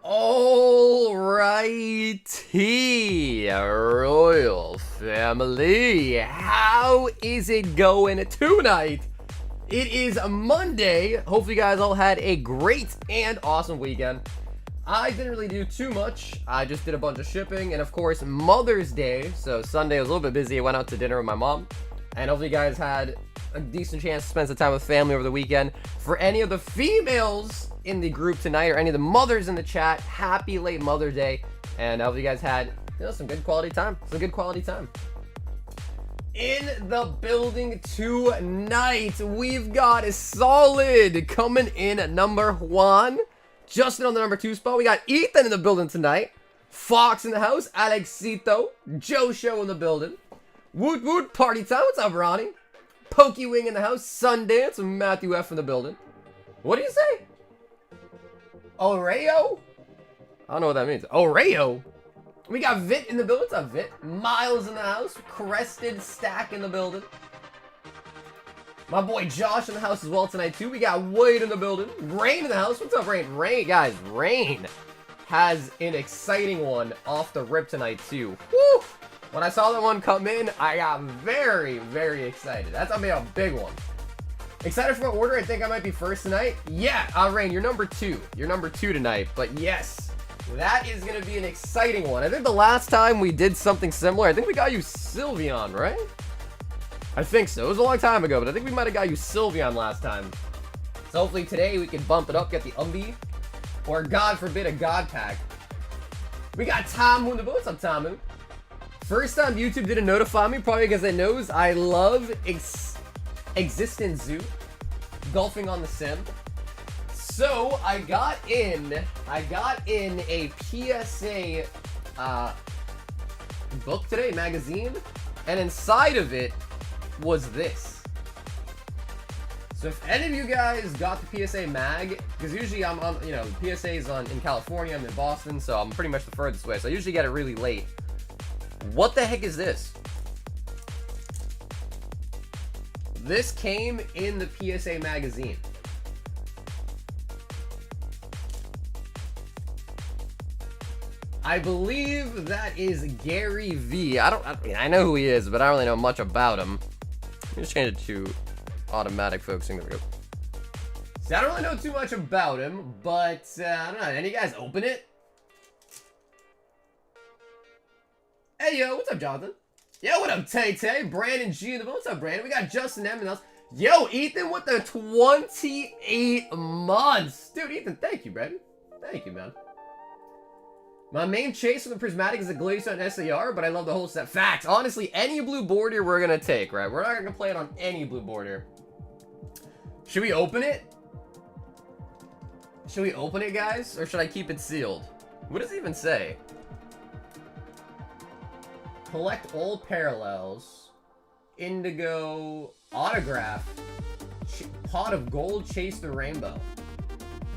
Alrighty, Royal Family, how is it going tonight? It is Monday. Hopefully you guys all had a great and awesome weekend. I didn't really do too much. I just did a bunch of shipping and of course Mother's Day. So Sunday I was a little bit busy. I went out to dinner with my mom. And hopefully you guys had a decent chance to spend some time with family over the weekend. For any of the females in the group tonight or any of the mothers in the chat, happy late Mother's Day. And I hope you guys had some good quality time. In the building tonight, we've got a Solid coming in at number 1. Justin on the number 2 spot. We got Ethan in the building tonight. Fox in the house. Alexito. Joe Show in the building. Woot woot party time. What's up, Ronnie? Pokey Wing in the house. Sundance with Matthew F in the building. What do you say? Oreo? I don't know what that means. Oreo? We got Vit in the building. What's up, Vit? Miles in the house. Crested Stack in the building. My boy Josh in the house as well tonight, too. We got Wade in the building. Rain in the house. What's up, Rain? Rain, guys, Rain has an exciting one off the rip tonight, too. Woo! When I saw that one come in, I got very, very excited. That's gonna be a big one. Excited for what order? I think I might be first tonight. Yeah, Rain, you're number 2. You're number 2 tonight. But yes, that is gonna be an exciting one. I think the last time we did something similar, I think we got you Sylveon, right? I think so. It was a long time ago, but I think we might have got you Sylveon last time. So hopefully today we can bump it up, get the Umbee, or God forbid a God Pack. We got Tamu in the boat. What's up, Tamu? First time YouTube didn't notify me, probably because it knows I love Existent Zoo, golfing on the sim. So I got in a PSA book today, magazine, and inside of it was this. So if any of you guys got the PSA mag, because usually I'm on, PSA is in California, I'm in Boston, so I'm pretty much the furthest way, so I usually get it really late. What the heck is this? This came in the PSA magazine. I believe that is Gary V. I know who he is, but I don't really know much about him. Let me just change it to automatic focusing. There we go. See, I don't really know too much about him, but I don't know. Any of you guys open it? Hey, yo, what's up, Jonathan? Yo, what up, Tay-Tay? Brandon G in the what's up, Brandon? We got Justin M in the house. Yo, Ethan with the 28 months. Dude, Ethan, thank you, Brandon. Thank you, man. My main chase for the Prismatic is a Glacier and SAR, but I love the whole set. Facts. Honestly, any blue border we're going to take, right? We're not going to play it on any blue border. Should we open it? Should we open it, guys? Or should I keep it sealed? What does it even say? Collect all parallels. Indigo. Autograph. Pot of gold. Chase the rainbow.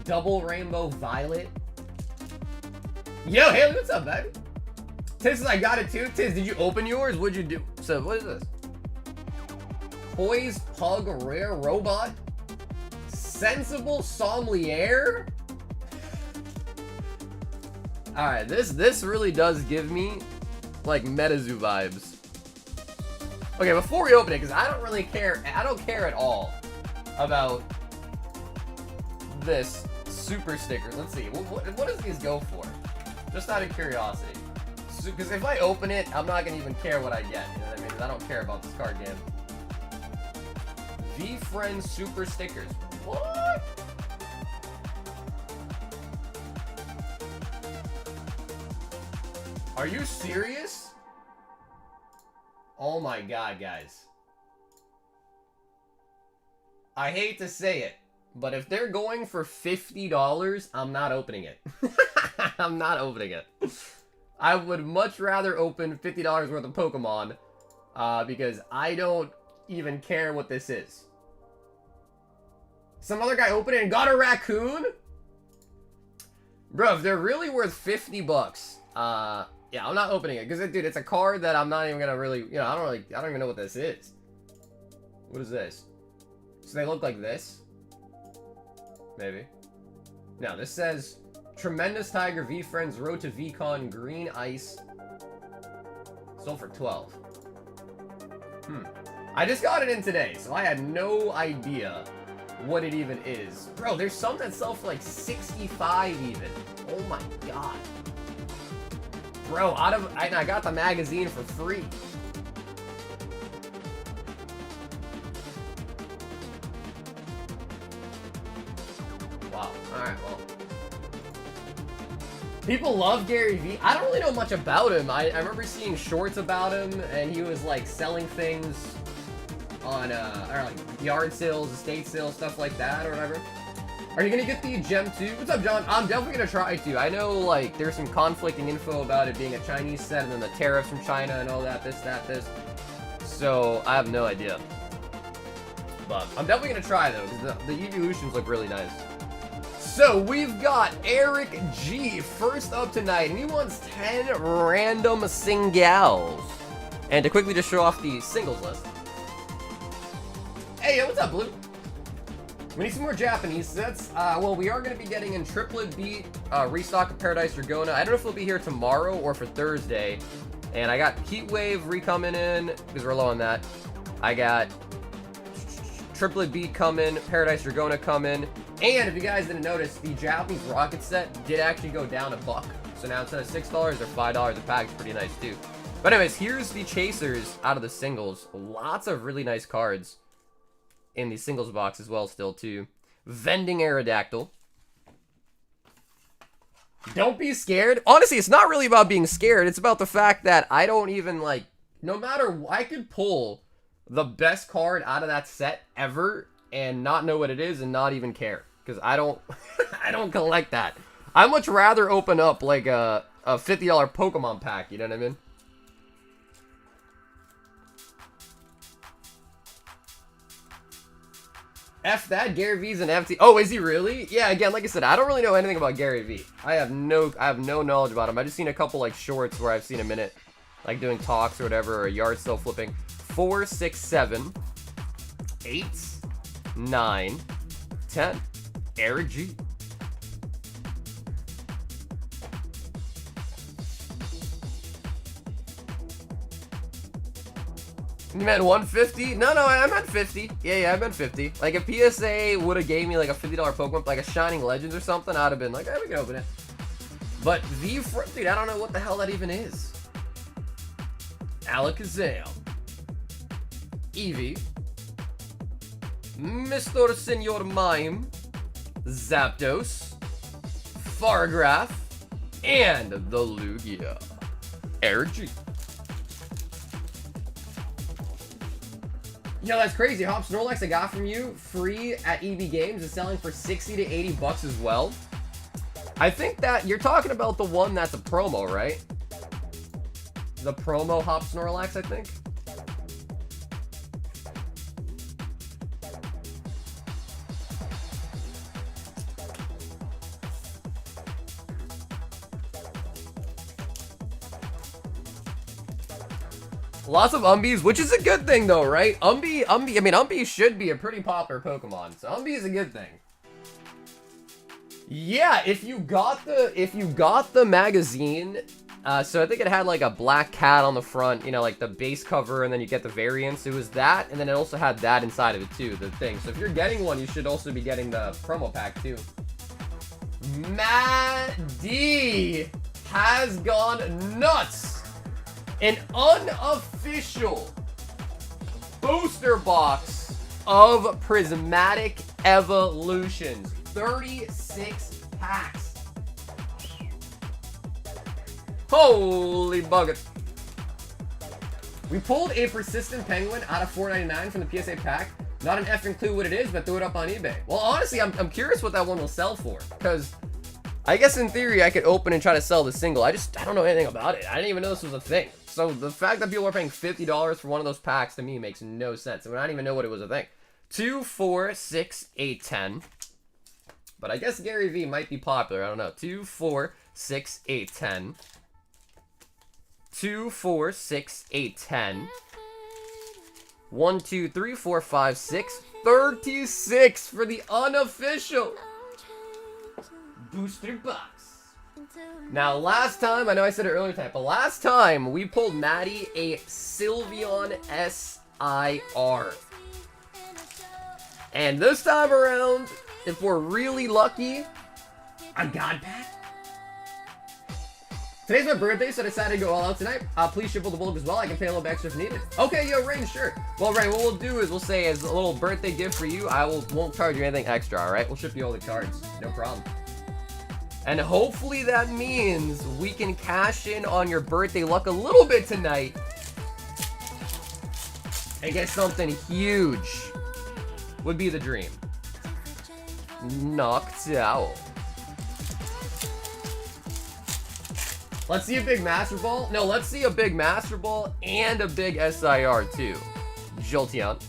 Double rainbow violet. Yo, Haley, what's up, baby? Tiz says I got it too. Tiz, did you open yours? What'd you do? So, what is this? Poised Pug Rare Robot? Sensible Sommelier? Alright, this really does give me, like, MetaZoo vibes. Okay, before we open it, because I don't really care, I don't care at all about this super stickers. Let's see, what does these go for? Just out of curiosity. Because if I open it, I'm not going to even care what I get. You know what I mean? I don't care about this card game. V-Friends Super Stickers. What? Are you serious? Oh my god, guys. I hate to say it, but if they're going for $50, I'm not opening it. I'm not opening it. I would much rather open $50 worth of Pokemon because I don't even care what this is. Some other guy opened it and got a raccoon? Bro, if they're really worth 50 bucks, yeah, I'm not opening it. Because, dude, it's a card that I'm not even going to really, I don't even know what this is. What is this? So they look like this? Maybe. No, this says Tremendous Tiger, V-Friends, Road to VCon, Green Ice. Sold for 12. I just got it in today, so I had no idea what it even is. Bro, there's some that sell for like 65 even. Oh my god. Bro, I got the magazine for free. Wow. Alright, well. People love Gary Vee. I don't really know much about him. I remember seeing shorts about him, and he was like selling things on or like yard sales, estate sales, stuff like that, or whatever. Are you gonna get the gem too? What's up, John? I'm definitely gonna try to. I know like there's some conflicting info about it being a Chinese set, and then the tariffs from China and all that, this. So I have no idea. But I'm definitely gonna try though, because the evolutions look really nice. So we've got Eric G first up tonight, and he wants 10 random singles. And to quickly just show off the singles list. Hey, what's up, Blue? We need some more Japanese sets. Well, we are going to be getting in Triplet Beat, Restock of Paradise Dragona. I don't know if it'll be here tomorrow or for Thursday. And I got Heat Wave re-coming in, because we're low on that. I got Triplet Beat coming, Paradise Dragona coming. And if you guys didn't notice, the Japanese Rocket set did actually go down $1. So now instead of $6, they're $5 a pack. It's pretty nice too. But anyways, here's the chasers out of the singles. Lots of really nice cards in the singles box as well still too. Vending Aerodactyl. Don't be scared. Honestly, it's not really about being scared. It's about the fact that I don't even like, no matter, I could pull the best card out of that set ever and not know what it is and not even care. Because I don't, I don't collect that. I much rather open up like a $50 Pokemon pack, you know what I mean? F that, Gary V's an FT. Oh, is he really? Yeah, again, like I said, I don't really know anything about Gary V. I have no knowledge about him. I just seen a couple like shorts where I've seen him in it, like doing talks or whatever, or yard sale flipping. 4, 6, 7, 8, 9, 10. Eric G. You meant 150? No, I meant 50. Yeah, I meant 50. Like, if PSA would have gave me, like, a $50 Pokemon, like a Shining Legends or something, I'd have been like, we can open it. But dude, I don't know what the hell that even is. Alakazam. Eevee. Mr. Senor Mime. Zapdos. Fargraph. And the Lugia. Eric G. Yo, that's crazy. Hop Snorlax I got from you free at Eevee Games is selling for 60 to 80 bucks as well. I think that you're talking about the one that's a promo, right? The promo Hop Snorlax, I think. Lots of Umbees, which is a good thing though, right? Umbee should be a pretty popular Pokemon, so Umbee is a good thing. Yeah, if you got the magazine, so I think it had like a black cat on the front, you know, like the base cover, and then you get the variants. It was that, and then it also had that inside of it too, the thing. So if you're getting one, you should also be getting the promo pack too. Matt D has gone nuts. An unofficial booster box of Prismatic Evolutions. 36 packs. Holy buggers. We pulled a persistent penguin out of $4.99 from the PSA pack. Not an effing clue what it is, but threw it up on eBay. Well, honestly, I'm curious what that one will sell for. Because I guess in theory, I could open and try to sell the single. I don't know anything about it. I didn't even know this was a thing. So the fact that people are paying $50 for one of those packs to me makes no sense. I mean, I didn't even know what it was a thing. 2, 4, 6, 8, 10. But I guess Gary V might be popular. I don't know. 2, 4, 6, 8, 10. 2, 4, 6, 8, 10. 1, 2, 3, 4, 5, 6. 36 for the unofficial booster box. Now, last time, I know I said it earlier tonight, but last time we pulled Maddie a Sylveon SIR. And this time around, if we're really lucky, a God Pack. Today's my birthday, so I decided to go all out tonight. Please ship the bulk as well. I can pay a little bit extra if needed. Okay, yo, Rain, sure. Well, Rain, what we'll do is we'll say as a little birthday gift for you, won't charge you anything extra, all right? We'll ship you all the cards. No problem. And hopefully that means we can cash in on your birthday luck a little bit tonight and get something huge. Would be the dream. Knocked out. Let's see a big Master Ball. No, let's see a big Master Ball and a big SIR too. Jolteon.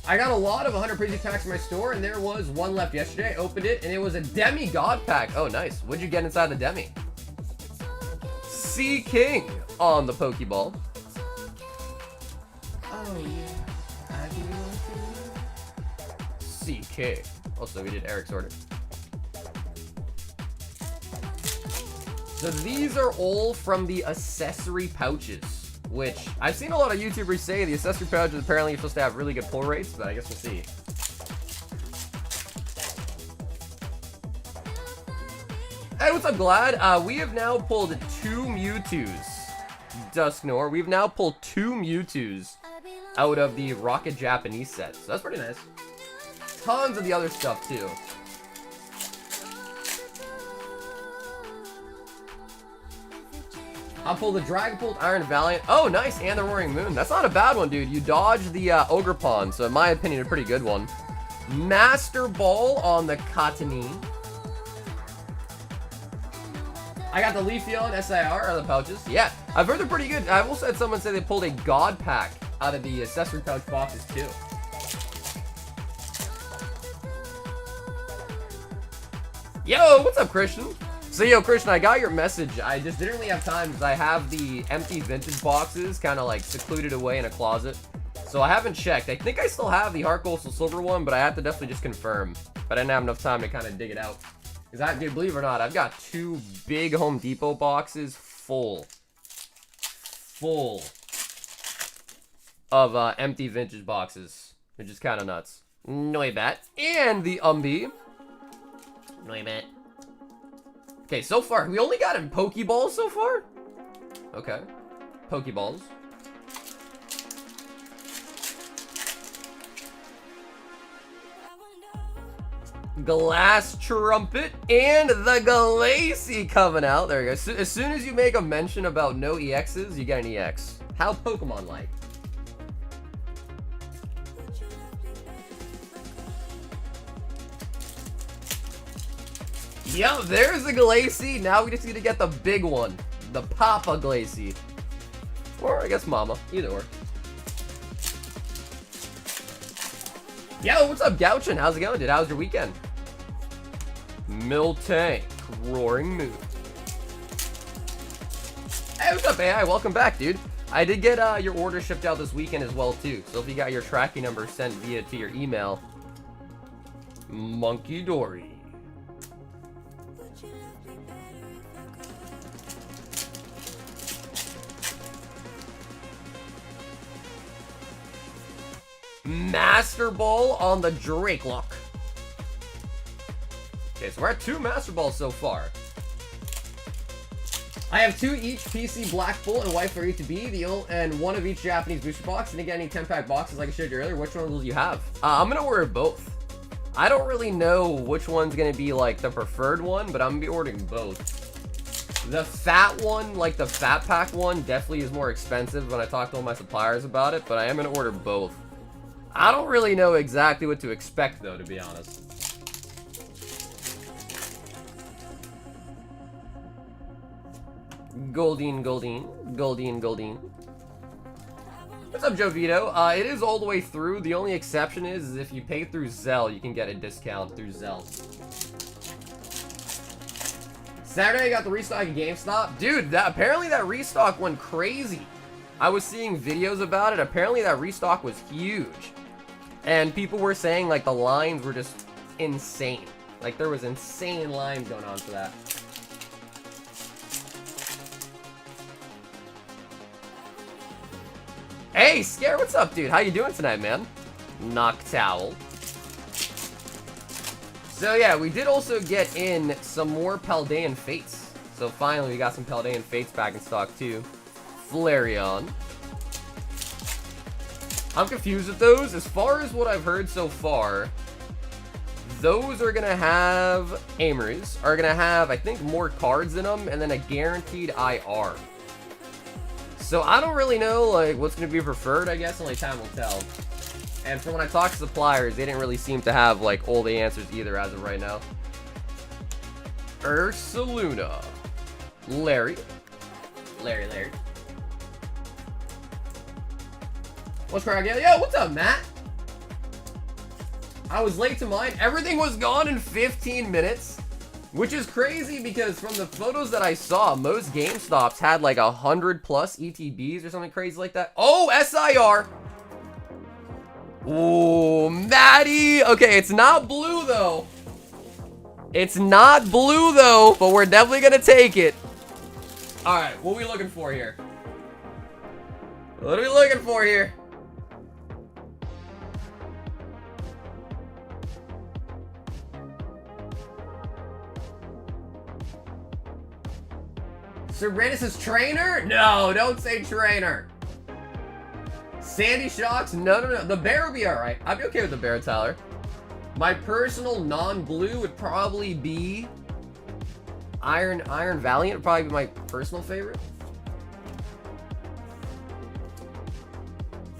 I got a lot of 100 Prezi packs in my store, and there was one left yesterday. I opened it, and it was a Demi-God pack. Oh, nice. What'd you get inside the Demi? Sea King on the Pokeball. Oh, yeah. Sea King. Also, we did Eric's order. So these are all from the accessory pouches, which I've seen a lot of YouTubers say the accessory pouches apparently are supposed to have really good pull rates, but I guess we'll see. Hey, what's up, Glad? We have now pulled 2 Mewtwo's. Dusknor, we've now pulled 2 Mewtwo's out of the Rocket Japanese set, so that's pretty nice. Tons of the other stuff, too. I'll pull the Dragapult, Iron Valiant. Oh, nice, and the Roaring Moon. That's not a bad one, dude. You dodged the Ogre Pond, so in my opinion, a pretty good one. Master Ball on the Katani. I got the Leafeon SIR out of the pouches. Yeah, I've heard they're pretty good. I've also had someone say they pulled a God Pack out of the accessory pouch boxes, too. Yo, what's up, Christian? So, yo, Christian, I got your message. I just didn't really have time because I have the empty vintage boxes kind of like secluded away in a closet. So I haven't checked. I think I still have the Heart Coastal Silver one, but I have to definitely just confirm. But I didn't have enough time to kind of dig it out. Because dude, believe it or not, I've got 2 big Home Depot boxes full of empty vintage boxes, which is kind of nuts. Noibat and the Noibat. Okay, so far, we only got in Pokeballs so far? Okay. Pokeballs. Glass Trumpet and the Glacie coming out. There you go. As soon as you make a mention about no EXs, you get an EX. How Pokemon-like. Yep, there's the Glacie. Now we just need to get the big one. The Papa Glacie. Or, I guess Mama. Either or. Yo, what's up, Gouchin? How's it going, dude? How's your weekend? Miltank. Roaring Moon. Hey, what's up, AI? Welcome back, dude. I did get your order shipped out this weekend as well, too. So if you got your tracking number sent via to your email. Monkey Dory. Master Ball on the Drakelock. Okay, so we're at 2 Master Balls so far. I have 2 each PC Black Bull and White for E to B, and 1 of each Japanese booster box. And again, any 10-pack boxes like I showed you earlier. Which one will you have? I'm gonna order both. I don't really know which one's gonna be like the preferred one, but I'm gonna be ordering both. The fat one, like the fat pack one, definitely is more expensive when I talk to all my suppliers about it, but I am gonna order both. I don't really know exactly what to expect, though, to be honest. Goldeen. What's up, Joe Vito? It is all the way through. The only exception is if you pay through Zelle, you can get a discount through Zelle. Saturday, I got the restock at GameStop. Dude, apparently that restock went crazy. I was seeing videos about it. Apparently that restock was huge. And people were saying, like, the lines were just insane. Like, there was insane lines going on for that. Hey, Scare, what's up, dude? How you doing tonight, man? Noctowl. So, yeah, we did also get in some more Paldean Fates. So, finally, we got some Paldean Fates back in stock, too. Flareon. I'm confused with those. As far as what I've heard so far, those are going to have, Amories, are going to have, I think, more cards in them, and then a guaranteed IR. So I don't really know, like, what's going to be preferred, I guess. Only time will tell. And from when I talked to suppliers, they didn't really seem to have, like, all the answers either as of right now. Ursaluna. Larry. Larry. What's cracking? Yo, what's up, Matt? I was late to mine. Everything was gone in 15 minutes. Which is crazy because from the photos that I saw, most GameStops had like 100 plus ETBs or something crazy like that. Oh, SIR. Ooh, Maddie. Okay, it's not blue though. It's not blue though, but we're definitely going to take it. All right, what are we looking for here? What are we looking for here? Serenus' trainer? No, don't say trainer. Sandy Shocks? No. The bear would be alright. I'd be okay with the bear, Tyler. My personal non-blue would probably be Iron Valiant would probably be my personal favorite.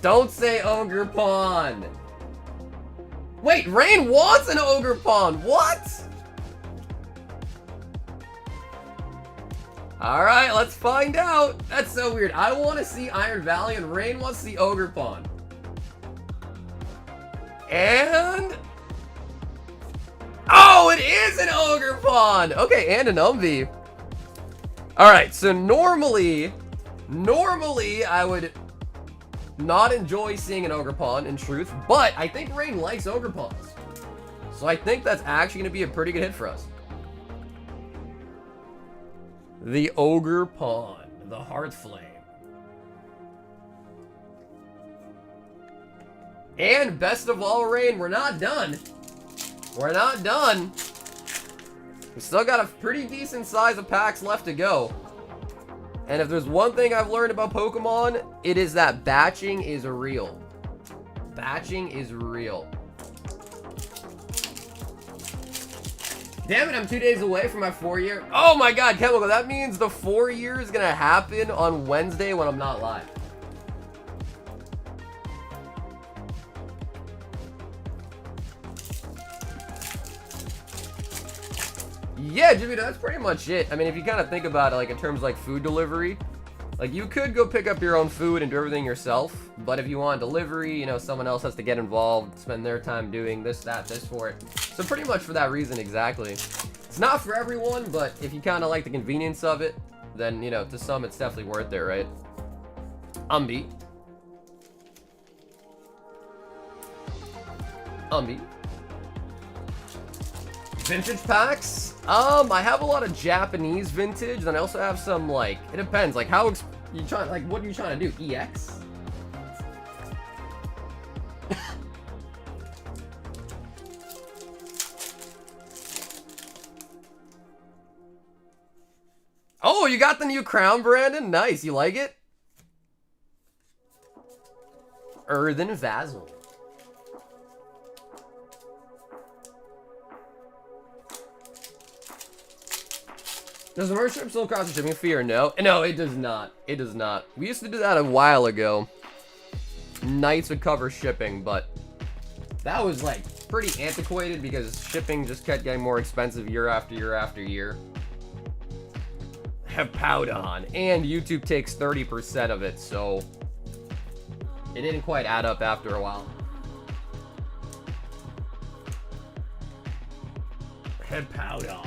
Don't say Ogre Pond. Wait, Rain wants an Ogre Pond. What? Alright, let's find out. That's so weird. I want to see Iron Valley and Rain wants to see Ogre Pond. And... oh, it is an Ogre Pond! Okay, and an Umbee. Alright, so normally I would not enjoy seeing an Ogre Pond, in truth, but I think Rain likes Ogre Ponds. So I think that's actually going to be a pretty good hit for us. The Ogre Pond, the Heart Flame. And best of all, Rain, we're not done. We're not done. We still got a pretty decent size of packs left to go. And if there's one thing I've learned about Pokemon, it is that batching is real. Batching is real. Damn it, I'm 2 days away from my 4-year. Oh my god, Chemical, that means the 4 year is gonna happen on Wednesday when I'm not live. Yeah, Jimmy, that's pretty much it. I mean, if you kind of think about it, like in terms of like food delivery, like you could go pick up your own food and do everything yourself, but if you want delivery, you know, someone else has to get involved, spend their time doing this, that, this for it. So pretty much for that reason, exactly. It's not for everyone, but if you kind of like the convenience of it, then, you know, to some it's definitely worth it, right? Umbee. Vintage packs? I have a lot of Japanese vintage, and I also have some, like, it depends, like, how, you trying, like, what are you trying to do, EX? Oh, you got the new crown, Brandon? Nice, you like it? Earthen Vassal. Does the merchant still cost a shipping fee or no? No, it does not. It does not. We used to do that a while ago. Knights would cover shipping, but that was like pretty antiquated because shipping just kept getting more expensive year after year after year. Hippowdon. And YouTube takes 30% of it, so it didn't quite add up after a while. Hippowdon.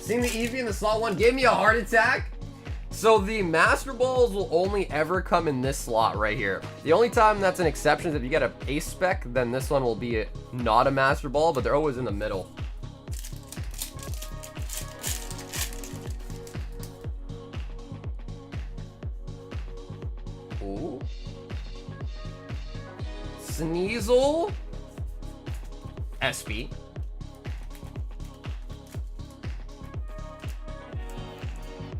Seeing the Eevee in the slot 1 gave me a heart attack. So the Master Balls will only ever come in this slot right here. The only time that's an exception is if you get a Ace Spec, then this one will be not a Master Ball, but they're always in the middle. Ooh. Sneasel. SP.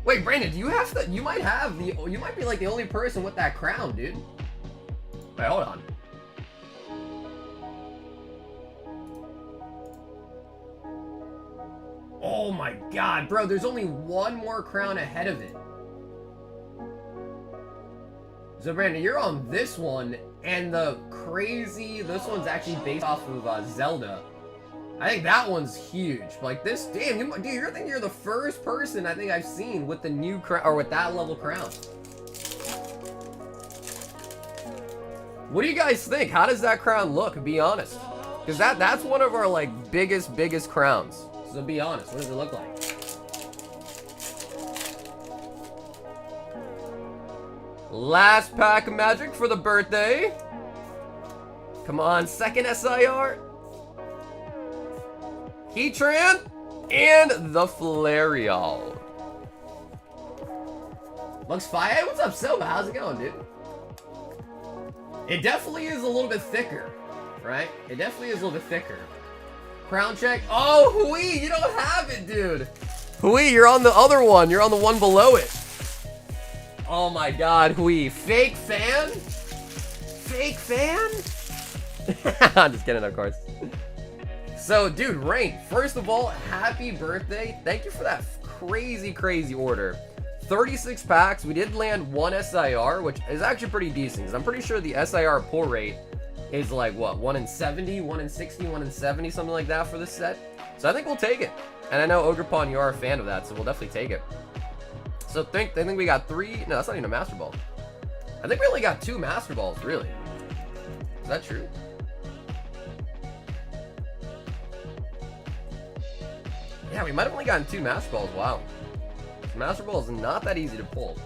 Wait, Brandon, do you have the, you might be like the only person with that crown, dude. Wait, hold on. Oh my god, bro, there's only one more crown ahead of it. So Brandon, you're on this one, and the crazy, this one's actually based off of Zelda. I think that one's huge. Like this, damn, dude, you think you're the first person I think I've seen with the new crown, or with that level crown. What do you guys think? How does that crown look? Be honest, because that's one of our like biggest crowns. So be honest, what does it look like? Last pack of magic for the birthday. Come on, second SIR. Heatran, and the Flareon. Lux Fire, hey, what's up, Silva? How's it going, dude? It definitely is a little bit thicker, right? It definitely is a little bit thicker. Crown check. Oh, Hui, you don't have it, dude. Hui, you're on the other one. You're on the one below it. Oh my god, Hui. Fake fan? Fake fan? I'm just kidding, of course. So, dude, Rain, first of all, happy birthday. Thank you for that crazy order. 36 packs. We did land one SIR, which is actually pretty decent, because I'm pretty sure the SIR pull rate is like, what, 1 in 70, 1 in 60, 1 in 70, something like that for this set. So I think we'll take it. And I know Ogerpon, you are a fan of that, so we'll definitely take it. So I think we got 3, no, that's not even a Master Ball. I think we only got 2 Master Balls, really. Is that true? Yeah, we might have only gotten 2 Master Balls. Wow. Master Ball is not that easy to pull.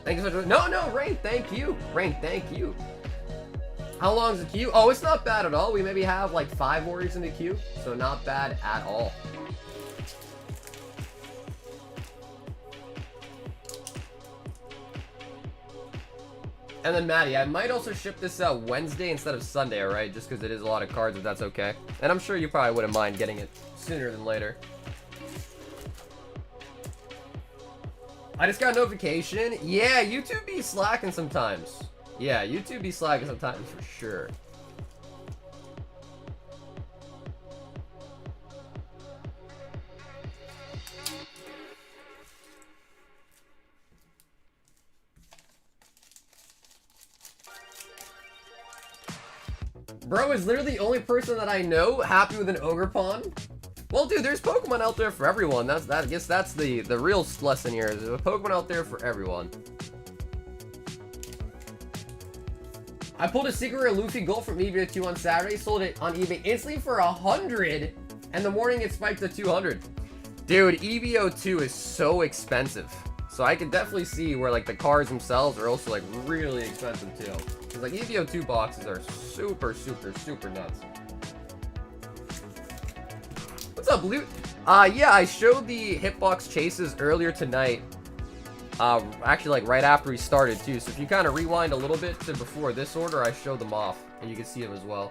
Thank you so much. No, Rain, thank you. Rain, thank you. How long is the queue? Oh, it's not bad at all. We maybe have like 5 warriors in the queue, so not bad at all. And then Maddie, I might also ship this out Wednesday instead of Sunday, alright? Just because it is a lot of cards, if that's okay. And I'm sure you probably wouldn't mind getting it sooner than later. I just got a notification. Yeah, YouTube be slacking sometimes. Yeah, YouTube be slacking sometimes for sure. Bro is literally the only person that I know happy with an Ogerpon. Well, dude, there's Pokemon out there for everyone. I guess that's the real lesson here. There's a Pokemon out there for everyone. I pulled a secret rare Luffy Gold from Eevee 2 on Saturday, sold it on eBay instantly for 100, and the morning it spiked to 200. Dude, Eevee 2 is so expensive. So I can definitely see where like the cards themselves are also like really expensive too. Cause like Eevee 2 boxes are super nuts. What's up, Blue? Yeah, I showed the hitbox chases earlier tonight. Actually like right after we started too. So if you kind of rewind a little bit to before this order, I showed them off and you can see them as well.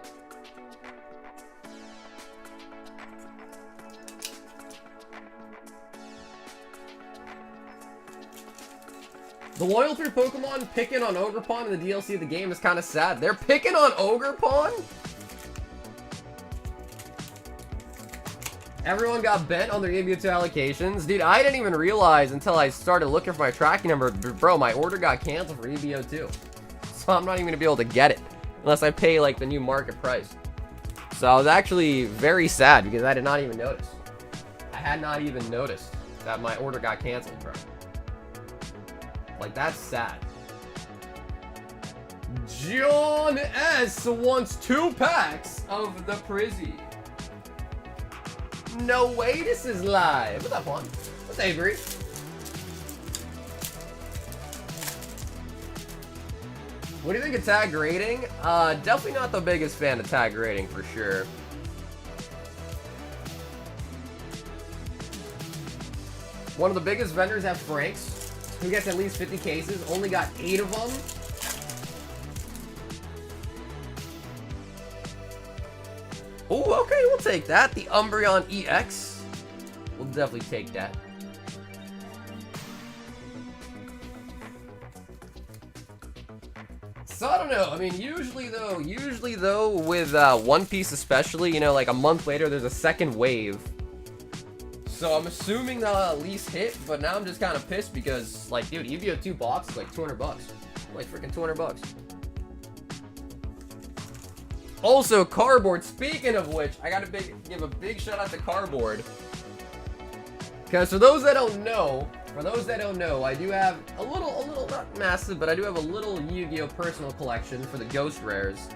The Loyal 3 Pokemon picking on Ogerpon in the DLC of the game is kind of sad. They're picking on Ogerpon? Everyone got bent on their Eevee 2 allocations. Dude, I didn't even realize until I started looking for my tracking number. Bro, my order got canceled for Eevee 2. So I'm not even going to be able to get it. Unless I pay like the new market price. So I was actually very sad because I did not even notice. I had not even noticed that my order got canceled, bro. Like, that's sad. John S. wants 2 packs of the Prizzy. No way, this is live. What's up, Juan? That's Avery. What do you think of tag grading? Definitely not the biggest fan of tag grading for sure. One of the biggest vendors at Frank's, who gets at least 50 cases, only got 8 of them. Oh, okay, we'll take that. The Umbreon EX. We'll definitely take that. So I don't know. I mean, usually though, with One Piece especially, you know, like a month later, there's a second wave. So I'm assuming they'll at least hit, but now I'm just kind of pissed because, like, dude, Eevee 2 box is like $200. Like freaking $200. Also, Cardboard. Speaking of which, I gotta give a big shout out to Cardboard. Because for those that don't know, I do have a little, not massive, but I do have a little Yu-Gi-Oh! Personal collection for the Ghost Rares.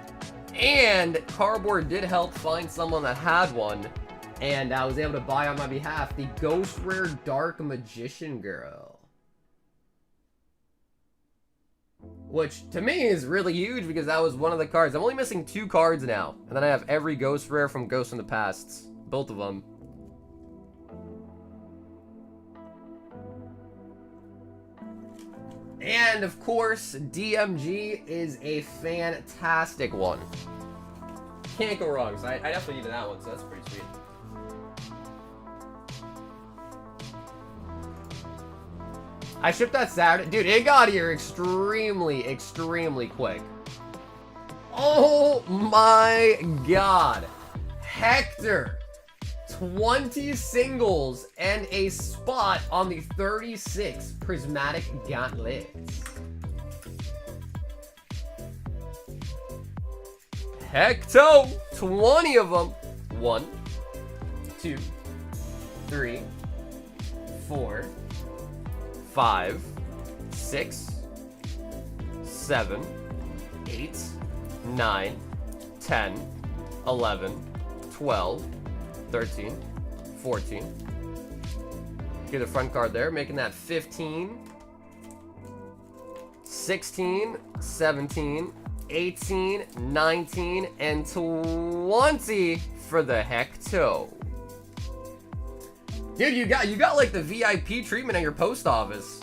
And Cardboard did help find someone that had one, and I was able to buy on my behalf the Ghost Rare Dark Magician Girl. Which, to me, is really huge because that was one of the cards. I'm only missing 2 cards now, and then I have every Ghost Rare from Ghosts in the Past. Both of them. And, of course, DMG is a fantastic one. Can't go wrong, so I definitely needed that one, so that's pretty sweet. I shipped that Saturday. Dude, it got here extremely, extremely quick. Oh my god. Hector. 20 singles and a spot on the 36 Prismatic Gauntlets. Hecto! 20 of them. 1, 2, 3, 4, 5, 6, 7, 8, 9, 10, 11, 12, 13, 14. Get the front card there, making that 15, 16, 17, 18, 19, and 20 for the Hecto. Dude, you got like the VIP treatment at your post office.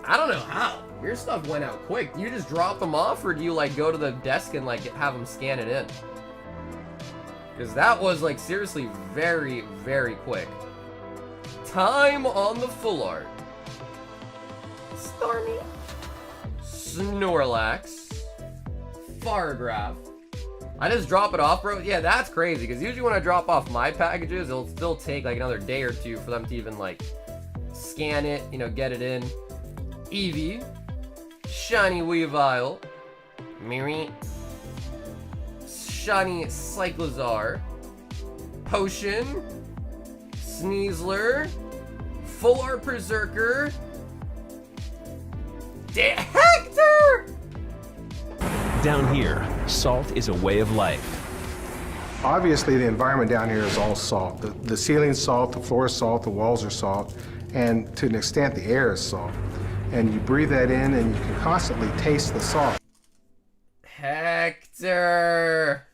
I don't know how. Your stuff went out quick. Do you just drop them off, or do you like go to the desk and like have them scan it in? Because that was like seriously very, very quick. Time on the full art. Stormy. Snorlax. Fargraph. I just drop it off, bro. Yeah, that's crazy. Because usually when I drop off my packages, it'll still take like another day or 2 for them to even like scan it, you know, get it in. Eevee. Shiny Weavile. Miri. Shiny Cyclozar. Potion. Sneasler. Full Art Berserker. Hector! Down here, salt is a way of life. Obviously, the environment down here is all salt. The ceiling's salt, the floor is salt, the walls are salt, and to an extent, the air is salt. And you breathe that in, and you can constantly taste the salt. Hector!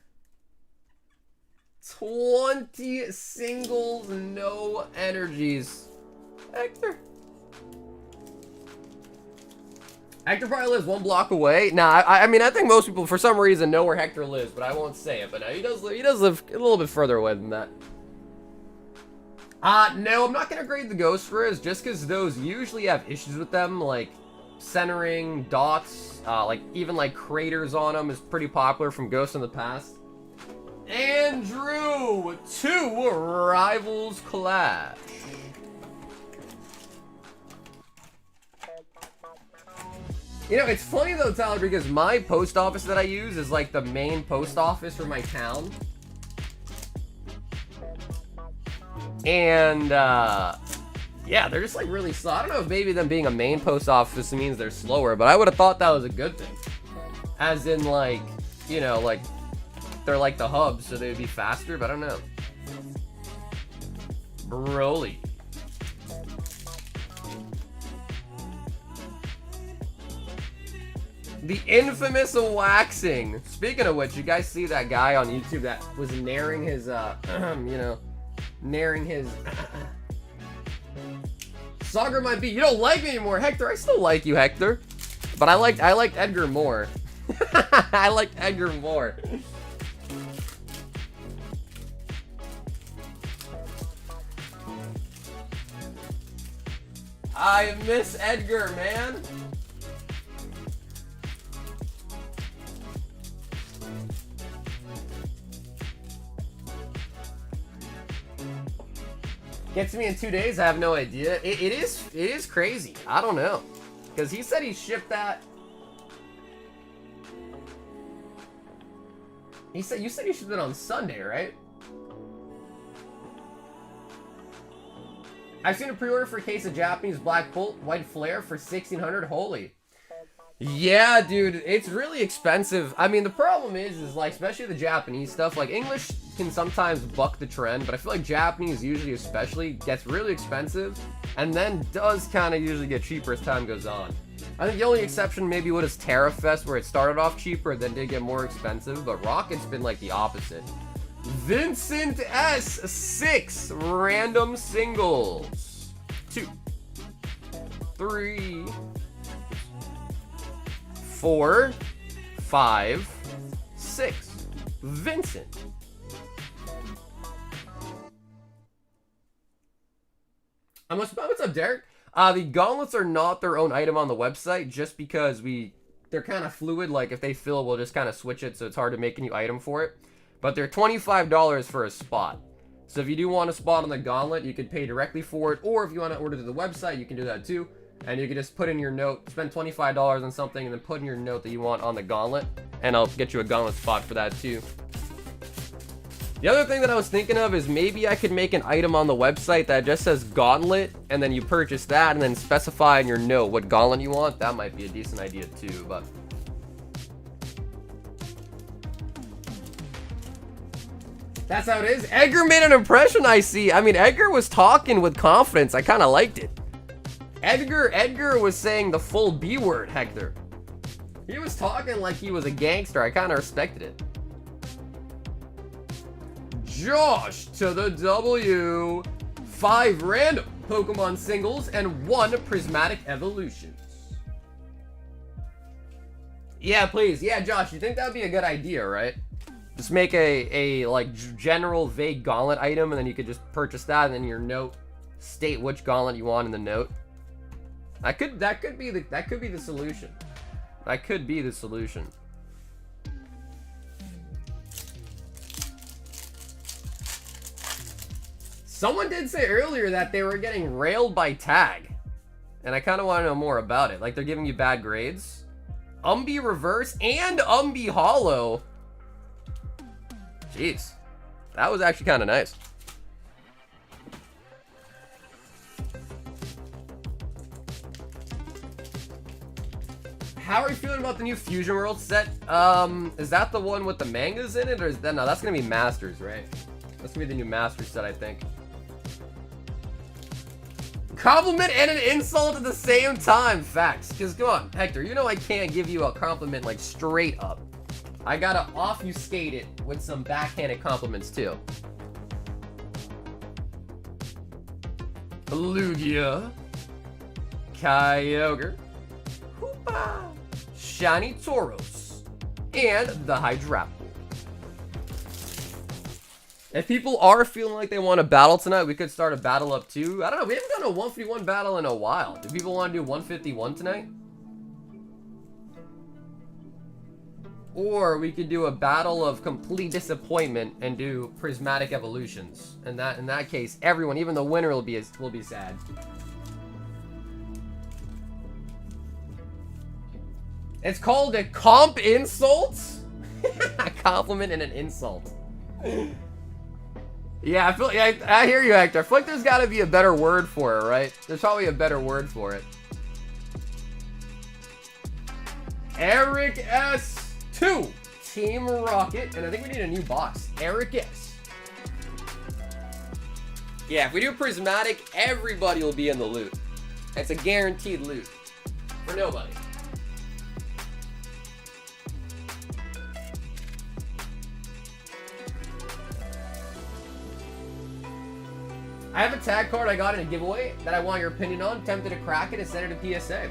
20 singles, no energies. Hector. Hector probably lives 1 block away. Nah, I mean, I think most people, for some reason, know where Hector lives, but I won't say it. But no, he does live a little bit further away than that. No, I'm not gonna grade the Ghost Rares, just because those usually have issues with them, like centering, dots, like even like craters on them is pretty popular from Ghosts in the Past. Andrew, 2 Rivals Clash. You know, it's funny though, Tyler, because my post office that I use is like the main post office for my town. And, yeah, they're just like really slow. I don't know if maybe them being a main post office means they're slower, but I would have thought that was a good thing. As in, like, you know, like, they're like the hub, so they'd be faster, but I don't know. Broly. The infamous waxing. Speaking of which, you guys see that guy on YouTube that was naring his, you know, naring his... Sagar might be, you don't like me anymore. Hector, I still like you, Hector. But I liked Edgar more. I liked Edgar more. I miss Edgar, man. Gets me in 2 days. I have no idea. It is crazy. I don't know, because he said he shipped that. You said he shipped it on Sunday, right? I've seen a pre-order for a case of Japanese Black Bolt White Flare for 1,600. Holy. Yeah, dude, it's really expensive. I mean, the problem is like, especially the Japanese stuff, like English can sometimes buck the trend, but I feel like Japanese usually especially gets really expensive and then does kind of usually get cheaper as time goes on. I think the only exception maybe was Terra Fest, where it started off cheaper and then did get more expensive, but Rocket's been like the opposite. Vincent S. 6 random singles. 2, 3, 4, 5, 6. Vincent. What's up, Derek? The gauntlets are not their own item on the website, just because they're kind of fluid. Like if they fill, we'll just kind of switch it, so it's hard to make a new item for it. But they're $25 for a spot. So if you do want a spot on the gauntlet, you could pay directly for it, or if you want to order to the website, you can do that too. And you can just put in your note, spend $25 on something, and then put in your note that you want on the gauntlet, and I'll get you a gauntlet spot for that too. The other thing that I was thinking of is maybe I could make an item on the website that just says gauntlet, and then you purchase that, and then specify in your note what gauntlet you want. That might be a decent idea too, but... That's how it is. Edgar made an impression, I see. I mean, Edgar was talking with confidence. I kind of liked it. Edgar was saying the full B word, Hector. He was talking like he was a gangster. I kind of respected it. Josh to the W. 5 random Pokemon singles and 1 Prismatic Evolutions. Yeah, please. Yeah, Josh, you think that would be a good idea, right? Just make a like general vague gauntlet item, and then you could just purchase that, and then your note state which gauntlet you want in the note. That could be the solution. That could be the solution. Someone did say earlier that they were getting railed by tag, and I kind of want to know more about it. Like they're giving you bad grades. Umbee reverse and Umbee holo. Jeez, that was actually kind of nice. How are you feeling about the new Fusion World set? Is that the one with the mangas in it, or is that, no, that's gonna be Masters, right? That's gonna be the new Masters set, I think. Compliment and an insult at the same time. Facts. Because come on, Hector, you know I can't give you a compliment like straight up. I gotta obfuscate it with some backhanded compliments too. Lugia, Kyogre, Hoopa, Shiny Tauros, and the Hydrapple. If people are feeling like they want to battle tonight, we could start a battle up too. I don't know, we haven't done a 151 battle in a while. Do people want to do 151 tonight? Or we could do a battle of complete disappointment and do Prismatic Evolutions. And in that case, everyone, even the winner, will be sad. It's called a comp insult? A compliment and an insult. Yeah, I hear you, Hector. I feel like there's got to be a better word for it, right? There's probably a better word for it. Eric S2, Team Rocket, and I think we need a new box. Eric S. Yeah, if we do Prismatic, everybody will be in the loot. It's a guaranteed loot. For nobody. I have a tag card I got in a giveaway that I want your opinion on. Tempted to crack it and send it to PSA.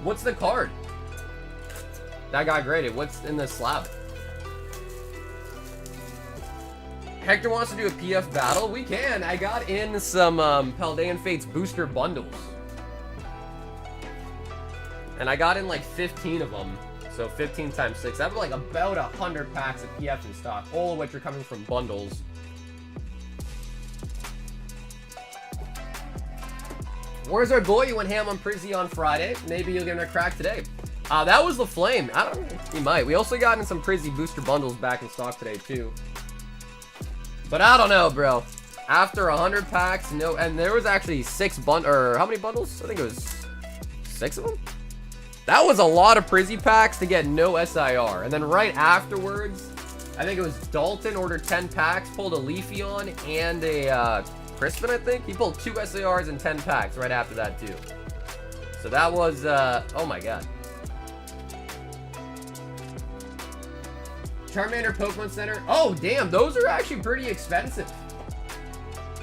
What's the card? That got graded. What's in the slab? Hector wants to do a PF battle. We can. I got in some Paldean Fates booster bundles. And I got in like 15 of them. So 15 times 6. I have like about 100 packs of PF in stock. All of which are coming from bundles. Where's our boy? You went ham on Prizzy on Friday. Maybe you'll give him a crack today. That was the flame. I don't know. He might. We also got in some Prizzy booster bundles back in stock today too. But I don't know, bro. After 100 packs, no, and there was actually 6 or how many bundles? I think it was 6 of them. That was a lot of Prizzy packs to get no SIR. And then right afterwards, I think it was Dalton ordered 10 packs, pulled a Leafeon and a Crispin, I think. He pulled 2 SIRs and 10 packs right after that too. So that was, oh my god. Charmander Pokemon Center. Oh, damn, those are actually pretty expensive.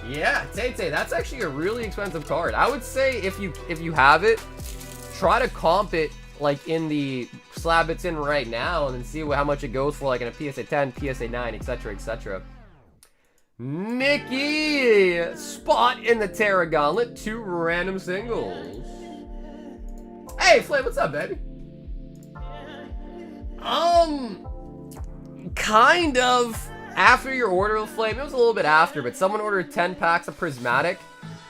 Yeah, Tay, that's actually a really expensive card. I would say if you have it, try to comp it like in the slab it's in right now and then see how much it goes for like in a PSA 10, PSA 9, etc., etc. Nikki! Spot in the Terra Gauntlet. 2 random singles. Hey, Flay, what's up, baby? Kind of after your order of Flame. It was a little bit after, but someone ordered 10 packs of Prismatic,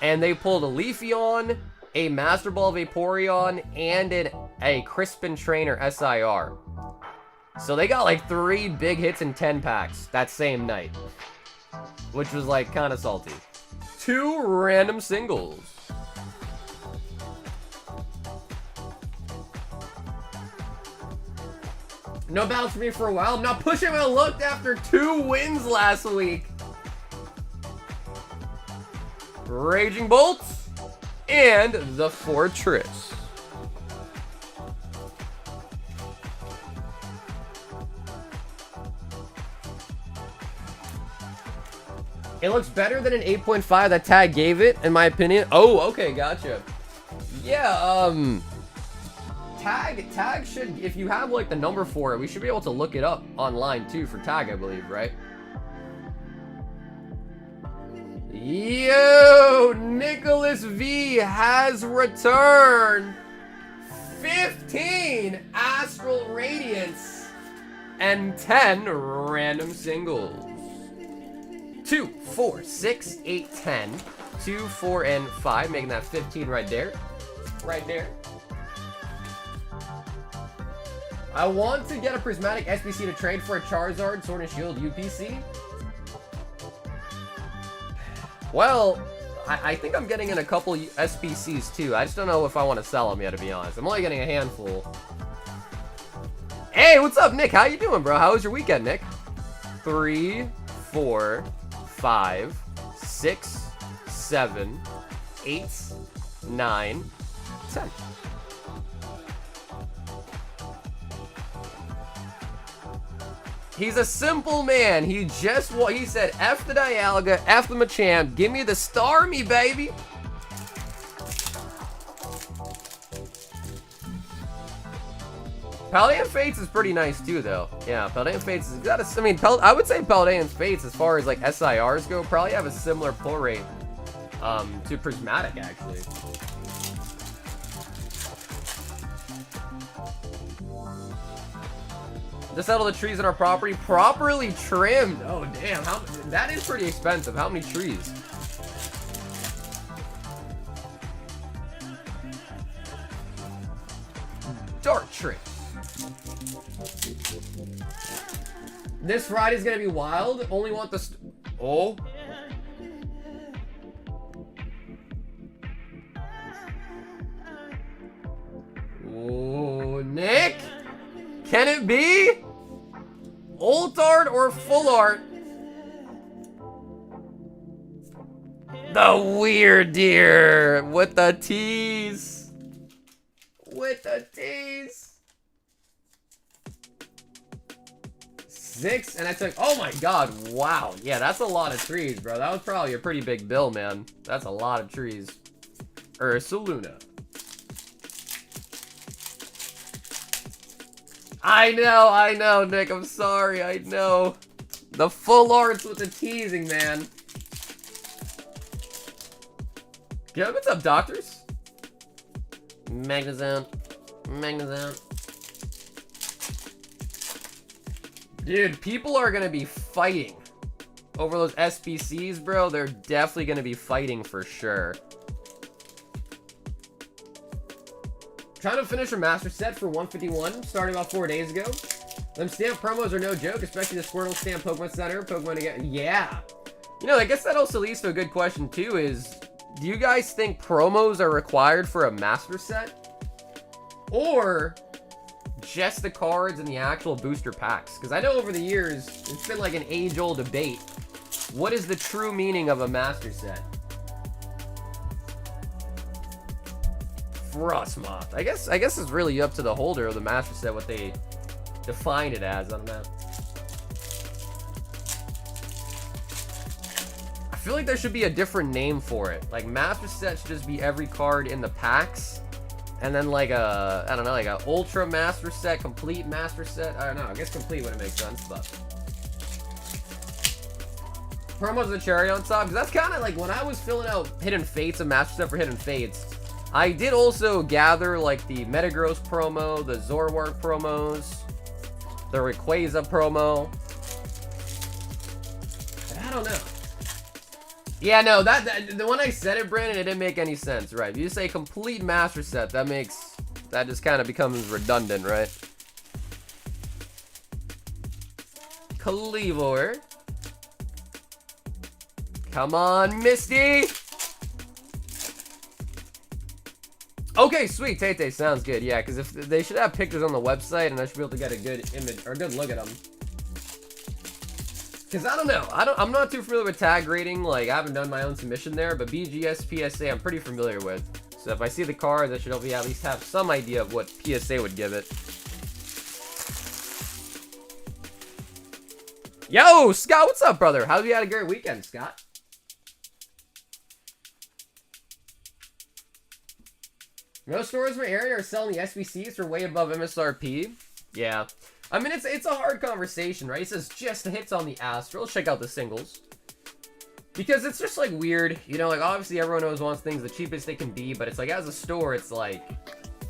and they pulled a Leafeon, a Master Ball Vaporeon, and a Crispin Trainer SIR. So they got like 3 big hits in 10 packs that same night, which was like kind of salty. 2 random singles. No battles for me for a while. I'm not pushing my luck after 2 wins last week. Raging Bolts and the Fortress. It looks better than an 8.5 that Tag gave it, in my opinion. Oh, okay, gotcha. Yeah, Tag should, if you have like the number for it, we should be able to look it up online too for Tag, I believe, right? Yo, Nicholas V has returned. 15 Astral Radiance and 10 random singles. 2, 4, 6, 8, 10. 2, 4, and 5, making that 15 right there. Right there. I want to get a Prismatic SBC to trade for a Charizard Sword and Shield UPC. Well, I think I'm getting in a couple SBCs too. I just don't know if I want to sell them yet, to be honest. I'm only getting a handful. Hey, what's up, Nick? How you doing, bro? How was your weekend, Nick? 3, 4, 5, 6, 7, 8, 9, 10. He's a simple man. He said, F the Dialga, F the Machamp, give me the Starmie, baby. Paldean Fates is pretty nice too, though. Yeah, Paldean Fates has got a, I mean, I would say Paldean Fates, as far as like SIRs go, probably have a similar pull rate to Prismatic, actually. To settle the trees in our property, properly trimmed. Oh damn, that is pretty expensive. How many trees? Dark Trick. This Friday's gonna be wild. Only want the oh. Oh, Nick. Can it be? Alt art or full art? the weird deer. With the tease. With the tease. 6, and I took, oh my god, wow. Yeah, that's a lot of trees, bro. That was probably a pretty big bill, man. That's a lot of trees. Ursaluna. I know, Nick. I'm sorry, I know. The full arts with the teasing, man. Yeah, what's up, doctors? Magnezone. Magnezone. Dude, people are gonna be fighting over those SBCs, bro. They're definitely gonna be fighting for sure. Trying to finish a master set for 151, starting about 4 days ago. Them stamp promos are no joke, especially the Squirtle Stamp Pokemon Center. Pokemon again. Yeah. You know, I guess that also leads to a good question too is, do you guys think promos are required for a master set? Or just the cards and the actual booster packs? Because I know over the years, it's been like an age-old debate. What is the true meaning of a master set? Frostmoth. I guess it's really up to the holder of the master set what they define it as. I don't know. I feel like there should be a different name for it. Like master set should just be every card in the packs, and then like a, I don't know, like a ultra master set, complete master set. I don't know. I guess complete wouldn't make sense, but promos the cherry on top, because that's kind of like when I was filling out Hidden Fates and master set for Hidden Fates. I did also gather like the Metagross promo, the Zoroark promos, the Rayquaza promo. I don't know. Yeah, no, that when I said it, Brandon, it didn't make any sense, right? If you say complete master set, that just kind of becomes redundant, right? Cleavor. Come on, Misty. Okay, sweet. Tay-Tay sounds good. Yeah, because if they should have pictures on the website, and I should be able to get a good image or a good look at them. Because I don't know. I'm not too familiar with tag grading. Like, I haven't done my own submission there, but BGS, PSA, I'm pretty familiar with. So if I see the cards, I should at least have some idea of what PSA would give it. Yo, Scott, what's up, brother? How've you had a great weekend, Scott? Most stores in my area are selling the SBCs for way above MSRP. Yeah. I mean, it's a hard conversation, right? It says just the hits on the Astral. Let's check out the singles. Because it's just, like, weird. You know, like, obviously everyone always wants things the cheapest they can be, but it's like, as a store, it's like,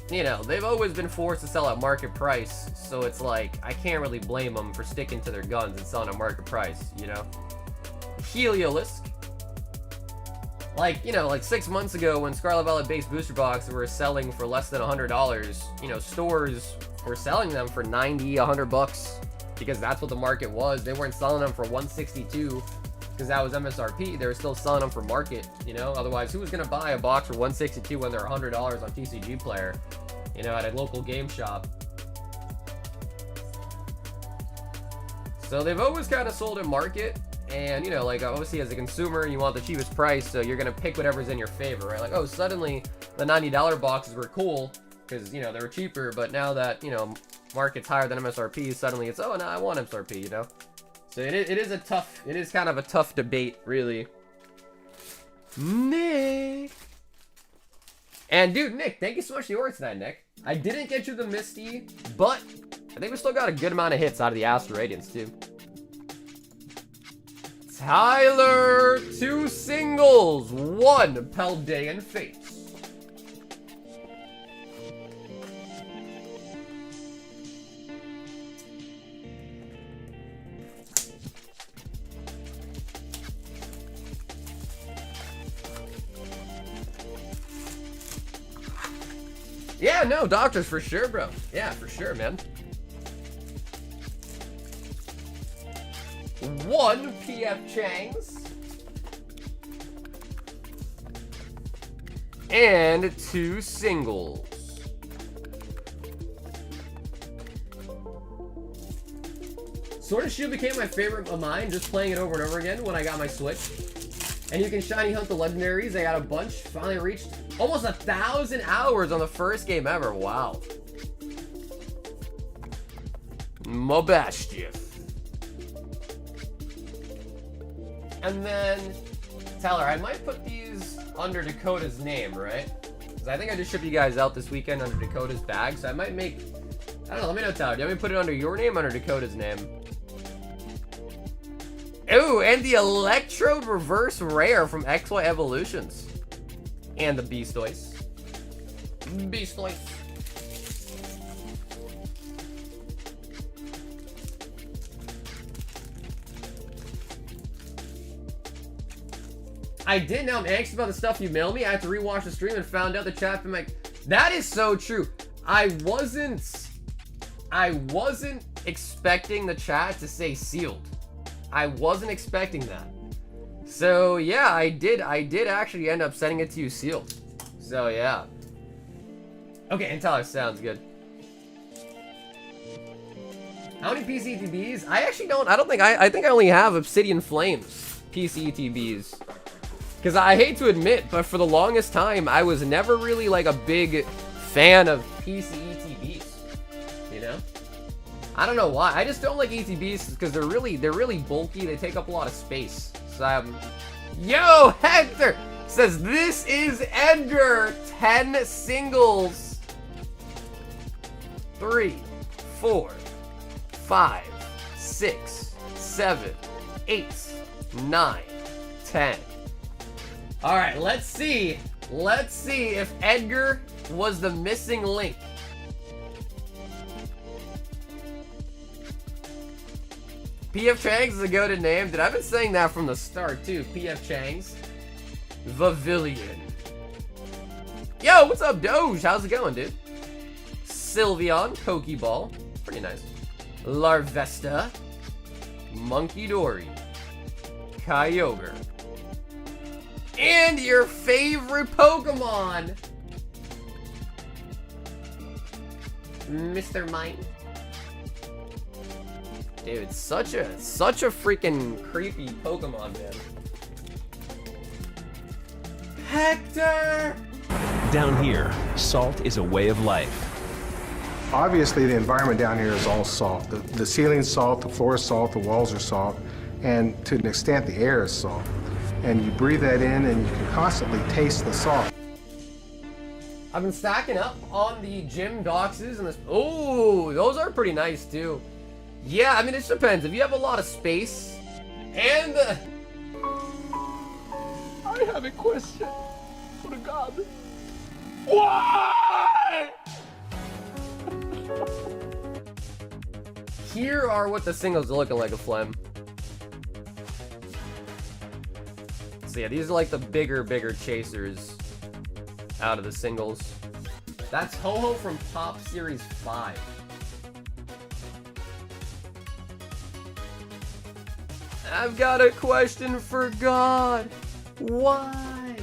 you know, they've always been forced to sell at market price, so it's like, I can't really blame them for sticking to their guns and selling at market price, you know? Heliolisk. Like, you know, like 6 months ago when Scarlet Violet base booster boxes were selling for less than $100, you know, stores were selling them for 90, 100 bucks because that's what the market was. They weren't selling them for 162 because that was MSRP. They were still selling them for market, you know? Otherwise, who was going to buy a box for 162 when they're $100 on TCG Player, you know, at a local game shop? So they've always kind of sold at market. And, you know, like, obviously as a consumer, you want the cheapest price, so you're going to pick whatever's in your favor, right? Like, oh, suddenly the $90 boxes were cool because, you know, they were cheaper, but now that, you know, market's higher than MSRP, suddenly it's, oh, no, I want MSRP, you know? So it is kind of a tough debate, really. Nick! And, dude, Nick, thank you so much for the order tonight, Nick. I didn't get you the Misty, but I think we still got a good amount of hits out of the Astral Radiance, too. Tyler, 2 singles, 1 Paldean Face. Yeah, no, doctors for sure, bro. Yeah, for sure, man. 1 PF Changs. And 2 singles. Sword and Shield became my favorite of mine, just playing it over and over again when I got my Switch. And you can shiny hunt the legendaries. I got a bunch. Finally reached almost 1,000 hours on the first game ever. Wow. Mobastia. And then, Tyler, I might put these under Dakota's name, right? Because I think I just shipped you guys out this weekend under Dakota's bag. So I might make, I don't know, let me know, Tyler. Do you want me to put it under your name or under Dakota's name? Ooh, and the Electrode Reverse Rare from XY Evolutions. And the Beastoise. Beastoise. I did. Now I'm anxious about the stuff you mailed me. I had to rewatch the stream and found out the chat. I'm like, that is so true. I wasn't expecting the chat to say sealed. I wasn't expecting that. So yeah, I did actually end up sending it to you sealed. So yeah. Okay, and Tyler, sounds good. How many PCETBs? I think I only have Obsidian Flames PCETBs. Because I hate to admit, but for the longest time, I was never really like a big fan of PCETBs. You know? I don't know why. I just don't like ETBs because they're really bulky. They take up a lot of space. So yo, Hector says this is Edgar. 10 singles. 3, 4, 5, 6, 7, 8, 9, 10. All right, let's see. Let's see if Edgar was the missing link. PF Chang's is a goated name. Dude, I've been saying that from the start, too. PF Chang's. Pavilion. Yo, what's up, Doge? How's it going, dude? Sylveon, Pokeball. Pretty nice. Larvesta. Monkey Dory. Kyogre. And your favorite Pokemon. Mr. Mine. Dude, such a freaking creepy Pokemon, man. Hector! Down here, salt is a way of life. Obviously, the environment down here is all salt. The ceiling's salt, the floor is salt, the walls are salt, and to an extent, the air is salt. And you breathe that in, and you can constantly taste the salt. I've been stacking up on the gym doxes and this. Oh, those are pretty nice too. Yeah, I mean, it depends. If you have a lot of space and I have a question for God. Why? Here are what the singles are looking like, a phlegm. So yeah, these are like the bigger chasers out of the singles. That's Ho-Ho from Top Series 5. I've got a question for God. Why?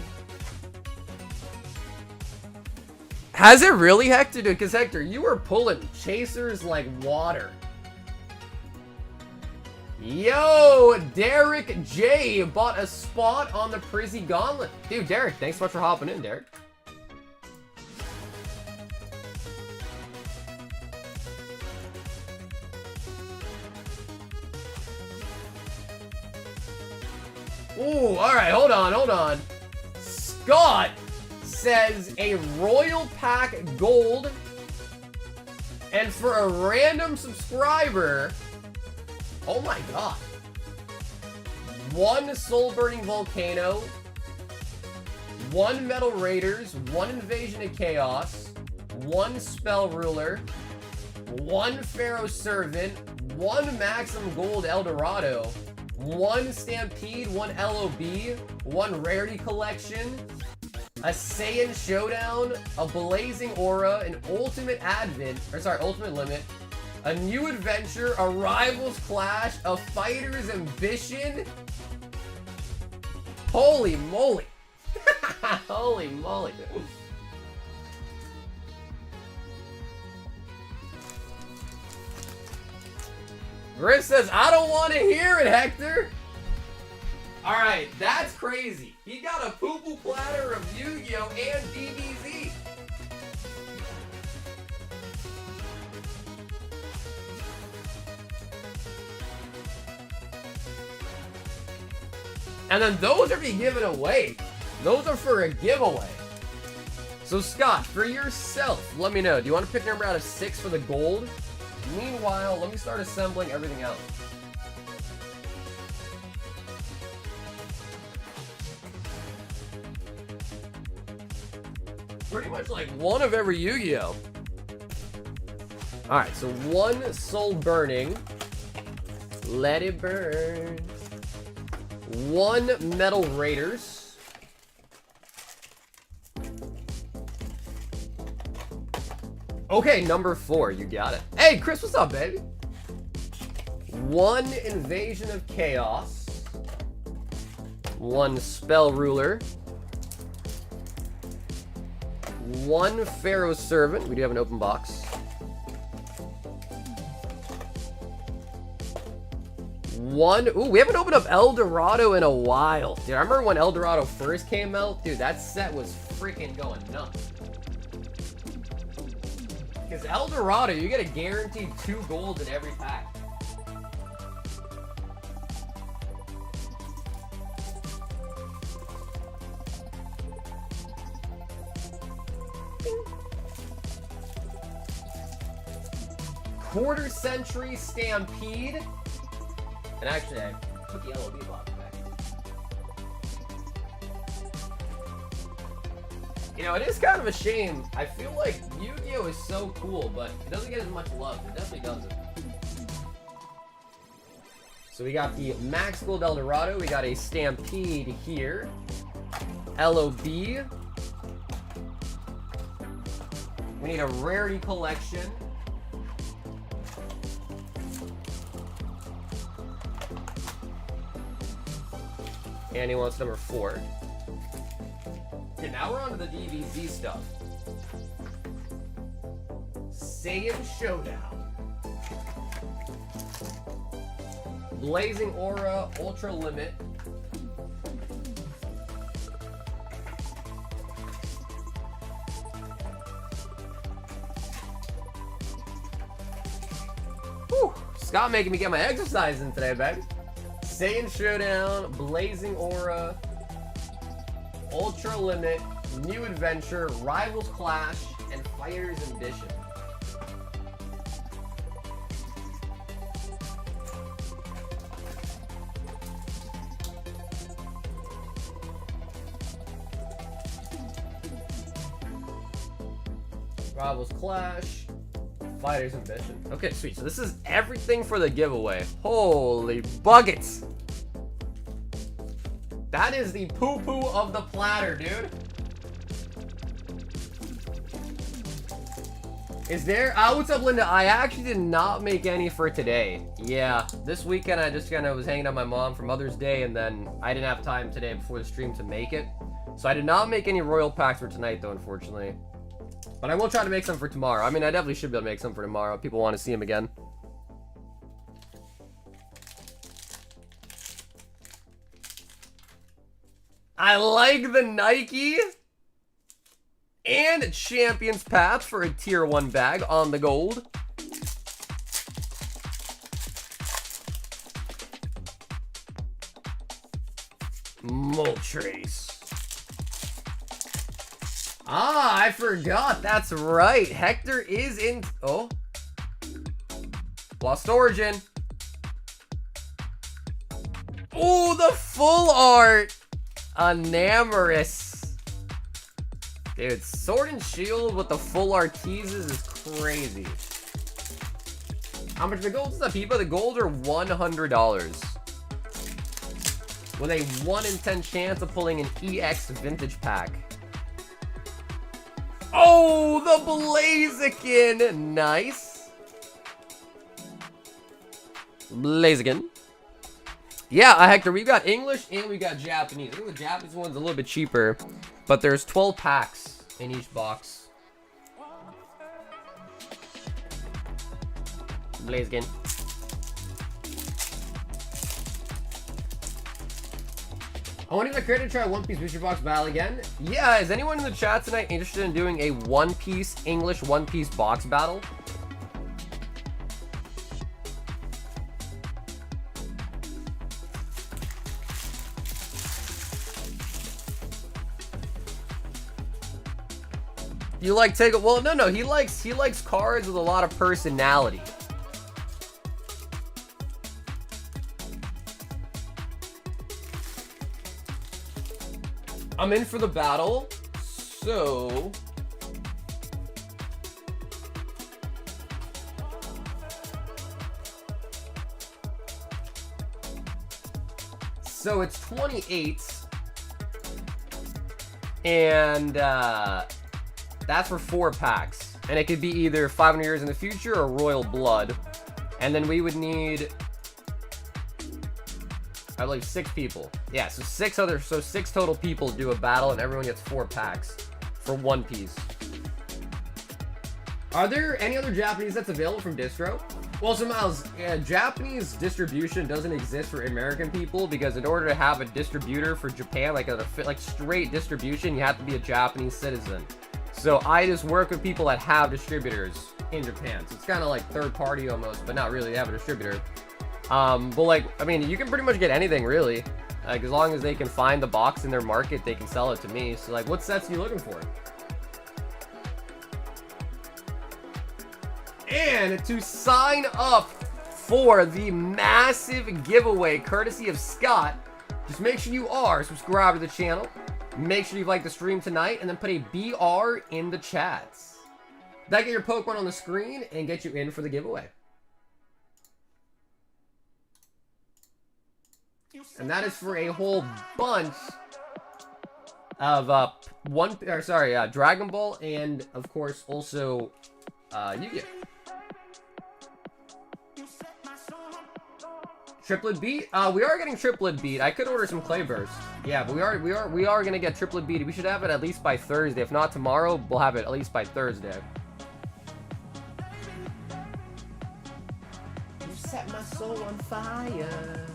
Has it really, Hector? Dude, because Hector, you were pulling chasers like water. Yo, Derek J bought a spot on the Prizzy Gauntlet. Dude, Derek, thanks so much for hopping in, Derek. Ooh, alright, hold on. Scott says a Royal Pack Gold, and for a random subscriber, oh my god, 1 Soul Burning Volcano, 1 Metal Raiders, 1 Invasion of Chaos, 1 Spell Ruler, 1 Pharaoh Servant, 1 Maximum Gold Eldorado, 1 Stampede, 1 LOB, 1 Rarity Collection, a Saiyan Showdown, a Blazing Aura, an Ultimate Limit, a New Adventure, a Rivals Clash, a Fighter's Ambition. Holy moly. Holy moly. Griff says, I don't want to hear it, Hector. Alright, that's crazy. He got a poo-poo platter of Yu-Gi-Oh! And DBZ. And then those are being given away. Those are for a giveaway. So Scott, for yourself, let me know. Do you want to pick a number out of 6 for the gold? Meanwhile, let me start assembling everything else. Pretty much like one of every Yu-Gi-Oh! Alright, so 1 Soul Burning. Let it burn. 1 Metal Raiders. Okay, number 4, you got it. Hey, Chris, what's up, baby? 1 Invasion of Chaos. 1 Spell Ruler. 1 Pharaoh's Servant. We do have an open box. 1. Ooh, we haven't opened up El Dorado in a while. Dude, I remember when El Dorado first came out. Dude, that set was freaking going nuts. Because El Dorado, you get a guaranteed 2 golds in every pack. Quarter Century Stampede. And actually, I put the LOB box back. You know, it is kind of a shame. I feel like Yu-Gi-Oh! Is so cool, but it doesn't get as much love. It definitely doesn't. So we got the Max Gold El Dorado. We got a Stampede here. LOB. We need a Rarity Collection. And he wants number 4. Okay, now we're on to the DBZ stuff. Saiyan Showdown. Blazing Aura, Ultra Limit. Whew. Scott making me get my exercise in today, baby. Saiyan Showdown, Blazing Aura, Ultra Limit, New Adventure, Rivals Clash, and Fighter's Ambition. Rivals Clash, Fighter's Ambition. Okay, sweet. So this is everything for the giveaway. Holy buckets! That is the poo-poo of the platter, dude. Is there... Oh, what's up, Linda? I actually did not make any for today. Yeah, this weekend I just kind of was hanging out with my mom for Mother's Day, and then I didn't have time today before the stream to make it. So I did not make any royal packs for tonight, though, unfortunately. But I will try to make some for tomorrow. I mean, I definitely should be able to make some for tomorrow. People want to see them again. I like the Nike and Champions Paths for a tier 1 bag on the gold. Moltres. Ah, I forgot. That's right. Hector is in... Oh. Lost Origin. Oh, the full art. Enamorous. Dude, Sword and Shield with the full art teases is crazy. How much the gold is that, Peepa? The gold are $100. With a 1 in 10 chance of pulling an EX vintage pack. Oh, the Blaziken. Nice. Blaziken. Yeah, Hector, we've got English and we got Japanese. I think the Japanese one's a little bit cheaper, but there's 12 packs in each box. Blaziken. I wonder if I created try One Piece booster box battle again. Yeah, is anyone in the chat tonight interested in doing a One Piece English One Piece box battle? You like take it? Well, no. He likes cards with a lot of personality. I'm in for the battle, so it's 28, and that's for 4 packs, and it could be either 500 years in the future or royal blood, and then we would need, I believe, 6 people. Yeah, so 6 total people do a battle, and everyone gets 4 packs for One Piece. Are there any other Japanese that's available from distro? Well, so Miles, Japanese distribution doesn't exist for American people, because in order to have a distributor for Japan, like straight distribution, you have to be a Japanese citizen. So I just work with people that have distributors in Japan. So it's kind of like third party almost, but not really. They have a distributor. But like, I mean, you can pretty much get anything really. Like, as long as they can find the box in their market, they can sell it to me. So like, what sets are you looking for? And to sign up for the massive giveaway courtesy of Scott, just make sure you are subscribed to the channel. Make sure you like the stream tonight, and then put a BR in the chats. That get your Pokemon on the screen and get you in for the giveaway. And that is for a whole bunch of Dragon Ball, and of course also Yu-Gi-Oh! Triplet beat? We are getting triplet beat. I could order some clay bursts. Yeah, but we are gonna get triplet beat. We should have it at least by Thursday. If not tomorrow, we'll have it at least by Thursday. You set my soul on fire.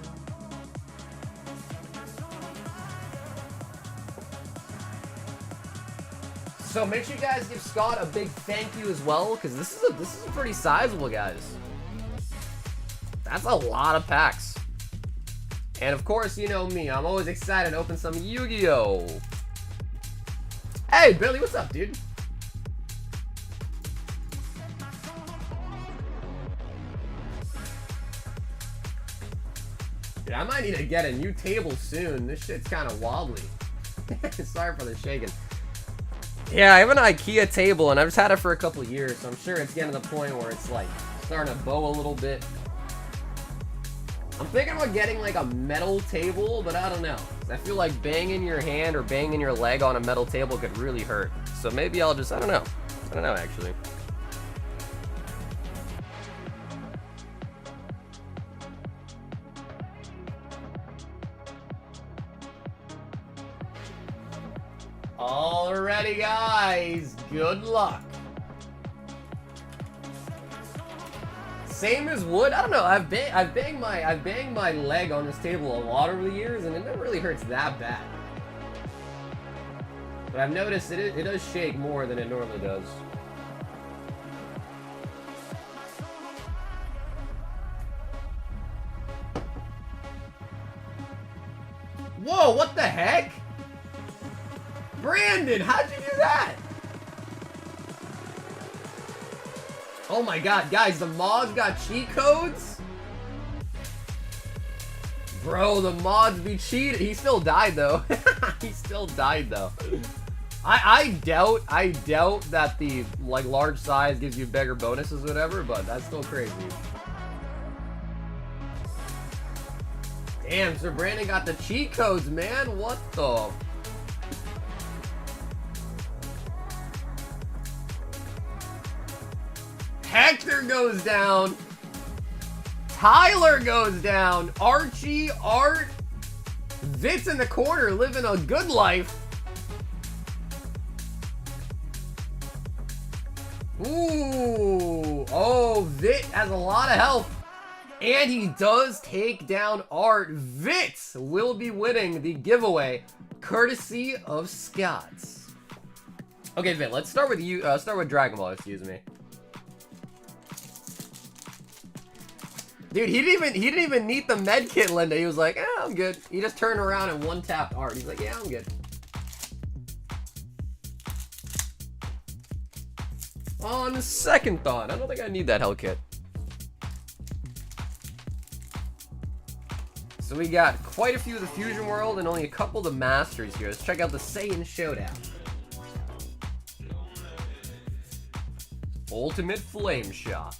So make sure you guys give Scott a big thank you as well, because this is pretty sizable, guys. That's a lot of packs. And of course, you know me, I'm always excited to open some Yu-Gi-Oh! Hey, Billy, what's up, dude? Dude, I might need to get a new table soon. This shit's kind of wobbly. Sorry for the shaking. Yeah, I have an IKEA table, and I've just had it for a couple of years, so I'm sure it's getting to the point where it's like starting to bow a little bit. I'm thinking about getting like a metal table, but I don't know. I feel like banging your hand or banging your leg on a metal table could really hurt. So maybe I'll just, I don't know. I don't know, actually. Alrighty, guys. Good luck. Same as wood. I don't know. I've banged my leg on this table a lot over the years, and it never really hurts that bad. But I've noticed it does shake more than it normally does. Whoa! What the heck? Brandon, how'd you do that? Oh my god, guys, the mods got cheat codes? Bro, the mods be cheated. He still died, though. He still died, though. I doubt that the, like, large size gives you bigger bonuses or whatever, but that's still crazy. Damn, Sir Brandon got the cheat codes, man. What the... Hector goes down. Tyler goes down. Archie, Art, Vit's in the corner living a good life. Ooh. Oh, Vit has a lot of health. And he does take down Art. Vitz will be winning the giveaway, courtesy of Scott's. Okay, Vit, let's start with you. Start with Dragon Ball, excuse me. Dude, he didn't even need the med kit, Linda. He was like, eh, I'm good. He just turned around and one-tapped Art. He's like, yeah, I'm good. On second thought, I don't think I need that hell kit. So we got quite a few of the Fusion World and only a couple of the Masters here. Let's check out the Saiyan Showdown. Ultimate Flame Shot.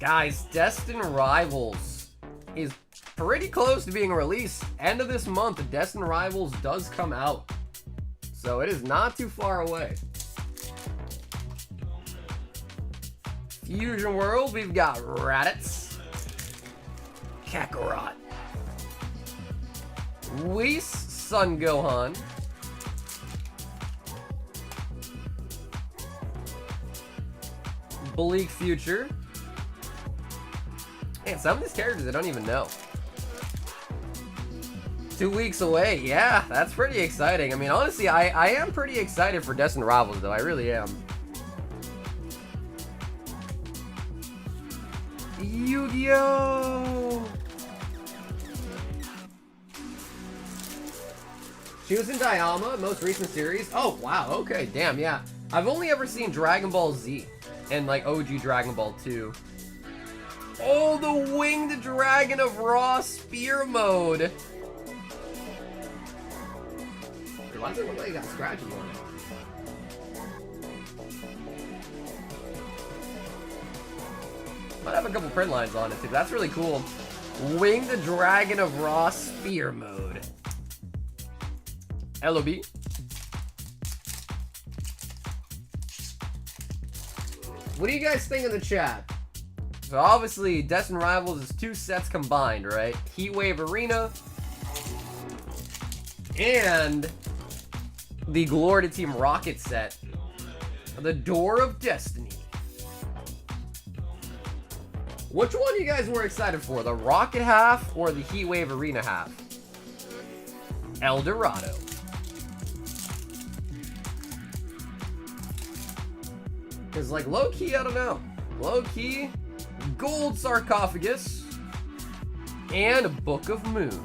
Guys, Destined Rivals is pretty close to being released. End of this month, Destined Rivals does come out. So it is not too far away. Fusion World, we've got Raditz, Kakarot, Weiss Sun Gohan, Bleak Future. Man, some of these characters I don't even know. 2 weeks away, yeah, that's pretty exciting. I mean, honestly, I am pretty excited for Destined Rivals, though. I really am. Yu-Gi-Oh! She was in Dialma, most recent series. Oh, wow, okay, damn, yeah. I've only ever seen Dragon Ball Z and, like, OG Dragon Ball 2. Oh, the Winged Dragon of Raw Spear Mode. Why does it look like it got scratches on it? Might have a couple print lines on it too. That's really cool. Winged Dragon of Raw Spear Mode. LOB. What do you guys think in the chat? So obviously, Destined Rivals is 2 sets combined, right? Heatwave Arena and the Glory to Team Rocket set, the Door of Destiny. Which one are you guys more excited for, the Rocket half or the Heatwave Arena half? El Dorado. Because, like, low-key, I don't know. Low-key, Gold Sarcophagus, and Book of Moon.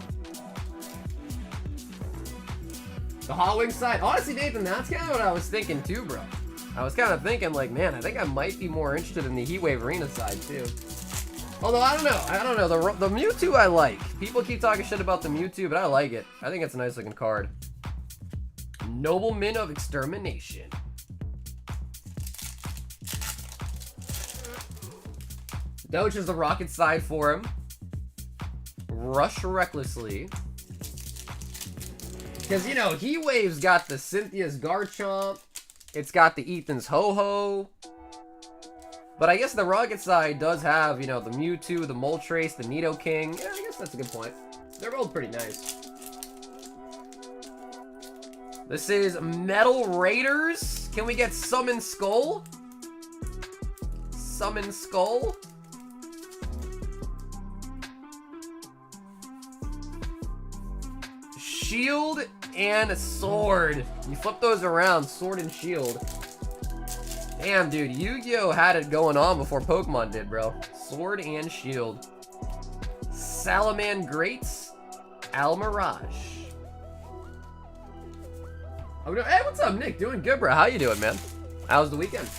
The Hot Wing side. Honestly, Nathan, that's kind of what I was thinking too, bro. I was kind of thinking, like, man, I think I might be more interested in the Heatwave Arena side too. Although, I don't know. The Mewtwo I like. People keep talking shit about the Mewtwo, but I like it. I think it's a nice looking card. Nobleman of Extermination. Doge is the Rocket side for him. Rush Recklessly. Because, you know, Heatwave's got the Cynthia's Garchomp. It's got the Ethan's Ho-Ho. But I guess the Rocket side does have, you know, the Mewtwo, the Moltres, the Nidoking. Yeah, I guess that's a good point. They're both pretty nice. This is Metal Raiders. Can we get Summon Skull? Summon Skull? Shield and a Sword. You flip those around, Sword and Shield. Damn, dude, Yu-Gi-Oh! Had it going on before Pokemon did, bro. Sword and Shield. Salamangreats, Almirage. Oh, no. Hey, what's up, Nick? Doing good, bro. How you doing, man? How's the weekend?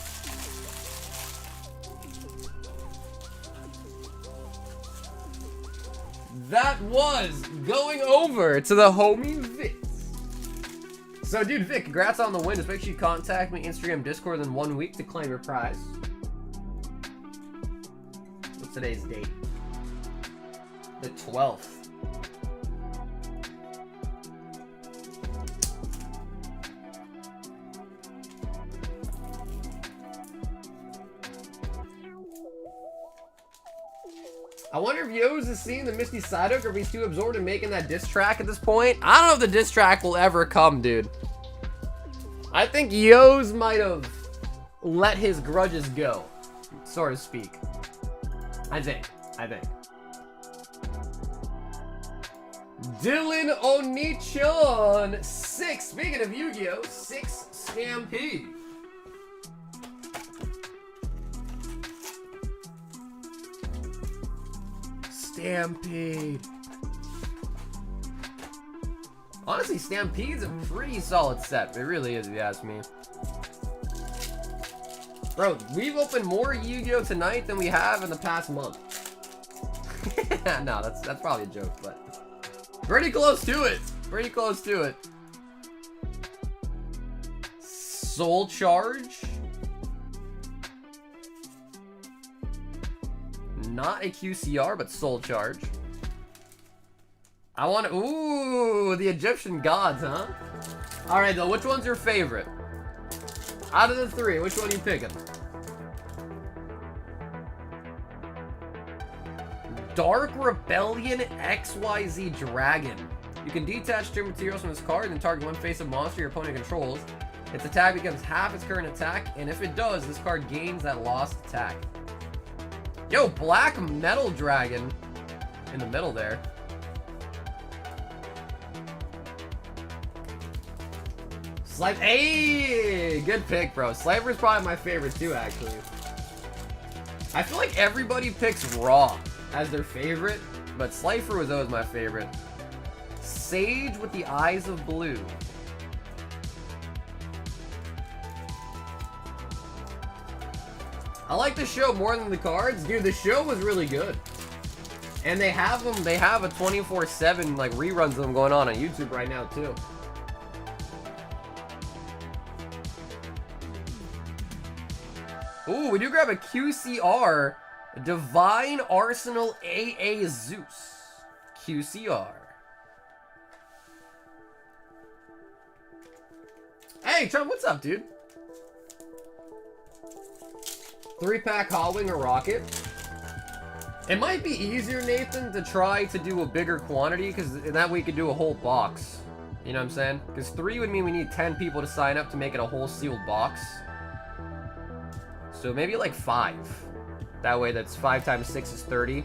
That was going over to the homie Vic. So, dude, Vic, congrats on the win. Just make sure you contact me, Instagram, Discord in 1 week to claim your prize. What's today's date? The 12th. I wonder if Yo's is seeing the Misty Psyduck or if he's too absorbed in making that diss track at this point. I don't know if the diss track will ever come, dude. I think Yo's might have let his grudges go. so to speak. I think. Dylan Onichon, 6. Speaking of Yu-Gi-Oh, 6 Stampede. Stampede. Honestly, Stampede's a pretty solid set. It really is, if you ask me. Bro, we've opened more Yu-Gi-Oh tonight than we have in the past month. No, that's probably a joke, but pretty close to it. Pretty close to it. Soul Charge. Not a QCR, but Soul Charge. I want to... Ooh, the Egyptian gods, huh? Alright, though, which one's your favorite? Out of the 3, which one are you picking? Dark Rebellion XYZ Dragon. You can detach 2 materials from this card and target one face-up monster your opponent controls. Its attack becomes half its current attack, and if it does, this card gains that lost attack. Yo, Black Metal Dragon in the middle there. Hey, good pick, bro. Slifer's probably my favorite too, actually. I feel like everybody picks Raw as their favorite, but Slifer was always my favorite. Sage with the Eyes of Blue. I like the show more than the cards. Dude, the show was really good. And they have them, they have a 24/7 like reruns of them going on YouTube right now too. Ooh, we do grab a QCR. Divine Arsenal AA Zeus. QCR. Hey, Trump, what's up, dude? 3-pack Hallwing or Rocket. It might be easier, Nathan, to try to do a bigger quantity, because that way we could do a whole box. You know what I'm saying? Because 3 would mean we need 10 people to sign up to make it a whole sealed box. So maybe like 5. That way that's 5 times 6 is 30.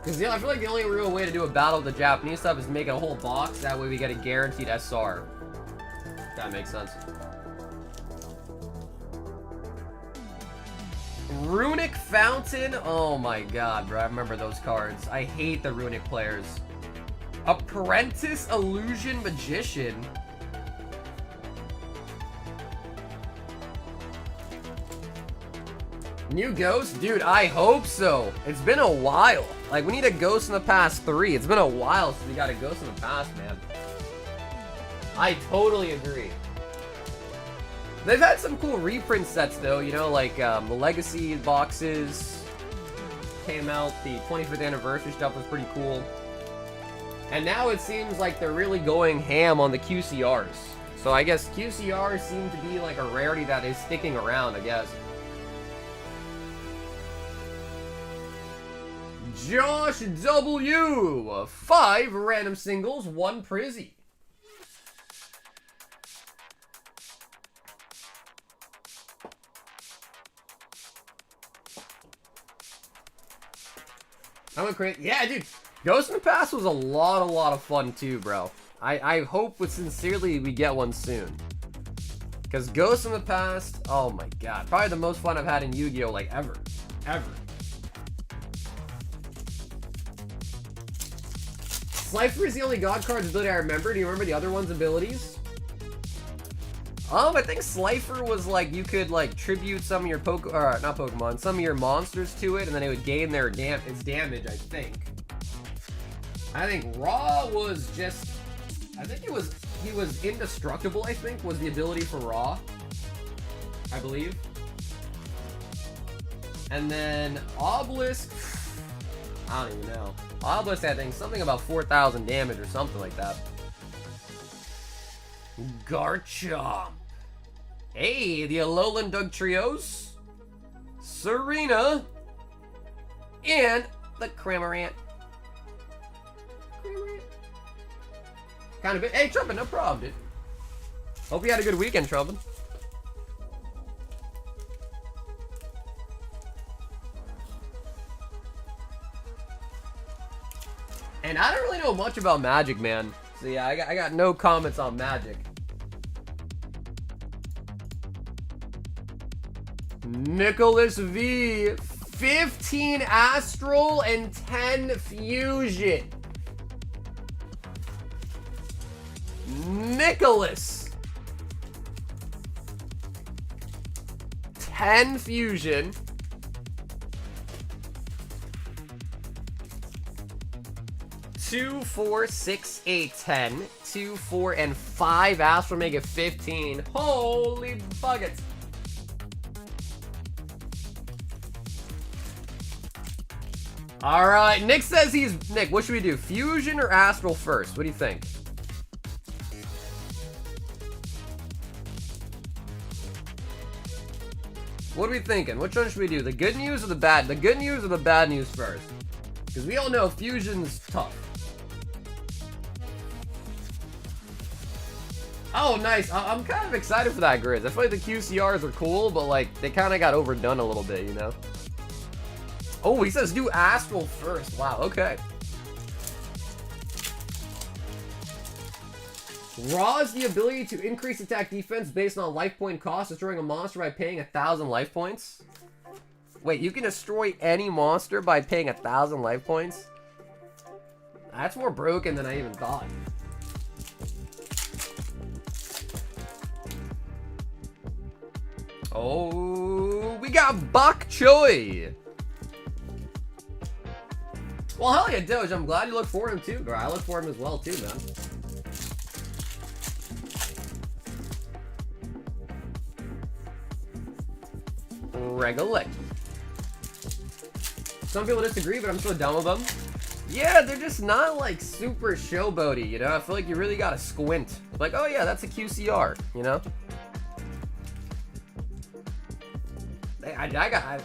Because I feel like the only real way to do a battle of the Japanese stuff is make it a whole box. That way we get a guaranteed SR. If that makes sense. Runic Fountain. Oh my god, bro. I remember those cards. I hate the Runic players. Apprentice Illusion Magician. New ghost? Dude, I hope so. It's been a while. Like, we need a ghost in the past 3. It's been a while since we got a ghost in the past, man. I totally agree. They've had some cool reprint sets, though. You know, like the Legacy boxes came out. The 25th anniversary stuff was pretty cool. And now it seems like they're really going ham on the QCRs. So I guess QCRs seem to be like a rarity that is sticking around, I guess. Josh W. 5 random singles, 1 Prizzy. I'm a crazy. Yeah, dude. Ghost in the Past was a lot of fun too, bro. I hope with sincerely we get one soon. Because Ghost in the Past, oh my god. Probably the most fun I've had in Yu-Gi-Oh! Like ever. Ever. Slifer is the only God Card's ability I remember. Do you remember the other one's abilities? I think Slifer was like, you could like tribute some of your not Pokemon, some of your monsters to it, and then it would gain their its damage, I think. I think Raw was just, I think he was indestructible, I think, was the ability for Raw. I believe. And then Obelisk, I don't even know. Obelisk, I think, something about 4,000 damage or something like that. Garchomp. Hey, the Alolan Dugtrios. Serena. And the Cramorant. Kind of bit. Hey, Trumpet, no problem, dude. Hope you had a good weekend, Trumpet. And I don't really know much about Magic, man. So yeah, I got no comments on Magic. Nicholas V. 15 Astral and 10 Fusion. Nicholas. 10 Fusion. 2, 4, 6, 8, 10. 2, 4, and 5 Astral make it 15. Holy buckets. All right, Nick says Nick, what should we do? Fusion or Astral first? What do you think? What are we thinking? Which one should we do? The good news or the bad? The good news or the bad news first? Because we all know Fusion's tough. Oh, nice. I'm kind of excited for that, Grizz. I feel like the QCRs are cool, but like they kind of got overdone a little bit, you know? Oh, he says do Astral first. Wow, okay. Raw is the ability to increase attack defense based on life point cost, destroying a monster by paying 1,000 life points. Wait, you can destroy any monster by paying 1,000 life points? That's more broken than I even thought. Oh, we got Bok Choy. Well, hell yeah, Doge. I'm glad you look for him too, bro. I look for him as well too, man. Regolect. Some people disagree, but I'm so done with them. Yeah, they're just not like super showboaty, you know? I feel like you really gotta squint. Like, oh yeah, that's a QCR, you know?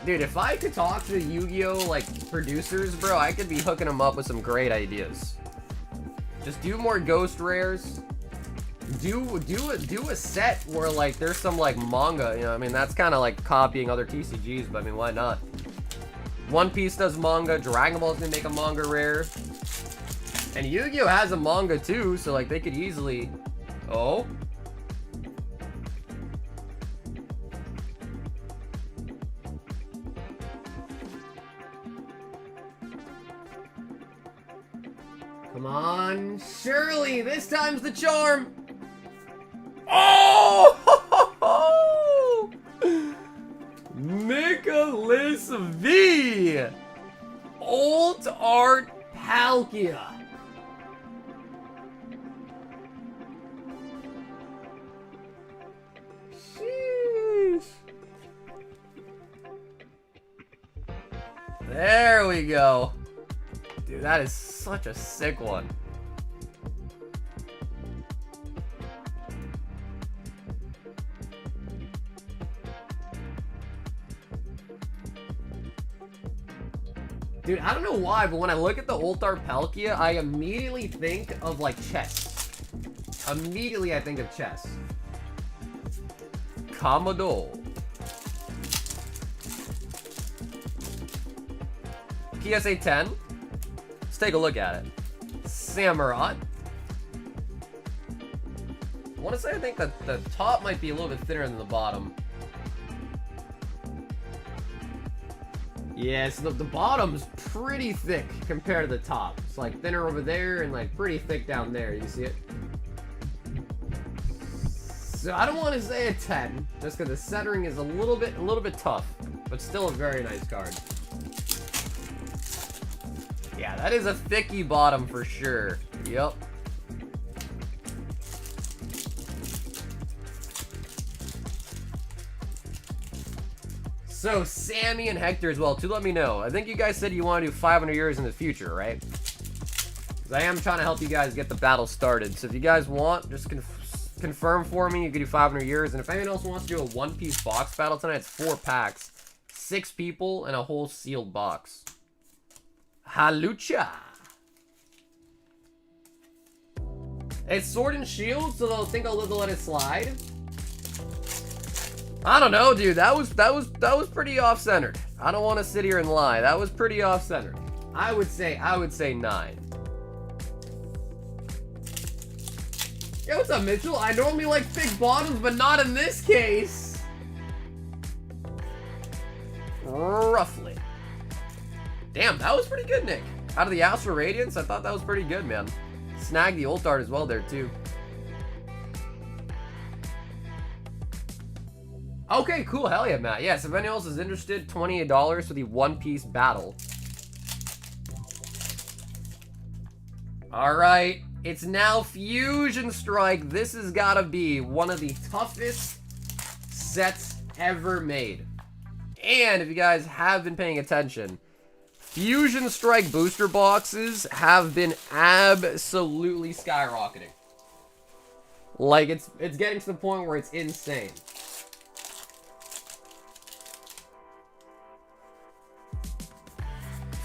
Dude, if I could talk to the Yu-Gi-Oh! Like producers, bro, I could be hooking them up with some great ideas. Just do more ghost rares. Do a set where like there's some like manga, you know? I mean, that's kind of like copying other TCGs, but I mean, why not? One Piece does manga, Dragon Ball's gonna make a manga rare, and Yu-Gi-Oh! Has a manga too, so like they could easily. Oh. Come on, Shirley, this time's the charm. Oh! Nicholas V. Alt Art Palkia. Sheesh. There we go. Dude, that is such a sick one. Dude, I don't know why, but when I look at the Ultar Palkia, I immediately think of, like, chess. Immediately I think of chess. Commodore. PSA 10. Let's take a look at it. Samurott. I want to say I think that the top might be a little bit thinner than the bottom. Yeah, so the bottom's pretty thick compared to the top. It's like thinner over there and like pretty thick down there. You see it? So I don't want to say a 10, just because the centering is a little bit tough, but still a very nice card. Yeah, that is a thicky bottom for sure. Yep. So, Sammy and Hector as well, too, let me know. I think you guys said you want to do 500 years in the future, right? 'Cause I am trying to help you guys get the battle started. So if you guys want, just confirm for me. You can do 500 years. And if anyone else wants to do a one-piece box battle tonight, it's 4 packs. 6 people and a whole sealed box. Halucha. It's Sword and Shield, so they'll think I'll let it slide. I don't know, dude. That was pretty off-centered. I don't want to sit here and lie. That was pretty off-centered. I would say 9. Yeah, what's up, Mitchell? I normally like thick bottoms, but not in this case. Roughly. Damn, that was pretty good, Nick. Out of the Astral Radiance, I thought that was pretty good, man. Snagged the ult art as well there, too. Okay, cool. Hell yeah, Matt. Yes, if anyone else is interested, $28 for the One Piece battle. Alright, it's now Fusion Strike. This has got to be one of the toughest sets ever made. And if you guys have been paying attention, Fusion Strike booster boxes have been absolutely skyrocketing. Like, it's getting to the point where it's insane.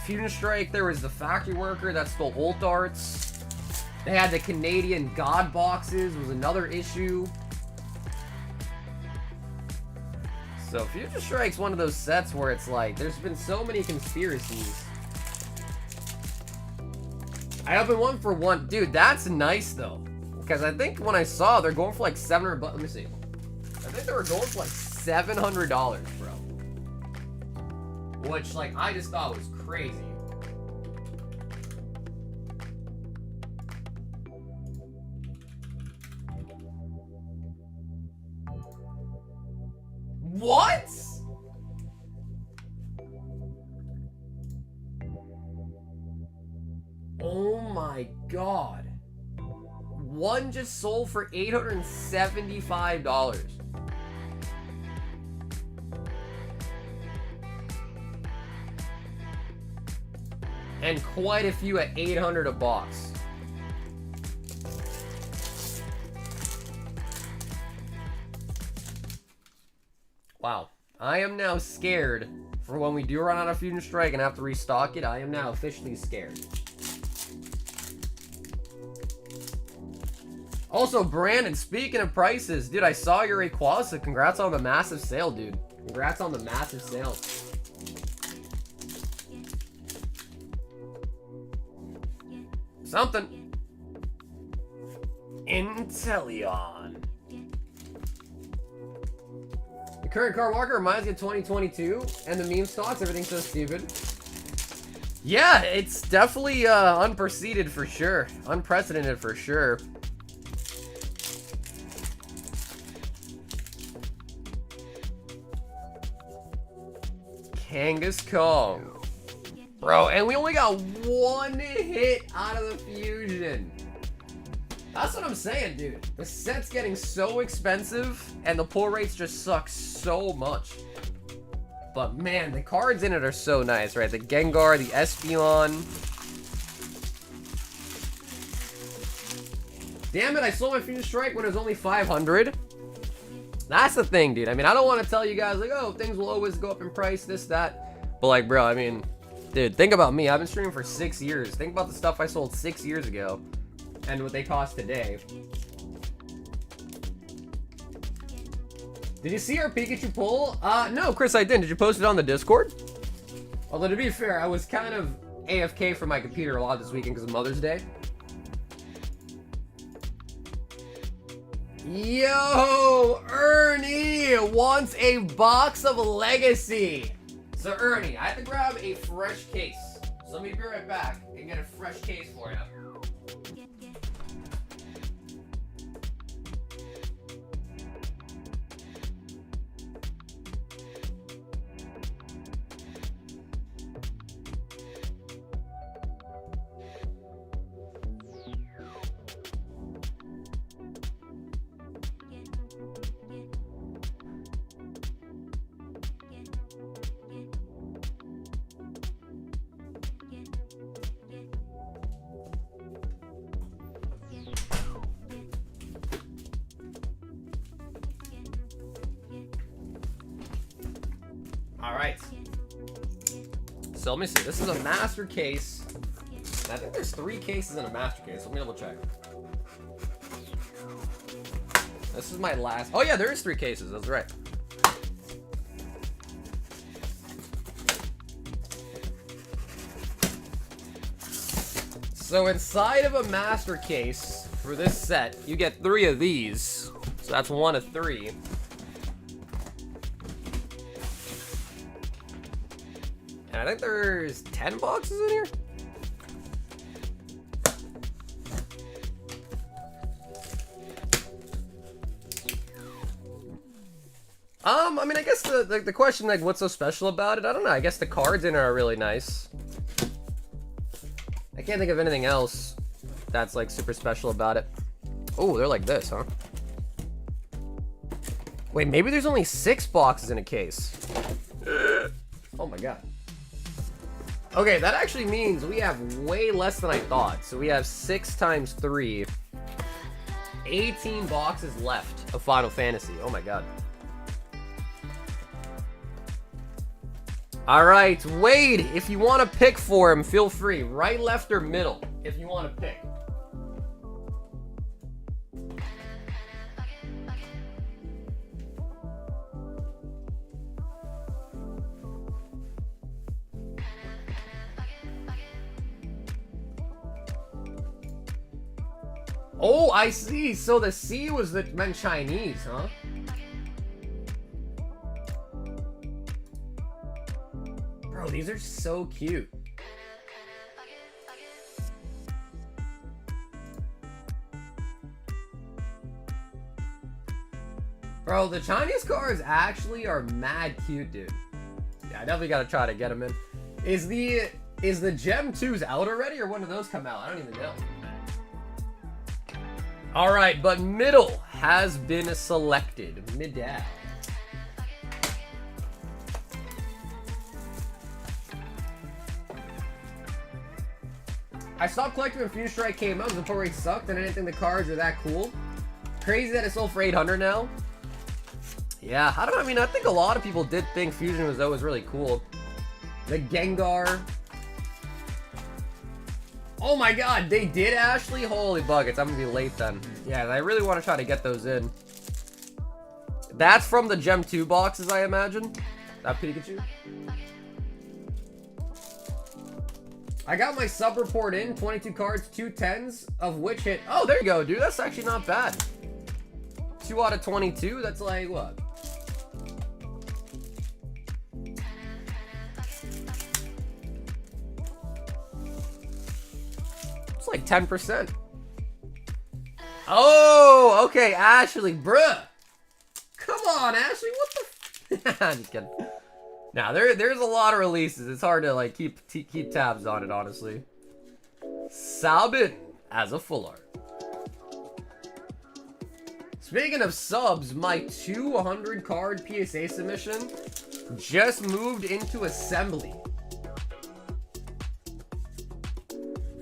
Fusion Strike, there was the Factory Worker that stole ult arts. They had the Canadian God boxes, was another issue. So Fusion Strike's one of those sets where it's like, there's been so many conspiracies. I opened one for one. Dude, that's nice though. Because I think when I saw, they're going for like 700 bucks. Let me see. I think they were going for like $700, bro. Which, like, I just thought was crazy. What? Oh my god. One just sold for $875. And quite a few at $800 a box. Wow. I am now scared for when we do run out of Fusion Strike and have to restock it. I am now officially scared. Also, Brandon, speaking of prices, dude, I saw your Rayquaza. Congrats on the massive sale, dude. Congrats on the massive sale. Something. Inteleon. The current card market reminds me of 2022, and the meme stocks, everything's so stupid. Yeah, it's definitely unprecedented for sure. Unprecedented for sure. Kangaskong. Bro, and we only got one hit out of the fusion. That's what I'm saying, dude. The set's getting so expensive, and the pull rates just suck so much. But man, the cards in it are so nice, right? The Gengar, the Espeon. Damn it, I sold my Fusion Strike when it was only 500. That's the thing, dude. I mean, I don't want to tell you guys, like, oh, things will always go up in price, this, that. But, like, bro, I mean, dude, think about me. I've been streaming for 6 years. Think about the stuff I sold 6 years ago and what they cost today. Did you see our Pikachu pull? No, Chris, I didn't. Did you post it on the Discord? Although, to be fair, I was kind of AFK from my computer a lot this weekend because of Mother's Day. Yo, Ernie wants a box of Legacy. So, Ernie, I have to grab a fresh case. So, let me be right back and get a fresh case for you. Alright. So let me see. This is a master case. I think there's 3 cases in a master case. Let me double check. This is my last. Oh yeah, there is 3 cases. That's right. So inside of a master case, for this set, you get 3 of these. So that's 1 of 3. And I think there's 10 boxes in here. I mean, I guess the question, like, what's so special about it? I don't know. I guess the cards in it are really nice. I can't think of anything else that's, like, super special about it. Oh, they're like this, huh? Wait, maybe there's only 6 boxes in a case. Oh my god. Okay, that actually means we have way less than I thought. So we have 6 times 3. 18 boxes left of Final Fantasy. Oh my god. Alright, Wade, if you want to pick for him, feel free. Right, left, or middle, if you want to pick. Oh, I see. So the C was the meant Chinese, huh? Bro, these are so cute. Bro, the Chinese cards actually are mad cute, dude. Yeah, I definitely gotta try to get them in. Is the Gem 2s out already, or when do those come out? I don't even know. Alright, but middle has been selected. Middle. I stopped collecting when Fusion Strike came out because the pull rate sucked and I didn't think the cards were that cool. Crazy that it's sold for 800 now. Yeah, I don't know. I mean, I think a lot of people did think Fusion was always really cool. The Gengar. Oh my god, they did, Ashley? Holy buckets, I'm gonna be late then. Yeah, I really want to try to get those in. That's from the Gem 2 boxes, I imagine. That Pikachu. I got my sub report in, 22 cards, 2 10s, of which hit. Oh, there you go, dude. That's actually not bad. 2 out of 22, that's like, what? It's like 10%. Oh, okay, Ashley, bruh. Come on, Ashley, what the? I'm just kidding. Now there's a lot of releases. It's hard to like keep tabs on it, honestly. Sabin as a full art. Speaking of subs, my 200 card PSA submission just moved into assembly.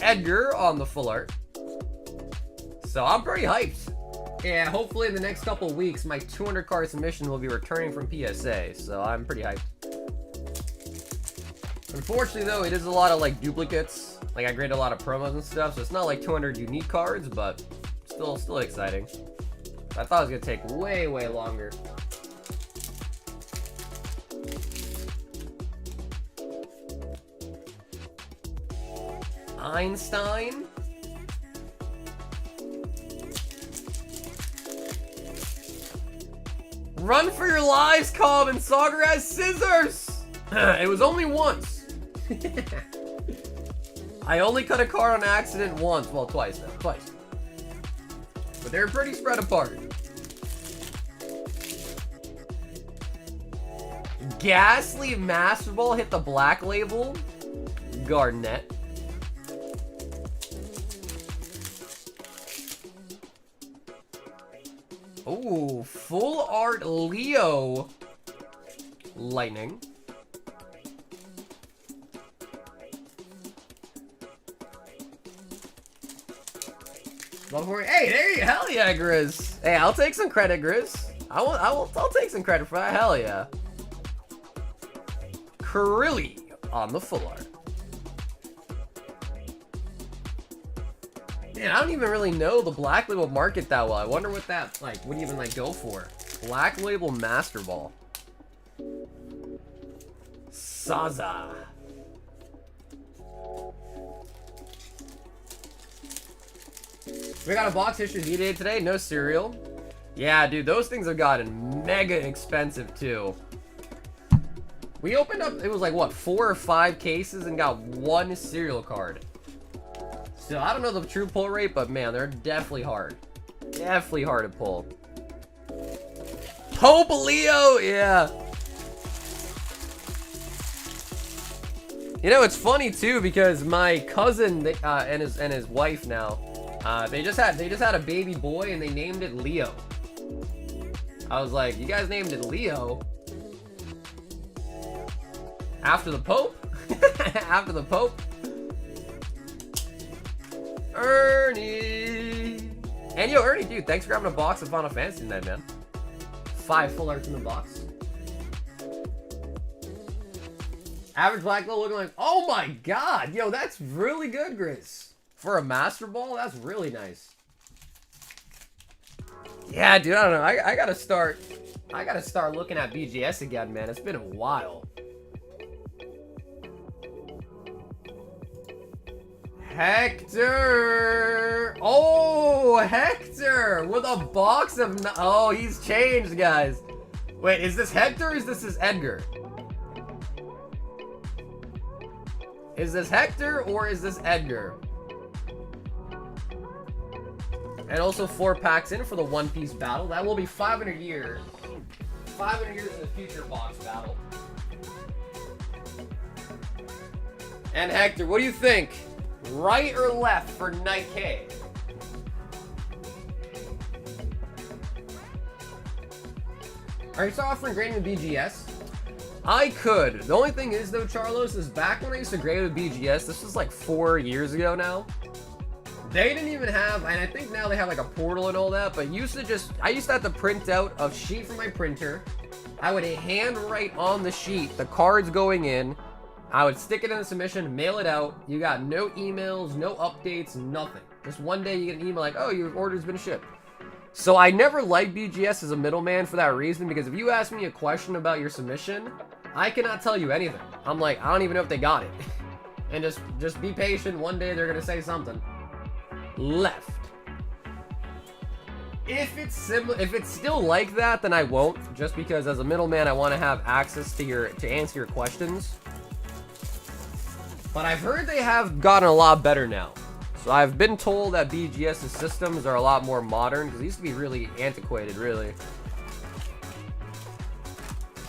Edgar on the full art. So I'm pretty hyped. And hopefully in the next couple of weeks, my 200 card submission will be returning from PSA. So I'm pretty hyped. Unfortunately, though, it is a lot of, like, duplicates. Like, I graded a lot of promos and stuff, so it's not, like, 200 unique cards, but still exciting. I thought it was going to take way, way longer. Einstein. Run for your lives, Calm, and Sagar has scissors! It was only once. I only cut a card on accident once. Well, twice now. Twice. But they're pretty spread apart. Ghastly Master Ball hit the black label. Garnet. Ooh, full art Leo. Lightning. Hey, there you, hell yeah, Grizz. Hey, I'll take some credit, Grizz. I'll take some credit for that, hell yeah. Krilly on the full art. Man, I don't even really know the Black Label market that well. I wonder what that, like, would even, like, go for. Black Label Master Ball. Saza. We got a box history V-Day today. No cereal. Yeah, dude, those things have gotten mega expensive too. We opened up, it was like, what, 4 or 5 cases and got 1 cereal card. So I don't know the true pull rate, but man, they're definitely hard. Definitely hard to pull. Pope Leo, yeah. You know, it's funny too because my cousin and his wife now, they just had a baby boy and they named it Leo. I was like, you guys named it Leo after the Pope? After the Pope? Ernie. And yo, Ernie, dude, thanks for grabbing a box of Final Fantasy tonight, man. 5 full arts in the box. Average black glow looking like, oh my god, yo, that's really good, Grizz. For a Master Ball, that's really nice. Yeah, dude, I don't know. I gotta start looking at BGS again, man. It's been a while. Hector! Oh, Hector! With a box of... Oh, he's changed, guys. Wait, is this Hector or is this Edgar? Is this Hector or is this Edgar? And also 4 packs in for the One Piece battle. That will be 500 years. 500 years in the future box battle. And Hector, what do you think? Right or left for Night K? Are you still offering grading with BGS? I could. The only thing is though, Charlos, is back when I used to grade with BGS, this was like 4 years ago now. They didn't even have, and I think now they have like a portal and all that, but I used to have to print out a sheet from my printer. I would handwrite on the sheet the cards going in. I would stick it in the submission, mail it out. You got no emails, no updates, nothing. Just one day you get an email like, oh, your order's been shipped. So I never liked BGS as a middleman for that reason, because if you ask me a question about your submission, I cannot tell you anything. I'm like, I don't even know if they got it. And just be patient. One day they're gonna say something. Left. If it's still like that, then I won't. Just because as a middleman, I want to have access to answer your questions. But I've heard they have gotten a lot better now. So I've been told that BGS's systems are a lot more modern, because they used to be really antiquated, really.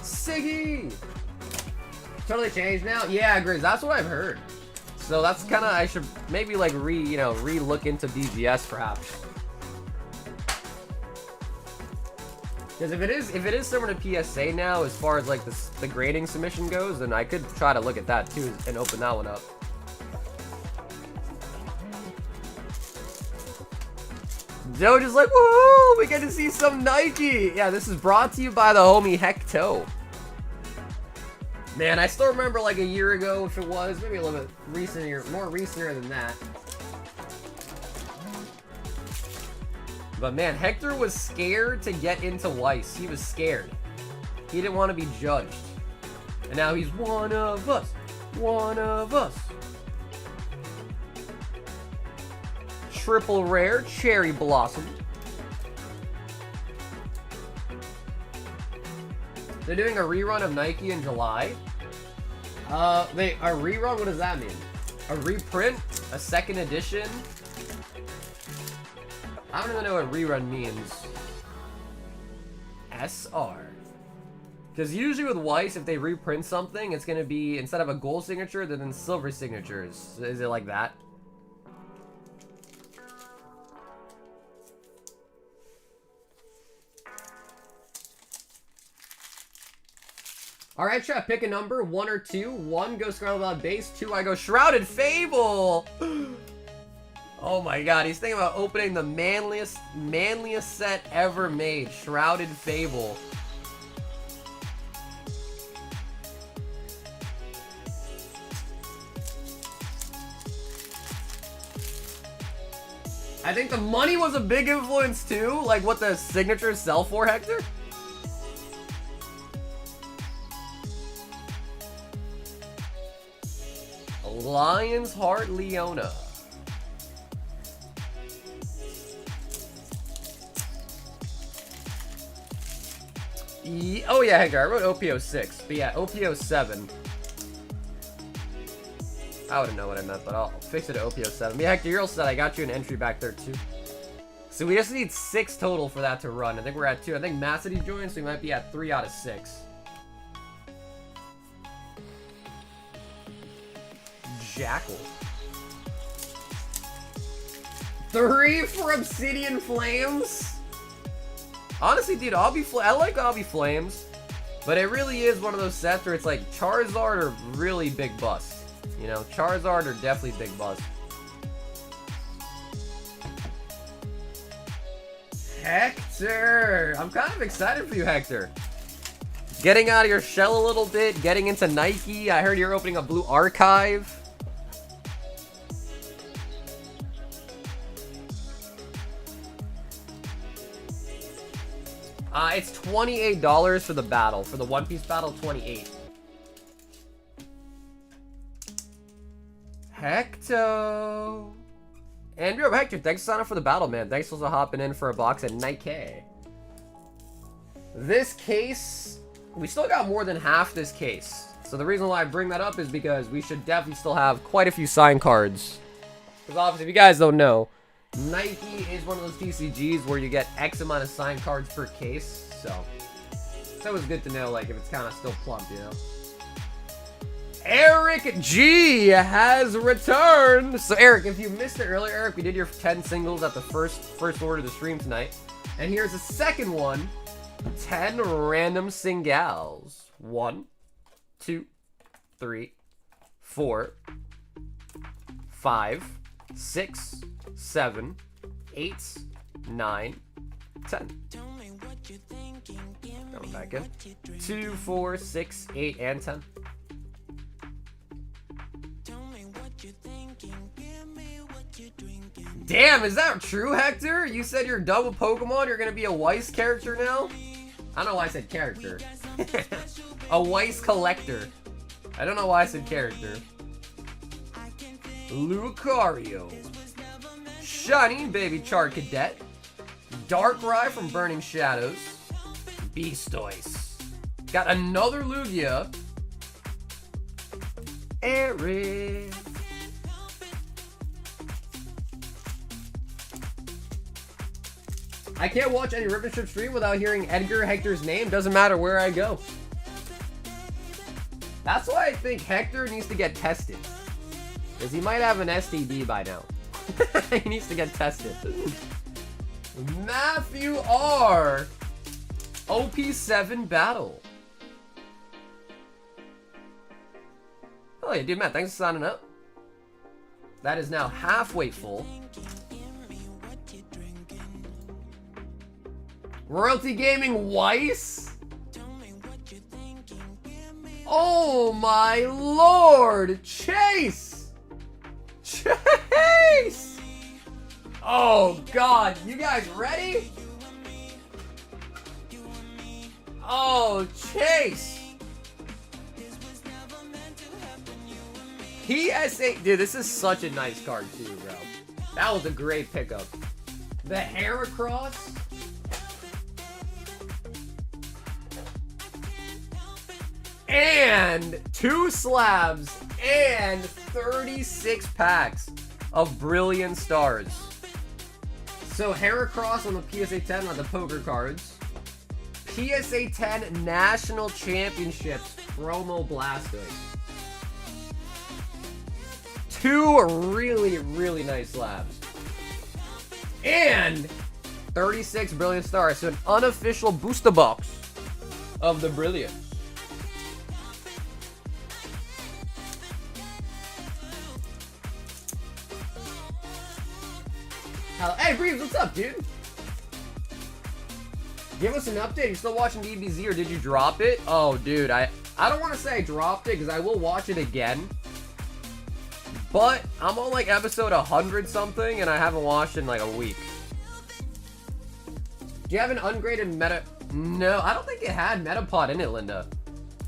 Siggy! Totally changed now? Yeah, Grizz, that's what I've heard. So that's kind of, I should maybe like re-look into BGS perhaps. Because if it is similar to PSA now, as far as like the grading submission goes, then I could try to look at that too and open that one up. Joe just like, woohoo! We get to see some Nike! Yeah, this is brought to you by the homie Hecto. Man, I still remember like a year ago, if it was, maybe a little bit recenter, more recenter than that. But man, Hector was scared to get into Weiss. He was scared. He didn't want to be judged. And now he's one of us. One of us. Triple rare, Cherry Blossom. They're doing a rerun of Nike in July. A rerun, what does that mean? A reprint? A second edition? I don't even know what rerun means. SR. Because usually with Weiss, if they reprint something, it's going to be, instead of a gold signature, then silver signatures. Is it like that? Alright, chat, pick a number, 1 or 2. 1 goes Scarlet Base, 2 I go Shrouded Fable! Oh my god, he's thinking about opening the manliest set ever made, Shrouded Fable. I think the money was a big influence too, like what the signatures sell for, Hector. Lion's Heart Leona. Oh yeah, Hector, I wrote OPO6, but yeah, OPO7. I wouldn't know what I meant, but I'll fix it at OPO7. Yeah, Hector, you're all set. I got you an entry back there too. So we just need 6 total for that to run. I think we're at 2. I think Massady joined, so we might be at 3 out of 6. Jackal. 3 for Obsidian Flames? Honestly, dude, I like Obby Flames, but it really is one of those sets where it's like Charizard or really big bust. You know, Charizard are definitely big bust. Hector! I'm kind of excited for you, Hector. Getting out of your shell a little bit, getting into Nike. I heard you're opening a blue archive. It's $28 for the battle. For the One Piece battle, $28. Hector. Andrew, Hector, thanks for signing up for the battle, man. Thanks for hopping in for a box at Nike. This case, we still got more than half this case. So the reason why I bring that up is because we should definitely still have quite a few sign cards. Because obviously, if you guys don't know, Nike is one of those TCGs where you get X amount of sign cards per case. So it's always good to know, like, if it's kind of still plump, you know? Eric G has returned. So Eric, if you missed it earlier, Eric, we did your 10 singles at the first order of the stream tonight. And here's a second one. 10 random singles. 1, 2, 3, 4, 5, 6, 7, 8, 9, 10. Going back in. 2, 4, 6, 8, and 10. Damn, is that true, Hector? You said you're done with Pokemon? You're gonna be a Weiss character now? I don't know why I said character. A Weiss collector. I don't know why I said character. Lucario. Shiny Baby Charcadet. Darkrai from Burning Shadows. Beastoise. Got another Lugia. Eric. I can't watch any Ribbon Strip stream without hearing Edgar Hector's name. Doesn't matter where I go. That's why I think Hector needs to get tested. Because he might have an STD by now. He needs to get tested. Matthew R. OP7 battle. Oh yeah, dude, Matt, thanks for signing up. That is now halfway full. Royalty Gaming Weiss? Oh my lord! Chase! Chase! Oh god, you guys ready? Oh, Chase! PSA, dude, this is such a nice card too, bro. That was a great pickup. The Heracross. And 2 slabs and 36 packs of Brilliant Stars. So Heracross on the PSA 10 on the poker cards. PSA 10 National Championships promo Blastoise. 2 really, really nice slabs. And 36 Brilliant Stars. So an unofficial booster box of the Brilliant. Hey, Breeze, what's up, dude? Give us an update. You still watching DBZ or did you drop it? Oh, dude, I don't want to say I dropped it because I will watch it again. But I'm on like episode 100 something and I haven't watched it in like a week. Do you have an ungraded meta? No, I don't think it had Metapod in it, Linda.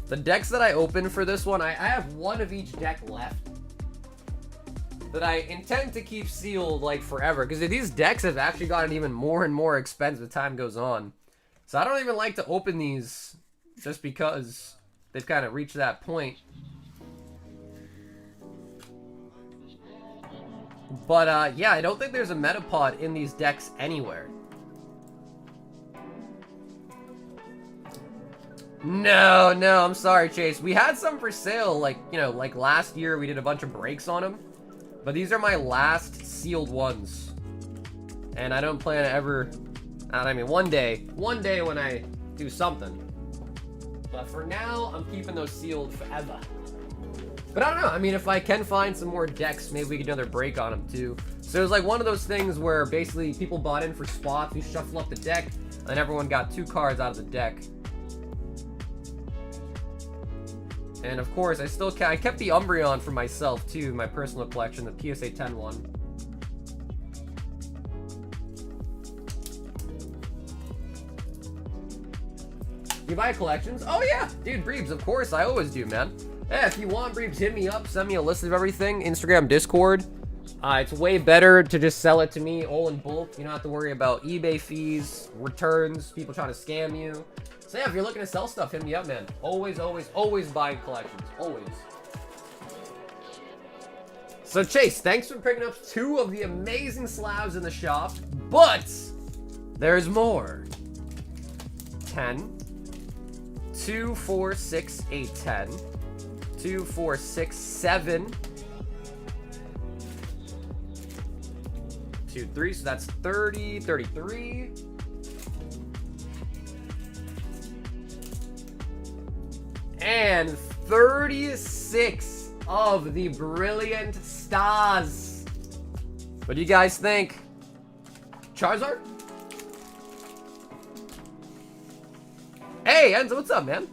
The decks that I opened for this one, I have one of each deck left that I intend to keep sealed like forever, because these decks have actually gotten even more and more expensive as time goes on. So I don't even like to open these just because they've kind of reached that point. But yeah, I don't think there's a Metapod in these decks anywhere. No, I'm sorry, Chase. We had some for sale, like, you know, like last year we did a bunch of breaks on them. But these are my last sealed ones. And I don't plan to ever... I mean, one day when I do something. But for now, I'm keeping those sealed forever. But I don't know. I mean, if I can find some more decks, maybe we can do another break on them too. So it was like one of those things where basically people bought in for spots. We shuffle up the deck, and everyone got 2 cards out of the deck. And of course, I kept the Umbreon for myself too, my personal collection, the PSA 10 one. You buy collections? Oh yeah, dude, Breebs, of course, I always do, man. Yeah, if you want Breebs, hit me up, send me a list of everything, Instagram, Discord. It's way better to just sell it to me all in bulk. You don't have to worry about eBay fees, returns, people trying to scam you. So yeah, if you're looking to sell stuff, hit me up, man. Always buying collections, always. So Chase, thanks for picking up 2 of the amazing slabs in the shop, but there's more. 10. 2, 4, 6, 8, 10. 2, 4, 6, 7. 2, 3, so that's 30, 33. And 36 of the Brilliant Stars. What do you guys think? Charizard? Hey, Enzo, what's up, man?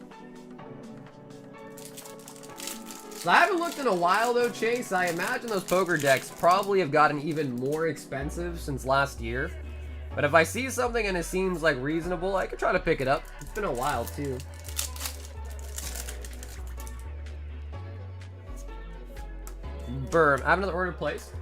So I haven't looked in a while, though, Chase. I imagine those poker decks probably have gotten even more expensive since last year. But if I see something and it seems, like, reasonable, I could try to pick it up. It's been a while, too. Burm. I have another order placed.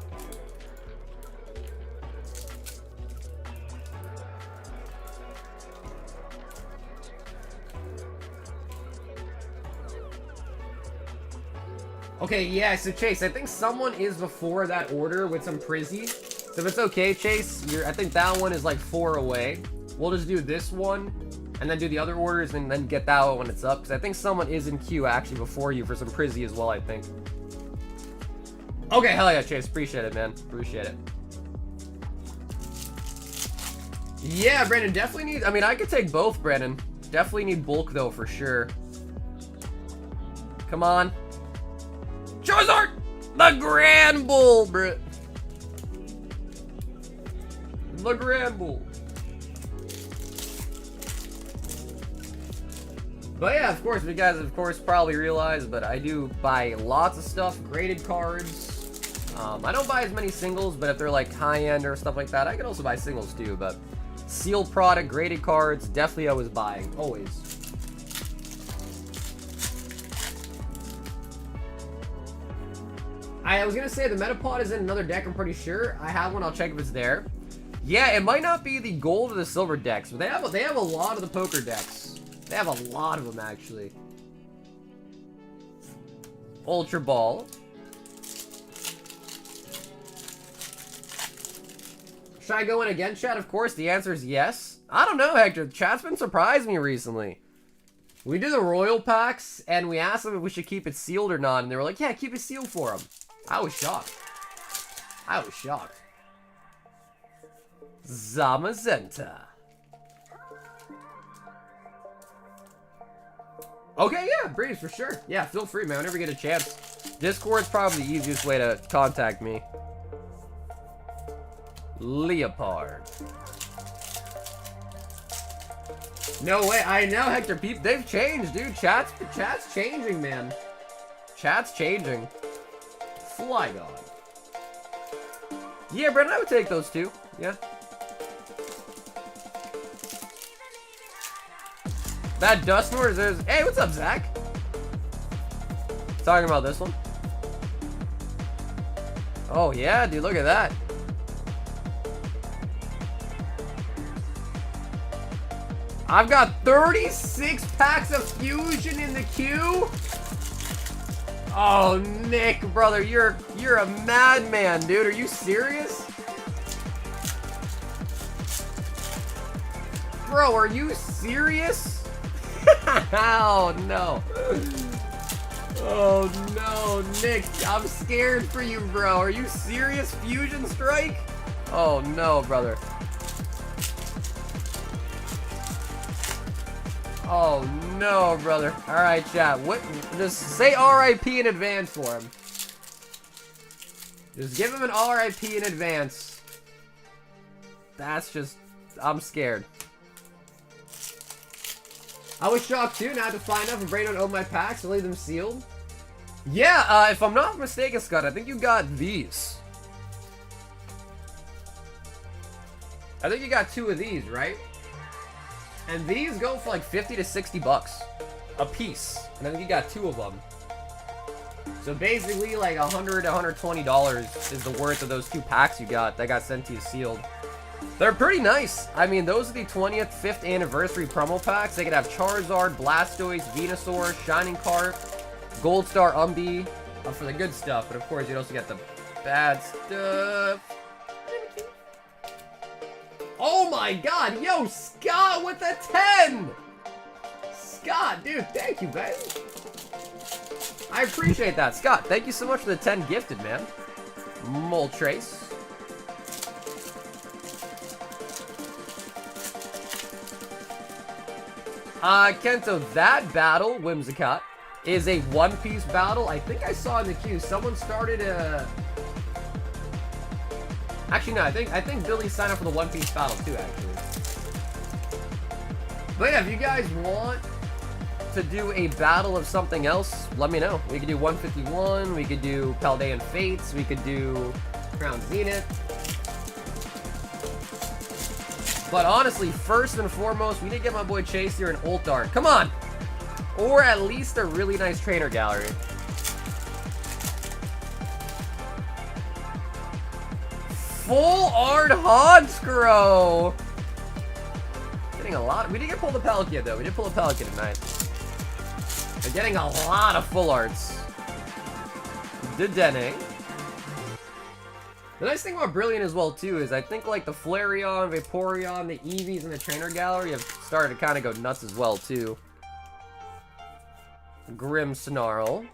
Okay, yeah, so Chase, I think someone is before that order with some Prizzy. So if it's okay, Chase, I think that one is like 4 away. We'll just do this one, and then do the other orders, and then get that one when it's up. Because I think someone is in queue, actually, before you for some Prizzy as well, I think. Okay, hell yeah, Chase. Appreciate it, man. Appreciate it. Yeah, Brandon, definitely need... I mean, I could take both, Brandon. Definitely need bulk, though, for sure. Come on. Charizard! The Grand Bull, bro. The Grand Bull. But yeah, of course, you guys, of course, probably realize, but I do buy lots of stuff, graded cards. I don't buy as many singles, but if they're like high-end or stuff like that, I can also buy singles too, but sealed product, graded cards, definitely always buying, always. I was gonna say the Metapod is in another deck, I'm pretty sure. I have one, I'll check if it's there. Yeah, it might not be the gold or the silver decks, but they have a lot of the poker decks. They have a lot of them, actually. Ultra Ball. Should I go in again, chat? Of course, the answer is yes. I don't know, Hector. Chat's been surprising me recently. We did the Royal Packs, and we asked them if we should keep it sealed or not, and they were like, yeah, keep it sealed for them. I was shocked. I was shocked. Zamazenta. Okay, yeah, Breeze, for sure. Yeah, feel free, man, whenever you get a chance. Discord's probably the easiest way to contact me. Leopard. No way, I know, Hector, they've changed, dude. Chat's changing, man. Chat's changing. Flygon. Yeah, Brendan, I would take those two. Yeah. That Dusknoir is... Hey, what's up, Zach? Talking about this one? Oh, yeah, dude, look at that. I've got 36 packs of Fusion in the queue. Oh, Nick, brother, you're a madman, dude. Are you serious? Bro, are you serious? Oh, no. Oh, no, Nick, I'm scared for you, bro. Are you serious? Fusion Strike? Oh, no, brother. Oh, no, brother. All right, chat. What? Just say RIP in advance for him. Just give him an RIP in advance. That's just... I'm scared. I was shocked, too. Now I have to find out if Ray don't own my packs and leave them sealed. Yeah, if I'm not mistaken, Scott, I think you got these. I think you got 2 of these, right? And these go for like 50 to 60 bucks a piece. And I think you got 2 of them. So basically like $100 to $120 is the worth of those 2 packs you got that got sent to you sealed. They're pretty nice. I mean, those are the 20th, 5th anniversary promo packs. They could have Charizard, Blastoise, Venusaur, Shining Carp, Gold Star Umbee for the good stuff. But of course, you'd also get the bad stuff. Oh my god, yo, Scott with the 10! Scott, dude, thank you, man. I appreciate that. Scott, thank you so much for the 10 gifted, man. Moltres. Kento, that battle, Whimsicott, is a one-piece battle. I think I saw in the queue, someone started a... Actually, no, I think Billy signed up for the One Piece battle too, actually. But yeah, if you guys want to do a battle of something else, let me know. We could do 151, we could do Paldean Fates, we could do Crown Zenith. But honestly, first and foremost, we need to get my boy Chase here an ult art. Come on! Or at least a really nice trainer gallery. Full art Honskro! Getting a lot. We did pull the Palkia though. We did pull a Palkia tonight. We're getting a lot of full arts. Dedenne. The nice thing about Brilliant as well too is I think like the Flareon, Vaporeon, the Eevees, and the trainer gallery have started to kind of go nuts as well too. Grimmsnarl.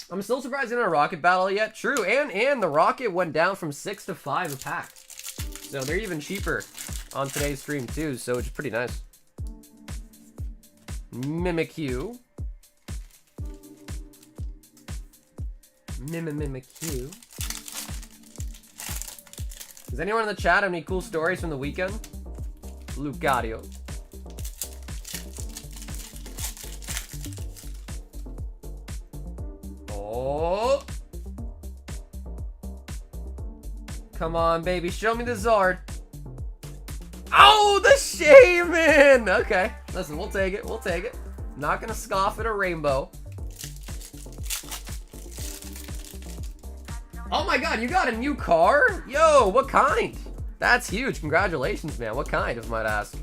I'm still surprised in a Rocket battle yet. True, and the Rocket went down from 6 to 5 a pack. So they're even cheaper on today's stream too, so it's pretty nice. Mimikyu. Mimikyu. Does anyone in the chat have any cool stories from the weekend? Lucario. Oh. Come on, baby. Show me the Zard. Oh, the Shaman! Okay. Listen, we'll take it. We'll take it. Not gonna scoff at a rainbow. Oh my god, you got a new car? Yo, what kind? That's huge. Congratulations, man. What kind, if I might ask?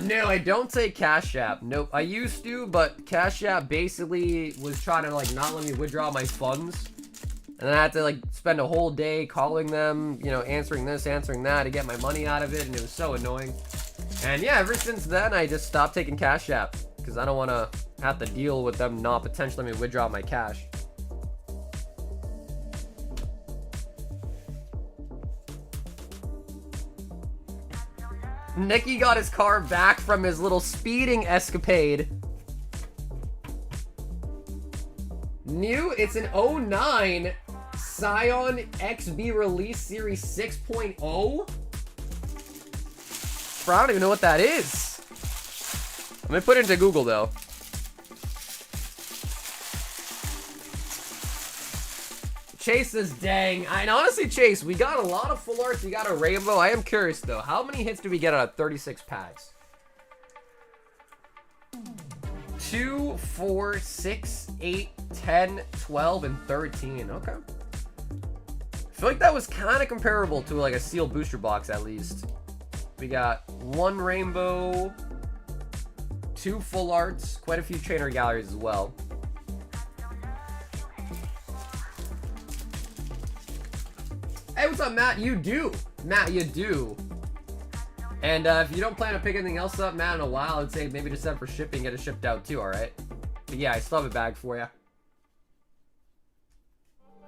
No, I don't take Cash App. Nope, I used to, but Cash App basically was trying to, like, not let me withdraw my funds. And then I had to, like, spend a whole day calling them, you know, answering this, answering that to get my money out of it, and it was so annoying. And yeah, ever since then, I just stopped taking Cash App, because I don't want to have to deal with them not potentially letting me withdraw my cash. Nicky got his car back from his little speeding escapade. New, it's an 09 Scion XB release series 6.0. Bro, I don't even know what that is. Let me put it into Google though. Chase is dang. And honestly, Chase, we got a lot of full arts. We got a rainbow. I am curious though. How many hits did we get out of 36 packs? 2, 4, 6, 8, 10, 12, and 13. Okay. feel like that was kind of comparable to like a sealed booster box at least. We got 1 rainbow, 2 full arts, quite a few trainer galleries as well. Hey, what's up, Matt? You do. Matt, you do. And if you don't plan to pick anything else up, Matt, in a while, I'd say maybe just send for shipping, get it shipped out too, alright? But yeah, I still have a bag for you.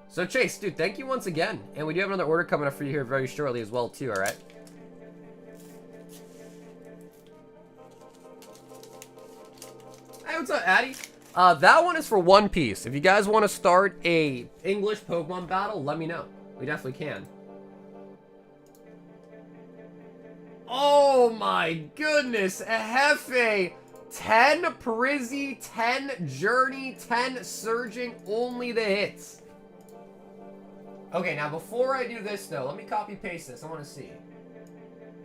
So Chase, dude, thank you once again. And we do have another order coming up for you here very shortly as well too, alright? Hey, what's up, Addy? That one is for One Piece. If you guys want to start a English Pokemon battle, let me know. We definitely can. Oh my goodness, a Hefe, 10 Prizzy, 10 Journey, 10 Surging, only the hits. Okay, now before I do this though, let me copy paste this, I want to see.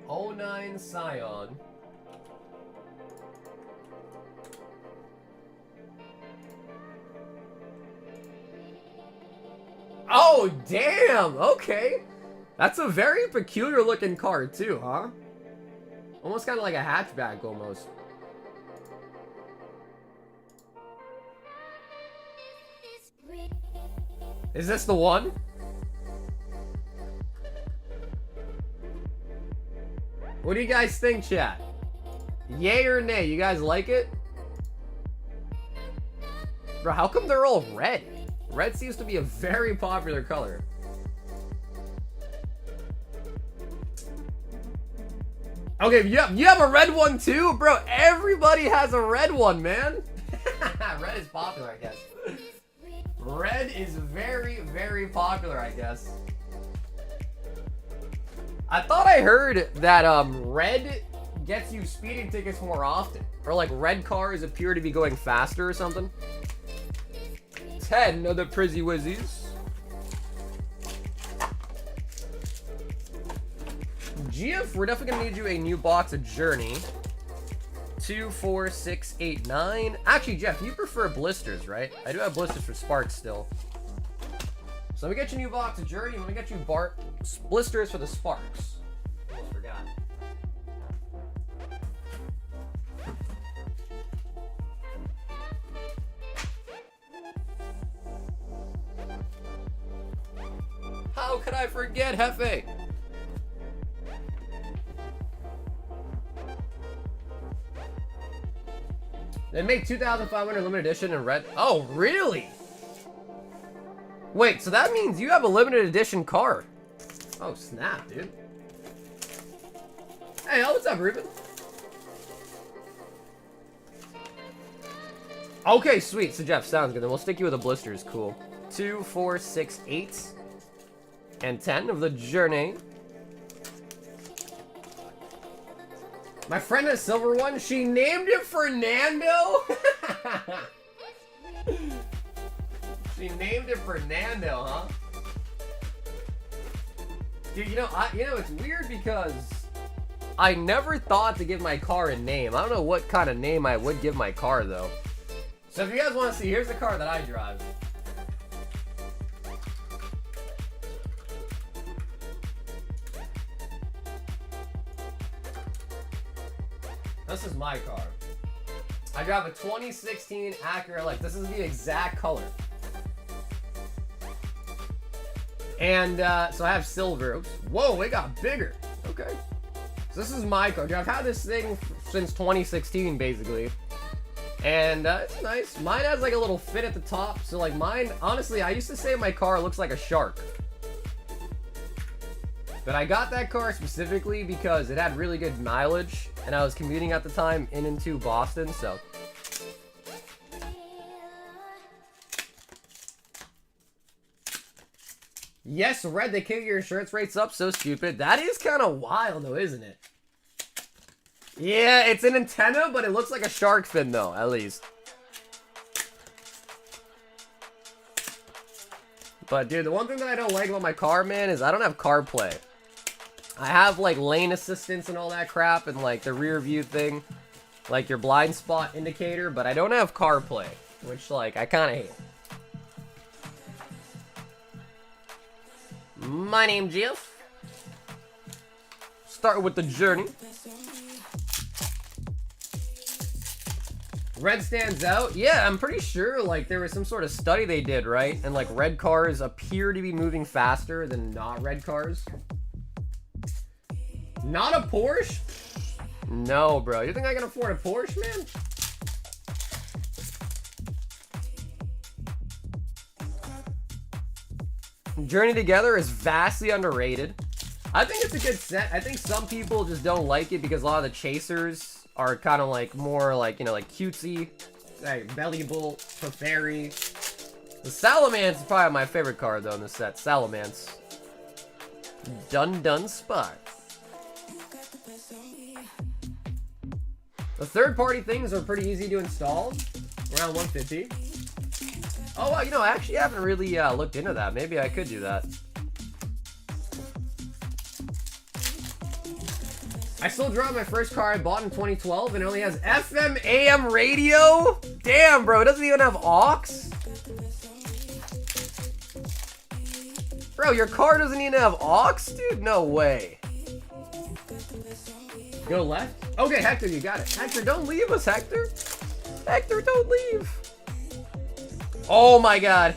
09 Scion. Oh, damn, okay. That's a very peculiar looking card too, huh? Almost kind of like a hatchback, almost. Is this the one? What do you guys think, chat? Yay or nay? You guys like it? Bro, how come they're all red? Red seems to be a very popular color. Okay, you have a red one too? Bro, everybody has a red one, man. Red is popular, I guess. Red is very, very popular, I guess. I thought I heard that red gets you speeding tickets more often. Or like red cars appear to be going faster or something. 10 of the Prizzy Wizzies. GF, we're definitely gonna need you a new box of Journey. 2, 4, 6, 8, 9. Actually, Jeff, you prefer blisters, right? I do have blisters for Sparks still. So let me get you a new box of Journey. Let me get you blisters for the Sparks. Almost forgot. How could I forget, Hefe? They make 2,500 limited edition in red. Oh, really? Wait, so that means you have a limited edition card. Oh, snap, dude. Hey, what's up, Ruben? Okay, sweet. So, Jeff, sounds good. Then we'll stick you with the blisters. Cool. 2, 4, 6, 8. And 10 of the Journey. My friend has a silver one. She named it Fernando. She named it Fernando, huh? Dude, you know, it's weird because I never thought to give my car a name. I don't know what kind of name I would give my car though. So if you guys want to see, here's the car that I drive. This is my car. I drive a 2016 Acura Life. This is the exact color. And so I have silver. Oops. Whoa, it got bigger. Okay. So this is my car. I've had this thing since 2016, basically. And it's nice. Mine has like a little fit at the top. So like mine, honestly, I used to say my car looks like a shark. But I got that car specifically because it had really good mileage. And I was commuting at the time in and to Boston, so. Yes, Red, they kick your insurance rates up, so stupid. That is kind of wild, though, isn't it? Yeah, it's an antenna, but it looks like a shark fin, though, at least. But, dude, the one thing that I don't like about my car, man, is I don't have CarPlay. I have, like, lane assistance and all that crap, and, like, the rear view thing. Like, your blind spot indicator, but I don't have CarPlay. Which, like, I kind of hate. My name's Jeff. Start with the journey. Red stands out. Yeah, I'm pretty sure like there was some sort of study they did, right? And like red cars appear to be moving faster than not red cars. Not a Porsche? No, bro. You think I can afford a Porsche, man? Journey Together is vastly underrated. I think it's a good set. I think some people just don't like it because a lot of the chasers are kind of like more like, you know, like cutesy, like Belly Bolt, Clefairy. The Salamence is probably my favorite card though in this set. Salamence. Dun Sparks. The third-party things are pretty easy to install. Around 150. Oh, well, you know, I actually haven't really looked into that. Maybe I could do that. I still draw my first car I bought in 2012, and it only has FM AM radio? Damn, bro, it doesn't even have aux? Bro, your car doesn't even have aux? Dude, no way. Go left? Okay, Hector, you got it. Hector, don't leave us, Hector. Hector, don't leave. Oh my god.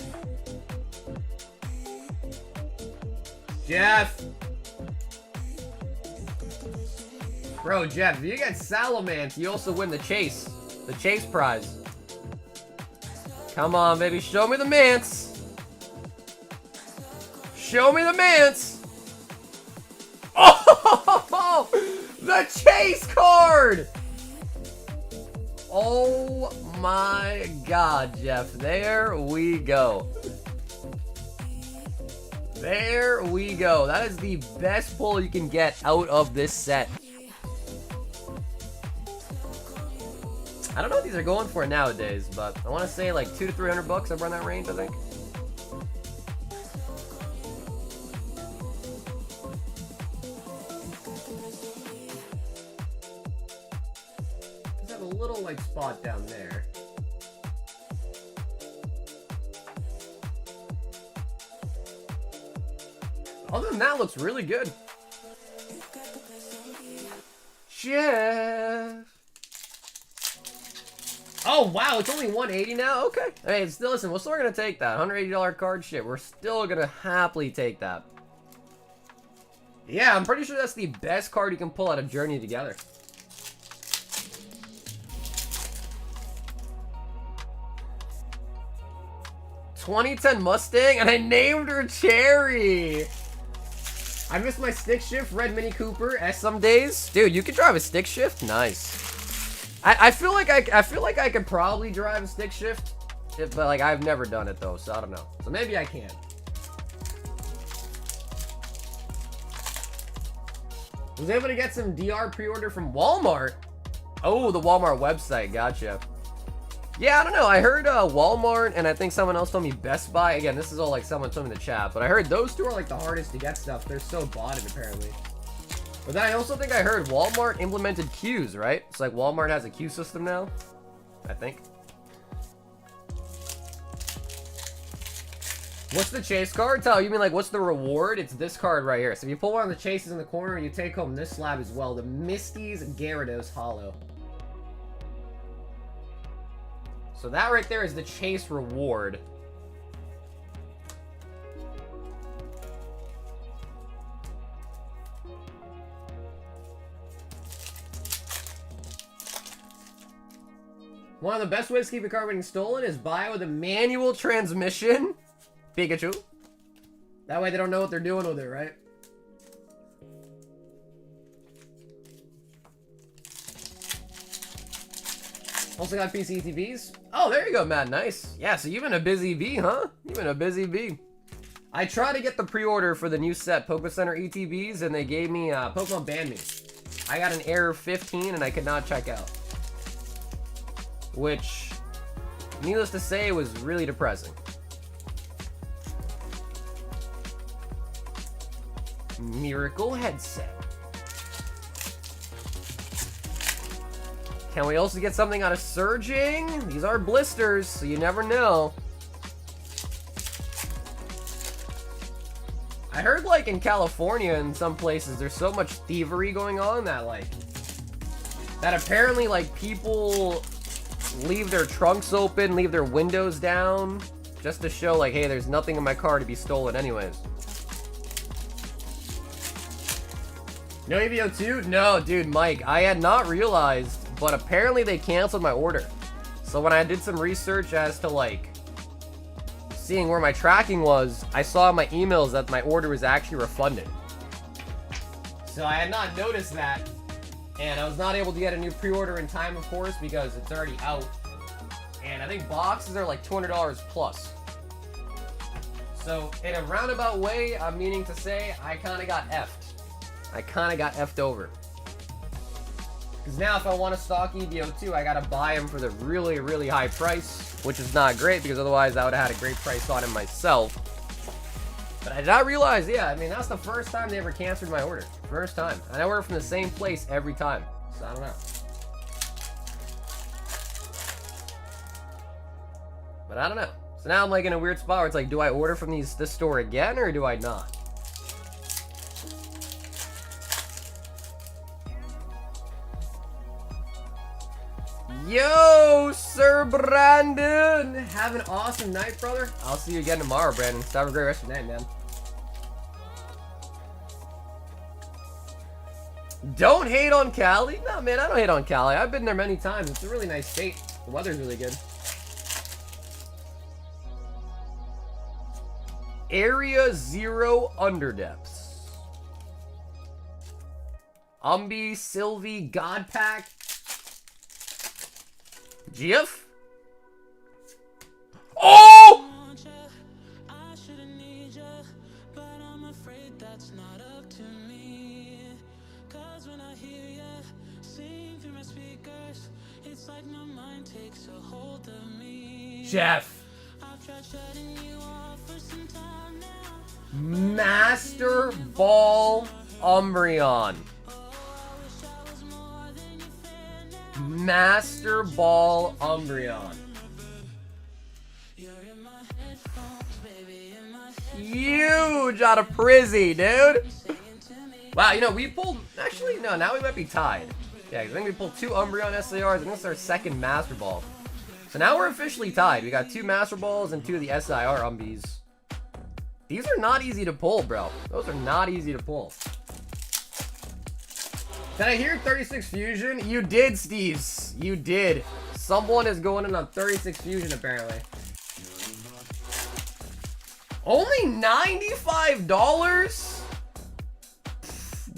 Jeff. Bro, Jeff, if you get Salamence, you also win the chase. The chase prize. Come on, baby. Show me the Mance. Show me the Mance. Oh! The chase card! Oh my god, Jeff. There we go. There we go. That is the best pull you can get out of this set. I don't know what these are going for nowadays, but I want to say like $200 to $300 somewhere in that range, I think. Just have a little like spot down there. Other than that, looks really good. Jeff. Oh, wow, it's only $180 now? Okay. Hey, still, listen, we're still gonna take that. $180 card shit. We're still gonna happily take that. Yeah, I'm pretty sure that's the best card you can pull out of Journey Together. '2010 Mustang, and I named her Cherry. I missed my stick shift, Red Mini Cooper, S some days. Dude, you can drive a stick shift? Nice. I feel like I could probably drive a stick shift, but like I've never done it though, so I don't know. So maybe I can. Was able to get some DR pre-order from Walmart. Oh, the Walmart website, gotcha. Yeah, I don't know. I heard Walmart, and I think someone else told me Best Buy. Again, this is all like someone told me in the chat, but I heard those two are like the hardest to get stuff. They're so botted apparently. But then I also think I heard Walmart implemented queues, right? It's like Walmart has a queue system now, I think. What's the chase card? Tell you mean like what's the reward? It's this card right here. So if you pull one of the chases in the corner, you take home this slab as well. The Misty's Gyarados Holo. So that right there is the chase reward. One of the best ways to keep a car getting stolen is buy it with a manual transmission. Pikachu. That way they don't know what they're doing with it, right? Also got PC ETBs. Oh, there you go, Matt. Nice. Yeah, so you've been a busy bee, huh? You've been a busy bee. I tried to get the pre-order for the new set, Poké Center ETBs, and they gave me, Pokemon banned me. I got an error 15 and I could not check out. Which, needless to say, was really depressing. Miracle headset. Can we also get something out of Surging? These are blisters, so you never know. I heard, like, in California and some places, there's so much thievery going on that, like, that apparently, like, people leave their trunks open, leave their windows down, just to show, like, hey, there's nothing in my car to be stolen anyways. No EVO 2? No, dude, Mike, I had not realized, but apparently they canceled my order. So when I did some research as to, like, seeing where my tracking was, I saw in my emails that my order was actually refunded. So I had not noticed that, and I was not able to get a new pre-order in time, of course, because it's already out. And I think boxes are like $200 plus. So in a roundabout way, I'm meaning to say I kind of got effed. I kind of got effed over. Because now if I want to stock EVO 2, I got to buy them for the really, really high price, which is not great because otherwise I would have had a great price on him myself. But I did not realize, yeah, I mean, that's the first time they ever canceled my order. First time. And I order from the same place every time. So I don't know. But I don't know. So now I'm like in a weird spot where it's like, do I order from this store again or do I not? Yo, Sir Brandon! Have an awesome night, brother. I'll see you again tomorrow, Brandon. Have a great rest of your night, man. Don't hate on Cali. No, man, I don't hate on Cali. I've been there many times. It's a really nice state. The weather's really good. Area 0 Underdepths. Umbi, Sylvie, God Pack. GF? Oh! Jeff. Master Ball Umbreon. Master Ball Umbreon. Huge out of Prizzy, dude. Wow, you know, we pulled... Actually, no, now we might be tied. Yeah, 'cause I think we pulled 2 Umbreon SARs, and this is our second Master Ball. So now we're officially tied. We got 2 Master Balls and 2 of the SIR Umbies. These are not easy to pull, bro. Those are not easy to pull. Did I hear 36 Fusion? You did, Steves. You did. Someone is going in on 36 Fusion, apparently. Only $95?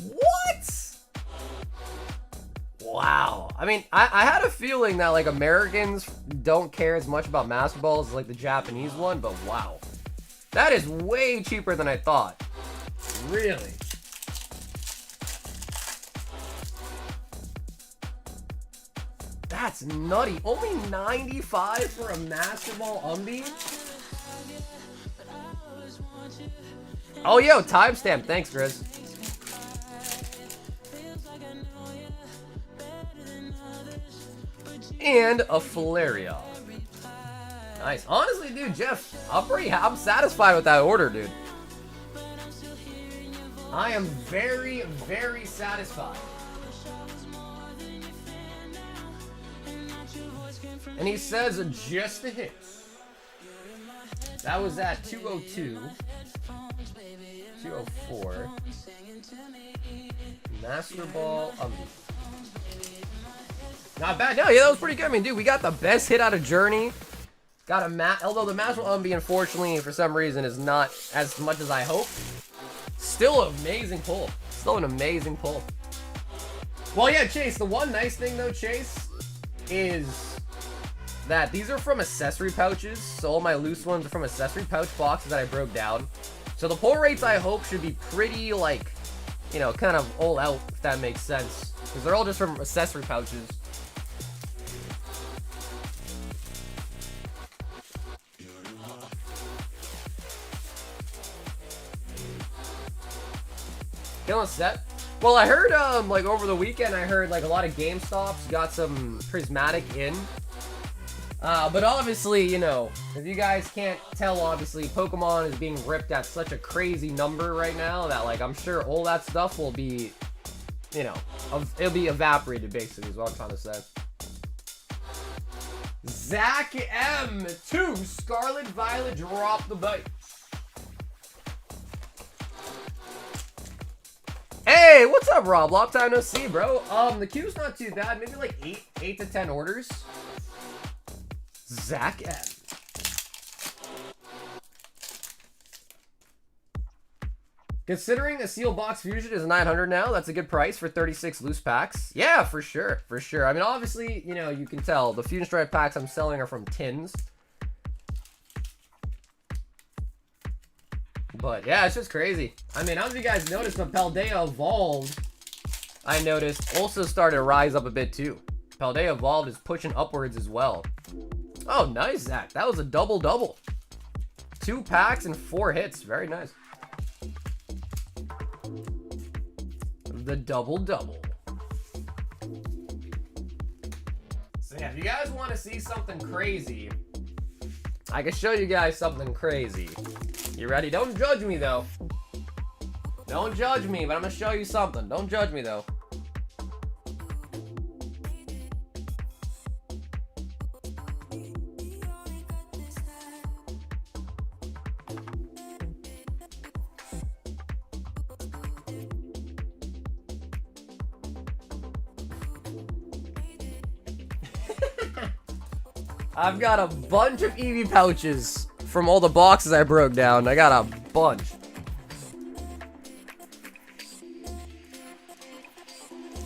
What? Wow. I mean, I had a feeling that, like, Americans don't care as much about Master Balls as, like, the Japanese one, but wow. That is way cheaper than I thought. Really? That's nutty. Only 95 for a Master Ball Umbi? Oh, yo, timestamp. Thanks, Grizz. And a Flareon. Nice. Honestly, dude, Jeff, I'm satisfied with that order, dude. I am very, very satisfied. And he says just a hit. That was at 202. 204. Master Ball Umbi. Not bad. No, yeah, that was pretty good. I mean, dude, we got the best hit out of Journey. Got a although the Master Ball Umbi, unfortunately, for some reason, is not as much as I hope. Still an amazing pull. Still an amazing pull. Well, yeah, Chase, the one nice thing, though, Chase, is that these are from accessory pouches. So all my loose ones are from accessory pouch boxes that I broke down. So the pull rates, I hope, should be pretty, like, you know, kind of all out, if that makes sense. Because they're all just from accessory pouches. Feeling set. Well, I heard, like, over the weekend, I heard, like, a lot of GameStops got some Prismatic in. But obviously, you know, if you guys can't tell, obviously, Pokemon is being ripped at such a crazy number right now that, like, I'm sure all that stuff will be, you know, it'll be evaporated, basically, is what I'm trying to say. Zach M2, Scarlet Violet, drop the bite. Hey, what's up, Rob? Long time no see, bro. The queue's not too bad. Maybe like 8 to 10 orders. Zach M. Considering a sealed box fusion is 900 now, that's a good price for 36 loose packs. Yeah, for sure, for sure. I mean, obviously, you know, you can tell the Fusion Strike packs I'm selling are from tins. But yeah, it's just crazy. I mean, I don't know if you guys noticed, but Paldea Evolved, I noticed, also started to rise up a bit too. Paldea Evolved is pushing upwards as well. Oh, nice, Zach. That was a double-double. 2 packs and 4 hits. Very nice. The double-double. So yeah, if you guys want to see something crazy, I can show you guys something crazy. You ready? Don't judge me, though. Don't judge me, but I'm going to show you something. Don't judge me, though. I've got a bunch of Eevee pouches from all the boxes I broke down. I got a bunch.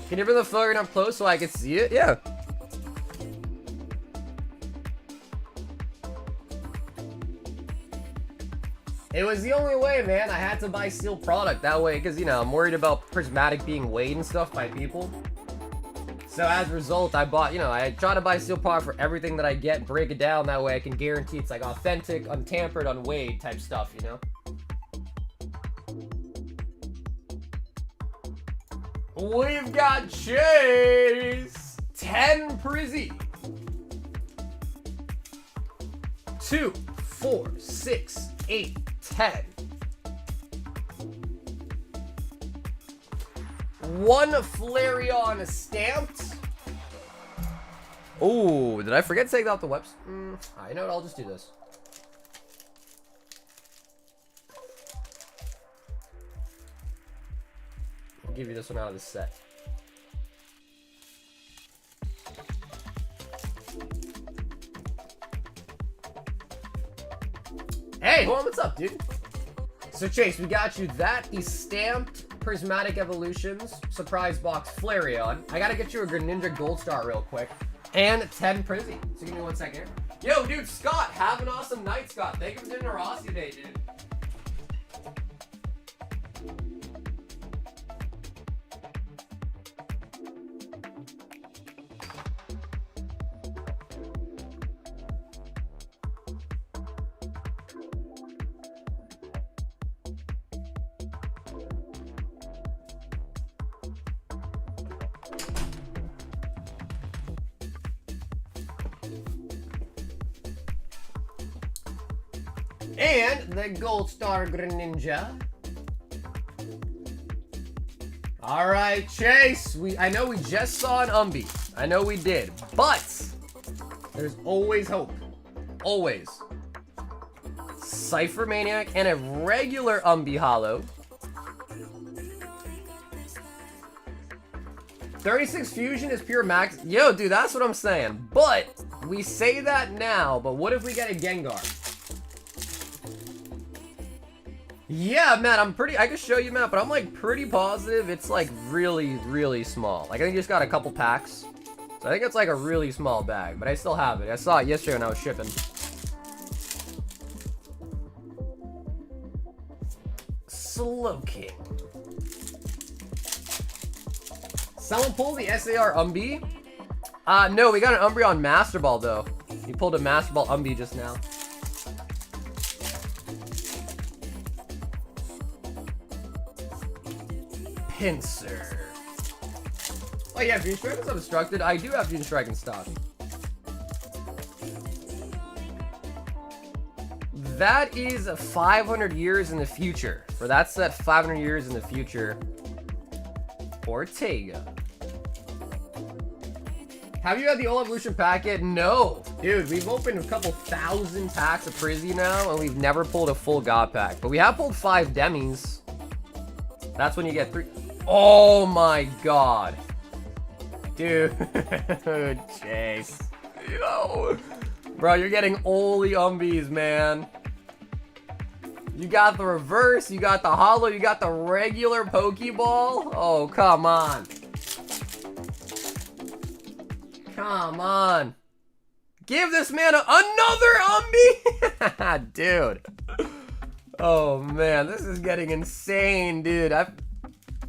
Can you bring the figure up close so I can see it? Yeah. It was the only way, man. I had to buy sealed product that way because, you know, I'm worried about Prismatic being weighed and stuff by people. So as a result, I bought, you know, I try to buy sealed product for everything that I get, break it down, that way I can guarantee it's like authentic, untampered, unweighed type stuff, you know? We've got Chase! 10 Prizzy! 2, 4, 6, 8, 10. 1 Flareon stamped. Oh, did I forget to take out the webs? You know what? I'll just do this. I'll give you this one out of the set. Hey, hold on, what's up, dude? So, Chase, we got you that, the stamped Prismatic Evolutions surprise box Flareon. I gotta get you a Greninja Gold Star real quick. And 10 Prizzy. So give me 1 second here. Yo, dude, Scott, have an awesome night, Scott. Thank you for doing a Rossi today, dude. And the Gold Star Greninja. Alright, Chase. I know we just saw an Umbee. I know we did. But there's always hope. Always. Cypher Maniac and a regular Umbee Holo. 36 Fusion is pure max. Yo, dude, that's what I'm saying. But we say that now, but what if we get a Gengar? Yeah, Matt, I can show you, Matt, but I'm like pretty positive it's like really, really small. Like I think you just got a couple packs. So I think it's like a really small bag, but I still have it. I saw it yesterday when I was shipping. Slowking. Someone pulled the SAR Umbee? No, we got an Umbreon Master Ball though. He pulled a Master Ball Umbee just now. Pinsir. Oh yeah, Fusion Strike is obstructed. I do have Fusion Strike in stock. That is 500 years in the future. Or that's that 500 years in the future. Ortega. Have you had the All Evolution packet? No. Dude, we've opened a couple thousand packs of Prizzy now, and we've never pulled a full God pack. But we have pulled 5 Demis. That's when you get 3. Oh my god. Dude. Chase. Yo. Bro, you're getting only Umbies, man. You got the reverse, you got the holo, you got the regular Pokeball. Oh, come on. Come on. Give this man another Umbee. Dude. Oh, man. This is getting insane, dude.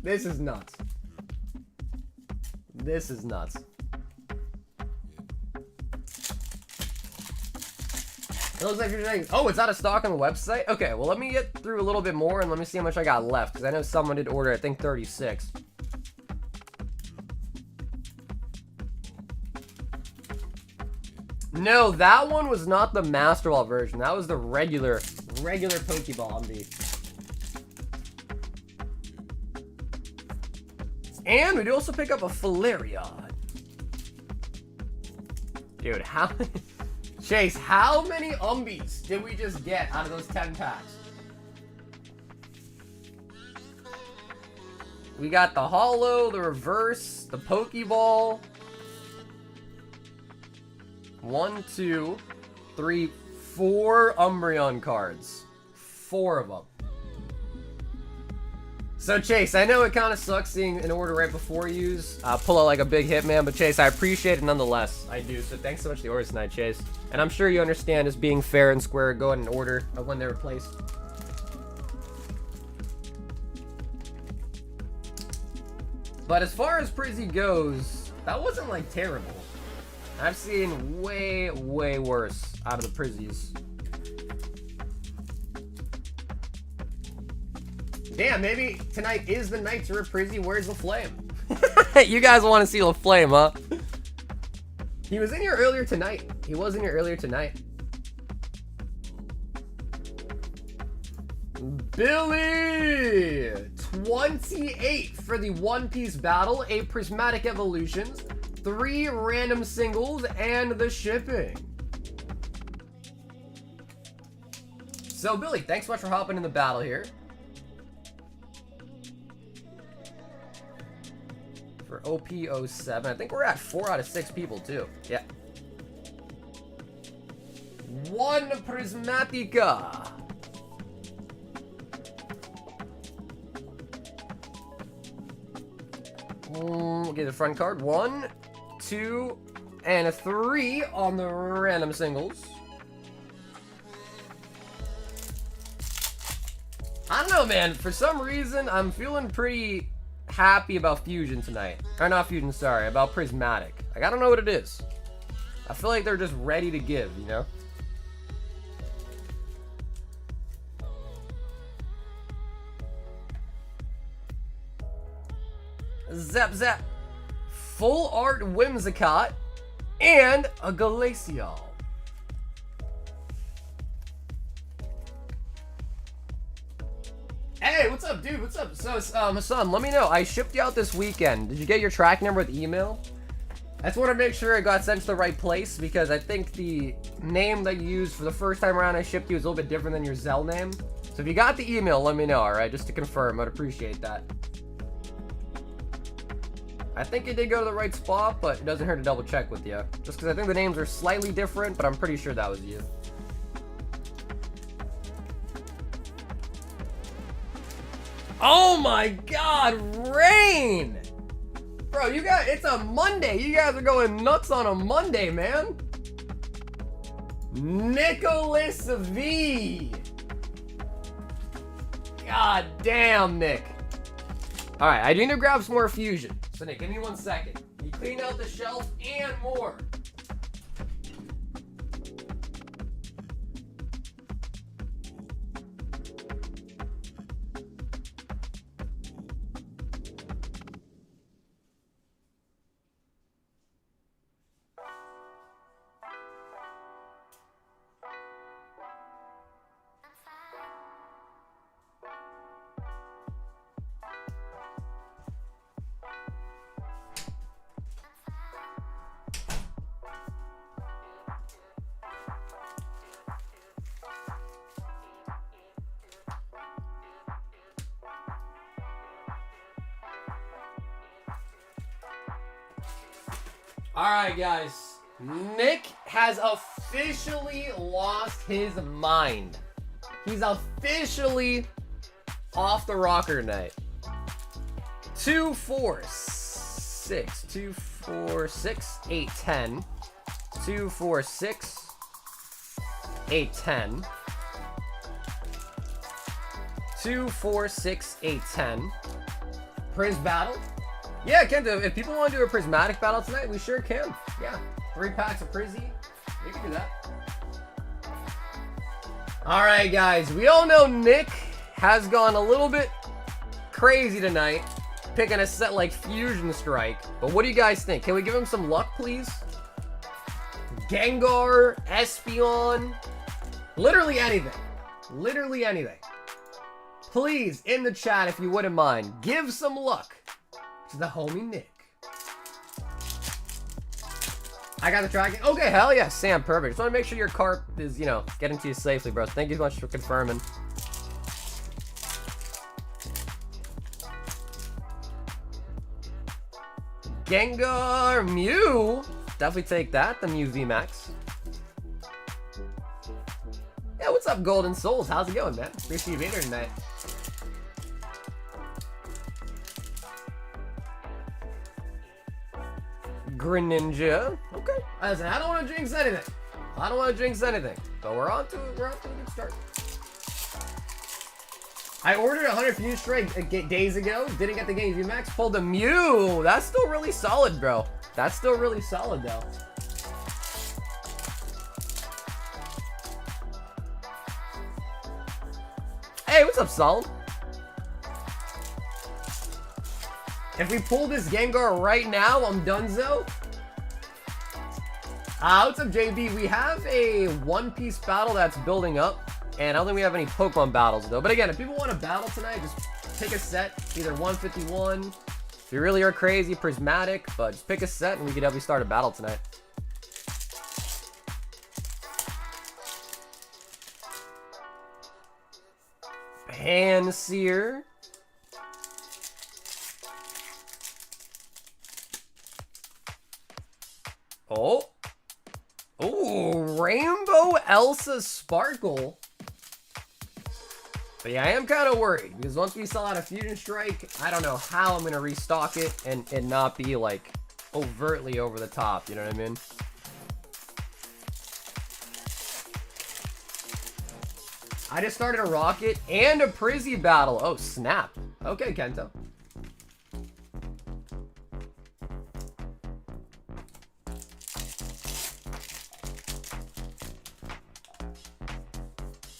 This is nuts. This is nuts. It looks like you're saying, oh, it's out of stock on the website? Okay, well, let me get through a little bit more and let me see how much I got left, because I know someone did order, I think, 36. No, that one was not the Master Ball version. That was the regular Pokeball Umbee. And we do also pick up a Flareon. Dude, how... Chase, how many Umbies did we just get out of those 10 packs? We got the holo, the reverse, the Pokeball. 1, 2, 3, 4 Umbreon cards. 4 of them. So Chase, I know it kind of sucks seeing an order right before you pull out like a big hit, man, but Chase, I appreciate it nonetheless. I do, so thanks so much for the orders tonight, Chase. And I'm sure you understand just being fair and square, go ahead and order of when they're placed. But as far as Prizzy goes, that wasn't like terrible. I've seen way, way worse out of the Prizzies. Damn, maybe tonight is the night to rip Prizzy. Where's the flame? You guys want to see the flame, huh? He was in here earlier tonight. He was in here earlier tonight. Billy! 28 for the One Piece battle, 8 Prismatic Evolutions, 3 random singles, and the shipping. So, Billy, thanks so much for hopping in the battle here. For OP07. I think we're at 4 out of 6 people, too. Yeah. 1 Prismatica. We'll get the front card. 1, 2, and a 3 on the random singles. I don't know, man. For some reason, I'm feeling pretty happy about Fusion tonight. Or not Fusion, sorry. About Prismatic. Like, I don't know what it is. I feel like they're just ready to give, you know? Zap Zap. Full Art Whimsicott. And a Glacial. Hey, what's up, dude? What's up? So, Hassan, let me know. I shipped you out this weekend. Did you get your track number with email? I just want to make sure it got sent to the right place because I think the name that you used for the first time around I shipped you is a little bit different than your Zelle name. So if you got the email, let me know, alright? Just to confirm. I'd appreciate that. I think it did go to the right spot, but it doesn't hurt to double check with you. Just because I think the names are slightly different, but I'm pretty sure that was you. Oh my god, Rain! Bro, you guys, it's a Monday. You guys are going nuts on a Monday, man. Nicholas V. God damn, Nick. Alright, I do need to grab some more Fusion. So Nick, give me 1 second. You cleaned out the shelf and more. Alright, guys. Nick has officially lost his mind. He's officially off the rocker tonight. 2, 4, 6. 2, 4, 6, 8, 10. 2, 4, 6, 8, 10. 2, 4, 6, 8, 10. Prism battle? Yeah, Kento, if people want to do a prismatic battle tonight, we sure can. Yeah, 3 packs of Prizzy. We can do that. Alright, guys. We all know Nick has gone a little bit crazy tonight, picking a set like Fusion Strike. But what do you guys think? Can we give him some luck, please? Gengar, Espeon, literally anything. Literally anything. Please, in the chat, if you wouldn't mind, give some luck to the homie Nick. I got the tracking. Okay, hell yeah, Sam, perfect. Just want to make sure your cart is, you know, getting to you safely, bro. Thank you so much for confirming. Gengar, Mew. Definitely take that, the Mew VMAX. Yeah, what's up, Golden Souls? How's it going, man? Appreciate you being here tonight. Greninja. Okay. Listen, I don't want to jinx anything. I don't want to jinx anything. But we're on to it. We're on to a good start. I ordered 100 Fusion Strike days ago. Didn't get the game VMAX. Pulled a Mew. That's still really solid, bro. That's still really solid, though. Hey, what's up, Solid? If we pull this Gengar right now, I'm donezo. What's up, JB? We have a One-Piece battle that's building up, and I don't think we have any Pokemon battles, though. But again, if people want to battle tonight, just pick a set, either 151. If you really are crazy, Prismatic, but just pick a set, and we could definitely start a battle tonight. Panseer. Oh. Oh, Rainbow Elsa Sparkle. But yeah, I am kind of worried because once we sell out a Fusion Strike, I don't know how I'm going to restock it and not be like overtly over the top. You know what I mean? I just started a Rocket and a Prizzy battle. Oh, snap. Okay, Kento.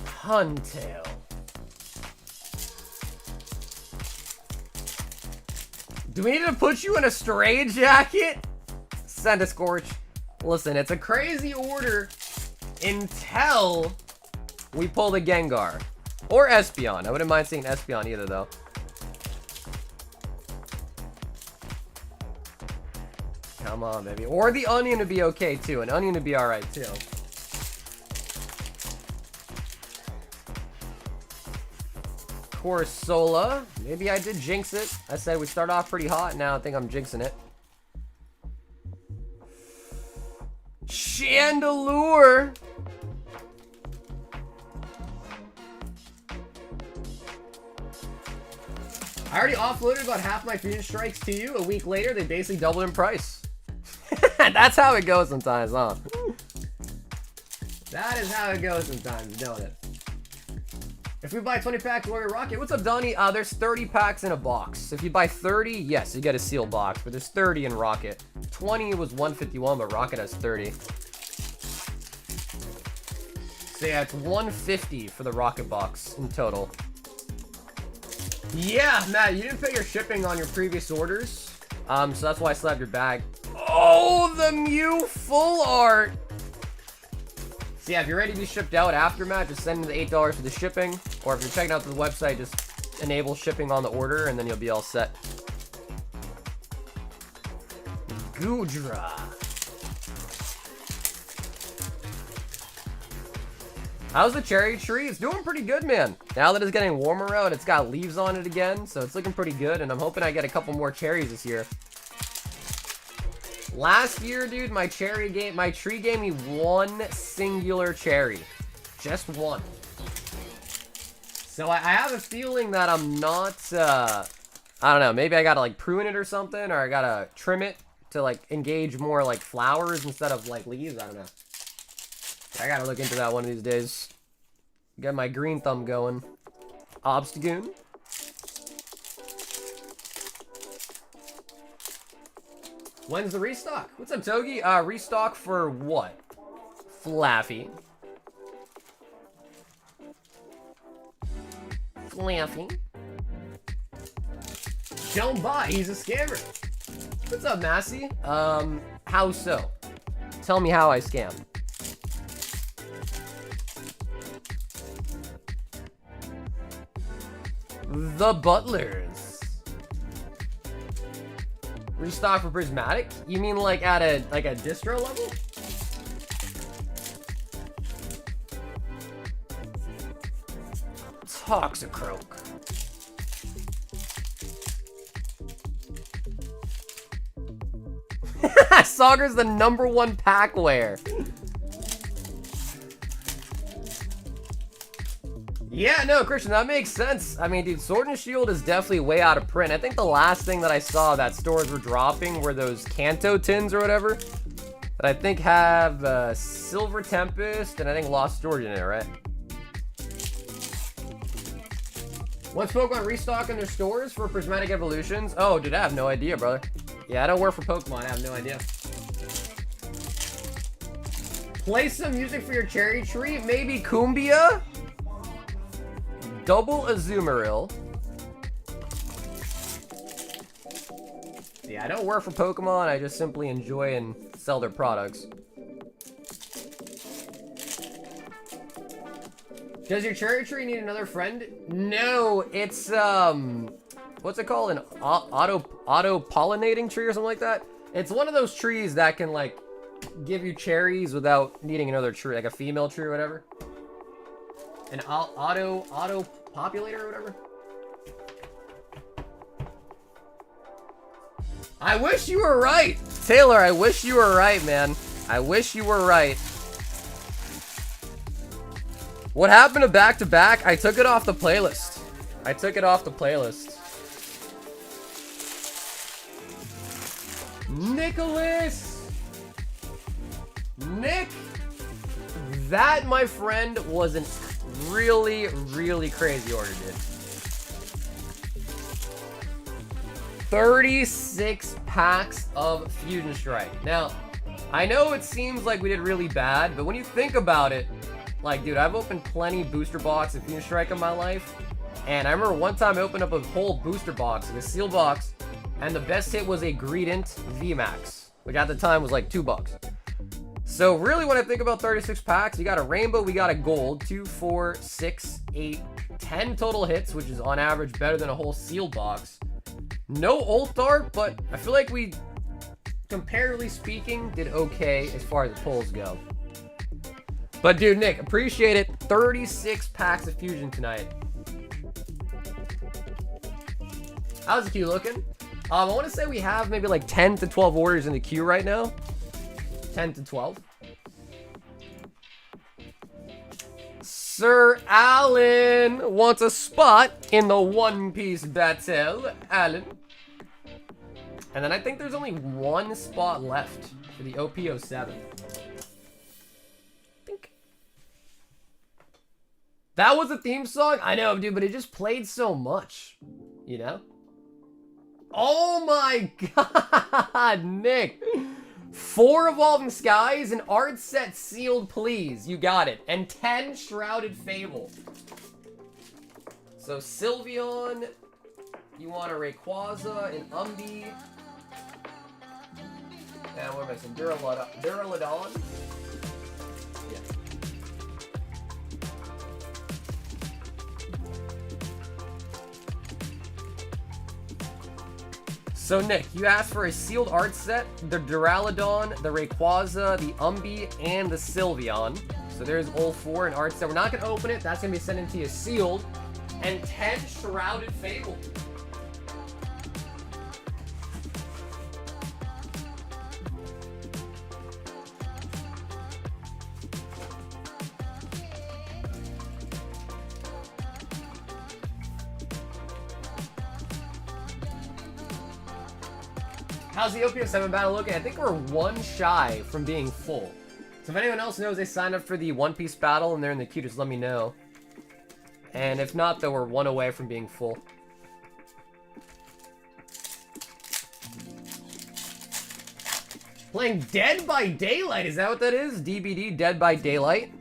Huntail. Do we need to put you in a stray jacket? Send a Scorch. Listen, it's a crazy order until we pull the Gengar. Or Espeon. I wouldn't mind seeing Espeon either, though. Come on, baby. Or the Onion would be okay, too. An Onion would be alright, too. Corsola. Maybe I did jinx it. I said we start off pretty hot. Now I think I'm jinxing it. Chandelure. I already offloaded about half my Fusion Strikes to you. A week later, they basically doubled in price. That's how it goes sometimes, huh? That is how it goes sometimes, don't it? If we buy 20 packs, Warrior Rocket. What's up, Donnie? There's 30 packs in a box. If you buy 30, yes, you get a sealed box, but there's 30 in Rocket. 20 was 151, but Rocket has 30. So yeah, it's 150 for the Rocket box in total. Yeah, Matt, you didn't pay your shipping on your previous orders, so that's why I still have your bag. Oh, the Mew full art. So yeah, if you're ready to be shipped out after, Matt, just send in the $8 for the shipping. Or if you're checking out the website, just enable shipping on the order, and then you'll be all set. Goodra. How's the cherry tree? It's doing pretty good, man. Now that it's getting warmer out, it's got leaves on it again, so it's looking pretty good, and I'm hoping I get a couple more cherries this year. Last year, dude, my tree gave me one singular cherry. Just one. So I have a feeling that I'm not, I don't know, maybe I gotta like prune it or something, or I gotta trim it to like engage more like flowers instead of like leaves. I don't know. I gotta look into that one of these days. Get my green thumb going. Obstagoon. When's the restock? What's up, Togi? Restock for what? Flaffy. Flaffy. Don't buy, he's a scammer. What's up, Massey? How so? Tell me how I scam. The Butlers. Restock for Prismatic? You mean like at a distro level? Toxicroak. Sauger's the #1 pack wear. Yeah, no, Christian, that makes sense. I mean, dude, Sword and Shield is definitely way out of print. I think the last thing that I saw that stores were dropping were those Kanto tins or whatever. That I think have Silver Tempest and I think Lost Storage in it, right? What's Pokemon restocking their stores for Prismatic Evolutions? Oh, dude, I have no idea, brother. Yeah, I don't work for Pokemon. I have no idea. Play some music for your cherry tree? Maybe Cumbia? Double Azumarill. Yeah, I don't work for Pokemon. I just simply enjoy and sell their products. Does your cherry tree need another friend? No, it's what's it called? An auto-pollinating tree or something like that? It's one of those trees that can like give you cherries without needing another tree, like a female tree or whatever. An auto-populator or whatever. I wish you were right! Taylor, I wish you were right, man. I wish you were right. What happened to back-to-back? I took it off the playlist. I took it off the playlist. Nicholas! Nick! That, my friend, was a really, really crazy order, dude. 36 packs of Fusion Strike. Now, I know it seems like we did really bad, but when you think about it, like, dude, I've opened plenty booster box of Fusion Strike in my life, and I remember one time I opened up a whole booster box, like a seal box, and the best hit was a Greedent VMAX, which at the time was like $2. So really, when I think about 36 packs, you got a rainbow, we got a gold, 2, 4, 6, 8, 10 total hits, which is on average better than a whole sealed box. No ult art, but I feel like we, comparatively speaking, did okay as far as the pulls go. But dude, Nick, appreciate it. 36 packs of Fusion tonight. How's the queue looking? I want to say we have maybe like 10 to 12 orders in the queue right now. 10 to 12. Sir Alan wants a spot in the One Piece battle. Alan. And then I think there's only one spot left for the OP07. That was a theme song? I know, dude, but it just played so much, you know? Oh my god, Nick. 4 Evolving Skies, an art set sealed, please. You got it. And 10 Shrouded Fable. So Sylveon, you want a Rayquaza, an Umbee. And what am I missing? Duraludon. Yeah. So Nick, you asked for a sealed art set, the Duraludon, the Rayquaza, the Umbee, and the Sylveon. So there's all 4 in art set. We're not going to open it. That's going to be sent into you sealed. And 10 Shrouded Fable. How's the OPO7 battle looking? I think we're one shy from being full. So if anyone else knows they signed up for the One Piece battle and they're in the queue, just let me know. And if not, though, we're one away from being full. Playing Dead by Daylight, is that what that is? DBD, Dead by Daylight?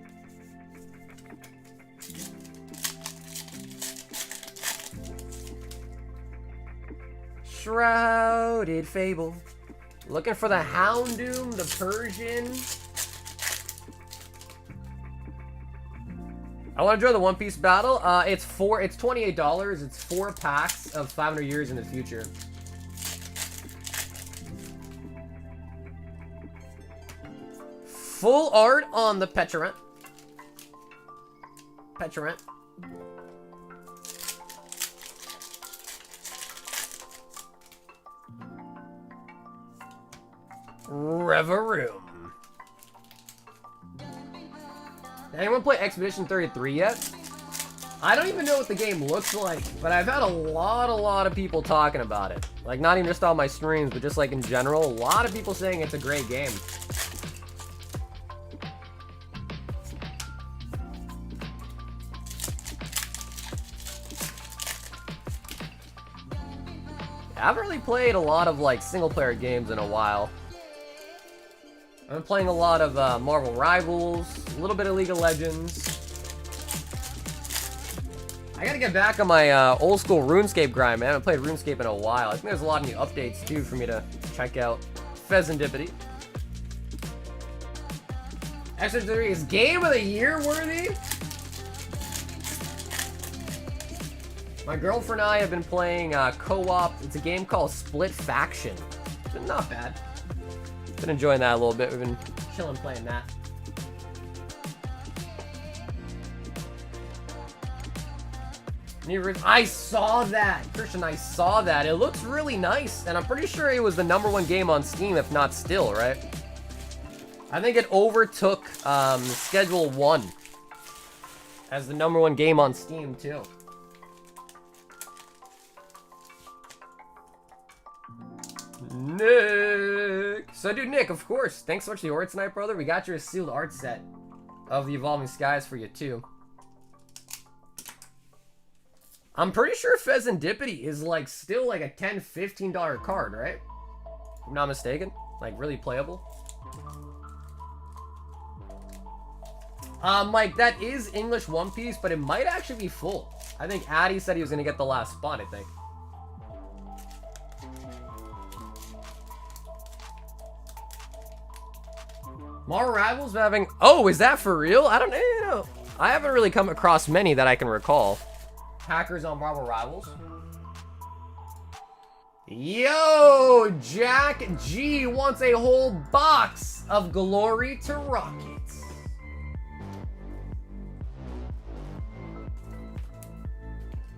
Shrouded Fable. Looking for the Houndoom, the Persian. I want to join the One Piece battle. It's $28. It's 4 packs of 500 years in the future. Full art on the Petrant. Reverum. Anyone play Expedition 33 yet? I don't even know what the game looks like, but I've had a lot of people talking about it. Like, not even just on my streams, but just like in general, a lot of people saying it's a great game. I haven't really played a lot of like single-player games in a while. I've been playing a lot of Marvel Rivals, a little bit of League of Legends. I gotta get back on my old school RuneScape grind, man. I haven't played RuneScape in a while. I think there's a lot of new updates too for me to check out. Pheasantipity. Accessory is Game of the Year worthy? My girlfriend and I have been playing co-op. It's a game called Split Faction. It's not bad. Been enjoying that a little bit. We've been chilling playing that. I saw that, Christian. I saw that. It looks really nice, and I'm pretty sure it was the #1 game on Steam, if not still, right? I think it overtook Schedule 1 as the #1 game on Steam too. Nick! So, dude, Nick, of course. Thanks so much for the art tonight, brother. We got your sealed art set of the Evolving Skies for you, too. I'm pretty sure Pheasantipity is, like, still, like, a $10, $15 card, right? If I'm not mistaken. Like, really playable. Mike, that is English One Piece, but it might actually be full. I think Addy said he was going to get the last spot, I think. Marvel Rivals having... Oh, is that for real? I don't know. I haven't really come across many that I can recall. Hackers on Marvel Rivals. Yo, Jack G wants a whole box of Glory to Rockets.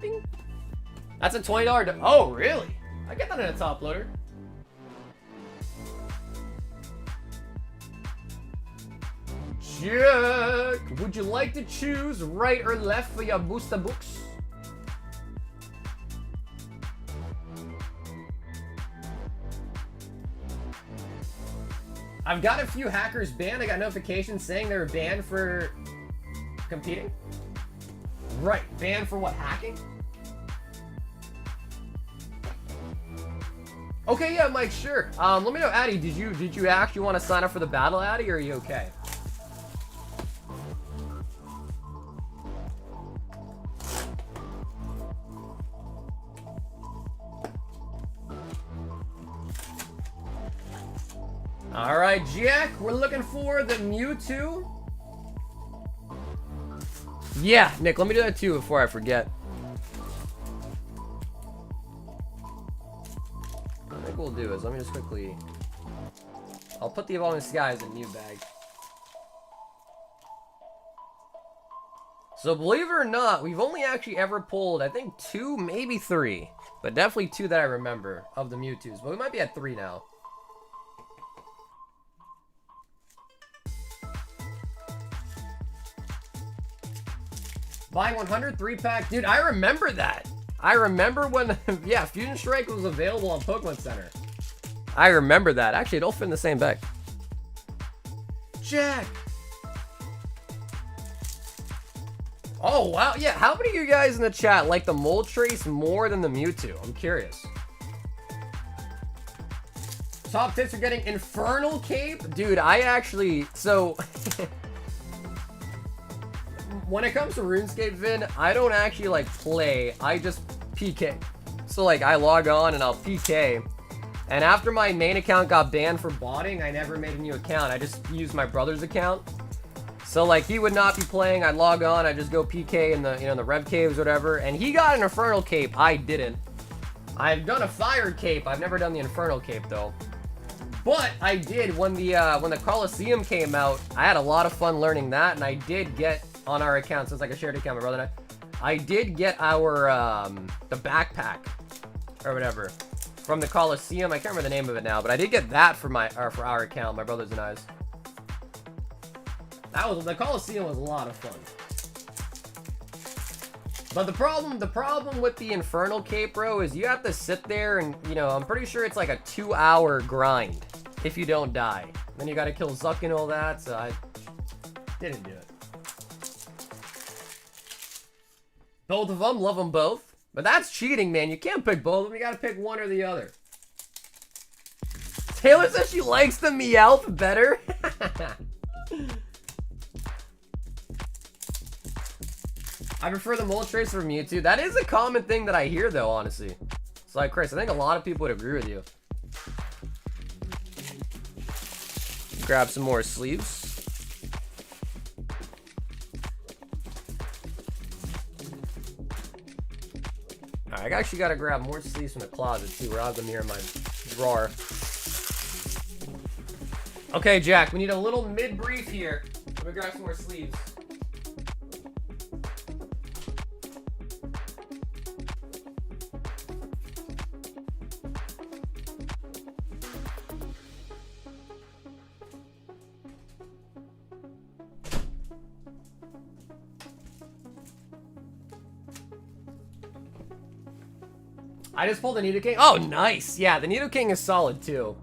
Ding. That's a $20... Oh, really? I get that in a top loader. Jack, would you like to choose right or left for your booster books? I've got a few hackers banned. I got notifications saying they were banned for competing. Right, banned for what, hacking? Okay, yeah, Mike, sure. Let me know, Addy, did you actually want to sign up for the battle, Addy, or are you okay? Alright, Jack, we're looking for the Mewtwo. Yeah, Nick, let me do that too before I forget. What I think we'll do is, let me just quickly... I'll put the Evolving Skies in new bag. So believe it or not, we've only actually ever pulled, I think 2, maybe 3. But definitely 2 that I remember of the Mewtwo's. But we might be at 3 now. Buying 100 3-pack. Dude, I remember that. I remember when, yeah, Fusion Strike was available on Pokemon Center. I remember that. Actually, it all fit in the same bag. Jack. Oh, wow. Yeah, how many of you guys in the chat like the Moltres more than the Mewtwo? I'm curious. Top tips for getting Infernal Cape? Dude, I actually... So... when it comes to RuneScape, Vin, I don't actually, like, play. I just PK. So, like, I log on and I'll PK. And after my main account got banned for botting, I never made a new account. I just used my brother's account. So, like, he would not be playing. I'd log on. I'd just go PK in the, you know, in the Rev Caves or whatever. And he got an Infernal Cape. I didn't. I've done a Fire Cape. I've never done the Infernal Cape, though. But I did when the Coliseum came out. I had a lot of fun learning that, and I did get on our account, so it's like a shared account, my brother and I did get our the backpack or whatever from the Coliseum. I can't remember the name of it now, but I did get that for our account, my brothers and I's. The Coliseum was a lot of fun. But the problem with the Infernal Cape, bro, is you have to sit there and, you know, I'm pretty sure it's like a 2-hour grind if you don't die. Then you gotta kill Zuck and all that, so I didn't do it. Both of them, love them both. But that's cheating, man. You can't pick both of them. You gotta pick one or the other. Taylor says she likes the Meowth better. I prefer the Moltres for Mewtwo. That is a common thing that I hear, though, honestly. It's like, Chris, I think a lot of people would agree with you. Grab some more sleeves. Alright, I actually gotta grab more sleeves from the closet, too. Where I have them here in my drawer. Okay, Jack, we need a little mid-brief here. Let me grab some more sleeves. I just pulled the Nidoking. Oh, nice. Yeah, the Nidoking is solid, too.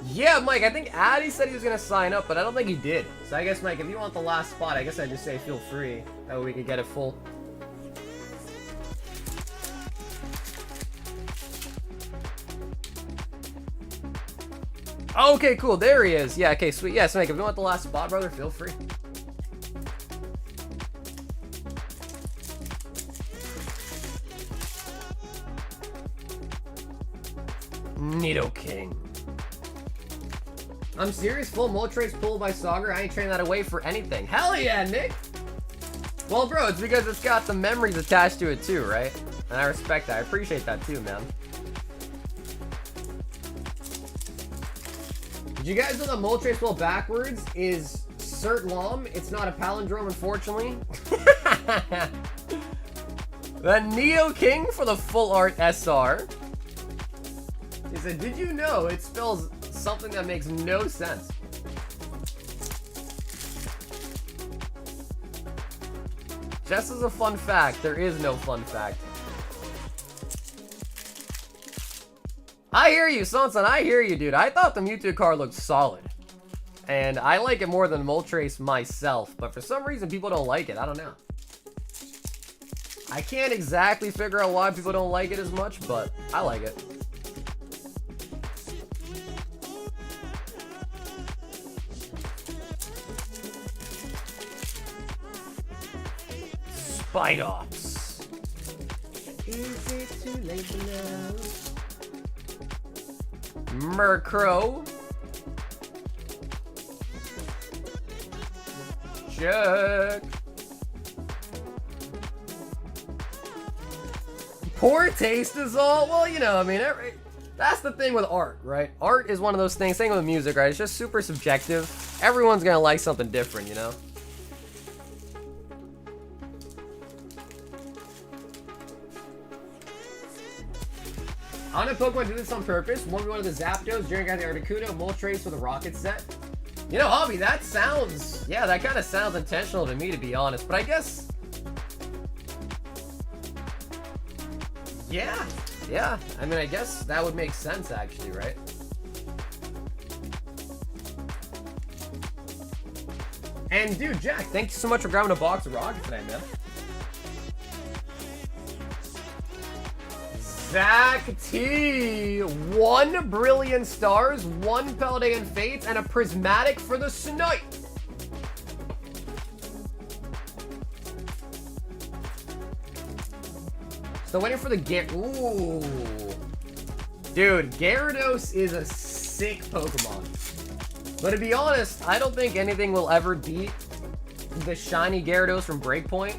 Yeah, Mike, I think Addy said he was going to sign up, but I don't think he did. So I guess, Mike, if you want the last spot, I guess I'd just say feel free. That way we could get it full. Okay, cool. There he is. Yeah, okay, sweet. Yeah, so Mike, if you want the last spot, brother, feel free. Nidoking. I'm serious, full Moltres pulled by Sauger. I ain't trading that away for anything. Hell yeah, Nick! Well, bro, it's because it's got the memories attached to it too, right? And I respect that. I appreciate that too, man. Did you guys know that Moltres spelled backwards is Cert Lom? It's not a palindrome, unfortunately. The Nidoking for the full art SR. He said, did you know it spells something that makes no sense? Just as a fun fact, there is no fun fact. I hear you, Sonson. I hear you, dude. I thought the Mewtwo card looked solid. And I like it more than Moltres myself. But for some reason, people don't like it. I don't know. I can't exactly figure out why people don't like it as much, but I like it. Spidops. Is it too late to know? Murkrow. Chuck. Poor taste is all. Well, you know, I mean, that's the thing with art, right? Art is one of those things. Same with music, right? It's just super subjective. Everyone's gonna like something different, you know? I don't know if Pokemon do this on purpose. 1v1 of the Zapdos, during the Articuno, Moltres for the Rocket set. You know, Hobby, that sounds... Yeah, that kind of sounds intentional to me, to be honest. But I guess... Yeah, yeah. I mean, I guess that would make sense, actually, right? And dude, Jack, thank you so much for grabbing a box of rockets tonight, man. Zach T, 1 Brilliant Stars, 1 Paldean Fates, and a Prismatic for the Snipe. Still waiting for the Ooh. Dude, Gyarados is a sick Pokemon. But to be honest, I don't think anything will ever beat the shiny Gyarados from Breakpoint.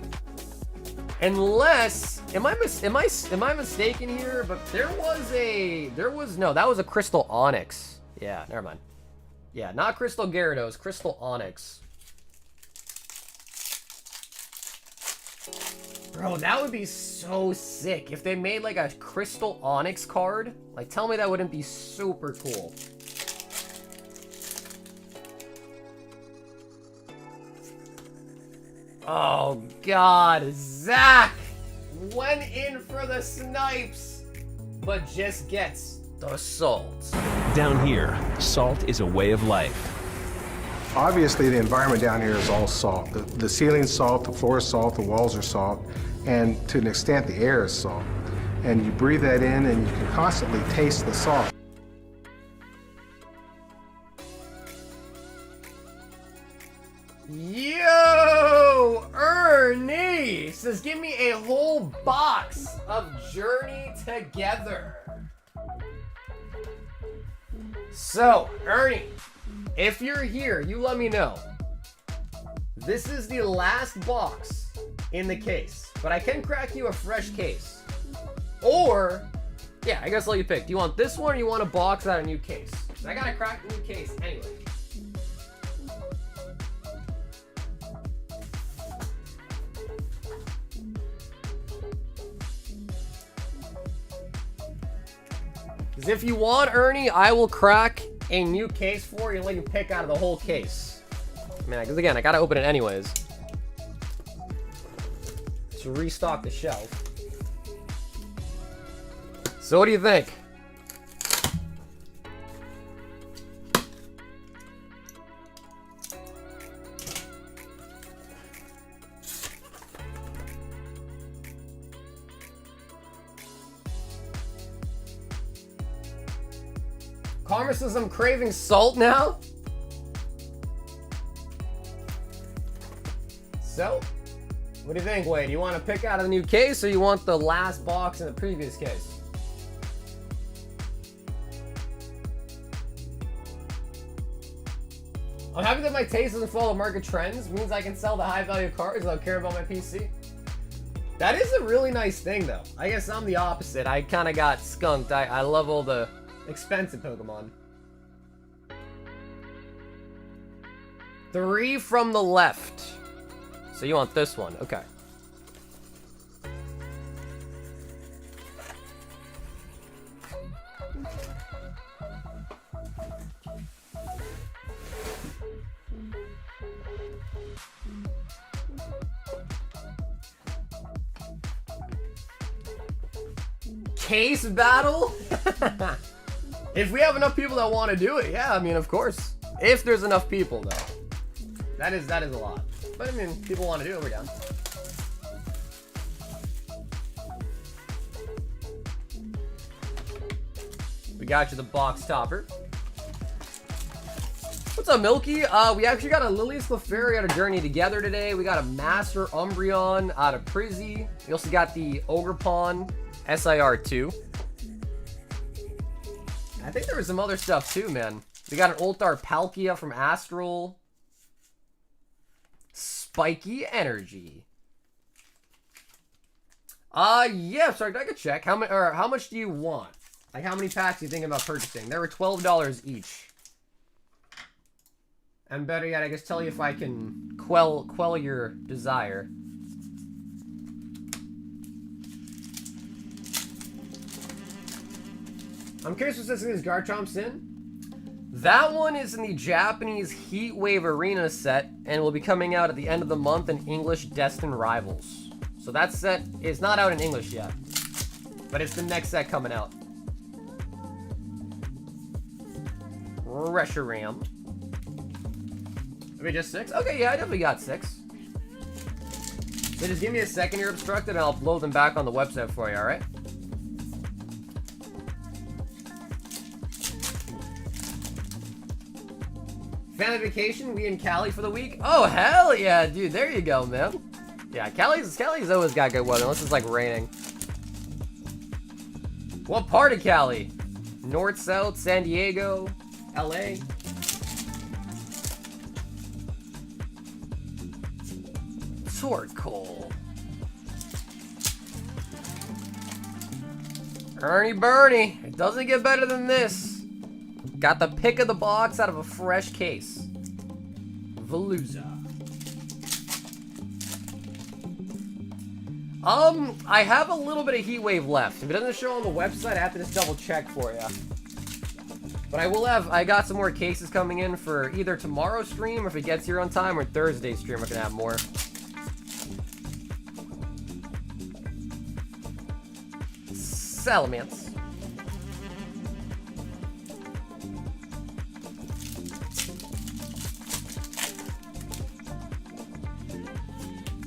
Unless, am I mistaken here? But that was a Crystal Onyx. Yeah, never mind. Yeah, not Crystal Gyarados, Crystal Onyx. Bro, that would be so sick if they made like a Crystal Onyx card. Like, tell me that wouldn't be super cool. Oh God, Zach went in for the snipes, but just gets the salt. Down here, salt is a way of life. Obviously, the environment down here is all salt. The ceiling's salt, the floor is salt, the walls are salt, and to an extent, the air is salt. And you breathe that in, and you can constantly taste the salt. Yo, Ernie says, give me a whole box of Journey Together. So, Ernie, if you're here, you let me know. This is the last box in the case, but I can crack you a fresh case. Or, yeah, I guess I'll let you pick. Do you want this one or you want a box out of a new case? I gotta crack the new case anyway. Because if you want, Ernie, I will crack a new case for you and let you pick out of the whole case. I mean, because again, I gotta open it anyways to restock the shelf. So what do you think? Karma says I'm craving salt now. So, what do you think, Wade? Do you want to pick out of the new case or you want the last box in the previous case? I'm happy that my taste doesn't follow market trends. It means I can sell the high value cards without caring about my PC. That is a really nice thing, though. I guess I'm the opposite. I kind of got skunked. I love all the expensive Pokemon. 3 from the left. So you want this one. Okay. Case battle? If we have enough people that want to do it, yeah, I mean, of course. If there's enough people, though. That is a lot. But I mean, people want to do it, we're down. We got you the box topper. What's up, Milky? We actually got a Lilius Clefairy out of Journey Together today. We got a Master Umbreon out of Prizzy. We also got the Ogerpon SIR2. I think there was some other stuff too, man. We got an Ultar Palkia from Astral. Spiky Energy. Yeah, sorry, I could check. How much do you want? Like, how many packs are you thinking about purchasing? They were $12 each. And better yet, I guess tell you if I can quell your desire. I'm curious what this Garchomp's in. That one is in the Japanese Heat Wave Arena set and will be coming out at the end of the month in English Destined Rivals. So that set is not out in English yet. But it's the next set coming out. Reshiram. Are we just 6? Okay, yeah, I definitely got 6. So just give me a second here, Obstructed, and I'll load them back on the website for you, alright? Family vacation, we in Cali for the week? Oh, hell yeah, dude, there you go, man. Yeah, Cali's always got good weather, unless it's like raining. What part of Cali? North, South, San Diego, LA? Sword Coal. Ernie Bernie, it doesn't get better than this. Got the pick of the box out of a fresh case. Veluza. I have a little bit of Heat Wave left. If it doesn't show on the website, I have to just double check for you. But I got some more cases coming in for either tomorrow's stream, or if it gets here on time, or Thursday's stream, we're gonna have more. Salamence.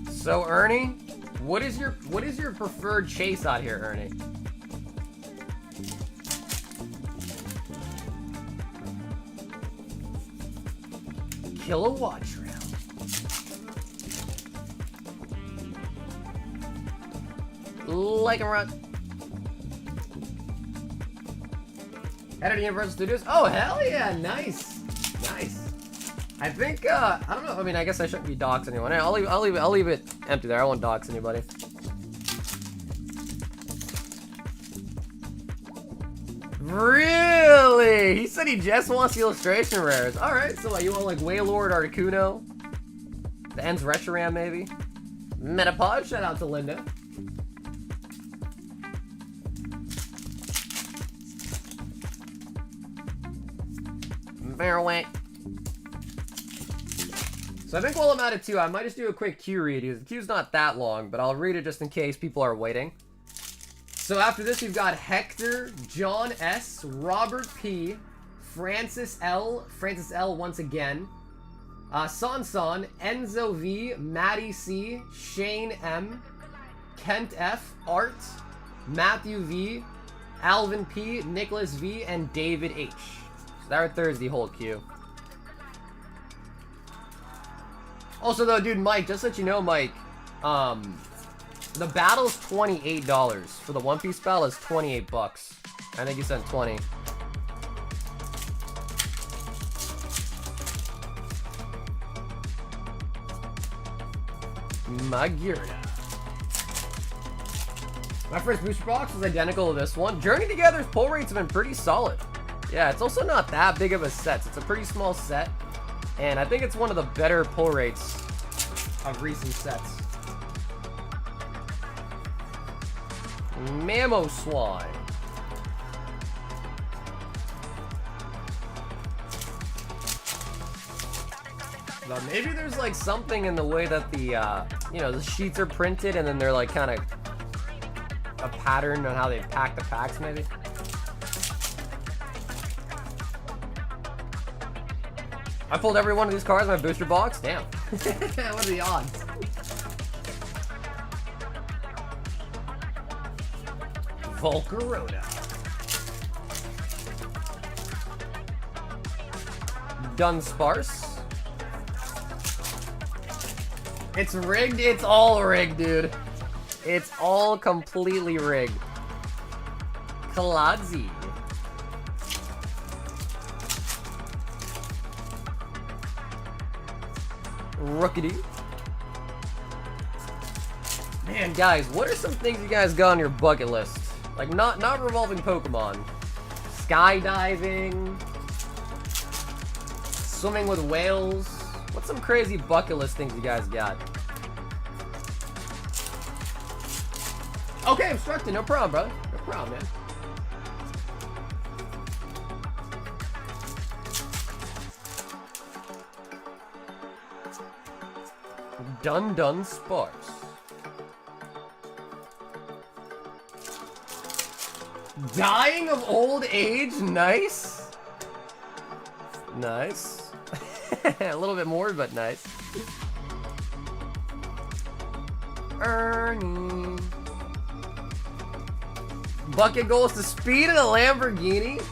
So Ernie, what is your preferred chase out here, Ernie? Kilowatt Trail. Like a rock. Editor Universal Studios. Oh, hell yeah. Nice. Nice. I think, I don't know. I mean, I guess I shouldn't be doxing anyone. I'll leave it empty there. I won't dox anybody. Really? He said he just wants the illustration rares. Alright, so what, you want like Wailord, Articuno? The Ends Reshiram, maybe? Metapod, shout out to Linda. Very. So I think while I'm at it too, I might just do a quick queue read. The queue's not that long, but I'll read it just in case people are waiting. So after this, we've got Hector, John S, Robert P, Francis L once again, Sansan, Enzo V, Maddie C, Shane M, Kent F, Art, Matthew V, Alvin P, Nicholas V, and David H. So that there's the whole queue. Also though, dude, Mike, just so that you know, Mike, the battle's $28. For the One Piece battle is 28 bucks. I think you said 20. Magirda. My first booster box was identical to this one. Journey Together's pull rates have been pretty solid. Yeah, it's also not that big of a set. It's a pretty small set. And I think it's one of the better pull rates of recent sets. Mamoswine. But maybe there's like something in the way that the, you know, the sheets are printed and then they're like kind of a pattern on how they pack the packs maybe. I pulled every one of these cards in my booster box. Damn. What are the odds? Volcarona. Dunsparce. It's rigged. It's all rigged, dude. It's all completely rigged. Kaladzi. Rookity. Man, guys, what are some things you guys got on your bucket list? Like, not revolving Pokemon. Skydiving. Swimming with whales. What's some crazy bucket list things you guys got? Okay, Obstructed, no problem, brother. No problem, man. Dun Sparks. Dying of old age? Nice. Nice. A little bit more, but nice. Ernie. Bucket goals to speed in a Lamborghini?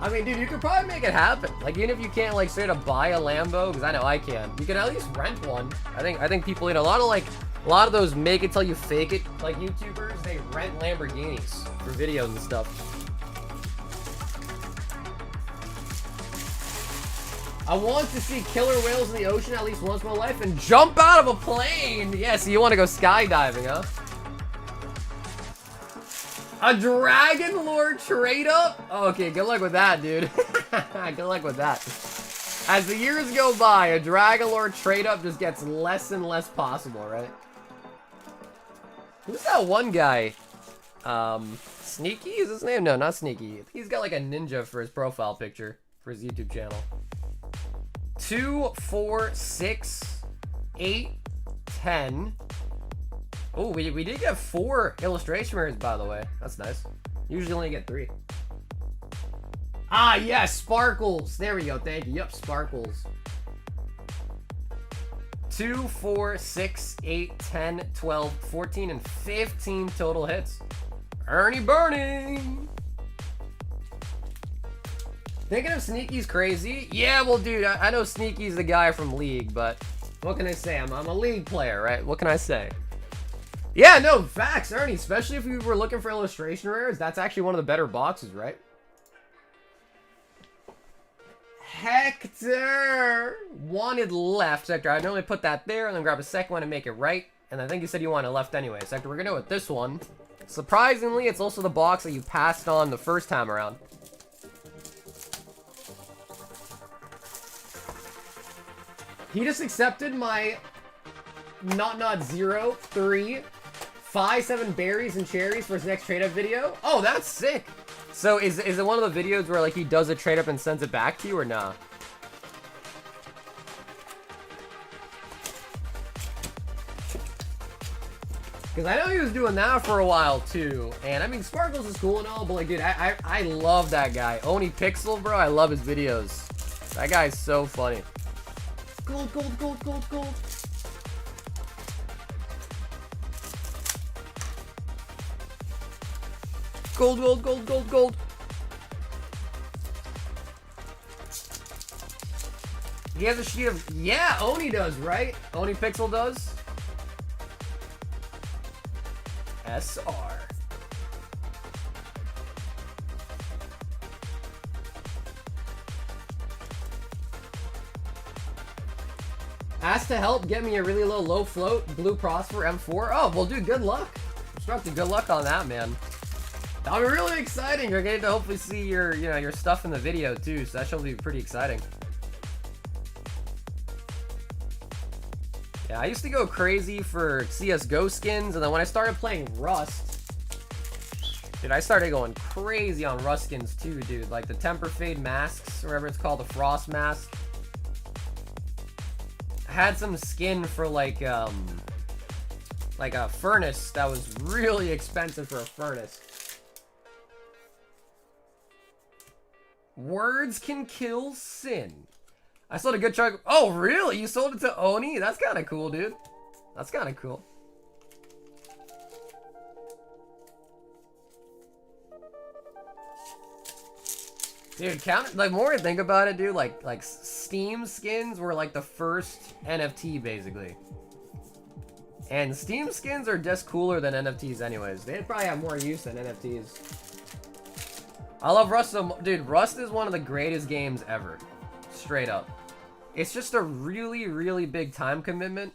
I mean, dude, you could probably make it happen. Like, even if you can't, like, straight up buy a Lambo, because I know I can. You can at least rent one. I think people, you know, a lot of those make it till you fake it, like, YouTubers, they rent Lamborghinis for videos and stuff. I want to see killer whales in the ocean at least once in my life and jump out of a plane. Yeah, so you want to go skydiving, huh? A Dragon Lord trade up? Okay, good luck with that, dude. Good luck with that. As the years go by, a Dragon Lord trade up just gets less and less possible, right? Who's that one guy? Sneaky is his name? No, not Sneaky. He's got like a ninja for his profile picture for his YouTube channel. 2, 4, 6, 8, 10. Oh, we did get 4 illustration rares, by the way. That's nice. Usually only get 3. Ah, yes, Sparkles. There we go. Thank you. Yep, Sparkles. 2, 4, 6, 8, 10, 12, 14, and 15 total hits. Ernie Burning. Thinking of Sneaky's crazy? Yeah, well, dude, I know Sneaky's the guy from League, but what can I say? I'm a League player, right? What can I say? Yeah, no, facts, Ernie. Especially if you were looking for illustration rares, that's actually one of the better boxes, right? Hector! Wanted left, Hector. I'd normally put that there and then grab a second one and make it right. And I think you said you wanted left anyway. So, Hector, we're going to go with this one. Surprisingly, it's also the box that you passed on the first time around. He just accepted my not 0, 3, 5, 7 berries and cherries for his next trade-up video. Oh, that's sick. So is it one of the videos where like he does a trade-up and sends it back to you or nah? Because I know he was doing that for a while too. And I mean, Sparkles is cool and all, but like, dude, I love that guy. Oni Pixel, bro. I love his videos. That guy's so funny. Gold, gold, gold, gold, gold. Gold, gold, gold, gold, gold. He has a sheet of... Yeah, Oni does, right? Oni Pixel does. SR. Asked to help get me a really low float Blue Prosper M4. Oh, well, dude, good luck. Constructed, good luck on that, man. That'll be really exciting. You're getting to hopefully see your, you know, your stuff in the video too, so that should be pretty exciting. Yeah, I used to go crazy for CSGO skins, and then when I started playing Rust, dude, I started going crazy on Rust skins too, dude. Like the Temper Fade masks, or whatever it's called, the Frost mask. I had some skin for like a furnace that was really expensive for a furnace. Words can kill sin. I sold a good chunk. Oh, really? You sold it to Oni? That's kind of cool, dude. That's kind of cool. Dude, like, more I think about it, dude, like Steam skins were like the first NFT, basically. And Steam skins are just cooler than NFTs anyways. They'd probably have more use than NFTs. I love Rust so much. Dude, Rust is one of the greatest games ever. Straight up. It's just a really, really big time commitment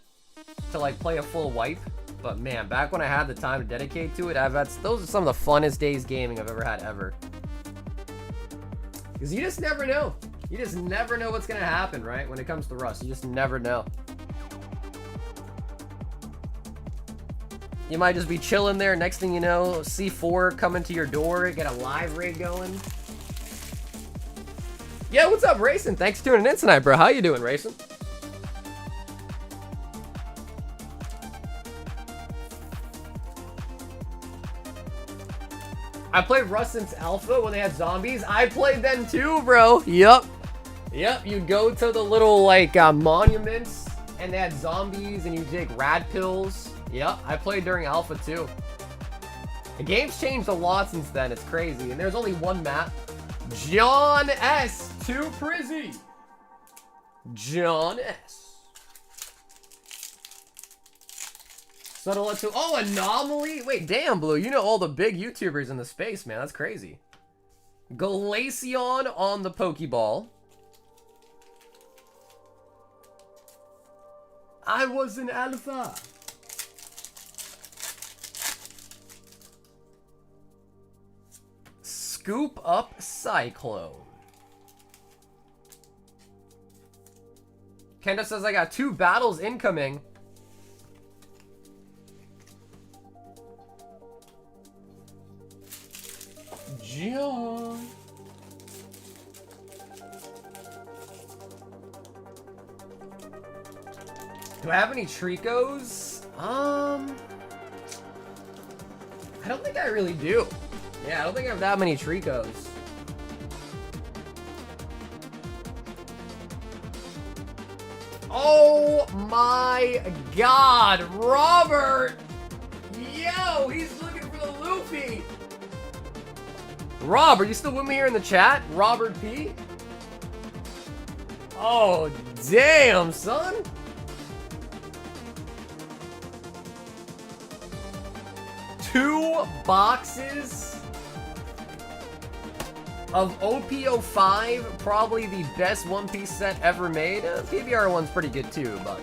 to like play a full wipe. But man, back when I had the time to dedicate to it, those are some of the funnest days gaming I've ever had ever. Because you just never know. You just never know what's going to happen, right? When it comes to Rust, you just never know. You might just be chilling there. Next thing you know, C4 coming to your door. Get a live raid going. Yeah, what's up, Racing? Thanks for tuning in tonight, bro. How you doing, Racing? I played Rust since Alpha when they had zombies. I played them too, bro. Yup. Yep, you go to the little, like, monuments, and they had zombies, and you take rad pills. Yep, I played during Alpha too. The game's changed a lot since then. It's crazy. And there's only one map. John S. to Prizzy. John S. Subtle to oh, Anomaly. Wait, damn, Blue. You know all the big YouTubers in the space, man. That's crazy. Glaceon on the Pokeball. I was an alpha. Scoop up Cyclone. Kenda says I got 2 battles incoming. John. Do I have any Tricos? I don't think I really do. Yeah, I don't think I have that many Tricos. Oh my god, Robert! Yo, he's looking for the Luffy! Rob, are you still with me here in the chat? Robert P? Oh, damn, son! Two boxes of OP05, probably the best One Piece set ever made. PBR one's pretty good too, but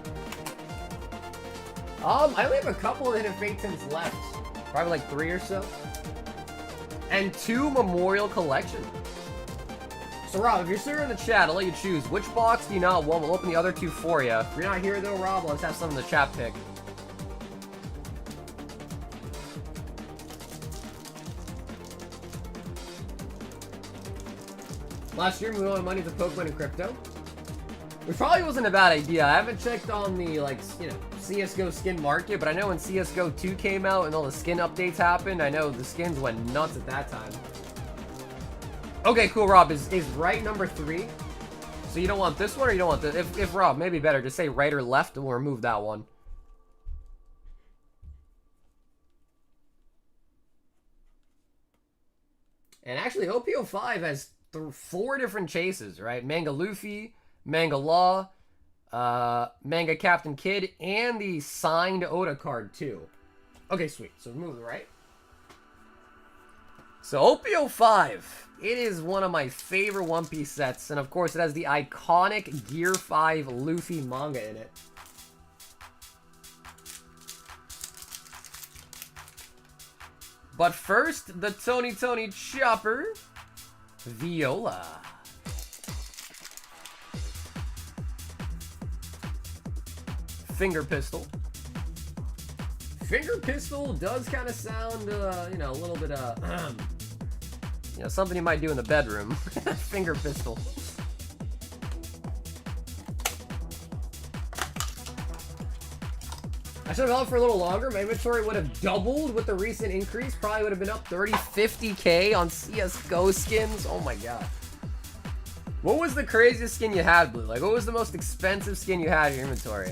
I only have a couple of Hidden Fatons left, probably like 3 or so, and 2 Memorial Collection. So Rob, if you're still in the chat, I'll let you choose which box do you not want. We'll open the other 2 for you. If you're not here though, Rob, let's have some in the chat pick. Last year, we moved money to Pokemon and crypto. Which probably wasn't a bad idea. I haven't checked on the, like, you know, CSGO skin market, but I know when CSGO 2 came out and all the skin updates happened, I know the skins went nuts at that time. Okay, cool, Rob. Is right number 3? So you don't want this one or you don't want this? If Rob, maybe better, just say right or left and we'll remove that one. And actually, OP05 has 4 different chases, right? Manga Luffy, Manga Law, Manga Captain Kid, and the signed Oda card too. Okay, sweet. So move it right. So OP05, it is one of my favorite One Piece sets, and of course it has the iconic Gear 5 Luffy manga in it. But first, the Tony Chopper. Viola. Finger Pistol. Finger Pistol does kind of sound, you know, a little bit, you know, something you might do in the bedroom. Finger Pistol. I should have held for a little longer. My inventory would have doubled with the recent increase. Probably would have been up 30, 50k on CSGO skins. Oh my god. What was the craziest skin you had, Blue? Like, what was the most expensive skin you had in your inventory?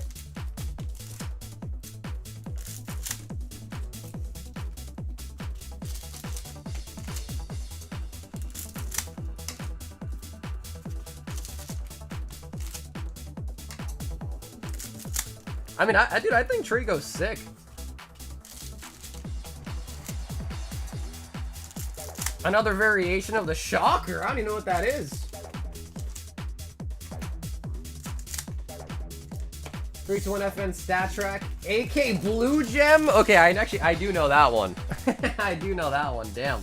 I mean, dude, I think Trico's sick. Another variation of the Shocker. I don't even know what that is. 3-1 FN Stat Track. AK Blue Gem. Okay, I do know that one. I do know that one. Damn.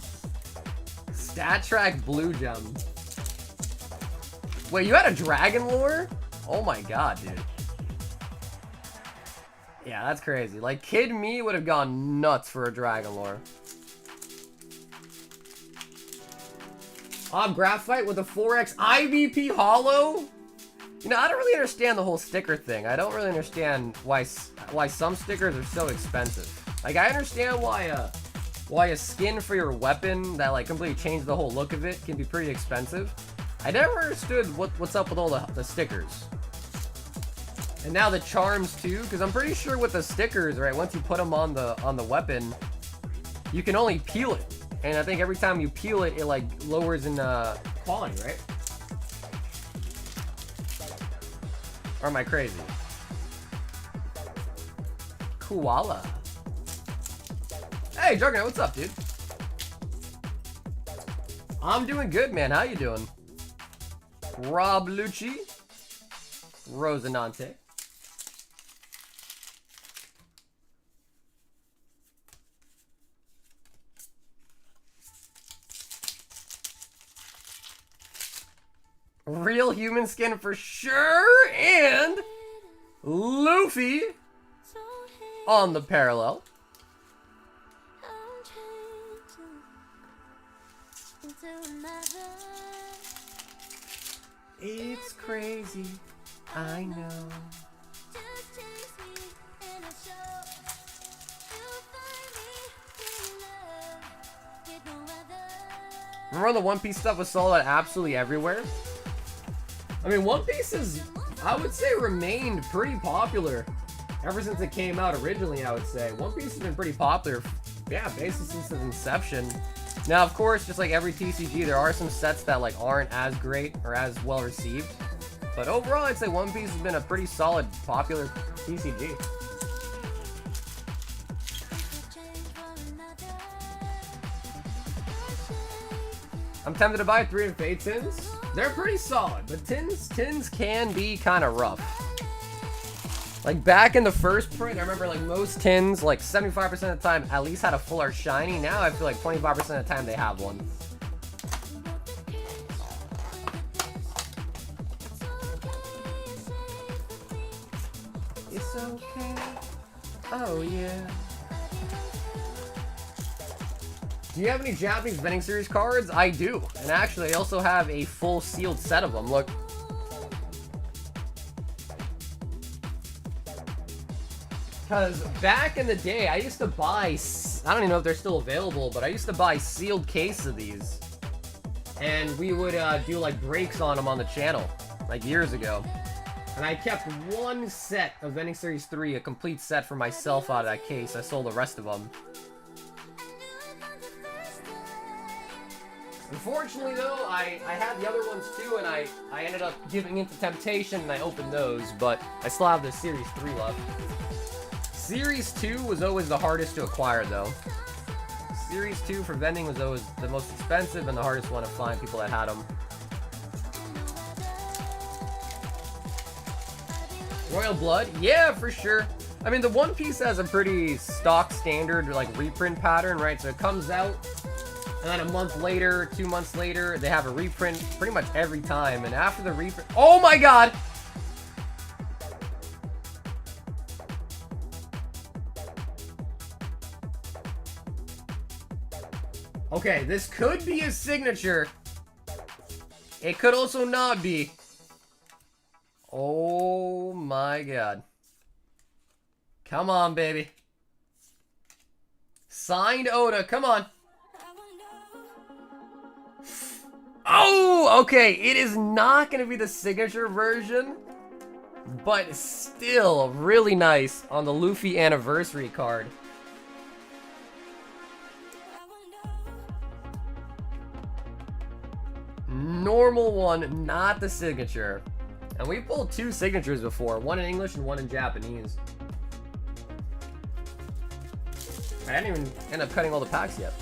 Stat Track Blue Gem. Wait, you had a Dragon Lore? Oh my god, dude. Yeah, that's crazy. Like, Kid Me would have gone nuts for a Dragon Lore. Graphite with a 4X IVP Holo? You know, I don't really understand the whole sticker thing. I don't really understand why some stickers are so expensive. Like, I understand why why a skin for your weapon that like completely changed the whole look of it can be pretty expensive. I never understood what's up with all the stickers. And now the charms too, because I'm pretty sure with the stickers, right, once you put them on the weapon, you can only peel it. And I think every time you peel it, it like lowers in quality, right? Or am I crazy? Koala. Hey, Juggernaut, what's up, dude? I'm doing good, man. How you doing? Rob Lucci. Rosinante. Real human skin for sure, and Luffy on the parallel. It's crazy, I know. Remember the One Piece stuff was sold out absolutely everywhere? I mean, One Piece has, I would say, remained pretty popular ever since it came out originally, I would say. One Piece has been pretty popular, yeah, basically since its inception. Now, of course, just like every TCG, there are some sets that like aren't as great or as well received. But overall, I'd say One Piece has been a pretty solid, popular TCG. I'm tempted to buy 3 and Fate tins. They're pretty solid, but tins can be kind of rough. Like back in the first print, I remember like most tins, like 75% of the time, at least had a full art shiny. Now I feel like 25% of the time they have one. It's okay. Oh yeah. Do you have any Japanese vending series cards? I do. And actually, I also have a full sealed set of them. Look. Because back in the day, I used to buy, I don't even know if they're still available, but I used to buy sealed case of these. And we would do like breaks on them on the channel, like years ago. And I kept one set of Vending Series 3, a complete set for myself out of that case. I sold the rest of them. Unfortunately though, I had the other ones too, and I ended up giving into temptation and I opened those, but I still have the Series 3 left. Series 2 was always the hardest to acquire though. Series 2 for vending was always the most expensive and the hardest one to find people that had them. Royal Blood? Yeah, for sure. I mean, the One Piece has a pretty stock standard like reprint pattern, right? So it comes out, and then a month later, 2 months later, they have a reprint pretty much every time. And after the reprint... Oh my god! Okay, this could be a signature. It could also not be. Oh my god. Come on, baby. Signed Oda, come on. Oh, okay. It is not going to be the signature version, but still really nice on the Luffy anniversary card. Normal one, not the signature. And we pulled 2 signatures before, one in English and one in Japanese. I didn't even end up cutting all the packs yet.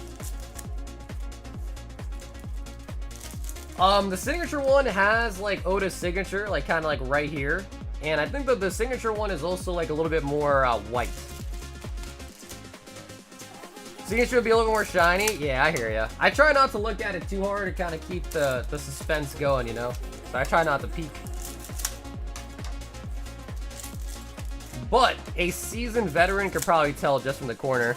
The signature one has like Oda's signature, like kind of like right here. And I think that the signature one is also like a little bit more white. Signature would be a little more shiny. Yeah, I hear ya. I try not to look at it too hard to kind of keep the suspense going, you know? So I try not to peek. But a seasoned veteran could probably tell just from the corner.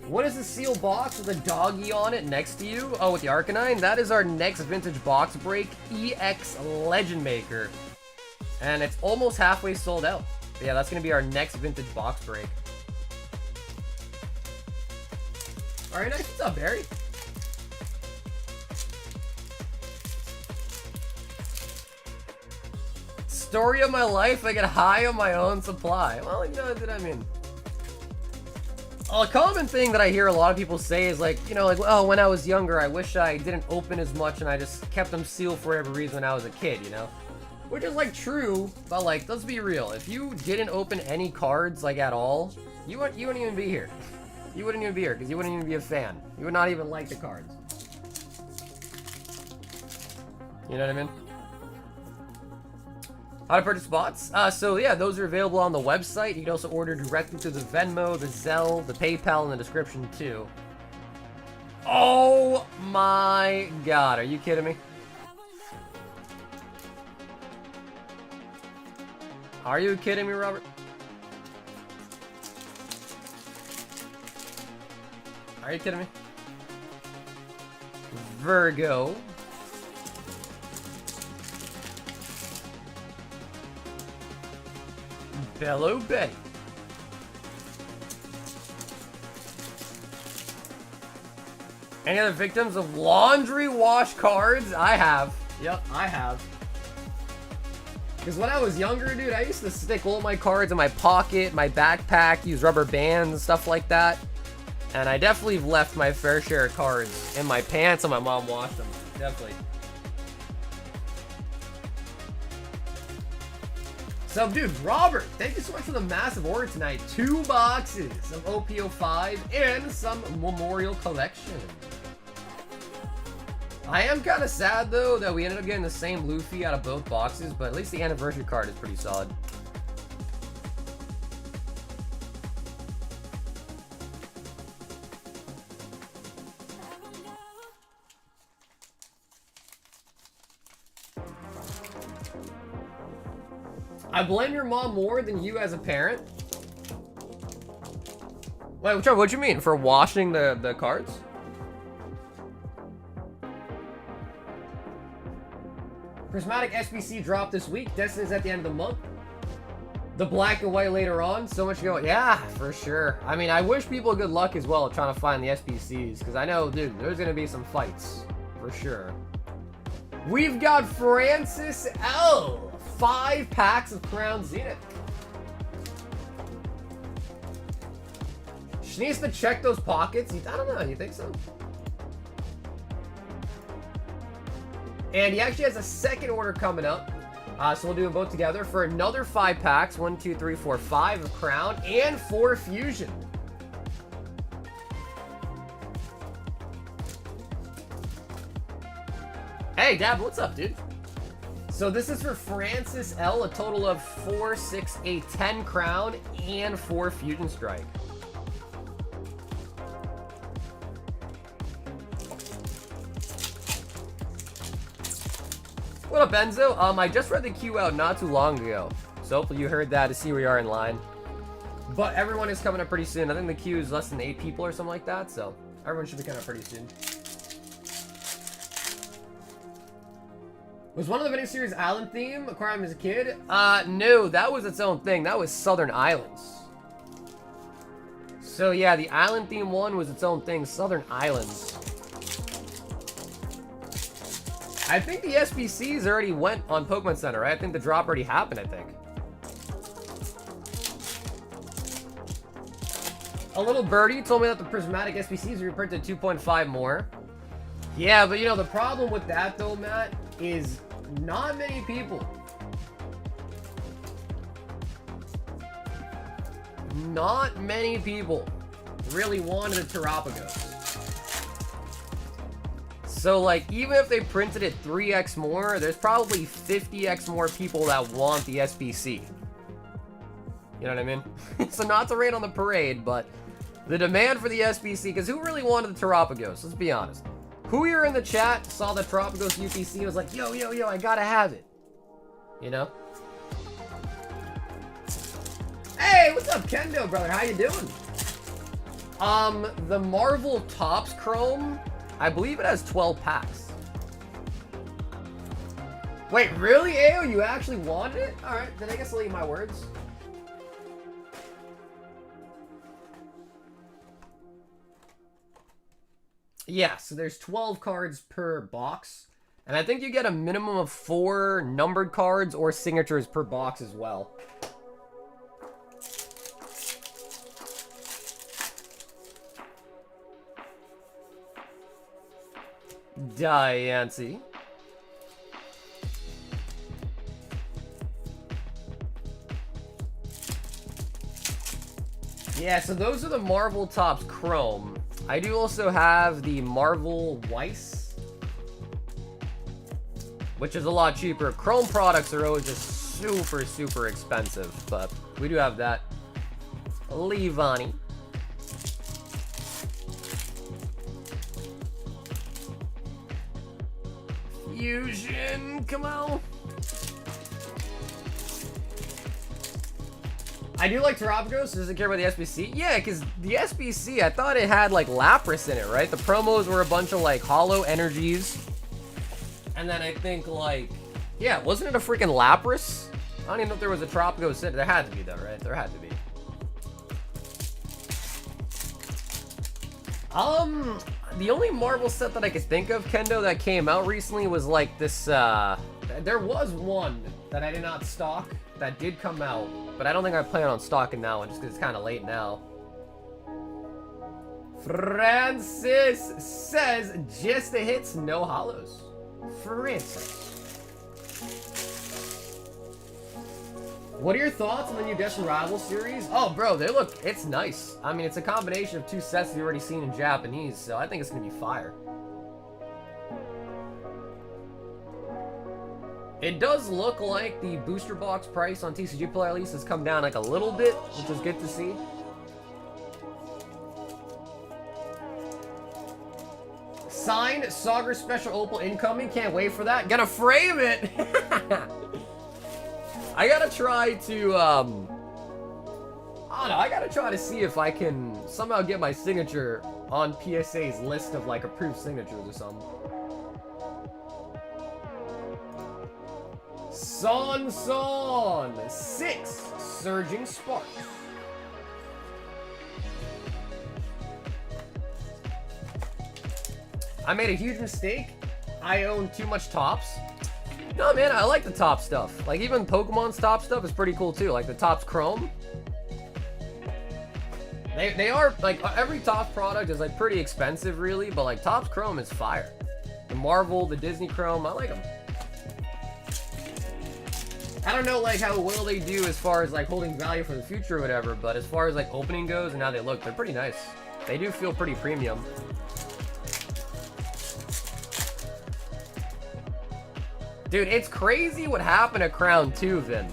What is the sealed box with a doggy on it next to you? Oh, with the Arcanine? That is our next vintage box break, EX Legend Maker. And it's almost halfway sold out. But yeah, that's going to be our next vintage box break. Alright, nice. What's up, Barry? Story of my life, I get high on my own supply. Well, you know what I mean. A common thing that I hear a lot of people say is like, you know, like, oh, when I was younger, I wish I didn't open as much and I just kept them sealed for whatever reason when I was a kid, you know? Which is like true, but like, let's be real. If you didn't open any cards like at all, you wouldn't even be here. You wouldn't even be here because you wouldn't even be a fan. You would not even like the cards. You know what I mean? How to purchase bots? So yeah, those are available on the website. You can also order directly through the Venmo, the Zelle, the PayPal in the description too. Oh my god, are you kidding me? Are you kidding me, Robert? Are you kidding me? Virgo. Bello Betty. Any other victims of laundry wash cards? I have. Yep, I have. Because when I was younger, dude, I used to stick all my cards in my pocket, my backpack, use rubber bands, stuff like that. And I definitely left my fair share of cards in my pants and my mom washed them. Definitely. So, dude, Robert, thank you so much for the massive order tonight. 2 boxes of OP05 and some Memorial Collection. I am kind of sad, though, that we ended up getting the same Luffy out of both boxes, but at least the anniversary card is pretty solid. I blame your mom more than you as a parent. Wait, what you mean? For washing the cards? Prismatic SBC dropped this week. Destiny's at the end of the month. The black and white later on. So much going. Yeah, for sure. I mean, I wish people good luck as well trying to find the SBCs. Because I know, dude, there's going to be some fights. For sure. We've got Francis L. 5 packs of Crown Zenith. She needs to check those pockets. I don't know. You think so? And he actually has a second order coming up. So we'll do them both together for another 5 packs. 1, 2, 3, 4, 5 of Crown and 4 Fusion. Hey, Dab, what's up, dude? So this is for Francis L, a total of 4, 6, 8, 10 Crown and 4 Fusion Strike. What up, Enzo? I just read the queue out not too long ago, so hopefully you heard that to see where you are in line. But everyone is coming up pretty soon. I think the queue is less than 8 people or something like that, so everyone should be coming up pretty soon. Was one of the mini series Island theme Aquarium as a kid? No, that was its own thing. That was Southern Islands. So yeah, the Island theme one was its own thing, Southern Islands. I think the SBCs already went on Pokemon Center, right? I think the drop already happened, I think. A little birdie told me that the Prismatic SBCs were reprinted 2.5 more. Yeah, but you know, the problem with that though, Matt, is not many people. Not many people really wanted a Terapagos. So like, even if they printed it 3x more, there's probably 50x more people that want the SBC. You know what I mean? So not to rain on the parade, but the demand for the SBC, because who really wanted the Terapagos? Let's be honest. Who here in the chat saw the Terapagos UPC and was like, yo, yo, yo, I gotta have it? You know? Hey, what's up, Kendo, brother? How you doing? The Marvel Topps Chrome, I believe it has 12 packs. Wait, really, Ayo? You actually wanted it? Alright, then I guess I'll eat my words. Yeah, so there's 12 cards per box. And I think you get a minimum of 4 numbered cards or signatures per box as well. Diancie. Yeah, so those are the Marvel Topps Chrome. I do also have the Marvel Weiss, which is a lot cheaper. Chrome products are always just super, super expensive, but we do have that. Levani. Fusion, come on. I do like Terapagos, so doesn't care about the SBC. Yeah, because the SBC, I thought it had like Lapras in it, right? The promos were a bunch of like holo energies. And then I think like, yeah, wasn't it a freaking Lapras? I don't even know if there was a Terapagos in it. There had to be though, right? There had to be. The only Marvel set that I could think of, Kendo, that came out recently was like this, there was one that I did not stock that did come out, but I don't think I plan on stocking that one just because it's kind of late now. Francis says, just the hits, no holos. Francis. What are your thoughts on the new Destined Rival series? Oh, bro, it's nice. I mean, it's a combination of 2 sets you've already seen in Japanese, so I think it's going to be fire. It does look like the booster box price on TCG Player at least has come down like a little bit, which is good to see. Signed Sagar Special Opal incoming. Can't wait for that. Gonna frame it. I gotta try to, I don't know, I gotta try to see if I can somehow get my signature on PSA's list of, like, approved signatures or something. Son, 6 Surging Sparks. I made a huge mistake. I own too much Topps. No, man, I like the top stuff. Like, even Pokemon's top stuff is pretty cool, too. Like, the Topps Chrome. They are, like, every Topps product is, like, pretty expensive, really. But, like, Topps Chrome is fire. The Marvel, the Disney Chrome, I like them. I don't know, like, how well they do as far as, like, holding value for the future or whatever. But as far as, like, opening goes and how they look, they're pretty nice. They do feel pretty premium. Dude, it's crazy what happened to Crown too, Vin.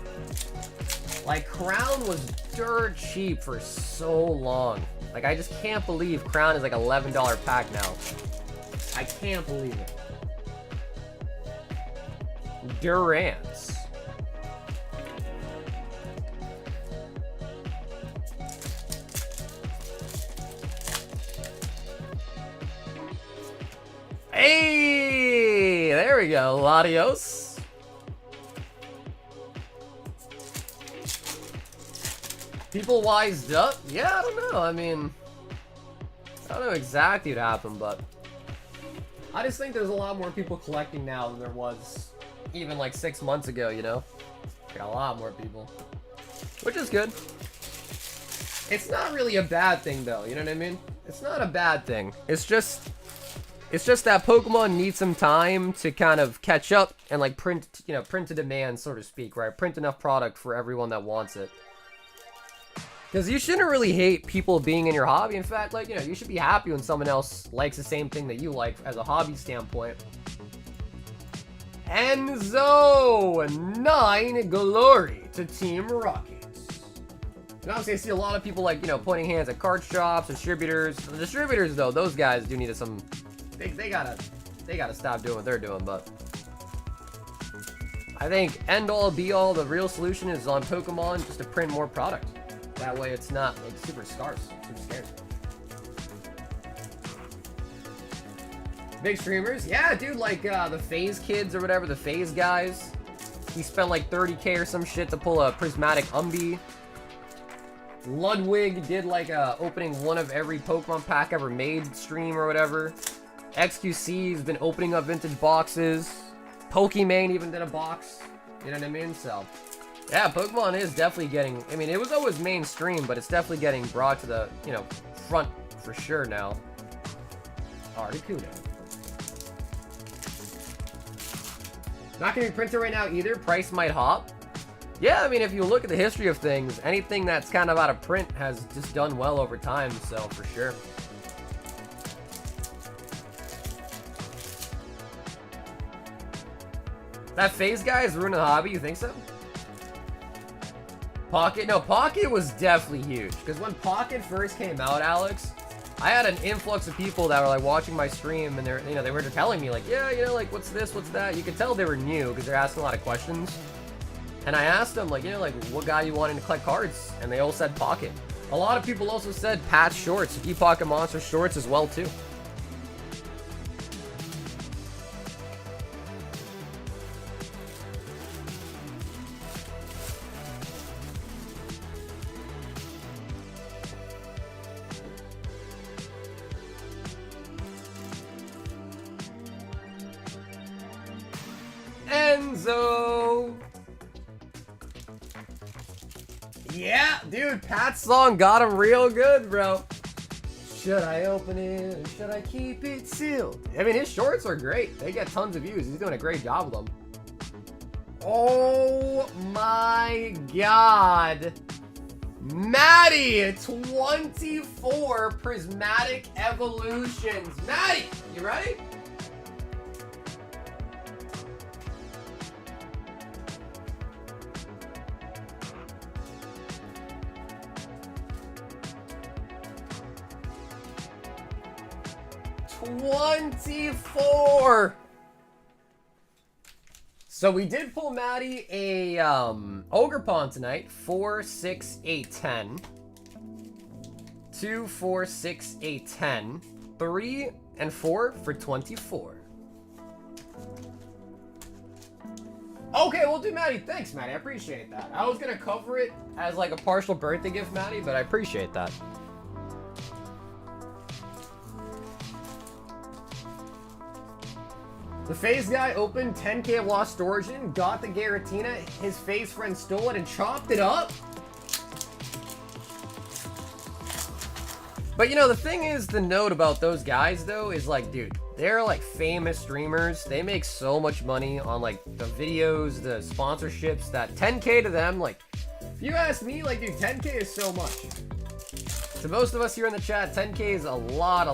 Like, Crown was dirt cheap for so long. Like, I just can't believe Crown is like $11 pack now. I can't believe it. Durance. Hey, there we go, Latios. People wised up? Yeah, I don't know. I mean, I don't know exactly what happened, but I just think there's a lot more people collecting now than there was even like 6 months ago, you know? Got a lot more people, which is good. It's not really a bad thing, though, you know what I mean? It's not a bad thing. It's just that Pokemon needs some time to kind of catch up and like print to demand, so to speak, right? Print enough product for everyone that wants it. Because you shouldn't really hate people being in your hobby. In fact, like, you know, you should be happy when someone else likes the same thing that you like as a hobby standpoint. Enzo 9 Glory to Team Rocket. And obviously I see a lot of people like, you know, pointing hands at card shops, distributors. The distributors though, those guys do need some, they gotta stop doing what they're doing, but I think end all be all, the real solution is on Pokemon just to print more product. That way it's not like super scarce, super scarce. Big streamers, yeah, dude, like the FaZe kids or whatever, the FaZe guys. He spent like 30K or some shit to pull a Prismatic Umbreon. Ludwig did like a opening one of every Pokemon pack ever made stream or whatever. XQC's been opening up vintage boxes. Pokemon even did a box. You know what I mean? So, yeah, Pokemon is definitely getting... I mean, it was always mainstream, but it's definitely getting brought to the, you know, front for sure now. Articuno. Not going to be printed right now either. Price might hop. Yeah, I mean, if you look at the history of things, anything that's kind of out of print has just done well over time, so for sure. That phase guy is ruining the hobby, you think so? Pocket? No, Pocket was definitely huge. Because when Pocket first came out, Alex, I had an influx of people that were like watching my stream and they're, you know, they were telling me like, yeah, you know, like what's this, what's that? You could tell they were new because they're asking a lot of questions. And I asked them like, you know, like what guy you wanting to collect cards? And they all said Pocket. A lot of people also said Patch shorts, Pocket Monster shorts as well too. Enzo. Yeah, dude, Pat's song got him real good, bro. Should I open it or should I keep it sealed? I mean, his shorts are great. They get tons of views. He's doing a great job with them. Oh my god. Maddie, 24 Prismatic Evolutions. Maddie, you ready? $24. So we did pull Maddie a Ogerpon tonight. 4, 6, 8, 10. 2, 4, 6, 8, 10. 3 and 4 for 24. Okay, we'll do Maddie. Thanks, Maddie. I appreciate that. I was gonna cover it as like a partial birthday gift, Maddie, but I appreciate that. The phase guy opened 10k of Lost Origin, got the Giratina, his phase friend stole it and chopped it up. But you know, the thing is, the note about those guys though is like, dude, they're like famous streamers. They make so much money on like the videos, the sponsorships, that 10k to them, like, if you ask me, like, dude, 10k is so much. To most of us here in the chat, 10k is a lot.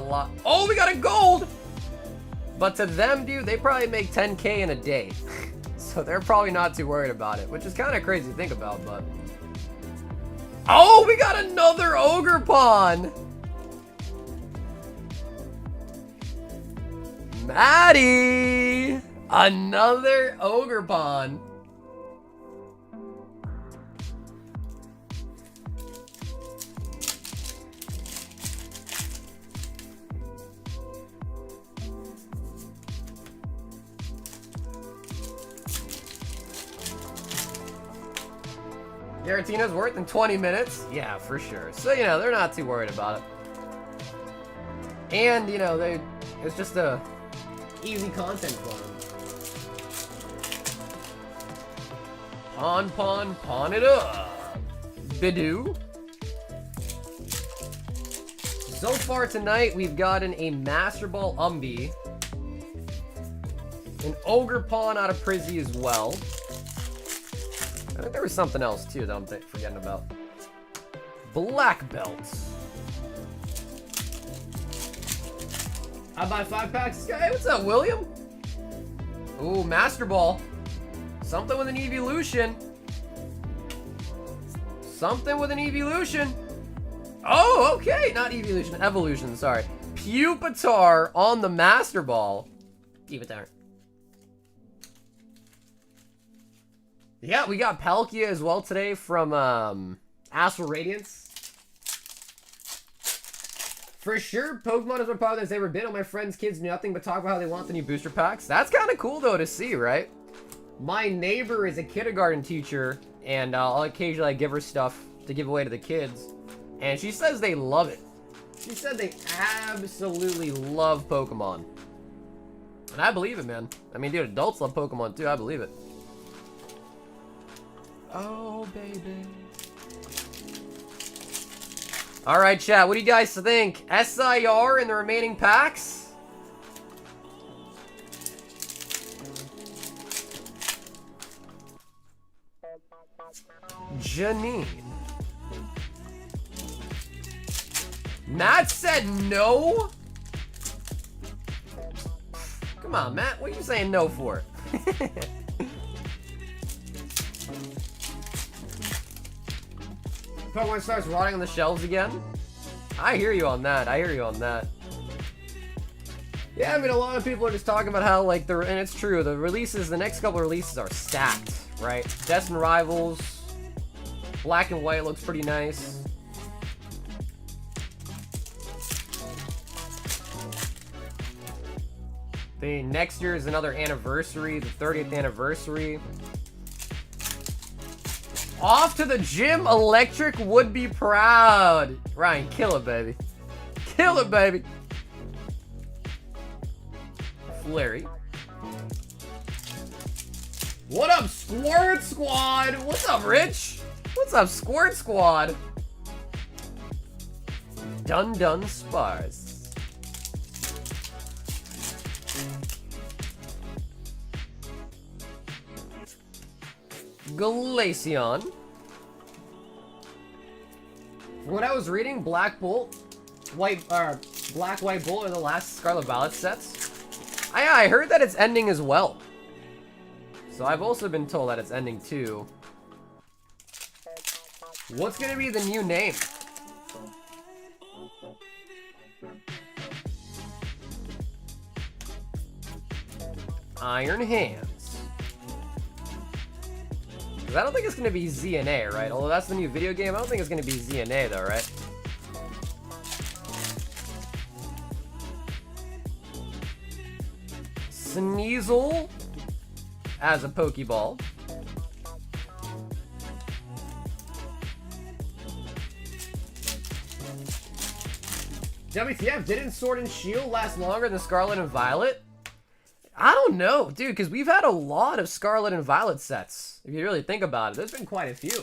Oh, we got a gold! But to them, dude, they probably make 10k in a day. So they're probably not too worried about it, which is kind of crazy to think about, but... Oh, we got another Ogerpon! Maddie! Another Ogerpon. Giratina's worth in 20 minutes? Yeah, for sure. So, you know, they're not too worried about it. And, you know, it's just a easy content for them. Pawn it up. Bidoo. So far tonight, we've gotten a Master Ball Umbee. An Ogerpon out of Prizzy as well. I think there was something else too that I'm forgetting about. Black belts. I buy 5 packs. Hey, what's up, William? Ooh, Master Ball. Something with an evolution. Something with an evolution. Oh, okay. Not evolution, evolution, sorry. Pupitar on the Master Ball. Pupitar. Yeah, we got Palkia as well today from Astral Radiance. For sure, Pokemon is more popular than it's ever been. All my friends' kids do nothing but talk about how they want the new booster packs. That's kind of cool, though, to see, right? My neighbor is a kindergarten teacher, and I'll occasionally give her stuff to give away to the kids. And she says they love it. She said they absolutely love Pokemon. And I believe it, man. I mean, dude, adults love Pokemon too. I believe it. Oh, baby. All right, chat. What do you guys think? SIR in the remaining packs? Janine. Matt said no? Come on, Matt. What are you saying no for? Pokemon starts rotting on the shelves again? I hear you on that. I hear you on that. Yeah, I mean, a lot of people are just talking about how, like, and it's true, the releases, the next couple of releases are stacked, right? Destined Rivals, Black and White looks pretty nice. The next year is another anniversary, the 30th anniversary. Off to the gym, Electric would be proud. Ryan, kill it, baby. Kill it, baby. Flurry. What up, Squirt Squad? What's up, Rich? What's up, Squirt Squad? Dun Spars. Glaceon. From what I was reading, Black Bolt, Black White Bolt are the last Scarlet Violet sets. I heard that it's ending as well. So I've also been told that it's ending too. What's gonna be the new name? Iron Hands. I don't think it's gonna be ZNA, right? Although that's the new video game, I don't think it's gonna be ZNA though, right? Sneasel as a Pokeball. WTF, didn't Sword and Shield last longer than Scarlet and Violet? I don't know, dude, because we've had a lot of Scarlet and Violet sets. If you really think about it, there's been quite a few.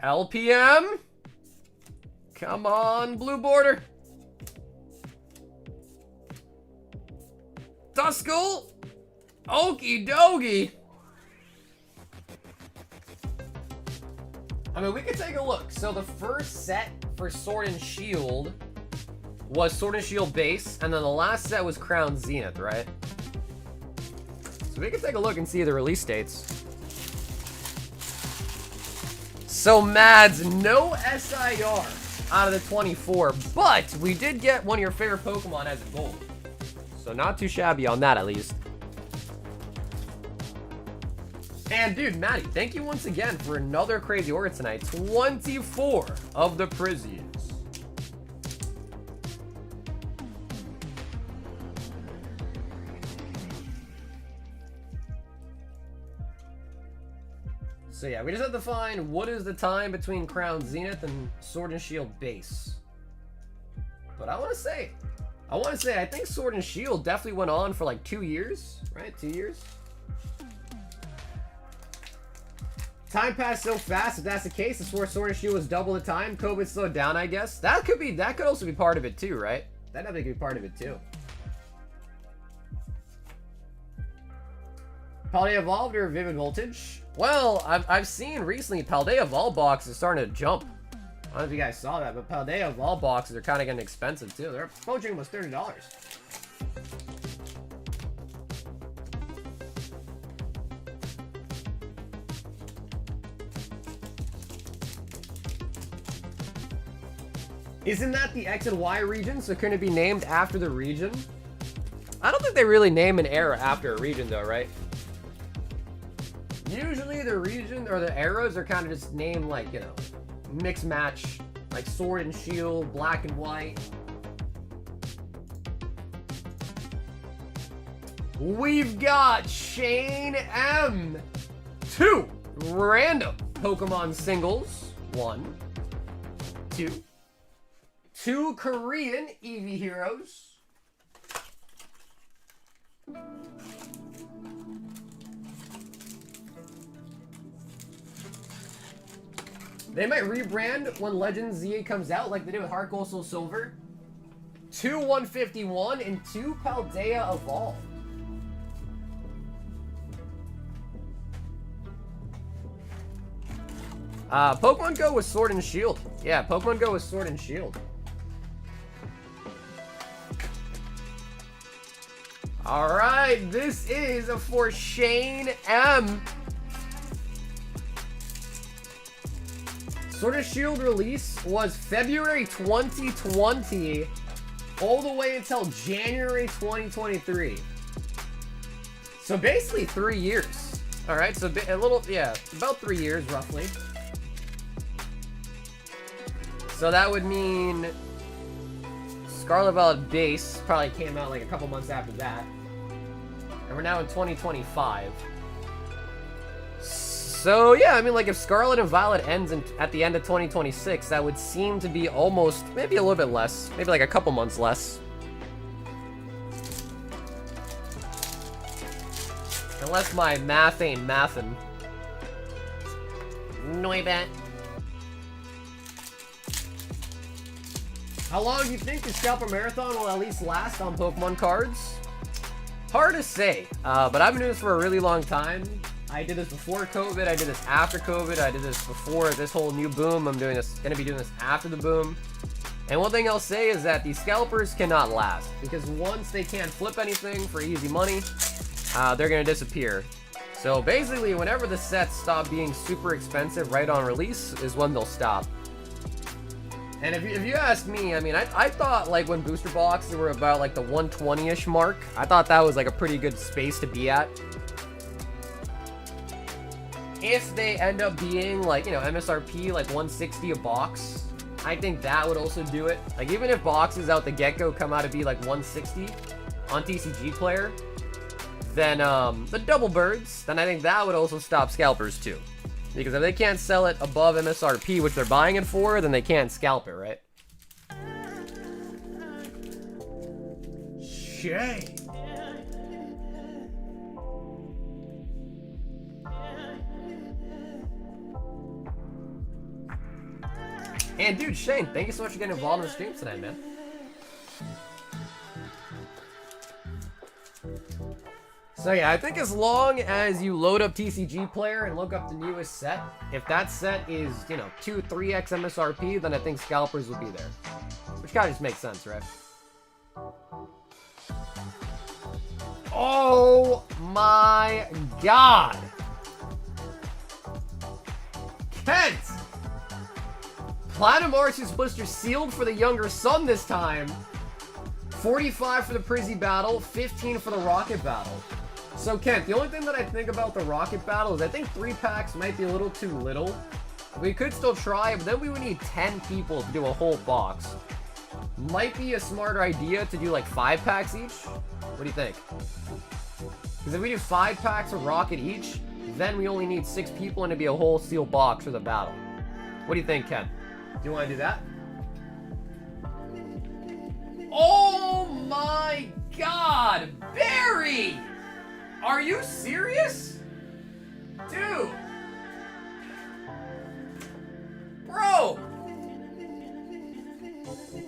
LPM? Come on, blue border. Duskull? Okie dokie. I mean, we could take a look. So the first set for Sword and Shield was Sword and Shield Base, and then the last set was Crown Zenith, right? So we can take a look and see the release dates. So Mads, no SIR out of the 24, but we did get one of your favorite Pokemon as a gold. So not too shabby on that, at least. And dude, Maddie, thank you once again for another crazy order tonight. 24 of the Prizies. So yeah, we just have to find what is the time between Crown Zenith and Sword and Shield Base. But I want to say, I think Sword and Shield definitely went on for like 2 years, right? 2 years. Time passed so fast. If that's the case, it's where Sword and Shield was double the time. COVID slowed down, I guess. That could also be part of it too, right? That definitely could be part of it too. Paldea Evolved or Vivid Voltage? Well, I've seen recently Paldea Evolved boxes starting to jump. I don't know if you guys saw that, but Paldea Evolved boxes are kind of getting expensive too. They're approaching almost $30. Isn't that the X and Y region? So couldn't it be named after the region? I don't think they really name an era after a region though, right? Usually the region or the eras are kind of just named like, you know, mix match, like Sword and Shield, Black and White. We've got Shane M. 2 random Pokemon singles. 1, 2, 2 Korean Eevee heroes. They might rebrand when Legends ZA comes out, like they did with Heart Gold Soul Silver. 2 151 and 2 Paldea Evolved. Pokemon Go was Sword and Shield. Yeah, Pokemon Go was Sword and Shield. Alright, this is for Shane M. Sword and Shield release was February 2020 all the way until January 2023. So basically 3 years. Alright, so a little, yeah, about 3 years roughly. So that would mean Scarlet Violet Base probably came out like a couple months after that. And we're now in 2025. So yeah, I mean, like if Scarlet and Violet ends at the end of 2026, that would seem to be almost, maybe a little bit less, maybe like a couple months less. Unless my math ain't mathin'. No, I bet. How long do you think the Scalper Marathon will at least last on Pokemon cards? Hard to say, but I've been doing this for a really long time. I did this before COVID, I did this after COVID, I did this before this whole new boom, I'm gonna be doing this after the boom. And one thing I'll say is that these scalpers cannot last, because once they can't flip anything for easy money, they're gonna disappear. So basically, whenever the sets stop being super expensive right on release is when they'll stop. And if you ask me, I mean, I thought like when booster boxes were about like the 120-ish mark, I thought that was like a pretty good space to be at. If they end up being like, you know, MSRP like 160 a box, I think that would also do it. Like even if boxes out the get-go come out to be like 160 on TCG Player, then the double birds, then I think that would also stop scalpers too. Because if they can't sell it above MSRP, which they're buying it for, then they can't scalp it, right? Shame. And dude, Shane, thank you so much for getting involved in the stream tonight, man. So yeah, I think as long as you load up TCG Player and look up the newest set, if that set is, you know, 2-3x MSRP, then I think scalpers will be there. Which kind of just makes sense, right? Oh my god! Kent! Platinum Arceus Blister sealed for the younger son this time. 45 for the Prizzy battle, 15 for the Rocket battle. So Kent, the only thing that I think about the Rocket battle is I think 3 packs might be a little too little. We could still try, but then we would need 10 people to do a whole box. Might be a smarter idea to do like 5 packs each. What do you think? Because if we do 5 packs of Rocket each, then we only need 6 people and it'd be a whole sealed box for the battle. What do you think, Ken? Do you want to do that? Oh my god! Barry! Are you serious? Dude! Bro!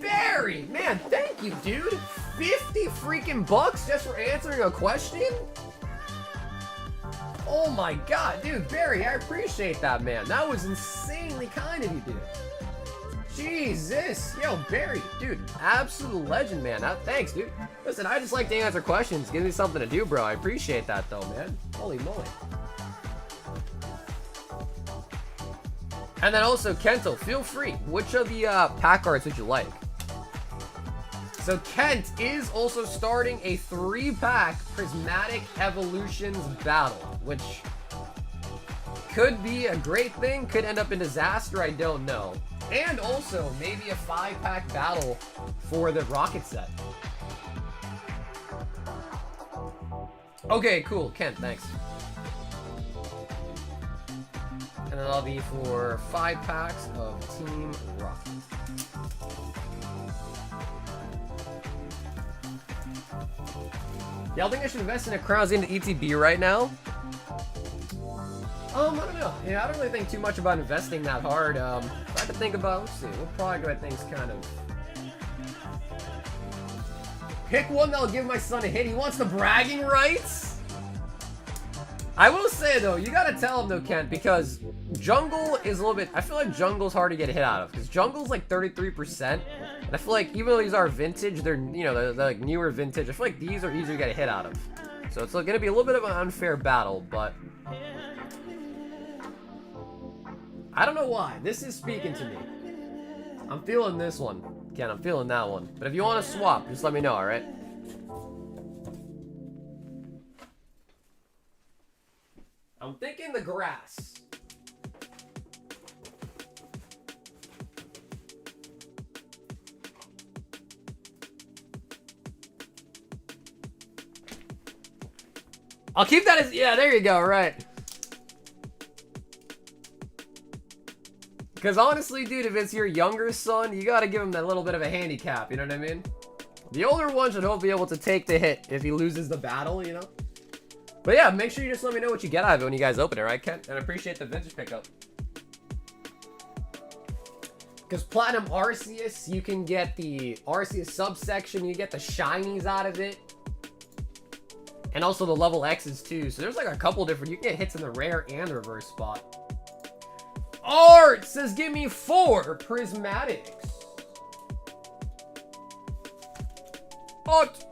Barry! Man, thank you, dude! 50 freaking bucks just for answering a question? Oh my god, dude, Barry, I appreciate that, man. That was insanely kind of you, dude. Jesus. Yo, Barry, dude, absolute legend, man. Thanks, dude. Listen, I just like to answer questions. Give me something to do, bro. I appreciate that, though, man. Holy moly. And then also, Kento, feel free. Which of the pack arts would you like? So Kent is also starting a 3-pack Prismatic Evolutions battle, which could be a great thing, could end up in disaster, I don't know. And also, maybe a 5-pack battle for the Rocket set. Okay, cool. Kent, thanks. And then that'll be for 5 packs of Team Rocket. Y'all think I should invest in a crowns into ETB right now? I don't know. Yeah, I don't really think too much about investing that hard. I have to think about, let's see, what product do I think's kind of... Pick one that'll give my son a hit. He wants the bragging rights? I will say, though, you gotta tell him, though, Kent, because Jungle is a little bit... I feel like Jungle's hard to get a hit out of, because Jungle's like 33%, and I feel like even though these are vintage, they're, you know, they're like newer vintage, I feel like these are easier to get a hit out of. So it's gonna be a little bit of an unfair battle, but... I don't know why. This is speaking to me. I'm feeling this one. Ken, I'm feeling that one. But if you want to swap, just let me know, alright? I'm thinking the grass. I'll keep that as... Yeah, there you go, right. Because honestly, dude, if it's your younger son, you gotta give him that little bit of a handicap, you know what I mean? The older one should hopefully be able to take the hit if he loses the battle, you know? But yeah, make sure you just let me know what you get out of it when you guys open it, right, Kent? And I appreciate the vintage pickup. Because Platinum Arceus, you can get the Arceus subsection, you get the shinies out of it. And also the level X's too. So there's like a couple different, you can get hits in the rare and the reverse spot. Art says, give me 4 prismatics. Art.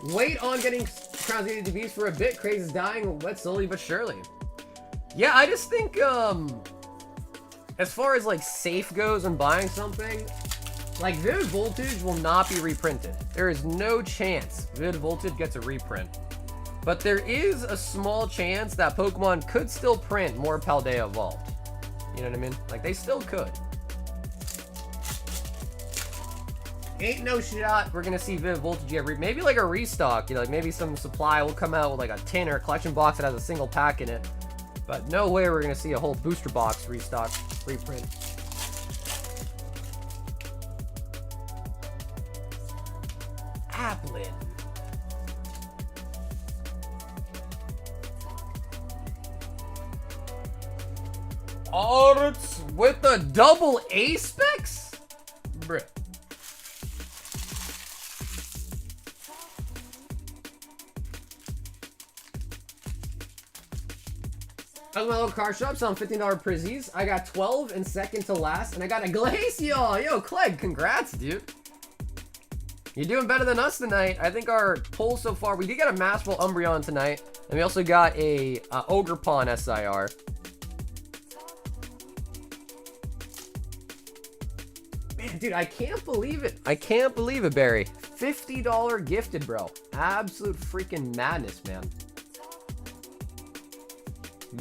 Wait on getting crowns ATBs for a bit. Craze is dying, but slowly but surely. Yeah, I just think, as far as like safe goes and buying something, like Vivid Voltage will not be reprinted. There is no chance Vivid Voltage gets a reprint. But there is a small chance that Pokemon could still print more Paldea Evolved. You know what I mean? Like, they still could. Ain't no shot we're gonna see Vivid Voltage get maybe like a restock. You know, like maybe some supply will come out with like a tin or a collection box that has a single pack in it. But no way we're gonna see a whole booster box restock reprint. Applin. Arts with the double A specs? Bruh. I was my little car shop selling $15 Prizzies. I got 12 and second to last, and I got a Glaceon. Yo, Clegg, congrats, dude. You're doing better than us tonight. I think our pull so far, we did get a Mass Ball Umbreon tonight, and we also got a Ogerpon SIR. Man, dude, I can't believe it. I can't believe it, Barry. $50 gifted, bro. Absolute freaking madness, man.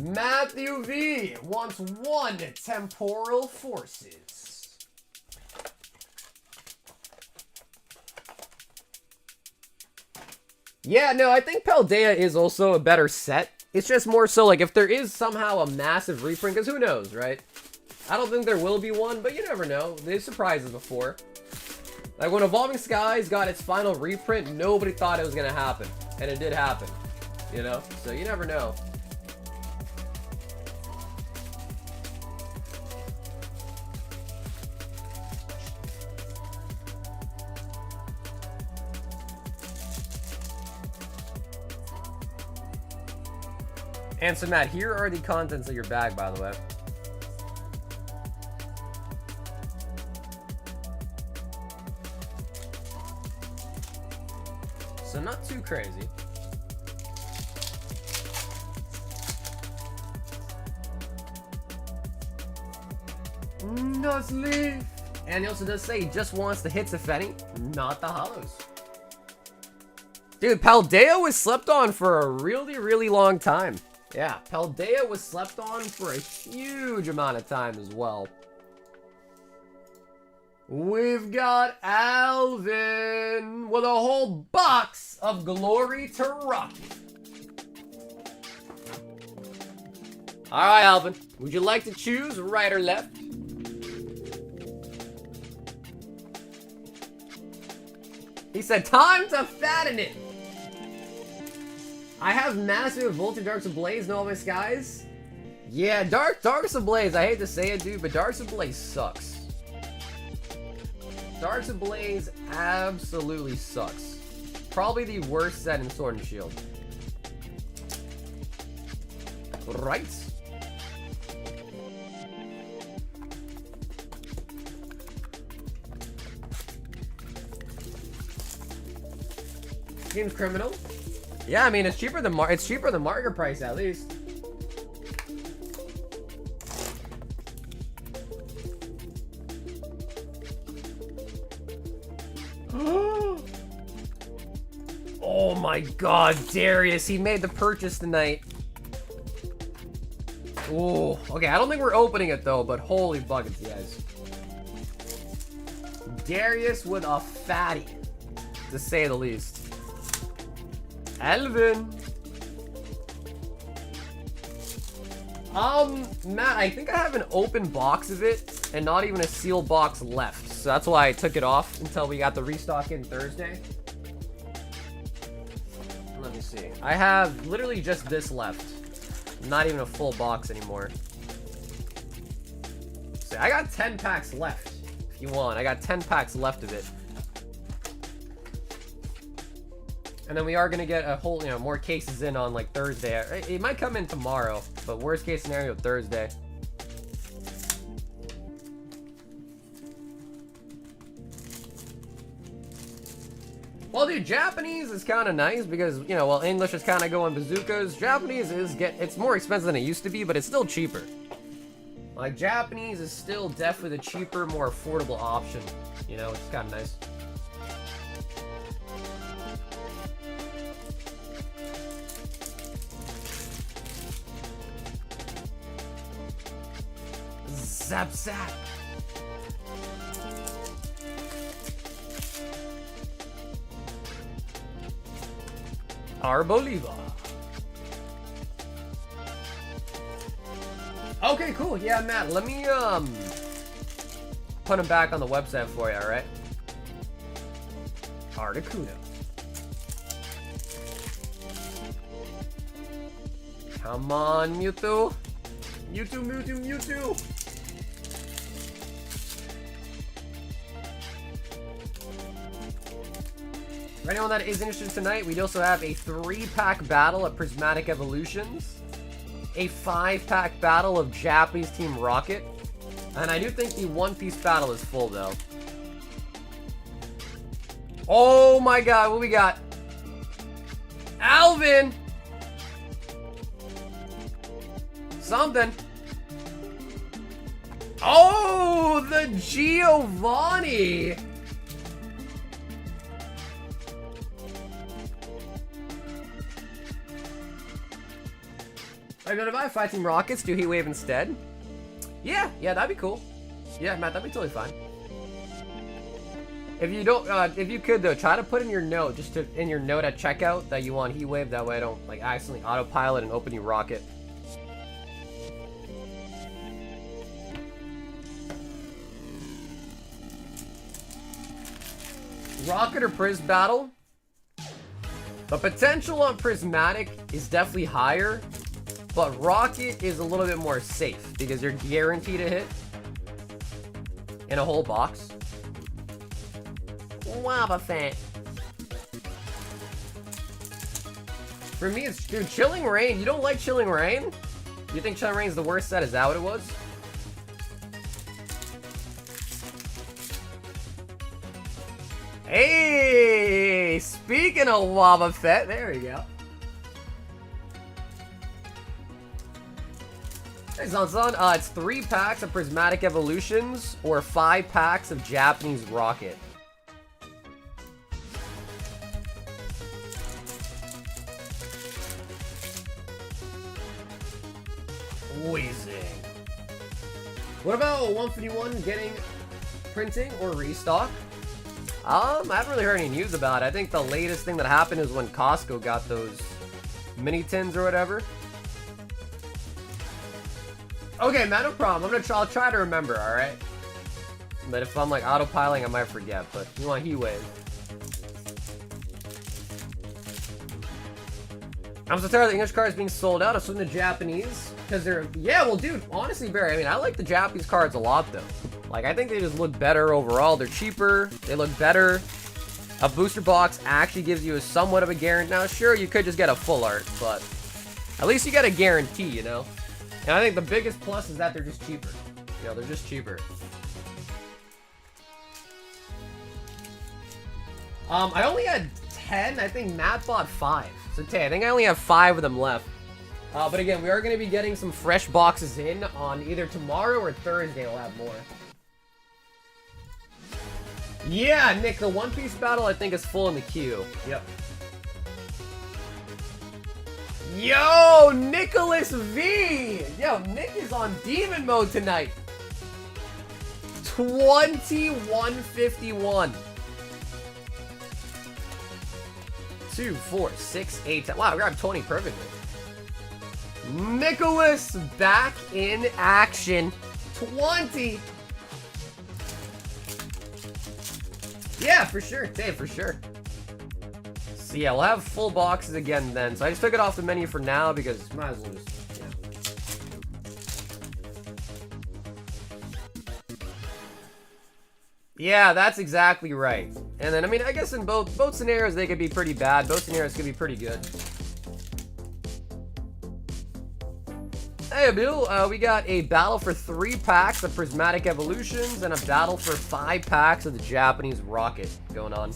Matthew V wants 1 Temporal Forces. Yeah, no, I think Paldea is also a better set. It's just more so like if there is somehow a massive reprint, because who knows, right? I don't think there will be one, but you never know. They've surprised us before. Like when Evolving Skies got its final reprint, nobody thought it was going to happen. And it did happen. You know? So you never know. And so Matt, here are the contents of your bag, by the way. So not too crazy. Nuzleaf! And he also does say he just wants the hits, if any, not the holos. Dude, Paldea was slept on for a really, really long time. Yeah, Paldea was slept on for a huge amount of time as well. We've got Alvin with a whole box of Glory to Rocky. Alright, Alvin. Would you like to choose right or left? He said, time to fatten it. I have massive Voltage Darks Ablaze, no Always Skies. Yeah, Darks Ablaze, I hate to say it, dude, but Darks Ablaze sucks. Darks Ablaze absolutely sucks. Probably the worst set in Sword and Shield. Right. Seems criminal. Yeah, I mean it's cheaper than market price at least. Oh my God, Darius! He made the purchase tonight. Oh, okay. I don't think we're opening it though, but holy buckets, guys! Darius with a fatty, to say the least. Elvin. Matt, I think I have an open box of it and not even a sealed box left. So that's why I took it off until we got the restock in Thursday. Let me see. I have literally just this left. Not even a full box anymore. So I got 10 packs left. If you want, I got 10 packs left of it. And then we are going to get a whole, more cases in on like Thursday. It might come in tomorrow, but worst case scenario, Thursday. Well, dude, Japanese is kind of nice because, while English is kind of going bazookas, Japanese it's more expensive than it used to be, but it's still cheaper. Like, Japanese is still definitely the cheaper, more affordable option. It's kind of nice. Zap zap. Arboliva. Okay, cool. Yeah, Matt, let me put them back on the website for you, alright? Articuno. Come on, Mewtwo. Mewtwo. For anyone that is interested tonight, we also have a 3-pack battle of Prismatic Evolutions, a 5-pack battle of Japanese Team Rocket, and I do think the one-piece battle is full, though. Oh my God, what we got? Alvin! Something. Oh, the Giovanni! Are you gonna buy Fighting Rockets? Do Heat Wave instead? Yeah, that'd be cool. Yeah, Matt, that'd be totally fine. If you don't, if you could though, try to put in your note, in your note at checkout that you want Heat Wave. That way I don't like accidentally autopilot and open you Rocket. Rocket or Pris battle? The potential on Prismatic is definitely higher, but Rocket is a little bit more safe because you're guaranteed a hit in a whole box. Wobbuffet. For me, it's dude, Chilling Rain. You don't like Chilling Rain? You think Chilling Rain's the worst set? Is that what it was? Hey, speaking of Wobbuffet, there we go. Hey, Zanzan, it's 3 packs of Prismatic Evolutions or 5 packs of Japanese Rocket. Wheezing. What about 151 getting printing or restock? I haven't really heard any news about it. I think the latest thing that happened is when Costco got those mini tins or whatever. Okay, man, no problem. I'll try to remember, alright? But if I'm like autopiling, I might forget, but you want Heat Wave. I'm so tired of the English cards being sold out. I'm switching to Japanese because they're, yeah, well, dude, honestly, Barry, I mean, I like the Japanese cards a lot, though. Like, I think they just look better overall. They're cheaper. They look better. A booster box actually gives you a somewhat of a guarantee. Now, sure, you could just get a full art, but at least you get a guarantee, you know? And I think the biggest plus is that they're just cheaper. You know, they're just cheaper. I only had 10. I think Matt bought 5. So, I think I only have 5 of them left. But again, we are going to be getting some fresh boxes in on either tomorrow or Thursday. We'll have more. Yeah, Nick, the One Piece battle I think is full in the queue. Yep. Yo, Nicholas V! Yo, Nick is on demon mode tonight. 2151. 2, 4, 6, 8, 10. Wow, I grabbed 20 perfectly. Nicholas back in action. 20. Yeah, for sure, Dave, for sure. So yeah, we'll have full boxes again then. So I just took it off the menu for now because might as well just, yeah, that's exactly right. And then, I mean, I guess in both scenarios, they could be pretty bad. Both scenarios could be pretty good. Hey, Bill, we got a battle for 3 packs of Prismatic Evolutions and a battle for 5 packs of the Japanese Rocket going on.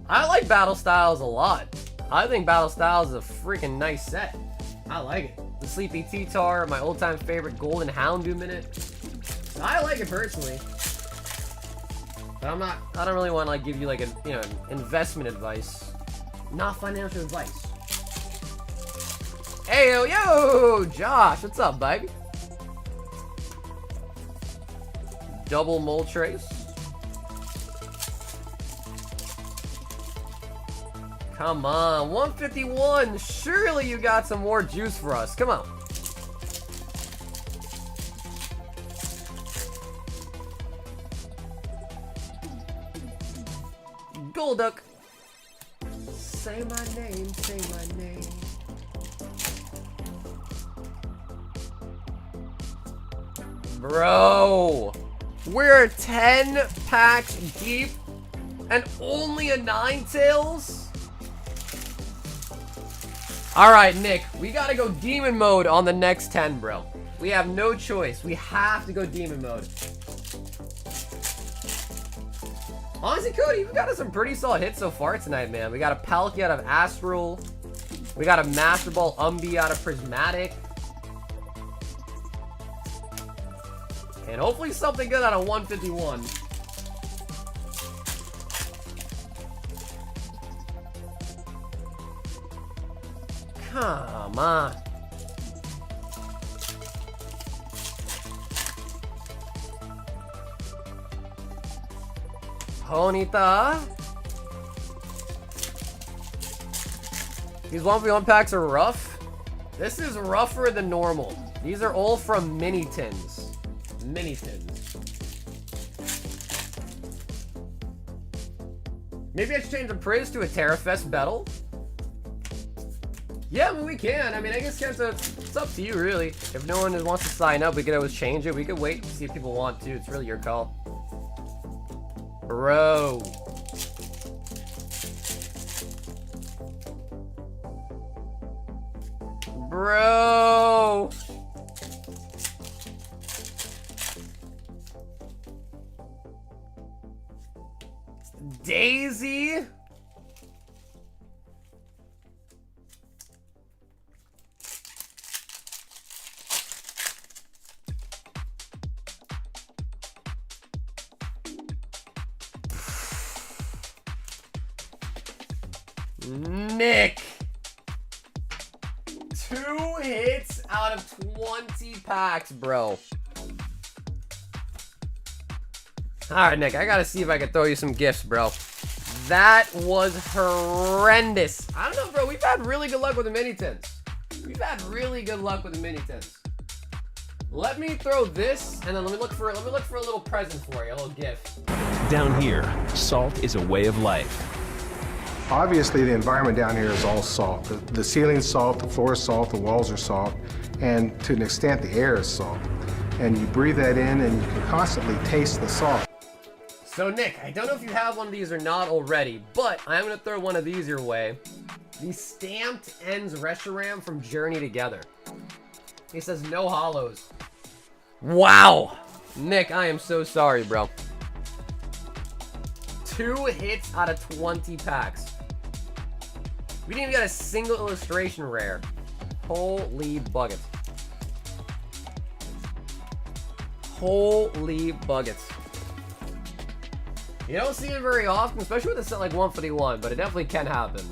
I like Battle Styles a lot. I think Battle Styles is a freaking nice set. I like it. The Sleepy T-Tar, my old-time favorite Golden Houndoom in it. I like it personally. But I don't really want to like give you like an, you know, investment advice. Not financial advice. Hey, yo, Josh, what's up, baby? Double Moltres. Come on, 151. Surely you got some more juice for us. Come on. Golduck. Say my name, say my name. Bro, we're 10 packs deep and only a 9-tails? Alright, Nick, we gotta go demon mode on the next 10, bro. We have no choice. We have to go demon mode. Honestly, Cody, we got us some pretty solid hits so far tonight, man. We got a Palkia out of Astral. We got a Master Ball Umbreon out of Prismatic. And hopefully something good out of 151. Come on. Ponyta. These 1v1 packs are rough. This is rougher than normal. These are all from mini tins. Mini tins. Maybe I should change the Priz to a Terrafest battle. Yeah, I mean, we can. I mean, I guess it's up to you, really. If no one wants to sign up, we could always change it. We could wait to see if people want to. It's really your call. Bro. Bro. Daisy. Nick. 2 hits out of 20 packs, bro. Alright, Nick, I gotta see if I can throw you some gifts, bro. That was horrendous. I don't know, bro. We've had really good luck with the mini tins. We've had really good luck with the mini tins. Let me throw this, and then let me look for a little present for you, a little gift. Down here, salt is a way of life. Obviously, the environment down here is all salt. The ceiling's salt, the floor is salt, the walls are salt, and to an extent, the air is salt. And you breathe that in, and you can constantly taste the salt. So Nick, I don't know if you have one of these or not already, but I'm gonna throw one of these your way. The Stamped Ends Reshiram from Journey Together. He says no holos. Wow! Nick, I am so sorry, bro. 2 hits out of 20 packs. We didn't even get a single illustration rare. Holy buckets. Holy buckets. You don't see it very often, especially with a set like 151, but it definitely can happen.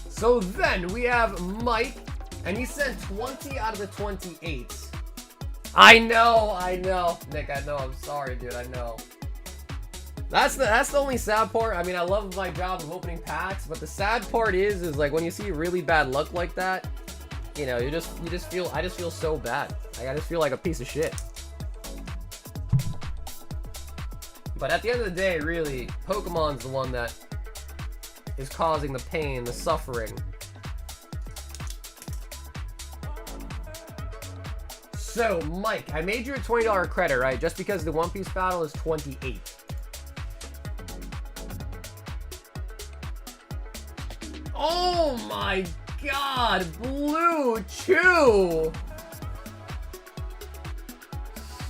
So then we have Mike, and he sent 20 out of the 28. I know, Nick, I know, I'm sorry, dude, I know. That's the only sad part. I mean, I love my job of opening packs, but the sad part is like when you see really bad luck like that, you know, I just feel so bad. Like, I just feel like a piece of shit. But at the end of the day, really, Pokemon's the one that is causing the pain, the suffering. So, Mike, I made you a $20 credit, right? Just because the One Piece battle is 28. Oh my god, Blue Chew!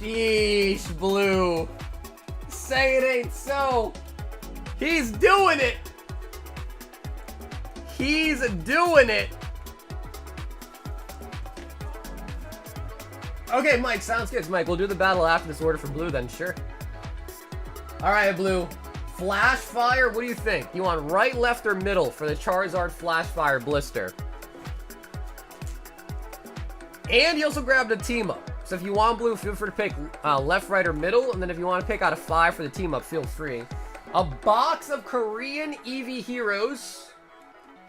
Sheesh, Blue. Say it ain't so. He's doing it! He's doing it! Okay, Mike, sounds good. Mike, we'll do the battle after this order for Blue then, sure. Alright, Blue. Flash Fire, what do you think? You want right, left, or middle for the Charizard Flash Fire Blister? And you also grabbed a team up. So if you want Blue, feel free to pick left, right, or middle. And then if you want to pick out of 5 for the team up, feel free. A box of Korean Eevee Heroes.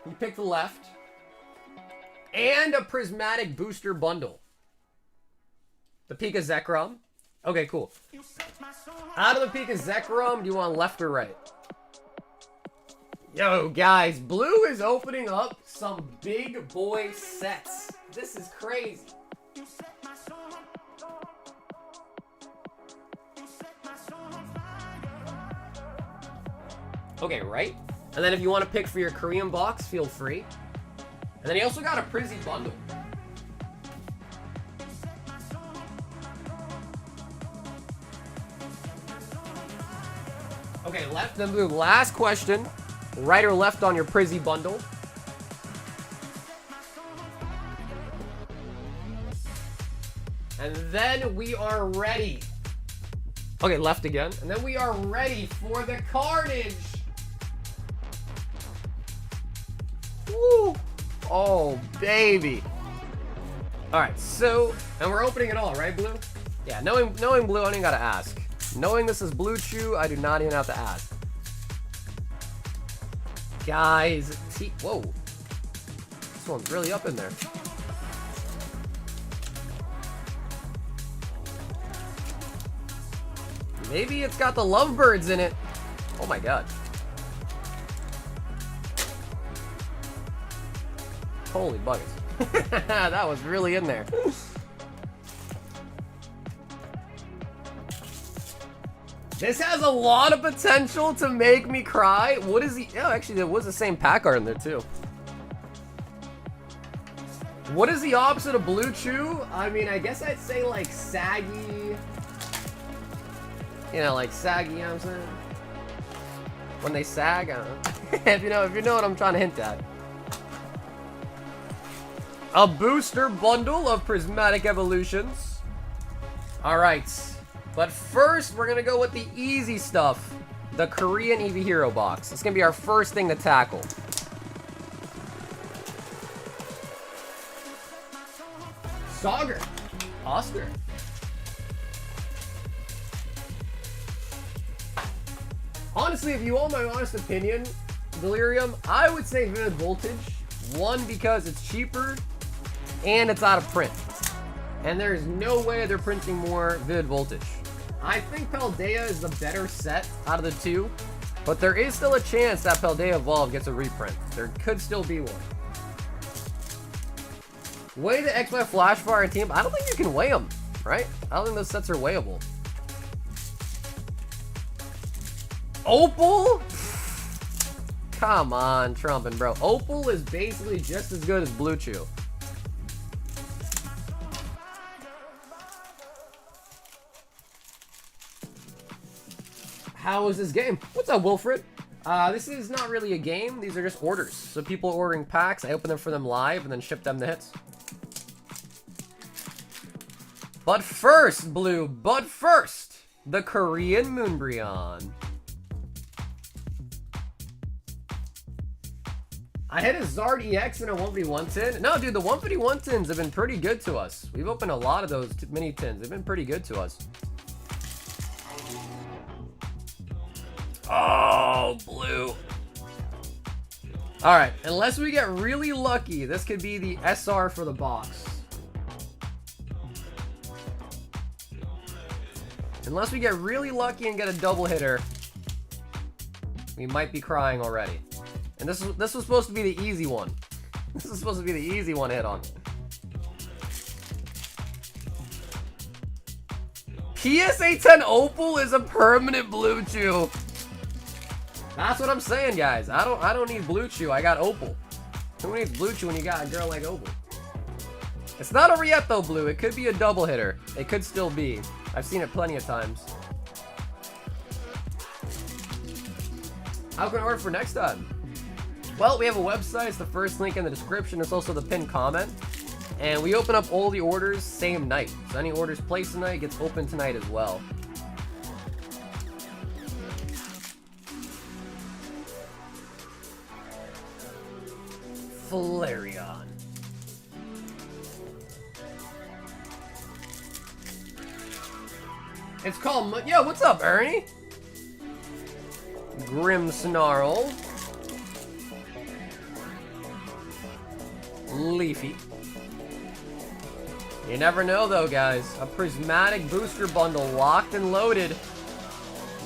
You pick the left. And a Prismatic Booster Bundle. The Pika Zekrom. Okay, cool. Out of the Pika Zekrom, do you want left or right? Yo, guys, Blue is opening up some big boy sets. This is crazy. Okay, right? And then if you want to pick for your Korean box, feel free. And then he also got a Prizzy bundle. Okay, left, then Blue. Last question. Right or left on your Prizzy bundle? And then we are ready. Okay, left again. And then we are ready for the carnage. Woo! Oh, baby. Alright, so, and we're opening it all, right, Blue? Yeah, knowing Blue, I don't even gotta ask. Knowing this is Blue Chew, I do not even have to ask. Guys, whoa. This one's really up in there. Maybe it's got the lovebirds in it. Oh my god. Holy buckets. That was really in there. This has a lot of potential to make me cry. What is the... Oh, actually, there was the same pack art in there, too. What is the opposite of Blue Chew? I mean, I guess I'd say, like, saggy. You know, like saggy, you know what I'm saying? When they sag, I don't know. if you know what I'm trying to hint at. A booster bundle of Prismatic Evolutions. Alright. But first, we're going to go with the easy stuff. The Korean Eevee Hero box. It's going to be our first thing to tackle. Sauger. Oscar. Honestly, if you want my honest opinion, Delirium, I would say Vivid Voltage. One, because it's cheaper, and it's out of print. And there's no way they're printing more Vivid Voltage. I think Paldea is the better set out of the two, but there is still a chance that Paldea Evolved gets a reprint. There could still be one. Weigh the XY Flashfire team. I don't think you can weigh them, right? I don't think those sets are weighable. Opal? Come on, trumpin', bro. Opal is basically just as good as Blue Chew. How is this game? What's up, Wilfred? This is not really a game. These are just orders. So people are ordering packs. I open them for them live and then ship them the hits. But first, Blue, the Korean Moonbreon. I hit a Zard EX and a 1v1 tin. No, dude, the 1v1 tins have been pretty good to us. We've opened a lot of those mini tins. They've been pretty good to us. Oh, Blue. All right, unless we get really lucky, this could be the SR for the box. Unless we get really lucky and get a double hitter, we might be crying already. And this was supposed to be the easy one. This is supposed to be the easy one to hit on. PSA 10 Opal is a permanent Blue Chew. That's what I'm saying, guys. I don't need Blue Chew. I got Opal. Who needs Blue Chew when you got a girl like Opal? It's not over yet though, Blue. It could be a double hitter. It could still be. I've seen it plenty of times. How can I order for next time? Well, we have a website. It's the first link in the description. It's also the pinned comment. And we open up all the orders same night. So any orders placed tonight gets opened tonight as well. Flareon. It's called... Yo, what's up, Ernie? Grim Snarl. Leafy. You never know, though, guys. A Prismatic Booster Bundle locked and loaded.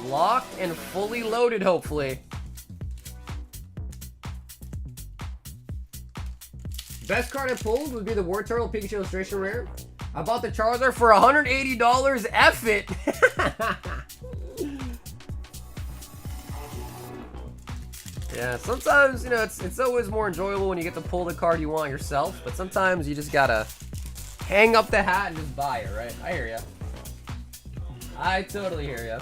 Locked and fully loaded, hopefully. Best card I pulled would be the War Turtle Pikachu Illustration Rare. I bought the Charizard for $180. F it. Yeah, sometimes, you know, it's always more enjoyable when you get to pull the card you want yourself, but sometimes you just gotta hang up the hat and just buy it, right? I hear ya. I totally hear ya.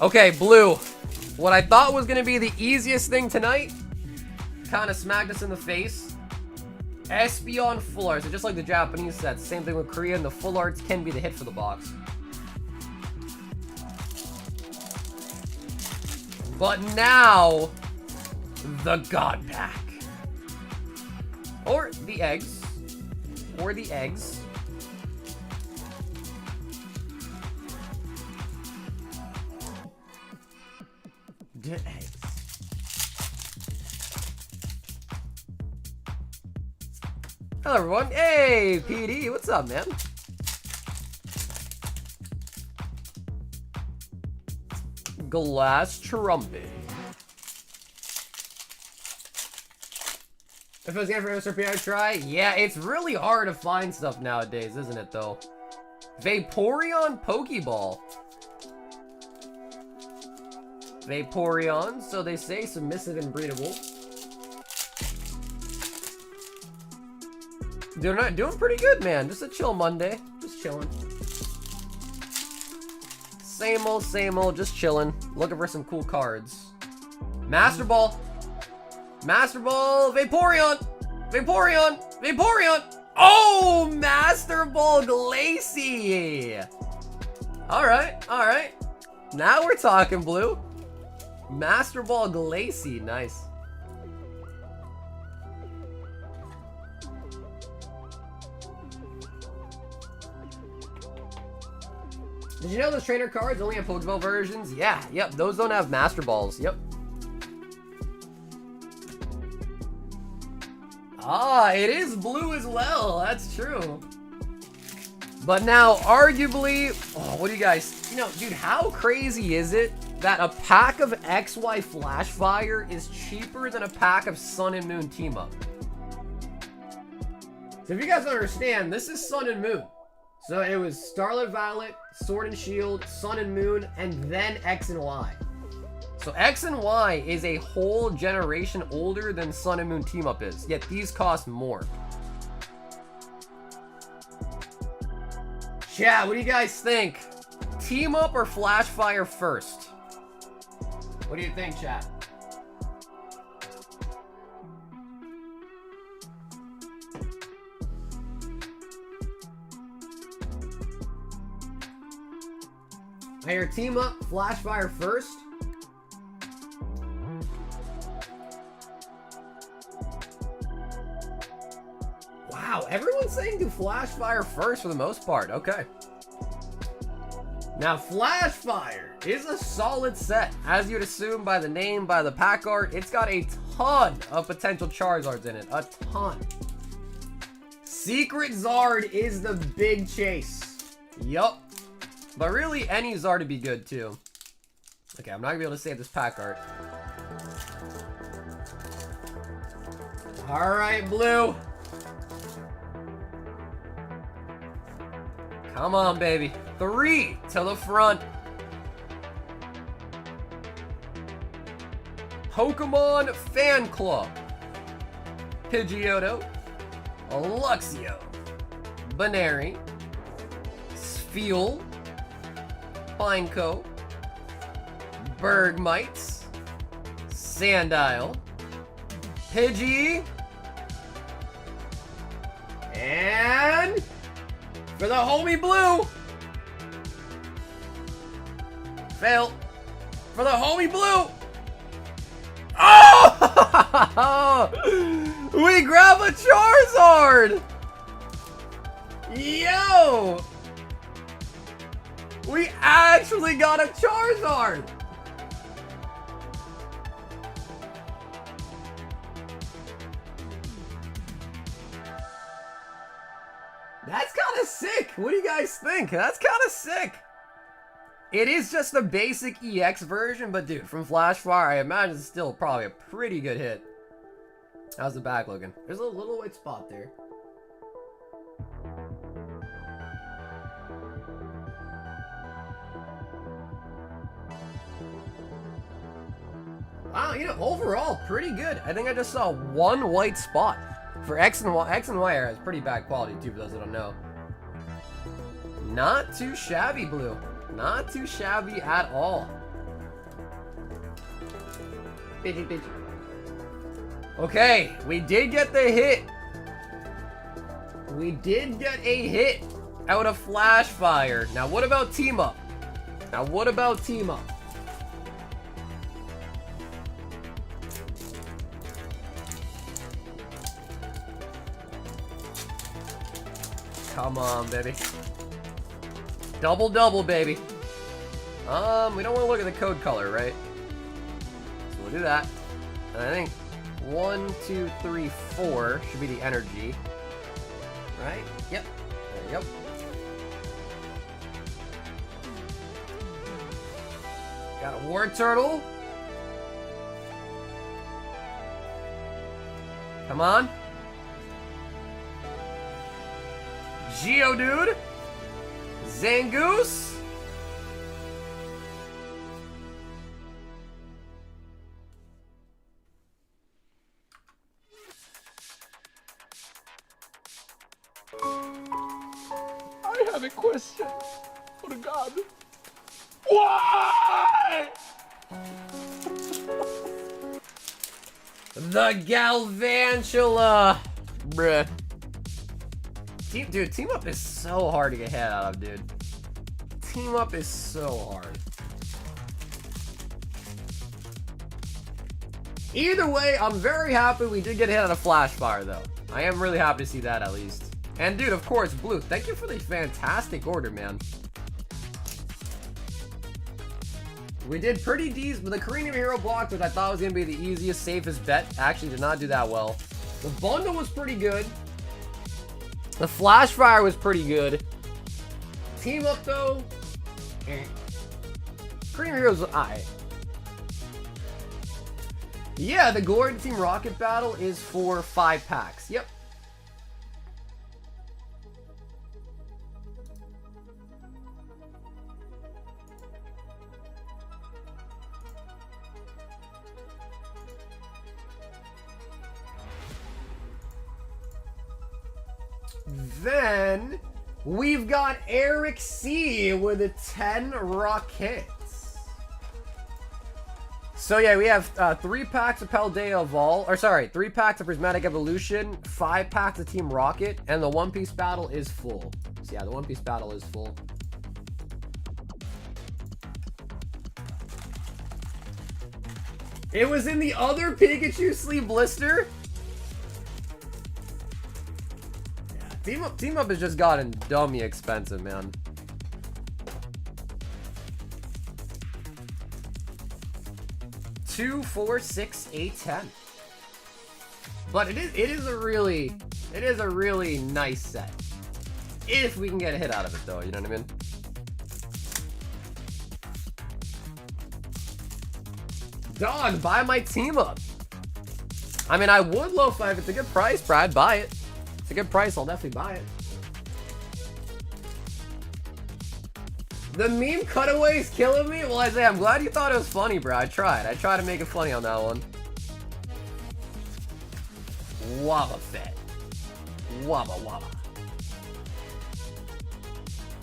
Okay, Blue. What I thought was gonna be the easiest thing tonight kind of smacked us in the face. Espeon full arts, so just like the Japanese sets, same thing with Korean, the full arts can be the hit for the box. But now, the God Pack. Or the eggs. Or the eggs. The eggs. Hello, everyone. Hey, PD. What's up, man? Glass Trumpet. If it was game for MSRP, I'd try. Yeah, it's really hard to find stuff nowadays, isn't it, though? Vaporeon Pokeball. Vaporeon, so they say, submissive and breedable. They're not doing pretty good, man. Just a chill Monday. Just chilling. Same old, just chilling. Looking for some cool cards. Master Ball. Master Ball. Vaporeon. Vaporeon. Vaporeon. Oh, Master Ball Glacie. Alright, alright. Now we're talking, Blue. Master Ball Glacie. Nice. Did you know those trainer cards only have Pokeball versions? Yeah, yep, those don't have Master Balls. Yep. Ah, it is blue as well. That's true. But now, arguably, oh, what do you guys, dude, how crazy is it that a pack of XY Flash Fire is cheaper than a pack of Sun and Moon Team Up? So if you guys don't understand, this is Sun and Moon. So it was Starlit Violet, Sword and Shield, Sun and Moon, and then X and Y. So X and Y is a whole generation older than Sun and Moon Team Up is, yet these cost more. Chat, what do you guys think? Team Up or Flash Fire first? What do you think, chat? I hear Team Up, Flash Fire first. Wow, everyone's saying do Flash Fire first for the most part. Okay. Now, Flash Fire is a solid set. As you'd assume by the name, by the pack art, it's got a ton of potential Charizards in it. A ton. Secret Zard is the big chase. Yup. But really, any Zard would be good too. Okay, I'm not gonna be able to save this pack art. Alright, blue. Come on, baby. 3 to the front. Pokemon Fan Club. Pidgeotto. Luxio. Baneri. Spheal. Pineco. Bergmites. Sandile. Pidgey. And for the homie blue. Fail. For the homie blue. Oh! We grab a Charizard. Yo! We actually got a Charizard. That's kind of sick. What do you guys think? That's kind of sick. It is just a basic EX version, but dude, from Flash Fire, I imagine it's still probably a pretty good hit. How's the back looking? There's a little white spot there. Wow, overall, pretty good. I think I just saw one white spot. For X and Y era is pretty bad quality too, for those that don't know. Not too shabby, blue. Not too shabby at all. Okay, we did get the hit. We did get a hit out of Flash Fire. Now what about Team Up? Come on, baby. Double, baby. We don't want to look at the code color, right? So we'll do that. And I think 1, 2, 3, 4 should be the energy. Right? Yep. There you go. Got a War Turtle. Come on. Geodude. Zangoose. I have a question for God. Why? The Galvantula. Bruh. Dude, Team Up is so hard to get hit out of, dude. Team Up is so hard. Either way, I'm very happy we did get hit out of Flash Fire, though. I am really happy to see that, at least. And, dude, of course, Blue, thank you for the fantastic order, man. We did pretty decent with the Korean Hero block, which I thought was going to be the easiest, safest bet. Actually did not do that well. The bundle was pretty good. The flash fire was pretty good. Team up though. Cream Heroes, alright. Yeah, the Gordon Team Rocket battle is for 5 packs. Yep. Then we've got Eric C with a 10 rockets. So yeah, we have 3 packs of Paldea Evolved, or sorry, 3 packs of Prismatic Evolution, 5 packs of Team Rocket, and the One Piece battle is full. So yeah, the One Piece battle is full. It was in the other Pikachu sleeve blister? Team Up has just gotten dummy expensive, man. $2, $4, $6, $8, $10. But it is a really nice set. If we can get a hit out of it though, you know what I mean? Dog, buy my Team Up. I mean, I would Lo-Fi if it's a good price, bro. I'd buy it. It's a good price, I'll definitely buy it. The meme cutaway is killing me? Well, Isaiah, I'm glad you thought it was funny, bro. I tried to make it funny on that one. Wabba Fett. Wabba Wabba.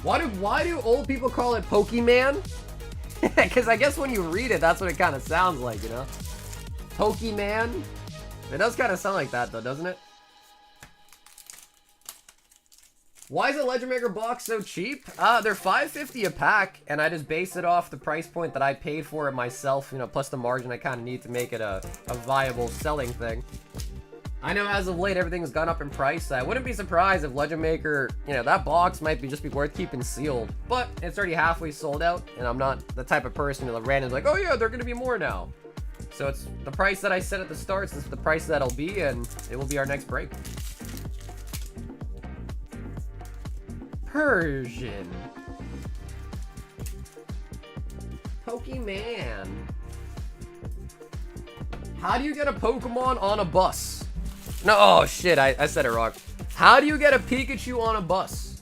Why do old people call it Pokemon? Because I guess when you read it, that's what it kind of sounds like, you know? Pokemon? It does kind of sound like that, though, doesn't it? Why is a Legend Maker box so cheap? They're $5.50 a pack, and I just base it off the price point that I paid for it myself, you know, plus the margin I kind of need to make it a viable selling thing. I know as of late, everything's gone up in price. I wouldn't be surprised if Legend Maker, you know, that box might just be worth keeping sealed, but it's already halfway sold out, and I'm not the type of person who randomly like, oh yeah, they're gonna be more now. So it's the price that I set at the start, this is the price that'll be, and it will be our next break. Persian. Pokemon. How do you get a Pokemon on a bus? No, oh shit, I said it wrong. How do you get a Pikachu on a bus?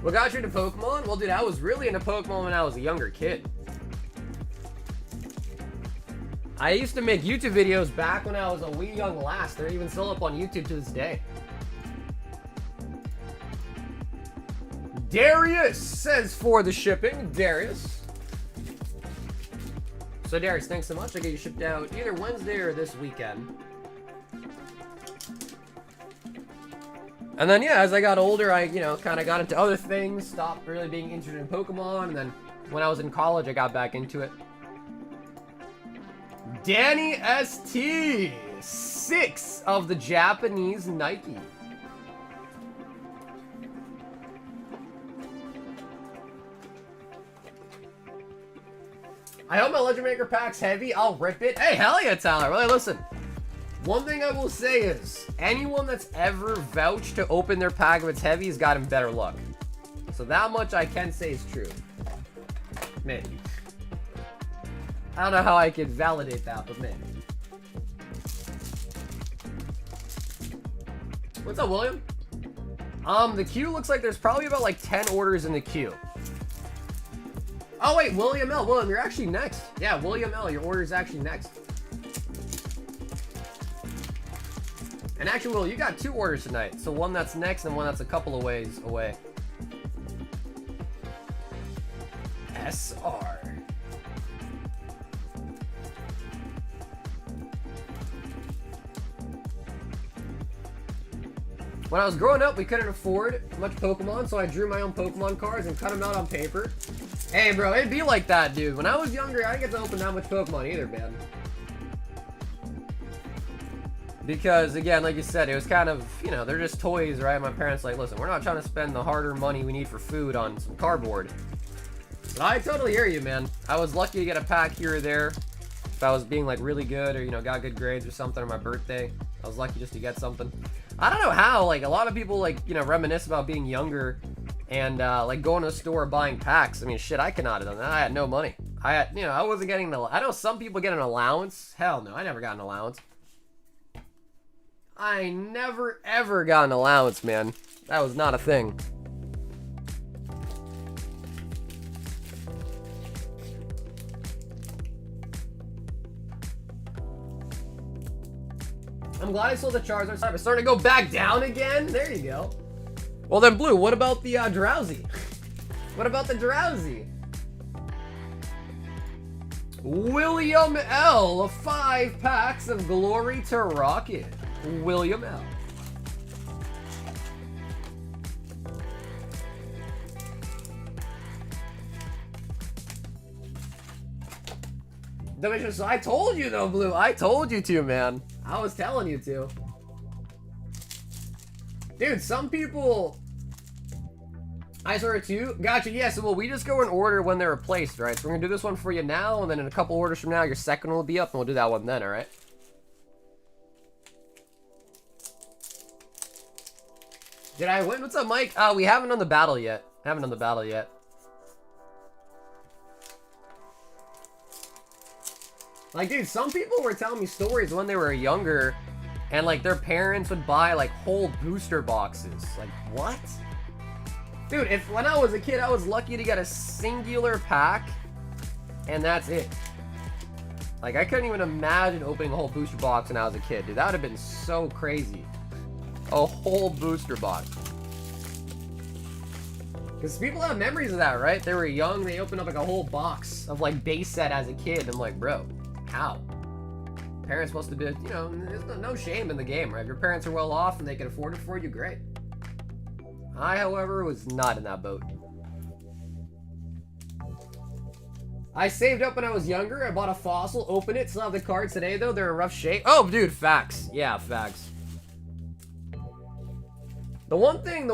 What got you into Pokemon? Well, dude, I was really into Pokemon when I was a younger kid. I used to make YouTube videos back when I was a wee young lass. They're even still up on YouTube to this day. Darius says for the shipping. Darius. So Darius, thanks so much. I'll get you shipped out either Wednesday or this weekend. And then yeah, as I got older, I, you know, kind of got into other things, stopped really being interested in Pokemon, and then when I was in college, I got back into it. Danny ST, 6 of the Japanese Nike. I hope my Legend Maker pack's heavy. I'll rip it. Hey, hell yeah, Tyler. Really, listen. One thing I will say is, anyone that's ever vouched to open their pack if it's heavy has gotten better luck. So that much I can say is true. Maybe. I don't know how I could validate that, but maybe. What's up, William? The queue looks like there's probably about like 10 orders in the queue. Oh wait, William L. William, you're actually next. Yeah, William L. Your order is actually next. And actually, Will, you got 2 orders tonight. So one that's next and one that's a couple of ways away. SR. When I was growing up, we couldn't afford much Pokemon, so I drew my own Pokemon cards and cut them out on paper. Hey, bro, it'd be like that, dude. When I was younger, I didn't get to open that much Pokemon either, man. Because, again, like you said, it was kind of, you know, they're just toys, right? My parents like, listen, we're not trying to spend the hard-earned money we need for food on some cardboard. But I totally hear you, man. I was lucky to get a pack here or there. If I was being, like, really good or, you know, got good grades or something on my birthday, I was lucky just to get something. I don't know how, like, a lot of people, like, you know, reminisce about being younger and, like, going to a store buying packs. I mean, shit, I could not have done that. I had no money. I had, you know, I wasn't getting I know some people get an allowance. Hell no, I never got an allowance. I never, ever got an allowance, man. That was not a thing. I'm glad I sold the Charizard. It's starting to go back down again. There you go. Well then, Blue, what about the Drowsy? What about the Drowsy? William L. 5 packs of Glory to Rocket. William L. So I told you though, Blue. I told you to, man. I was telling you to. Dude, some people... I saw it too. Gotcha, yeah, so well, we just go in order when they're replaced, right? So we're gonna do this one for you now, and then in a couple orders from now, your second will be up, and we'll do that one then, alright? Did I win? What's up, Mike? We haven't done the battle yet. Like, dude, some people were telling me stories when they were younger, and, like, their parents would buy, like, whole booster boxes. Like, what? Dude, when I was a kid, I was lucky to get a singular pack, and that's it. Like, I couldn't even imagine opening a whole booster box when I was a kid, dude. That would have been so crazy. A whole booster box. Because people have memories of that, right? They were young, they opened up, like, a whole box of, like, base set as a kid. I'm like, bro, how? Parents must have been, you know, there's no shame in the game, right? If your parents are well off and they can afford it for you, great. I, however, was not in that boat. I saved up when I was younger. I bought a fossil, opened it, still have the cards today, though. They're in rough shape. Oh, dude, facts. Yeah, facts. The one thing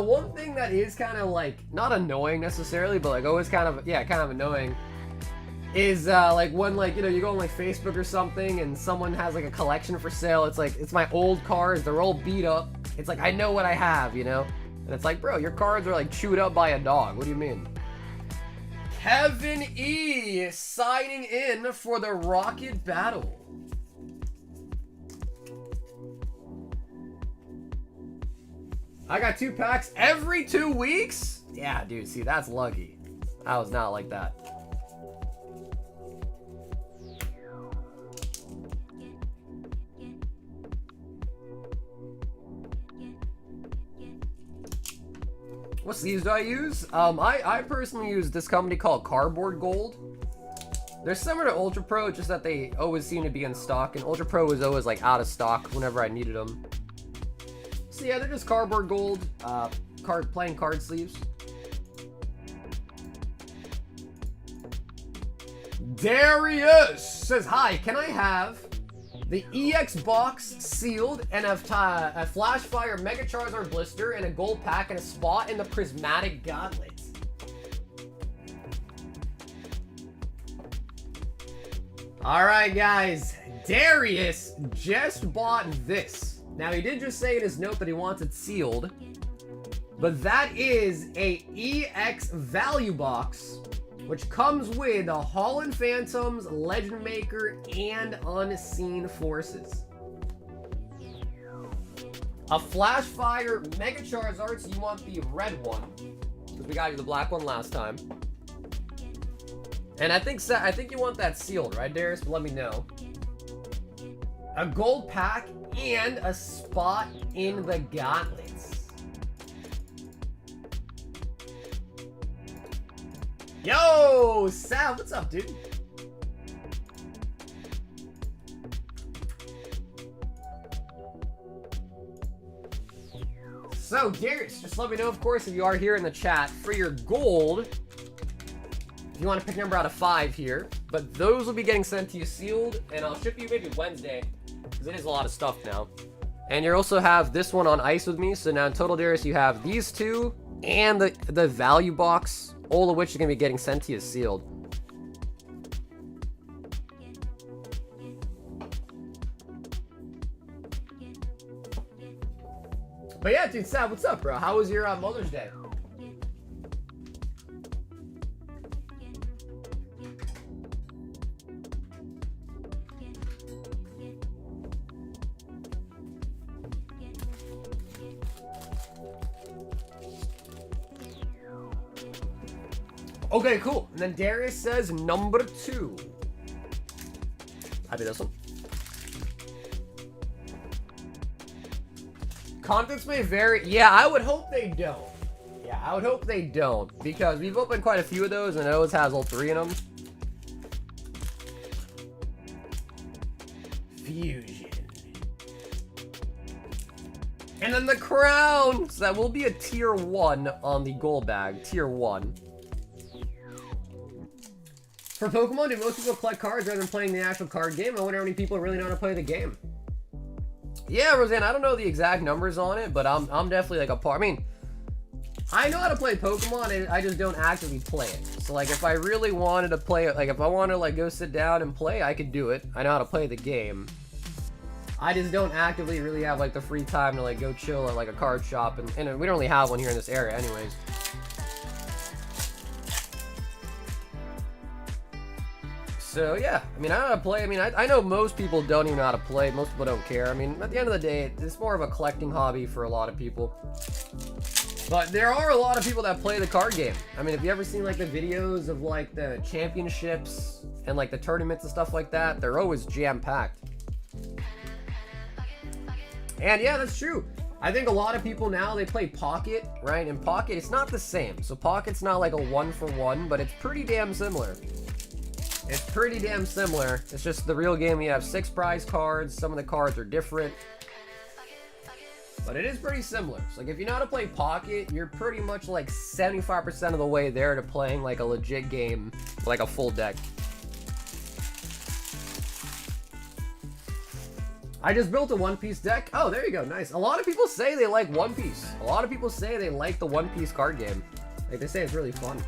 that is kind of, like, not annoying necessarily, but, like, always kind of, yeah, kind of annoying, is, like, when, like, you know, you go on, like, Facebook or something, and someone has, like, a collection for sale. It's like, it's my old cards. They're all beat up. It's like, I know what I have, you know? And it's like, bro, your cards are, like, chewed up by a dog. What do you mean? Kevin E. signing in for the Rocket Battle. I got 2 packs every 2 weeks? Yeah, dude, see, that's lucky. I was not like that. What sleeves do I use? I personally use this company called Cardboard Gold. They're similar to Ultra Pro, just that they always seem to be in stock, and Ultra Pro was always, like, out of stock whenever I needed them. So yeah, they're just Cardboard Gold, plain card sleeves. Darius says, hi, can I have the EX box sealed and a Flashfire Mega Charizard blister and a gold pack and a spot in the Prismatic Gauntlet? Alright guys, Darius just bought this. Now he did just say in his note that he wants it sealed, but that is a EX value box, which comes with a Holland Phantoms, Legend Maker, and Unseen Forces. A Flashfire Mega Charizard, so you want the red one, because we got you the black one last time. And I think you want that sealed, right, Darius? Let me know. A gold pack and a spot in the gauntlets. Yo, Sal, what's up, dude? So, Darius, just let me know, of course, if you are here in the chat for your gold. If you want to pick a number out of 5 here, but those will be getting sent to you sealed, and I'll ship you maybe Wednesday, because it is a lot of stuff now. And you also have this one on ice with me. So now in total, Darius, you have these two and the value box, all of which are going to be getting sent to you sealed. But yeah, dude, Sab, what's up, bro? How was your Mother's Day? Okay, cool. And then Darius says number 2. I do this one. Contents may vary. Yeah, I would hope they don't. Yeah, I would hope they don't. Because we've opened quite a few of those and it always has all 3 in them. Fusion. And then the crowns. That will be a tier 1 on the gold bag. Tier 1. For Pokemon, do most people collect cards rather than playing the actual card game? I wonder how many people really know how to play the game. Yeah, Roseanne, I don't know the exact numbers on it, but I'm definitely like a part. I mean, I know how to play Pokemon, and I just don't actively play it. So like, if I really wanted to play it, like if I wanted to like go sit down and play, I could do it. I know how to play the game. I just don't actively really have like the free time to like go chill at like a card shop, and we don't really have one here in this area, anyways. So yeah, I mean, I know how to play. I mean, I know most people don't even know how to play. Most people don't care. I mean, at the end of the day, it's more of a collecting hobby for a lot of people. But there are a lot of people that play the card game. I mean, have you ever seen like the videos of like the championships and like the tournaments and stuff like that? They're always jam-packed. And yeah, that's true. I think a lot of people now, they play Pocket, right? And Pocket, it's not the same. So Pocket's not like a 1-for-1, but it's pretty damn similar. It's pretty damn similar. It's just the real game. You have 6 prize cards. Some of the cards are different. But it is pretty similar. So like if you know how to play Pocket, you're pretty much like 75% of the way there to playing like a legit game, like a full deck. I just built a One Piece deck. Oh, there you go. Nice. A lot of people say they like One Piece. A lot of people say they like the One Piece card game. Like they say it's really fun.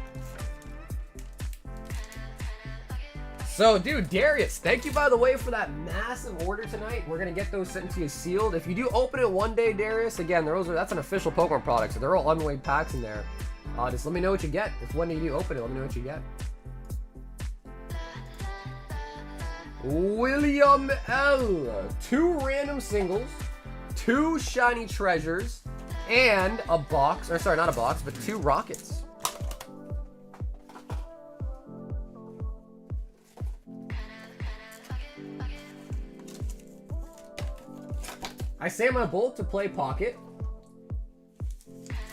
So, dude, Darius, thank you, by the way, for that massive order tonight. We're going to get those sent to you sealed. If you do open it one day, Darius, again, that's an official Pokemon product, so they're all unweighed packs in there. Just let me know what you get. If when you do open it, let me know what you get. William L. 2 random singles, 2 shiny treasures, and a box, or sorry, not a box, but 2 rockets. I say my bolt to play Pocket.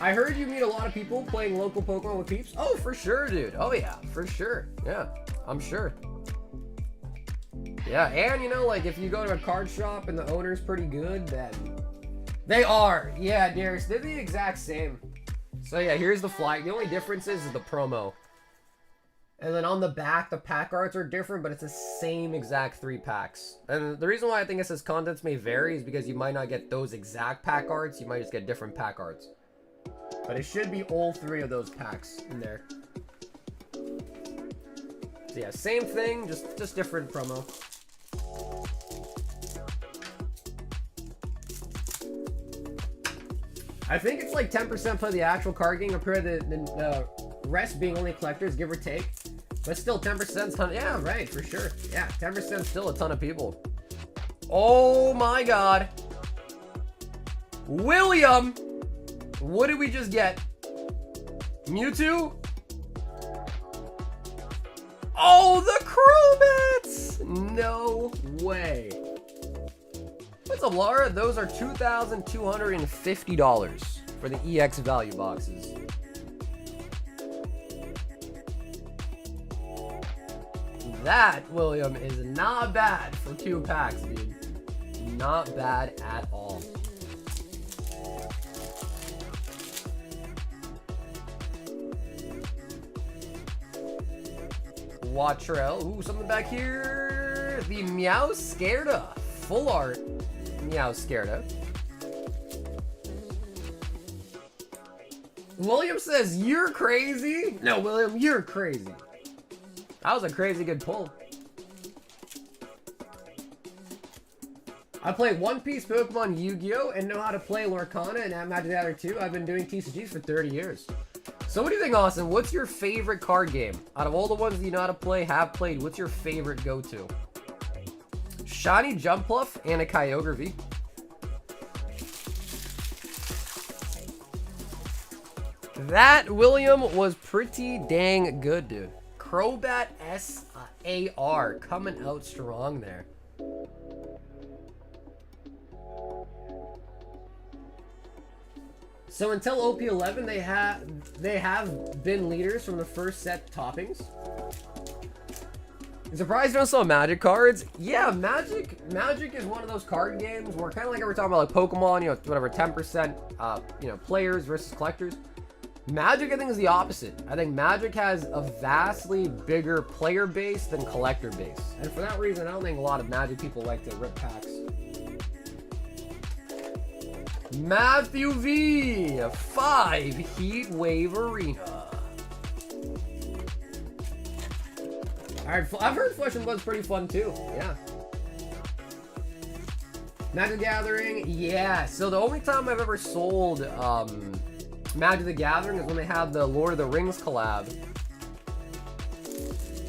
I heard you meet a lot of people playing local Pokemon with peeps. Oh, for sure, dude. Oh, yeah, for sure. Yeah, I'm sure. Yeah, and you know, like if you go to a card shop and the owner's pretty good, then they are. Yeah, Darius, they're the exact same. So yeah, here's the flag. The only difference is the promo. And then on the back, the pack arts are different, but it's the same exact 3 packs. And the reason why I think it says contents may vary is because you might not get those exact pack arts. You might just get different pack arts. But it should be all 3 of those packs in there. So yeah, same thing, just different promo. I think it's like 10% play the actual card game compared to the rest being only collectors, give or take. But still, 10%'s ton. Yeah, right, for sure. Yeah, 10% still a ton of people. Oh my god. William! What did we just get? Mewtwo? Oh, the Crobats! No way. What's up, Laura? Those are $2,250 for the EX value boxes. That, William, is not bad for 2 packs, dude. Not bad at all. Watrell. Ooh, something back here. The Meowscarada. Full art Meowscarada. William says, you're crazy. No, William, you're crazy. That was a crazy good pull. I play One Piece, Pokemon, Yu-Gi-Oh! And know how to play Lorcana and Magic the Gathering too. I've been doing TCGs for 30 years. So what do you think, Austin? What's your favorite card game? Out of all the ones that you know how to play, have played, what's your favorite go-to? Shiny Jumpluff and a Kyogre V. That, William, was pretty dang good, dude. Crobat SAR coming out strong there. So until OP11, they have been leaders from the first set toppings. I'm surprised you don't sell Magic cards. Yeah, Magic is one of those card games where kind of like we're talking about like Pokemon, you know, whatever 10%, you know, players versus collectors. Magic, I think, is the opposite. I think Magic has a vastly bigger player base than collector base, and for that reason, I don't think a lot of Magic people like to rip packs. Matthew V, 5 Heat Wave Arena. Alright, I've heard Flesh and Blood's pretty fun too. Yeah. Magic the Gathering, yeah. So the only time I've ever sold Magic the Gathering is when they had the Lord of the Rings collab.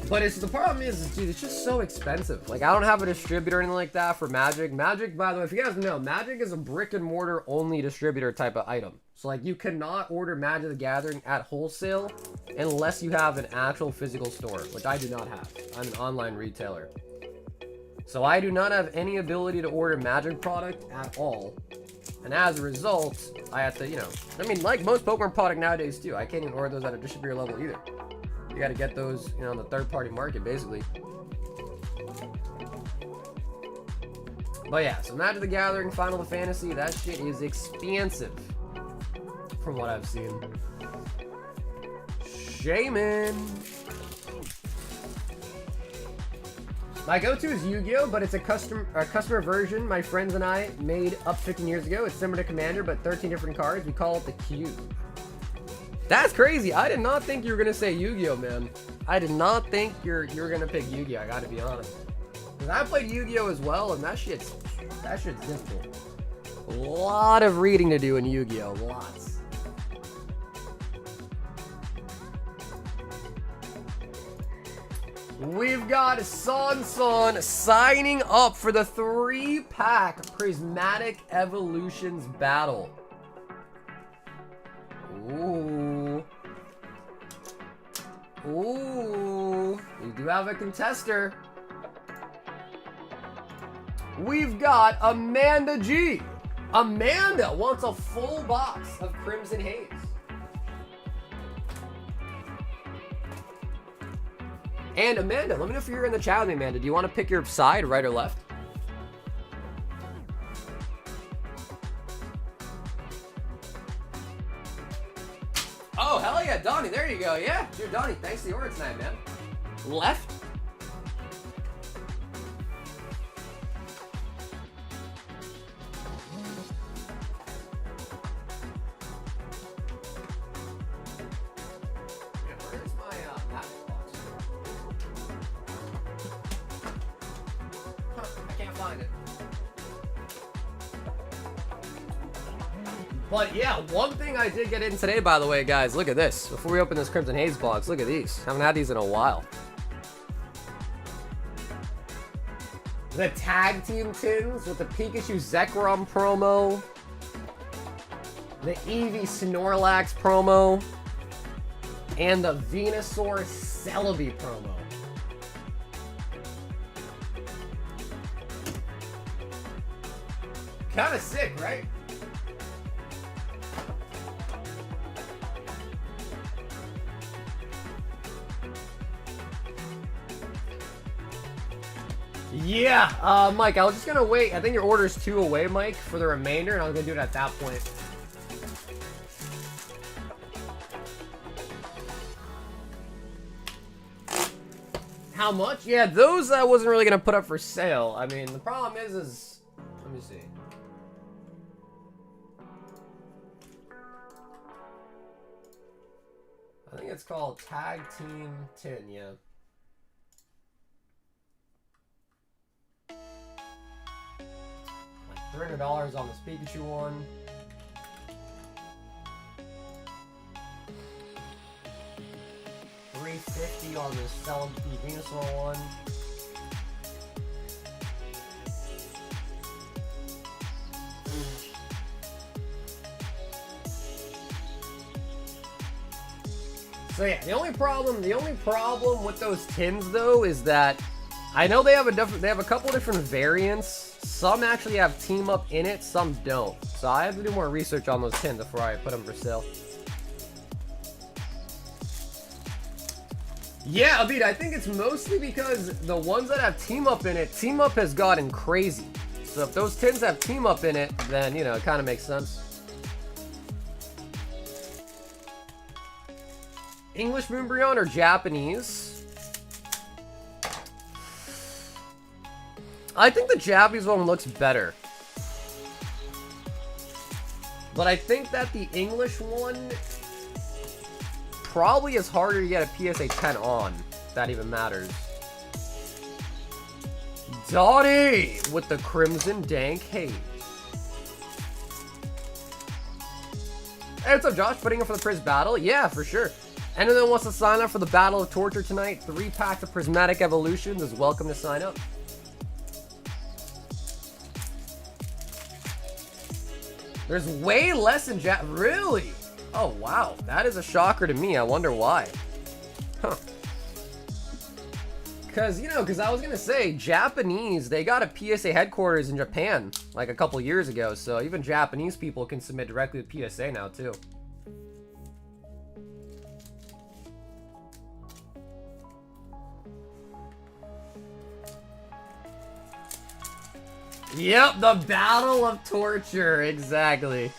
But the problem is, dude, it's just so expensive. Like, I don't have a distributor or anything like that for Magic. Magic, by the way, if you guys know, Magic is a brick and mortar only distributor type of item. So, like, you cannot order Magic the Gathering at wholesale unless you have an actual physical store, which I do not have. I'm an online retailer. So I do not have any ability to order Magic product at all. And as a result, I have to, you know, I mean, like most Pokemon product nowadays too, I can't even order those at a distributor level either. You got to get those, you know, on the third-party market, basically. But yeah, so Magic the Gathering, Final Fantasy, that shit is expensive, from what I've seen. Shaman. My go-to is Yu-Gi-Oh, but it's a customer version my friends and I made up 15 years ago. It's similar to Commander, but 13 different cards. We call it the Cube. That's crazy. I did not think you were gonna say Yu-Gi-Oh, man. I did not think you're gonna pick Yu-Gi-Oh. I gotta be honest. Cause I played Yu-Gi-Oh as well, and that shit's difficult. A lot of reading to do in Yu-Gi-Oh. Lots. We've got Son signing up for the 3-pack Prismatic Evolutions battle. Ooh. Ooh. We do have a contester. We've got Amanda G. Amanda wants a full box of Crimson Haze. And Amanda, let me know if you're in the chat with me, Amanda. Do you want to pick your side, right or left? Oh, hell yeah, Donnie, there you go. Yeah, dude, Donnie, thanks for the order tonight, man. Left? Yeah, where's my map box? Huh, I can't find it. But yeah, one thing I did get in today, by the way, guys, look at this. Before we open this Crimson Haze box, look at these. Haven't had these in a while. The Tag Team Tins with the Pikachu Zekrom promo. The Eevee Snorlax promo. And the Venusaur Celebi promo. Kinda sick, right? Yeah, Mike, I was just gonna wait. I think your order's 2 away, Mike, for the remainder, and I was gonna do it at that point. How much? Yeah, those I wasn't really gonna put up for sale. I mean, the problem is let me see. it's called Tag Team Tin, yeah. Like $300 on this Pikachu one. $350 on this Celebi Venusaur one. So yeah, the only problem with those tins though is that I know they have a couple different variants. Some actually have team up in it, some don't. So I have to do more research on those tins before I put them for sale. Yeah, Abid, I think it's mostly because the ones that have team up in it, team up has gotten crazy. So if those tins have team up in it, then you know it kind of makes sense. English Umbreon or Japanese? I think the Japanese one looks better. But I think that the English one probably is harder to get a PSA 10 on, if that even matters. Dottie with the Crimson Dank Haze. Hey, what's up, Josh? Putting in for the Priz battle? Yeah, for sure. Anyone that wants to sign up for the Battle of Torture tonight, 3 packs of Prismatic Evolutions is welcome to sign up. There's way less in Really? Oh, wow. That is a shocker to me. I wonder why. Huh. Because I was going to say, Japanese, they got a PSA headquarters in Japan, like a couple years ago. So even Japanese people can submit directly to PSA now, too. Yep, the Battle of Torture, exactly.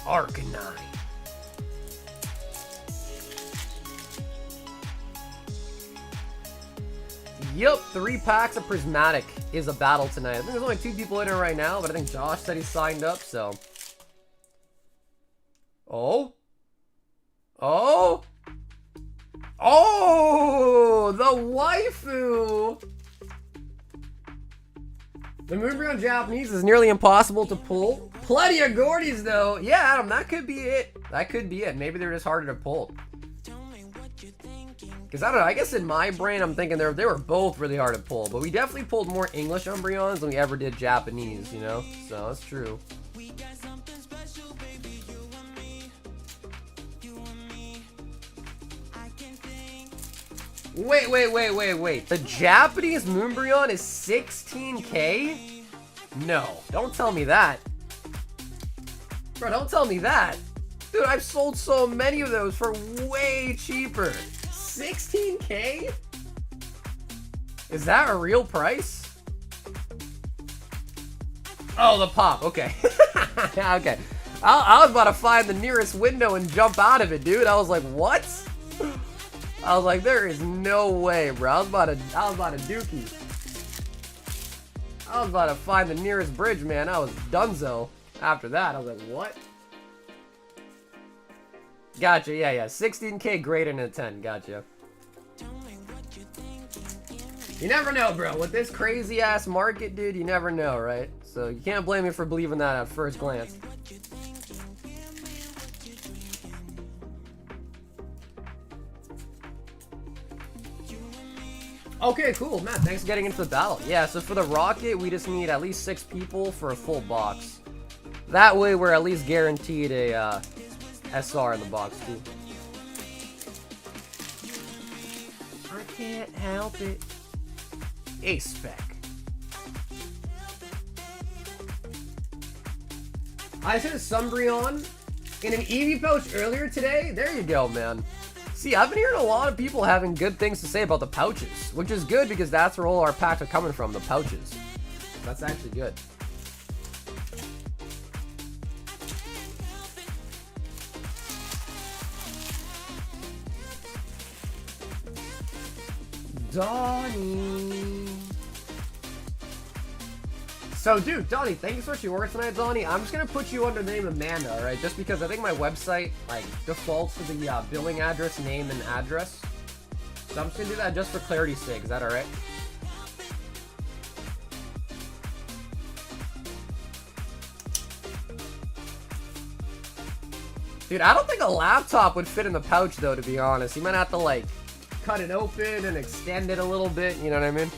Arcanine. Yep, 3 packs of Prismatic is a battle tonight. I think there's only 2 people in it right now, but I think Josh said he signed up, so. Oh? Oh! Oh! The waifu! The Umbreon Japanese is nearly impossible to pull. Plenty of Gordies, though. Yeah, Adam, that could be it. That could be it. Maybe they're just harder to pull. Because, I don't know, I guess in my brain, I'm thinking they were both really hard to pull. But we definitely pulled more English Umbreons than we ever did Japanese, you know? So, that's true. Wait. The Japanese Umbreon is 16K? No, don't tell me that. Bro, don't tell me that. Dude, I've sold so many of those for way cheaper. 16K? Is that a real price? Oh, the pop. Okay. Okay. I was about to find the nearest window and jump out of it, dude. I was like, what? I was like, there is no way, bro. I was about to dookie. I was about to find the nearest bridge, man. I was donezo. After that, I was like, what? Gotcha, yeah. 16K greater than a 10, gotcha. You never know, bro. With this crazy-ass market, dude, you never know, right? So you can't blame me for believing that at first glance. Okay, cool, Matt. Thanks for getting into the battle. Yeah, so for the Rocket, we just need at least 6 people for a full box. That way, we're at least guaranteed a SR in the box, too. I can't help it. A-Spec. I said a Umbreon in an Eevee pouch earlier today. There you go, man. See, I've been hearing a lot of people having good things to say about the pouches, which is good because that's where all our packs are coming from, the pouches. That's actually good. Donnie. So, dude, Donnie, thank you so much for your work tonight, Donnie. I'm just gonna put you under the name Amanda, alright? Just because I think my website, like, defaults to the billing address, name, and address. So I'm just gonna do that just for clarity's sake. Is that alright? Dude, I don't think a laptop would fit in the pouch, though, to be honest. You might have to, like, cut it open and extend it a little bit, you know what I mean?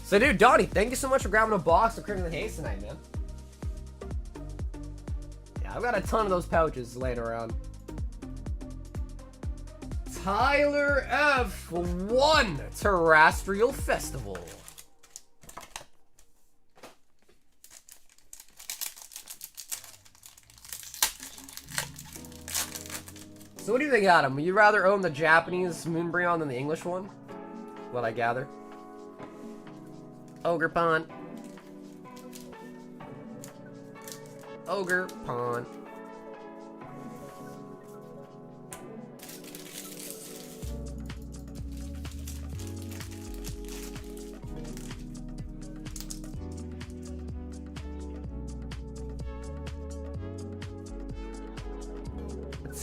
So, dude, Donnie, thank you so much for grabbing a box of Crimson Haze tonight, man. Yeah, I've got a ton of those pouches laying around. Tyler F1 Terrestrial Festival. So what do you think, Adam? Would you rather own the Japanese Moonbreon than the English one? What I gather. Ogre Pond. Ogre Pond.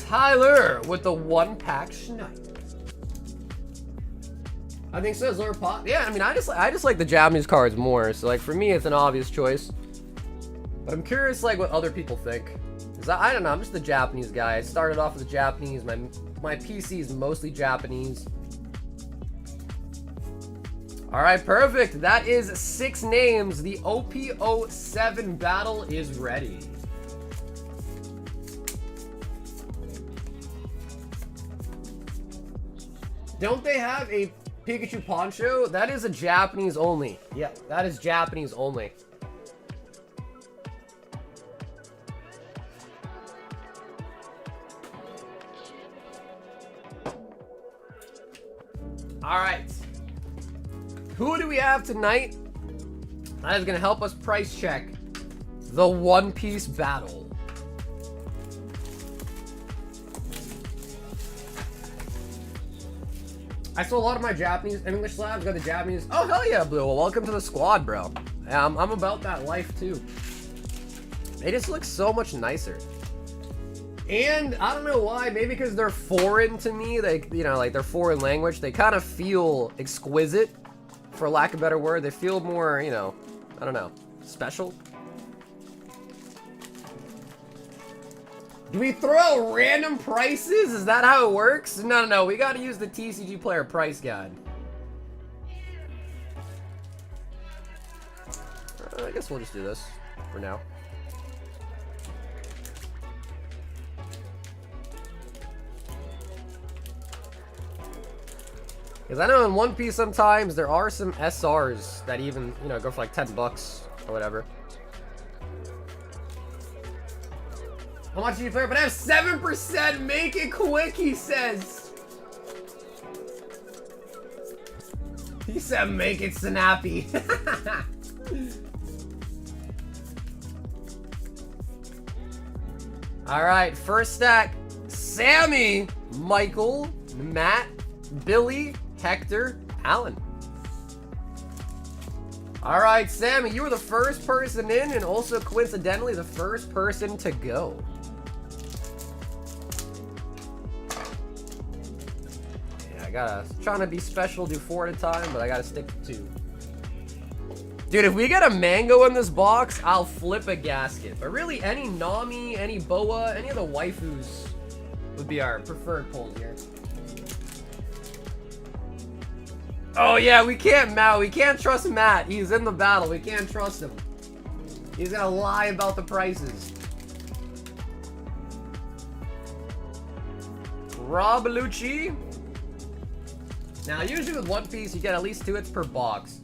Tyler with the 1-pack Schneid. I think so. Zora Pot. Yeah, I mean, I just like the Japanese cards more. So like for me, it's an obvious choice. But I'm curious like what other people think. Cause I don't know. I'm just the Japanese guy. I started off with the Japanese. My PC is mostly Japanese. All right, perfect. That is 6 names. The OP07 battle is ready. Don't they have a Pikachu poncho? That is a Japanese only. Yeah, that is Japanese only. All right. Who do we have tonight? That is going to help us price check the One Piece battle. I saw a lot of my Japanese and English slabs got the Japanese. Oh, hell yeah, Blue. Well, welcome to the squad, bro. I'm about that life, too. They just look so much nicer. And I don't know why. Maybe because they're foreign to me. They, you know, like, they're foreign language. They kind of feel exquisite, for lack of a better word. They feel more, you know, I don't know, special. Do we throw out random prices? Is that how it works? No. We gotta use the TCG Player Price Guide. I guess we'll just do this for now. Because I know in One Piece sometimes there are some SRs that even, you know, go for like 10 bucks or whatever. How much do you play? But I have 7%. Make it quick, he says. He said, make it snappy. All right, first stack. Sammy, Michael, Matt, Billy, Hector, Alan. All right, Sammy, you were the first person in and also coincidentally the first person to go. Trying to be special, do 4 at a time, but I gotta stick to 2. Dude, if we get a mango in this box, I'll flip a gasket. But really, any Nami, any Boa, any of the waifus would be our preferred pulls here. Oh yeah, we can't trust Matt. He's in the battle. We can't trust him. He's gonna lie about the prices. Rob Lucci. Now, usually with One Piece, you get at least 2 hits per box.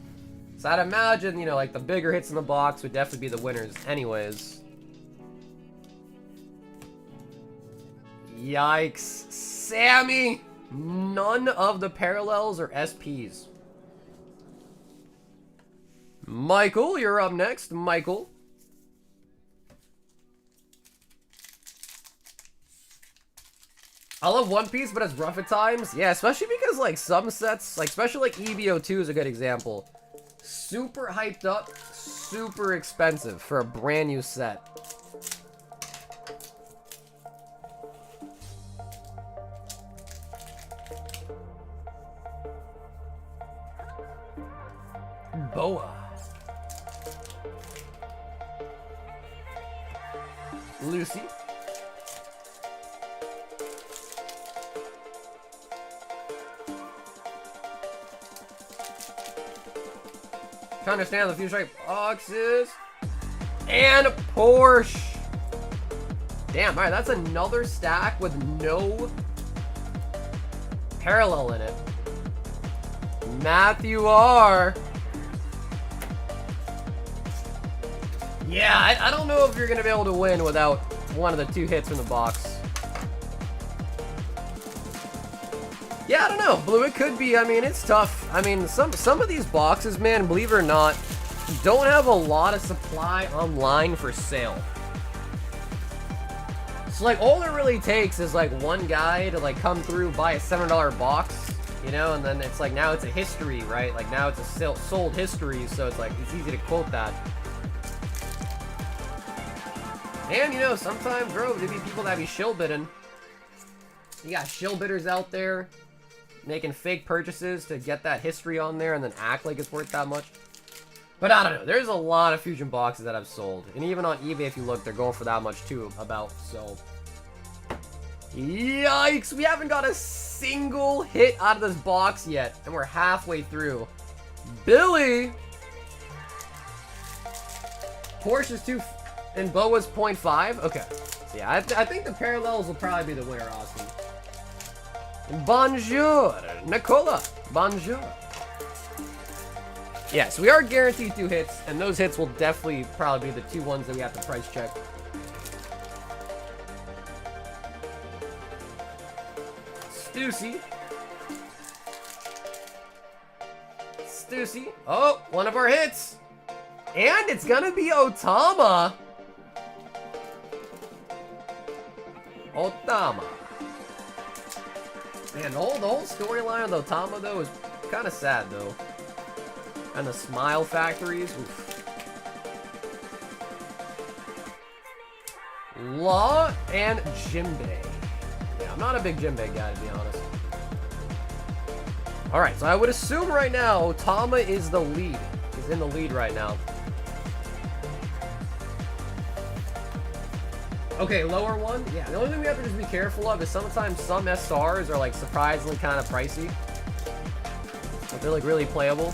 So I'd imagine, you know, like the bigger hits in the box would definitely be the winners anyways. Yikes. Sammy! None of the parallels or SPs. Michael, you're up next. Michael. I love One Piece, but it's rough at times. Yeah, especially because, like, some sets, like, especially, like, Eevee 02 is a good example. Super hyped up, super expensive for a brand new set. Boa. Lucy. To understand the few strike boxes. And Porsche. Damn, alright, that's another stack with no parallel in it. Matthew R. Yeah, I don't know if you're going to be able to win without one of the 2 hits from the box. Yeah, I don't know. Blue, it could be. I mean, it's tough. I mean, some of these boxes, man, believe it or not, don't have a lot of supply online for sale. So, like, all it really takes is, like, one guy to, like, come through, buy a $7 box, you know, and then it's, like, now it's a history, right? Like, now it's a sold history, so it's, like, it's easy to quote that. And, you know, sometimes, bro, there be people that be shill bidding. You got shill bidders out there making fake purchases to get that history on there and then act like it's worth that much. But I don't know. There's a lot of fusion boxes that I've sold. And even on eBay, if you look, they're going for that much too, about. So, yikes. We haven't got a single hit out of this box yet. And we're halfway through. Billy! Porsche's 2... And Boa's 0.5? Okay. So yeah, I think the parallels will probably be the winner, Austin. Bonjour, Nicola. Bonjour. Yeah, so we are guaranteed 2 hits, and those hits will definitely probably be the 2 ones that we have to price check. Stussy. Stussy. Oh, one of our hits. And it's gonna be Otama. Otama. Man, the whole storyline of Otama, though, is kind of sad, though. And the smile factories. Oof. Law and Jimbei. Yeah, I'm not a big Jimbei guy, to be honest. Alright, so I would assume right now Otama is the lead. He's in the lead right now. Okay, lower one. Yeah, the only thing we have to just be careful of is sometimes some SRs are like surprisingly kind of pricey. But they're like really playable.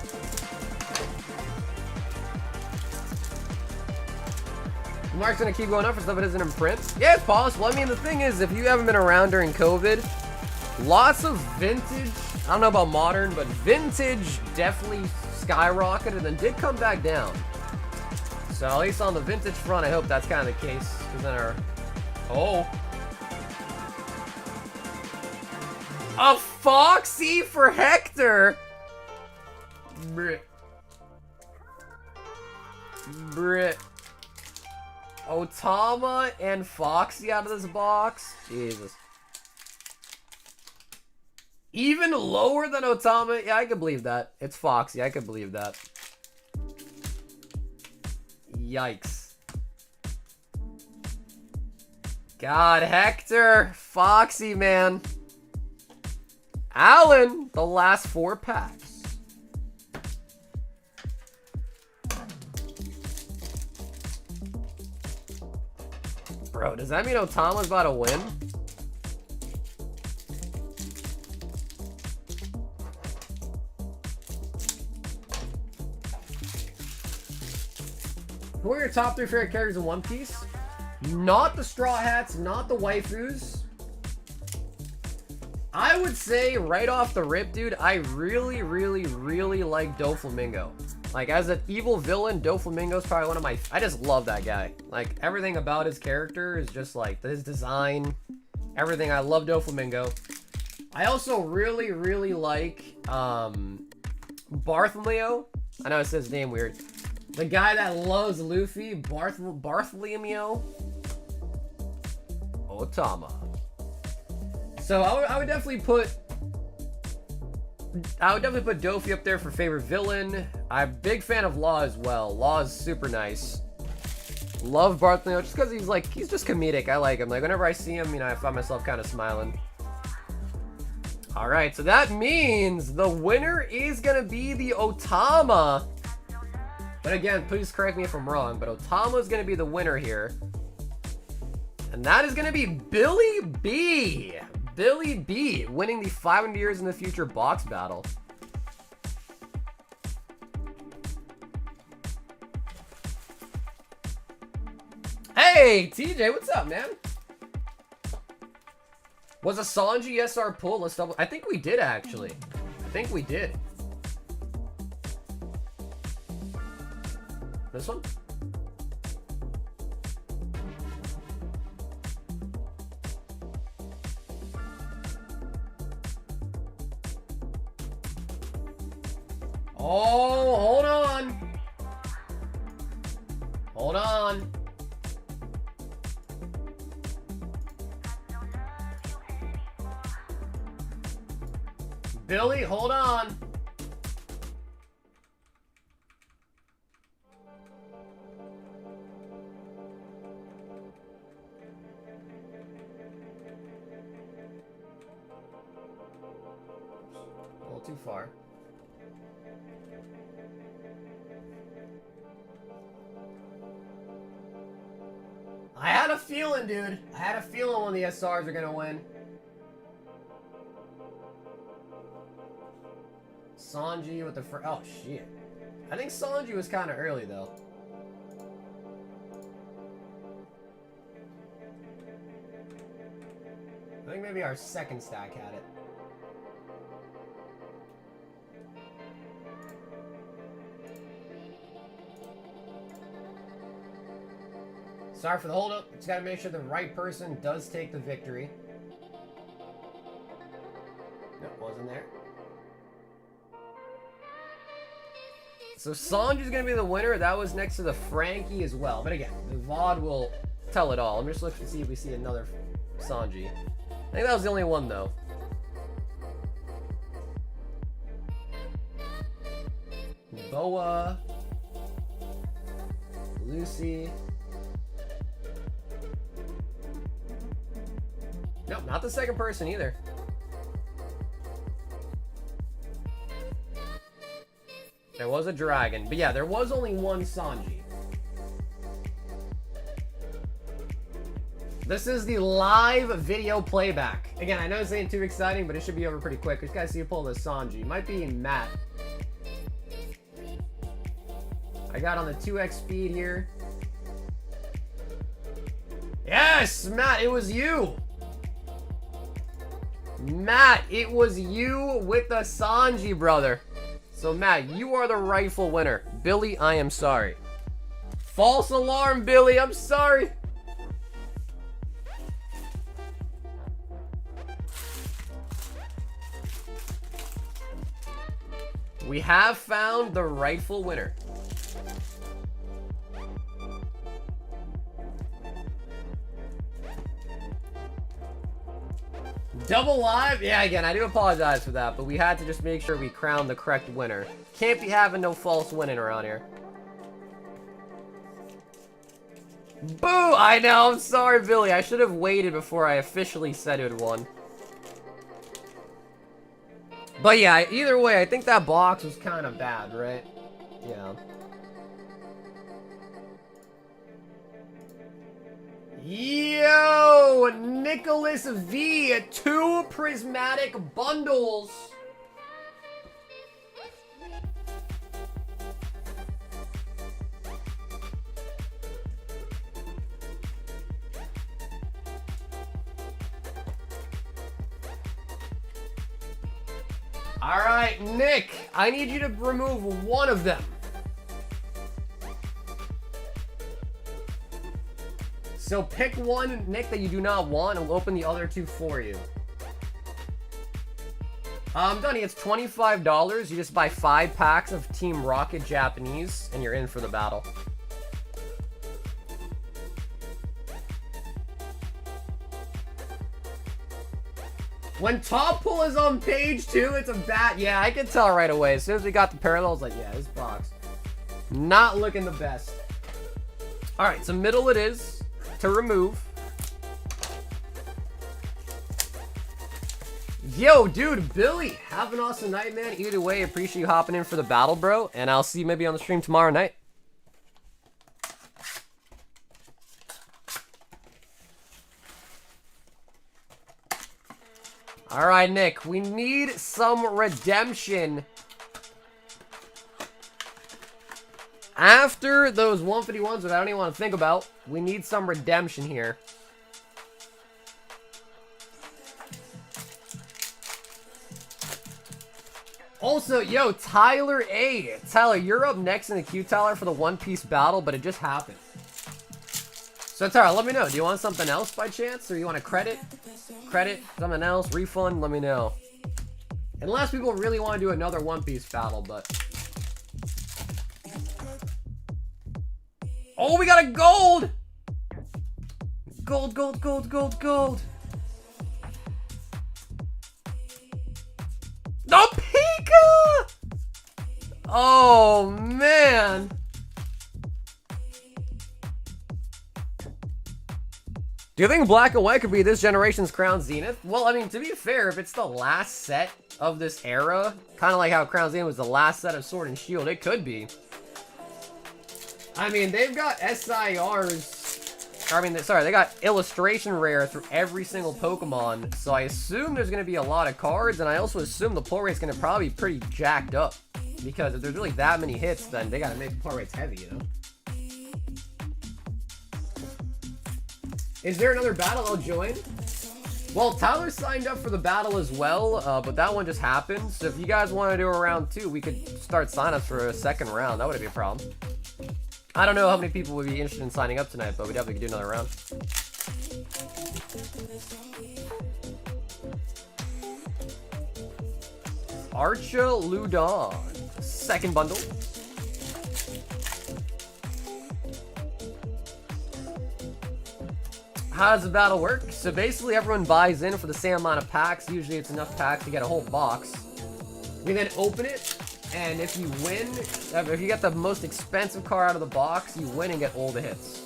Mark's gonna keep going up for stuff that isn't in print. Yeah, it's possible. I mean, the thing is, if you haven't been around during COVID, lots of vintage, I don't know about modern, but vintage definitely skyrocketed and then did come back down. So at least on the vintage front, I hope that's kind of the case. Because then our... Oh. A Foxy for Hector! Brit. Brit. Otama and Foxy out of this box? Jesus. Even lower than Otama? Yeah, I could believe that. It's Foxy. I could believe that. Yikes. God, Hector. Foxy, man. Alan, the last 4 packs. Bro, does that mean Otama's about to win? Who are your top 3 favorite characters in One Piece? Not the Straw Hats, not the waifus. I would say right off the rip, dude, I really like Doflamingo. Like, as an evil villain, Doflamingo's probably one of my... I just love that guy. Like, everything about his character is just, like, his design, everything. I love Doflamingo. I also really like, Bartholomew. I know it says his name weird. The guy that loves Luffy, Bartholomew. Otama. So I would definitely put I would definitely put Dofi up there for favorite villain. I'm a big fan of Law as well. Law is super nice. Love Bartholomew just because he's just comedic. I like him. Like, whenever I see him, you know, I find myself kind of smiling. Alright, so that means the winner is going to be the Otama. But again, please correct me if I'm wrong, but Otama is going to be the winner here. And that is going to be Billy B. Billy B winning the 500 Years in the Future box battle. Hey, TJ, what's up, man? Was a Sanji SR pull? Let's double. I think we did, actually. I think we did. This one? Oh, hold on. Hold on. Billy, hold on. A little too far. I had a feeling, dude. I had a feeling one of the SRs are gonna win. Sanji with the oh shit. I think Sanji was kind of early though. I think maybe our second stack had it. Sorry for the hold up. Just gotta make sure the right person does take the victory. Nope, wasn't there. So Sanji's gonna be the winner. That was next to the Frankie as well. But again, the VOD will tell it all. I'm just looking to see if we see another Sanji. I think that was the only one though. Boa. Lucy. Nope, not the second person either. There was a dragon, but yeah, there was only one Sanji. This is the live video playback. Again, I know this ain't too exciting, but it should be over pretty quick. Just gotta see you pull this Sanji. Might be Matt. I got on the 2x speed here. Yes, Matt, it was you. Matt, it was you with the Sanji, brother. So, Matt, you are the rightful winner. Billy, I am sorry. False alarm, Billy. I'm sorry. We have found the rightful winner. Double live? Yeah, again, I do apologize for that, but we had to just make sure we crown the correct winner. Can't be having no false winning around here. Boo! I know, I'm sorry, Billy. I should have waited before I officially said it won. But yeah, either way, I think that box was kind of bad, right? Yeah. Yo, Nicholas V, 2 prismatic bundles. All right, Nick, I need you to remove one of them. So pick one, Nick, that you do not want, and we'll open the other 2 for you. Dunny, it's $25. You just buy 5 packs of Team Rocket Japanese, and you're in for the battle. When top pull is on page 2, it's a bat. Yeah, I could tell right away. As soon as we got the parallels, like, yeah, this box not looking the best. All right, so middle it is to remove. Yo, dude, Billy, have an awesome night, man. Either way, appreciate you hopping in for the battle, bro. And I'll see you maybe on the stream tomorrow night. All right, Nick, we need some redemption. After those 151s that I don't even want to think about, we need some redemption here. Also, yo, Tyler A. Tyler, you're up next in the queue, Tyler, for the One Piece battle, but it just happened. So, Tyler, let me know. Do you want something else by chance? Or you want a credit? Credit? Something else? Refund? Let me know. Unless people really want to do another One Piece battle, but... Oh, we got a gold! Gold, gold, gold, gold, gold. No, Pika! Oh, man. Do you think Black and White could be this generation's Crown Zenith? Well, I mean, to be fair, if it's the last set of this era, kind of like how Crown Zenith was the last set of Sword and Shield, it could be. I mean, they've got SIRs. I mean, sorry, they got illustration rare through every single Pokemon, so I assume there's going to be a lot of cards, and I also assume the pull rate's going to probably be pretty jacked up, because if there's really that many hits, then they got to make the pull rates heavy, you know? Is there another battle I'll join? Well, Tyler signed up for the battle as well, but that one just happened, so if you guys want to do a round 2, we could start sign-ups for a second round. That wouldn't be a problem. I don't know how many people would be interested in signing up tonight, but we definitely could do another round. Archa Ludon, second bundle. How does the battle work? So basically everyone buys in for the same amount of packs. Usually it's enough packs to get a whole box. We then open it. And if you win, if you get the most expensive card out of the box, you win and get all the hits.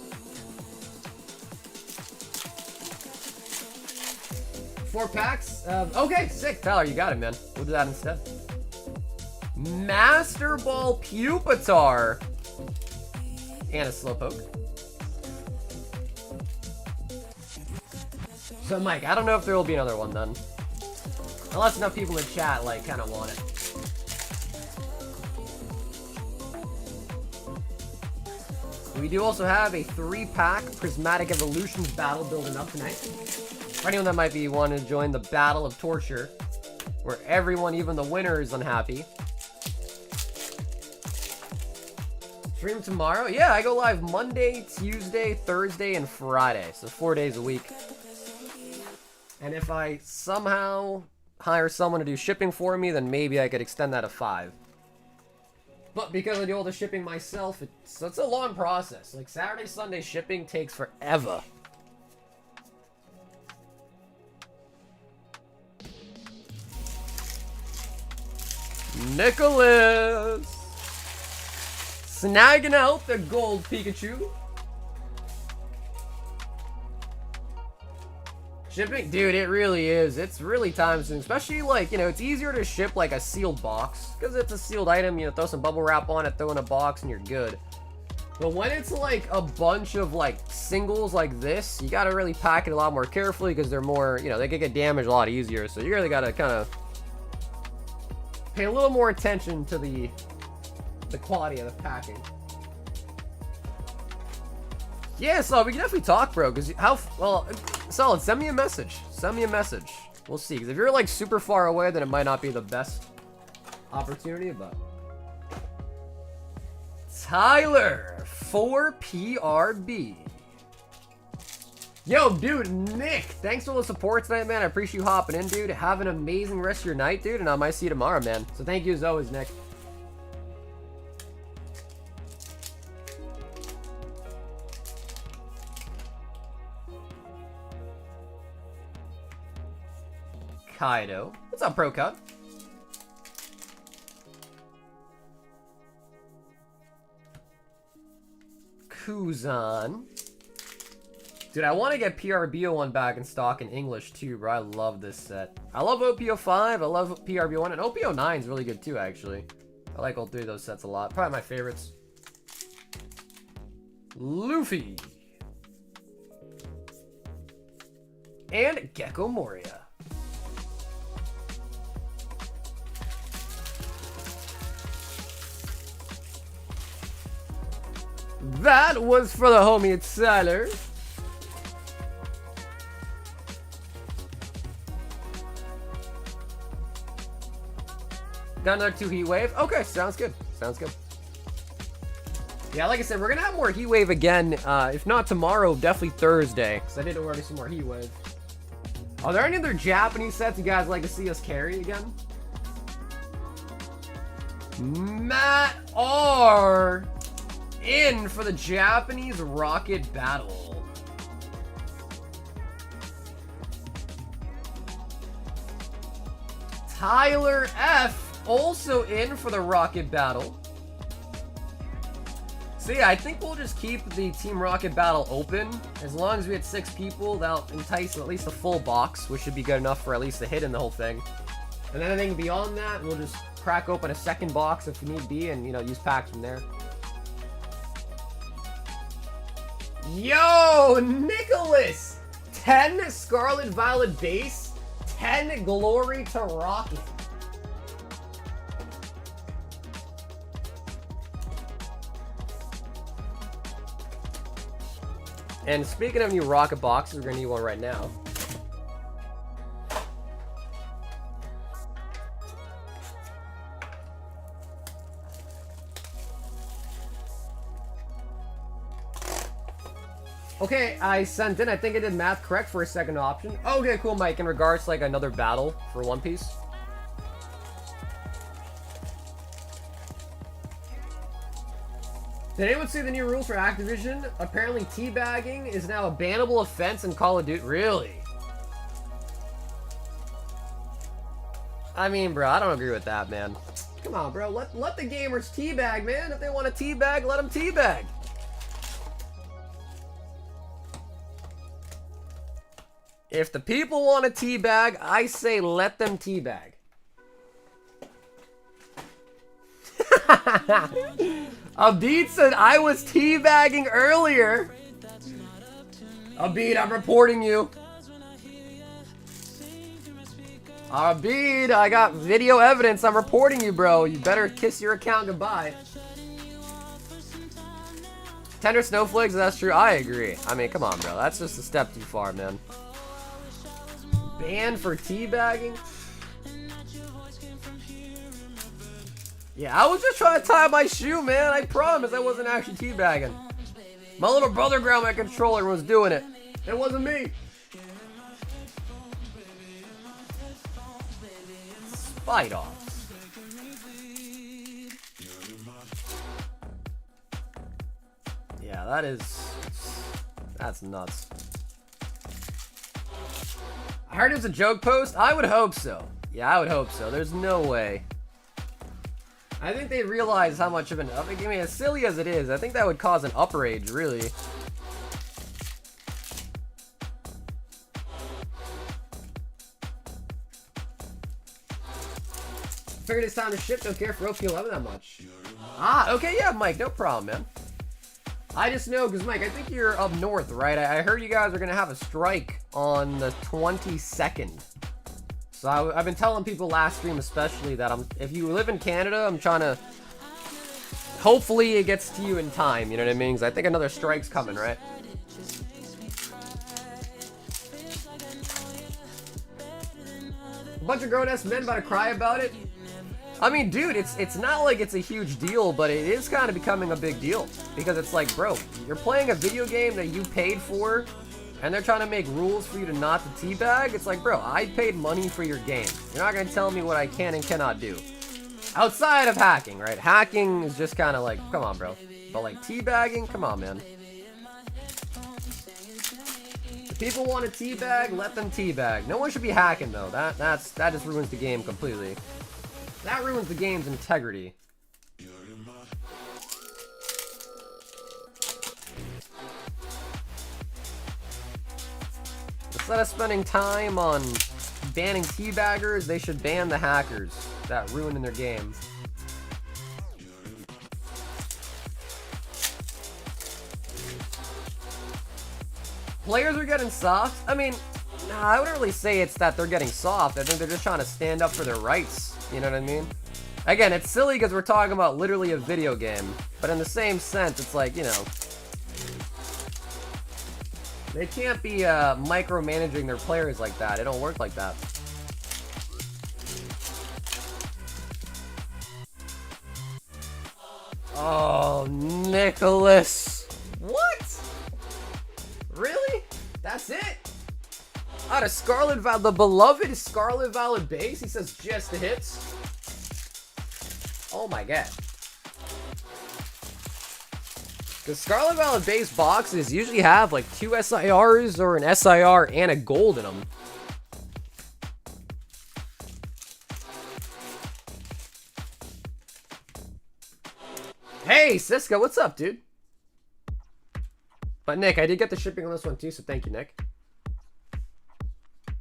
4 packs? Okay, sick. Tyler, you got it, man. We'll do that instead. Master Ball Pupitar. And a Slowpoke. So, Mike, I don't know if there will be another one then. Unless enough people in chat, like, kind of want it. We do also have a 3-pack Prismatic Evolutions battle building up tonight. For anyone that might be wanting to join the Battle of Torture, where everyone, even the winner, is unhappy. Stream tomorrow? Yeah, I go live Monday, Tuesday, Thursday, and Friday. So 4 days a week. And if I somehow hire someone to do shipping for me, then maybe I could extend that to 5. But because I do all the shipping myself, it's a long process. Like, Saturday, Sunday shipping takes forever. Nicholas! Snagging out the gold Pikachu. Shipping, dude, it really is. It's really time consuming, especially like, you know, it's easier to ship like a sealed box because it's a sealed item. You know, throw some bubble wrap on it, throw in a box, and you're good. But when it's like a bunch of like singles like this, you got to really pack it a lot more carefully because they're more, you know, they can get damaged a lot easier. So you really got to kind of pay a little more attention to the quality of the packing. Yeah, so we can definitely talk, bro, because well, Solid, send me a message. Send me a message. We'll see, because if you're, like, super far away, then it might not be the best opportunity, but... Tyler, 4PRB. Yo, dude, Nick, thanks for the support tonight, man. I appreciate you hopping in, dude. Have an amazing rest of your night, dude, and I might see you tomorrow, man. So thank you as always, Nick. Kaido. What's up, Pro Cut? Kuzan. Dude, I want to get PRBO1 back in stock in English too, bro. I love this set. I love OPO5, I love PRBO1, and OPO9 is really good too, actually. I like all three of those sets a lot. Probably my favorites. Luffy. And Gecko Moria. That was for the homie Tyler. Got another 2 Heat Wave. Okay, sounds good. Sounds good. Yeah, like I said, we're gonna have more Heat Wave again. If not tomorrow, definitely Thursday. Because I did order some more Heat Wave. Are there any other Japanese sets you guys like to see us carry again? Matt R. in for the Japanese Rocket Battle. Tyler F. also in for the Rocket Battle. So yeah, I think we'll just keep the Team Rocket Battle open. As long as we had 6 people, that'll entice at least a full box, which should be good enough for at least a hit in the whole thing. And then anything beyond that, we'll just crack open a second box if need be and, you know, use packs from there. Yo, Nicholas! 10 Scarlet Violet base, 10 Glory to Rocket. And speaking of new rocket boxes, we're gonna need one right now. Okay, I sent in. I think I did math correct for a second option. Okay, cool, Mike. In regards to like another battle for One Piece. Did anyone see the new rules for Activision? Apparently teabagging is now a bannable offense in Call of Duty. Really? I mean, bro, I don't agree with that, man. Come on, bro. Let the gamers teabag, man. If they want to teabag, let them teabag. If the people want to teabag, I say let them teabag. Abid said I was teabagging earlier. Abid, I'm reporting you. Abid, I got video evidence. I'm reporting you, bro. You better kiss your account goodbye. Tender snowflakes, that's true. I agree. I mean, come on, bro. That's just a step too far, man. Banned for teabagging? Yeah, I was just trying to tie my shoe, man. I promise I wasn't actually teabagging. My little brother grabbed my controller and was doing it. It wasn't me. Spite offs. Yeah, that's nuts. I heard it was a joke post. I would hope so. Yeah, I would hope so. There's no way. I think they realize how much of an I mean, as silly as it is, I think that would cause an outrage, really. Figured it's time to ship. Don't care for OP11 that much. Ah, okay, yeah, Mike, no problem, man. I just know, because, Mike, I think you're up north, right? I heard you guys are going to have a strike on the 22nd. So I've been telling people last stream especially that if you live in Canada, I'm trying to... Hopefully it gets to you in time, you know what I mean? Because I think another strike's coming, right? A bunch of grown-ass men about to cry about it. I mean, dude, it's not like it's a huge deal, but it is kind of becoming a big deal. Because it's like, bro, you're playing a video game that you paid for, and they're trying to make rules for you to not to teabag. It's like, bro, I paid money for your game. You're not going to tell me what I can and cannot do. Outside of hacking, right? Hacking is just kind of like, come on, bro. But like teabagging, come on, man. If people want to teabag, let them teabag. No one should be hacking though. That just ruins the game completely. That ruins the game's integrity. Instead of spending time on banning teabaggers, they should ban the hackers that ruin their game. Players are getting soft. I mean, nah, I wouldn't really say it's that they're getting soft. I think they're just trying to stand up for their rights. You know what I mean? Again, it's silly because we're talking about literally a video game. But in the same sense, it's like, you know, they can't be micromanaging their players like that. It don't work like that. Oh, Nicholas. What? Really? That's it? Out of the beloved Scarlet Violet base, he says just the hits. Oh my god. Because Scarlet Violet base boxes usually have like 2 SIRs or an SIR and a gold in them. Hey, Siska, what's up, dude? But Nick, I did get the shipping on this one too, so thank you, Nick.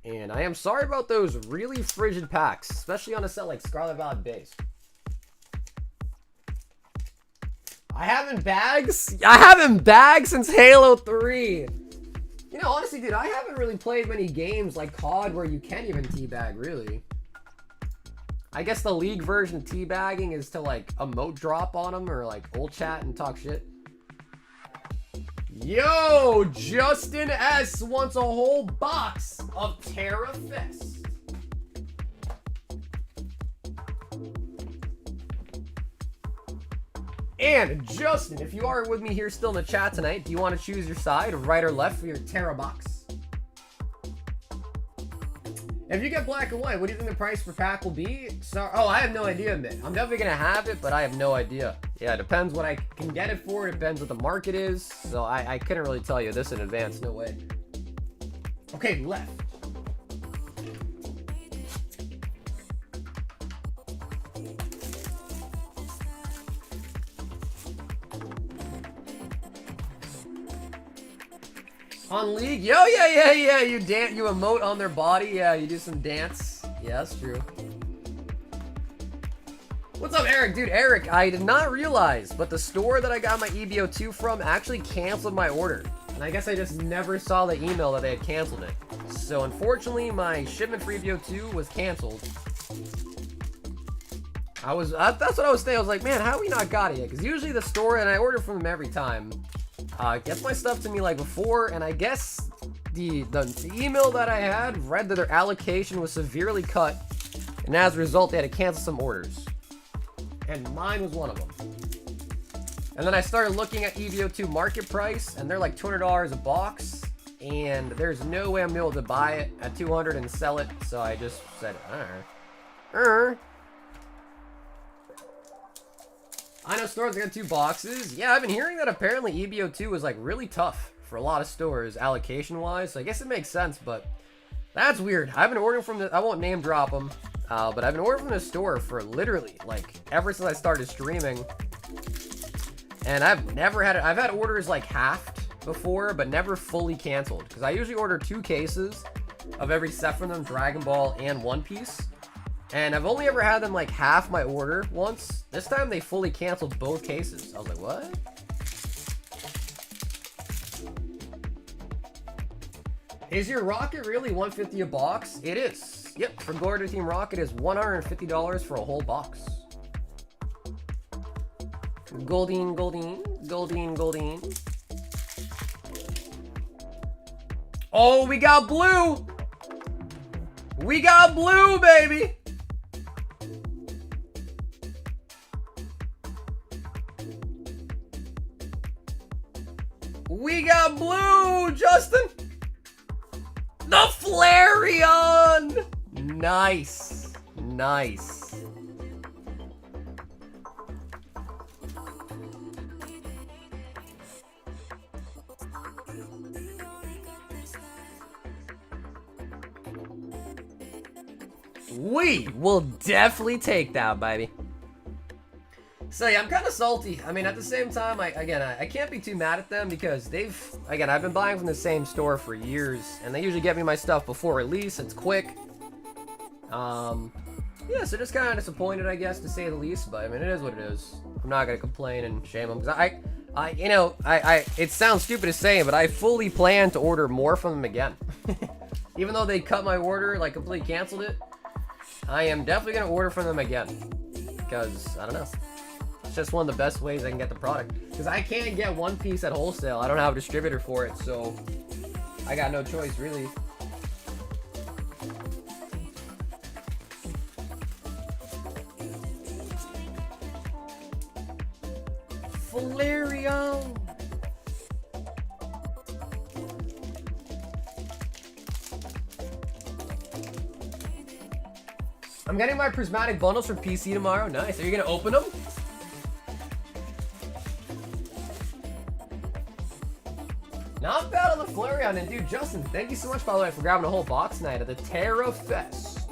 And I am sorry about those really frigid packs, especially on a set like Scarlet Violet base. I haven't bagged since Halo 3. You know, honestly, dude, I haven't really played many games like COD where you can even teabag, really. I guess the League version of teabagging is to, like, emote drop on them or, like, ult chat and talk shit. Yo, Justin S wants a whole box of Terra Fest. And Justin, if you are with me here still in the chat tonight, do you want to choose your side, right or left, for your Terra box? If you get black and white, what do you think the price per pack will be? Oh, I have no idea, man. I'm definitely gonna have it, but I have no idea. Yeah, it depends what I can get it for. It depends what the market is. So I couldn't really tell you this in advance. No way. Okay, left. On League? Yo, yeah. You emote on their body. Yeah, you do some dance. Yeah, that's true. What's up, Eric? Dude, Eric, I did not realize, but the store that I got my EBO2 from actually canceled my order. And I guess I just never saw the email that they had canceled it. So unfortunately, my shipment for EBO2 was canceled. That's what I was thinking. I was like, man, how have we not got it yet? Because usually the store, and I order from them every time, gets my stuff to me like before, and I guess the email that I had read that their allocation was severely cut, and as a result, they had to cancel some orders. And mine was one of them. And then I started looking at EVO2 market price, and they're like $200 a box, and there's no way I'm able to buy it at $200 and sell it, so I just said, I know stores that got 2 boxes. Yeah, I've been hearing that apparently EBO2 is like really tough for a lot of stores allocation-wise. So I guess it makes sense, but that's weird. I've been ordering from I won't name drop them, but I've been ordering from the store for literally like ever since I started streaming. And I've had orders like halved before, but never fully canceled. Because I usually order 2 cases of every set from them, Dragon Ball and One Piece. And I've only ever had them like half my order once. This time they fully canceled both cases. I was like, what? Is your Rocket really $150 a box? It is. Yep, for Glory Team Rocket is $150 for a whole box. Goldine. Oh, we got blue! We got blue, baby! We got blue, Justin! The Flareon! Nice. Nice. We will definitely take that, baby. So yeah, I'm kind of salty. I mean, at the same time, I can't be too mad at them because I've been buying from the same store for years, and they usually get me my stuff before release. It's quick. Yeah, so just kind of disappointed, I guess, to say the least. But I mean, it is what it is. I'm not gonna complain and shame them because it sounds stupid to say, but I fully plan to order more from them again. Even though they cut my order, like completely canceled it, I am definitely gonna order from them again because I don't know. It's just one of the best ways I can get the product because I can't get one piece at wholesale. I don't have a distributor for it, so I got no choice really. Flareon. I'm getting my prismatic bundles for PC tomorrow. Nice. Are you gonna open them? Not bad on the Flareon. And dude, Justin, thank you so much, by the way, for grabbing a whole box tonight at the Terra Fest.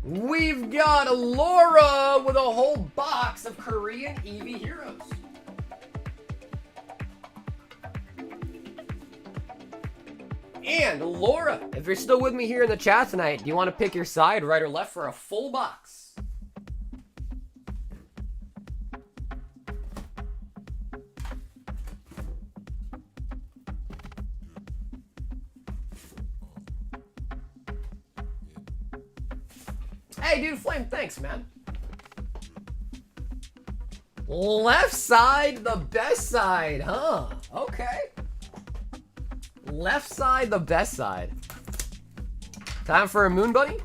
We've got Laura with a whole box of Korean Eevee heroes. And Laura, if you're still with me here in the chat tonight, do you want to pick your side, right or left, for a full box? Hey, dude, Flame, thanks, man. Left side, the best side, huh? Okay. Left side, the best side. Time for a Moon Bunny?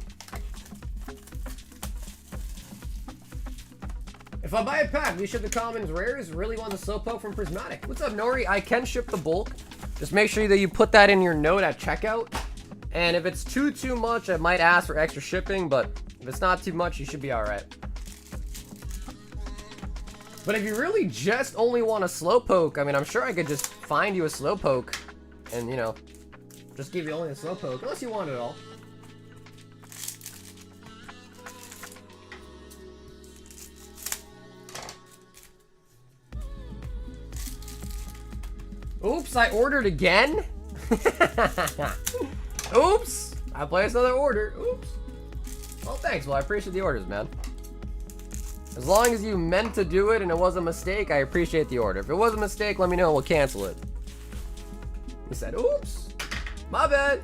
If I buy a pack, we ship the commons rares. Really want the Slowpoke from Prismatic. What's up, Nori? I can ship the bulk. Just make sure that you put that in your note at checkout. And if it's too much, I might ask for extra shipping, but if it's not too much, you should be alright. But if you really just only want a Slowpoke, I mean, I'm sure I could just find you a Slowpoke and, you know, just give you only a Slowpoke, unless you want it all. Oops, I ordered again? Oops, I placed another order. Oops. Well, thanks. Well, I appreciate the orders, man. As long as you meant to do it and it was a mistake, I appreciate the order. If it was a mistake, let me know and we'll cancel it. He said, oops, my bad.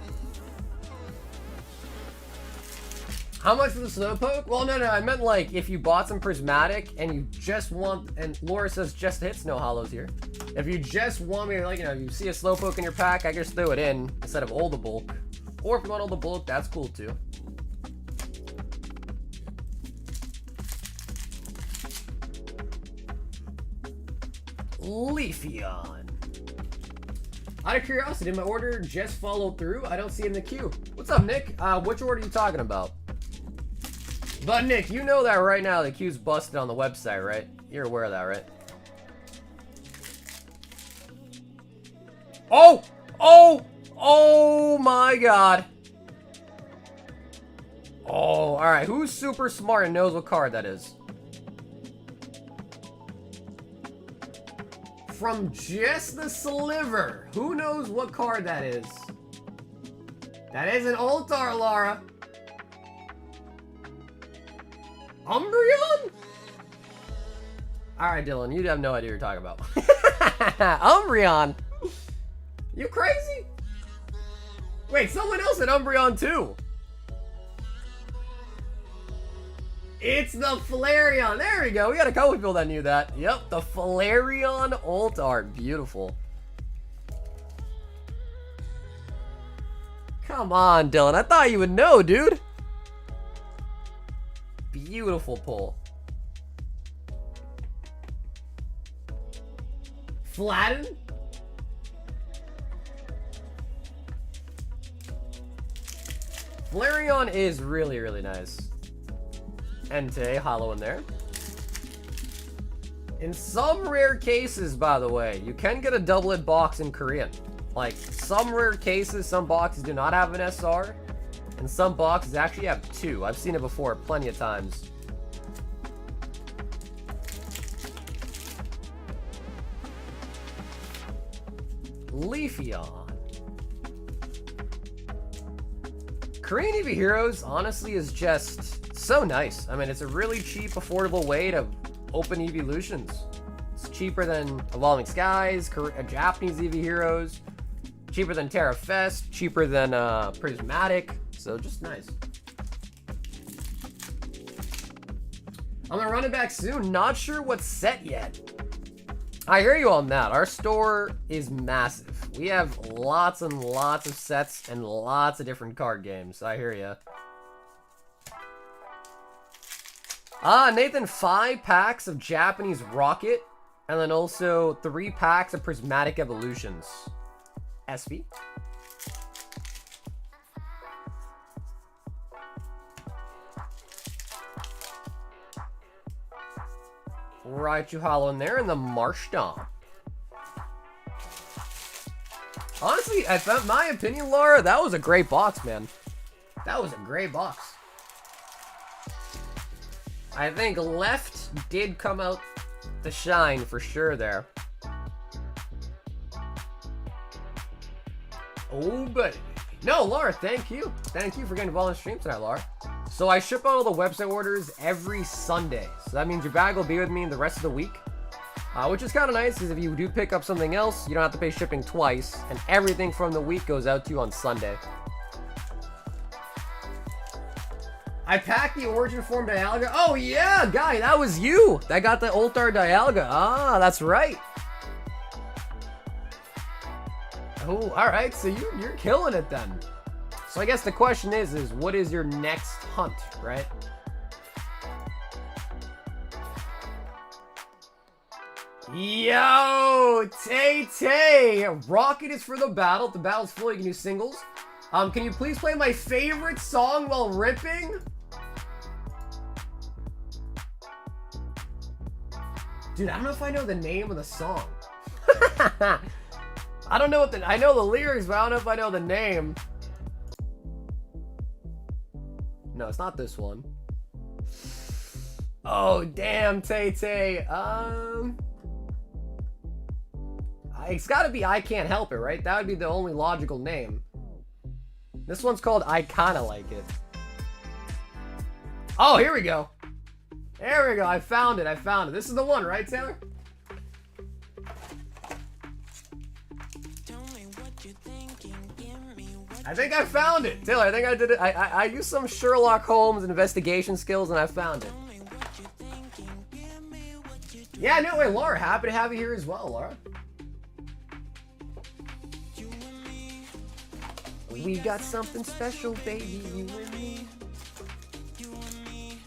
How much for the Slowpoke? Well, no, I meant like if you bought some Prismatic and you just want, and Laura says just to hit Snow Hollows here. If you just want me to, like, you know, you see a Slowpoke in your pack, I just throw it in instead of all the bulk. Or if you want all the bulk, that's cool too. Leafeon. Out of curiosity, did my order just follow through? I don't see it in the queue. What's up, Nick? Which order are you talking about? But Nick, you know that right now the queue's busted on the website, right? You're aware of that, right? Oh! Oh! Oh my god. Oh, alright. Who's super smart and knows what card that is? From just the sliver. Who knows what card that is? That is an Altar, Lara. Umbreon? Alright, Dylan, you have no idea what you're talking about. Umbreon? You crazy? Wait, someone else had Umbreon too. It's the Flareon. There we go. We got a couple people that knew that. Yep, the Flareon alt art. Beautiful. Come on, Dylan. I thought you would know, dude. Beautiful pull. Flatten? Flareon is really, really nice. Entei, hollow in there. In some rare cases, by the way, you can get a doublet box in Korean. Like, some rare cases, some boxes do not have an SR. and some boxes actually have 2. I've seen it before plenty of times. Leafeon. Korean Eevee Heroes, honestly, is just so nice. I mean, it's a really cheap, affordable way to open Evolutions. It's cheaper than Evolving Skies, Japanese Eevee Heroes, cheaper than Terra Fest, cheaper than Prismatic, so just nice. I'm gonna run it back soon. Not sure what's set yet. I hear you on that. Our store is massive. We have lots and lots of sets and lots of different card games. I hear ya. Nathan, 5 packs of Japanese Rocket, and then also 3 packs of Prismatic Evolutions. SV. Right, you hollow in there, and the Marshtomp. Honestly, I found my opinion, Laura, that was a great box, man. That was a great box. I think left did come out to shine for sure there. Oh, but no, Laura, thank you. Thank you for getting involved in the stream tonight, Laura. So I ship out all the website orders every Sunday. So that means your bag will be with me the rest of the week. Which is kind of nice, because if you do pick up something else, you don't have to pay shipping twice, and everything from the week goes out to you on Sunday. I packed the Origin Form Dialga. Oh yeah, guy, that was you that got the Ultar Dialga. Ah, that's right. Oh, all right, so you're killing it then. So I guess the question is what is your next hunt, right? Yo, Tay. Rocket is for the battle. The battle's full. You can do singles. Can you please play my favorite song while ripping? Dude, I don't know if I know the name of the song. I don't know I know the lyrics, but I don't know if I know the name. No, it's not this one. Oh, damn, Tay. It's gotta be I Can't Help It, right? That would be the only logical name. This one's called I Kinda Like It. Oh, here we go. There we go. I found it. This is the one, right, Taylor? I think I found it. Taylor, I think I did it. I used some Sherlock Holmes investigation skills and I found it. Yeah, no way, Laura. Happy to have you here as well, Laura. We got something special, baby, you and me.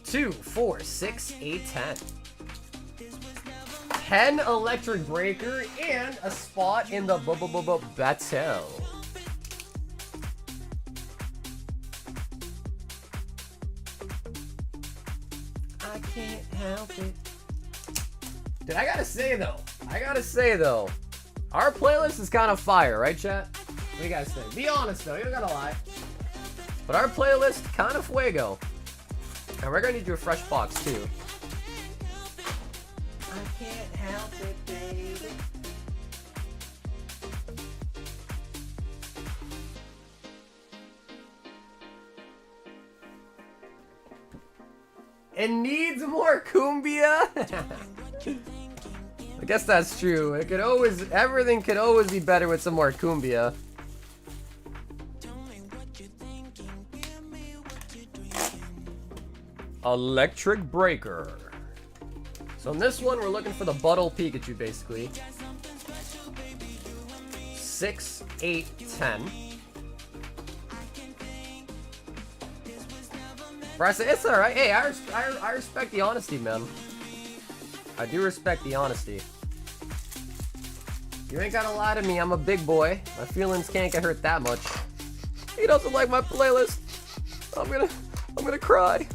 2, 4, 6, 8, 10. 10 Electric Breaker and a spot in the battle. I can't help it. Dude, I gotta say though, our playlist is kind of fire, right, chat? What do you guys think? Be honest though, you don't gotta lie. But our playlist, kind of fuego. And we're gonna need you a fresh box too. I can't help it, baby. It needs more cumbia. I guess that's true. Everything could always be better with some more cumbia. Electric Breaker. So in this one, we're looking for the Buttle Pikachu, basically. 6, 8, 10. Bryce, it's alright. Hey, I respect the honesty, man. I do respect the honesty. You ain't gotta lie to me. I'm a big boy. My feelings can't get hurt that much. He doesn't like my playlist. I'm gonna cry.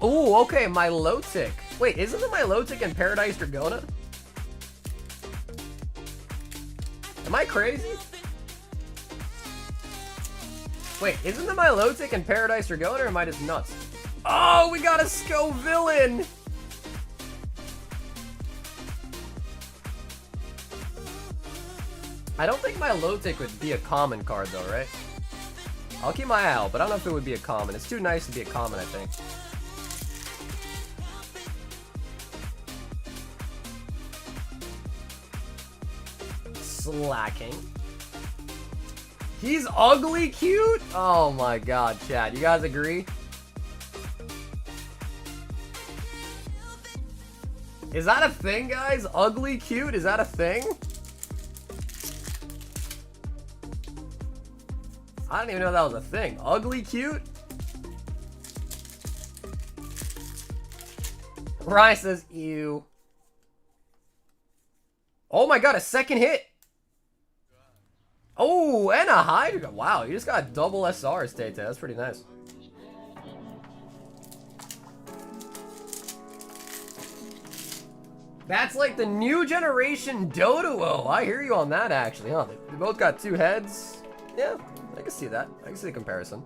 Ooh, okay, Milotic. Wait, isn't the Milotic in Paradise Dragona? Am I crazy? Wait, isn't the Milotic and Paradise are going, or am I just nuts? Oh, we got a Scovillain! I don't think Milotic would be a common card though, right? I'll keep my eye out, but I don't know if it would be a common. It's too nice to be a common, I think. Slacking. He's ugly cute? Oh my god, chat. You guys agree? Is that a thing, guys? Ugly cute? Is that a thing? I didn't even know that was a thing. Ugly cute? Ryan says, ew. Oh my god, a second hit. Oh, and a Hydra. Wow, you just got double SRs, Tay-Tay. That's pretty nice. That's like the new generation Doduo. I hear you on that, actually. Huh? They both got two heads. Yeah, I can see that. I can see the comparison.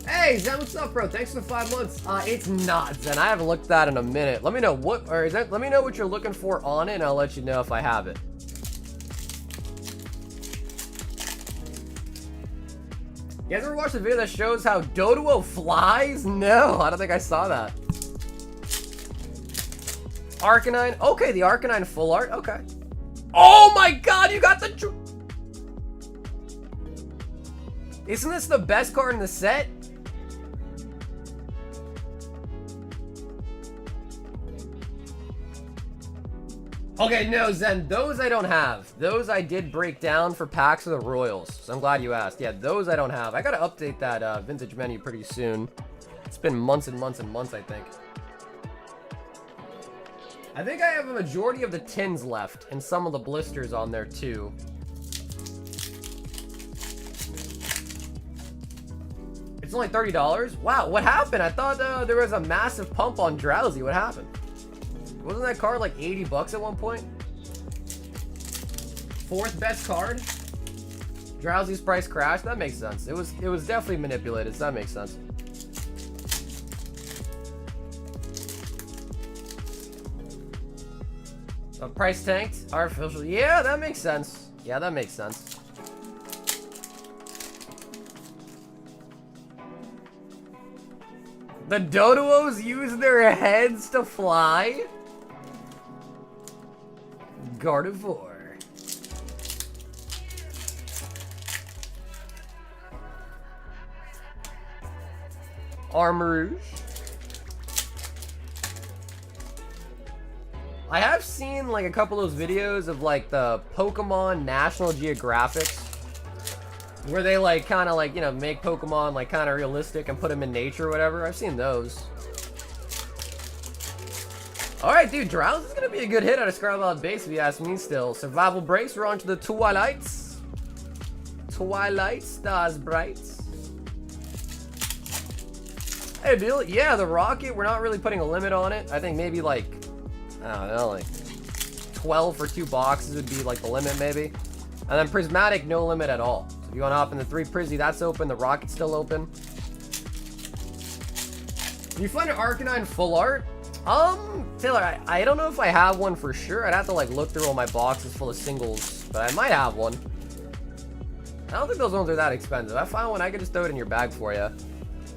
Hey, Zen, what's up, bro? Thanks for the 5 months. It's not, Zen. I haven't looked at that in a minute. Let me know what, or is that, let me know what you're looking for on it, and I'll let you know if I have it. You guys ever watched the video that shows how Doduo flies? No, I don't think I saw that. Arcanine. Okay, the Arcanine full art. Okay. Oh my god, you got the... Isn't this the best card in the set? Okay, no, Zen, those I don't have. Those I did break down for packs of the Royals, so I'm glad you asked. Yeah, those I don't have. I gotta update that vintage menu pretty soon. It's been months and months and months, I think. I think I have a majority of the tins left, and some of the blisters on there, too. It's only $30? Wow, what happened? I thought there was a massive pump on Drowsy. What happened? Wasn't that card like 80 bucks at one point? Fourth best card? Drowsy's price crashed? That makes sense. It was definitely manipulated, so that makes sense. Price tanked? Artificial? Yeah, that makes sense. Yeah, that makes sense. The Doduos use their heads to fly? Gardevoir. Armarouge. I have seen like a couple of those videos of like the Pokemon National Geographics where they like kind of like, you know, make Pokemon like kind of realistic and put them in nature or whatever. I've seen those. Alright, dude, Drowse is going to be a good hit out of Scarlet Base if you ask me still. Survival Brace, we're on to the Twilights. Twilight Stars Brights. Hey, Bill, yeah, the Rocket, we're not really putting a limit on it. I think maybe like, I don't know, like 12 for 2 boxes would be like the limit maybe. And then Prismatic, no limit at all. So if you want to hop in the 3 Prizzy, that's open. The Rocket's still open. You find an Arcanine full art? Taylor, I don't know if I have one for sure. I'd have to like look through all my boxes full of singles, but I might have one. I don't think those ones are that expensive. If I find one, I could just throw it in your bag for you.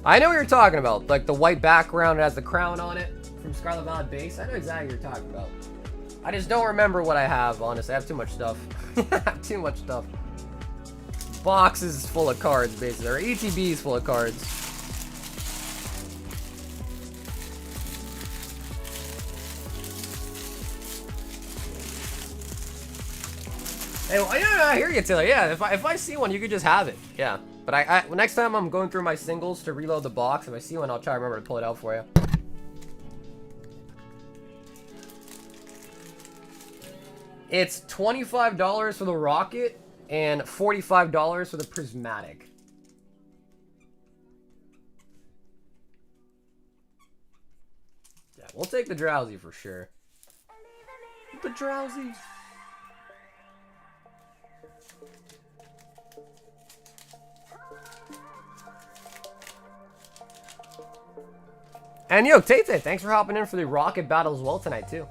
I know what you're talking about, like the white background, it has the crown on it from Scarlet Violet Base. I know exactly what you're talking about. I just don't remember what I have, honestly. I have too much stuff. Too much stuff. Boxes full of cards, basically. Or ETBs full of cards. Hey, well, yeah, I hear you, Taylor. Yeah, if I see one, you could just have it. Yeah. But next time I'm going through my singles to reload the box, if I see one, I'll try to remember to pull it out for you. It's $25 for the Rocket and $45 for the Prismatic. Yeah. We'll take the Drowsy for sure. The Drowsy. And yo, Tate, thanks for hopping in for the Rocket Battle as well tonight, too.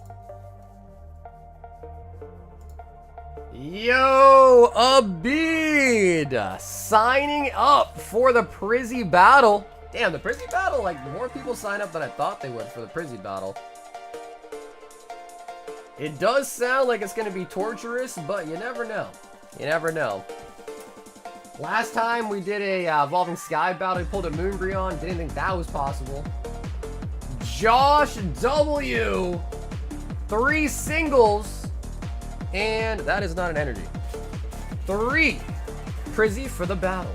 Yo, Abid signing up for the Prizzy Battle. Damn, the Prizzy Battle, like, more people sign up than I thought they would for the Prizzy Battle. It does sound like it's going to be torturous, but you never know. You never know. Last time we did a Evolving Sky Battle, we pulled a Umbreon. Didn't think that was possible. Josh W. 3 singles. And that is not an energy. 3 Prizzy for the battle.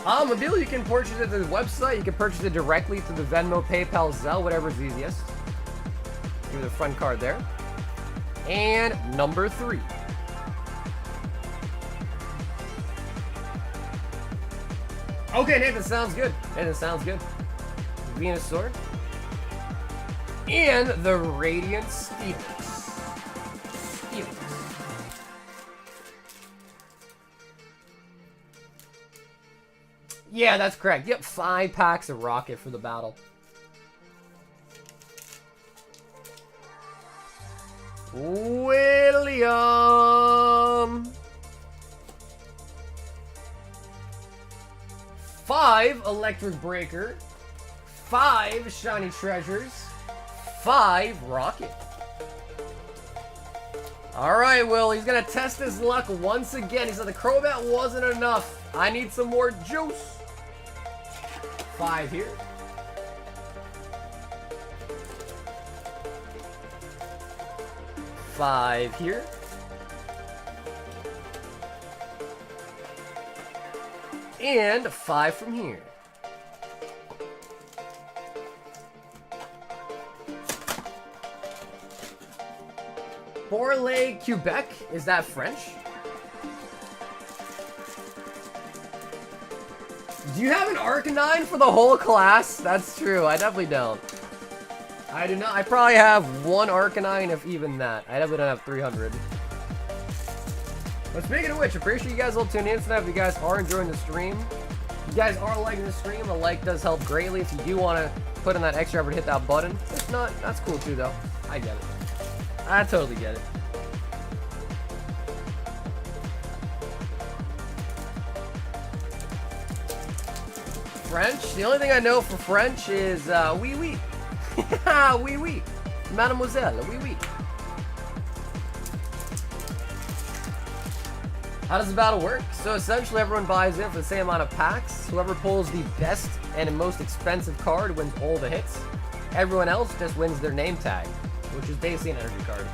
Mobile, you can purchase it through the website. You can purchase it directly through the Venmo, PayPal, Zelle, whatever's easiest. Give you the front card there. And number 3. Okay, Nathan, sounds good. Nathan, sounds good. Venusaur. And the Radiant Steelix. Yeah, that's correct. Yep, 5 packs of Rocket for the battle. William. 5 Electric Breaker. 5 Shiny Treasures. 5 Rocket. Alright, Will. He's going to test his luck once again. He said the Crobat wasn't enough. I need some more juice. 5 here. 5 here. And 5 from here. Borlée, Quebec. Is that French? Do you have an Arcanine for the whole class? That's true. I definitely don't. I do not. I probably have 1 Arcanine, if even that. I definitely don't have 300. But speaking of which, appreciate you guys all tuning in tonight. If you guys are enjoying the stream, if you guys are liking the stream, a like does help greatly. If you do want to put in that extra effort, hit that button. If not, that's cool too, though. I get it. I totally get it. French? The only thing I know for French is, oui, oui. Oui, oui. Mademoiselle, oui, oui. How does the battle work? So essentially everyone buys in for the same amount of packs. Whoever pulls the best and most expensive card wins all the hits. Everyone else just wins their name tag, which is basically an energy card.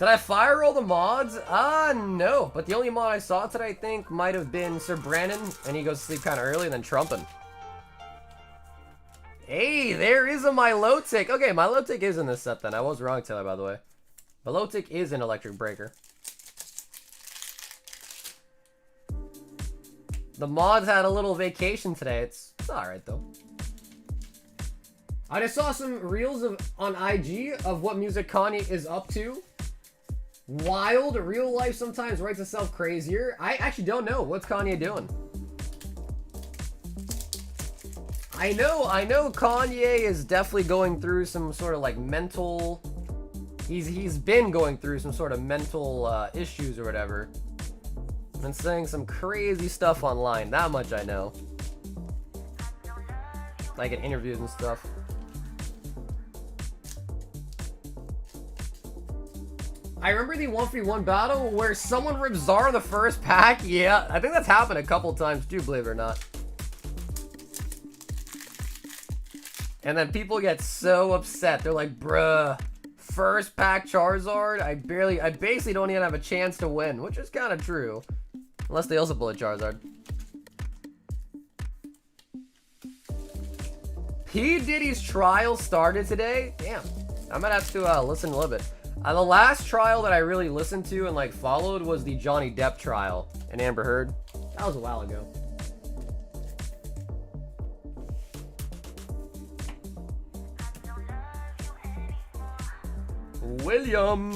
Did I fire all the mods? No. But the only mod I saw today, I think, might have been Sir Brandon, and he goes to sleep kind of early, and then Trumpin. Hey, there is a Milotic. Okay, Milotic is in this set then. I was wrong, Taylor, by the way. Milotic is an Electric Breaker. The mods had a little vacation today. It's alright, though. I just saw some reels on IG of what music Kanye is up to. Wild, real life sometimes writes itself crazier. I actually don't know. What's Kanye doing? I know Kanye is definitely going through some sort of like mental... He's been going through some sort of mental issues or whatever. Been saying some crazy stuff online. That much I know. Like in interviews and stuff. I remember the 1v1 battle where someone ripped Zara in the first pack. Yeah, I think that's happened a couple times too, believe it or not. And then people get so upset. They're like, bruh, first pack Charizard? I basically don't even have a chance to win, which is kind of true. Unless they also pull a Charizard. P. Diddy's trial started today. Damn. I might have to listen a little bit. The last trial that I really listened to and like followed was the Johnny Depp trial and Amber Heard. That was a while ago. William.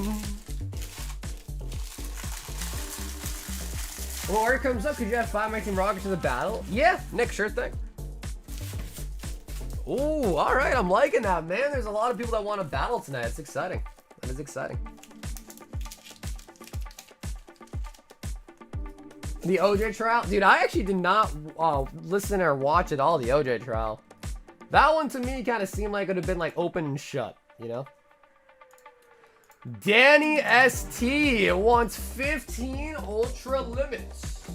Well, Art comes up. Could you add 5 my team rockets to the battle? Yeah, Nick, sure thing. Ooh, all right. I'm liking that, man. There's a lot of people that want to battle tonight. It's exciting. That is exciting. The OJ trial? Dude, I actually did not listen or watch at all, the OJ trial. That one to me kind of seemed like it would have been like open and shut, you know? Danny ST wants 15 ultra limits.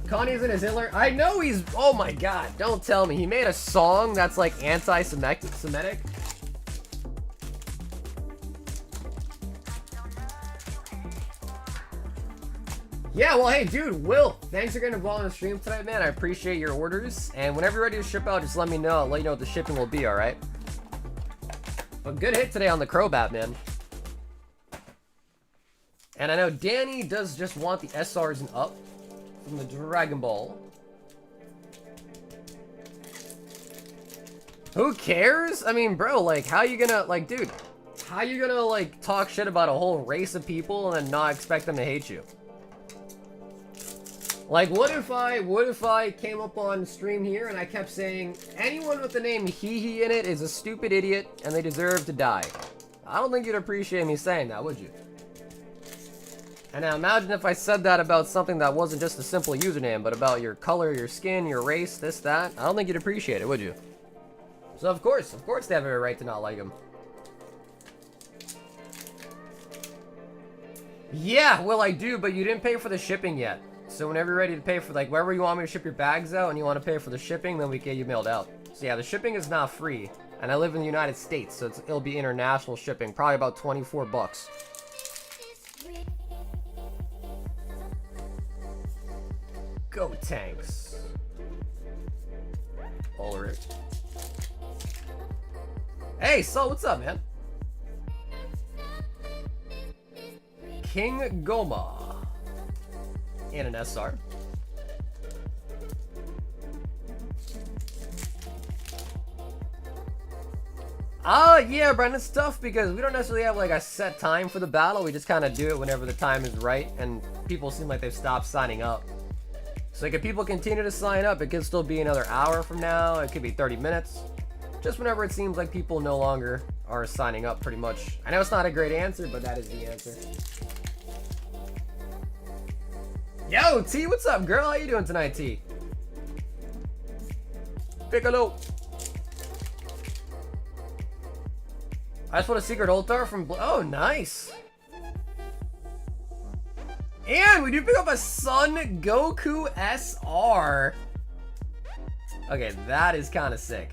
Connie's in his Hitler. I know he's. Oh my god, don't tell me. He made a song that's like anti Semitic. Yeah, well, hey, dude, Will, thanks for getting involved in the stream tonight, man. I appreciate your orders. And whenever you're ready to ship out, just let me know. I'll let you know what the shipping will be, all right? But good hit today on the Crobat, man. And I know Danny does just want the SRs and up from the Dragon Ball. Who cares? I mean, bro, like, how you gonna, like, dude, how you gonna, like, talk shit about a whole race of people and then not expect them to hate you? Like, what if I came up on stream here and I kept saying, anyone with the name Hee in it is a stupid idiot and they deserve to die? I don't think you'd appreciate me saying that, would you? And now imagine if I said that about something that wasn't just a simple username, but about your color, your skin, your race, this, that. I don't think you'd appreciate it, would you? So of course they have every right to not like him. Yeah, well I do, but you didn't pay for the shipping yet. So whenever you're ready to pay for, like, wherever you want me to ship your bags out and you want to pay for the shipping, then we get you mailed out. So yeah, the shipping is not free. And I live in the United States, so it'll be international shipping. Probably about 24 bucks. Go Tanks. Ulrich. Hey, so what's up, man? King Goma. And an SR. Yeah, Brandon, it's tough because we don't necessarily have like a set time for the battle. We just kind of do it whenever the time is right, and people seem like they've stopped signing up. So like if people continue to sign up, it could still be another hour from now. It could be 30 minutes. Just whenever it seems like people no longer are signing up, pretty much. I know it's not a great answer, but that is the answer. Yo, T, what's up, girl? How you doing tonight, T? Piccolo. I just want a secret Ultar from... Oh, nice. And we do pick up a Son Goku SR. Okay, that is kind of sick.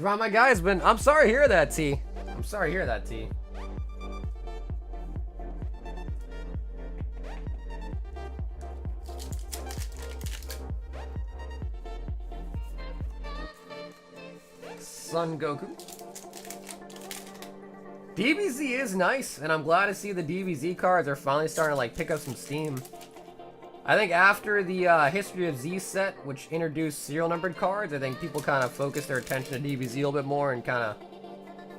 Ron, my guy's been... I'm sorry to hear that, T. I'm sorry to hear that, T. Son Goku. DBZ is nice, and I'm glad to see the DBZ cards are finally starting to like pick up some steam. I think after the History of Z set, which introduced serial numbered cards, I think people kind of focused their attention to DBZ a little bit more and kind of,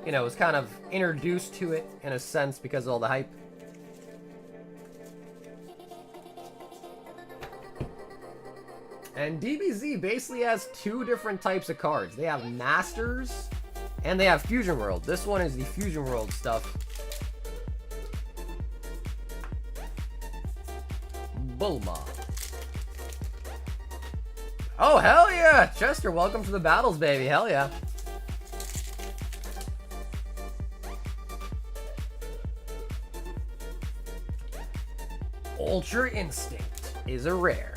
you know, was kind of introduced to it in a sense because of all the hype. And DBZ basically has two different types of cards. They have Masters and they have Fusion World. This one is the Fusion World stuff. Bulma. Oh, hell yeah! Chester, welcome to the battles, baby. Hell yeah. Ultra Instinct is a rare.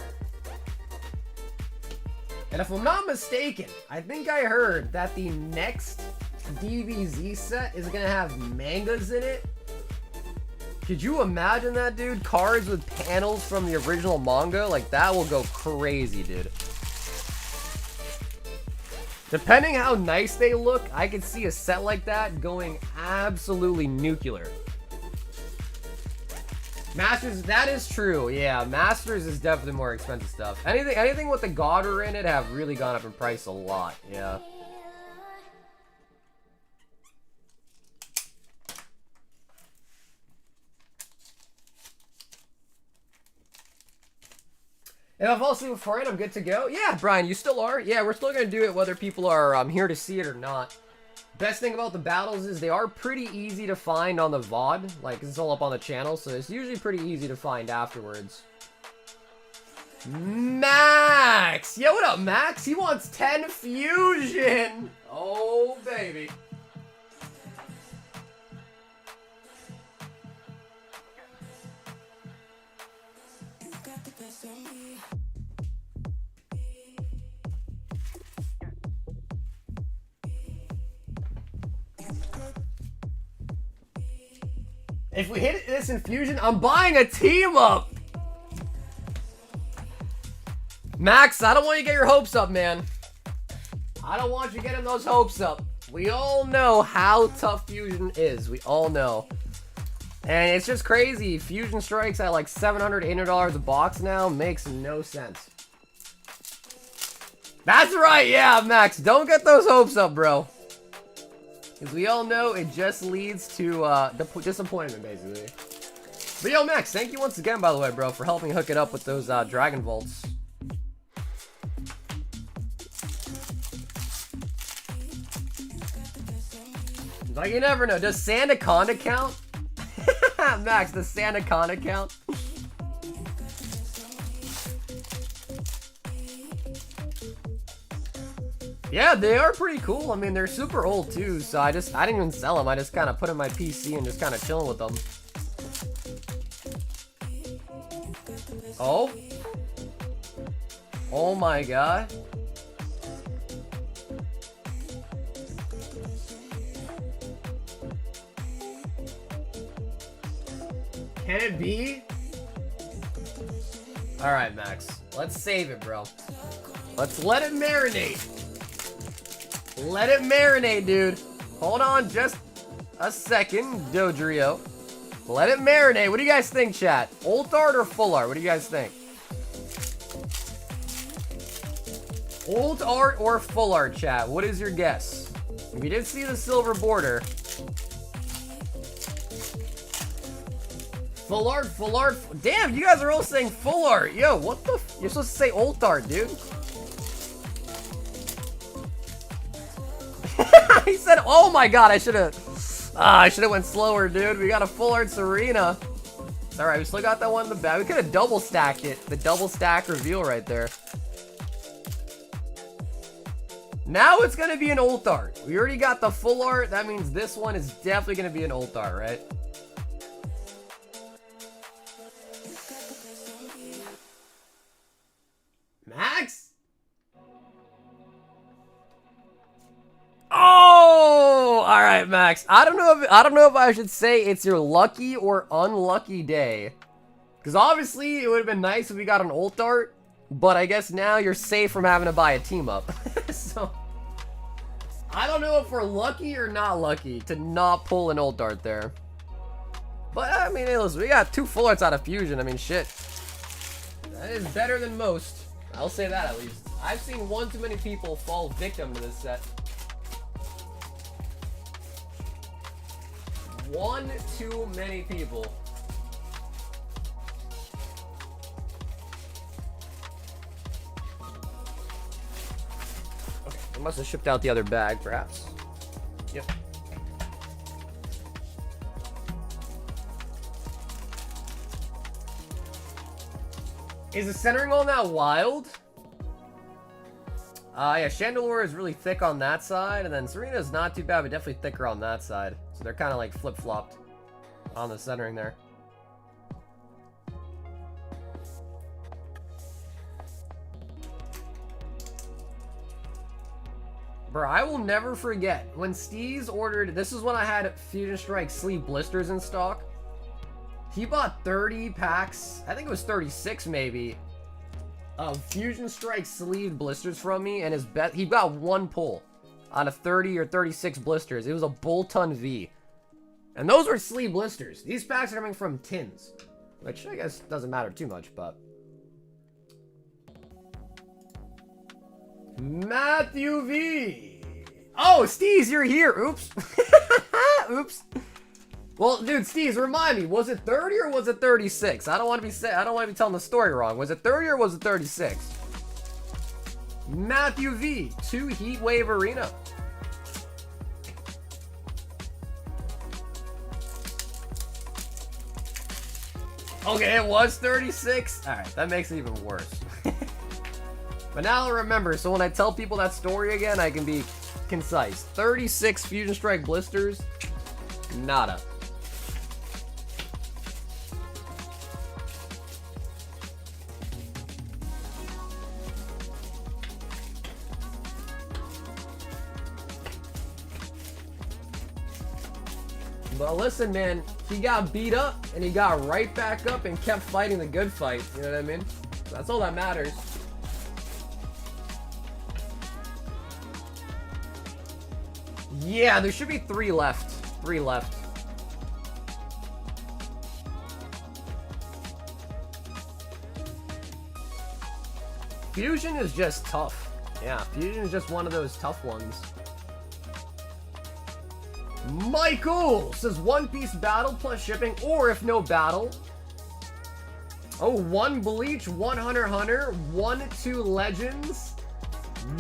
And if I'm not mistaken, I think I heard that the next DBZ set is going to have mangas in it. Could you imagine that, dude? Cards with panels from the original manga? Like, that will go crazy, dude. Depending how nice they look, I could see a set like that going absolutely nuclear. Masters, that is true. Yeah, Masters is definitely more expensive stuff. Anything with the Godder in it have really gone up in price a lot. Yeah. If I fall asleep before it, I'm good to go. Yeah, Brian, you still are? Yeah, we're still going to do it whether people are here to see it or not. Best thing about the battles is they are pretty easy to find on the VOD. Like, it's all up on the channel, so it's usually pretty easy to find afterwards. Max! Yo, what up, Max? He wants 10 fusion! Oh, baby. If we hit this infusion, I'm buying a team up. Max, I don't want you to get your hopes up, man. I don't want you getting those hopes up. We all know how tough Fusion is. We all know. And it's just crazy. Fusion Strikes at like $700, $800 a box now. Makes no sense. That's right, yeah, Max. Don't get those hopes up, bro. Because we all know it just leads to disappointment, basically. But yo, Max, thank you once again, by the way, bro, for helping hook it up with those Dragon Vaults. Like, you never know. Does Sandaconda count? Max, does Sandaconda count? Yeah, they are pretty cool. I mean, they're super old too, so I didn't even sell them. I just kind of put in my PC and just kind of chilling with them. Oh? Oh my god. Can it be? Alright, Max. Let's save it, bro. Let's let it marinate. Let it marinate, dude. Hold on just a second, Dodrio. Let it marinate. What do you guys think, chat? Alt art or full art? What do you guys think? Alt art or full art, chat? What is your guess? If you did see the silver border. Full art, full art. Damn, you guys are all saying full art. Yo, what the f— you're supposed to say alt art, dude. He said, oh my god, I should have went slower, dude. We got a full art Serena. It's alright, we still got that one in the back. We could have double stacked it. The double stack reveal right there. Now it's gonna be an alt art. We already got the full art. That means this one is definitely gonna be an alt art, right? Max? Oh, all right, Max. I don't know if I should say it's your lucky or unlucky day, because obviously it would have been nice if we got an alt art, but I guess now you're safe from having to buy a team up. So I don't know if we're lucky or not lucky to not pull an alt art there. But I mean, hey, listen, we got 2 full arts out of Fusion. I mean, shit, that is better than most. I'll say that at least. I've seen one too many people fall victim to this set. One too many people. Okay, I must have shipped out the other bag, perhaps. Yep. Is the centering on that wild? Yeah, Chandelure is really thick on that side, and then Serena's not too bad, but definitely thicker on that side. So they're kind of like flip-flopped on the centering there. Bro, I will never forget when Steez ordered— this is when I had Fusion Strike sleeve blisters in stock. He bought 30 packs, I think it was 36 maybe, of Fusion Strike sleeved blisters from me, and his bet he got one pull on a 30 or 36 blisters. It was a Bolton V. And those were sleeve blisters. These packs are coming from tins, which I guess doesn't matter too much, but... Matthew V. Oh, Steez, you're here. Oops. Oops. Well, dude, Steez, remind me, was it 30 or was it 36? I don't want to be telling the story wrong. Was it 30 or was it 36? Matthew V, 2 Heat Wave Arena. Okay, it was 36? Alright, that makes it even worse. But now I remember, so when I tell people that story again, I can be concise. 36 Fusion Strike blisters, nada. But listen, man, he got beat up, and he got right back up and kept fighting the good fight. You know what I mean? That's all that matters. Yeah, there should be 3 left. 3 left. Fusion is just tough. Yeah, Fusion is just one of those tough ones. Michael says One Piece battle plus shipping, or if no battle. Oh, 1 Bleach, 1 Hunter Hunter, 1 2 Legends,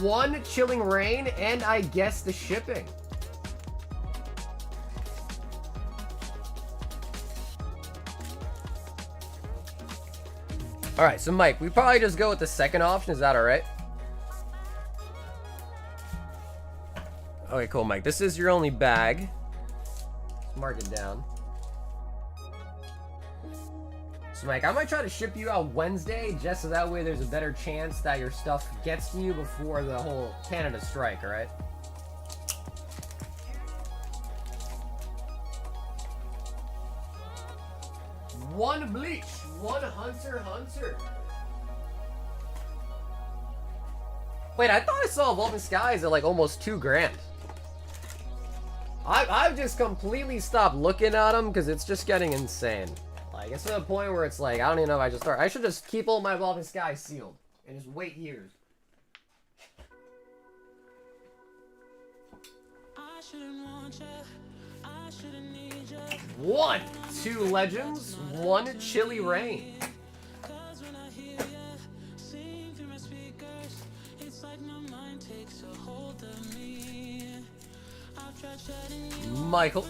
1 Chilling Rain, and I guess the shipping. Alright, so Mike, we probably just go with the second option. Is that alright? Okay, cool, Mike. This is your only bag. Let's mark it down. So, Mike, I might try to ship you out Wednesday, just so that way there's a better chance that your stuff gets to you before the whole Canada strike, alright? One Bleach, 1 Hunter Hunter. Wait, I thought I saw Evolving Skies at like almost $2 grand. I've just completely stopped looking at them because it's just getting insane. Like, it's to the point where it's like, I don't even know if I should start. I should just keep all my Evolving Skies sealed and just wait years. One, 2 Legends, 1 Chilly Rain. Michael.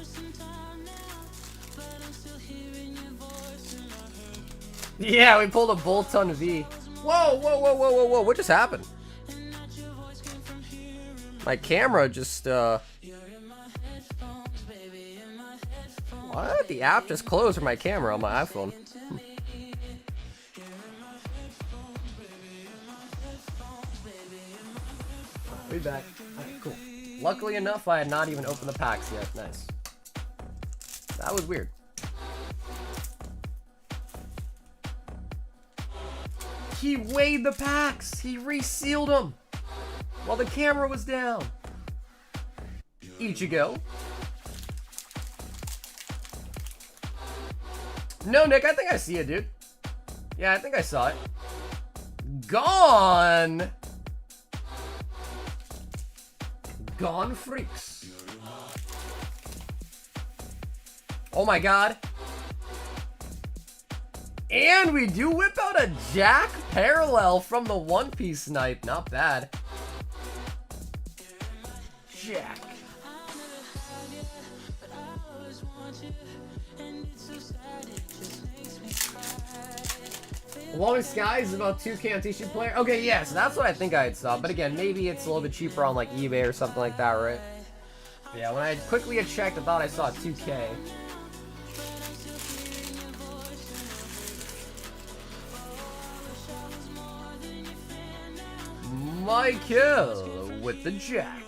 Yeah, we pulled a Bolton V. Whoa, whoa, whoa, whoa, whoa, whoa. What just happened? My camera just, What? The app just closed for my camera on my iPhone. Be back. Okay, cool. Luckily enough, I had not even opened the packs yet. Nice. That was weird. He weighed the packs. He resealed them while the camera was down. Ichigo. No, Nick, I think I see it, dude. Yeah, I think I saw it. Gone. Gone Freaks. Oh my god. And we do whip out a Jack Parallel from the One Piece snipe. Not bad. Jack. Evolving Skies is about 2K on T-shirt player. Okay, yeah, so that's what I think I had saw. But again, maybe it's a little bit cheaper on like eBay or something like that, right? Yeah, when I quickly had checked, I thought I saw 2K. Michael with the Jack.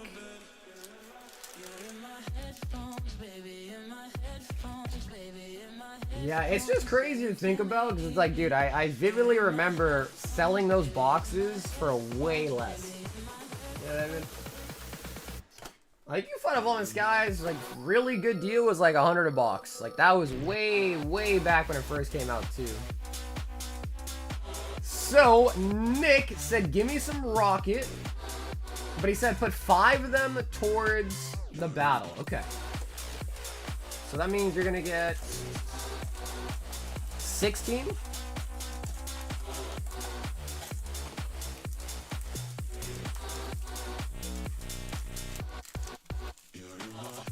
Yeah, it's just crazy to think about because it's like, dude, I vividly remember selling those boxes for way less. You know what I mean? Like, you find Evolving Skies, like, really good deal was like 100 a box. Like, that was way, way back when it first came out, too. So, Nick said, give me some Rocket. But he said, put 5 of them towards the battle. Okay. So that means you're going to get 16.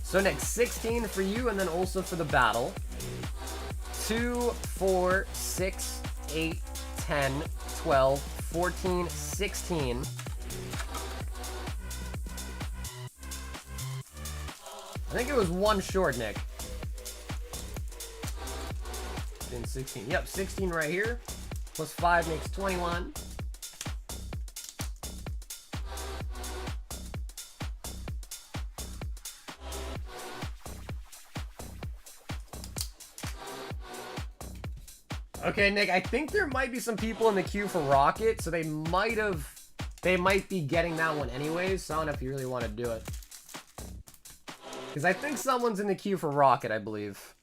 So next 16 for you and then also for the battle. 2, 4, 6, 8, 10, 12, 14, 16. I think it was 1 short, Nick. 16. Yep, 16 right here. Plus 5 makes 21. Okay, Nick, I think there might be some people in the queue for Rocket, so they might be getting that one anyways, so I don't know if you really want to do it. Because I think someone's in the queue for Rocket, I believe.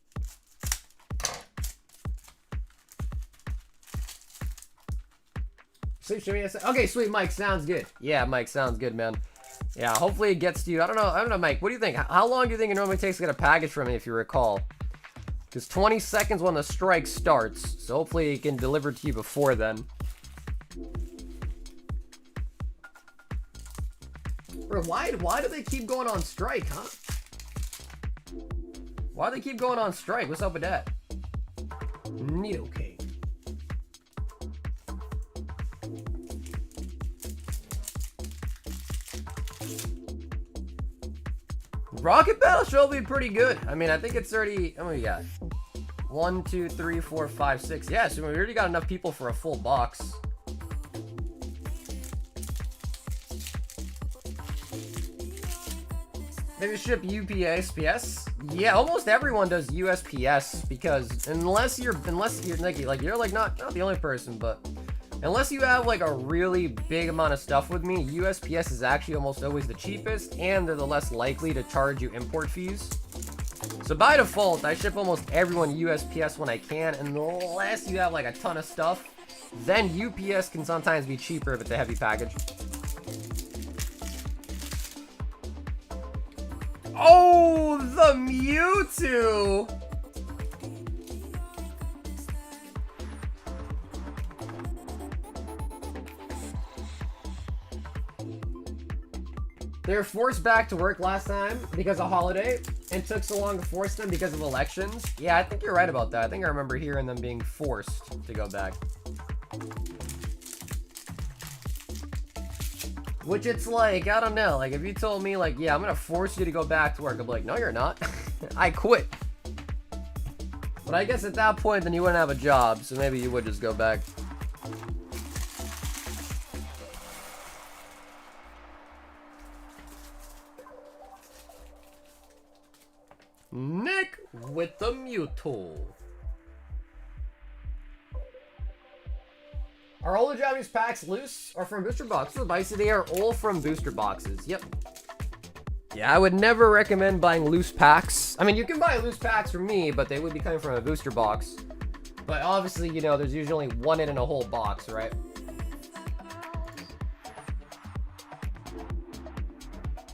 Okay, sweet, Mike, sounds good. Yeah, Mike, sounds good, man. Yeah, hopefully it gets to you. I don't know, Mike, what do you think? How long do you think it normally takes to get a package from me, if you recall? Because 20 seconds when the strike starts, so hopefully it can deliver to you before then. Bro, why do they keep going on strike, huh? Why do they keep going on strike? What's up with that? Needlecake. Rocket Battle should be pretty good. I mean, I think it's already... How many we got? 1, 2, 3, 4, 5, 6. Yeah, so we already got enough people for a full box. Maybe ship USPS. Yeah, almost everyone does USPS because unless you're Nicky, like you're like not the only person, but unless you have like a really big amount of stuff with me, USPS is actually almost always the cheapest and they're the less likely to charge you import fees. So by default, I ship almost everyone USPS when I can, unless you have like a ton of stuff. Then UPS can sometimes be cheaper if it's a heavy package. Oh, the Mewtwo! They were forced back to work last time because of holiday and took so long to force them because of elections. Yeah, I think you're right about that. I think I remember hearing them being forced to go back. Which it's like, I don't know, like if you told me like, yeah, I'm gonna force you to go back to work, I'd be like, no, you're not. I quit. But I guess at that point, then you wouldn't have a job, so maybe you would just go back. Nick with the Mewtwo. Are all the Japanese packs loose or from booster boxes? They are all from booster boxes. Yep. Yeah, I would never recommend buying loose packs. I mean, you can buy loose packs from me, but they would be coming from a booster box. But obviously, you know, there's usually one in a whole box, right?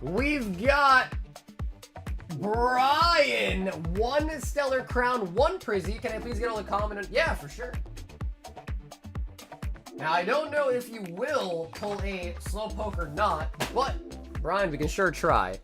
We've got Brian, 1 Stellar Crown, 1 Prizzy. Can I please get all the comment? Yeah, for sure. Now, I don't know if you will pull a Slowpoke or not, but, Brian, we can sure try.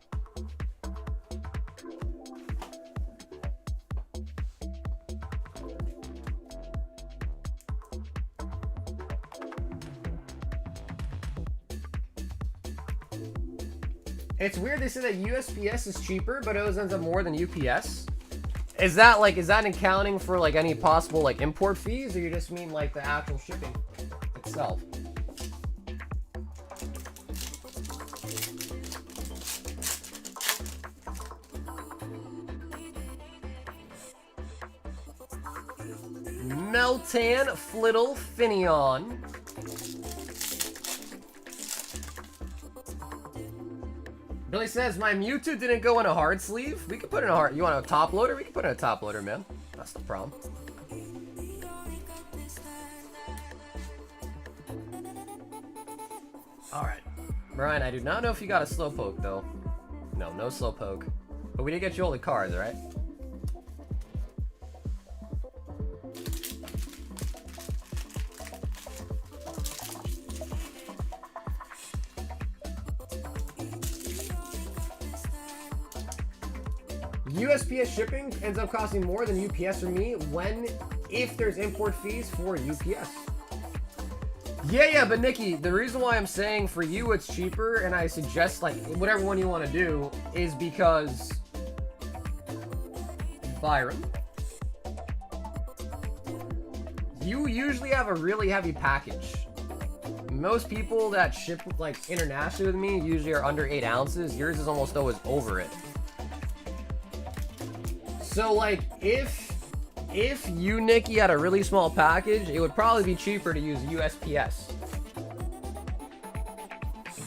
It's weird they say that USPS is cheaper, but it always ends up more than UPS. Is that accounting for like any possible like import fees, or you just mean like the actual shipping itself? Meltan, Flittle, Finneon. Billy says, my Mewtwo didn't go in a hard sleeve. We could put in a hard... You want a top loader? We can put in a top loader, man. That's the problem. Alright. Brian, I do not know if you got a Slowpoke, though. No, no Slowpoke. But we did get you all the cards, right? USPS shipping ends up costing more than UPS for me if there's import fees for UPS. Yeah, but Nikki, the reason why I'm saying for you it's cheaper, and I suggest like whatever one you want to do, is because Byron, you usually have a really heavy package. Most people that ship like internationally with me usually are under 8 ounces. Yours is almost always over it. So like if you, Nikki, had a really small package, it would probably be cheaper to use USPS.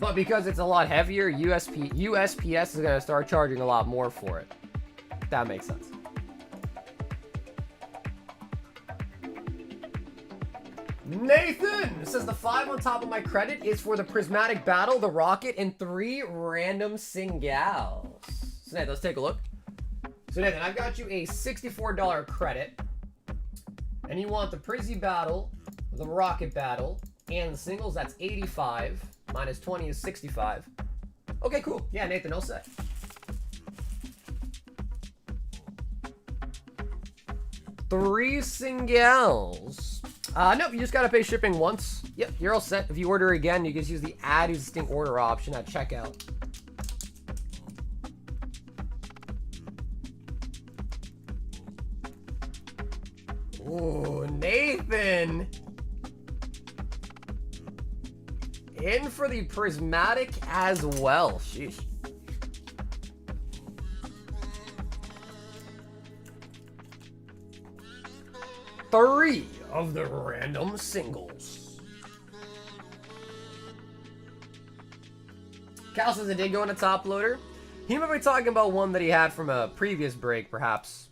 But because it's a lot heavier, USPS is gonna start charging a lot more for it. That makes sense. Nathan says the 5 on top of my credit is for the Prismatic Battle, the Rocket, and 3 random singles. So Nathan, let's take a look. So Nathan, I've got you a $64 credit, and you want the Prizzy Battle, the Rocket Battle, and the singles. That's 85 minus 20 is 65. Okay, cool. Yeah, Nathan, all set. Three singles. Nope, you just gotta pay shipping once. Yep, you're all set. If you order again, you can just use the add existing order option at checkout. Ooh, Nathan! In for the Prismatic as well. Sheesh. Three of the random singles. Cal says it did go in a top loader. He might be talking about one that he had from a previous break, perhaps.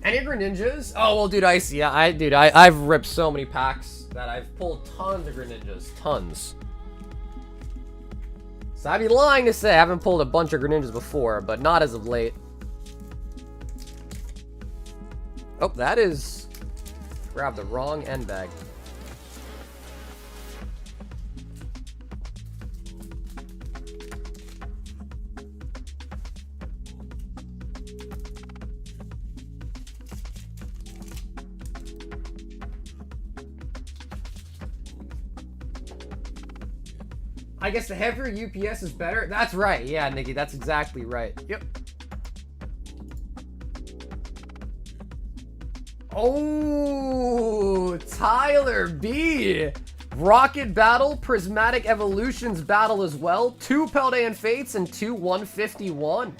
Any Greninjas? Oh, well, dude, Icy. Yeah, I've ripped so many packs that I've pulled tons of Greninjas. Tons. So I'd be lying to say I haven't pulled a bunch of Greninjas before, but not as of late. Oh, that is... Grab the wrong end bag. I guess the heavier UPS is better. That's right. Yeah, Nikki, that's exactly right. Yep. Oh, Tyler B. Rocket Battle, Prismatic Evolutions Battle as well. 2 Paldean Fates and 2 151.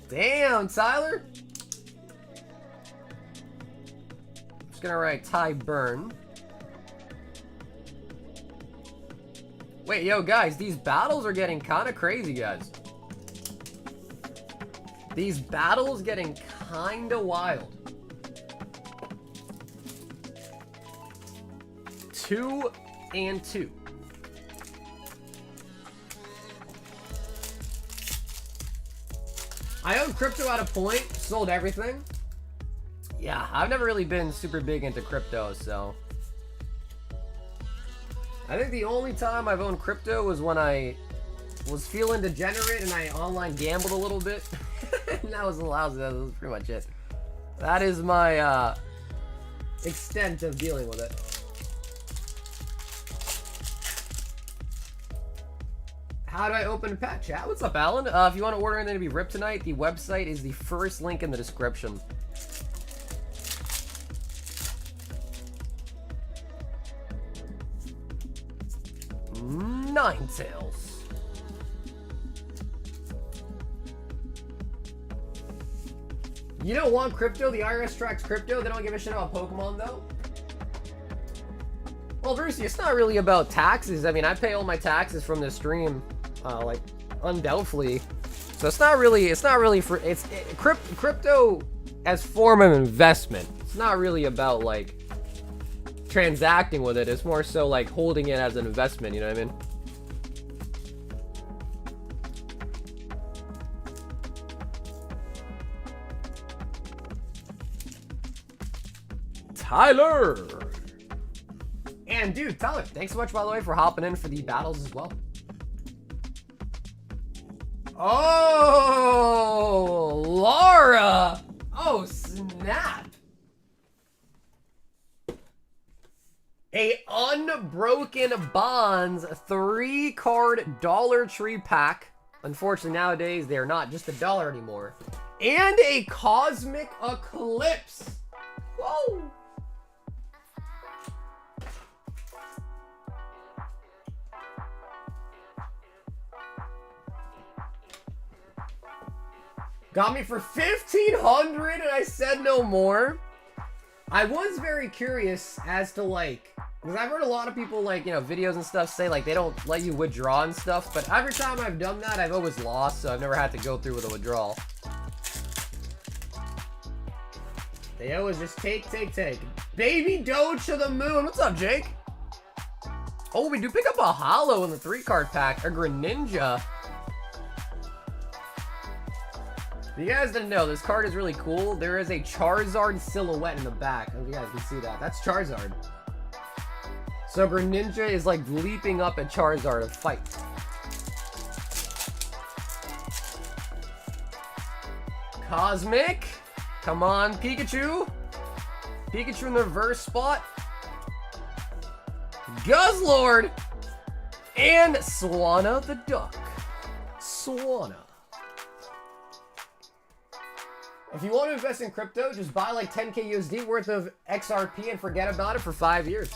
Damn, Tyler. I'm just gonna write Ty Burn. Wait, yo, guys, these battles are getting kind of crazy, guys. These battles getting kind of wild. 2 and 2. I own crypto at a point, sold everything. Yeah, I've never really been super big into crypto, so... I think the only time I've owned crypto was when I was feeling degenerate and I online gambled a little bit. And that was lousy. That was pretty much it. That is my extent of dealing with it. How do I open a pack? Chat? What's up, Alan? If you want to order anything to be ripped tonight, the website is the first link in the description. Ninetales. You don't want crypto? The IRS tracks crypto? They don't give a shit about Pokemon, though? Well, Brucey, it's not really about taxes. I mean, I pay all my taxes from this stream, like, undoubtedly. So it's not really for, crypto as form of investment. It's not really about, like, transacting with it. It's more so, like, holding it as an investment, you know what I mean? Tyler! And dude, Tyler, thanks so much, by the way, for hopping in for the battles as well. Oh, Laura! Oh, snap! A Unbroken Bonds 3-card Dollar Tree pack. Unfortunately, nowadays, they are not just $1 anymore. And a Cosmic Eclipse. Whoa! Got me for $1,500 and I said no more. I was very curious as to, like, because I've heard a lot of people, like, you know, videos and stuff say, like, they don't let you withdraw and stuff, but every time I've done that, I've always lost, so I've never had to go through with a withdrawal. They always just take. Baby Doge to the moon. What's up, Jake? Oh, we do pick up a holo in the 3-card pack, a Greninja. If you guys didn't know, this card is really cool. There is a Charizard silhouette in the back. Oh, you guys can see that. That's Charizard. So Greninja is like leaping up at Charizard to fight. Cosmic. Come on, Pikachu. Pikachu in the reverse spot. Guzzlord. And Swanna the Duck. Swanna. If you want to invest in crypto, just buy like 10k USD worth of XRP and forget about it for 5 years.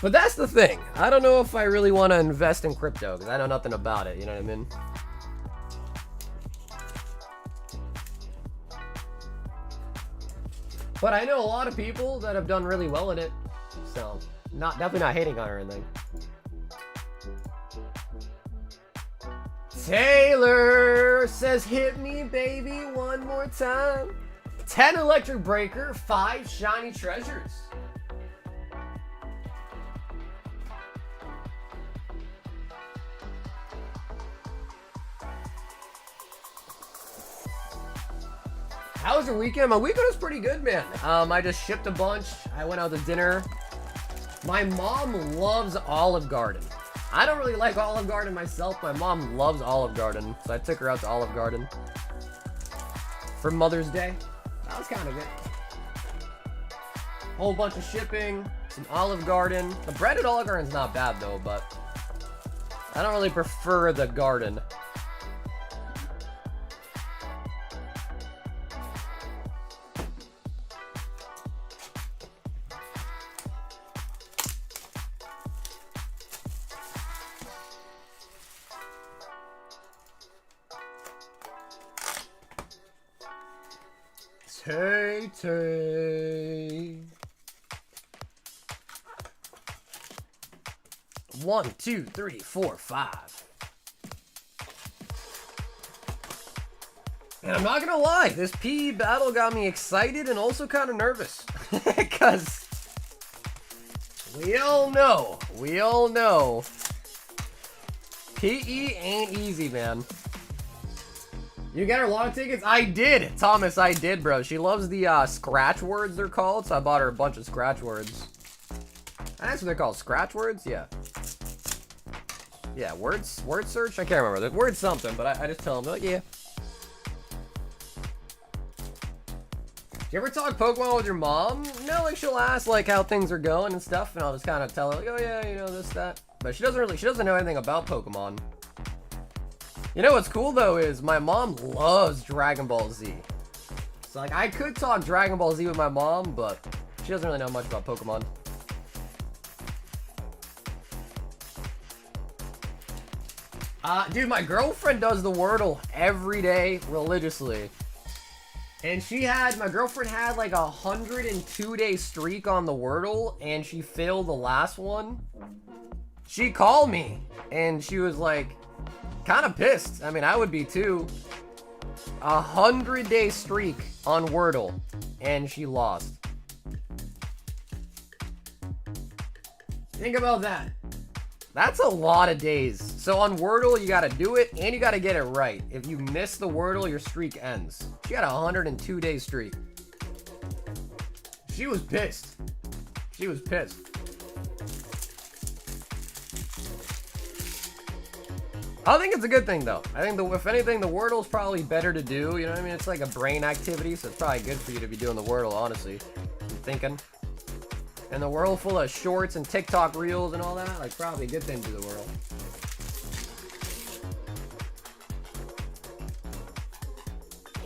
But that's the thing. I don't know if I really want to invest in crypto because I know nothing about it. You know what I mean? But I know a lot of people that have done really well in it. So, definitely not hating on it or anything. Taylor says, hit me, baby, one more time. 10 Electric Breaker, 5 Shiny Treasures. How was your weekend? My weekend was pretty good, man. I just shipped a bunch. I went out to dinner. My mom loves Olive Garden. I don't really like Olive Garden myself. My mom loves Olive Garden, so I took her out to Olive Garden for Mother's Day. That was kind of it. Whole bunch of shipping, some Olive Garden. The bread at Olive Garden's not bad though, but I don't really prefer the garden. Tay. 1, 2, 3, 4, 5. And I'm not gonna lie, this PE battle got me excited and also kind of nervous. Because we all know, PE ain't easy, man. You got her lotto tickets? I did, Thomas, I did, bro. She loves the scratch words, they're called, so I bought her a bunch of scratch words. That's what they're called, scratch words? Yeah. Yeah, word search? I can't remember. The word something, but I just tell them, like, yeah. Do you ever talk Pokemon with your mom? No, like, she'll ask, like, how things are going and stuff, and I'll just kind of tell her, like, oh, yeah, you know, this, that. But she doesn't know anything about Pokemon. You know what's cool, though, is my mom loves Dragon Ball Z. So, like, I could talk Dragon Ball Z with my mom, but she doesn't really know much about Pokemon. Dude, my girlfriend does the Wordle every day religiously. And my girlfriend had like a 102-day streak on the Wordle, and she failed the last one. She called me, and she was like, kind of pissed. I mean, I would be too. 100-day streak on Wordle, and she lost. Think about that. That's a lot of days. So on Wordle, you gotta do it, and you gotta get it right. If you miss the Wordle, your streak ends. She had a 102-day streak. She was pissed. She was pissed. I think it's a good thing, though. I think, if anything, the Wordle's probably better to do. You know what I mean? It's like a brain activity, so it's probably good for you to be doing the Wordle, honestly. I'm thinking. And the world full of shorts and TikTok reels and all that, like, probably a good thing to the world.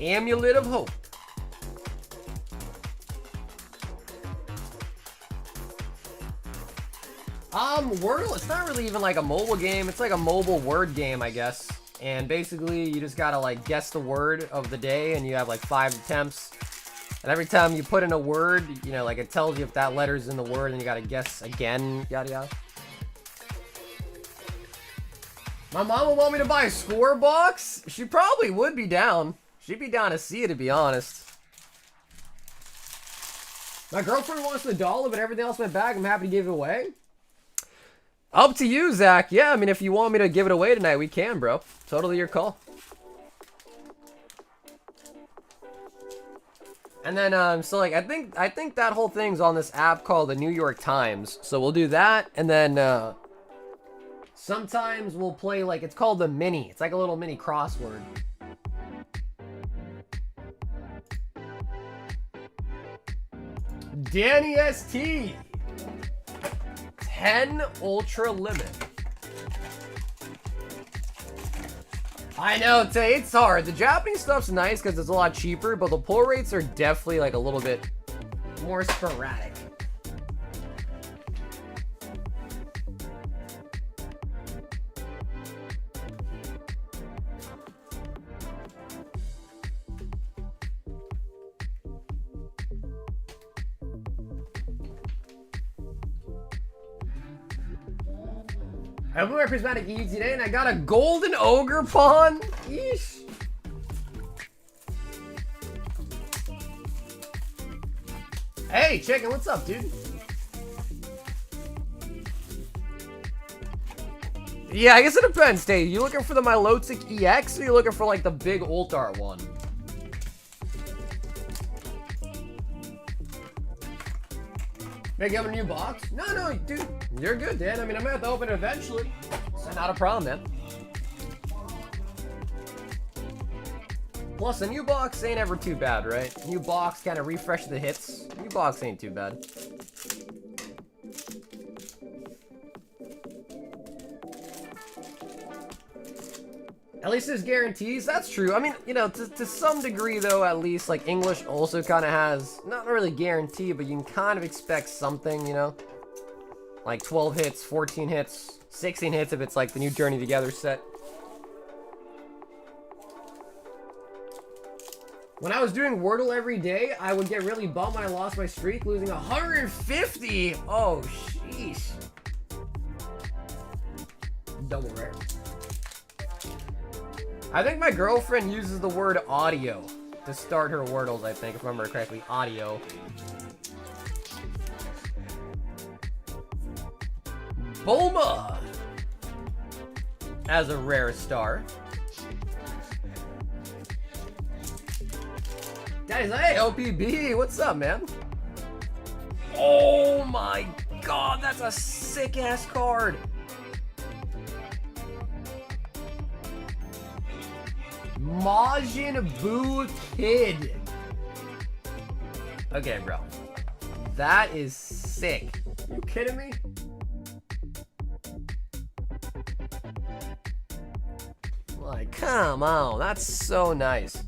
Amulet of Hope. Wordle, it's not really even like a mobile game. It's like a mobile word game, I guess. And basically, you just gotta like guess the word of the day, and you have like 5 attempts. And every time you put in a word, you know, like it tells you if that letter's in the word, and you gotta guess again, yada yada. My mom would want me to buy a score box? She probably would be down. She'd be down to see it, to be honest. My girlfriend wants the dollar, but everything else in my bag, I'm happy to give it away. Up to you, Zach. Yeah, I mean, if you want me to give it away tonight, we can, bro. Totally your call. And then, so like, I think that whole thing's on this app called the New York Times. So we'll do that, and then, sometimes we'll play, like, it's called the Mini. It's like a little mini crossword. Danny ST. 10 Ultra Limit. I know, Tay, it's hard. The Japanese stuff's nice because it's a lot cheaper, but the pull rates are definitely like a little bit more sporadic. I opened my Prismatic Eevee today and I got a golden ogre pawn. Yeesh. Hey, chicken, what's up, dude? Yeah, I guess it depends, Dave. You looking for the Milotic EX or you looking for like the big Ultar one? Make up a new box? No, dude. You're good, Dan. I mean, I'm gonna have to open it eventually. So not a problem, man. Plus, a new box ain't ever too bad, right? New box kind of refresh the hits. New box ain't too bad. At least there's guarantees. That's true. I mean, you know, to some degree, though, at least, like, English also kind of has, not really guarantee, but you can kind of expect something, you know? Like 12 hits, 14 hits, 16 hits if it's like the new Journey Together set. When I was doing Wordle every day, I would get really bummed when I lost my streak, losing 150. Oh, sheesh. Double rare. I think my girlfriend uses the word audio to start her Wordles, I think, if I remember correctly. Audio. Bulma as a rare star. Guys, hey, OPB, what's up, man? Oh my god, that's a sick-ass card. Majin Buu Kid. Okay, bro. That is sick. You kidding me? Like, come on. That's so nice.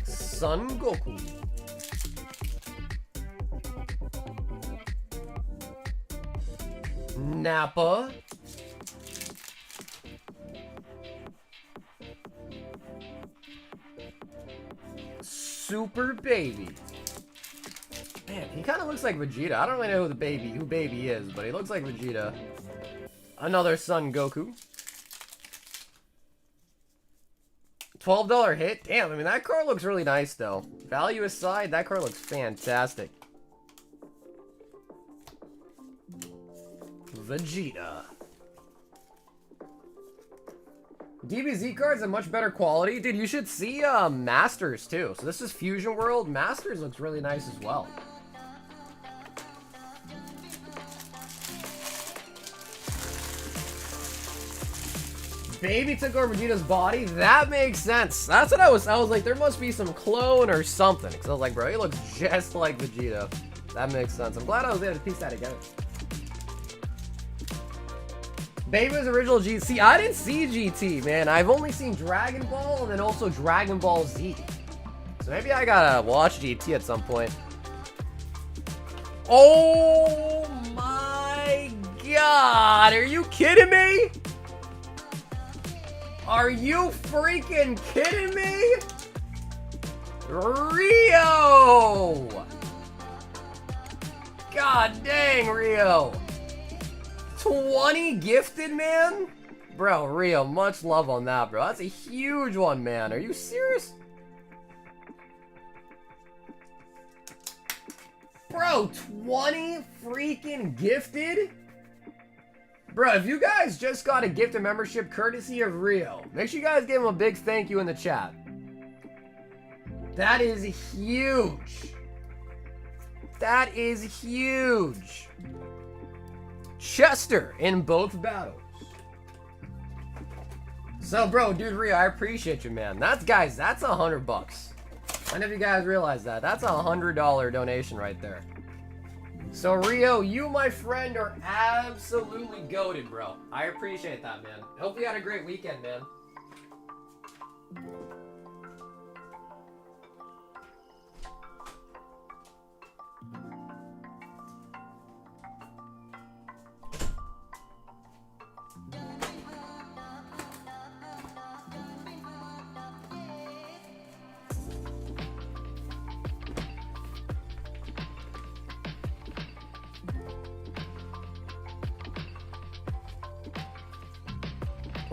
Son Goku. Nappa. Super Baby. Man, he kind of looks like Vegeta. I don't really know who Baby is, but he looks like Vegeta. Another Son Goku. $12 hit. Damn, I mean, that card looks really nice, though. Value aside, that card looks fantastic. Vegeta. DBZ cards are much better quality. Dude, you should see Masters, too. So this is Fusion World. Masters looks really nice as well. Baby took over Vegeta's body. That makes sense. That's what I was like, there must be some clone or something. Because I was like, bro, he looks just like Vegeta. That makes sense. I'm glad I was able to piece that together. Baby's original GT. See, I didn't see GT, man. I've only seen Dragon Ball and then also Dragon Ball Z. So maybe I gotta watch GT at some point. Oh my god. Are you kidding me? Are you freaking kidding me? Rio! God dang, Rio. 20 gifted, man? Bro, Rio, much love on that, bro. That's a huge one, man. Are you serious? Bro, 20 freaking gifted? Bro, if you guys just got a gifted membership courtesy of Rio, make sure you guys give him a big thank you in the chat. That is huge. That is huge. Chester in both battles. So, bro, dude, Rio, I appreciate you, man. That's, guys, that's $100. I don't know if you guys realize that. That's a $100 donation right there. So, Rio, you, my friend, are absolutely goated, bro. I appreciate that, man. Hope you had a great weekend, man.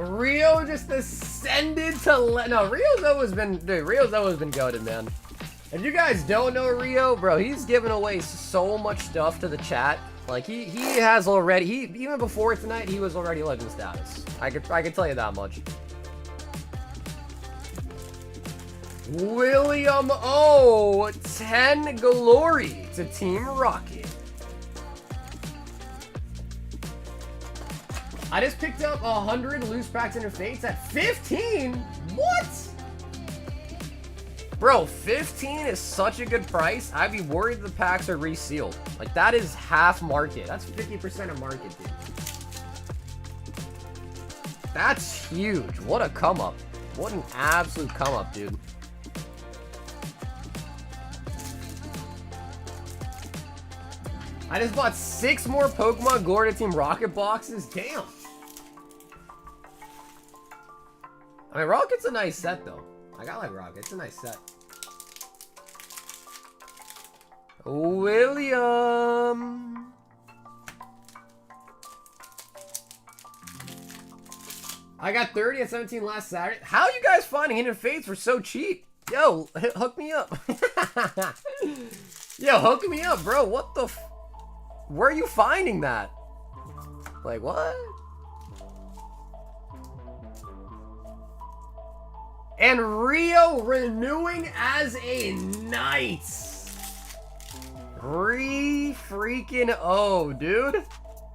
Rio just ascended to no, Rio's always been goated, man. If you guys don't know Rio, bro, he's giving away so much stuff to the chat. Like he has already, even before tonight, he was already legend status. I could tell you that much. William O, 10 glory to Team Rocket. I just picked up 100 loose packs interface at 15? What? Bro, 15 is such a good price. I'd be worried the packs are resealed. Like, that is half market. That's 50% of market, dude. That's huge. What a come up. What an absolute come up, dude. I just bought 6 more Pokemon Go to Team Rocket boxes. Damn. I mean, Rocket's a nice set, though. I like Rocket. It's a nice set. William. I got 30 and 17 last Saturday. How are you guys finding Hidden Fates for so cheap? Yo, hook me up. Yo, hook me up, bro. What the f... Where are you finding that? Like, what? And Rio renewing as a knight. Freaking dude.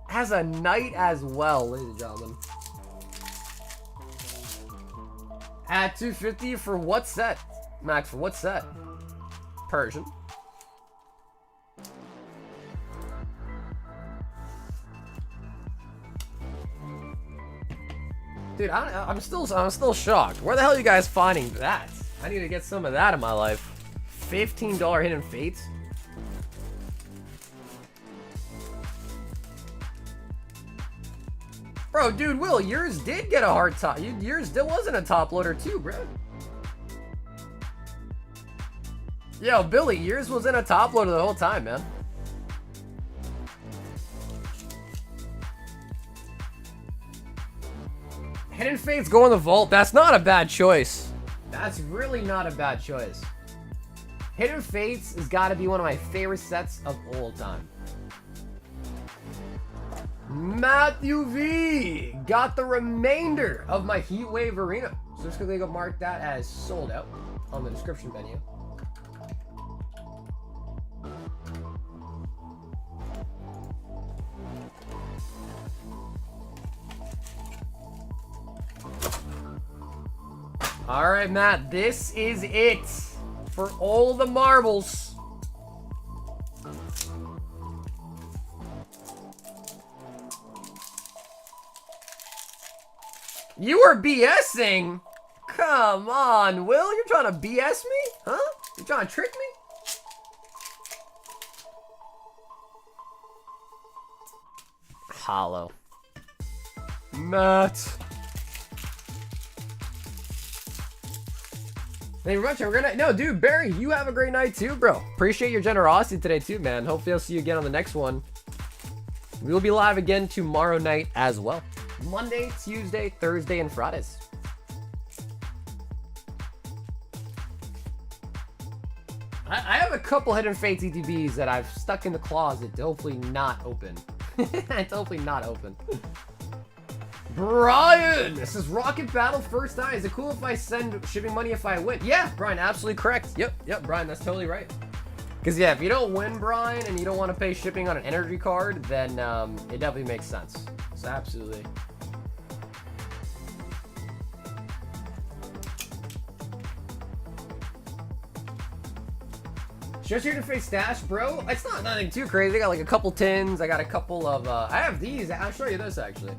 As a knight as well, ladies and gentlemen. At 250 for what set? Max, for what set? Persian. Dude, I'm still shocked. Where the hell are you guys finding that? I need to get some of that in my life. $15 Hidden Fates. Bro, dude, Will, yours did get a hard time. Yours still wasn't a top loader too, bro. Yo, Billy, yours was in a top loader the whole time, man. Hidden Fates go in the vault. That's not a bad choice. That's really not a bad choice. Hidden Fates has got to be one of my favorite sets of all time. Matthew V got the remainder of my Heat Wave Arena. So just quickly go mark that as sold out on the description menu. All right, Matt, this is it for all the marbles. You were BSing? Come on, Will, you're trying to BS me? Huh? You trying to trick me? Hollow. Matt. Thank you very much. We're gonna no, dude, Barry, you have a great night too, bro. Appreciate your generosity today too, man. Hopefully I'll see you again on the next one. We will be live again tomorrow night as well. Monday, Tuesday, Thursday, and Fridays. I have a couple Hidden Fates ETBs that I've stuck in the closet to hopefully not open. It's hopefully not open. Brian! This is Rocket Battle first time. Is it cool if I send shipping money if I win? Yeah, Brian, absolutely correct. Yep, Brian, that's totally right. Because, yeah, if you don't win, Brian, and you don't want to pay shipping on an energy card, then it definitely makes sense. So, absolutely. Just here to face stash, bro. It's not nothing too crazy. I got like a couple tins. I got a couple of, I have these. I'll show you this, actually.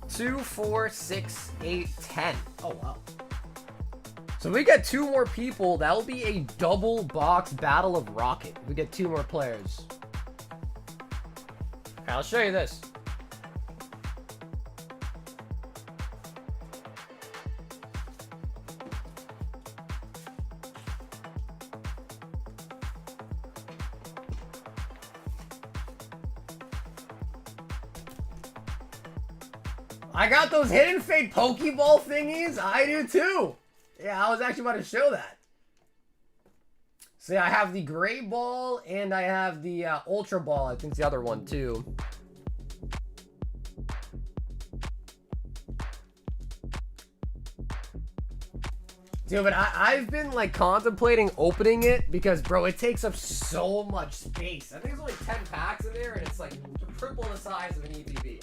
2, 4, 6, 8, 10. Oh, wow. So if we get 2 more people, that'll be a double box battle of Rocket. If we get 2 more players. Okay, I'll show you this. I got those Hidden Fate Pokeball thingies. I do too. Yeah, I was actually about to show that. So yeah, I have the Gray Ball and I have the Ultra Ball. I think it's the other one too. Dude, but I've been like contemplating opening it because, bro, it takes up so much space. I think there's only 10 packs in there and it's like triple the size of an ETB.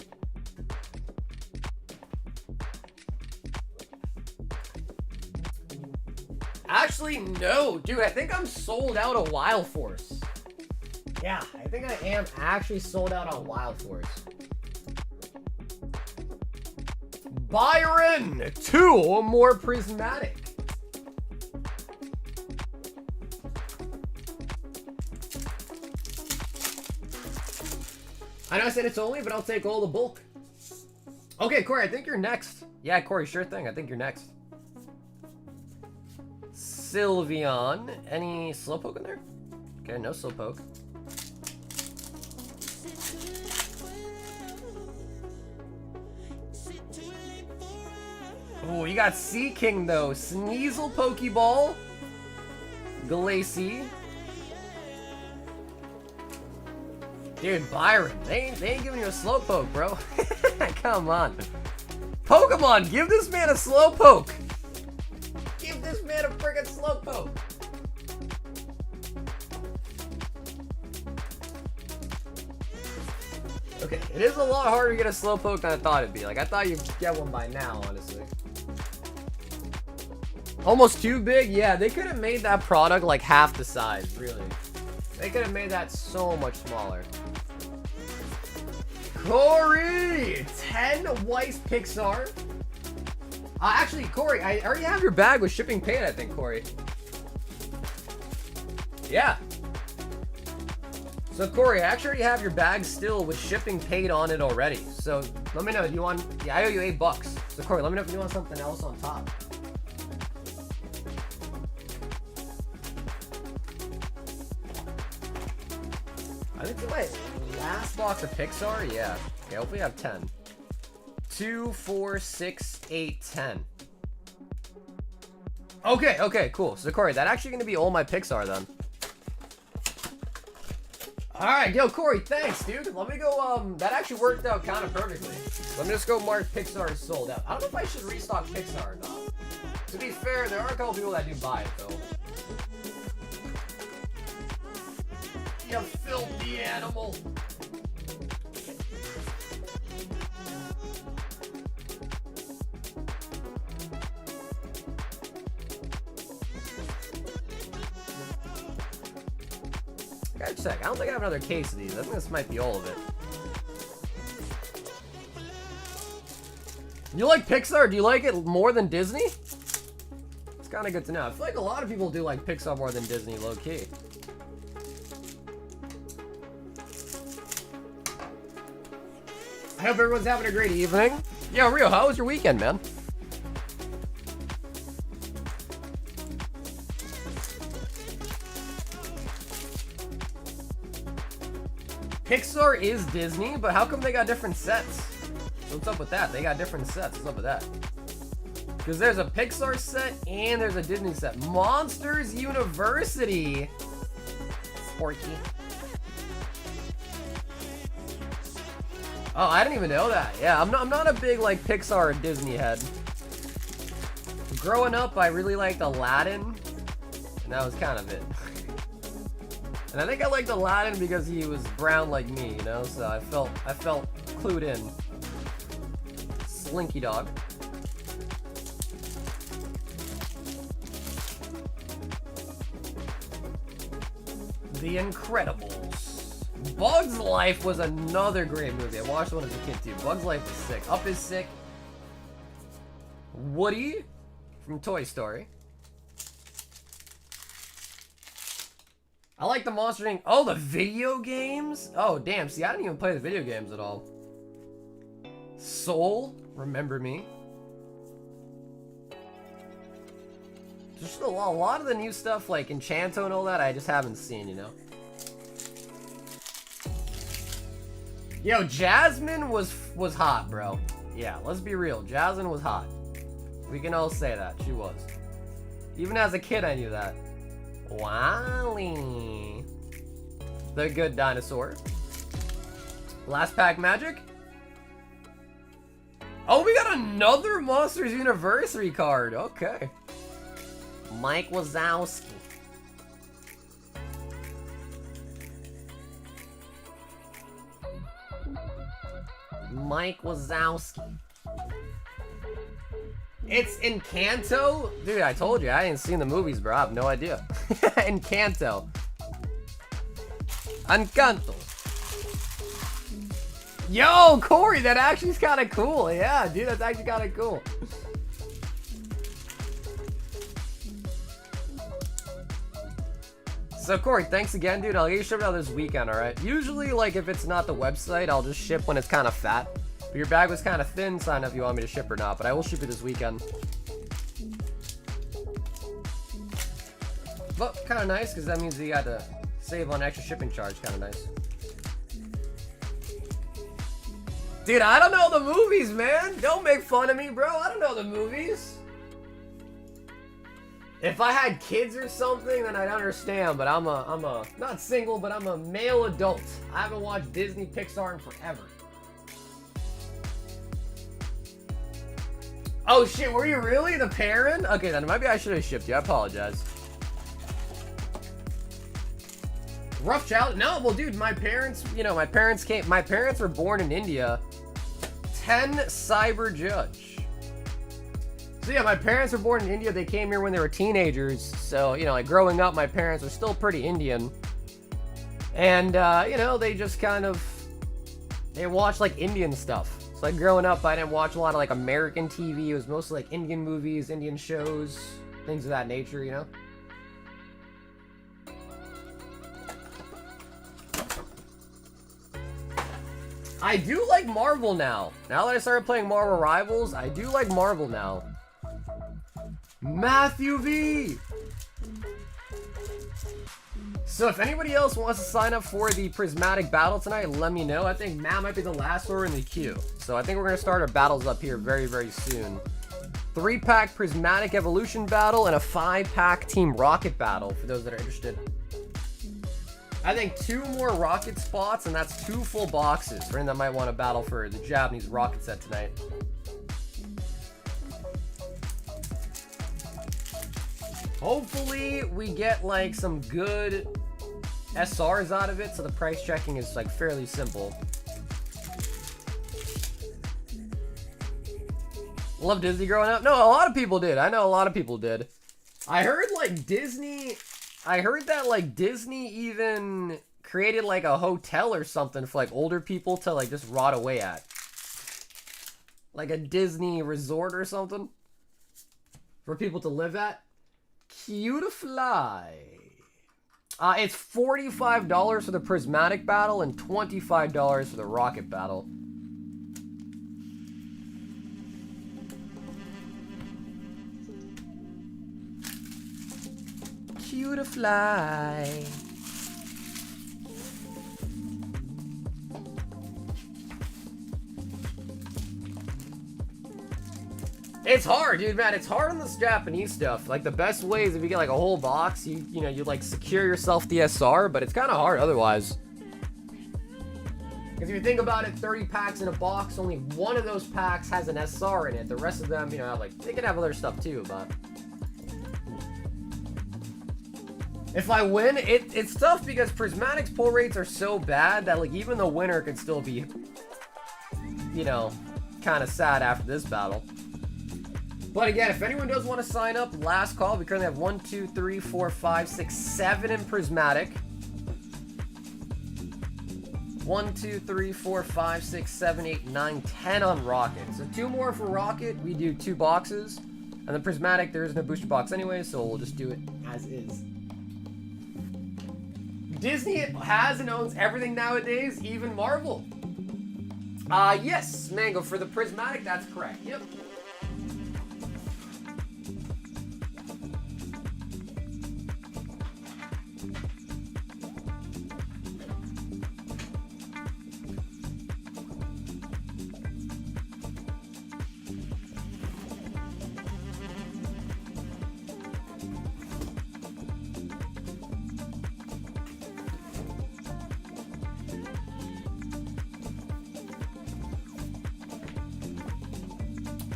Actually, no, dude, I think I'm sold out of Wild Force. Yeah, I think I am actually sold out on Wild Force. Byron, 2 more Prismatic. I know I said it's only, but I'll take all the bulk. Okay, Corey, I think you're next. Yeah, Corey, sure thing. I think you're next. Sylveon. Any Slowpoke in there? Okay, no Slowpoke. Oh, you got Sea King though. Sneasel Pokeball. Glacie. Dude, Byron, they ain't giving you a Slowpoke, bro. Come on. Pokemon, give this man a Slowpoke. Give this man a friggin' Slowpoke. Okay, it is a lot harder to get a Slowpoke than I thought it'd be. Like, I thought you'd get one by now, honestly. Almost too big? Yeah, they could have made that product like half the size, really. They could have made that so much smaller. Corey! 10 Weiss Pixar. Actually, Corey, I already have your bag with shipping paid, I think, Corey. Yeah. So Corey, I actually already have your bag still with shipping paid on it already. So let me know. Do you want? Yeah, I owe you $8. So Corey, let me know if you want something else on top. I think it's my last box of Pixar. Yeah. Okay. Hopefully I have 10. 2, 4, 6, 8, 10. Okay. Okay. Cool. So Corey, that's actually gonna be all my Pixar then. Alright, yo, Corey, thanks, dude. Let me go, that actually worked out kind of perfectly. Let me just go mark Pixar as sold out. I don't know if I should restock Pixar or not. To be fair, there are a couple people that do buy it, though. You filthy animal. Gotta check. I don't think I have another case of these. I think this might be all of it. You like Pixar? Do you like it more than Disney? It's kind of good to know. I feel like a lot of people do like Pixar more than Disney, low-key. I hope everyone's having a great evening. Yo, Rio, how was your weekend, man? Pixar is Disney, but how come they got different sets? What's up with that? They got different sets. What's up with that? Because there's a Pixar set and there's a Disney set. Monsters University. Sporky. Oh, I didn't even know that. Yeah, I'm not a big like Pixar or Disney head. Growing up, I really liked Aladdin, and that was kind of it. And I think I liked Aladdin because he was brown like me, you know, so I felt clued in. Slinky Dog. The Incredibles. Bug's Life was another great movie. I watched one as a kid too. Bug's Life is sick. Up is sick. Woody from Toy Story. I like the Monster Inc. Oh, the video games? Oh, damn. See, I didn't even play the video games at all. Soul, Remember Me. Just a lot of the new stuff, like Enchanto and all that, I just haven't seen, you know? Yo, Jasmine was hot, bro. Yeah, let's be real. Jasmine was hot. We can all say that. She was. Even as a kid, I knew that. Wally. The Good Dinosaur. Last Pack Magic. Oh, we got another Monsters University card. Okay. Mike Wazowski. Mike Wazowski. It's Encanto? Dude, I told you, I ain't seen the movies, bro. I have no idea. Encanto. Encanto. Yo, Corey, that actually is kind of cool. Yeah, dude, that's actually kind of cool. So, Corey, thanks again, dude. I'll get you shipped out this weekend, alright? Usually, like, if it's not the website, I'll just ship when it's kind of fat. But your bag was kind of thin, so I don't know if you want me to ship or not, but I will ship it this weekend. But kind of nice, because that means you got to save on extra shipping charge. Kind of nice. Dude, I don't know the movies, man. Don't make fun of me, bro. I don't know the movies. If I had kids or something, then I'd understand, but I'm not single, but I'm a male adult. I haven't watched Disney, Pixar in forever. Oh shit, were you really the parent? Okay, then maybe I should have shipped you. I apologize. Rough child? No, well, dude, my parents, you know, my parents were born in India. 10 Cyber Judge. So yeah, my parents were born in India. They came here when they were teenagers. So, you know, like growing up, my parents were still pretty Indian. And, you know, they just kind of, they watched like Indian stuff. So like growing up, I didn't watch a lot of like American TV. It was mostly like Indian movies, Indian shows, things of that nature, you know? I do like Marvel now. Now that I started playing Marvel Rivals, I do like Marvel now. Matthew V! So if anybody else wants to sign up for the Prismatic battle tonight, let me know. I think Matt might be the last one in the queue. So I think we're going to start our battles up here very, very soon. 3-pack Prismatic Evolution battle and a 5-pack Team Rocket battle for those that are interested. I think 2 more Rocket spots, and that's 2 full boxes for anyone that might want to battle for the Japanese Rocket set tonight. Hopefully, we get like some good SRs out of it, so the price checking is like fairly simple. Love Disney growing up? No, a lot of people did. I know a lot of people did. I heard like Disney... I heard that like Disney even created like a hotel or something for like older people to like just rot away at. Like a Disney resort or something for people to live at. Cute fly. It's $45 for the Prismatic battle and $25 for the Rocket battle. Cute fly. It's hard, dude, man. It's hard on this Japanese stuff. Like, the best way is if you get, like, a whole box, you know, you, like, secure yourself the SR, but it's kind of hard otherwise. Because if you think about it, 30 packs in a box, only one of those packs has an SR in it. The rest of them, you know, have, like, they can have other stuff, too, but... If I win, it's tough because Prismatic's pull rates are so bad that, like, even the winner could still be, you know, kind of sad after this battle. But again, if anyone does want to sign up, last call. We currently have 1, 2, 3, 4, 5, 6, 7 in Prismatic. 1, 2, 3, 4, 5, 6, 7, 8, 9, 10 on Rocket. So 2 more for Rocket. We do 2 boxes. And then Prismatic, there is no booster box anyway, so we'll just do it as is. Disney has and owns everything nowadays, even Marvel. Yes, Mango, for the Prismatic, that's correct. Yep.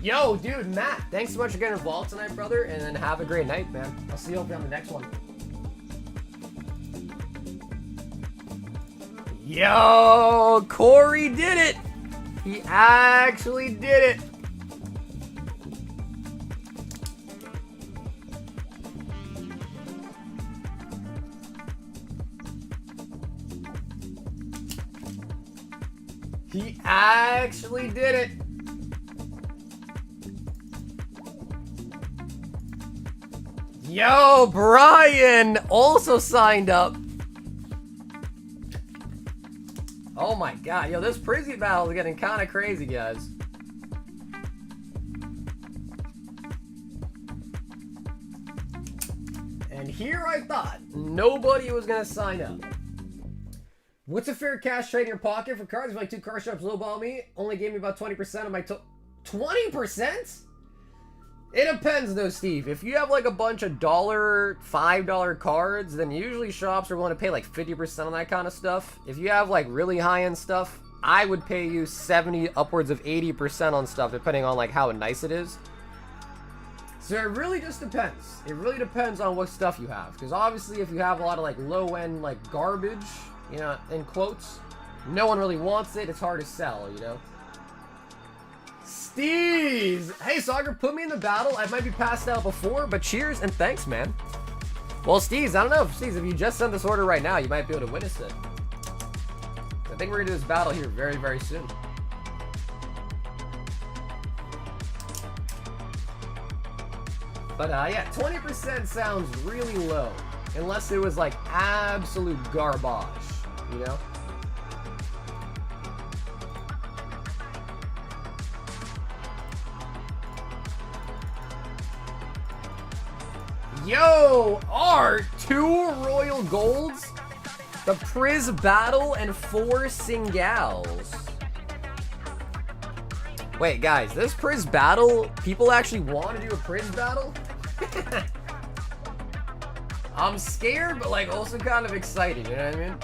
Yo, dude, Matt, thanks so much for getting involved tonight, brother, and then have a great night, man. I'll see you on the next one. Yo, Corey did it! He actually did it! He actually did it! Yo, Brian also signed up. Oh my god. Yo, this Prizzy battle is getting kind of crazy, guys. And here I thought nobody was going to sign up. What's a fair cash trade in your pocket for cards? If like 2 card shops lowball me, only gave me about 20% of my 20%? It depends though, Steve. If you have like a bunch of $5 cards, then usually shops are willing to pay like 50% on that kind of stuff. If you have like really high-end stuff, I would pay you 70, upwards of 80% on stuff, depending on like how nice it is. So it really just depends. It really depends on what stuff you have. Because obviously if you have a lot of like low-end like garbage, you know, in quotes, no one really wants it. It's hard to sell, you know. Steez! Hey, Sagar, put me in the battle. I might be passed out before, but cheers and thanks, man. Well, Steez, I don't know. Steez, if you just send this order right now, you might be able to witness it. I think we're going to do this battle here very, very soon. But, yeah, 20% sounds really low. Unless it was, like, absolute garbage, you know? Yo, two Royal Golds, the Priz Battle, and 4 Singals. Wait, guys, this Priz Battle, people actually want to do a Priz Battle? I'm scared, but like also kind of excited, you know what I mean?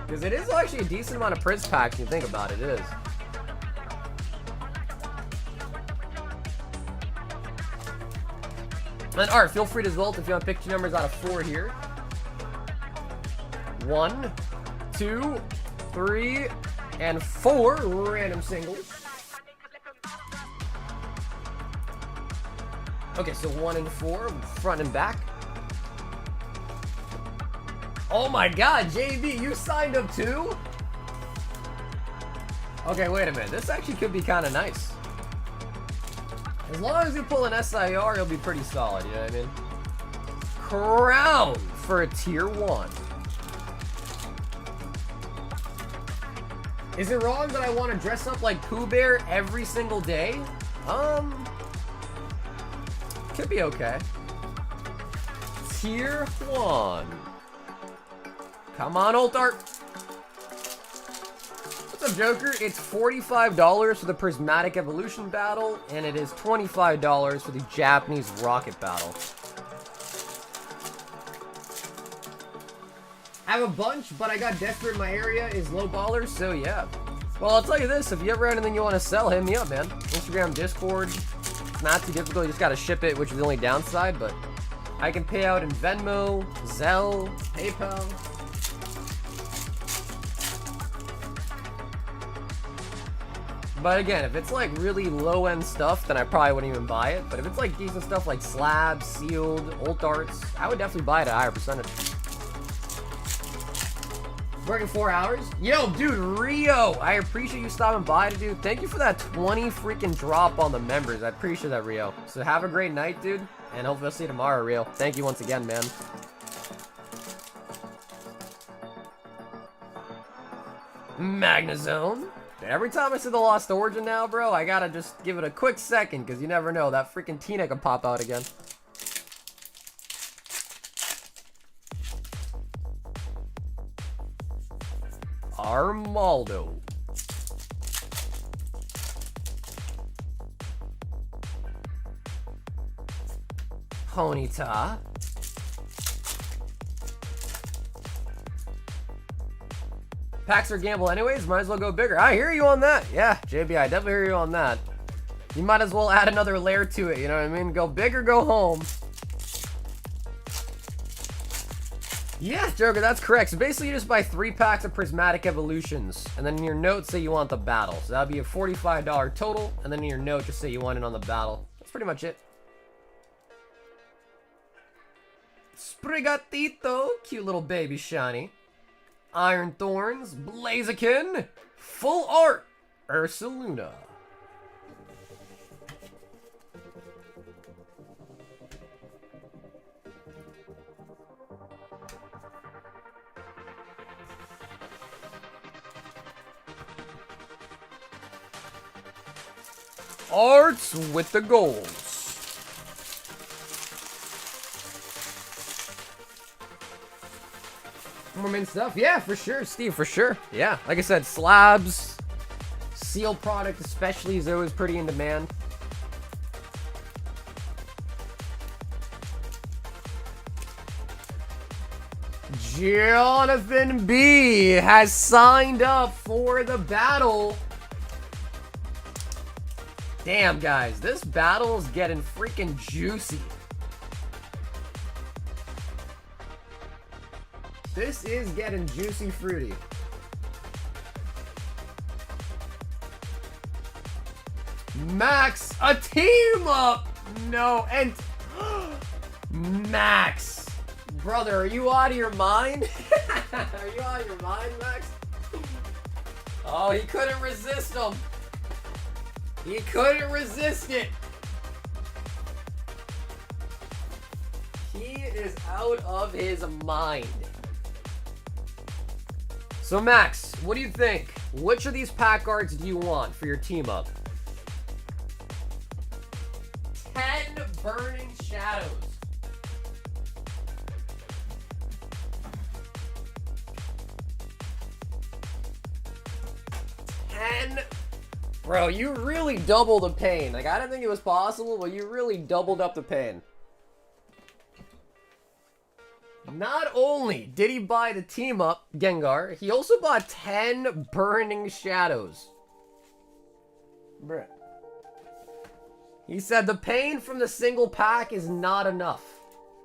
Because it is actually a decent amount of Priz packs when you think about it, it is. And Art, feel free to vote if you want to pick 2 numbers out of 4 here. 1, 2, 3, and 4 random singles. Okay, so 1 and 4, front and back. Oh my god, JB, you signed up too? Okay, wait a minute. This actually could be kind of nice. As long as you pull an SIR, you'll be pretty solid, you know what I mean? Crown for a tier 1. Is it wrong that I want to dress up like Pooh Bear every single day? Could be okay. Tier 1. Come on, Old Art. What's up, Joker? It's $45 for the Prismatic Evolution battle, and it is $25 for the Japanese Rocket battle. I have a bunch, but I got desperate in my area is low ballers, so yeah. Well, I'll tell you this, if you ever have anything you want to sell, hit me up, man. Instagram, Discord. It's not too difficult, you just gotta ship it, which is the only downside, but I can pay out in Venmo, Zelle, PayPal. But again, if it's like really low-end stuff, then I probably wouldn't even buy it. But if it's like decent stuff like slabs, sealed, old arts, I would definitely buy it at a higher percentage. Working 4 hours? Yo, dude, Rio, I appreciate you stopping by, dude. Thank you for that 20 freaking drop on the members. I appreciate that, Rio. So have a great night, dude. And hopefully I'll see you tomorrow, Rio. Thank you once again, man. Magnezone. Every time I see the Lost Origin now, bro, I gotta just give it a quick second, because you never know. That freaking Tina could pop out again. Armaldo. Ponyta. Packs are gamble anyways, might as well go bigger. I hear you on that. Yeah, JB, I definitely hear you on that. You might as well add another layer to it, you know what I mean? Go big or go home. Yeah, Joker, that's correct. So basically you just buy 3 packs of Prismatic Evolutions, and then in your note say you want the battle. So that'd be a $45 total, and then in your note just say you want it on the battle. That's pretty much it. Sprigatito, cute little baby shiny. Iron Thorns, Blaziken, Full Art, Ursaluna. Arts with the golds. More mint stuff? Yeah, for sure, Steve, for sure. Yeah, like I said, slabs, seal product especially is always pretty in demand. Jonathan B has signed up for the battle. Damn, guys, this battle is getting freaking juicy. This is getting juicy fruity. Max, a team up! No, and Max. Brother, are you out of your mind? Are you out of your mind, Max? Oh, he couldn't resist him. He couldn't resist it. He is out of his mind. So Max, what do you think? Which of these pack cards do you want for your team up? 10 Burning Shadows. 10. Bro, you really doubled the pain. Like, I didn't think it was possible, but you really doubled up the pain. Not only did he buy the team up Gengar, he also bought 10 Burning Shadows. Bruh. He said the pain from the single pack is not enough.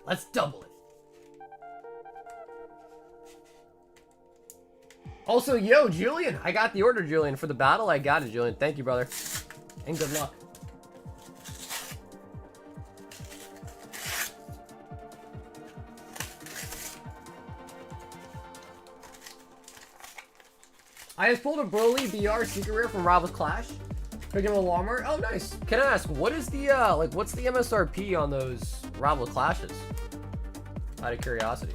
Let's double it. Also, yo, Julian, I got the order, Julian. For the battle, I got it, Julian. Thank you, brother. And good luck. I just pulled a Broly BR Secret Rare from Rival's Clash. Picked him a Walmart. Oh, nice. Can I ask, what is the, what's the MSRP on those Rival Clashes? Out of curiosity.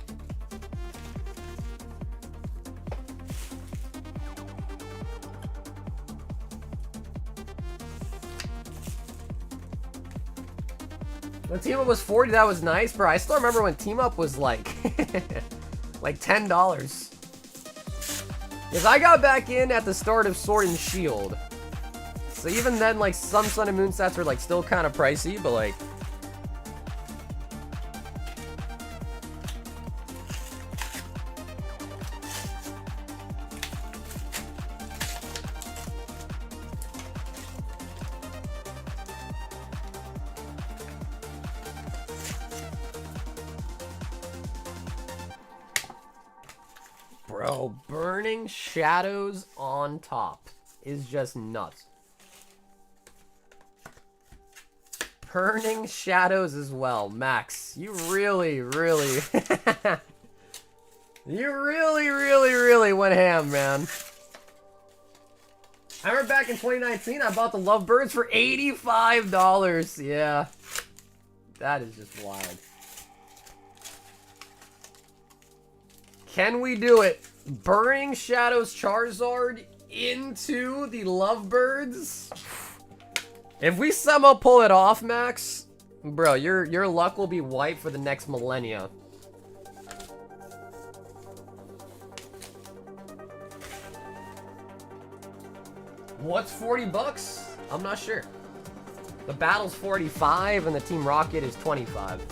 When Team Up was 40, that was nice, bro. I still remember when Team Up was like, like $10. Because I got back in at the start of Sword and Shield. So even then, like, some Sun and Moon sets are, like, still kind of pricey, but, like... Bro, Burning Shadows on top is just nuts. Burning Shadows as well. Max, you really, really... you really went ham, man. I remember back in 2019, I bought the Lovebirds for $85. Yeah. That is just wild. Can we do it? Burning Shadows Charizard into the Lovebirds? If we somehow pull it off, Max, bro, your luck will be wiped for the next millennia. What's 40 bucks? I'm not sure. The battle's 45 and the Team Rocket is 25.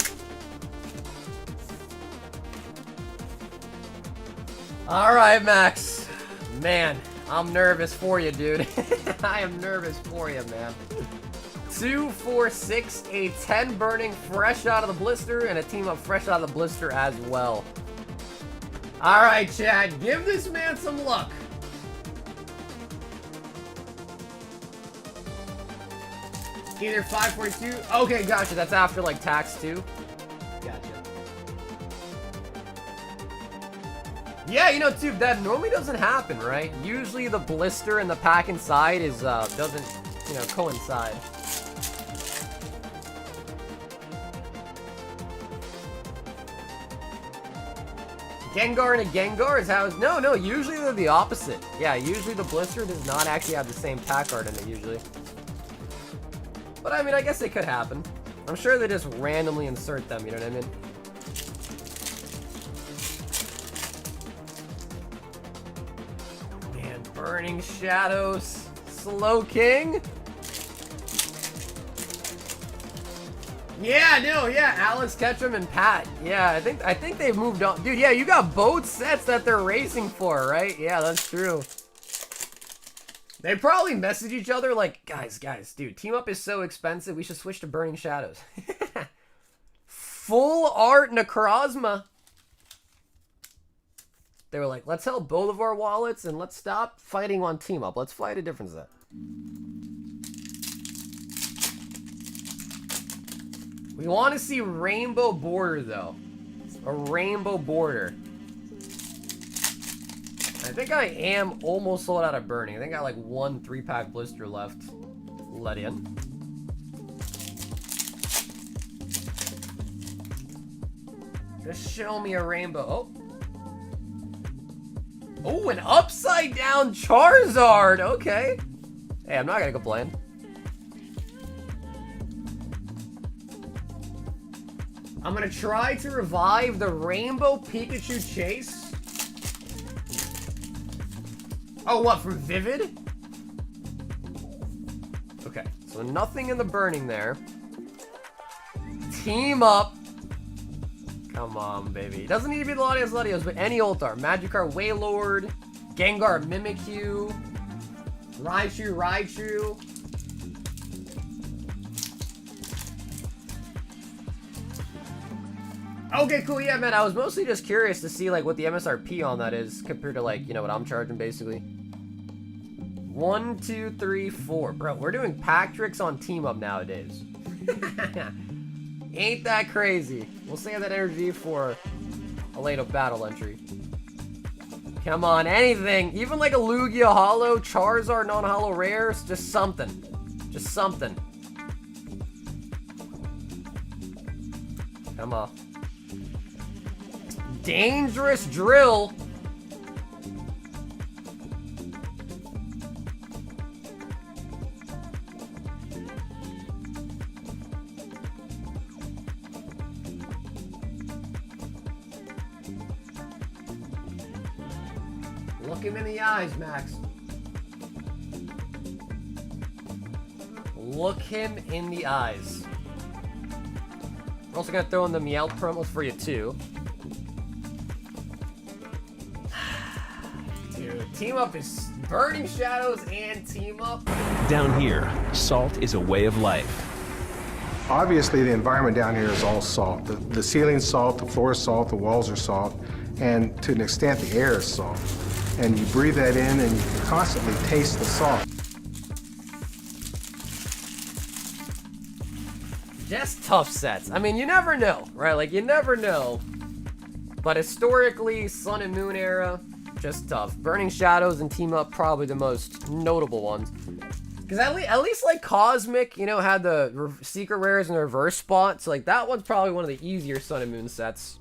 All right, Max. Man, I'm nervous for you, dude. I am nervous for you, man. 2, 4, 6, a 10 burning fresh out of the blister, and a Team Up fresh out of the blister as well. All right, Chad, give this man some luck. Either 542. Okay, gotcha. That's after like tax too. Gotcha. Yeah, you know, too, that normally doesn't happen, right? Usually the blister and the pack inside is doesn't, you know, coincide. Gengar and a Gengar is how it's... No, usually they're the opposite. Yeah, usually the blister does not actually have the same pack art in it, usually. But, I mean, I guess they could happen. I'm sure they just randomly insert them, you know what I mean? Man, Burning Shadows. Slow King. Yeah, no, yeah, Alex Ketchum and Pat. Yeah, I think they've moved on. Dude, yeah, you got both sets that they're racing for, right? Yeah, that's true. They probably message each other like, guys, dude, Team Up is so expensive, we should switch to Burning Shadows. Full art Necrozma. They were like, let's help both of our wallets and let's stop fighting on Team Up. Let's fight a different set. We want to see rainbow border, though. A rainbow border. I think I am almost sold out of Burning. I think I got like one 3-pack blister left. Let in. Just show me a rainbow. Oh, an upside down Charizard. Okay. Hey, I'm not gonna complain. I'm gonna try to revive the Rainbow Pikachu Chase. Oh, what, from Vivid? Okay, so nothing in the burning there. Team up. Come on, baby. It doesn't need to be the Latios, but any Ultar. Magikarp, Wailord, Gengar, Mimikyu, Raichu. Okay, cool. Yeah, man, I was mostly just curious to see, like, what the MSRP on that is compared to, like, you know, what I'm charging, basically. 1, 2, 3, 4. Bro, we're doing pack tricks on Team Up nowadays. Ain't that crazy? We'll save that energy for a later battle entry. Come on, anything. Even like a Lugia Holo, Charizard non-holo rares. Just something. Just something. Come on. Dangerous Drill. Look him in the eyes, Max. Look him in the eyes. We're also gonna throw in the Meowth promos for you too. Dude, Team Up is Burning Shadows and Team Up. Down here, salt is a way of life. Obviously, the environment down here is all salt. The ceiling's salt, the floor is salt, the walls are salt, and to an extent, the air is salt. And you breathe that in and you can constantly taste the salt. Just tough sets. I mean, you never know, right? Like, you never know. But historically, Sun and Moon era, just tough. Burning Shadows and Team Up, probably the most notable ones. Because at least, like, Cosmic, you know, had the secret rares in the reverse spot. So, like, that one's probably one of the easier Sun and Moon sets.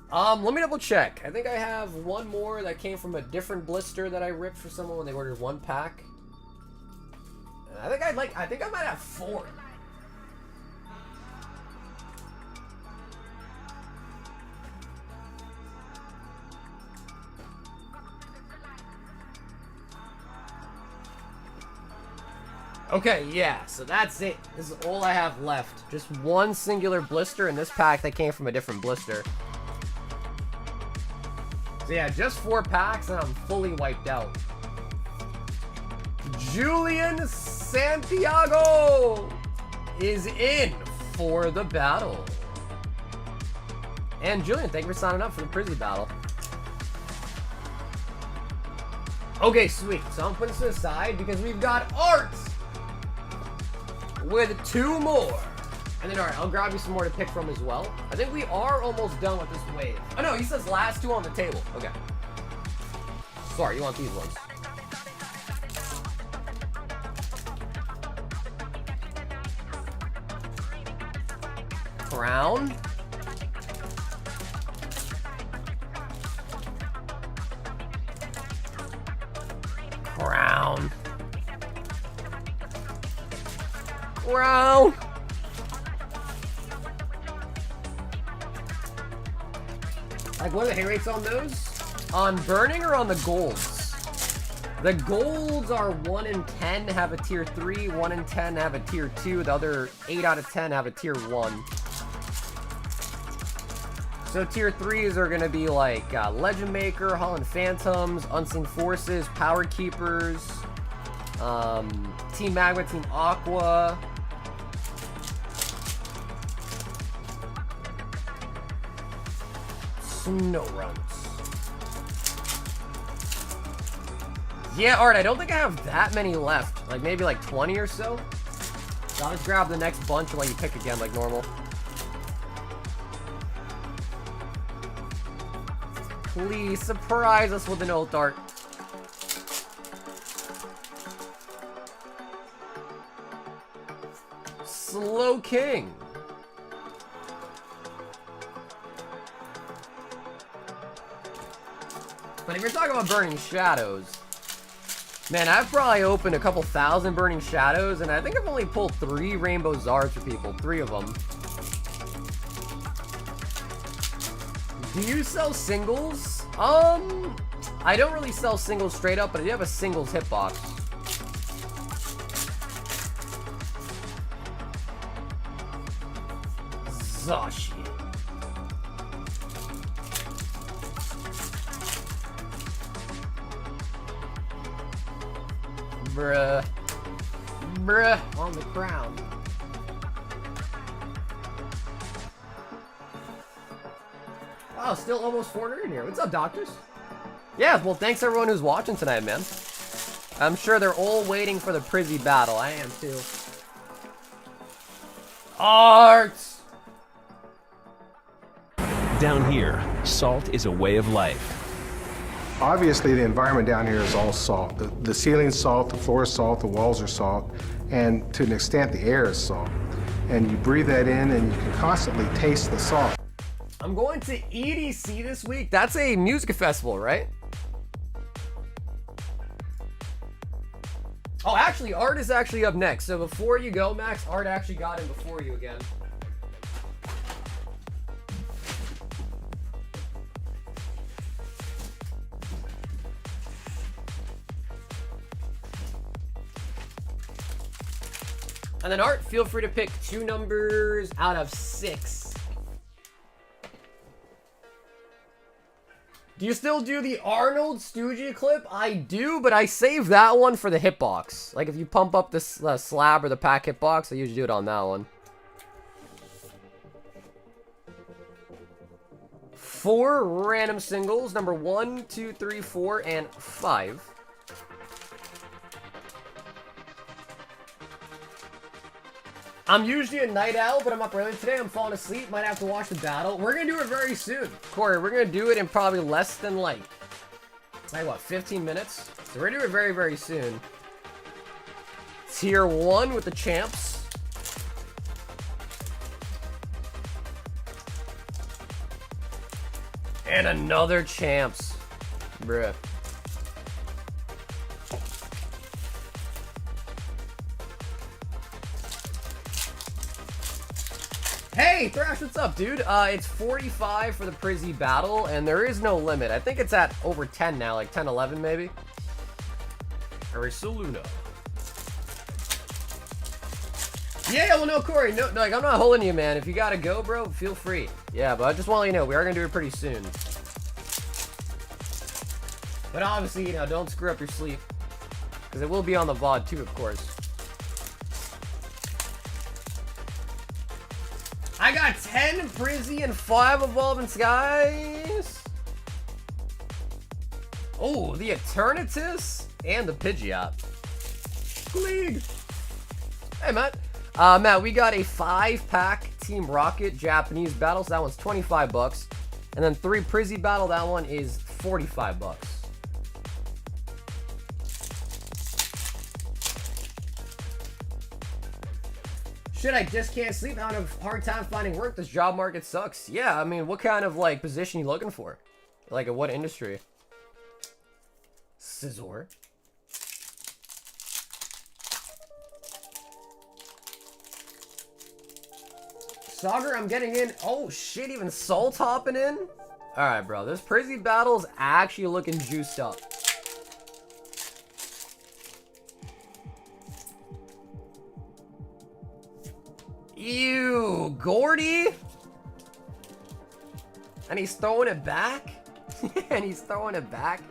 Let me double check. I think I have one more that came from a different blister that I ripped for someone when they ordered one pack. I think I might have 4. Okay, yeah, so that's it. This is all I have left. Just one singular blister in this pack that came from a different blister. So yeah, just 4 packs and I'm fully wiped out. Julian Santiago is in for the battle. And Julian, thank you for signing up for the Prizzy battle. Okay, sweet. So I'm putting this to the side because we've got art with 2 more. And then, alright, I'll grab you some more to pick from as well. I think we are almost done with this wave. Oh no, he says last 2 on the table. Okay. Sorry, you want these ones. Crown. Crown. Crown. Like, what are the hit rates on those? On burning or on the golds? The golds are 1 in 10 have a tier 3, 1 in 10 have a tier 2, the other 8 out of 10 have a tier 1. So tier 3s are going to be like Legend Maker, Holland Phantoms, Unseen Forces, Power Keepers, Team Magma, Team Aqua. Snow Runs. Yeah, Art, I don't think I have that many left. Like, maybe like 20 or so. So I'll just grab the next bunch and let you pick again like normal. Please surprise us with an ult art. Slow King. But if you're talking about Burning Shadows, man, I've probably opened a couple thousand Burning Shadows, and I think I've only pulled 3 Rainbow Zards for people. 3 of them. Do you sell singles? I don't really sell singles straight up, but I do have a singles hitbox. Oh, shit. Bruh. Bruh. On the crown. Wow, still almost 400 in here. What's up, doctors? Yeah, well, thanks everyone who's watching tonight, man. I'm sure they're all waiting for the Prizzy battle. I am too. Arts! Down here, salt is a way of life. Obviously, the environment down here is all salt. The ceiling's salt, the floor is salt, the walls are salt, and to an extent, the air is salt. And you breathe that in, and you can constantly taste the salt. I'm going to EDC this week. That's a music festival, right? Oh, actually, Art is actually up next. So before you go, Max, Art actually got in before you again. And then Art, feel free to pick 2 numbers out of 6. Do you still do the Arnold Stoogie clip? I do, but I save that one for the hitbox. Like if you pump up the slab or the pack hitbox, I usually do it on that one. 4 random singles, number 1, 2, 3, 4, and 5. I'm usually a night owl, but I'm up early today. I'm falling asleep. Might have to watch the battle. We're going to do it very soon. Corey, we're going to do it in probably less than, like what, 15 minutes? So we're going to do it very, very soon. Tier 1 with the champs. And another champs. Bruh. Hey, Thrash, what's up, dude? It's 45 for the Prizzy battle, and there is no limit. I think it's at over 10 now, like 10, 11 maybe. Arisaluna. Yeah, well, no, Corey, no, like, I'm not holding you, man. If you gotta go, bro, feel free. Yeah, but I just want to let you know, we are gonna do it pretty soon. But obviously, you know, don't screw up your sleep. Because it will be on the VOD, too, of course. I got 10 Prizzy and 5 Evolving Skies. Oh, the Eternatus and the Pidgeot. League. Hey, Matt. Matt, we got a 5-pack Team Rocket Japanese battle. So that one's 25 bucks. And then 3 Prizzy battle. That one is 45 bucks. Shit, I just can't sleep. I have a hard time finding work. This job market sucks. Yeah, I mean, what kind of, like, position you looking for? Like, in what industry? Scizor. Sauger, I'm getting in. Oh, shit, even Salt hopping in? Alright, bro. This Prizzy battle's actually looking juiced up. Ew, Gordy? And he's throwing it back? And he's throwing it back?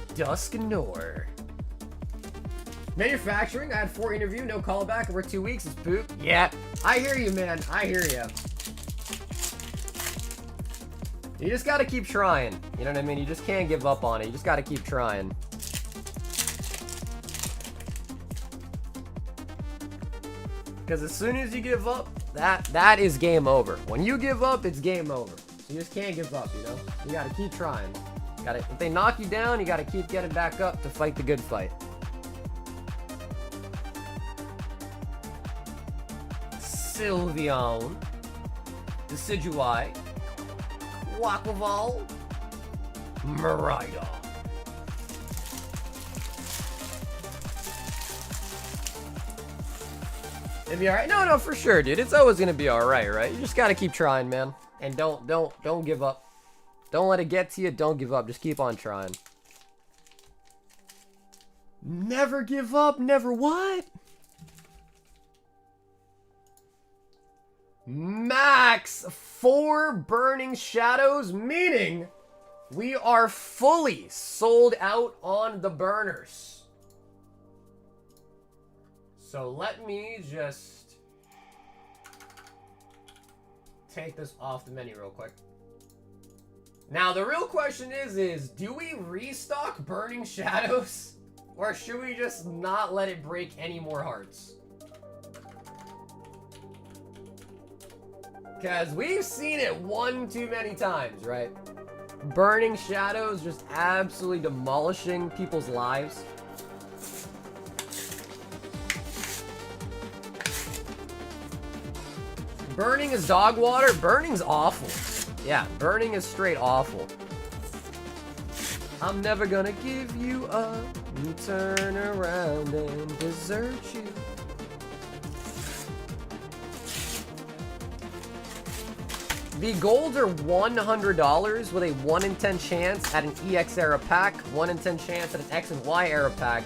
Dusknoir. Manufacturing, I had 4 interview, no callback over 2 weeks, it's poop. Yeah, I hear you, man, I hear you. You just gotta keep trying, you know what I mean? You just can't give up on it, you just gotta keep trying. Because as soon as you give up, that is game over. When you give up, it's game over. So you just can't give up, you know? You gotta keep trying. If they knock you down, you gotta keep getting back up to fight the good fight. Sylveon, Decidueye, Quaquaval, Miraidon. It'd be alright. No, for sure, dude. It's always gonna be alright, right? You just gotta keep trying, man. And don't give up. Don't let it get to you. Don't give up. Just keep on trying. Never give up, never what? Max 4 Burning Shadows, meaning we are fully sold out on the burners. So let me just take this off the menu real quick. Now the real question is do we restock Burning Shadows? Or should we just not let it break any more hearts? Because we've seen it one too many times, right? Burning Shadows just absolutely demolishing people's lives. Burning is dog water. Burning's awful. Yeah, burning is straight awful. I'm never gonna give you up and turn around and desert you. The golds are $100 with a 1 in 10 chance at an EX era pack, 1 in 10 chance at an X and Y era pack,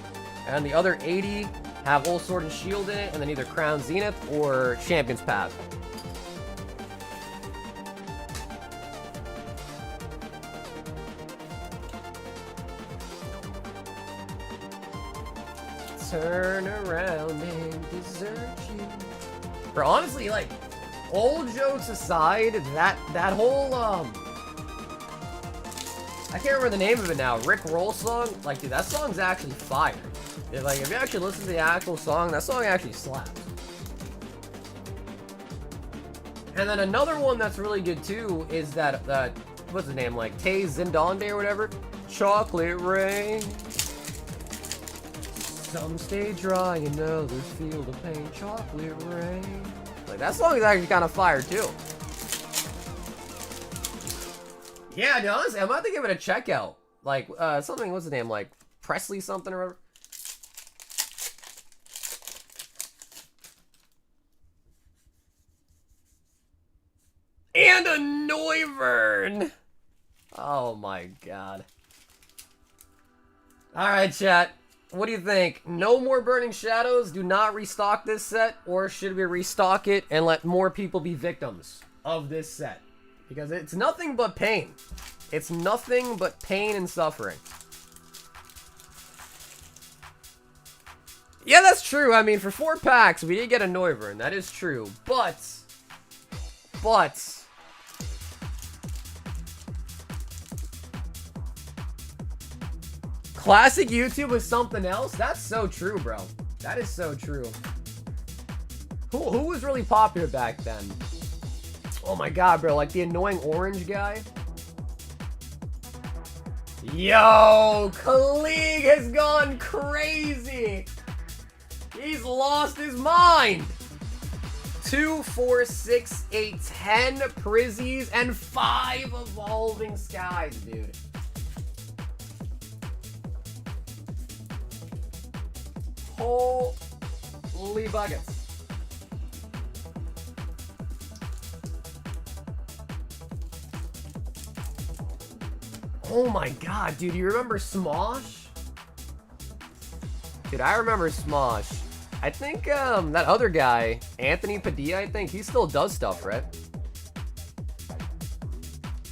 and the other 80 have Old Sword and Shield in it, and then either Crown Zenith or Champion's Path. Turn around and desert you. Or honestly, like, old jokes aside, that whole I can't remember the name of it now. Rick Roll song, like, dude, that song's actually fire. Like, if you actually listen to the actual song, that song actually slaps. And then another one that's really good too is that what's the name, like Tay Zindonde or whatever, Chocolate Rain. Some stay dry and others feel the pain. Chocolate rain. Like, that song is actually kind of fire too. Yeah, dude, honestly, I'm about to give it a check out. Like, something, what's the name? Like, Presley something or whatever. And a Noivern! Oh my god. Alright, chat. What do you think? No more Burning Shadows? Do not restock this set? Or should we restock it and let more people be victims of this set? Because it's nothing but pain. It's nothing but pain and suffering. Yeah, that's true. I mean, for 4 packs, we did get a Noivern. That is true. But... Classic YouTube was something else? That's so true, bro. That is so true. Who was really popular back then? Oh my god, bro. Like the annoying orange guy? Yo! Khalid has gone crazy! He's lost his mind! 2, 4, 6, 8, 10 Prizzies and 5 Evolving Skies, dude. Holy buckets. Oh my god, dude, you remember Smosh? Dude, I remember Smosh. I think, that other guy, Anthony Padilla, I think, he still does stuff, right?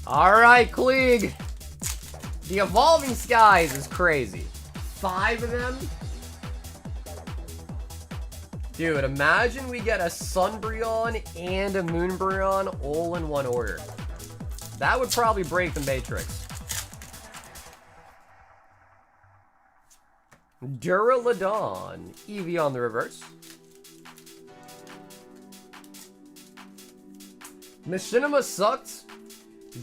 Alright, Klieg. The Evolving Skies is crazy. 5 of them? Dude, imagine we get a Sunbreon and a Moonbreon all in one order. That would probably break the Matrix. Duraludon. Eevee on the reverse. Machinima sucked.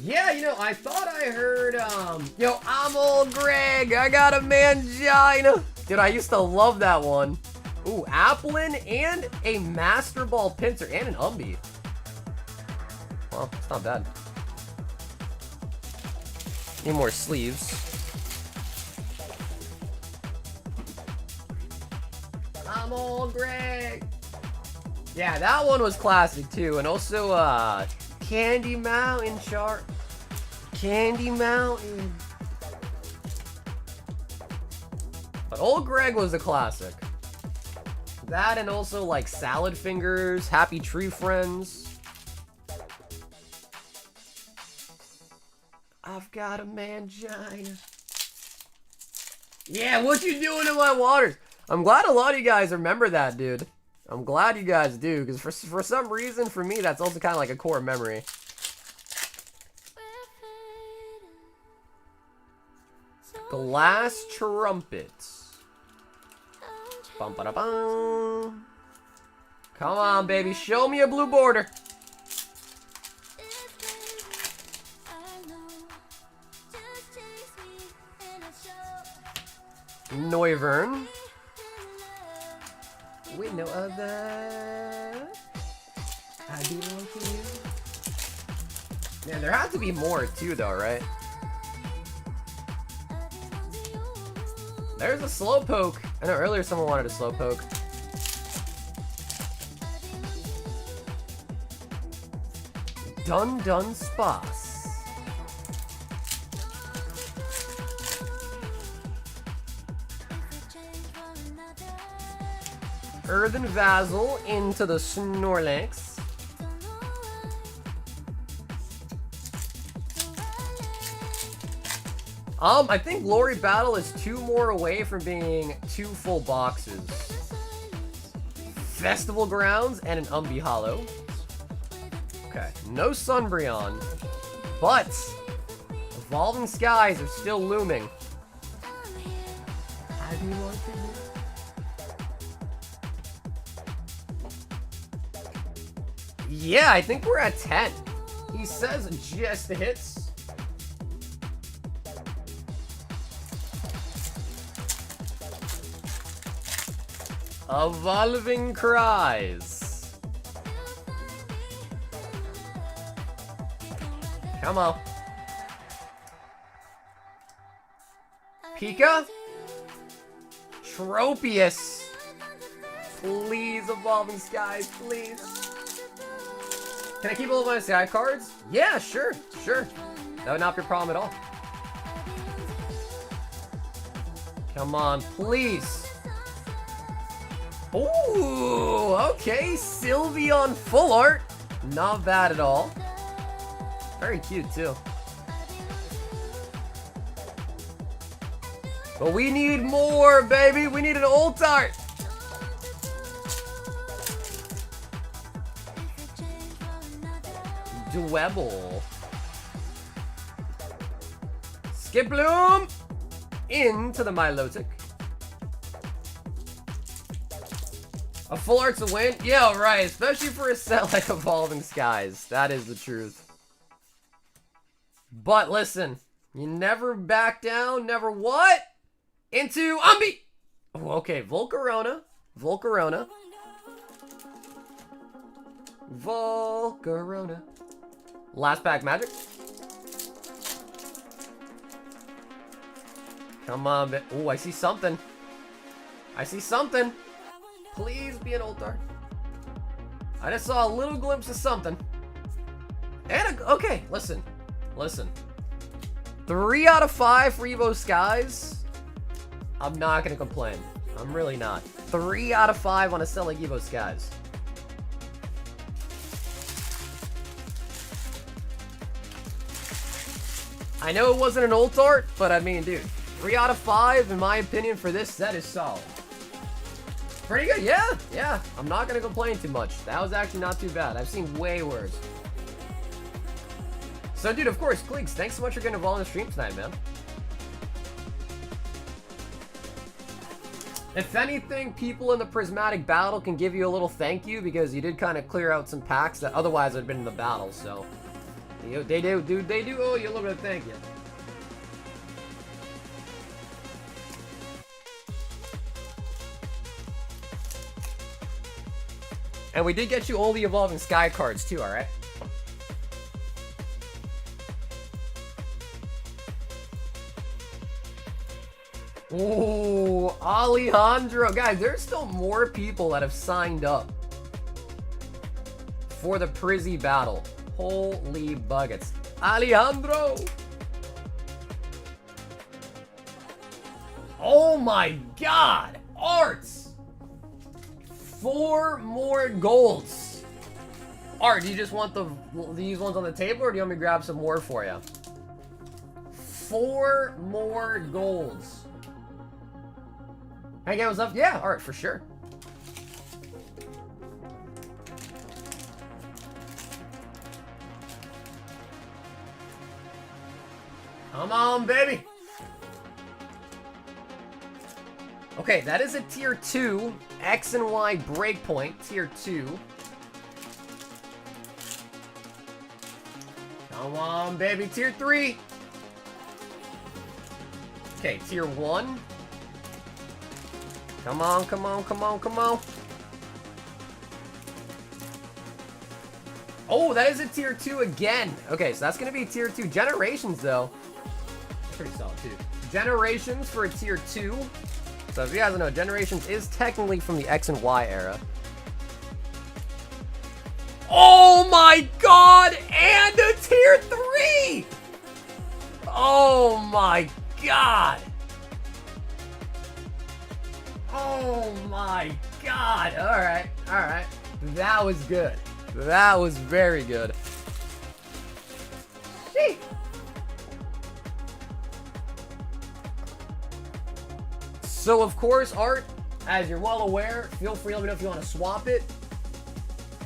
Yeah, you know, I thought I heard, yo, I'm old Greg. I got a mangina. Dude, I used to love that one. Ooh, Applin and a Master Ball Pincer and an Umbee. Well, it's not bad. Need more sleeves. I'm old Greg. Yeah, that one was classic too. And also, Candy Mountain chart. Candy Mountain. But Old Greg was a classic. That and also like Salad Fingers, Happy Tree Friends. I've got a mangina. Yeah, what you doing in my waters? I'm glad a lot of you guys remember that, dude. I'm glad you guys do, because for some reason, for me, that's also kind of like a core memory. Glass Trumpets. Bum, ba, da, bum. Come on, baby. Show me a blue border. Noivern. With no other. I belong to you. Man, there has to be more too, though, right? There's a Slowpoke. I know earlier someone wanted a Slowpoke. Dun Spas. Earthen Vassal into the Snorlax. I think Glory Battle is 2 more away from being 2 full boxes. Festival Grounds and an Umbee Hollow. Okay, no Sunbreon, but Evolving Skies are still looming. I do want to. Yeah, I think we're at 10. He says just the hits. Evolving Cries. Come on. Pika? Tropius. Please, Evolving Skies, please. Can I keep all of my sky cards? Yeah, sure. That would not be a problem at all. Come on, please. Ooh, okay. Sylveon full art. Not bad at all. Very cute, too. But we need more, baby. We need an old art. Dwebble. Skiploom into the Milotic. A full art's a win? Yeah, right. Especially for a set like Evolving Skies. That is the truth. But listen, you never back down, never what? Into Umbee! Oh, okay, Volcarona. Last pack magic. Come on, oh, I see something. Please be an Ultar. I just saw a little glimpse of something. And okay, listen. 3 out of 5 for Evo Skies. I'm not gonna complain. I'm really not. 3 out of 5 on a set like Evo Skies. I know it wasn't an ult art, but I mean, dude, 3 out of 5 in my opinion for this set is solid. Pretty good, yeah. I'm not gonna complain too much. That was actually not too bad. I've seen way worse. So, dude, of course, Cleeks, thanks so much for getting involved in the stream tonight, man. If anything, people in the Prismatic battle can give you a little thank you because you did kind of clear out some packs that otherwise would have been in the battle, so they do owe you a little bit of thank you. And we did get you all the Evolving Sky cards too, alright? Ooh, Alejandro. Guys, there's still more people that have signed up for the Prizzy battle. Holy buckets. Alejandro! Oh my god! Arts! 4 more golds. Art, do you just want these ones on the table, or do you want me to grab some more for you? 4 more golds. Can I get what's up? Yeah, Art, for sure. Come on, baby. Okay, that is a tier 2 X and Y breakpoint, tier 2. Come on, baby, tier 3. Okay, tier 1. Come on, come on, come on, come on. Oh, that is a tier 2 again. Okay, so that's going to be tier 2. Generations, though. Pretty solid, too. Generations for a tier 2. So if you guys don't know, Generations is technically from the X and Y era. Oh my god! And a tier 3! Oh my god! Oh my god! Alright, alright. That was good. That was very good. Sheesh. So, of course, Art, as you're well aware, feel free to let me know if you want to swap it.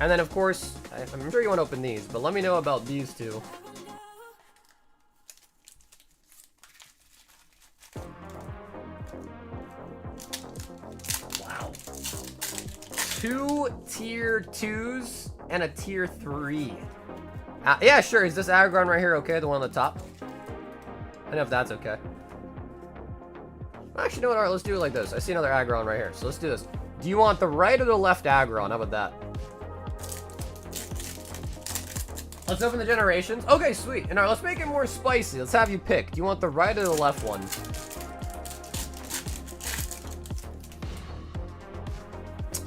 And then, of course, I'm sure you want to open these, but let me know about these two. Wow. 2 tier 2s and a tier 3. Yeah, sure. Is this Aggron right here okay? The one on the top? I don't know if that's okay. Actually, you know what? Alright, let's do it like this. I see another Aggron right here, so let's do this. Do you want the right or the left Aggron? How about that? Let's open the Generations. Okay, sweet. And alright, let's make it more spicy. Let's have you pick. Do you want the right or the left one?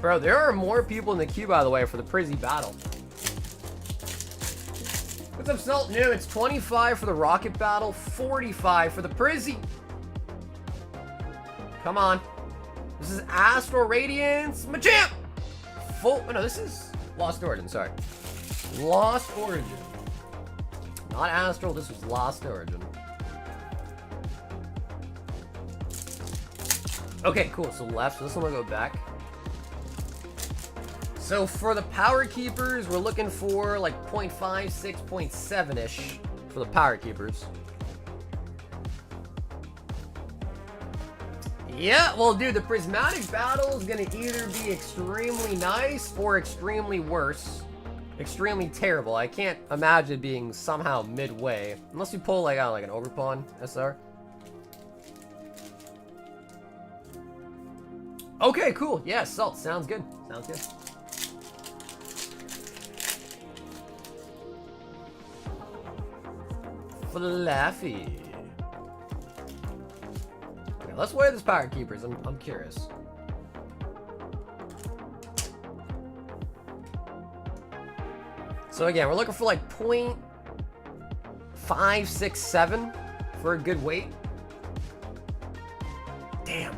Bro, there are more people in the queue, by the way, for the Prizzy battle. What's up, Salt? New, it's 25 for the Rocket battle, 45 for the Prizzy. Come on. This is Astral Radiance, Machamp! Oh, no, this is Lost Origin, sorry. Lost Origin. Not Astral, this was Lost Origin. Okay, cool, so left, so this one will go back. So for the Power Keepers, we're looking for like 0.5, 6, 0.7-ish for the Power Keepers. Yeah, well, dude, the Prismatic battle is going to either be extremely nice or extremely worse. Extremely terrible. I can't imagine it being somehow midway. Unless you pull, like, I don't know, like an Overpawn SR. Okay, cool. Yeah, Salt. Sounds good. Sounds good. Fluffy. Let's weigh this Power Keepers. I'm curious. So again, we're looking for like 0.567 for a good weight. Damn.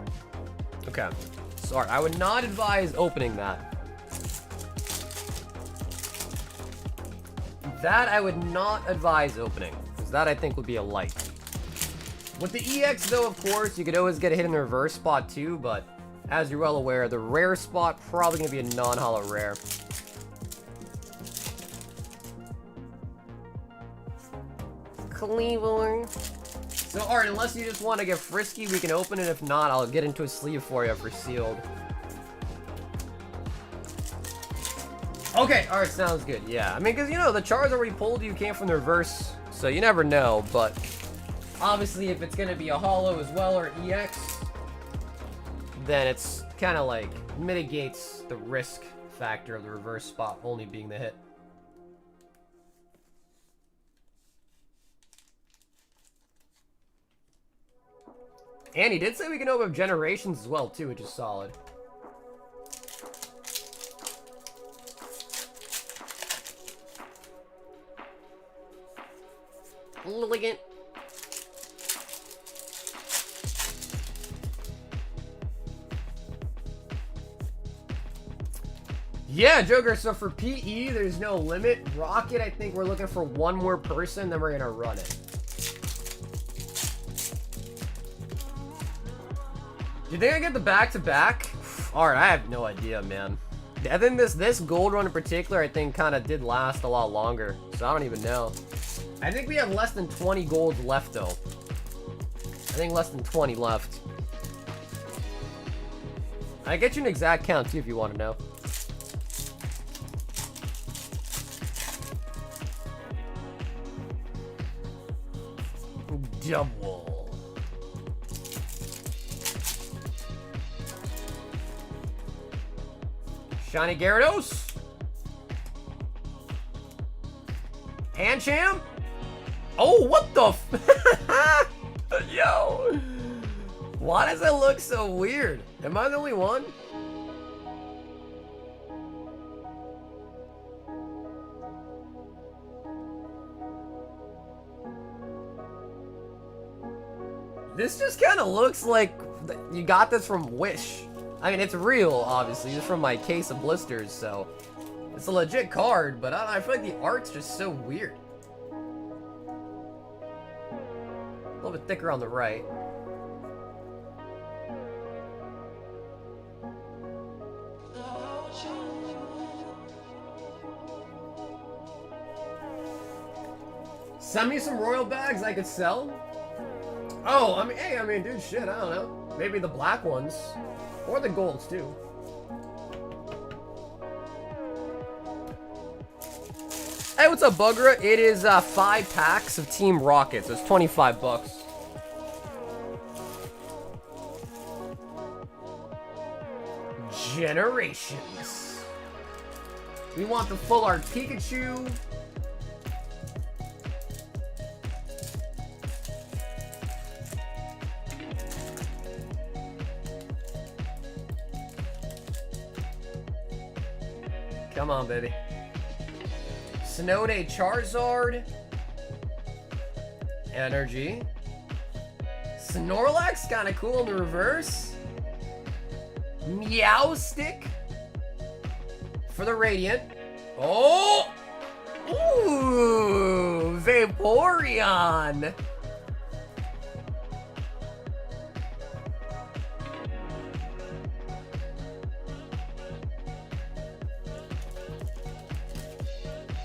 Okay. Sorry, I would not advise opening that. That I would not advise opening, because that I think would be a light. With the EX, though, of course, you could always get a hit in the reverse spot, too, but as you're well aware, the rare spot probably going to be a non-holo rare. Cleveland. So, alright, unless you just want to get frisky, we can open it. If not, I'll get into a sleeve for you for sealed. Okay, alright, sounds good. Yeah, I mean, because, you know, the Charizard we pulled you came from the reverse, so you never know, but obviously, if it's going to be a holo as well or EX, then it's kind of like mitigates the risk factor of the reverse spot only being the hit. And he did say we can open up Generations as well, too, which is solid. Elegant. Yeah, Joker, so for PE, there's no limit. Rocket, I think we're looking for one more person, then we're gonna run it. Do you think I get the back-to-back? Alright, I have no idea, man. I think this gold run in particular, I think, kind of did last a lot longer. So I don't even know. I think we have less than 20 golds left, though. I think less than 20 left. I get you an exact count, too, if you want to know. Double. Shiny Gyarados. Pancham. Oh, what the f- Yo. Why does it look so weird? Am I the only one? This just kind of looks like you got this from Wish. I mean, it's real, obviously. It's from my case of blisters, so it's a legit card, but I feel like the art's just so weird. A little bit thicker on the right. Send me some royal bags I could sell. Oh, I mean, hey, I mean, dude, shit, I don't know. Maybe the black ones. Or the golds, too. Hey, what's up, Bugra? It is 5 packs of Team Rocket, so it's 25 bucks. Generations. We want the full art Pikachu. Come on, baby. Snow Day Charizard. Energy. Snorlax, kind of cool in the reverse. Meowstic. For the Radiant. Oh! Ooh! Vaporeon.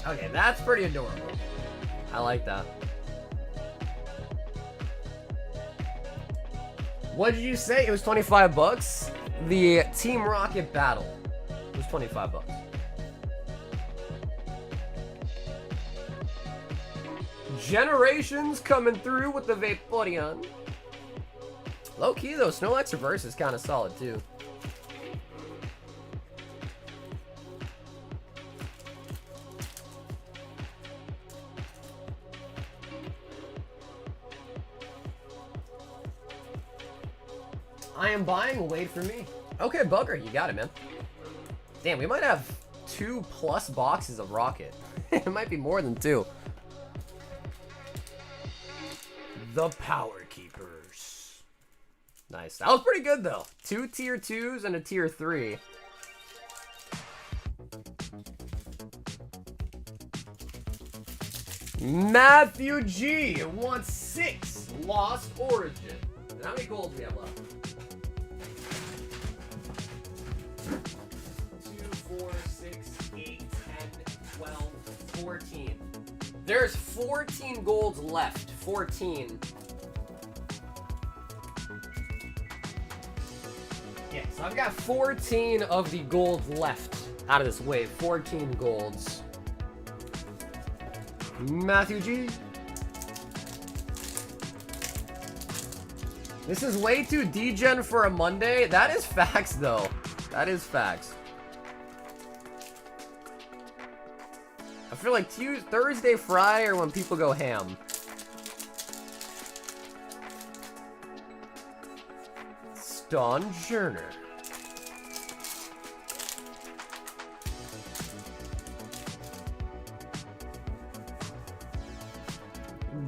Okay, that's pretty adorable. I like that. What did you say? It was 25 bucks? The Team Rocket battle was 25 bucks. Generations coming through with the Vaporeon. Low key though, Snorlax reverse is kind of solid too. I am buying, wait for me. Okay, Bugger, you got it, man. Damn, we might have 2+ boxes of Rocket. It might be more than 2. The Power Keepers. Nice. That was pretty good, though. 2 tier 2s and a tier 3. Matthew G wants 6 Lost Origin. And how many golds do we have left? 2, 4, 6, 8, 10, 12, 14. There's 14 golds left. 14. Yeah, so I've got 14 of the golds left out of this wave. 14 golds. Matthew G. This is way too degen for a Monday. That is facts, though. That is facts. I feel like Thursday, Friday are when people go ham. Stonjourner.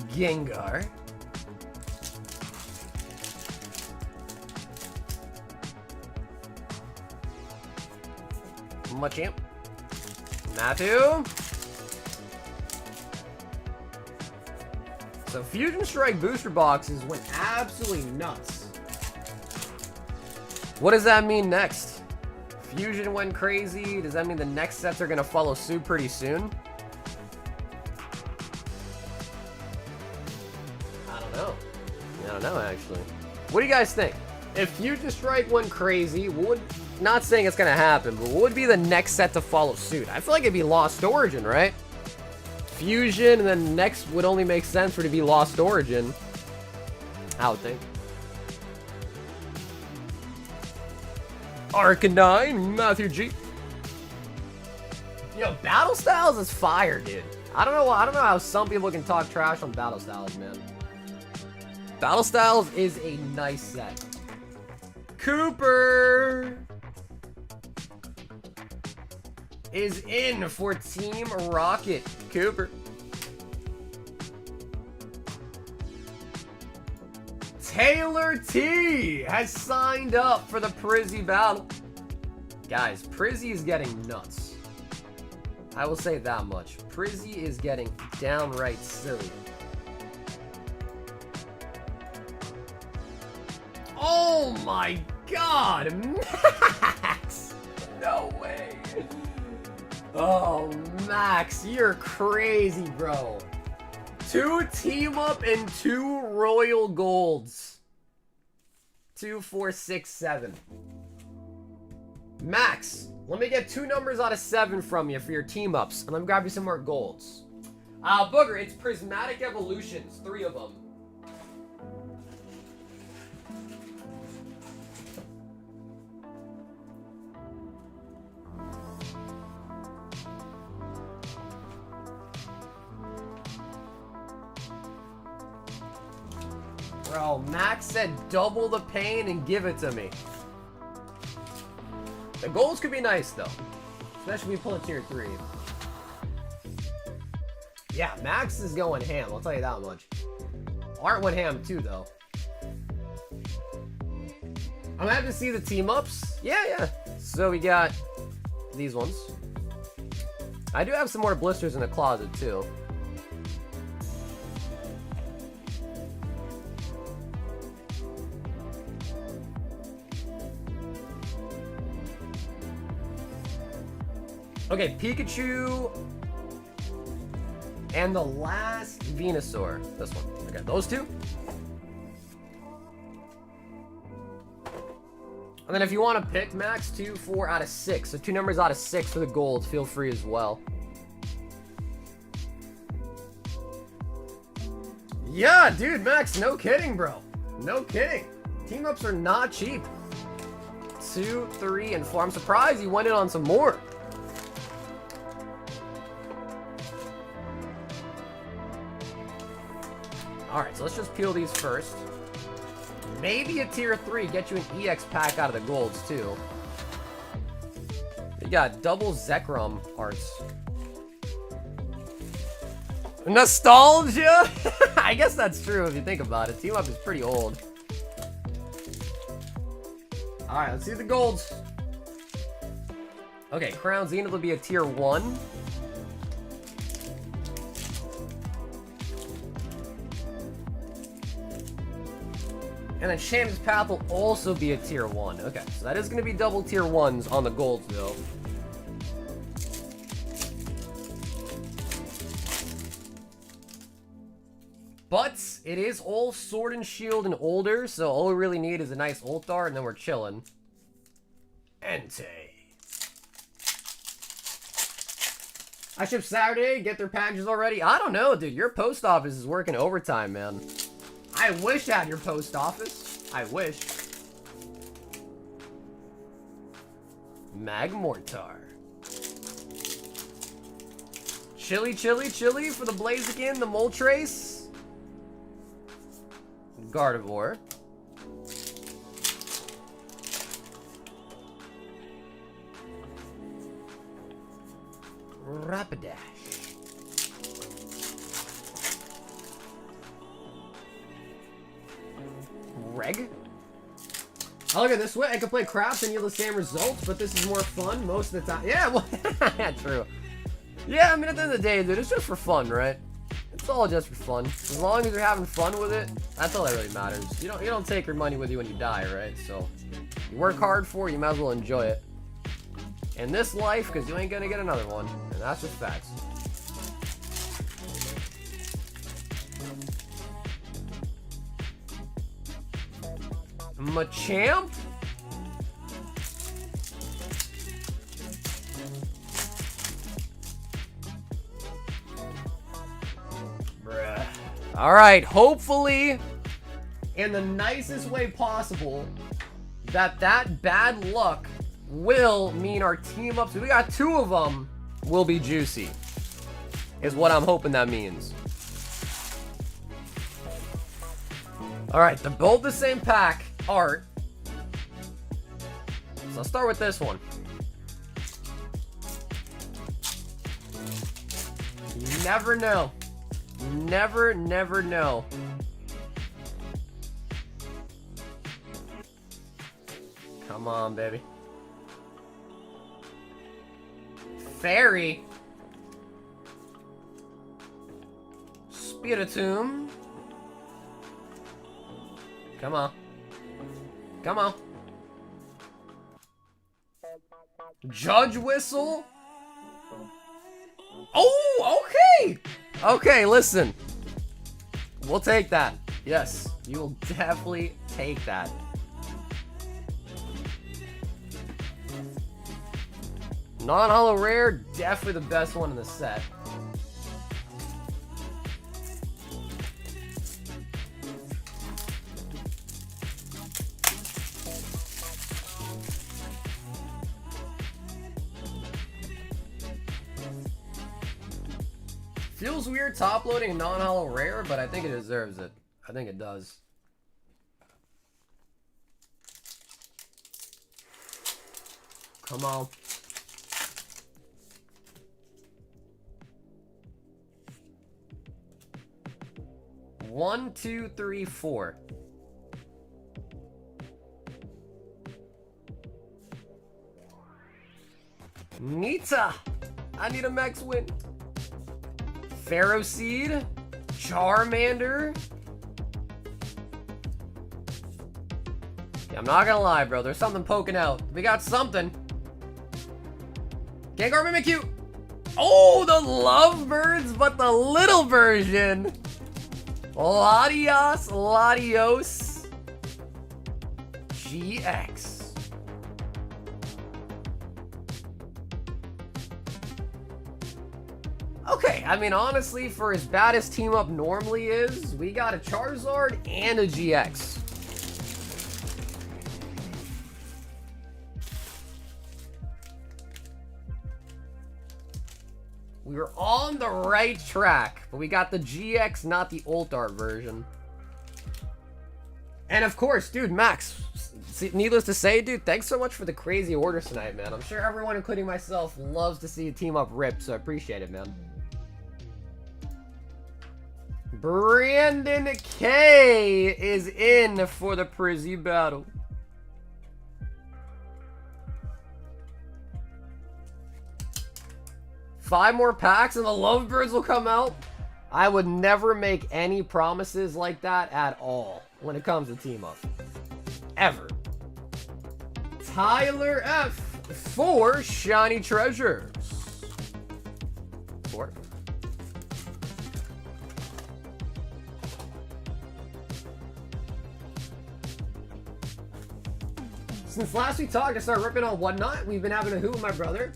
Gengar. Machamp. Matthew. So Fusion Strike booster boxes went absolutely nuts. What does that mean next? Fusion went crazy. Does that mean the next sets are going to follow suit pretty soon? I don't know. I don't know, actually. What do you guys think? If Fusion Strike went crazy, not saying it's going to happen, but what would be the next set to follow suit? I feel like it'd be Lost Origin, right? Fusion, and then next would only make sense for it to be Lost Origin. I would think. Arcanine, Matthew G. Yo, Battle Styles is fire, dude. I don't know how some people can talk trash on Battle Styles, man. Battle Styles is a nice set. Cooper is in for Team Rocket. Cooper. Taylor T has signed up for the Prizzy battle. Guys, Prizzy is getting nuts. I will say that much. Prizzy is getting downright silly. Oh my god, Max! No way. Oh, Max, you're crazy, bro. 2 team up and 2 royal golds. 2, 4, 6, 7. Max, let me get 2 numbers out of 7 from you for your team ups, and I'm gonna grab you some more golds. Booger, it's Prismatic Evolutions, 3 of them. Bro, Max said double the pain and give it to me. The golds could be nice, though. Especially if we pull a tier 3. Yeah, Max is going ham, I'll tell you that much. Art went ham, too, though. I'm gonna have to see the team-ups. Yeah. So we got these ones. I do have some more blisters in the closet, too. Okay, Pikachu and the last Venusaur. This one. Okay, those 2. And then if you want to pick, Max, 2, 4 out of 6. So 2 numbers out of 6 for the golds. Feel free as well. Yeah, dude, Max, no kidding, bro. No kidding. Team ups are not cheap. 2, 3, and 4. I'm surprised you went in on some more. Alright, so let's just peel these first. Maybe a tier 3, get you an EX pack out of the golds, too. You got double Zekrom arts. Nostalgia? I guess that's true if you think about it. Team Up is pretty old. Alright, let's see the golds. Okay, Crown Zenith will be a tier 1. And then Shaman's Path will also be a tier 1. Okay, so that is going to be double tier 1s on the golds, though. But it is all Sword and Shield and older, so all we really need is a nice Ulthar, and then we're chilling. Entei. I ship Saturday, get their packages already? I don't know, dude. Your post office is working overtime, man. I wish I had your post office. I wish. Magmortar. Chili for the Blaziken, the Moltres. Gardevoir. Rapidash. Reg? Oh, look at this way. I can play craps and yield the same results, but this is more fun most of the time. Yeah, well, yeah, true. Yeah, I mean, at the end of the day, dude, it's just for fun, right? It's all just for fun. As long as you're having fun with it, that's all that really matters. You don't take your money with you when you die, right? So, you work hard for it, you might as well enjoy it. In this life, because you ain't gonna get another one. And that's just facts. Machamp? Bruh. Alright, hopefully, in the nicest way possible, that bad luck will mean our team ups, we got 2 of them, will be juicy. Is what I'm hoping that means. Alright, they're both the same pack art. So I'll start with this one. You never know. Never know. Come on, baby. Fairy. Spiritomb. Come on. Come on. Judge Whistle. Oh, okay. Okay, listen. We'll take that. Yes, you will definitely take that. Non-holo rare, definitely the best one in the set. Feels weird top loading a non-holo rare, but I think it deserves it. I think it does. Come on. One, two, three, four. Nita! I need a max win. Pharaoh Seed, Charmander. Yeah, I'm not gonna lie, bro. There's something poking out. We got something. Gengar Mimikyu. Oh, the Lovebirds, but the little version. Latios, GX. Okay, I mean, honestly, for as bad as Team Up normally is, we got a Charizard and a GX. We were on the right track, but we got the GX, not the Alt Art version. And of course, dude, Max, needless to say, dude, thanks so much for the crazy orders tonight, man. I'm sure everyone, including myself, loves to see a Team Up rip, so I appreciate it, man. Brandon K is in for the Prizzy battle. Five more packs and the Lovebirds will come out. I would never make any promises like that at all when it comes to Team Up. Ever. Tyler F for Shiny Treasures. 4. Since last we talked, I started ripping on Whatnot. We've been having a hoot with my brother.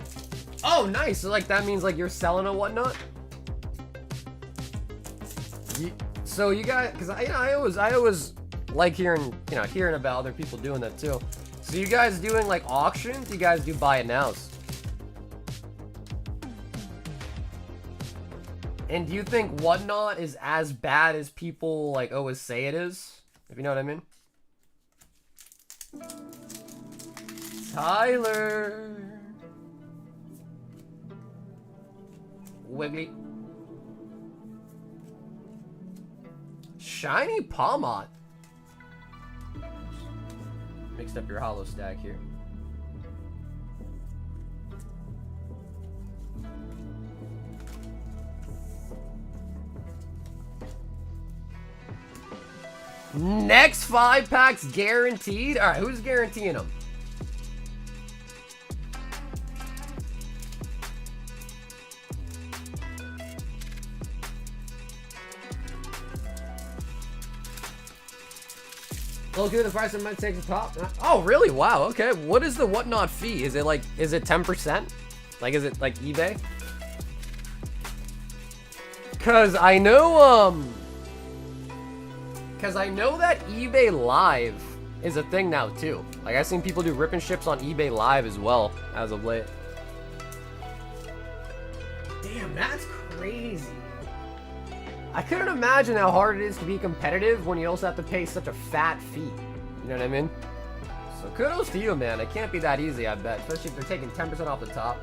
Oh, nice. So, like, that means, like, you're selling a Whatnot? So, you guys, because I always like hearing about other people doing that, too. So, you guys doing, like, auctions? You guys do buy it nows? And do you think Whatnot is as bad as people, like, always say it is? If you know what I mean? Tyler. Wiggly. Shiny Palmot. Mixed up your holo stack here. Next 5 packs guaranteed. All right, who's guaranteeing them? Look at the price of might take the top. Oh, really? Wow. Okay. What is the whatnot fee? Is it like, is it 10%? Like, is it like eBay? Cause I know that eBay Live is a thing now too. Like I've seen people do rip and ships on eBay Live as well as of late. Damn, that's crazy. I couldn't imagine how hard it is to be competitive when you also have to pay such a fat fee. You know what I mean? So kudos to you, man. It can't be that easy, I bet. Especially if they're taking 10% off the top.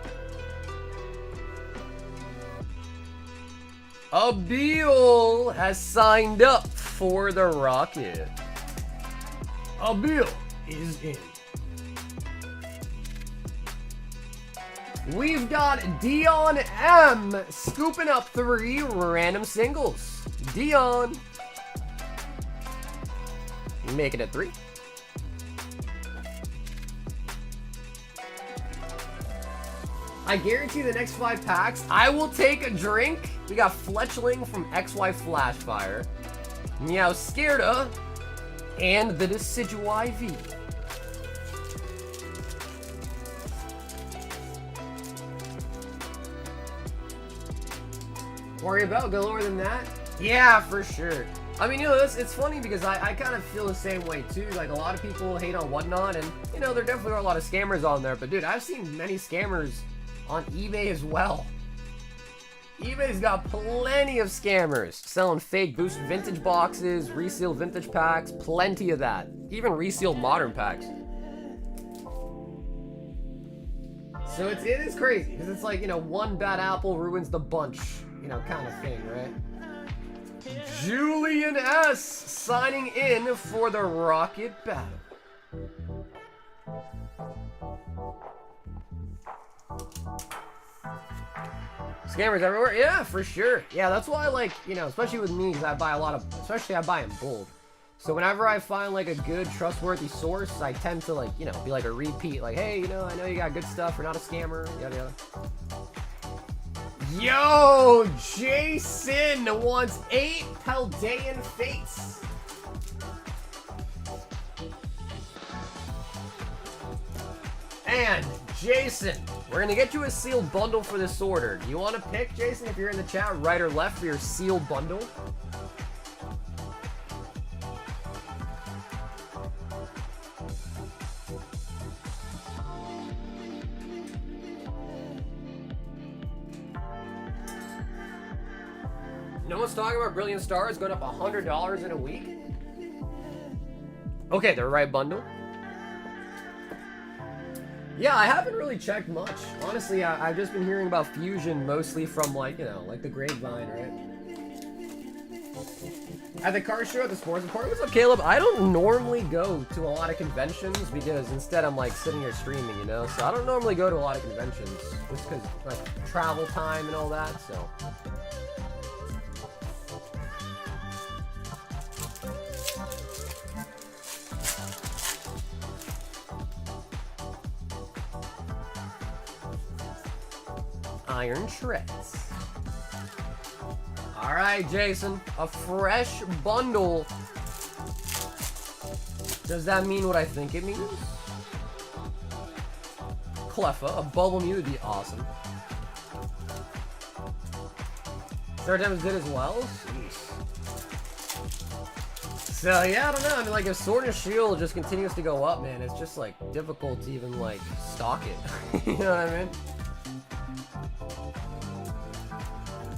Abil has signed up for the Rocket. Abil is in. We've got Dion M scooping up 3 random singles. Dion. Making it 3. I guarantee the next 5 packs, I will take a drink. We got Fletchling from XY Flashfire, Meow Scareda, and the Decidueye V. Worry about go lower than that? Yeah, for sure. I mean, you know, it's funny because I kind of feel the same way too. Like a lot of people hate on whatnot, and you know, there definitely are a lot of scammers on there. But dude, I've seen many scammers on eBay as well. eBay's got plenty of scammers selling fake boost vintage boxes, resealed vintage packs, plenty of that. Even resealed modern packs. So it is crazy because it's like, you know, one bad apple ruins the bunch, you know, kind of thing, right? Julian S signing in for the Rocket Battle. Scammers everywhere? Yeah, for sure. Yeah, that's why I like, you know, especially with me, because I buy a lot of, especially I buy in bulk. So whenever I find like a good, trustworthy source, I tend to like, you know, be like a repeat. Like, hey, you know, I know you got good stuff. You're not a scammer. Yada yada. Yo, Jason wants 8 Paldean Fates. And Jason, we're gonna get you a sealed bundle for this order. Do you want to pick, Jason, if you're in the chat, right or left for your sealed bundle? No one's talking about Brilliant Stars going up $100 in a week? Okay, the right bundle. Yeah, I haven't really checked much. Honestly, I've just been hearing about Fusion mostly from like, you know, like the grapevine, right? At the car show at the sports report. What's up, Caleb? I don't normally go to a lot of conventions because instead I'm like sitting here streaming, you know? So I don't normally go to a lot of conventions just because like travel time and all that, so. Iron Shreds. All right, Jason, a fresh bundle. Does that mean what I think it means? Cleffa, a Bubble Mew would be awesome. Third time is good as well? Jeez. So yeah, I don't know. I mean, like if Sword and Shield just continues to go up, man, it's just like difficult to even like stock it. You know what I mean?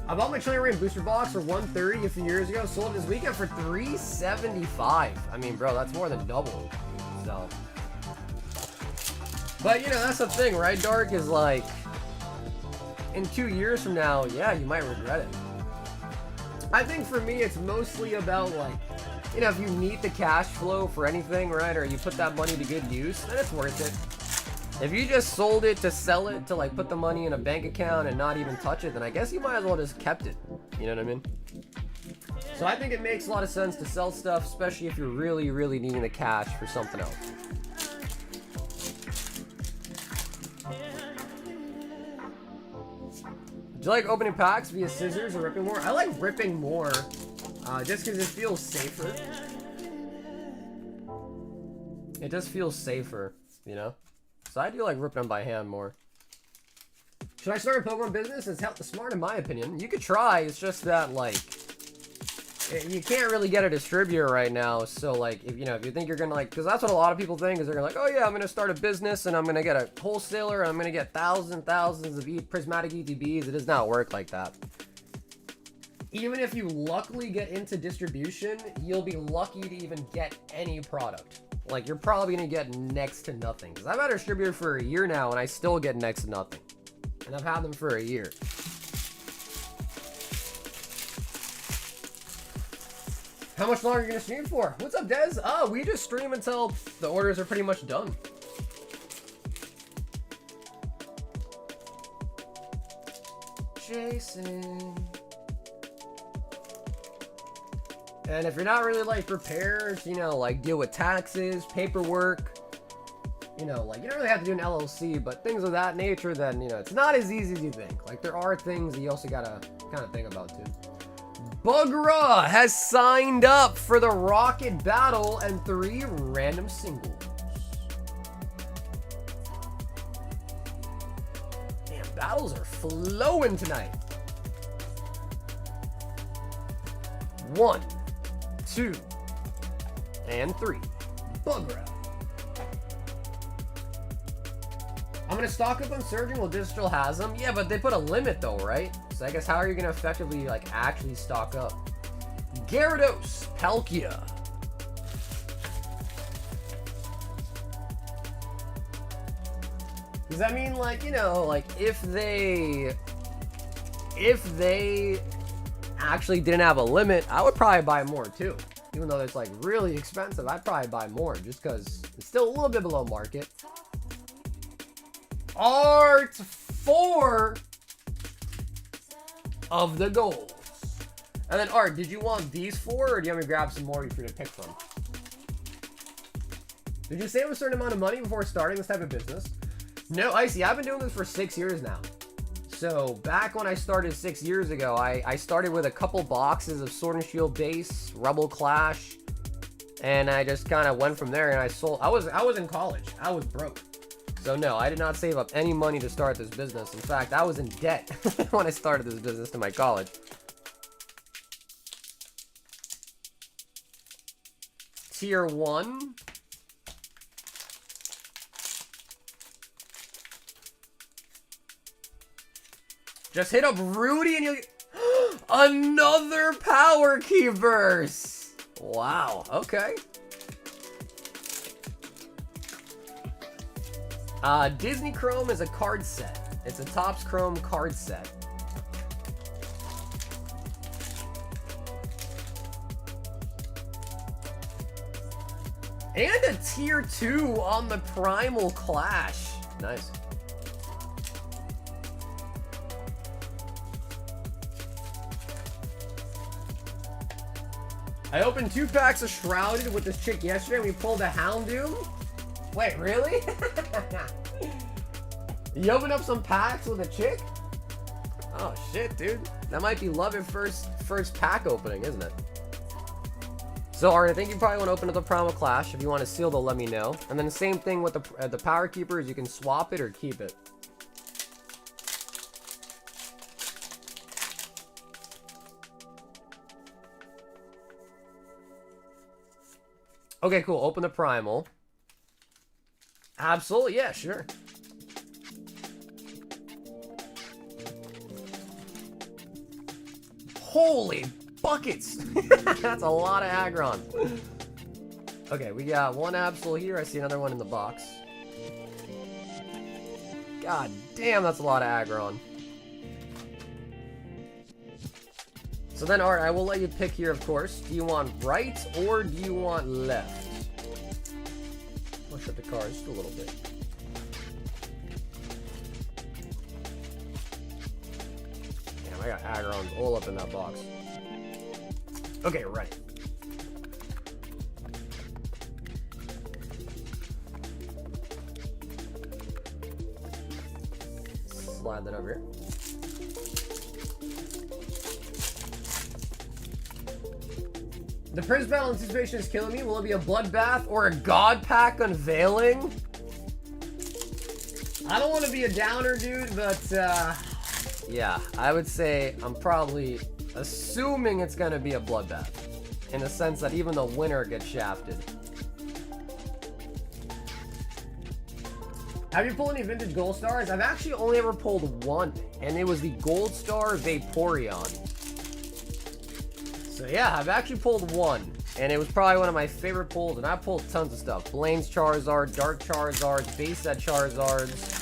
I bought my Chilling Reign booster box for $130 a few years ago. Sold it this weekend for $375. I mean, bro, that's more than double. So, but you know, that's the thing, right? Dark is like, in 2 years from now, yeah, you might regret it. I think for me, it's mostly about like, you know, if you need the cash flow for anything, right, or you put that money to good use, then it's worth it. If you just sold it to sell it, to like put the money in a bank account and not even touch it, then I guess you might as well just kept it. You know what I mean? So I think it makes a lot of sense to sell stuff, especially if you're really, really needing the cash for something else. Do you like opening packs via scissors or ripping more? I like ripping more, just because it feels safer. It just feels safer, you know? So I do like ripping them by hand more. Should I start a Pokemon business? It's smart in my opinion. You could try, it's just that, like, you can't really get a distributor right now. So, like, if you think you're gonna, like, because that's what a lot of people think, is they're gonna, like, oh yeah, I'm gonna start a business and I'm gonna get a wholesaler and I'm gonna get thousands and thousands of prismatic ETBs. It does not work like that. Even if you luckily get into distribution, you'll be lucky to even get any product. Like, you're probably gonna get next to nothing. Because I've had a distributor for a year now and I still get next to nothing. And I've had them for a year. How much longer are you gonna stream for? What's up, Dez? Oh, we just stream until the orders are pretty much done. Jason. And if you're not really, like, prepared, like, deal with taxes, paperwork, like, you don't really have to do an LLC, but things of that nature, then, it's not as easy as you think. Like, there are things that you also gotta kind of think about, too. Bugra has signed up for the Rocket Battle and 3 random singles. Damn, battles are flowing tonight. 1, 2, and 3. Bugra. I'm gonna stock up on Surging while Digital has them. Yeah, but they put a limit though, right? So I guess how are you gonna effectively, like, actually stock up? Gyarados, Palkia. Does that mean, like, like, if they actually didn't have a limit, I would probably buy more too. Even though it's, like, really expensive, I'd probably buy more just because it's still a little bit below market. Art 4 of the goals. And then, Art, did you want these 4, or do you want me to grab some more for you to pick from? Did you save a certain amount of money before starting this type of business? No, Icy, I've been doing this for 6 years now. So, back when I started 6 years ago, I started with a couple boxes of Sword and Shield base, Rebel Clash, and I just kind of went from there, and I sold. I was in college. I was broke. So no, I did not save up any money to start this business. In fact, I was in debt when I started this business in my college. Tier 1. Just hit up Rudy and you'll get another Power Key Verse. Wow, okay. Disney Chrome is a card set. It's a Topps Chrome card set. And a tier 2 on the Primal Clash. Nice. I opened 2 packs of Shrouded with this chick yesterday and we pulled a Houndoom. Wait, really? You opened up some packs with a chick? Oh shit, dude. That might be love at first pack opening, isn't it? So, Art, I think you probably want to open up the Primal Clash. If you want to seal, they'll let me know. And then the same thing with the Power Keepers. You can swap it or keep it. Okay, cool. Open the Primal. Absolutely, yeah, sure. Holy buckets! That's a lot of Aggron. Okay, we got 1 Absol here. I see another one in the box. God damn, that's a lot of Aggron. So then, Art, I will let you pick here, of course. Do you want right or do you want left? Push up the cards just a little bit. Damn, I got Aggrons all up in that box. Okay, ready. Slide that over here. The Prince Battle anticipation is killing me. Will it be a bloodbath or a god pack unveiling? I don't want to be a downer, dude, but yeah, I would say I'm probably assuming it's going to be a bloodbath, in the sense that even the winner gets shafted. Have you pulled any vintage gold stars? I've actually only ever pulled one, and it was the Gold Star Vaporeon. So yeah, I've actually pulled one, and it was probably one of my favorite pulls, and I pulled tons of stuff. Blaine's Charizard, Dark Charizards, base set Charizards.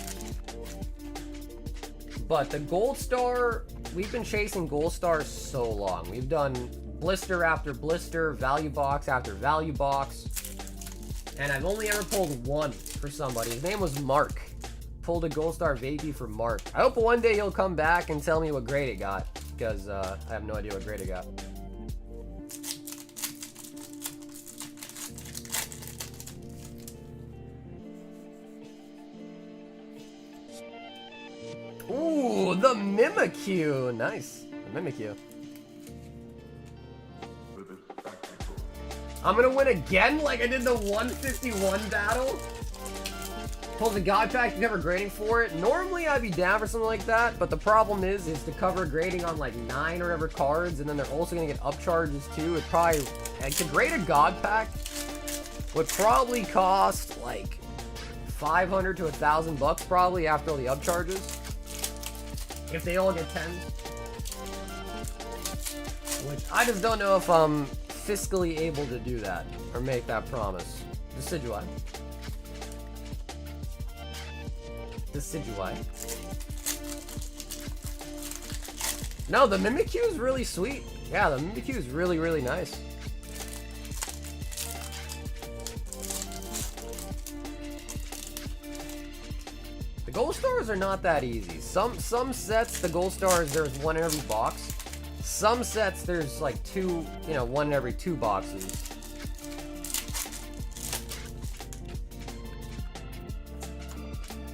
But the Gold Star, we've been chasing Gold Stars so long. We've done blister after blister, value box after value box. And I've only ever pulled one for somebody. His name was Mark. Pulled a Gold Star Vapey for Mark. I hope one day he'll come back and tell me what grade it got, because I have no idea what grade it got. Ooh, the Mimikyu. Nice. The Mimikyu. I'm gonna win again like I did the 151 battle. Pull the god pack, you cover grading for it. Normally I'd be down for something like that, but the problem is to cover grading on like 9 or whatever cards, and then they're also gonna get upcharges too. It probably, like, to grade a god pack would probably cost like 500 to 1,000 bucks probably after all the upcharges. If they all get 10. Which I just don't know if I'm fiscally able to do that or make that promise. Decidueye. Decidueye. No, the Mimikyu is really sweet. Yeah, the Mimikyu is really, really nice. The gold stars are not that easy. Some sets, the gold stars, there's one in every box. Some sets, there's like two, you know, one in every 2 boxes.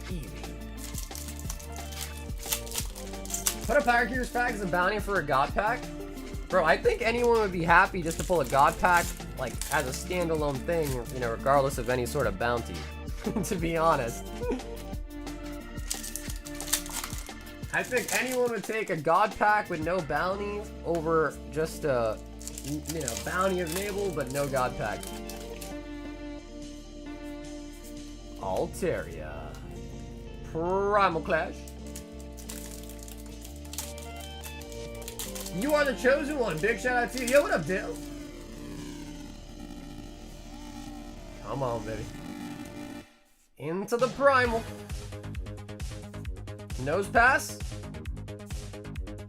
Eevee. Put a Power Cures pack as a bounty for a god pack? Bro, I think anyone would be happy just to pull a god pack, like, as a standalone thing, you know, regardless of any sort of bounty, to be honest. I think anyone would take a god pack with no bounties over just a, you know, bounty of Navel, but no god pack. Altaria. Primal Clash. You are the chosen one. Big shout out to you. Yo, what up, Dale? Come on, baby. Into the Primal. Nose Pass.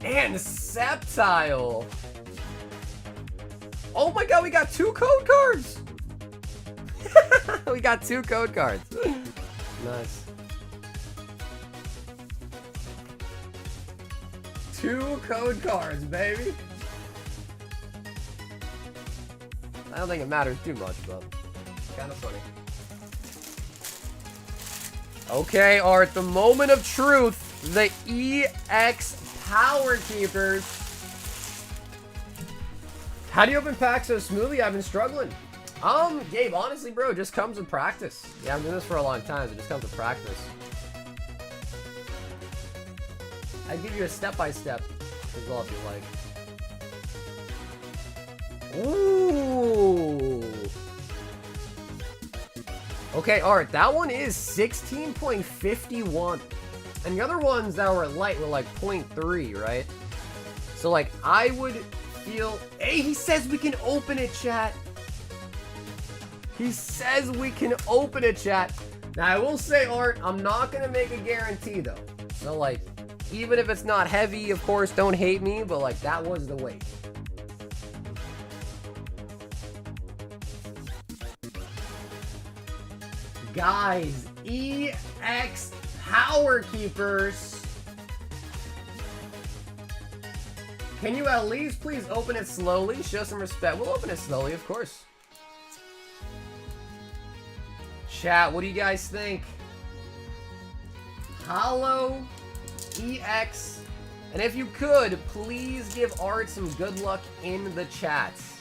And Sceptile. Oh my god, we got 2 code cards. We got 2 code cards. Nice. 2 code cards, baby. I don't think it matters too much, but kind of funny. Okay, Art, the moment of truth. The EX Power Keepers. How do you open packs so smoothly? I've been struggling. Gabe, honestly, bro, it just comes with practice. Yeah, I'm doing this for a long time, so it just comes with practice. I give you a step-by-step as well if you like. Ooh. Okay, Art, that one is 16.51. And the other ones that were light were like 0.3, right? So, like, I would feel... Hey, he says we can open it, chat. He says we can open it, chat. Now, I will say, Art, I'm not going to make a guarantee, though. So, like, even if it's not heavy, of course, don't hate me, but, like, that was the weight. Guys, EX Power Keepers. Can you at least please open it slowly? Show some respect. We'll open it slowly, of course. Chat, what do you guys think? Holo EX. And if you could, please give Art some good luck in the chats.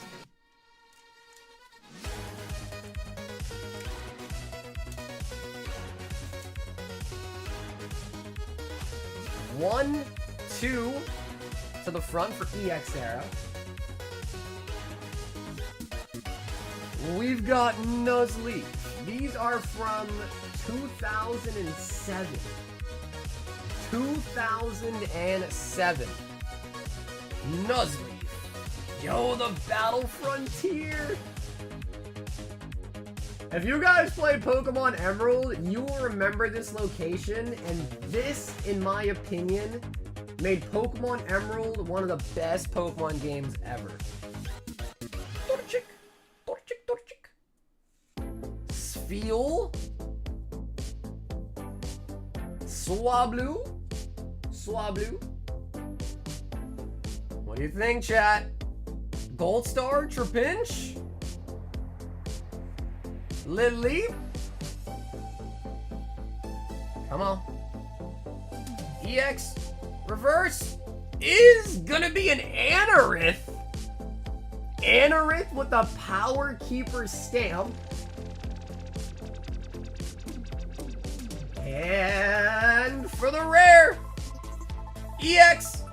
One, two to the front for EX era. We've got Nuzleaf. These are from 2007. 2007. Nuzleaf. Yo, the Battle Frontier. If you guys played Pokemon Emerald, you will remember this location, and this, in my opinion, made Pokemon Emerald one of the best Pokemon games ever. Torchic, Torchic, Torchic. Spheal. Swablu. Swablu. What do you think, chat? Gold Star, Trapinch? Lily? Come on. EX reverse is gonna be an Anorith. Anorith with the Power Keeper stamp. And for the rare, EX.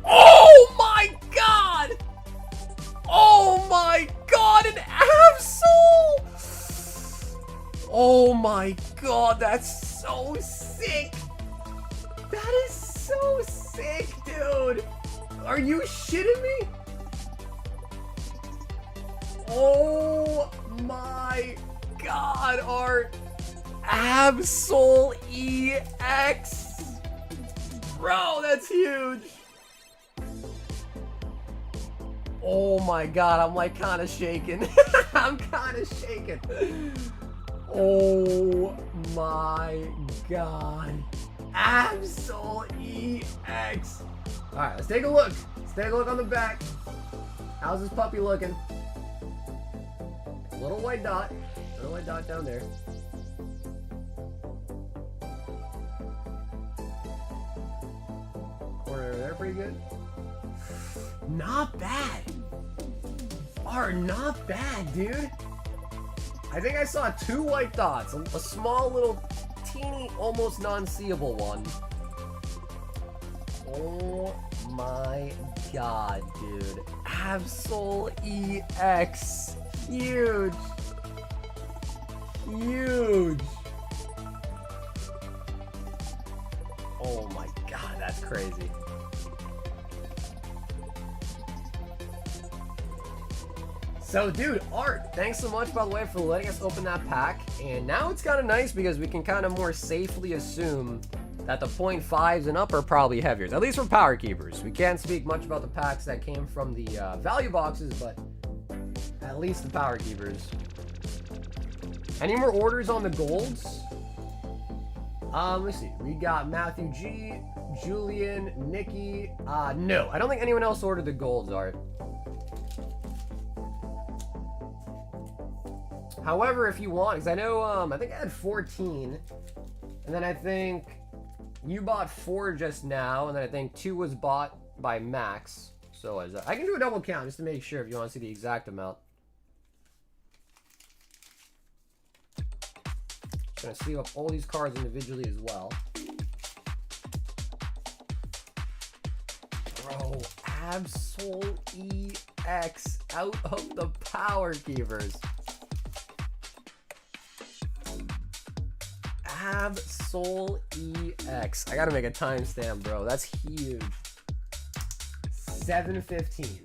Oh my god! Oh my god, an Absol! Oh my god, that's so sick! That is so sick, dude! Are you shitting me? Oh my god, Art! Absol EX! Bro, that's huge! Oh my god, I'm like kind of shaking. I'm kind of shaking. Oh my god. Absol EX. Alright, let's take a look. Let's take a look on the back. How's this puppy looking? Little white dot. Little white dot down there. Corner there, pretty good. Not bad. Are not bad, dude. I think I saw 2 white dots. A small little teeny, almost non-seeable one. Oh my god, dude. Absol EX. Huge. Huge. Oh my god, that's crazy. So, dude, Art, thanks so much, by the way, for letting us open that pack. And now it's kind of nice because we can kind of more safely assume that the 0.5s and up are probably heavier, at least for Power Keepers. We can't speak much about the packs that came from the value boxes, but at least the Power Keepers. Any more orders on the golds? Let's see. We got Matthew G, Julian, Nikki. No, I don't think anyone else ordered the golds, Art. However, if you want, because I know, I think I had 14, and then I think you bought 4 just now, and then I think 2 was bought by Max. So I can do a double count just to make sure if you want to see the exact amount. Just gonna seal up all these cards individually as well. Bro, Absol EX out of the Power Keepers. Absol EX. I gotta make a timestamp, bro. That's huge. 7:15.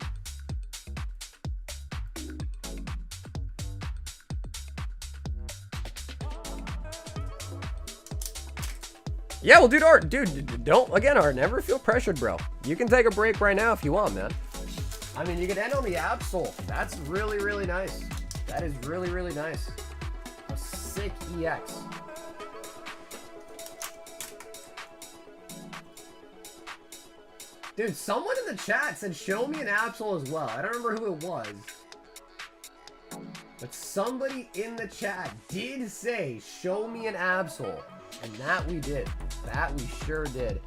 Yeah, well, dude, Art, dude, don't, again, Art, never feel pressured, bro. You can take a break right now if you want, man. I mean, you could end on the Absol. That's really, really nice. That is really, really nice. A sick EX. Dude, someone in the chat said show me an Absol as well. I don't remember who it was. But somebody in the chat did say show me an Absol. And that we did. That we sure did.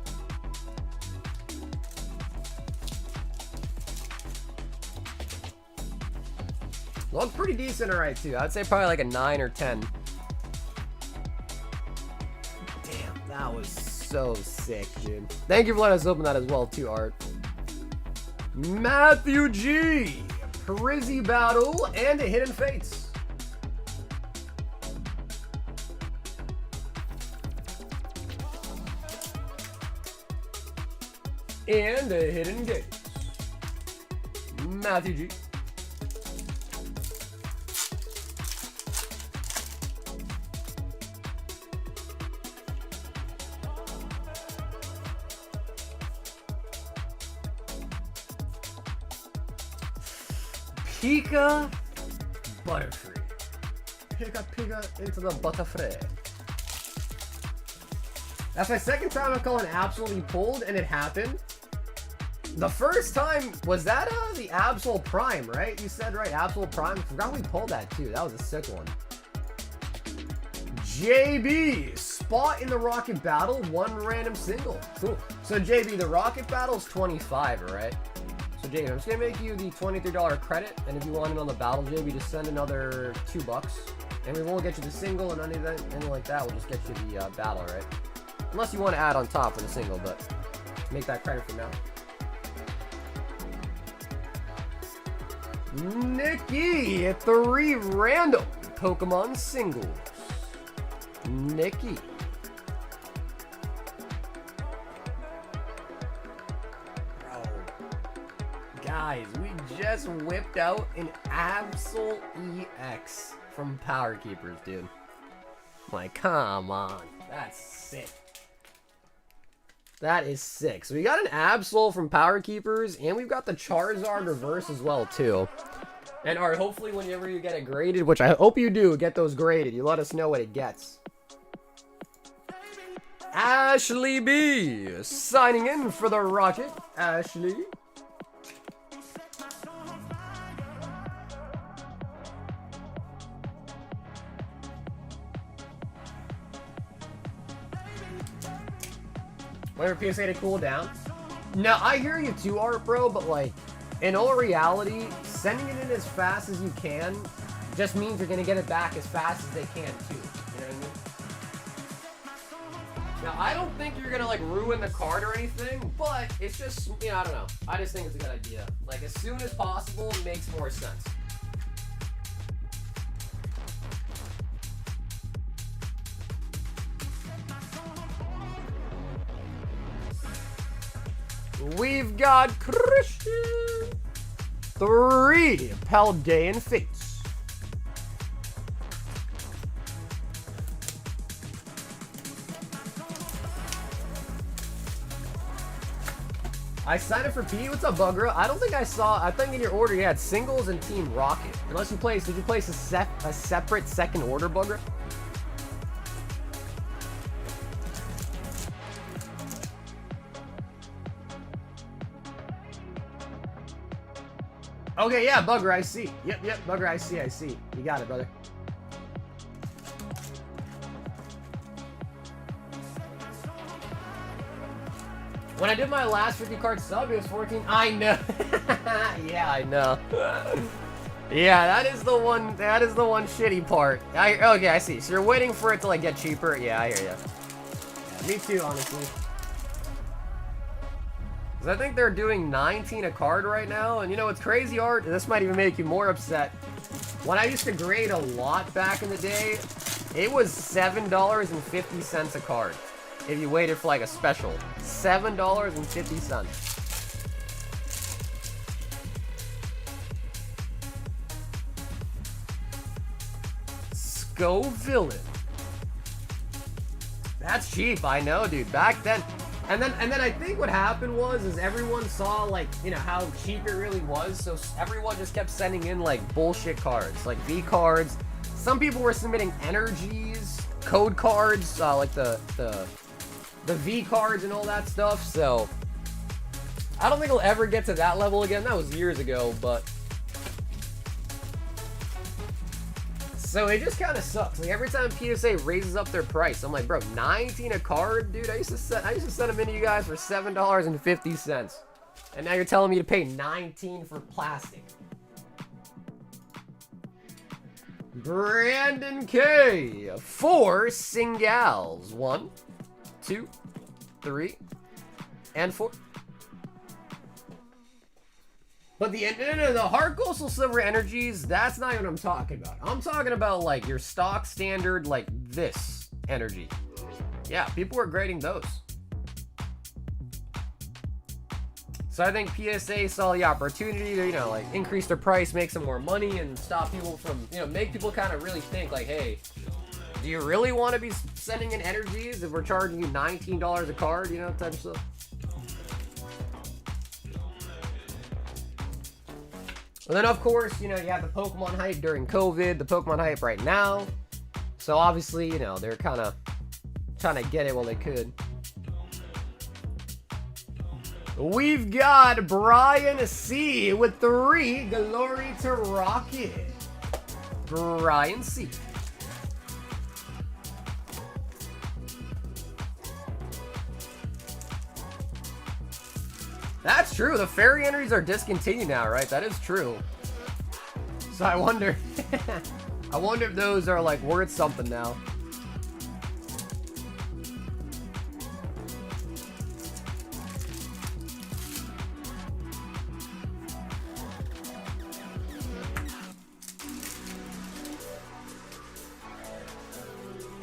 Looked pretty decent, alright, too. I'd say probably like a 9 or 10. Damn, that was so sick, dude. Thank you for letting us open that as well, too, Art. Matthew G. Prizzy Battle and a Hidden Fates. And a Hidden Gates. Matthew G. Pika Butterfree. Pika into the Butterfree. That's my second time I'm calling absolutely pulled, and it happened. The first time, was that the Absol Prime, right? You said right, Absol Prime. I forgot we pulled that too. That was a sick one. JB, spot in the Rocket Battle, one random single. Cool. So JB, the Rocket Battle's 25, right? So JB, I'm just gonna make you the $23 credit, and if you want it on the battle, JB, just send another $2, and we won't get you the single and anything like that. We'll just get you the battle, right? Unless you want to add on top for the single, but make that credit for now. Nikki, 3 random Pokemon singles. Nikki. Bro. Guys, we just whipped out an Absol EX from Power Keepers, dude. Like, come on. That's sick. That is sick. So we got an Absol from Power Keepers, and we've got the Charizard reverse as well, too. And Art, hopefully whenever you get it graded, which I hope you do, get those graded. You let us know what it gets. Ashley B. Signing in for the Rocket. Ashley. Wait for PSA to cool down. No, I hear you too, Art, bro, but like, in all reality, sending it in as fast as you can just means you're gonna get it back as fast as they can too. You know what I mean? Now, I don't think you're gonna like ruin the card or anything, but it's just, you know, I don't know. I just think it's a good idea. Like, as soon as possible makes more sense. We've got Christian. 3 Paldean Fates. I signed up for Pete. What's up, Bugra? I don't think I saw. I think in your order you had singles and Team Rocket. Unless you placed. Did you place a separate second order, Bugra? Okay, yeah, Bugger, I see. Yep, Bugger, I see. You got it, brother. When I did my last 50 card sub, it was 14. I know. Yeah, I know. Yeah, that is the one shitty part. Okay, I see. So you're waiting for it to like get cheaper. Yeah, I hear you. Yeah, me too, honestly. I think they're doing 19 a card right now, and you know what's crazy, Art? This might even make you more upset. When I used to grade a lot back in the day, it was $7.50 a card. If you waited for like a special. $7.50. Scovillain. That's cheap, I know, dude. Back then. And then I think what happened was everyone saw like, you know, how cheap it really was, so everyone just kept sending in like bullshit cards, like V cards. Some people were submitting energies, code cards, like the V cards and all that stuff. So I don't think it'll ever get to that level again. That was years ago, but... So it just kind of sucks. Like every time PSA raises up their price, I'm like, bro, 19 a card, dude. I used to send them into you guys for $7.50, and now you're telling me to pay 19 for plastic. Brandon K. 4 singles. 1, 2, 3, and 4. But the Heart Coastal Silver Energies, that's not even what I'm talking about. I'm talking about like your stock standard, like this energy. Yeah, people were grading those. So I think PSA saw the opportunity to, you know, like increase their price, make some more money, and stop people from, you know, make people kind of really think like, hey, do you really want to be sending in energies if we're charging you $19 a card, you know, type of stuff? And then, of course, you know, you have the Pokemon hype during COVID, the Pokemon hype right now. So, obviously, you know, they're kind of trying to get it while they could. We've got Brian C. with 3. Glory to Rocket. Brian C. That's true. The fairy energies are discontinued now, right? That is true. So I wonder, I wonder if those are like worth something now.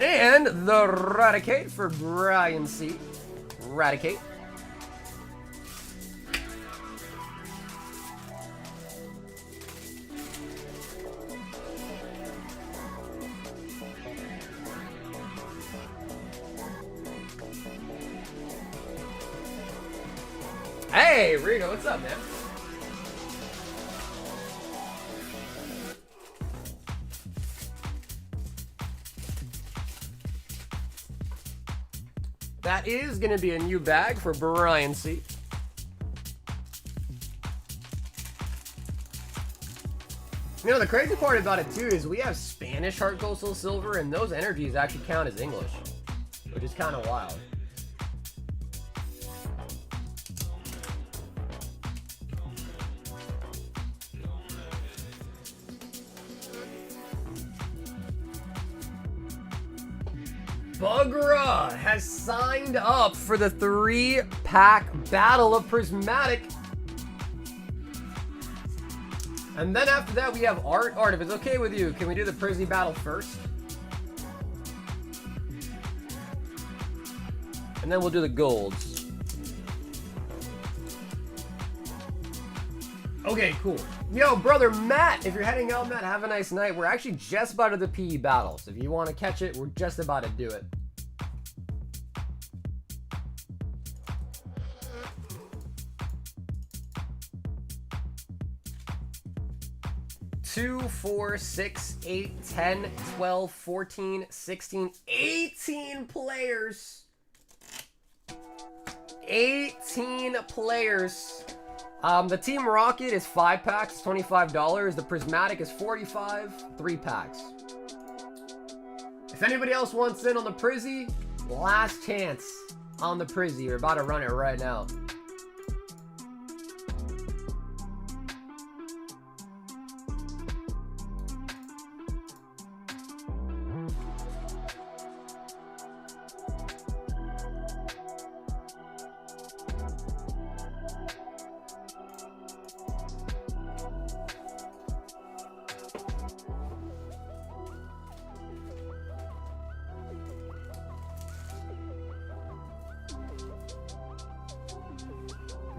And the Raticate for Brian C. Raticate. Hey, Rito, what's up, man? That is going to be a new bag for Brian C. You know, the crazy part about it, too, is we have Spanish Heart Coastal Silver, and those energies actually count as English, which is kind of wild. Bugra has signed up for the 3-pack Battle of Prismatic. And then after that, we have Art. Art, if it's okay with you, can we do the Prisy battle first? And then we'll do the golds. Okay, cool. Yo, brother Matt, if you're heading out, Matt, have a nice night. We're actually just about to the PE battle, so if you want to catch it, we're just about to do it. Two, 4, 6, 8, 10, 12, 14, 16, 18 players. 18 players. The Team Rocket is 5 packs, $25. The Prismatic is 45, 3 packs. If anybody else wants in on the Prizzy, last chance on the Prizzy. We're about to run it right now.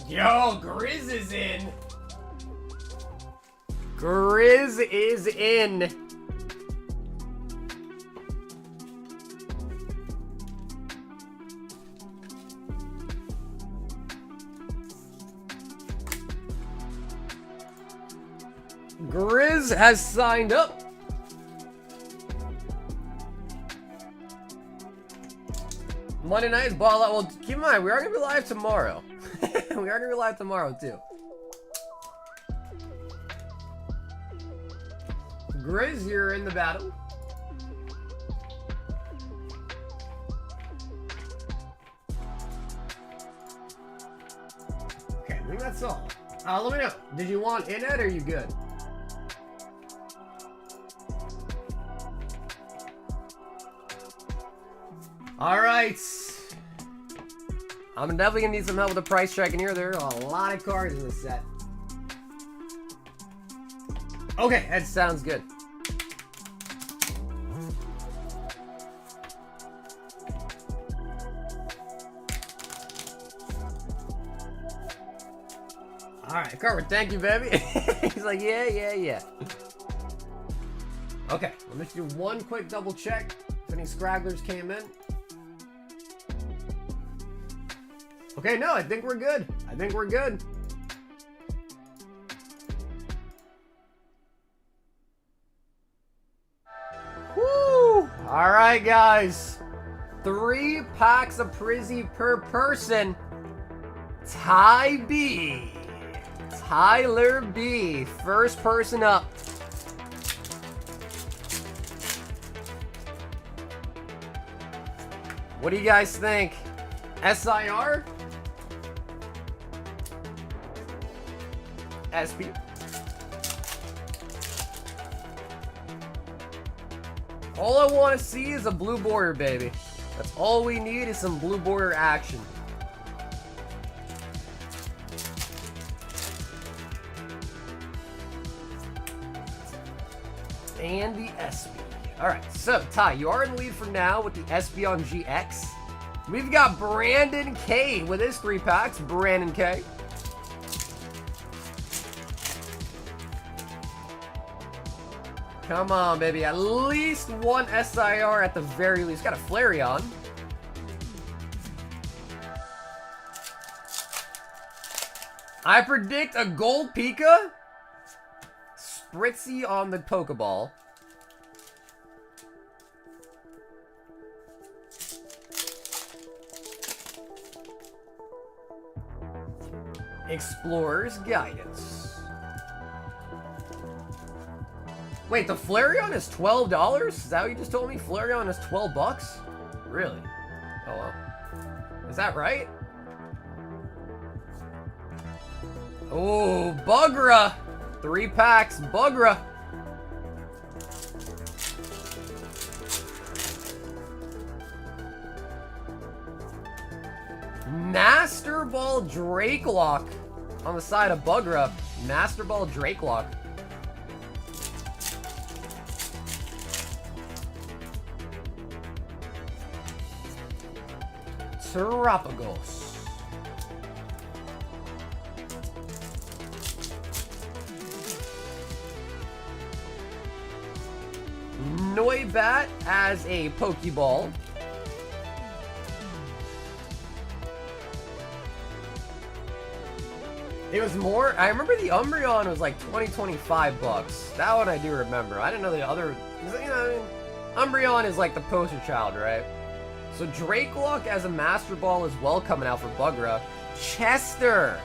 Yo, Grizz is in. Grizz is in. Grizz has signed up. Monday night is Ball Out. Well, Keep in mind, we are going to be live tomorrow. We are going to be live tomorrow, too. Grizz, you're in the battle. Okay, I think that's all. Let me know. Did you want in it or are you good? Alright. I'm definitely gonna need some help with the price checking here. There are a lot of cards in this set. Okay, that sounds good. Alright, Carver, thank you, baby. He's like, yeah. Okay, let me just do one quick double check if any scragglers came in. Okay, no, I think we're good. Woo! Alright, guys. 3 packs of Prizzy per person. Ty B. Tyler B. First person up. What do you guys think? SIR? SP? All I want to see is a blue border, baby. That's all we need is some blue border action. And the SB. Alright, so Ty, you are in the lead for now with the SB on GX. We've got Brandon K with his 3 packs. Brandon K. Come on, baby. At least one SIR at the very least. Got a Flareon. I predict a gold Pika. Spritzy on the Pokeball. Explorer's Guidance. Wait, the Flareon is $12? Is that what you just told me? Flareon is 12 bucks? Really? Oh well. Is that right? Oh, Bugra! 3 packs, Bugra. Master Ball Drakelock on the side of Bugra. Master Ball Drakelock. Terapagos. Noibat as a Pokeball. It was more, I remember the Umbreon was like 25 bucks. That one I do remember. I didn't know the other, you know, I mean, Umbreon is like the poster child, right? So Drakelock as a Master Ball as well coming out for Bugra. Chester.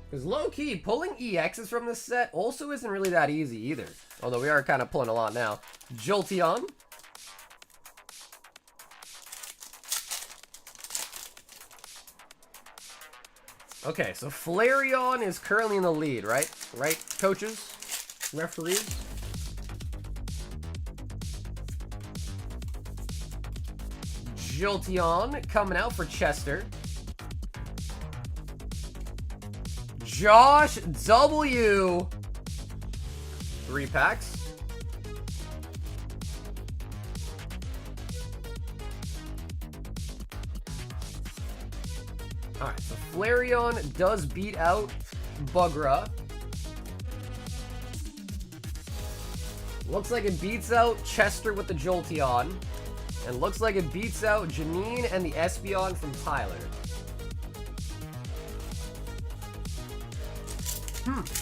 Because low-key, pulling EXs from this set also isn't really that easy either. Although we are kind of pulling a lot now. Jolteon. Okay, so Flareon is currently in the lead, right? Right, coaches? Referees? Jolteon coming out for Chester. Josh W. 3 packs. Alright, so Flareon does beat out Bugra. Looks like it beats out Chester with the Jolteon. And looks like it beats out Janine and the Espeon from Tyler.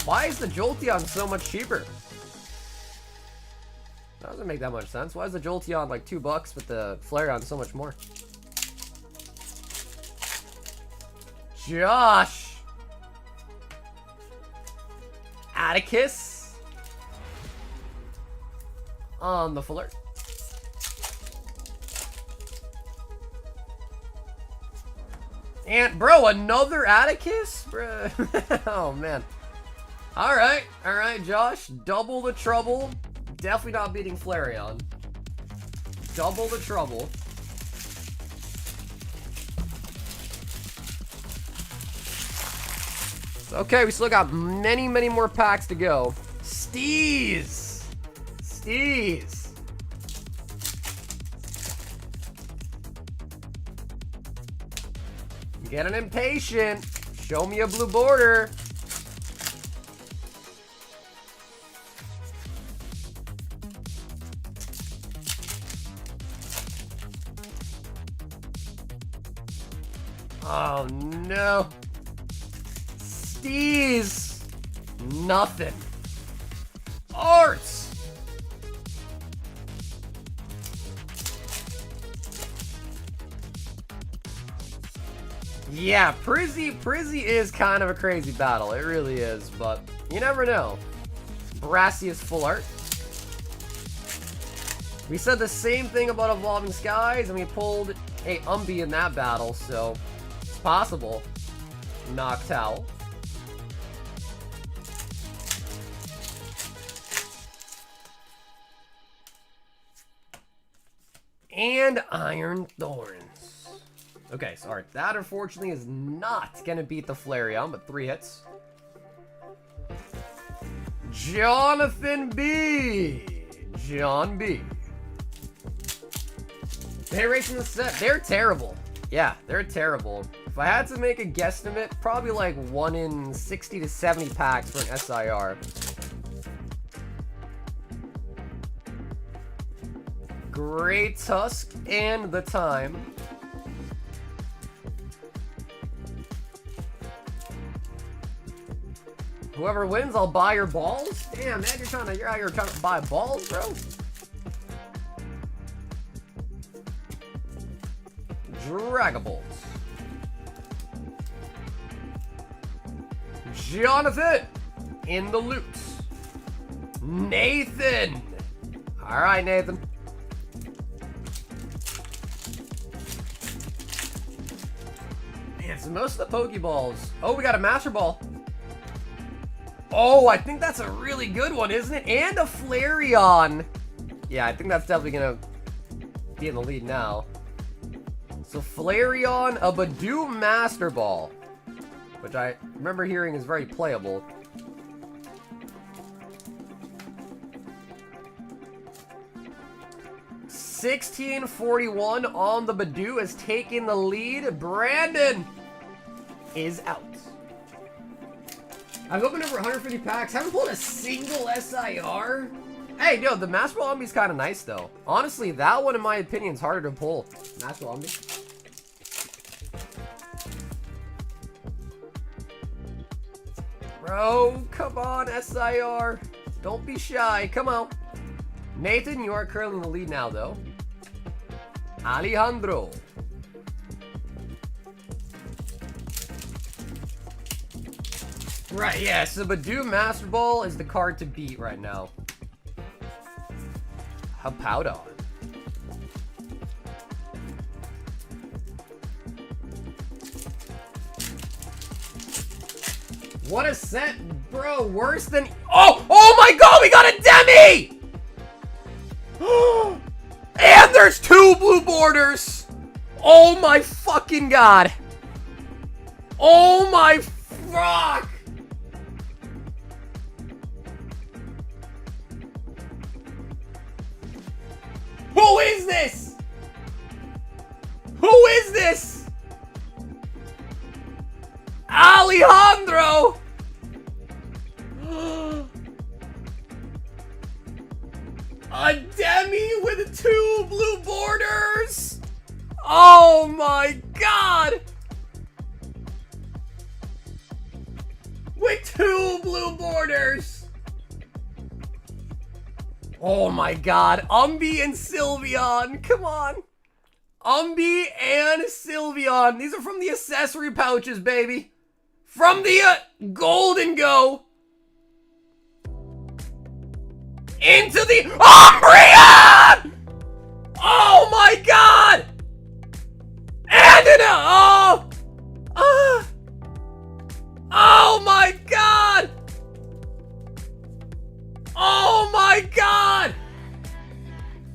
Why is the Jolteon so much cheaper? That doesn't make that much sense. Why is the Jolteon like $2, but the Flareon so much more? Josh! Atticus! On the flirt. And, bro, another Atticus? Bro. Oh, man. Alright, Josh. Double the trouble. Definitely not beating Flareon. Double the trouble. Okay, we still got many, many more packs to go. Steez! Steez! Getting impatient. Show me a blue border. Oh no. Steez. Nothing. Arts. Yeah, Prizzy is kind of a crazy battle. It really is, but you never know. Brassius full art. We said the same thing about Evolving Skies, and we pulled a Umbee in that battle, so it's possible. Noctowl. And Iron Thorns. Okay, sorry. That unfortunately is not gonna beat the Flareon, but 3 hits. Jonathan B. John B. They're racing the set. They're terrible. Yeah, they're terrible. If I had to make a guesstimate, probably like 1 in 60 to 70 packs for an SIR. Great Tusk and the time. Whoever wins, I'll buy your balls. Damn, man, you're out here trying to buy balls, bro. Dragables. Jonathan in the loot. Nathan. All right, Nathan. Man, so most of the Pokeballs. Oh, we got a Master Ball. Oh, I think that's a really good one, isn't it? And a Flareon. Yeah, I think that's definitely gonna be in the lead now. So Flareon, a Badoo Master Ball, which I remember hearing is very playable. $16.41 on the Badoo is taking the lead. Brandon is out. I've opened over 150 packs. Haven't pulled a single SIR. Hey, yo, the Master Ball Umbie's kind of nice, though. Honestly, that one, in my opinion, is harder to pull. Master Ball Umbie. Bro, come on, SIR. Don't be shy. Come on. Nathan, you are currently in the lead now, though. Alejandro. Right, yeah, so Badoo Master Ball is the card to beat right now. Hippowdon. What a set, bro. Worse than... Oh my god, we got a Demi! And there's 2 blue borders! Oh my fucking god. Oh my fuck! Who is this? Who is this? Alejandro! A Demi with 2 blue borders? Oh my god! With 2 blue borders! Oh my god. Umbee and Sylveon. Come on. Umbee and Sylveon. These are from the accessory pouches, baby. From the Golden Go. Into the Umbreon! Oh my god! And in a... Oh my god! Oh my god!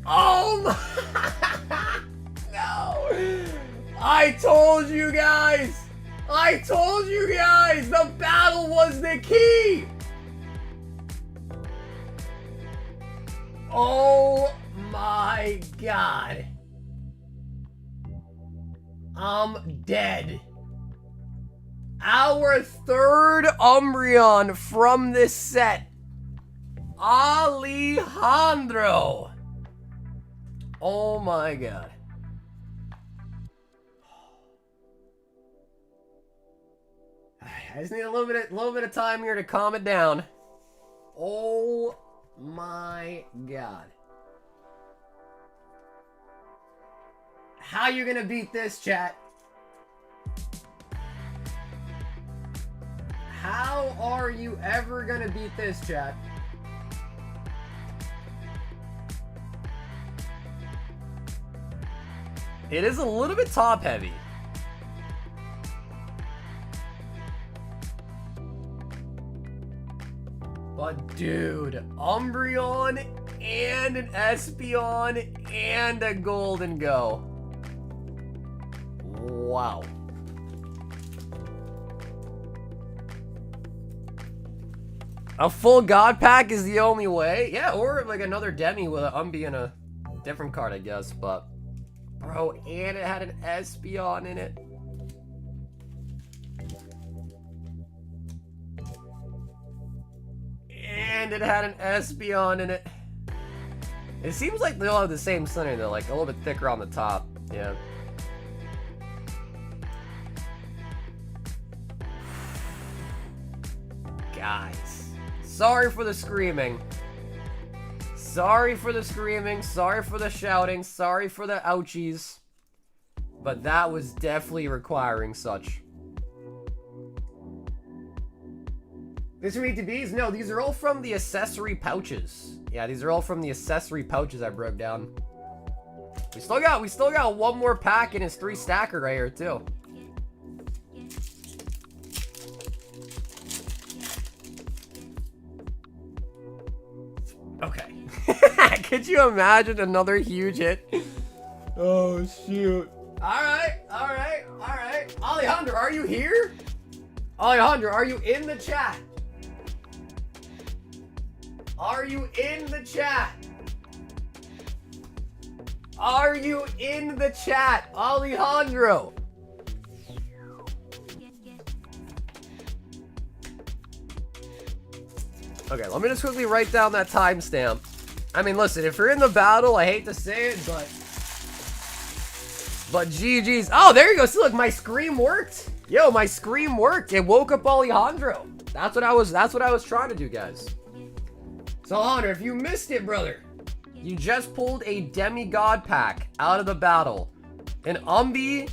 Oh my... No! I told you guys! I told you guys! The battle was the key! Oh my god. I'm dead. Our third Umbreon from this set. Alejandro. Oh my god. I just need a little bit of time here to calm it down. Oh my god. How you gonna beat this, chat? How are you ever gonna beat this, chat? It is a little bit top heavy. But dude, Umbreon and an Espeon and a Golden Go. Wow. A full God pack is the only way? Yeah, or like another Demi with an Umbee and a different card, I guess, but... Bro, and it had an Espeon in it. And it had an Espeon in it. It seems like they all have the same center though, like a little bit thicker on the top. Yeah. Guys, sorry for the screaming. Sorry for the screaming. Sorry for the shouting. Sorry for the ouchies. But that was definitely requiring such. These are ETBs? No, these are all from the accessory pouches. Yeah, these are all from the accessory pouches I broke down. We still got one more pack in his 3-stacker right here too. Okay. Could you imagine another huge hit? Oh shoot. Alright. Alejandro, are you here? Alejandro, are you in the chat? Are you in the chat? Are you in the chat, Alejandro? Okay, let me just quickly write down that timestamp. I mean, listen, if you're in the battle, I hate to say it, but GG's. Oh, there you go. See, look, my scream worked. Yo, my scream worked. It woke up Alejandro. That's what I was trying to do, guys. So, Honor, if you missed it, brother, you just pulled a demigod pack out of the battle. An Umbee,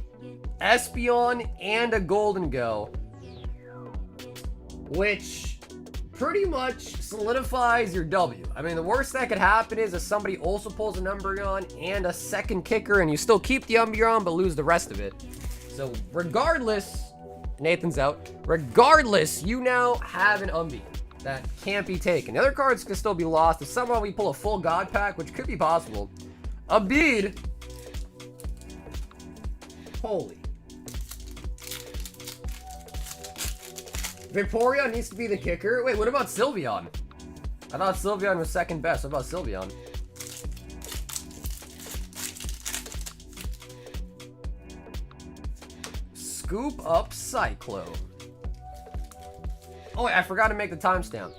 Espeon, and a Golden Go. Which pretty much solidifies your W. I mean, the worst that could happen is if somebody also pulls an Umbreon and a second kicker, and you still keep the Umbreon, but lose the rest of it. So, regardless, Nathan's out. Regardless, you now have an Umbee that can't be taken. The other cards can still be lost. If somehow we pull a full God pack, which could be possible. A bead. Holy. Vaporeon needs to be the kicker. Wait, what about Sylveon? I thought Sylveon was second best. What about Sylveon? Scoop up Cyclone. Oh, wait, I forgot to make the timestamp.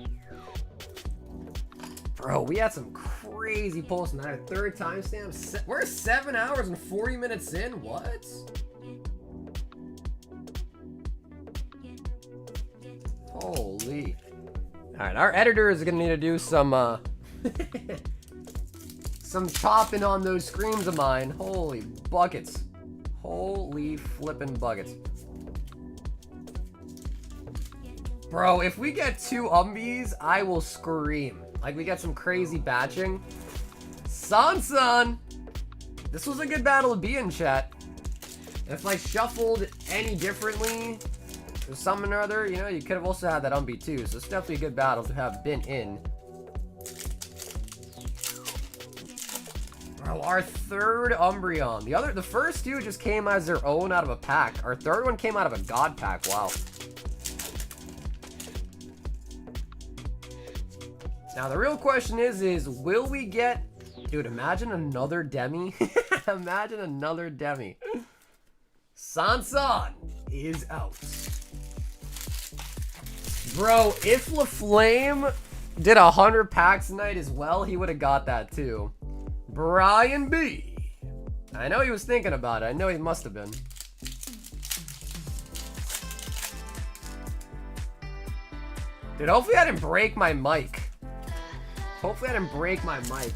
Bro, we had some crazy pulls tonight. A third timestamp. We're 7 hours and 40 minutes in. What? Holy. Alright, our editor is going to need to do some, some chopping on those screams of mine. Holy buckets. Holy flippin' buckets. Bro, if we get 2 Umbies, I will scream. Like, we get some crazy batching. Son! This was a good battle to be in, chat. If I shuffled any differently, or something or other, you know, you could have also had that Umbie too. So it's definitely a good battle to have been in. Bro, our 3rd Umbreon. The first 2 just came as their own out of a pack. Our 3rd one came out of a God pack. Wow. Now the real question is will we get... Dude, imagine another Demi. Imagine another Demi. Sansan is out. Bro, if LaFlame did 100 packs tonight as well, he would have got that too. Brian B. I know he was thinking about it. I know he must have been. Dude, hopefully I didn't break my mic. Hopefully I didn't break my mic.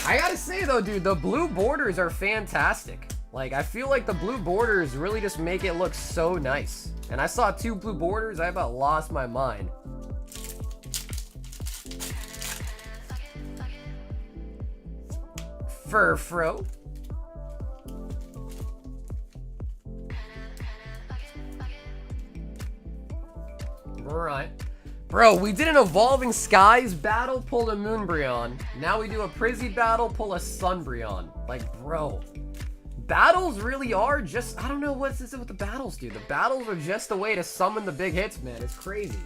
I gotta say though, dude, the blue borders are fantastic. Like, I feel like the blue borders really just make it look so nice. And I saw 2 blue borders, I about lost my mind. Furfro. Alright. Bro, we did an Evolving Skies battle, pulled a Moonbreon. Now we do a Prizzy battle, pull a Sunbreon. Like, bro. Battles really are just... I don't know what this is with the battles, dude. The battles are just a way to summon the big hits, man. It's crazy.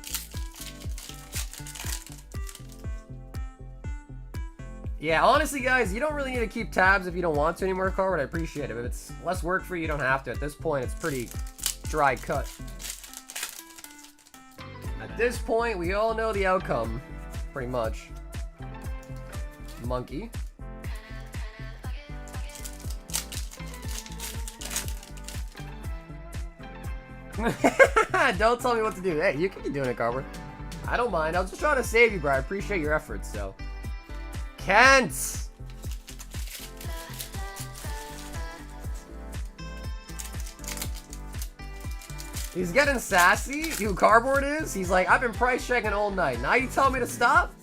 Yeah, honestly, guys, you don't really need to keep tabs if you don't want to anymore, Carver. I appreciate it. If it's less work for you, you don't have to. At this point, it's pretty dry cut. At this point, we all know the outcome, pretty much. Monkey. Don't tell me what to do. Hey, you can keep doing it, Carver. I don't mind. I was just trying to save you, bro. I appreciate your efforts, so. Kent! He's getting sassy. Who Cardboard is? He's like, I've been price checking all night. Now you tell me to stop?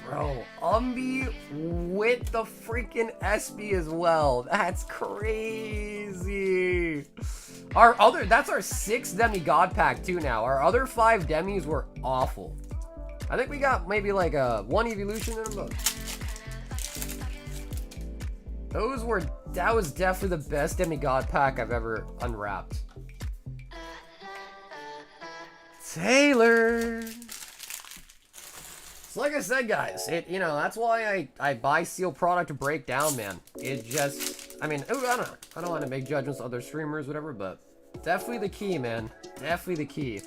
Bro, Umbie with the freaking SB as well. That's crazy. That's our 6th demigod pack too now. Our other 5 demis were awful. I think we got maybe like a 1 evolution in them. That was definitely the best demigod pack I've ever unwrapped. Taylor. So like I said, guys, that's why I buy sealed product to break down, man. It just, I mean, I don't want to make judgments of other streamers, whatever, but definitely the key, man. Definitely the key.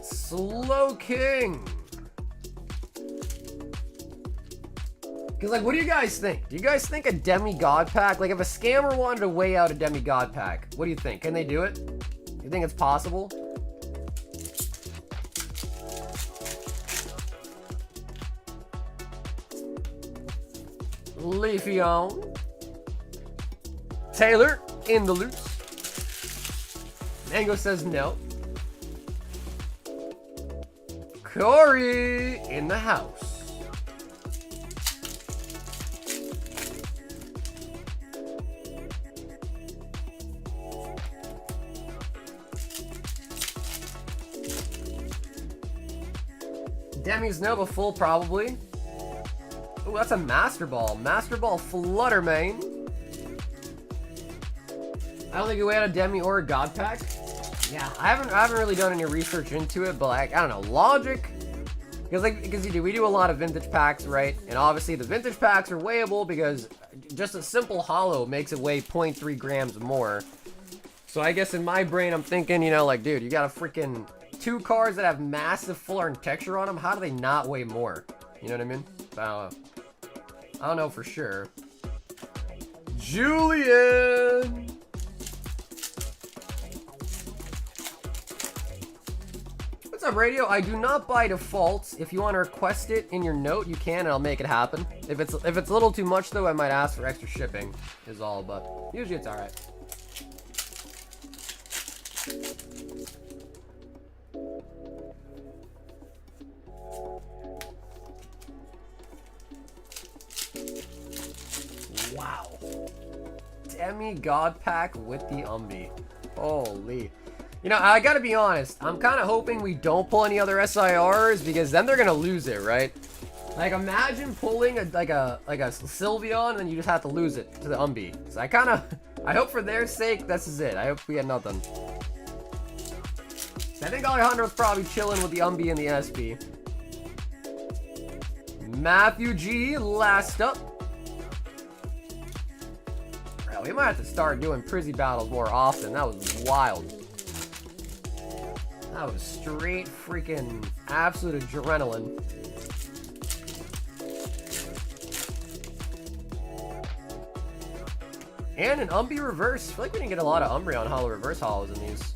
Slow King. Because, like, what do you guys think? Do you guys think a demigod pack, like, if a scammer wanted to weigh out a demigod pack, what do you think? Can they do it? You think it's possible? Leafeon. Taylor in the loose. Mango says no. Corey in the house. Demi's Nova full, probably. Oh, that's a Master Ball. Master Ball Flutter Mane. I don't think we had a Demi or a God Pack. Yeah, I haven't really done any research into it, but like, I don't know, logic. Because we do a lot of vintage packs, right? And obviously the vintage packs are weighable because just a simple holo makes it weigh 0.3 grams more. So I guess in my brain, I'm thinking, like, dude, you got a freaking 2 cards that have massive full art and texture on them. How do they not weigh more? You know what I mean? I don't know for sure. Julian. What's up, Radio? I do not by default. If you want to request it in your note, you can, and I'll make it happen. If it's a little too much, though, I might ask for extra shipping, is all, but usually it's alright. Wow. Demigod pack with the Umbee. Holy. You know, I gotta be honest. I'm kind of hoping we don't pull any other SIRs because then they're gonna lose it, right? Like, imagine pulling like a Sylveon and then you just have to lose it to the Umbee. So I hope for their sake this is it. I hope we get nothing. I think Alejandro's probably chilling with the Umbee and the SB. Matthew G, last up. Bro, we might have to start doing Prizzy battles more often. That was wild. That was straight freaking absolute adrenaline. And an Umbee reverse. I feel like we didn't get a lot of Umbreon holo reverse holos in these.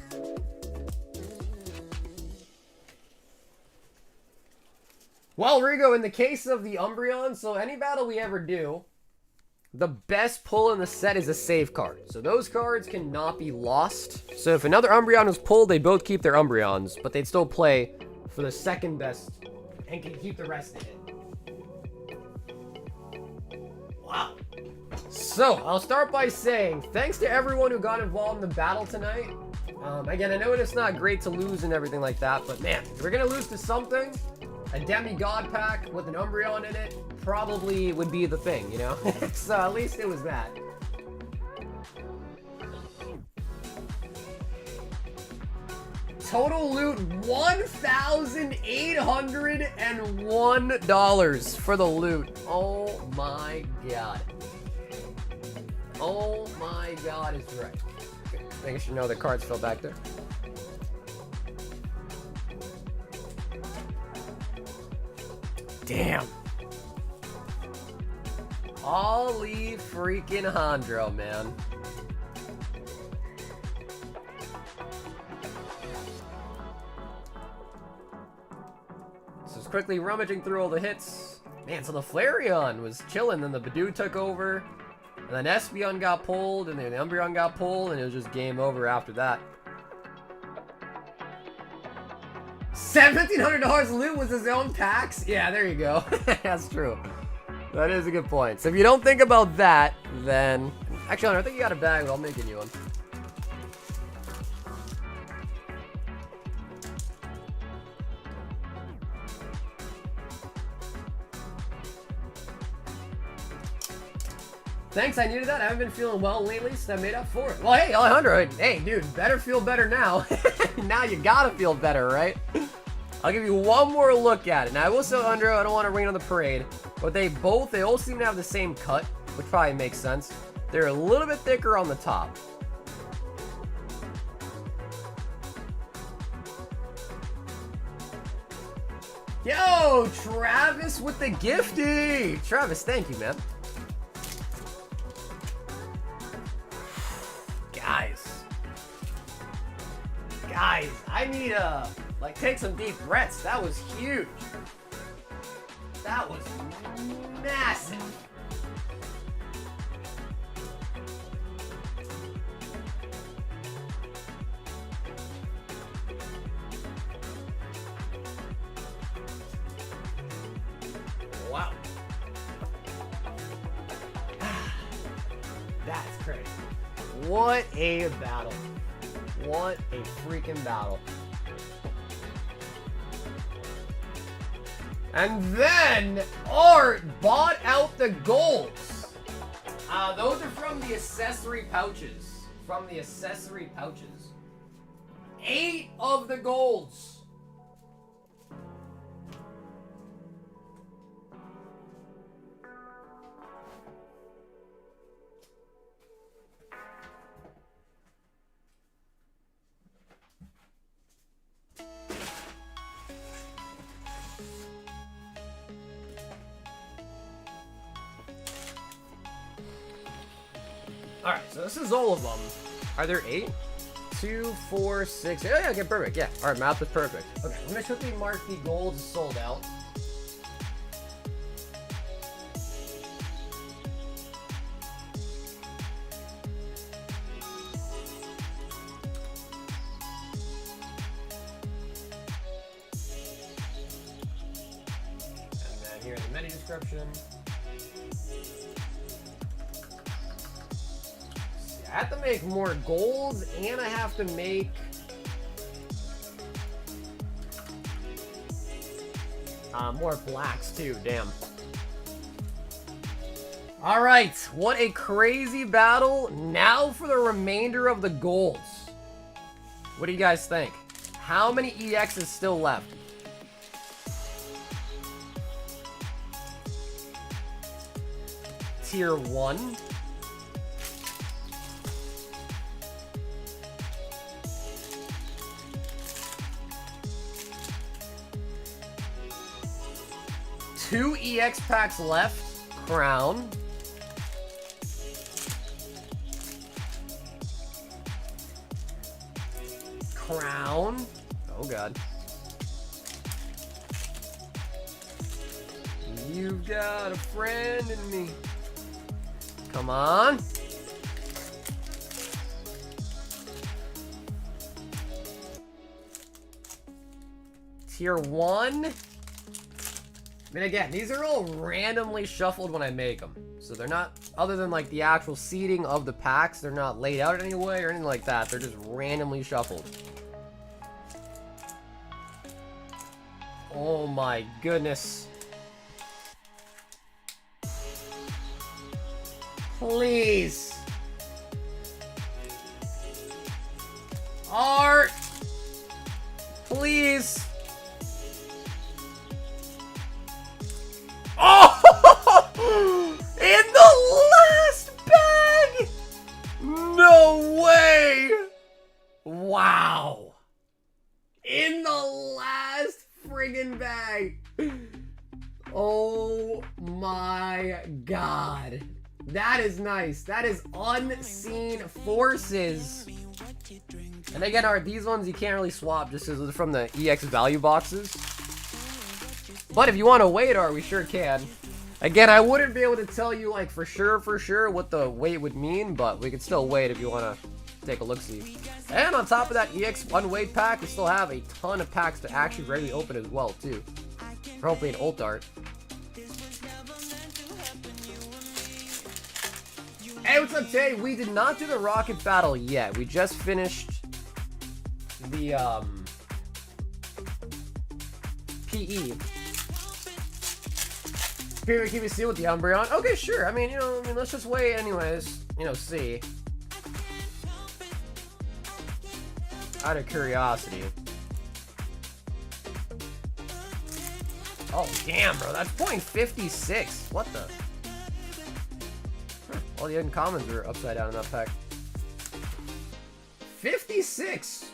Well, Rigo, in the case of the Umbreon, so any battle we ever do, the best pull in the set is a save card. So those cards cannot be lost. So if another Umbreon was pulled, they both keep their Umbreons, but they'd still play for the second best and can keep the rest of it. Wow. So I'll start by saying thanks to everyone who got involved in the battle tonight. Again, I know it's not great to lose and everything like that, but man, if we're gonna lose to something, a demigod pack with an Umbreon in it probably would be the thing, you know? So at least it was that. Total loot, $1,801 for the loot. Oh my god. Oh my god is right. Okay, I think I should know the cards fell back there. Damn. Ollie freaking Hondro, man. So just quickly rummaging through all the hits. Man, so the Flareon was chilling, then the Badoo took over, and then Espeon got pulled, and then the Umbreon got pulled, and it was just game over after that. $1,700 loot was his own packs? Yeah, there you go. That's true. That is a good point. So if you don't think about that, then... Actually, I think you got a bag, but I'll make a new one. Thanks, I needed that. I haven't been feeling well lately, so I made up for it. Well, hey, Alejandro, hey, dude, better feel better now. Now you gotta feel better, right? I'll give you one more look at it. Now, I will say, Alejandro, I don't want to rain on the parade, but they all seem to have the same cut, which probably makes sense. They're a little bit thicker on the top. Yo, Travis with the gifty. Travis, thank you, man. Guys, I need to, like, take some deep breaths. That was huge. That was massive. Wow. That's crazy. What a battle. What a freaking battle. And then Art bought out the golds. Those are from the accessory pouches. From the accessory pouches. 8 of the golds. Alright, so this is all of them. Are there 8? 2, 4, 6. Yeah, okay, perfect. Yeah. Alright, math is perfect. Okay, let me quickly mark the golds sold out. And then here in the menu description. I have to make more golds, and I have to make more blacks too. Damn. All right, what a crazy battle. Now for the remainder of the golds. What do you guys think? How many EXs still left? Tier 1. Two EX packs left. Crown. Crown. Oh god. You've got a friend in me. Come on. Tier 1. I mean, again, these are all randomly shuffled when I make them. So they're not, other than like the actual seeding of the packs, they're not laid out in any way or anything like that. They're just randomly shuffled. Oh my goodness. Please. Art. Please. Oh! In the last bag! No way! Wow. In the last friggin' bag. Oh my god. That is nice. That is Unseen Forces. And again, are these ones you can't really swap just as from the EX value boxes. But if you want to wait, we sure can. Again, I wouldn't be able to tell you like for sure what the wait would mean, but we could still wait if you want to take a look-see. And on top of that EX one-wait pack, we still have a ton of packs to actually regularly open as well, too. Or hopefully an ult art. Hey, what's up, Tay? We did not do the rocket battle yet. We just finished the PE. Here, keep you see with the Umbreon. Okay, sure. I mean, let's just wait anyways. See. Out of curiosity. Oh, damn, bro. That's .56. What the? All the uncommons are upside down in that pack. 56!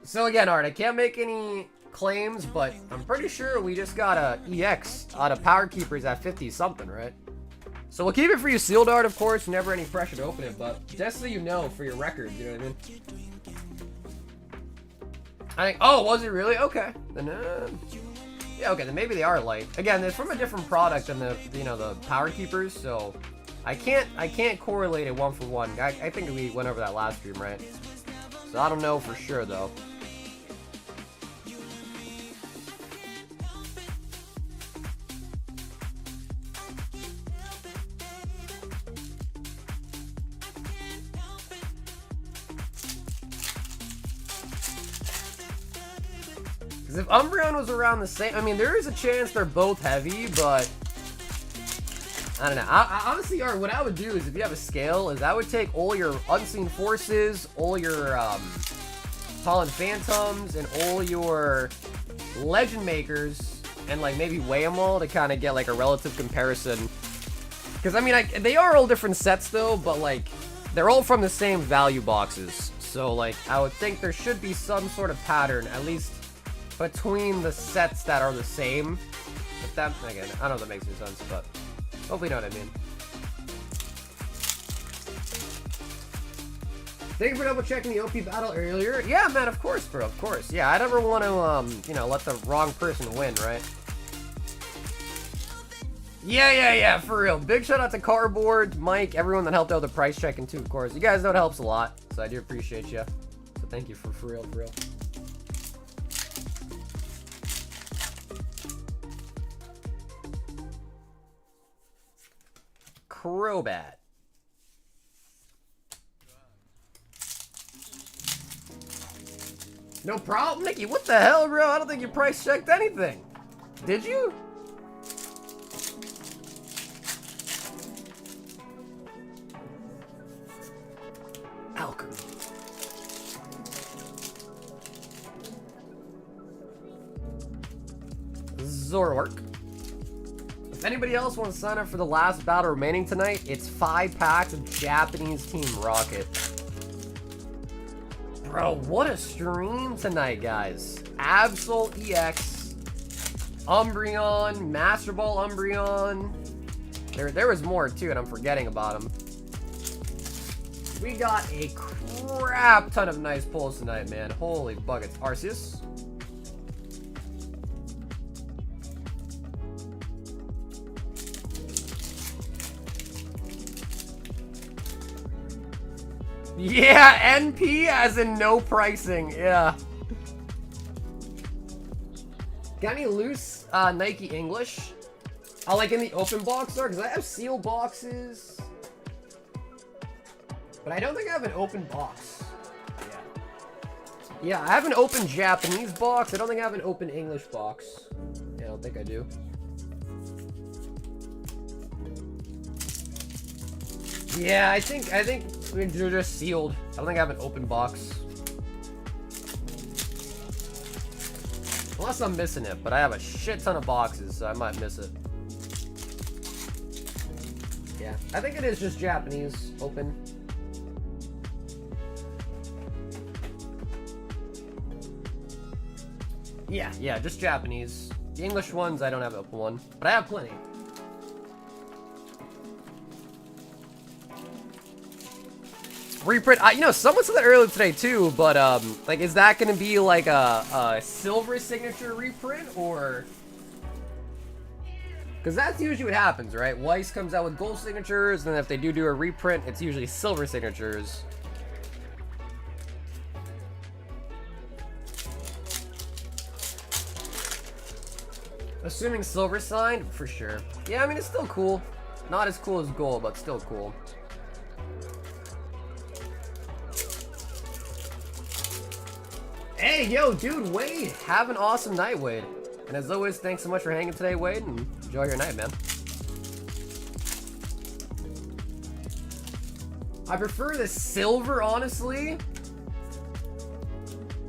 So again, Art, I can't make any claims, but I'm pretty sure we just got a EX out of Power Keepers at 50 something, right? So we'll keep it for you sealed, Art, of course. Never any pressure to open it, but just so you know, for your records, you know what I mean? I think, oh, was it really? Okay. Then, yeah, okay, then maybe they are light. Again, it's from a different product than the Power Keepers, so I can't correlate it one for one. I think we went over that last stream, right? So I don't know for sure, though. Because if Umbreon was around the same, I mean, there is a chance they're both heavy, but I don't know. I honestly, what I would do is if you have a scale, is I would take all your Unseen Forces, all your Pollen Phantoms, and all your Legend Makers, and like maybe weigh them all to kind of get like a relative comparison. Because I mean, they are all different sets though, but like they're all from the same value boxes. So like I would think there should be some sort of pattern, at least between the sets that are the same. If that, again, I don't know if that makes any sense, but hopefully you know what I mean. Thank you for double checking the OP battle earlier. Yeah, man, of course, bro, of course. Yeah, I never want to, you know, let the wrong person win, right? Yeah, for real. Big shout out to Cardboard, Mike, everyone that helped out with the price checking too, of course. You guys know it helps a lot, so I do appreciate you. So thank you for real, for real. Crobat. No problem, Nikki. What the hell, bro? I don't think you price checked anything. Did you? Alchemy. Zoroark. If anybody else wants to sign up for the last battle remaining tonight, it's 5 packs of Japanese Team Rocket. Bro, what a stream tonight, guys. Absol EX, Umbreon, Master Ball Umbreon. There was more too, and I'm forgetting about them. We got a crap ton of nice pulls tonight, man. Holy buckets. Arceus. Yeah, NP as in no pricing. Yeah. Got any loose Nike English? Oh, like in the open box store? Because I have sealed boxes. But I don't think I have an open box. Yeah, I have an open Japanese box. I don't think I have an open English box. Yeah, I don't think I do. Yeah, I think they're just sealed. I don't think I have an open box. Unless I'm missing it, but I have a shit ton of boxes, so I might miss it. Yeah, I think it is just Japanese open. Yeah, just Japanese. The English ones, I don't have an open one, but I have plenty. Reprint, you know, someone said that earlier today too, but like, is that gonna be like a silver signature reprint, or? Because that's usually what happens, right? Weiss comes out with gold signatures, and then if they do a reprint, it's usually silver signatures. Assuming silver signed, for sure. Yeah, I mean, it's still cool. Not as cool as gold, but still cool. Hey, yo, dude, Wade, have an awesome night, Wade. And as always, thanks so much for hanging today, Wade, and enjoy your night, man. I prefer the silver, honestly.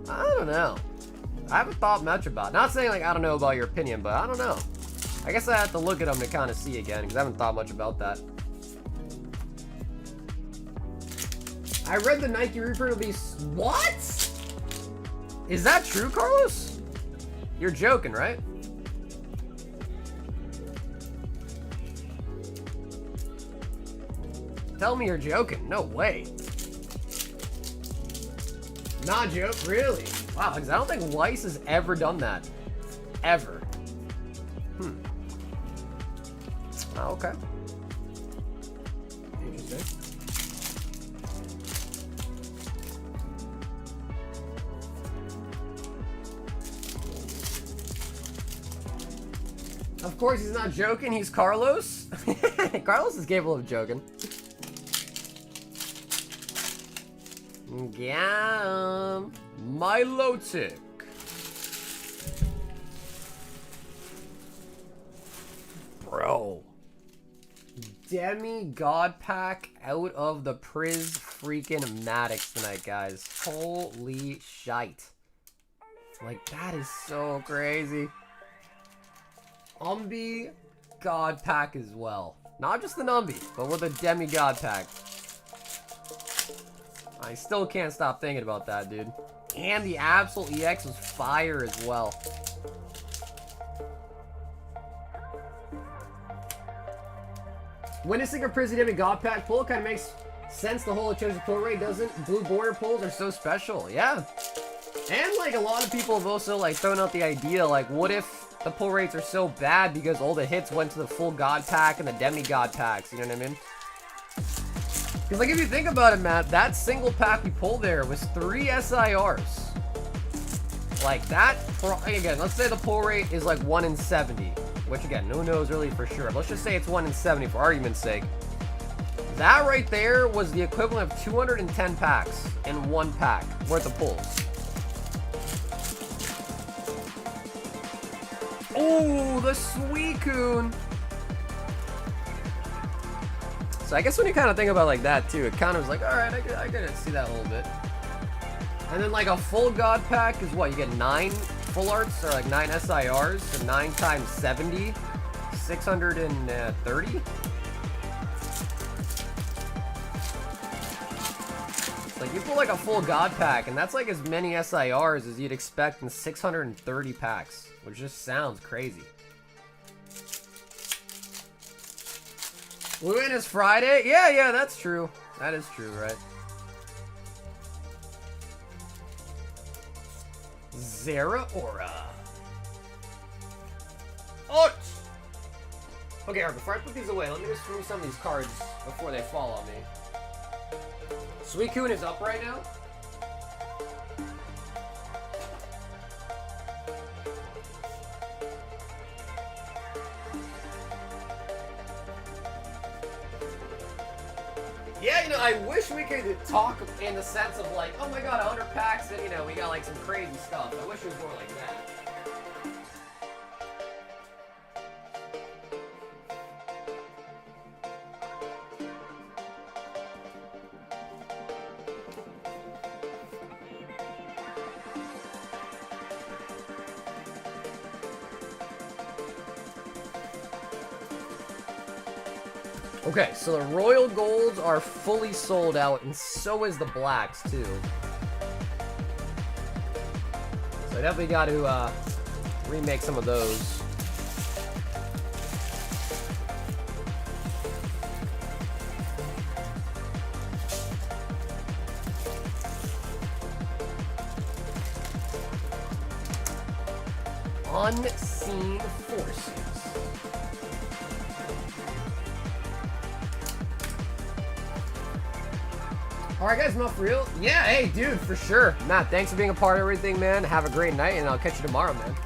I don't know. I haven't thought much about it. Not saying, like, I don't know about your opinion, but I don't know. I guess I have to look at them to kind of see again, because I haven't thought much about that. I read the Nike reprint will be... What? Is that true, Carlos? You're joking, right? Tell me you're joking. No way. Not joke, really? Wow, because I don't think Weiss has ever done that. Ever. Oh, okay. Interesting. Of course he's not joking, he's Carlos. Carlos is capable of joking. Yeah, Milotic. Bro. Demigod pack out of the Priz freaking Maddox tonight, guys. Holy shite. Like, that is so crazy. God pack as well. Not just the Numby, but with a Demigod pack. I still can't stop thinking about that, dude. And the Absol EX was fire as well. Witnessing a Prison Demigod pack pull kind of makes Since the holochanging pull rate doesn't, blue border pulls are so special. Yeah. And like a lot of people have also like thrown out the idea, like what if the pull rates are so bad because all the hits went to the full god pack and the demigod packs, you know what I mean? Because like if you think about it, Matt, that single pack we pulled there was 3 SIRs. Like that, again, let's say the pull rate is like 1 in 70, which again, who knows really for sure. Let's just say it's 1 in 70 for argument's sake. That right there was the equivalent of 210 packs in one pack worth of pulls. Oh, the Suicune. So I guess when you kind of think about it like that too, it kind of is like, all right, I could see that a little bit. And then like a full god pack is what? You get 9 full arts, or like 9 SIRs, so 9 times 70, 630. Like you pull like a full god pack, and that's like as many SIRs as you'd expect in 630 packs, which just sounds crazy. Win is Friday? Yeah, that's true. That is true, right? Zeraora. Ouch! Okay, alright, before I put these away, let me just remove some of these cards before they fall on me. Suicune is up right now. Yeah, you know, I wish we could talk in the sense of like, oh my god, 100 packs and, you know, we got like some crazy stuff. I wish it was more like that. Okay, so the Royal Golds are fully sold out, and so is the Blacks, too. So I definitely got to remake some of those. Unseen Forces. Alright guys, not for real? Yeah, hey dude, for sure. Matt, thanks for being a part of everything, man. Have a great night, and I'll catch you tomorrow, man.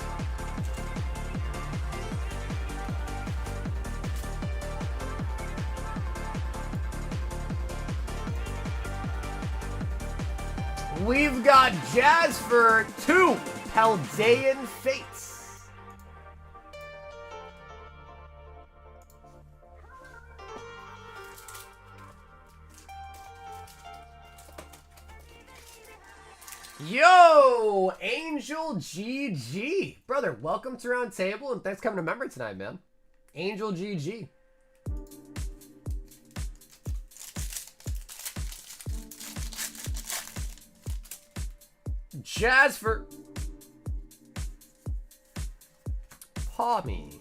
We've got Jazz for 2 Paldean Fates. Yo, Angel GG. Brother, welcome to Round Table, and thanks for coming to member tonight, man. Angel GG. Jazz for Palmy.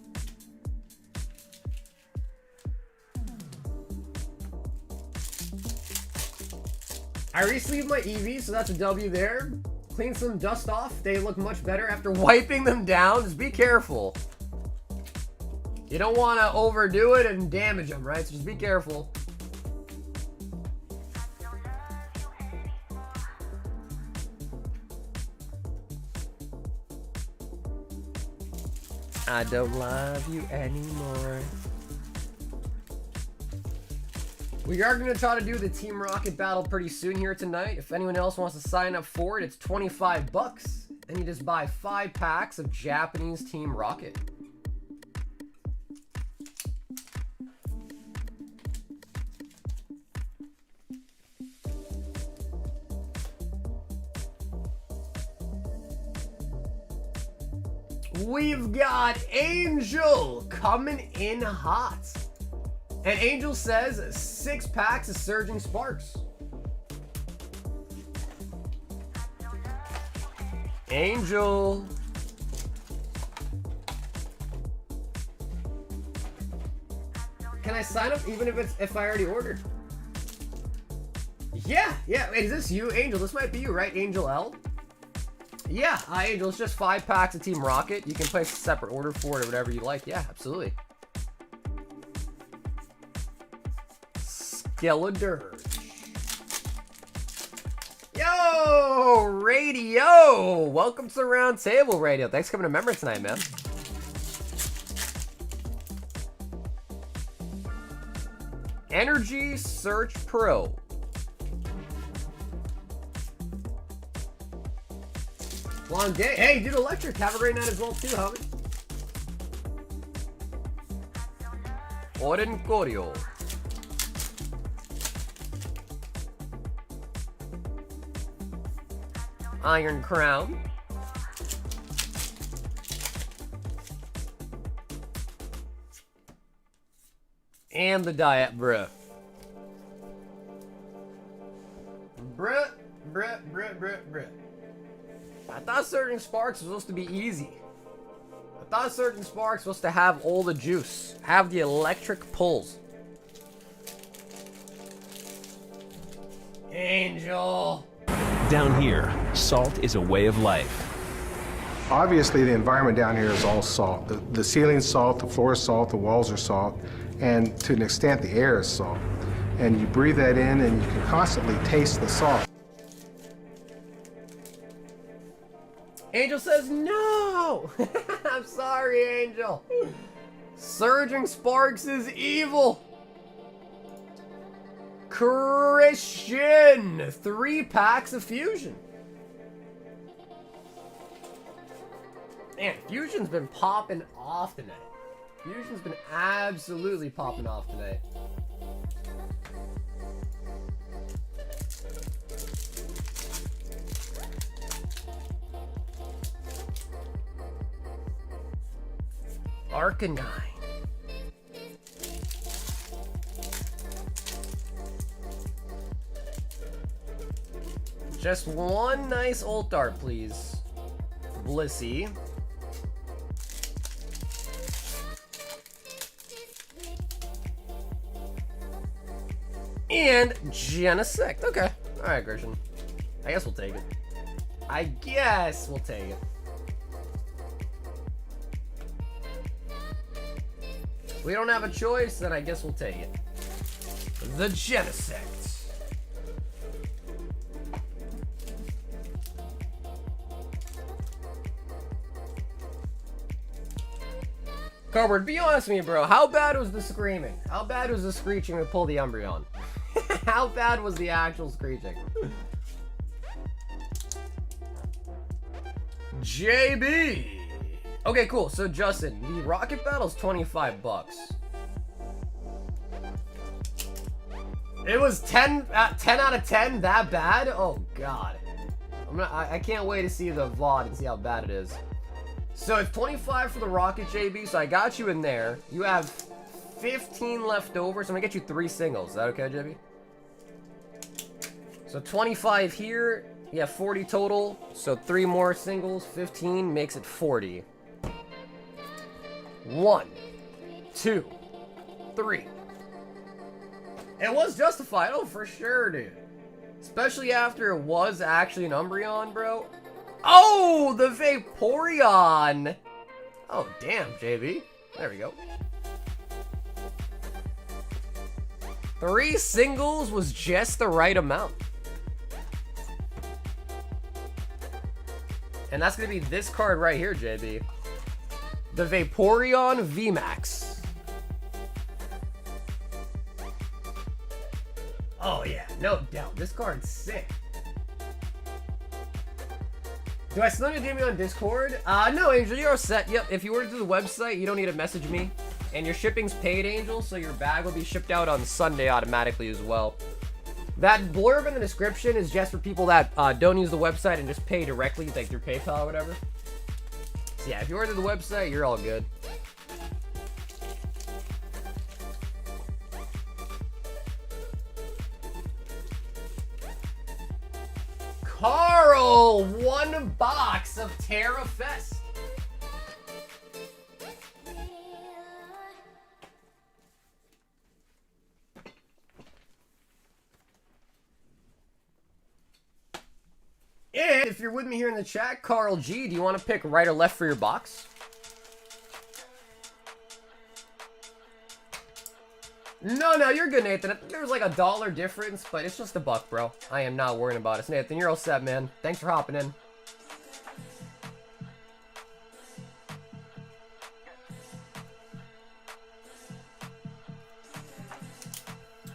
I re-sleeved my Eevee, so that's a W there. Clean some dust off. They look much better after wiping them down. Just be careful. You don't want to overdo it and damage them, right? So just be careful. I don't love you anymore. We are going to try to do the Team Rocket battle pretty soon here tonight. If anyone else wants to sign up for it, it's 25 bucks. And you just buy 5 packs of Japanese Team Rocket. We've got Angel coming in hot. And Angel says 6 packs of Surging Sparks. Angel. Can I sign up even if I already ordered? Yeah, yeah. Is this you, Angel? This might be you, right, Angel L? Yeah, Angel, it's just 5 packs of Team Rocket. You can place a separate order for it or whatever you like. Yeah, absolutely. Skeledirge. Yo, Radio! Welcome to the round table, Radio. Thanks for coming to member tonight, man. Energy Search Pro. Long day. Hey, dude, Electric. Have a great night as well, too, homie. Orencorio. Iron Crown. And the Diet Bruh. Bruh. I thought Surging Sparks was supposed to be easy. I thought Surging Sparks was supposed to have all the juice. Have the electric pulls. Angel. Down here, salt is a way of life. Obviously, the environment down here is all salt. The ceiling's salt, the floor is salt, the walls are salt, and to an extent, the air is salt. And you breathe that in, and you can constantly taste the salt. Angel says no! I'm sorry, Angel. Surging Sparks is evil. Christian! 3 packs of Fusion. Man, Fusion's been popping off tonight. Fusion's been absolutely popping off tonight. Arcanine. Just one nice ult art, please. Blissey. And Genesect. Okay. Alright, Christian. I guess we'll take it. I guess we'll take it. We don't have a choice, then I guess we'll take it. The Genesect. Cardboard, be honest with me, bro. How bad was the screaming? How bad was the screeching with Ball Umbreon? How bad was the actual screeching? JB. Okay, cool. So Justin, the Rocket Battle's $25. It was 10 out of 10. That bad? Oh God. I can't wait to see the VOD and see how bad it is. So it's 25 for the Rocket, JB. So I got you in there. You have 15 left over. So I'm gonna get you 3 singles. Is that okay, JB? So 25 here. You have 40 total. So 3 more singles. 15 makes it 40. 1, 2, 3. It was justified. Oh, for sure, dude. Especially after it was actually an Umbreon, bro. Oh, the Vaporeon. Oh, damn, JB. There we go. 3 singles was just the right amount. And that's going to be this card right here, JB. The Vaporeon VMAX. Oh, yeah, no doubt. This card's sick. Do I still need to DM you on Discord? No, Angel, you're all set. Yep, if you order through the website, you don't need to message me. And your shipping's paid, Angel, so your bag will be shipped out on Sunday automatically as well. That blurb in the description is just for people that don't use the website and just pay directly, like through PayPal or whatever. So yeah, if you order the website, you're all good. Carl, 1 box of Terra Fest. And if you're with me here in the chat, Carl G, do you want to pick right or left for your box? No, you're good, Nathan. I think there's like $1 difference, but it's just $1, bro. I am not worrying about it. Nathan, you're all set, man. Thanks for hopping in.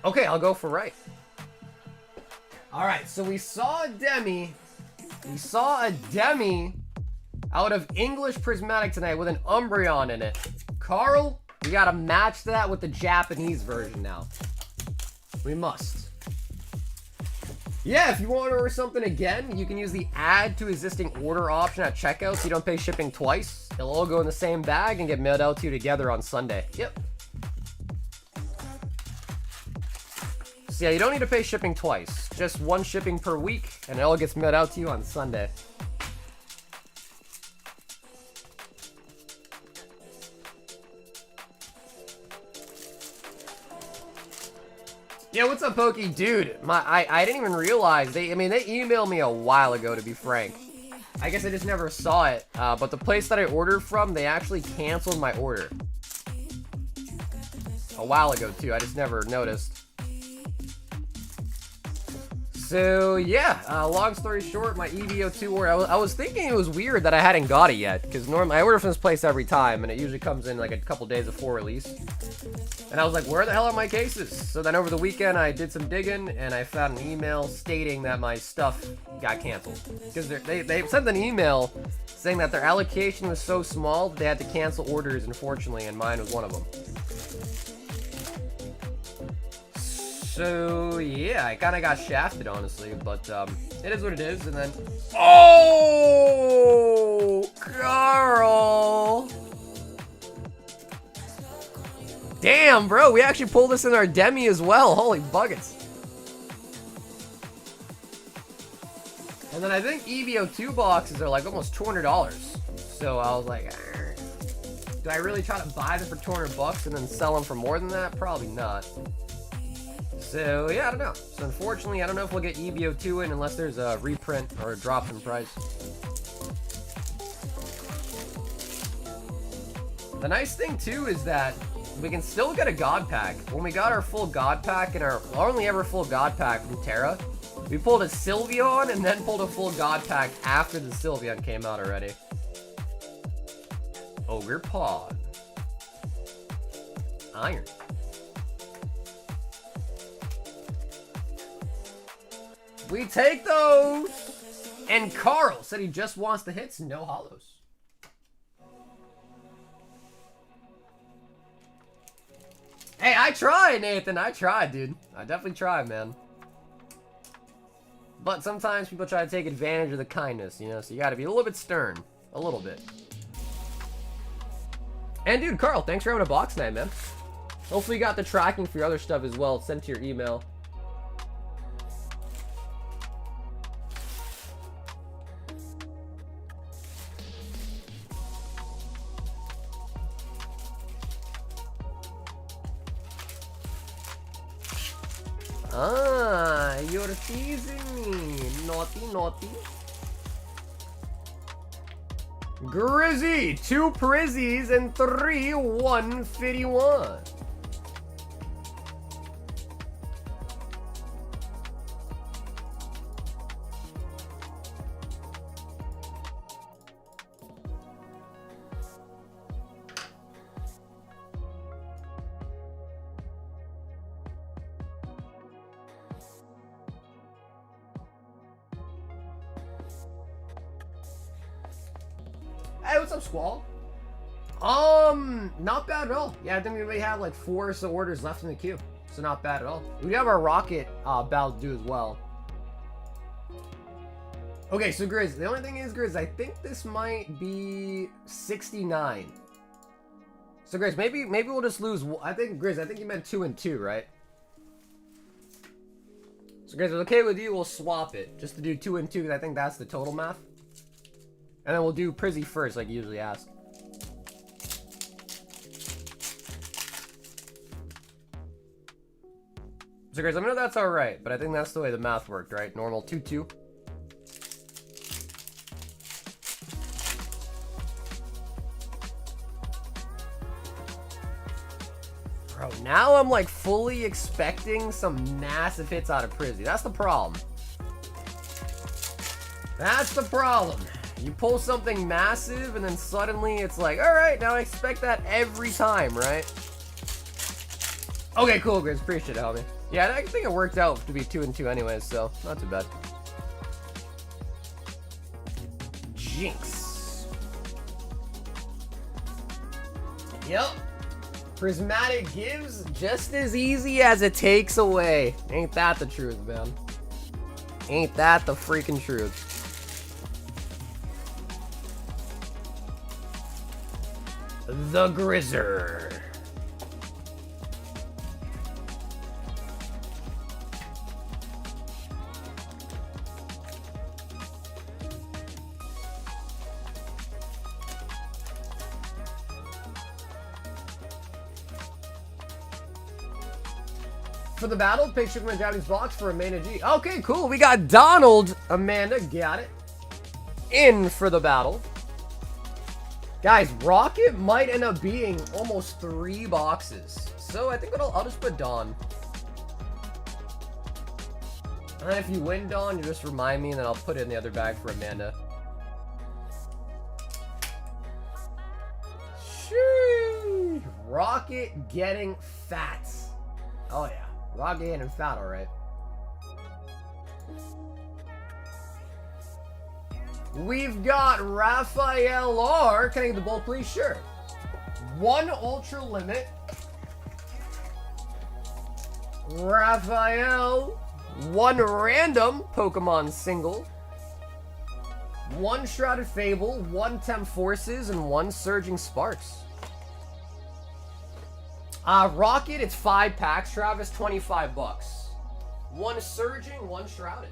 Okay, I'll go for right. Alright, so we saw a Demi. We saw a Demi out of English Prismatic tonight with an Umbreon in it. Carl, we gotta match that with the Japanese version now. We must. Yeah, if you want to order something again, you can use the add to existing order option at checkout so you don't pay shipping twice. It'll all go in the same bag and get mailed out to you together on Sunday. Yep. So yeah, you don't need to pay shipping twice. Just one shipping per week, and it all gets mailed out to you on Sunday. Yeah, what's up, Pokey? Dude, I didn't even realize. They emailed me a while ago, to be frank. I guess I just never saw it. But the place that I ordered from, they actually canceled my order. A while ago, too. I just never noticed. So, yeah, long story short, my Eevee 02 order, I was thinking it was weird that I hadn't got it yet, because normally I order from this place every time, and it usually comes in like a couple days before release. And I was like, where the hell are my cases? So then over the weekend, I did some digging, and I found an email stating that my stuff got canceled. Because they sent an email saying that their allocation was so small that they had to cancel orders, unfortunately, and mine was one of them. So, yeah, I kind of got shafted, honestly, but it is what it is, and then... Oh! Carl! Damn, bro, we actually pulled this in our Demi as well. Holy buckets. And then I think Eevee 02 boxes are like almost $200. So I was like, do I really try to buy them for $200 and then sell them for more than that? Probably not. So, yeah, I don't know. So, unfortunately, I don't know if we'll get Eevee 02 in unless there's a reprint or a drop in price. The nice thing, too, is that we can still get a God Pack. When we got our full God Pack and our only ever full God Pack from Terra, we pulled a Sylveon and then pulled a full God Pack after the Sylveon came out already. Ogre Pod. Iron. We take those! And Carl said he just wants the hits, no holos. Hey, I tried, Nathan. I tried, dude. I definitely tried, man. But sometimes people try to take advantage of the kindness, you know? So you gotta be a little bit stern. A little bit. And, dude, Carl, thanks for having a box night, man. Hopefully you got the tracking for your other stuff as well. It's sent to your email. Ah, you're teasing me. Naughty, naughty. Grizzy, 2 Prizzies and 3 151. Hey, what's up, Squall? Not bad at all. Yeah, I think we may have like 4 or so orders left in the queue. So not bad at all. We have our Rocket battle to do as well. Okay, so Grizz, the only thing is, Grizz, I think this might be 69. So Grizz, maybe we'll just lose. I think Grizz, I think you meant 2 and 2, right? So Grizz, if it's okay with you, we'll swap it just to do 2 and 2 because I think that's the total math. And then we'll do Prizzy first, like you usually ask. So guys, I know that's alright, but I think that's the way the math worked, right? Normal 2-2. Bro, now I'm like fully expecting some massive hits out of Prizzy. That's the problem. That's the problem. You pull something massive and then suddenly it's like, alright, now I expect that every time, right? Okay, cool, Grizz. Appreciate it, homie. Yeah, I think it worked out to be 2 and 2 anyways, so not too bad. Jinx. Yep. Prismatic gives just as easy as it takes away. Ain't that the truth, man? Ain't that the freaking truth? The Grizzer. For the battle, pick Sugar Japanese box for Amanda G. Okay, cool. We got Donald. Amanda, got it. In for the battle. Guys, Rocket might end up being almost 3 boxes. So I think I'll just put Dawn. And if you win Dawn, you just remind me and then I'll put it in the other bag for Amanda. Sheesh. Rocket getting fat. Oh yeah. Rocket getting fat, alright. We've got Raphael R. Can I get the bolt, please? Sure. 1 Ultra Limit. Raphael. 1 Random Pokemon Single. 1 Shrouded Fable. 1 Temp Forces. And 1 Surging Sparks. Rocket, it's 5 packs. Travis, 25 bucks. 1 Surging, 1 Shrouded.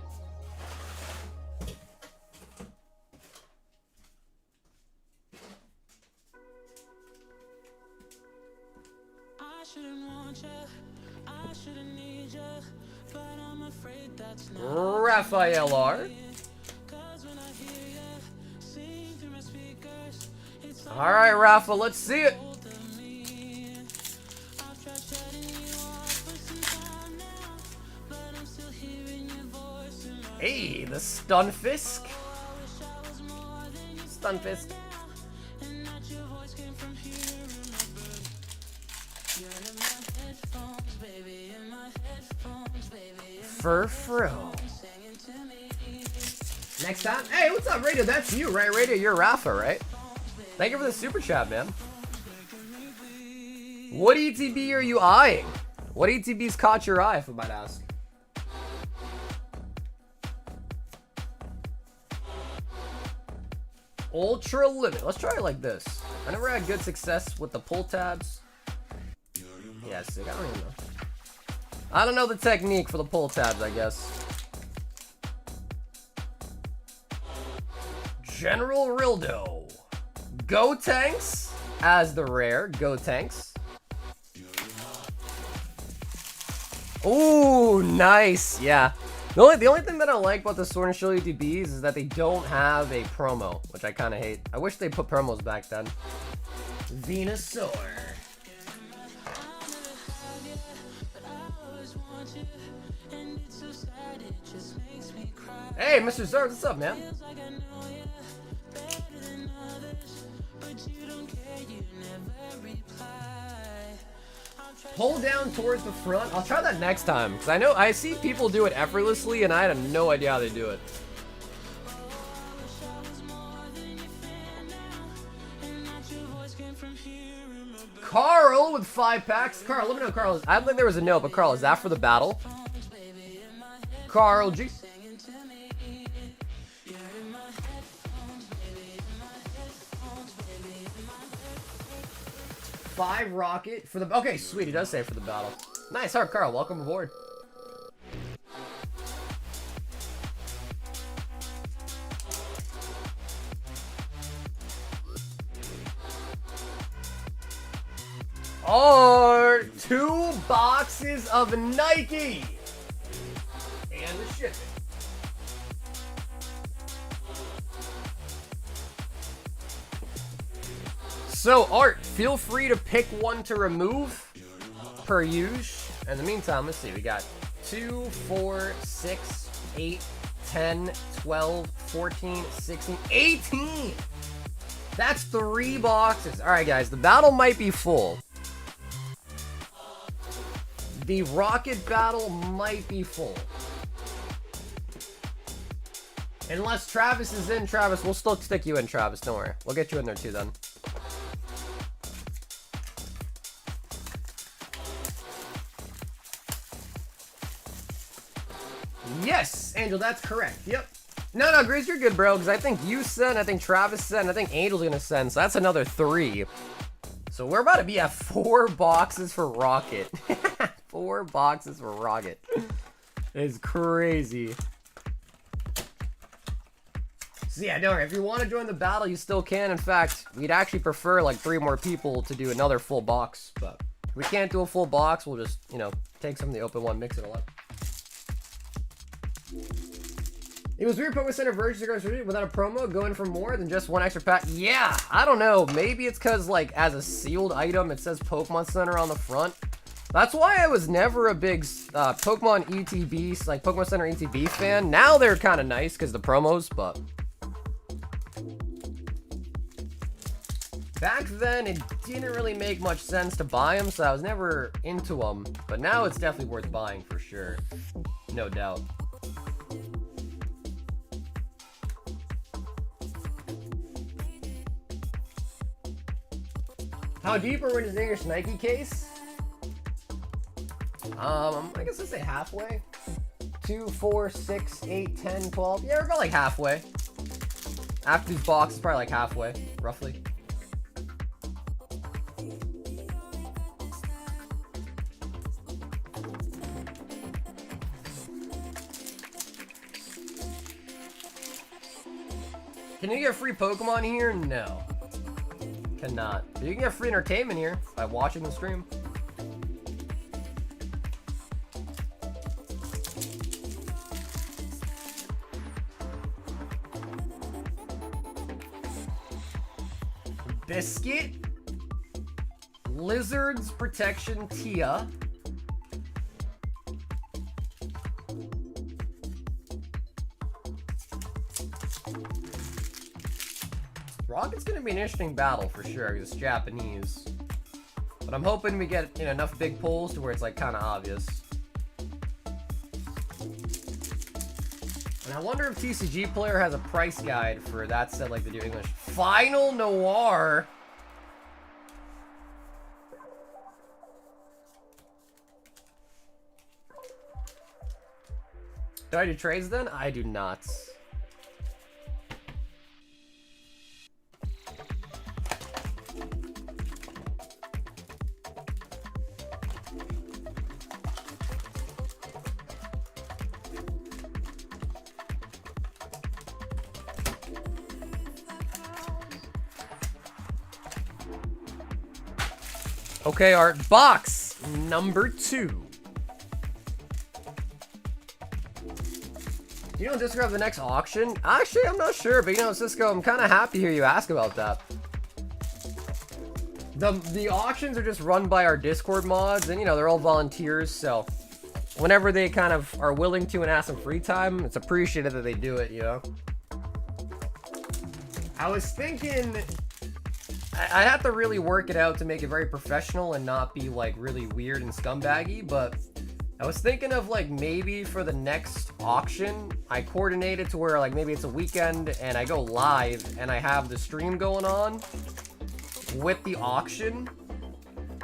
Raphael R. Alright, Rafa, let's see it. Hey, the Stunfisk. Stunfisk. Furfro. Next time. Hey, what's up, Radio? That's you, right? Radio, you're Rafa, right? Thank you for the super chat, man. What ETB are you eyeing? What ETB's caught your eye, if I might ask? Ultra Limit. Let's try it like this. I never had good success with the pull tabs. Yeah, sick. I don't even know. I don't know the technique for the pull tabs, I guess. General Rildo. Go Tanks as the rare. Go Tanks. Ooh, nice. Yeah. The only thing that I like about the Sword and Shield UTBs is that they don't have a promo, which I kind of hate. I wish they put promos back then. Venusaur. Hey, Mr. Zark, what's up, man? Pull down towards the front. I'll try that next time, because I see people do it effortlessly, and I had no idea how they do it. Carl with 5 packs. Carl, let me know, Carl. I don't think there was a note, but Carl, is that for the battle? Carl G. Five Rocket for the... Okay, sweet. He does say for the battle. Nice. Hard, Carl. Welcome aboard. Are 2 boxes of Nike. And the shipping. So, Art, feel free to pick one to remove. per usual. In the meantime, let's see. We got 2, 4, 6, 8, 10, 12, 14, 16, 18. That's 3 boxes. All right, guys. The battle might be full. The rocket battle might be full. Unless Travis is in. Travis, we'll still stick you in, Travis. Don't worry. We'll get you in there too then. Yes, Angel, that's correct. Yep. No, Grace, you're good, bro. Because I think you sent, I think Travis sent, I think Angel's going to send. So that's another 3. So we're about to be at 4 boxes for Rocket. 4 boxes for Rocket. It's crazy. So yeah, no, if you want to join the battle, you still can. In fact, we'd actually prefer like 3 more people to do another full box. But if we can't do a full box, we'll just, you know, take some of the open one, mix it all up. It was weird Pokemon Center versions without a promo, going for more than just 1 extra pack. Yeah, I don't know. Maybe it's because, like, as a sealed item, it says Pokemon Center on the front. That's why I was never a big Pokemon ETB, like Pokemon Center ETB fan. Now they're kind of nice because the promos, but back then it didn't really make much sense to buy them, so I was never into them. But now it's definitely worth buying for sure, no doubt. How deep are we in your Nike case? I guess I'd say halfway. 2, 4, 6, 8, 10, 12. Yeah, we're about like halfway. After these boxes, probably like halfway, roughly. Can you get free Pokemon here? No. Cannot. But you can get free entertainment here by watching the stream. Biscuit. Lizards Protection Tia. Rocket's gonna be an interesting battle for sure, because it's Japanese. But I'm hoping we get, you know, enough big pulls to where it's like kind of obvious. And I wonder if TCG Player has a price guide for that set like they do English. Final Noir. Do I do trades then? I do not. Okay, Art. Box number 2. You know Disco have the next auction? Actually, I'm not sure, but you know, Cisco, I'm kind of happy to hear you ask about that. The auctions are just run by our Discord mods, and you know, they're all volunteers, so whenever they kind of are willing to and ask some free time, it's appreciated that they do it, you know? I was thinking I have to really work it out to make it very professional and not be like really weird and scumbaggy, but I was thinking of like maybe for the next auction, I coordinate it to where like maybe it's a weekend and I go live and I have the stream going on with the auction,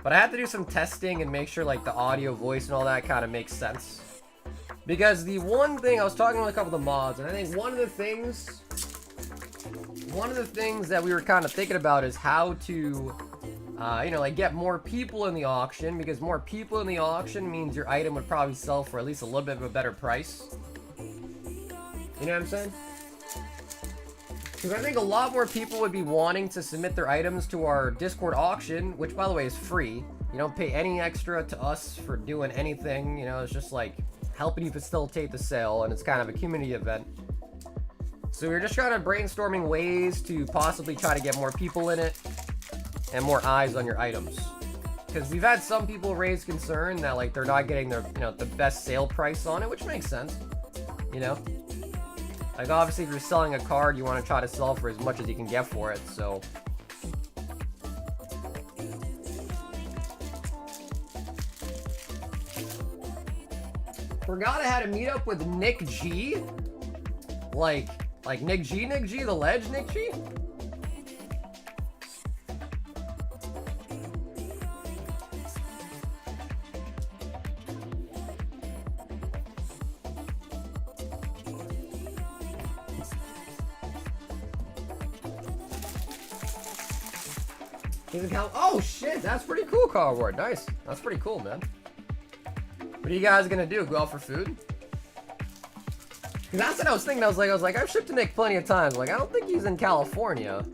but I have to do some testing and make sure like the audio, voice, and all that kind of makes sense. Because the one thing, I was talking with a couple of the mods, and I think one of the things that we were kind of thinking about is how to, you know, like get more people in the auction, because more people in the auction means your item would probably sell for at least a little bit of a better price. You know what I'm saying? Because I think a lot more people would be wanting to submit their items to our Discord auction, which by the way is free. You don't pay any extra to us for doing anything, you know, it's just like helping you facilitate the sale, and it's kind of a community event. So we're just kind of brainstorming ways to possibly try to get more people in it and more eyes on your items. Because we've had some people raise concern that, like, they're not getting their, you know, the best sale price on it, which makes sense. You know? Like, obviously, if you're selling a card, you want to try to sell for as much as you can get for it, so... Forgot I had to meet up with Nick G? Like Nick G, the ledge Nick G? Oh shit, that's pretty cool, cardboard. Nice. That's pretty cool, man. What are you guys gonna do? Go out for food? Cause that's what I was thinking. I was like, I've shipped to Nick plenty of times. Like, I don't think he's in California.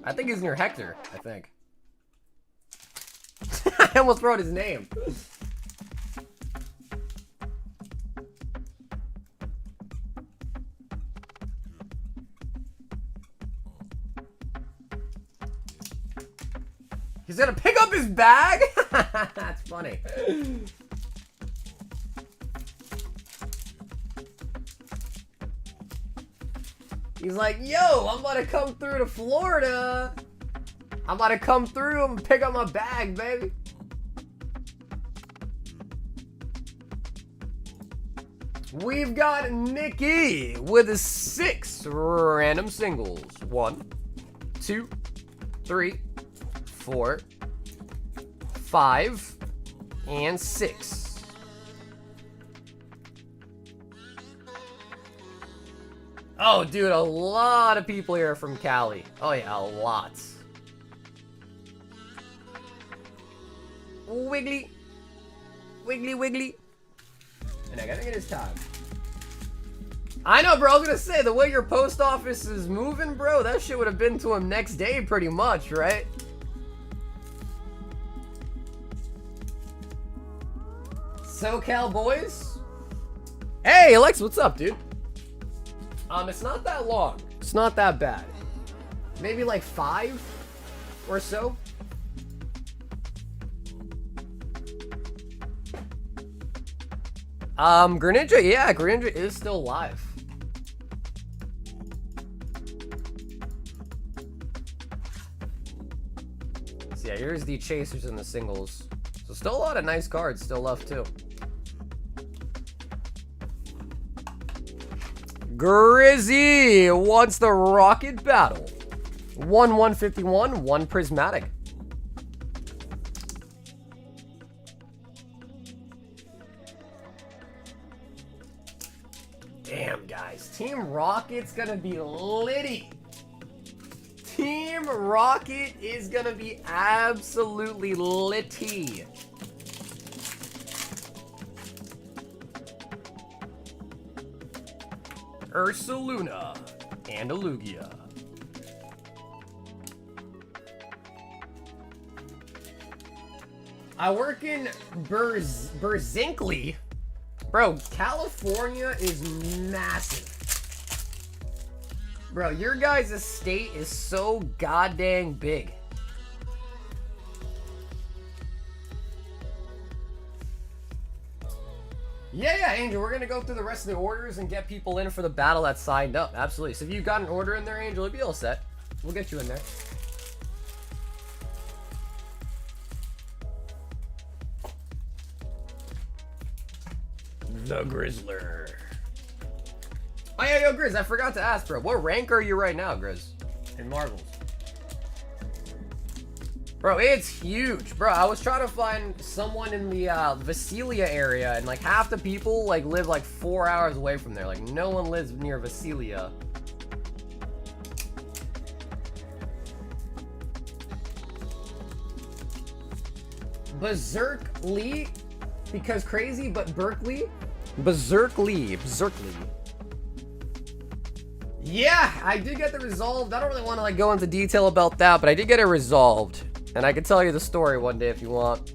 I think he's near Hector, I think. I almost wrote his name. He's gonna pick up his bag? That's funny. He's like, yo, I'm about to come through to Florida. I'm about to come through and pick up my bag, baby. We've got Nikki with a 6 random singles. 1, 2, 3, 4, 5, and 6. Oh, dude, a lot of people here are from Cali. Oh, yeah, a lot. Wiggly. Wiggly, wiggly. And I gotta get his time. I know, bro. I was gonna say, the way your post office is moving, bro, that shit would have been to him next day pretty much, right? SoCal boys? Hey, Alex, what's up, dude? It's not that long. It's not that bad. Maybe like 5 or so. Greninja, yeah, Greninja is still live. So yeah, here's the chasers and the singles. So still a lot of nice cards still left too. Grizzy wants the Rocket Battle. 1/151, 1 Prismatic. Damn, guys. Team Rocket's gonna be litty. Team Rocket is gonna be absolutely litty. Ursaluna and a Lugia. I work in Berzinkley. Bro, California is massive. Bro, your guys' state is so goddamn big. Yeah, Angel, we're gonna go through the rest of the orders and get people in for the battle that's signed up. Absolutely. So if you've got an order in there, Angel, you'll be all set. We'll get you in there. The Grizzler. Oh, yeah, yo, Grizz, I forgot to ask, bro. What rank are you right now, Grizz? In Marvels. Bro, it's huge. Bro, I was trying to find someone in the Visalia area, and like half the people like live like 4 hours away from there. Like no one lives near Visalia. Berserk Lee, because crazy, but Berkeley. Berserk Lee. Yeah, I did get the resolved. I don't really want to like go into detail about that, but I did get it resolved. And I could tell you the story one day if you want.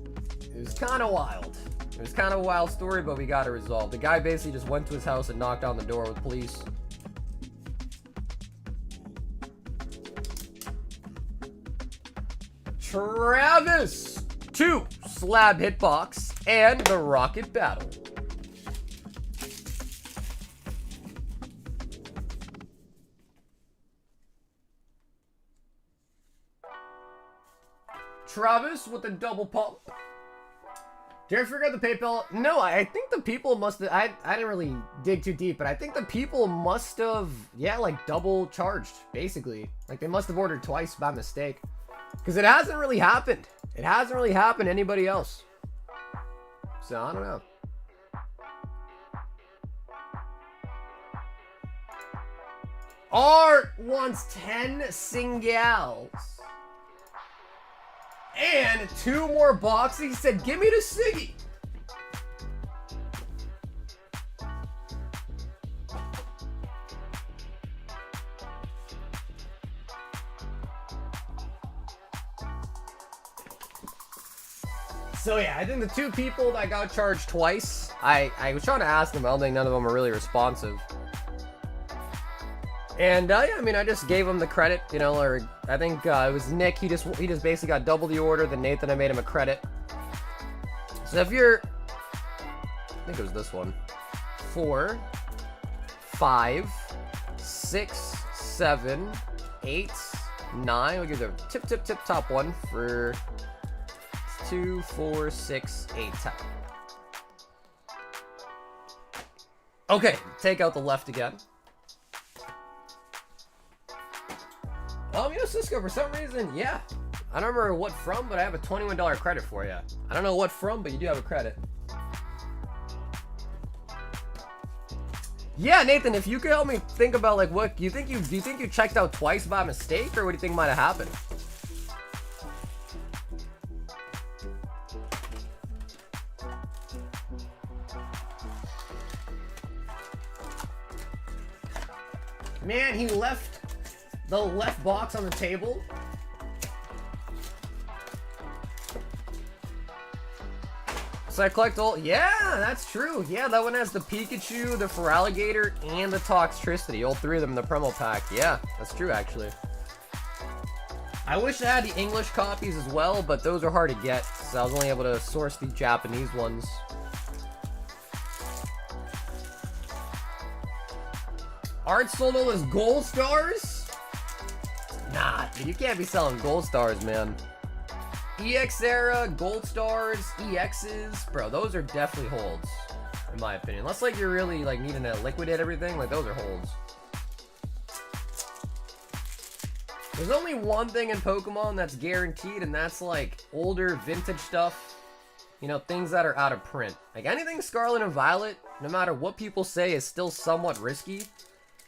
It was kind of wild. It was kind of a wild story, but we got it resolved. The guy basically just went to his house and knocked on the door with police. Travis 2 slab hitbox, and the rocket battle. Travis with the double pump. Did you ever figure out the PayPal? No, I think the people must have, I didn't really dig too deep, but I think the people must have, yeah, like double charged, basically. Like they must have ordered twice by mistake. Because it hasn't really happened. It hasn't really happened to anybody else. So, I don't know. Art wants 10 singles. And 2 more boxes. He said, give me the Siggy. So yeah, I think the 2 people that got charged twice, I was trying to ask them, I don't think none of them are really responsive. And yeah, I mean, I just gave him the credit, you know, or I think it was Nick. He just basically got double the order. Then Nathan, I made him a credit. So if you're, I think it was this one, 4, 5, 6, 7, 8, 9. We'll give the tip top one for 2, 4, 6, 8, 10. Okay, take out the left again. You know, Cisco, for some reason, yeah. I don't remember what from, but I have a $21 credit for you. I don't know what from, but you do have a credit. Yeah, Nathan, if you could help me think about like what do you think you checked out twice by mistake, or what do you think might have happened? Man, he left the left box on the table. So I collect all, yeah, that's true. Yeah, that one has the Pikachu, the Feraligatr, and the Toxtricity. All 3 of them in the promo pack. Yeah, that's true, actually. I wish I had the English copies as well, but those are hard to get, so I was only able to source the Japanese ones. Art sold all his gold stars? Nah, dude, you can't be selling gold stars, man. EX era, gold stars, EXs, bro, those are definitely holds, in my opinion. Unless like you're really like needing to liquidate everything, like those are holds. There's only one thing in Pokemon that's guaranteed, and that's like older vintage stuff. You know, things that are out of print. Like anything Scarlet and Violet, no matter what people say, is still somewhat risky.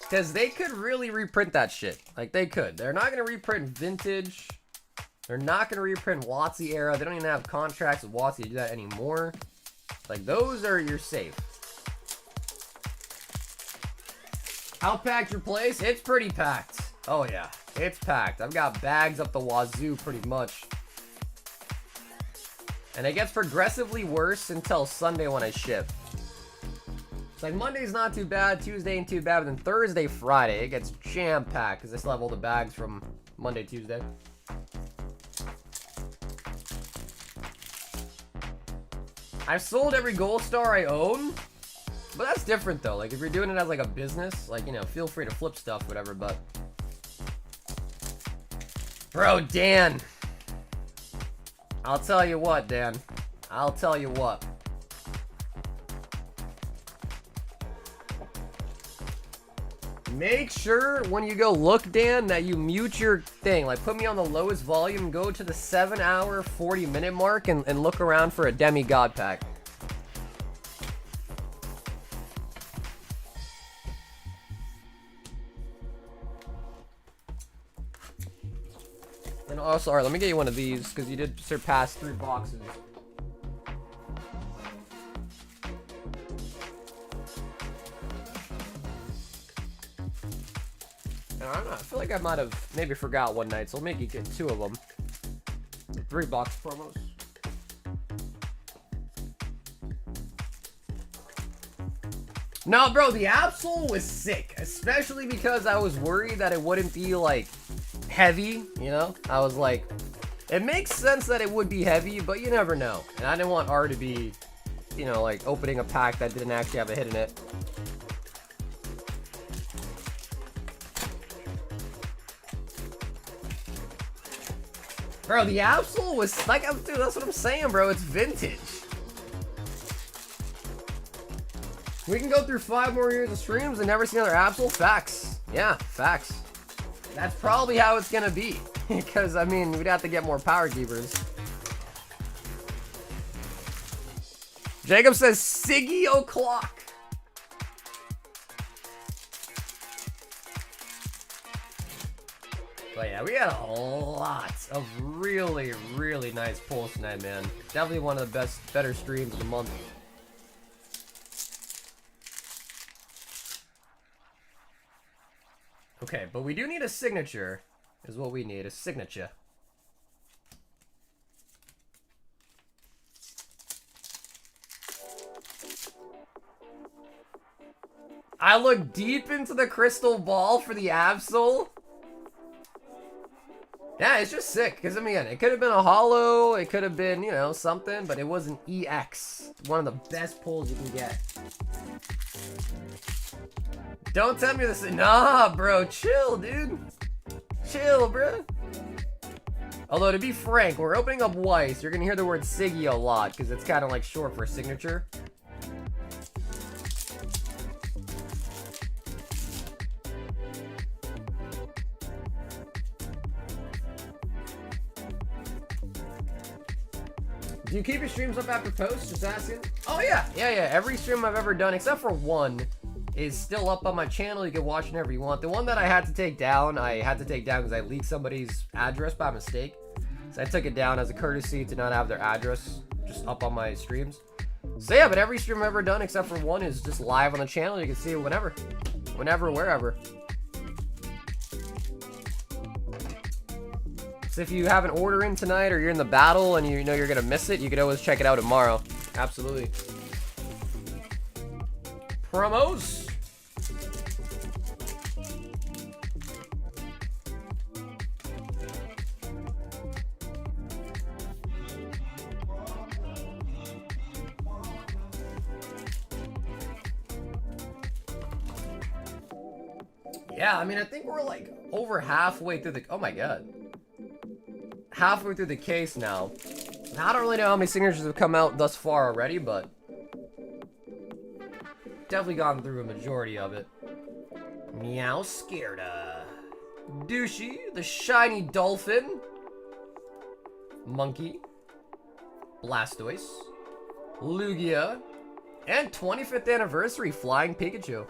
Because they could really reprint that shit. Like, they could. They're not going to reprint vintage. They're not going to reprint WotC era. They don't even have contracts with WotC to do that anymore. Like, those are your safe. How packed your place? It's pretty packed. Oh, yeah. It's packed. I've got bags up the wazoo pretty much. And it gets progressively worse until Sunday when I ship. It's like Monday's not too bad, Tuesday ain't too bad, but then Thursday, Friday, it gets jam-packed because I still have all the bags from Monday, Tuesday. I've sold every gold star I own, but that's different though. Like if you're doing it as like a business, like, you know, feel free to flip stuff, whatever, but. Bro, Dan. I'll tell you what, Dan. I'll tell you what. Make sure when you go look, Dan, that you mute your thing. Like, put me on the lowest volume, go to the 7-hour, 40-minute mark, and look around for a demigod pack. And also, alright, let me get you one of these, because you did surpass 3 boxes. I don't know, I feel like I might have maybe forgot one night, so I'll make you get 2 of them. 3 box promos. No, bro, the Absol was sick, especially because I was worried that it wouldn't be, like, heavy, you know? I was like, It makes sense that it would be heavy, but you never know. And I didn't want R to be, you know, like opening a pack that didn't actually have a hit in it. Bro, the Absol was like, dude, that's what I'm saying, bro. It's vintage. We can go through 5 more years of streams and never see another Absol. Facts. Yeah, facts. That's probably how it's gonna be. Because, I mean, we'd have to get more power keepers. Jacob says, Siggy O'Clock. But yeah, we had a lot of really, really nice pulls tonight, man. Definitely one of the better streams of the month. Okay, but we do need a signature, is what we need, a signature. I look deep into the crystal ball for the Absol. Yeah, it's just sick, because I mean, it could have been a holo, it could have been, you know, something, but it was an EX. One of the best pulls you can get. Don't tell me this. Nah, bro, chill, dude. Chill, bro. Although, to be frank, we're opening up Weiss. You're going to hear the word Siggy a lot, because it's kind of like short for signature. Do you keep your streams up after post? Just asking. Oh, yeah. Yeah. Every stream I've ever done, except for one, is still up on my channel. You can watch whenever you want. The one that I had to take down because I leaked somebody's address by mistake. So I took it down as a courtesy to not have their address just up on my streams. So yeah, but every stream I've ever done except for one is just live on the channel. You can see it whenever, wherever. So if you have an order in tonight or you're in the battle and you know you're gonna miss it, you could always check it out tomorrow. Absolutely. Promos. Yeah, I mean, I think we're like over halfway through the, oh my god. Halfway through the case now. I don't really know how many signatures have come out thus far already, but definitely gone through a majority of it. Meow Scareda. Douchey, the shiny dolphin. Monkey. Blastoise. Lugia. And 25th anniversary Flying Pikachu.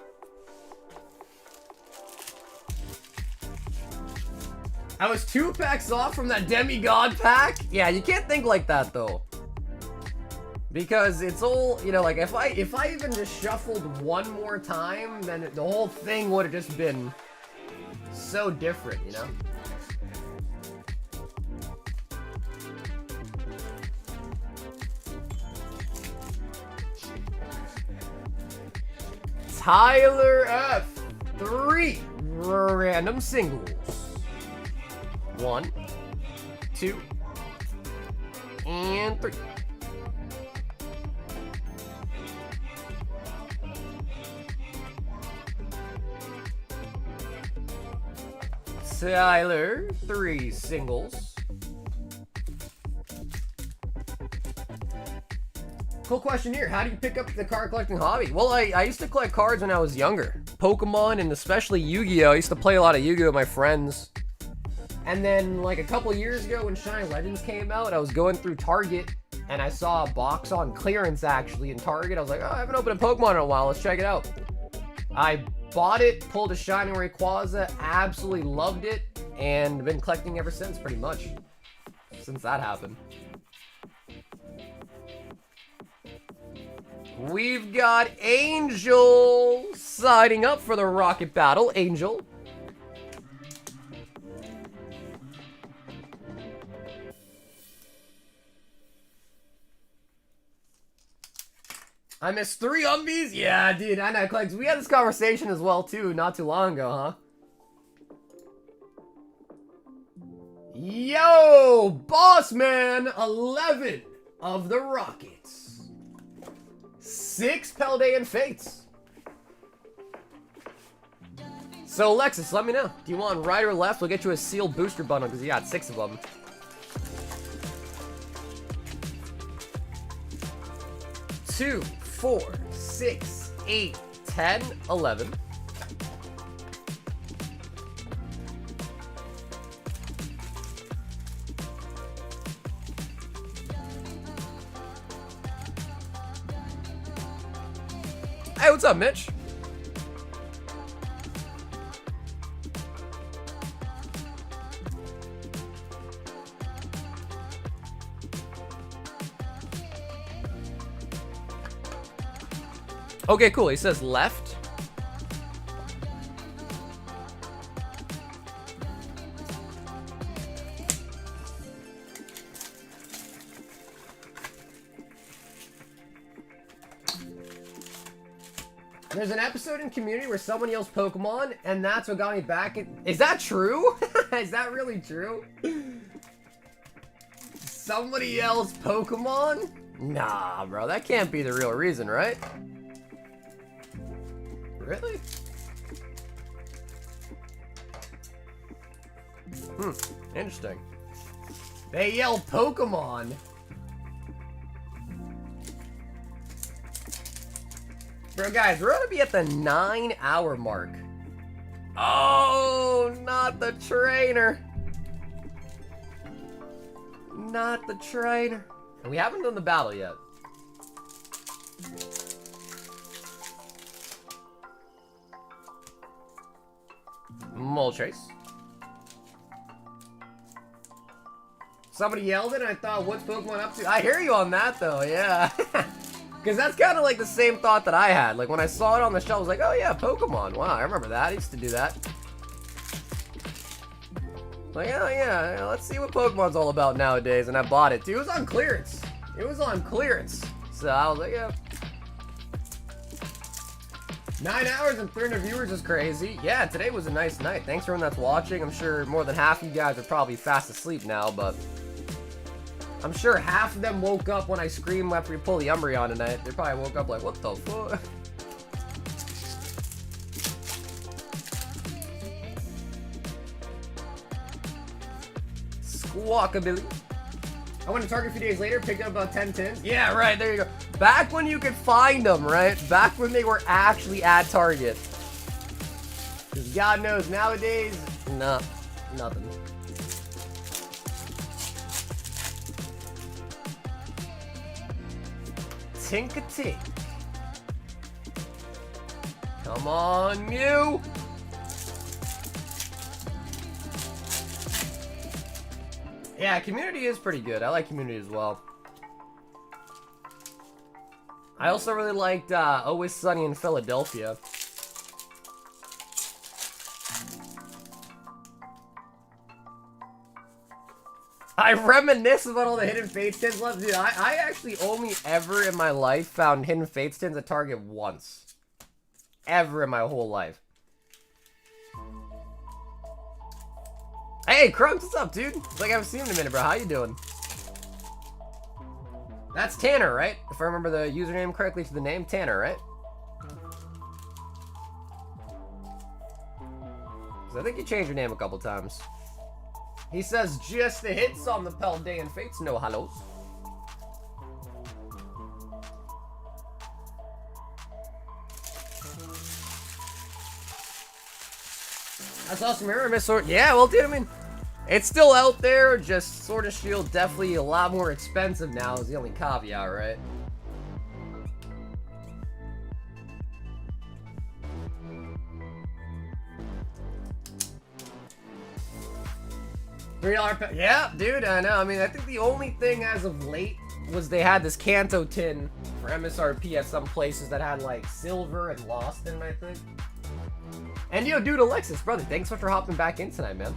I was 2 packs off from that demigod pack? Yeah, you can't think like that though. Because it's all, you know, like if I even just shuffled one more time, then the whole thing would have just been so different, you know? Tyler F. 3 random singles. 1, 2, and 3. Tyler, 3 singles. Cool question here. How do you pick up the card collecting hobby? Well, I used to collect cards when I was younger. Pokemon and especially Yu-Gi-Oh! I used to play a lot of Yu-Gi-Oh! With my friends. And then, like, a couple years ago when Shiny Legends came out, I was going through Target, and I saw a box on clearance, actually, in Target. I was like, oh, I haven't opened a Pokemon in a while. Let's check it out. I bought it, pulled a Shiny Rayquaza, absolutely loved it, and been collecting ever since, pretty much. Since that happened. We've got Angel signing up for the Rocket Battle. Angel. I missed 3 Umbies? Yeah, dude, I know, Cleggs. We had this conversation as well, too, not too long ago, huh? Yo, boss man, 11 of the Rockets. 6 Paldean Fates. So, Alexis, let me know. Do you want right or left? We'll get you a sealed booster bundle because you got 6 of them. 2, 4, 6, 8, 10, 11. Hey, what's up, Mitch? Okay, cool. He says left. There's an episode in Community where someone yells Pokemon, and that's what got me back. Is that true? Is that really true? Somebody yells Pokemon? Nah, bro. That can't be the real reason, right? Really? Interesting. They yell Pokemon. Bro, guys, we're gonna be at the 9-hour mark. Oh, not the trainer. Not the trainer. And we haven't done the battle yet. Mole Chase. Somebody yelled it and I thought, what's Pokemon up to? I hear you on that though, yeah. Because that's kind of like the same thought that I had. Like when I saw it on the shelf, I was like, oh yeah, Pokemon. Wow, I remember that. I used to do that. Like, oh yeah, let's see what Pokemon's all about nowadays. And I bought it too. It was on clearance. It was on clearance. So I was like, yeah. 9 hours and 300 viewers is crazy. Yeah, today was a nice night. Thanks for everyone that's watching. I'm sure more than half of you guys are probably fast asleep now, but I'm sure half of them woke up when I screamed after we pulled the Umbreon tonight. They probably woke up like, what the fuck? Squawkabilly. I went to Target a few days later, picked up about 10 tins. Yeah, right, there you go. Back when you could find them, right? Back when they were actually at Target. Because God knows, nowadays, nah, nothing. Tink-a-tink. Come on, Mew. Yeah, Community is pretty good. I like Community as well. I also really liked Always Sunny in Philadelphia. I reminisce about all the Hidden Fates tins left. Dude, I actually only ever in my life found Hidden Fates tins at Target once. Ever in my whole life. Hey, Krunks, what's up, dude? It's like I haven't seen you in a minute, bro. How you doing? That's Tanner, right? If I remember the username correctly to the name, Tanner, right? So I think you changed your name a couple times. He says just the hits on the Paldean Fates, no holos. That's awesome. Remember Miss Sword? Yeah, well, dude, I mean, it's still out there. Just Sword and Shield definitely a lot more expensive now is the only caveat, right? $3 yeah, dude, I know. I mean, I think the only thing as of late was they had this Kanto tin for MSRP at some places that had like silver and lost in, I think. And yo, dude, Alexis, brother, thanks so much for hopping back in tonight, man.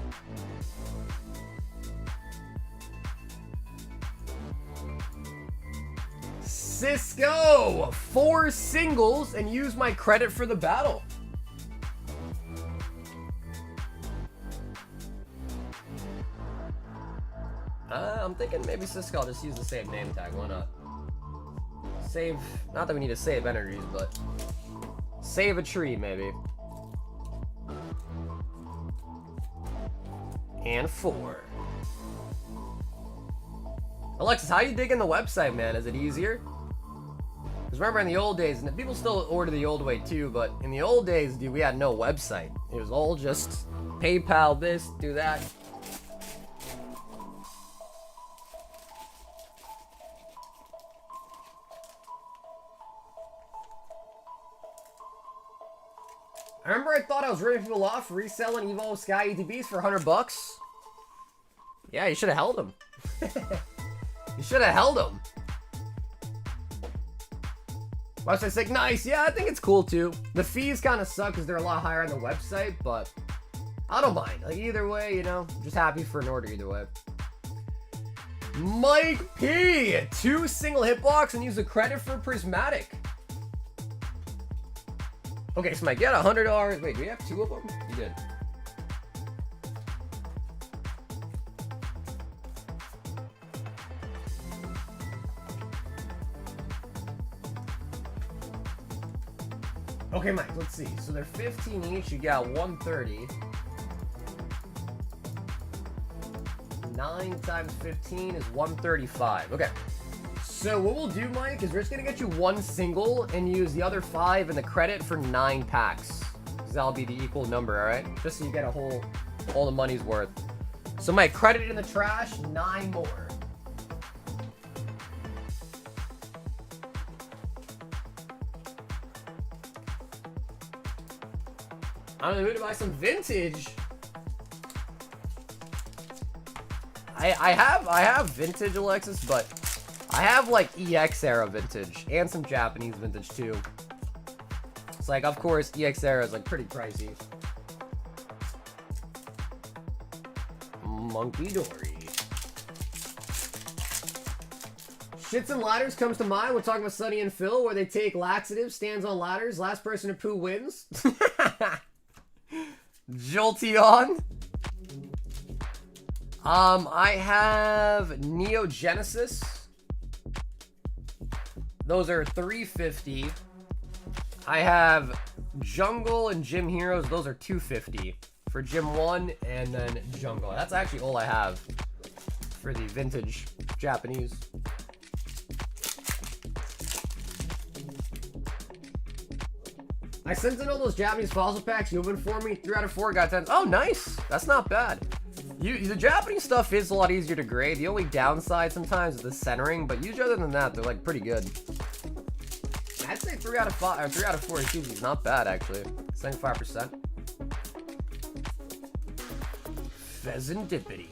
Cisco, 4 singles and use my credit for the battle. I'm thinking maybe Cisco, I'll just use the same name tag. Why not? Save, not that we need to save energies, but save a tree, maybe. And 4. Alexis, how you digging the website, man? Is it easier? Because remember in the old days, and people still order the old way too, but in the old days, dude, we had no website. It was all just PayPal, this, do that. I remember I thought I was ripping people off reselling Evolved Sky ETBs for $100. Yeah, you should have held them. You should have held them. Website's like, nice. Yeah, I think it's cool too. The fees kind of suck because they're a lot higher on the website, but I don't mind. Like, either way, you know, just happy for an order either way. Mike P! 2 single hitbox and use the credit for Prismatic. Okay, so Mike, you had $100. Wait, do we have 2 of them? You did. Okay, Mike, let's see. So they're 15 each. You got 130. 9 times 15 is 135. Okay. So what we'll do, Mike, is we're just going to get you 1 single and use the other 5 in the credit for 9 packs. Because that'll be the equal number, all right? Just so you get all the money's worth. So, Mike, credit in the trash, 9 more. I'm in the mood to buy some vintage. I have vintage, Alexis, but I have like EX era vintage and some Japanese vintage too. It's like, of course, EX era is like pretty pricey. Monkey Dory. Shits and Ladders comes to mind. We're talking about Sunny and Phil, where they take laxatives, stands on ladders, last person to poo wins. Jolteon. I have Neo Genesis. Those are $350. I have Jungle and Gym Heroes. Those are $250 for Gym 1 and then Jungle. That's actually all I have for the vintage Japanese. I sent in all those Japanese fossil packs you opened for me. 3 out of 4 got 10s. Oh, nice. That's not bad. The Japanese stuff is a lot easier to grade. The only downside sometimes is the centering, but usually other than that, they're like pretty good. I'd say 3 out of 5 or 3 out of 4 is usually not bad actually. 75%. Pheasantipity.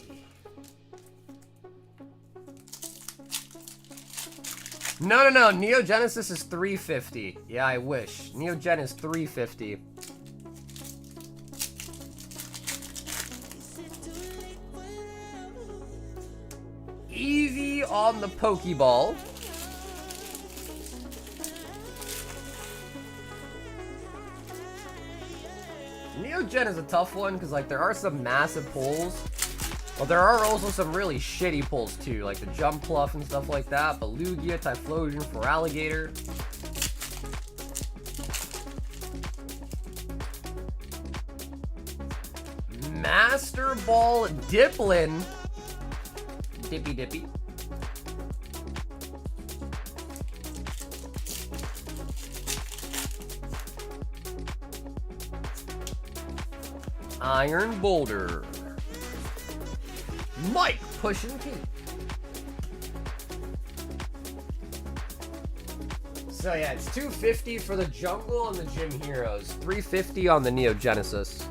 No. Neo Genesis is $350. Yeah, I wish. Neo Gen is $350. Eevee on the Pokeball. Neo Gen is a tough one because like there are some massive pulls, but there are also some really shitty pulls too, like the Jump Pluff and stuff like that. But Lugia, Typhlosion for Alligator. Master Ball Diplin. Dippy. Iron Boulder. Mike pushing Pete. So yeah, it's $250 for the Jungle and the Gym Heroes. $350 on the Neo Genesis.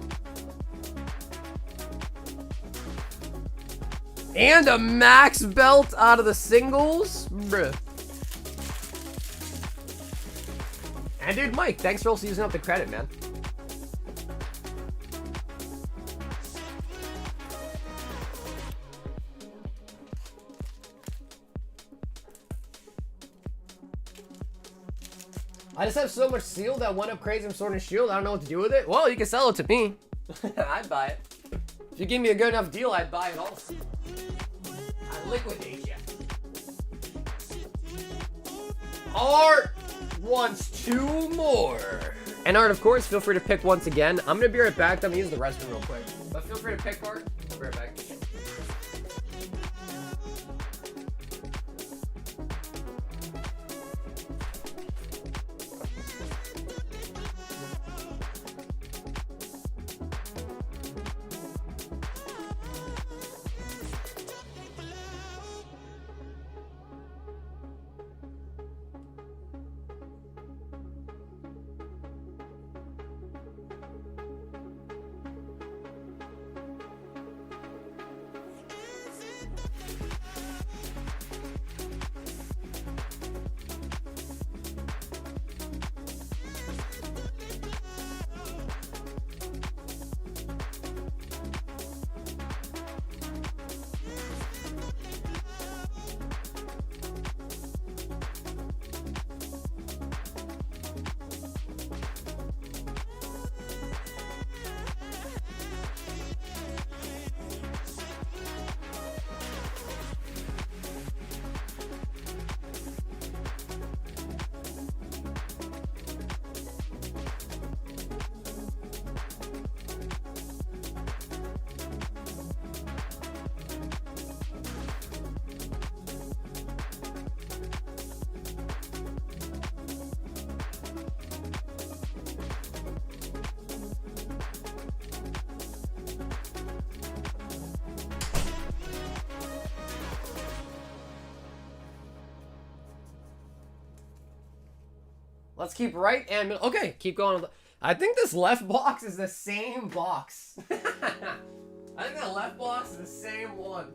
And a max belt out of the singles? Bruh. And dude, Mike, thanks for also using up the credit, man. I just have so much seal that went up crazy from Sword and Shield. I don't know what to do with it. Well, you can sell it to me. I'd buy it. If you give me a good enough deal, I'd buy it also. I Liquidate ya. Art wants 2 more. And Art, of course, feel free to pick once again. I'm gonna be right back. I'm gonna use the restroom real quick. But feel free to pick, Art. I'll be right back. Let's keep right and okay, keep going. I think this left box is the same box. I think the left box is the same one.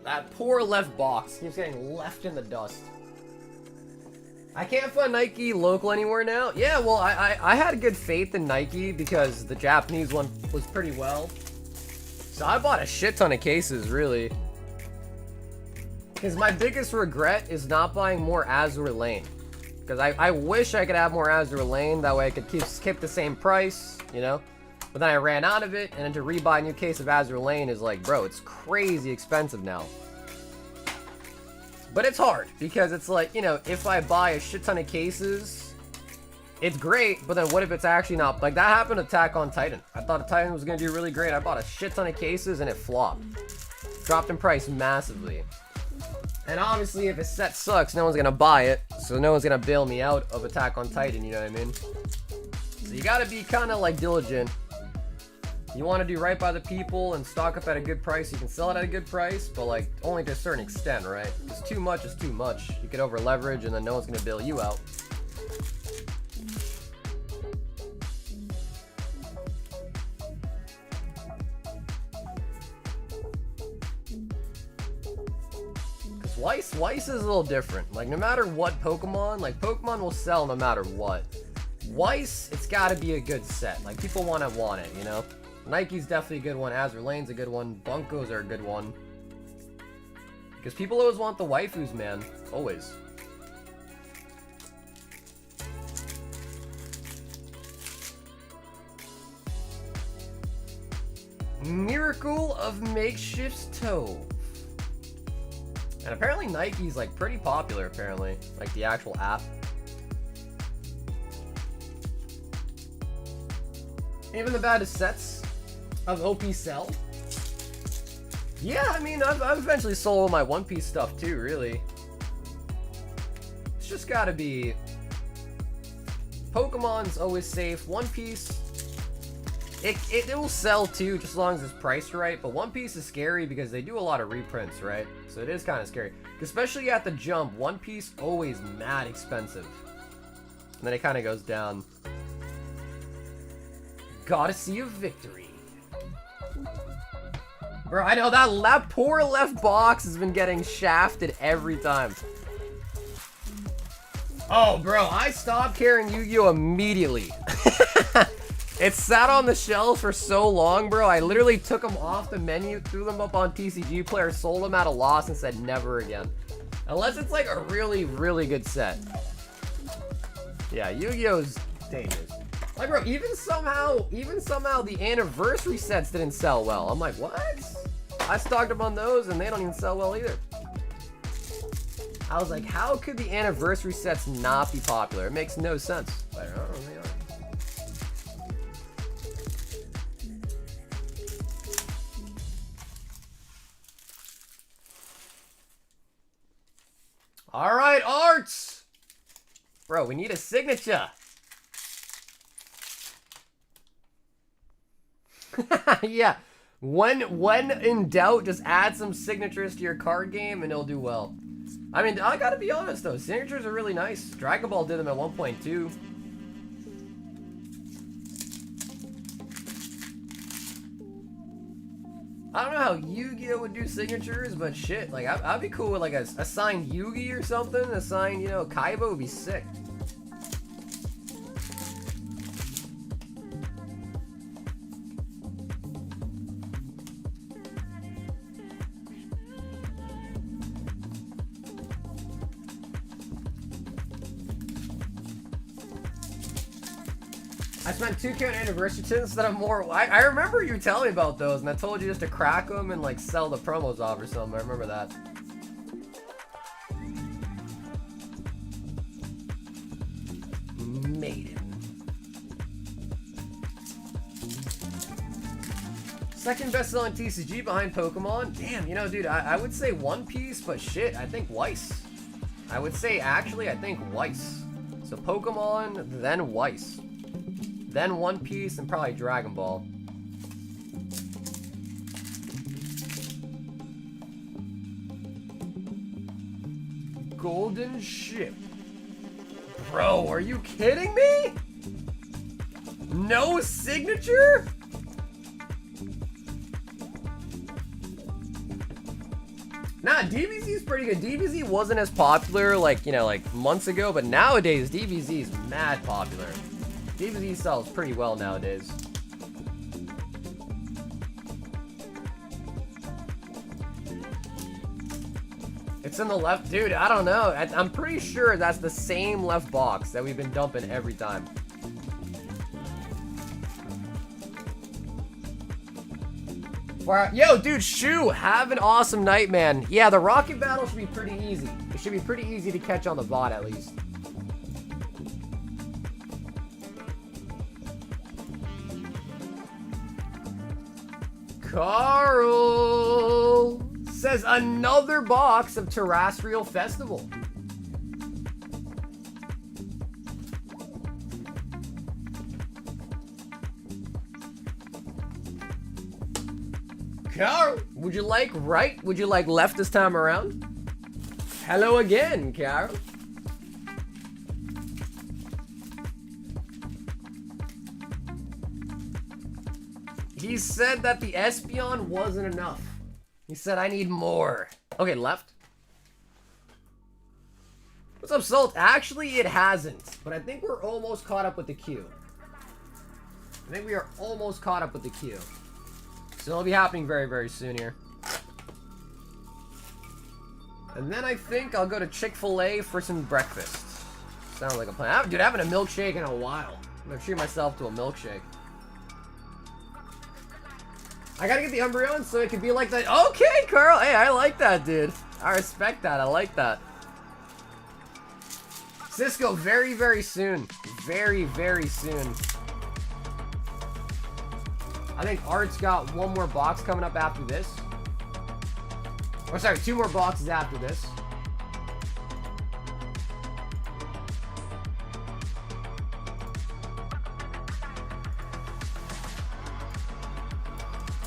That poor left box keeps getting left in the dust. I can't find Nike local anywhere now. Yeah, well, I had good faith in Nike because the Japanese one was pretty well. So I bought a shit ton of cases, really. Because my biggest regret is not buying more Azure Lane. Because I wish I could have more Azure Lane, that way I could keep the same price, you know? But then I ran out of it, and then to rebuy a new case of Azure Lane is like, bro, it's crazy expensive now. But it's hard, because it's like, you know, if I buy a shit ton of cases, it's great, but then what if it's actually not? Like, that happened to Attack on Titan. I thought Titan was going to do really great. I bought a shit ton of cases, and it flopped. Dropped in price massively. And obviously, if a set sucks, no one's going to buy it, so no one's going to bail me out of Attack on Titan, you know what I mean? So you got to be kind of, like, diligent. You want to do right by the people and stock up at a good price. You can sell it at a good price, but like only to a certain extent, right? Because too much is too much. You could over leverage and then no one's going to bail you out. Because Weiss is a little different. Like no matter what Pokemon, like Pokemon will sell no matter what. Weiss, it's got to be a good set. Like people want it, you know? Nike's definitely a good one. Azure Lane's a good one. Bunkos are a good one. Because people always want the waifus, man. Always. Miracle of Makeshift Tove. And apparently Nike's like pretty popular, apparently. Like the actual app. Even the baddest sets of OP Cell? Yeah, I mean, I've eventually sold all my One Piece stuff too, really. It's just gotta be... Pokemon's always safe. One Piece, it will sell too, just as long as it's priced right, but One Piece is scary because they do a lot of reprints, right? So it is kind of scary. Especially at the jump, One Piece always mad expensive. And then it kind of goes down. Gotta see a victory. Bro, I know that poor left box has been getting shafted every time. Oh, bro, I stopped carrying Yu-Gi-Oh! Immediately. It sat on the shelves for so long, bro. I literally took them off the menu, threw them up on TCG Player, sold them at a loss, and said never again. Unless it's like a really, really good set. Yeah, Yu-Gi-Oh's dangerous. Like, bro, even somehow the anniversary sets didn't sell well. I'm like, what? I stocked up on those and they don't even sell well either. I was like, how could the anniversary sets not be popular? It makes no sense. But I don't know, they are. All right, Arts. Bro, we need a signature. Yeah. When in doubt, just add some signatures to your card game and it'll do well. I mean, I gotta be honest though, signatures are really nice. Dragon Ball did them at 1.2. I don't know how Yu-Gi-Oh would do signatures, but shit, like I'd be cool with like a signed Yugi or something. A signed, you know, Kaiba would be sick. I spent 2K on anniversary tins that I'm more. I remember you telling me about those, and I told you just to crack them and like sell the promos off or something. I remember that. Maiden. Second best selling TCG behind Pokemon. Damn, you know, dude, I would say One Piece, but shit, I think Weiss. I would say actually, I think Weiss. So Pokemon, then Weiss. Then One Piece and probably Dragon Ball. Golden Ship. Bro, are you kidding me? No signature? Nah, DBZ is pretty good. DBZ wasn't as popular like, you know, like months ago, but nowadays DBZ is mad popular. DBZ sells pretty well nowadays. It's in the left, dude. I don't know. I'm pretty sure that's the same left box that we've been dumping every time. Yo, dude, Shu, have an awesome night, man. Yeah, the rocket battle should be pretty easy. It should be pretty easy to catch on the bot at least. Carl says another box of Terrestrial Festival. Carl, would you like right? Would you like left this time around? Hello again, Carl. He said that the Espeon wasn't enough. He said, I need more. Okay, left. What's up, Salt? Actually, it hasn't. But I think we're almost caught up with the queue. I think we are almost caught up with the queue. So it'll be happening very, very soon here. And then I think I'll go to Chick-fil-A for some breakfast. Sounds like a plan. Dude, I haven't had a milkshake in a while. I'm gonna treat myself to a milkshake. I gotta get the Umbreon so it could be like that. Okay, Carl. Hey, I like that, dude. I respect that. I like that. Cisco, very, very soon. Very, very soon. I think Art's got one more box coming up after this. Or sorry, 2 more boxes after this.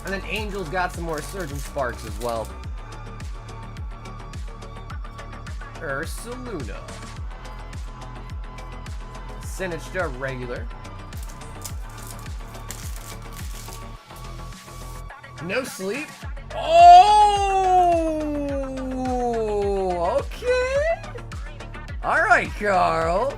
And then Angel's got some more Surging Sparks as well. Ursaluna. Sinistcha regular. No sleep. Oh, okay. All right, Carl.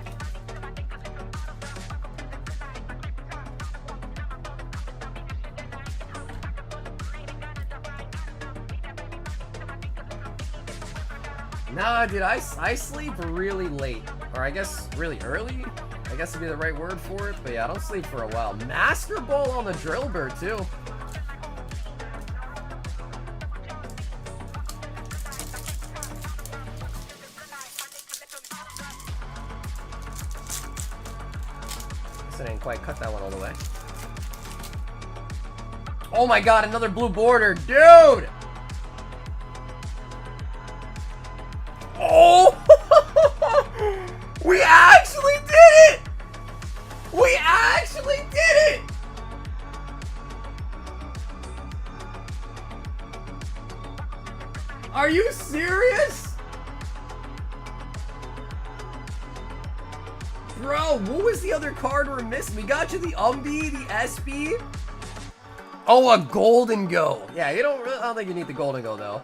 Nah, dude, I sleep really late. Or I guess really early? I guess would be the right word for it. But yeah, I don't sleep for a while. Master Ball on the Drillbur too. Guess I didn't quite cut that one all the way. Oh my god, another blue border, dude! Oh! We actually did it! We actually did it! Are you serious? Bro, what was the other card we're missing? We got you the Umbee, the SB. Oh, a Golden Go. Yeah, I don't think you need the Golden Go though.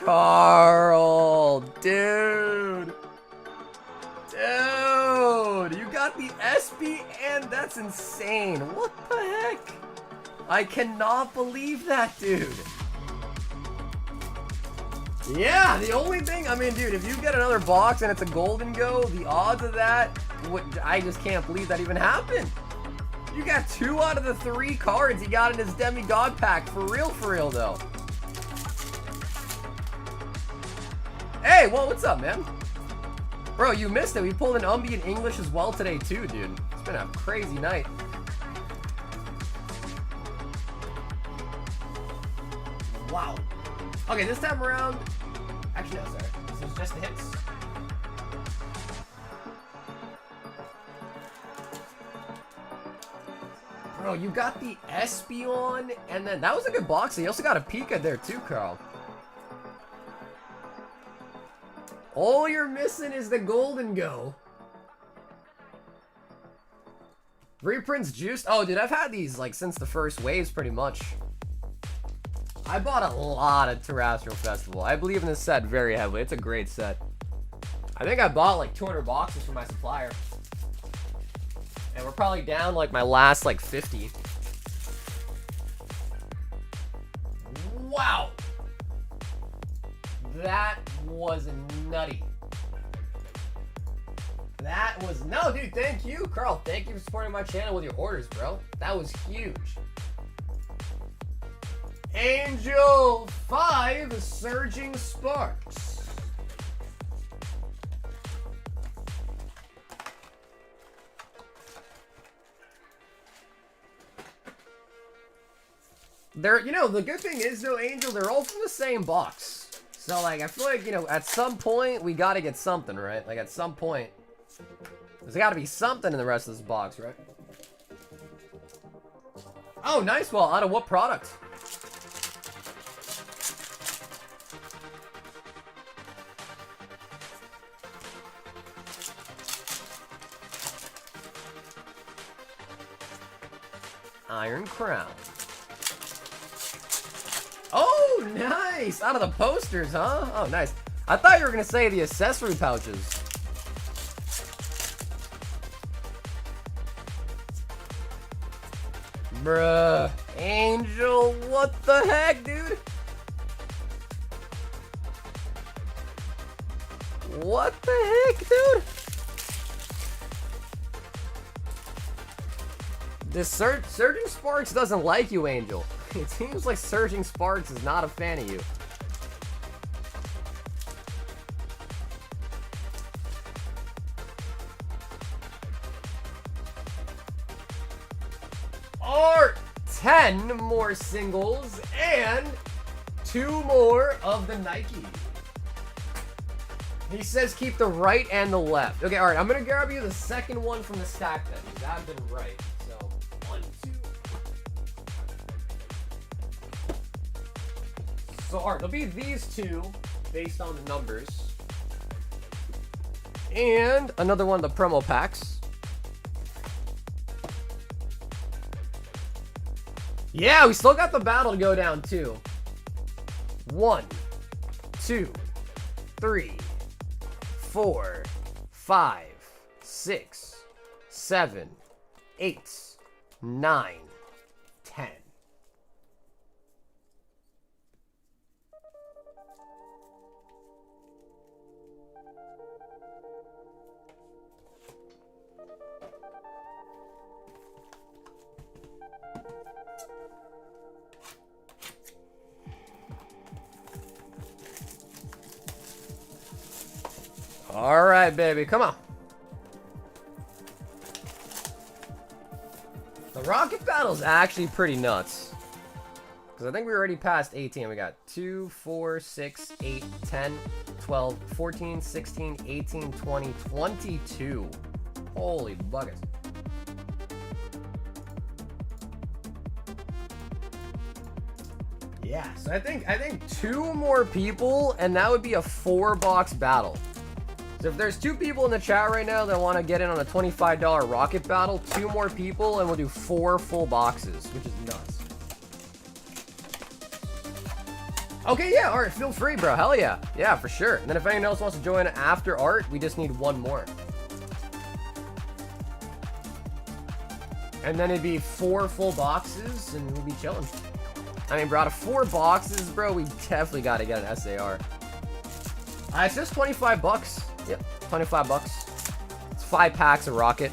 Carl, dude. Dude, you got the SB and that's insane. What the heck? I cannot believe that, dude. Yeah, the only thing, I mean, dude, if you get another box and it's a Golden Go, the odds of that, I just can't believe that even happened. You got 2 out of the 3 cards he got in his Demigod pack. For real though. Hey, well, what's up, man? Bro, you missed it. We pulled an Umbee in English as well today, too, dude. It's been a crazy night. Wow. Okay, this time around... Actually, no, sorry. This is just the hits. Bro, you got the Espeon, and then... That was a good box. You also got a Pika there, too, Carl. All you're missing is the Golden Go. Reprints juiced. Oh, dude, I've had these like since the first waves pretty much. I bought a lot of Terrestrial Festival. I believe in this set very heavily. It's a great set. I think I bought like 200 boxes from my supplier. And we're probably down like my last like 50. Wow. That was nutty. That was... No, dude, thank you, Carl. Thank you for supporting my channel with your orders, bro. That was huge. Angel 5 Surging Sparks. They're, you know, the good thing is, though, Angel, they're all from the same box. So, like, I feel like, you know, at some point, we gotta get something, right? Like, at some point, there's gotta be something in the rest of this box, right? Oh, nice. Well, out of what product? Iron Crown. Oh, nice! Out of the posters, huh? Oh, nice. I thought you were gonna say the accessory pouches. Bruh. Angel, what the heck, dude? What the heck, dude? This Surging Sparks doesn't like you, Angel. It seems like Surging Sparks is not a fan of you. Are 10 more singles and 2 more of the Nike. He says keep the right and the left. Okay, alright, I'm gonna grab you the second one from the stack then, because I've been right. So, 1, 2. So, alright, there'll be these 2 based on the numbers. And another one of the promo packs. Yeah, we still got the battle to go down too. 1, 2, 3, 4, 5, 6, 7, 8, 9, 10. All right, baby. Come on. The rocket battle's actually pretty nuts. Because I think we already passed 18. We got 2, 4, 6, 8, 10, 12, 14, 16, 18, 20, 22. Holy buckets. Yeah, so I think 2 more people, and that would be a 4-box battle. So if there's 2 people in the chat right now that want to get in on a $25 rocket battle, 2 more people, and we'll do 4 full boxes, which is nuts. Okay, yeah, Art, feel free, bro. Hell yeah. Yeah, for sure. And then if anyone else wants to join after Art, we just need 1 more. And then it'd be 4 full boxes, and we'll be chilling. I mean, bro, out of 4 boxes, bro, we definitely got to get an SAR. It's just 25 bucks. Yep, 25 bucks. It's 5 packs of rocket.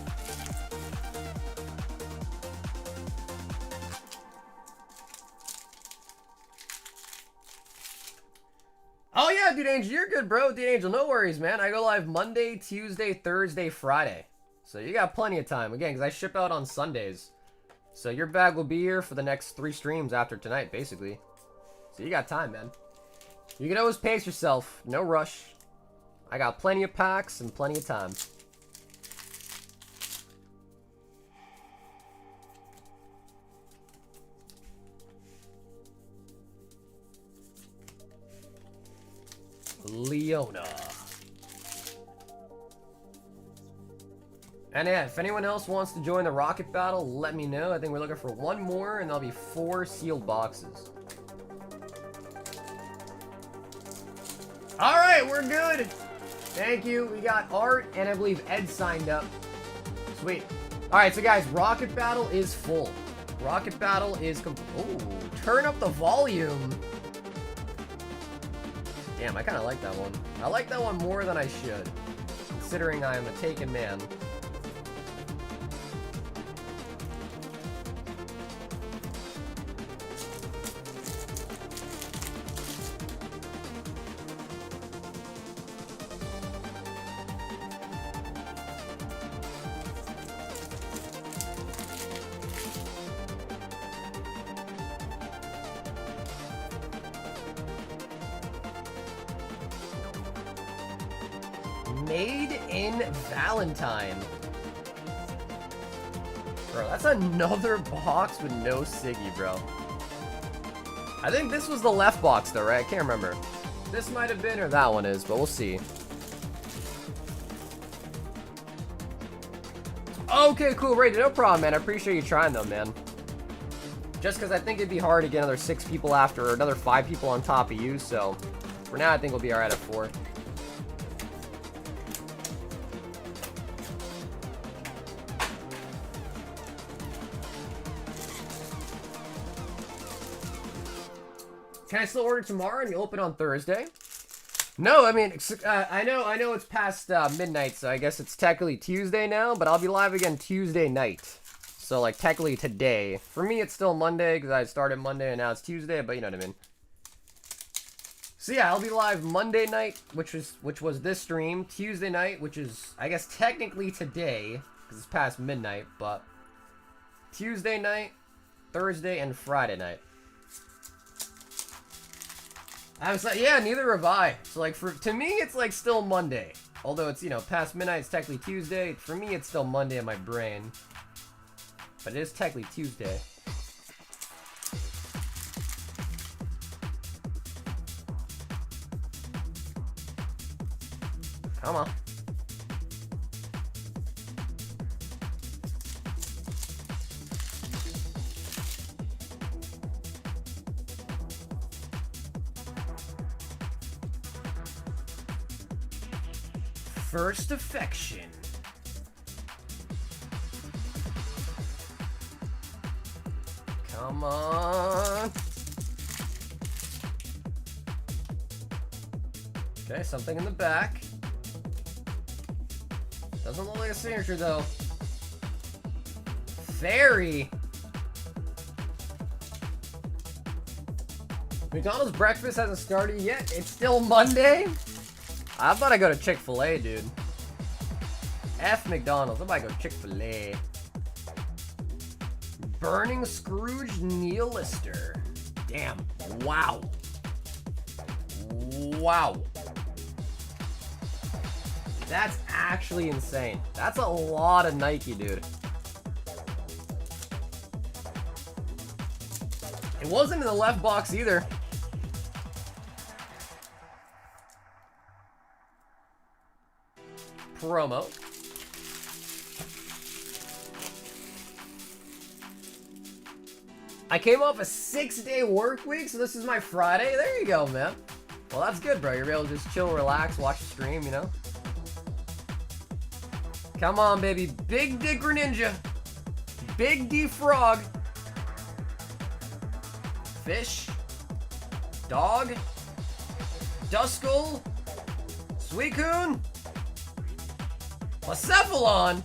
Oh yeah, Dude Angel, you're good, bro. Dude Angel, no worries, man. I go live Monday, Tuesday, Thursday, Friday. So you got plenty of time. Again, because I ship out on Sundays. So your bag will be here for the next 3 streams after tonight, basically. So you got time, man. You can always pace yourself. No rush. I got plenty of packs and plenty of time. Leona. And yeah, if anyone else wants to join the rocket battle, let me know. I think we're looking for 1 more, and there'll be 4 sealed boxes. All right, we're good. Thank you. We got Art, and I believe Ed signed up. Sweet. All right, so guys, rocket battle is full. Rocket battle is ooh, turn up the volume. Damn, I kind of like that one. I like that one more than I should, considering I am a taken man. Made in Valentine. Bro, that's another box with no Siggy, bro. I think this was the left box, though, right? I can't remember. This might have been, or that one is, but we'll see. Okay, cool, Rated. No problem, man. I appreciate you trying, though, man. Just because I think it'd be hard to get another 6 people after, or another 5 people on top of you, so for now, I think we'll be alright at 4. Can I still order tomorrow and you open on Thursday? No, I mean, I know it's past midnight, so I guess it's technically Tuesday now, but I'll be live again Tuesday night. So, like, technically today. For me, it's still Monday, because I started Monday and now it's Tuesday, but you know what I mean. So yeah, I'll be live Monday night, which was this stream. Tuesday night, which is, I guess, technically today, because it's past midnight, but Tuesday night, Thursday, and Friday night. I was like, yeah, neither have I. So, like, to me, it's, like, still Monday. Although it's, you know, past midnight, it's technically Tuesday. For me, it's still Monday in my brain. But it is technically Tuesday. Come on. First affection. Come on. Okay, something in the back. Doesn't look like a signature though. Fairy. McDonald's breakfast hasn't started yet. It's still Monday. I thought I'd go to Chick-fil-A, dude. F McDonald's. I might go Chick-fil-A. Burning Scrooge Neil Lister. Damn. Wow. Wow. That's actually insane. That's a lot of Nike, dude. It wasn't in the left box either. Promo. I came off a 6-day work week, so this is my Friday. There you go, man. Well, that's good, bro. You're able to just chill, relax, watch the stream, you know? Come on, baby. Big D Greninja. Big D Frog. Fish. Dog. Duskull. Suicune. Blacephalon.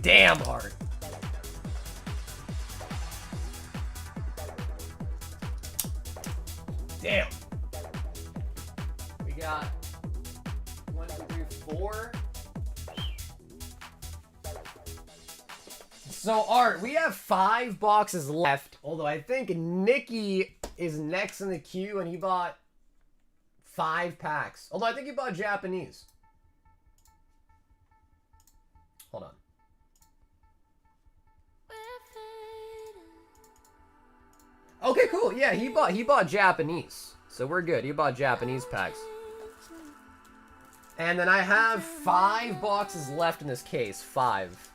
Damn hard. Damn. We got 1, 2, 3, 4. So Art, we have 5 boxes left. Although I think Nikki is next in the queue and he bought 5 packs. Although I think he bought Japanese. Hold on. Okay, cool. Yeah, he bought Japanese. So we're good. He bought Japanese packs. And then I have 5 boxes left in this case. 5.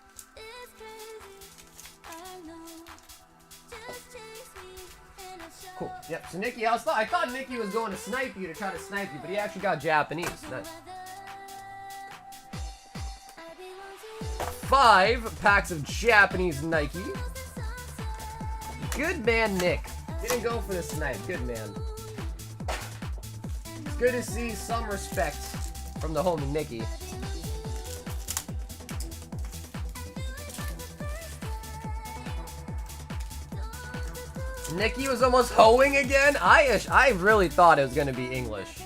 Cool. Yep. So Nikki, I thought Nikki was going to snipe you to try to snipe you, but he actually got Japanese. Nice. 5 packs of Japanese Nike. Good man, Nick. Didn't go for the snipe. Good man. It's good to see some respect from the homie Nikki. Nikki was almost hoeing again. I really thought it was going to be English.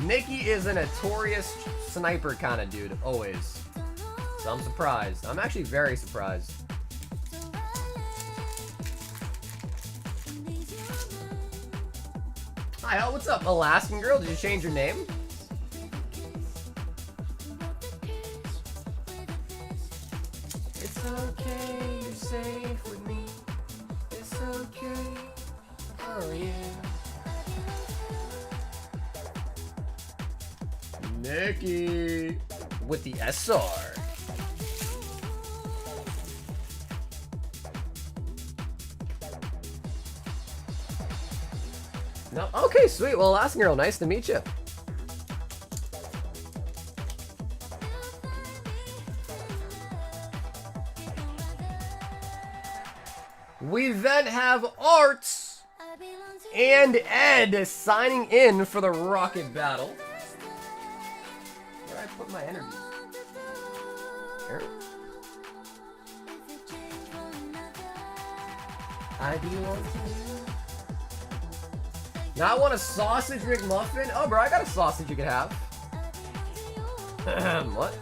Nikki is a notorious sniper kind of dude, always. So I'm surprised. I'm actually very surprised. Hi, what's up, Alaskan girl? Did you change your name? It's okay, you're safe with me. It's okay. Oh yeah. Nikki with the SR. No. Okay, sweet. Well, Alaskan girl, nice to meet you. We then have Arts and Ed signing in for the Rocket Battle. Where did I put my energy? There. I belong to you. Now I want a sausage McMuffin. Oh, bro, I got a sausage you could have. What?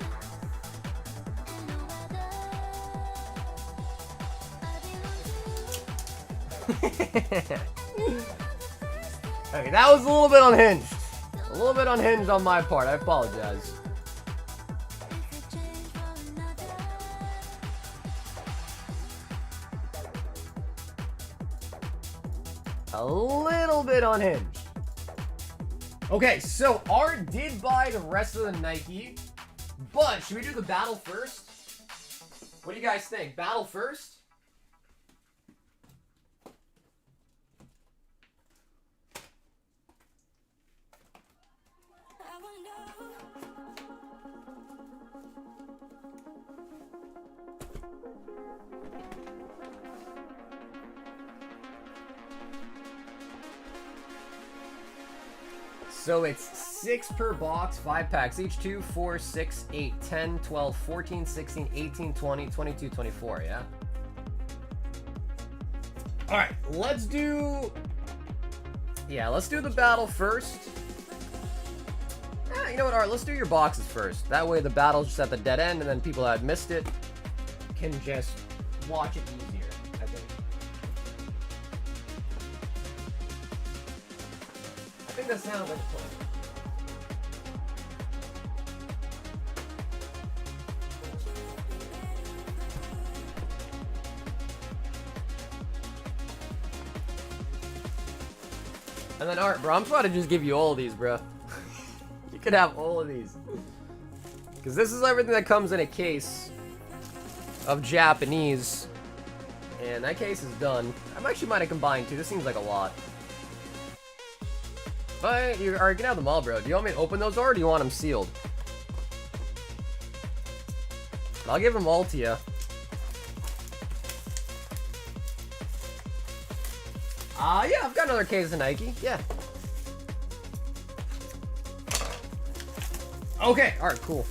Okay, that was a little bit unhinged. A little bit unhinged on my part. I apologize. A little bit unhinged. Okay, so Art did buy the rest of the Nike, but should we do the battle first? What do you guys think? Battle first? So it's 6 per box, 5 packs each, 2, 4, 6, 8, 10, 12, 14, 16, 18, 20, 22, 24, yeah? Alright, let's do Yeah, let's do the battle first. You know what, Art? Let's do your boxes first. That way the battle's just at the dead end, and then people that missed it can just watch it easier, I think. I think that sounds like a plan. And then Art, bro, I'm trying to just give you all of these, bro. You could have all of these. Because this is everything that comes in a case of Japanese. And that case is done. I actually might have combined two. This seems like a lot. But you can have them all, bro. Do you want me to open those, or do you want them sealed? I'll give them all to you. Yeah, I've got another case of Nike. Yeah. Okay, alright, cool.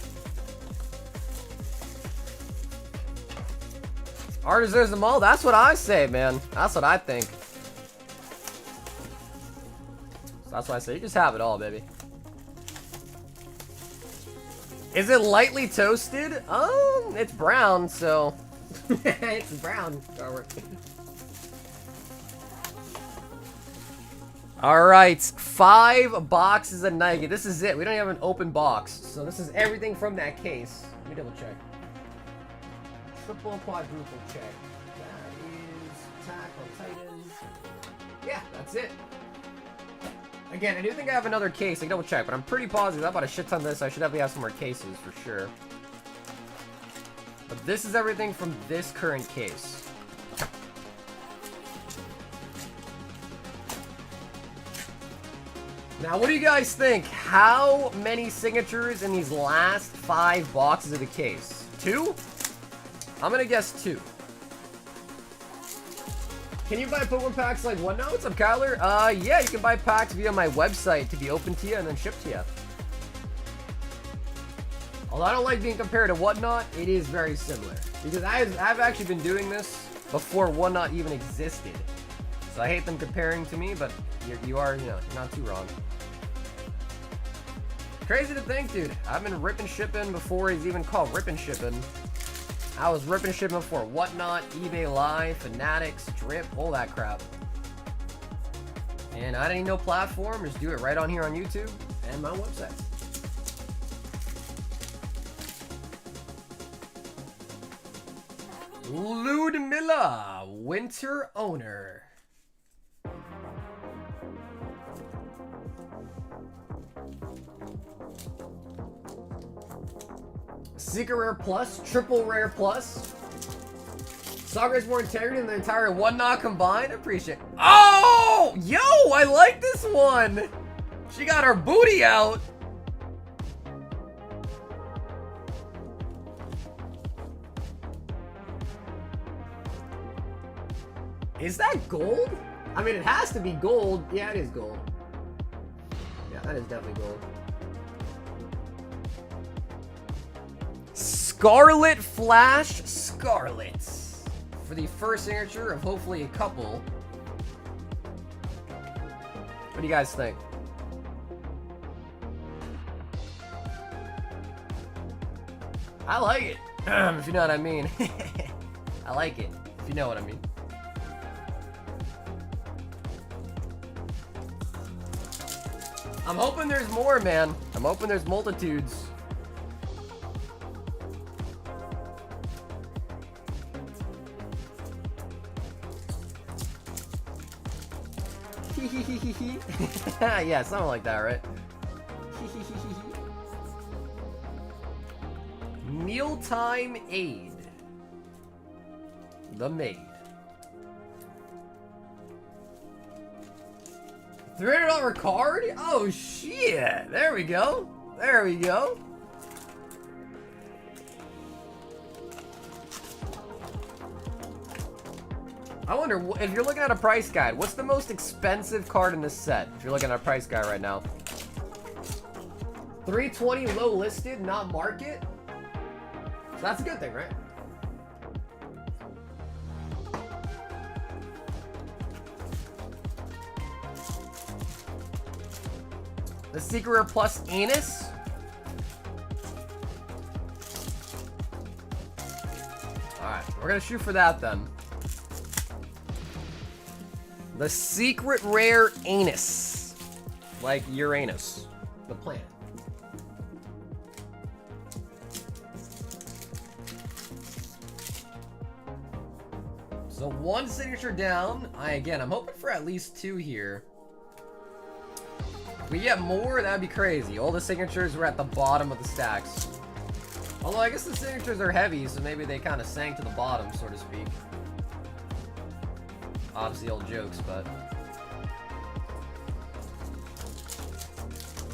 Art deserves them all? That's what I say, man. That's what I think. So that's why I say you just have it all, baby. Is it lightly toasted? It's brown, so... it's brown. Alright, 5 boxes of Nike. This is it. We don't have an open box. So this is everything from that case. Let me double check. Triple quadruple check. That is attack on Titans. Yeah, that's it. Again, I do think I have another case. I can double check, but I'm pretty positive I bought a shit ton of this. I should definitely have some more cases for sure. But this is everything from this current case. Now, what do you guys think? How many signatures in these last 5 boxes of the case? 2? I'm gonna guess 2. Can you buy Pokemon packs like Whatnot? What's up, Kyler? Yeah, you can buy packs via my website to be open to you and then shipped to you. Although I don't like being compared to Whatnot, it is very similar. Because I've actually been doing this before Whatnot even existed. So I hate them comparing to me, but you are, you know, you're not too wrong. Crazy to think, dude. I've been ripping shipping before he's even called ripping shipping. I was ripping shipping before Whatnot, eBay Live, Fanatics, Drip, all that crap. And I didn't need no platform, just do it right on here on YouTube and my website. Ludmilla, Winter Owner. Secret Rare Plus, Triple Rare Plus. Sakurai more integrity than the entire Whatnot combined. I appreciate it. Oh! Yo! I like this one! She got her booty out. Is that gold? I mean, it has to be gold. Yeah, it is gold. Yeah, that is definitely gold. Scarlet Flash Scarlet for the first signature of hopefully a couple. What do you guys think? I like it, if you know what I mean. I like it, if you know what I mean. I'm hoping there's more, man. I'm hoping there's multitudes. Yeah, something like that, right? Mealtime Aid. The Maid. $300 card? Oh shit! There we go. There we go. I wonder, if you're looking at a price guide, what's the most expensive card in this set? If you're looking at a price guide right now. $320 low listed, not market? So that's a good thing, right? The Secret Rare plus Anus. Alright, we're gonna shoot for that then. The Secret Rare Anus. Like Uranus, the planet. So one signature down. I'm hoping for at least 2 here. If we get more, that'd be crazy. All the signatures were at the bottom of the stacks. Although I guess the signatures are heavy, so maybe they kind of sank to the bottom, so to speak. Obviously old jokes, but...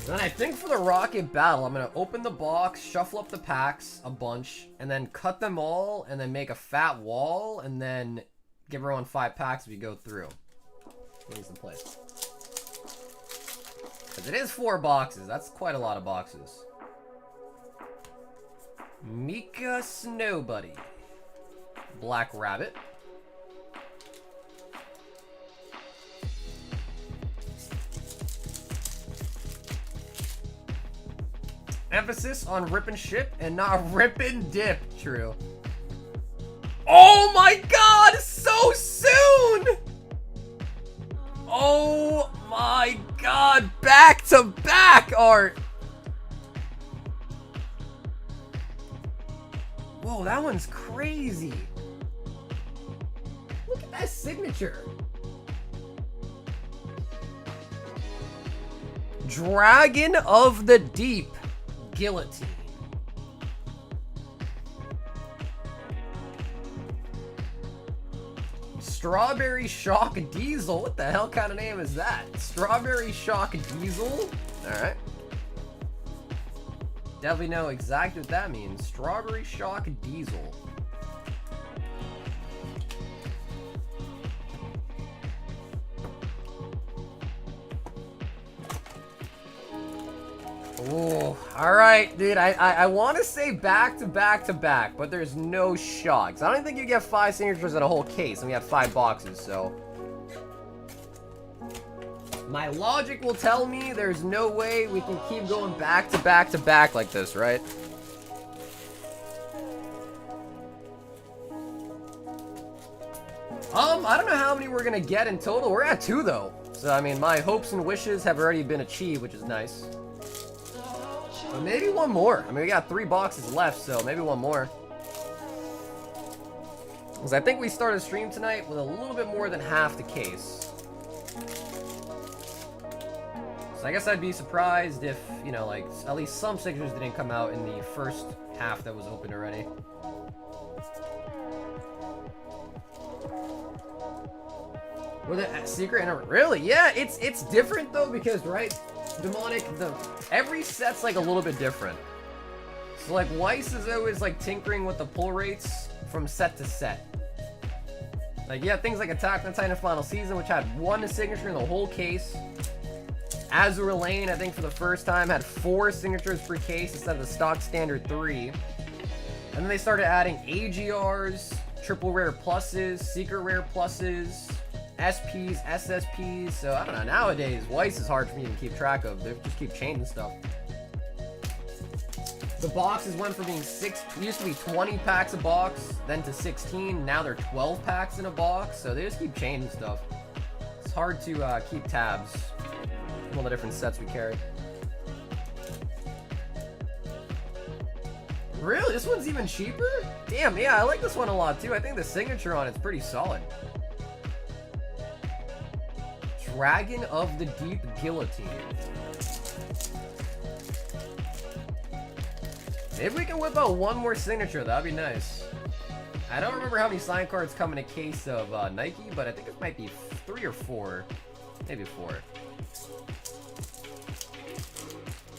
Then I think for the Rocket Battle, I'm going to open the box, shuffle up the packs a bunch, and then cut them all, and then make a fat wall, and then give everyone 5 packs as we go through. Here's the play. Because it is 4 boxes. That's quite a lot of boxes. Mika Snowbuddy. Black Rabbit. Emphasis on rip and ship and not rip and dip. True. Oh my god! So soon! Oh my god! Back to back art! Whoa, that one's crazy. Look at that signature. Dragon of the Deep. Guillotine. Strawberry Shock Diesel. What the hell kind of name is that? Strawberry Shock Diesel? Alright. Definitely know exactly what that means. Strawberry Shock Diesel. Oh, alright, dude. I want to say back to back to back, but there's no shot. 'Cause I don't think you get 5 signatures in a whole case, and we have 5 boxes, so. My logic will tell me there's no way we can keep going back to back to back like this, right? I don't know how many we're gonna get in total. We're at 2 though. So I mean, my hopes and wishes have already been achieved, which is nice. But maybe one more. I mean, we got 3 boxes left, so maybe one more. Because I think we started the stream tonight with a little bit more than half the case. So I guess I'd be surprised if, you know, like, at least some signatures didn't come out in the first half that was opened already. With a secret and a... Really? Yeah, it's different, though, because, right... Demonic, every set's like a little bit different. So like Weiss is always like tinkering with the pull rates from set to set. Like yeah, things like Attack on Titan Final Season, which had 1 signature in the whole case. Azure Lane, I think for the first time, had 4 signatures per case instead of the stock standard 3. And then they started adding AGRs, triple rare pluses, secret rare pluses, SPs, SSPs, so I don't know, nowadays, Weiss is hard for me to keep track of. They just keep changing stuff. The boxes went from being used to be 20 packs a box, then to 16, now they're 12 packs in a box, so they just keep changing stuff. It's hard to keep tabs on all the different sets we carry. Really? This one's even cheaper? Damn, yeah, I like this one a lot too. I think the signature on it's pretty solid. Dragon of the Deep Guillotine. Maybe we can whip out one more signature. That'd be nice. I don't remember how many sign cards come in a case of Nike, but I think it might be 3 or 4. Maybe 4.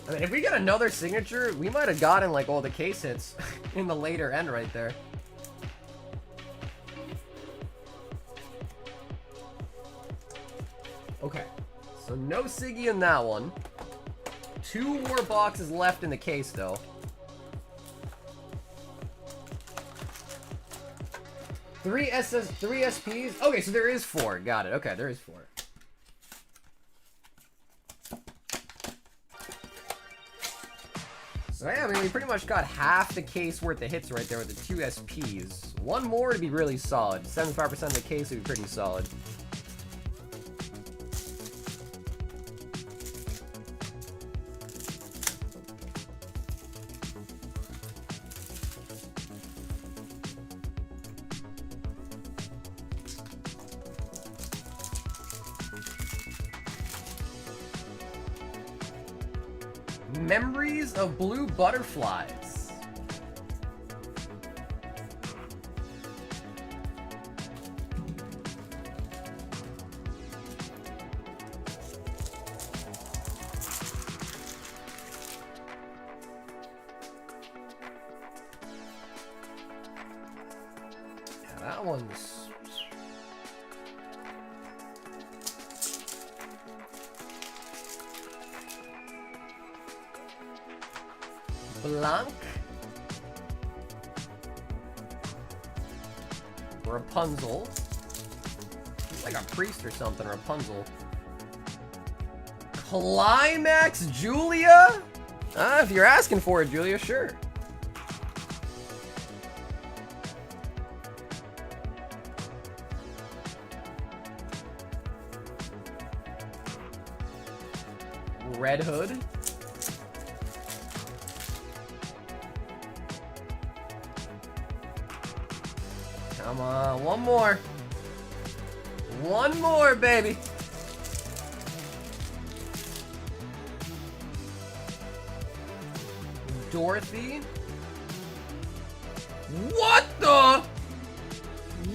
I mean, if we get another signature, we might have gotten like all the case hits in the later end right there. Okay, so no Siggy in that one. 2 more boxes left in the case, though. Three SPs. Okay, so there is 4. Got it. Okay, there is 4. So yeah, I mean, we pretty much got half the case worth of hits right there with the 2 SPs. One more to be really solid. 75% of the case would be pretty solid. Memories of Blue Butterflies. Yeah, that one's... Blanc. Rapunzel. He's like a priest or something, Rapunzel. Climax Julia? If you're asking for it, Julia, sure. Red Hood. Come on, one more. One more, baby. Dorothy. What the?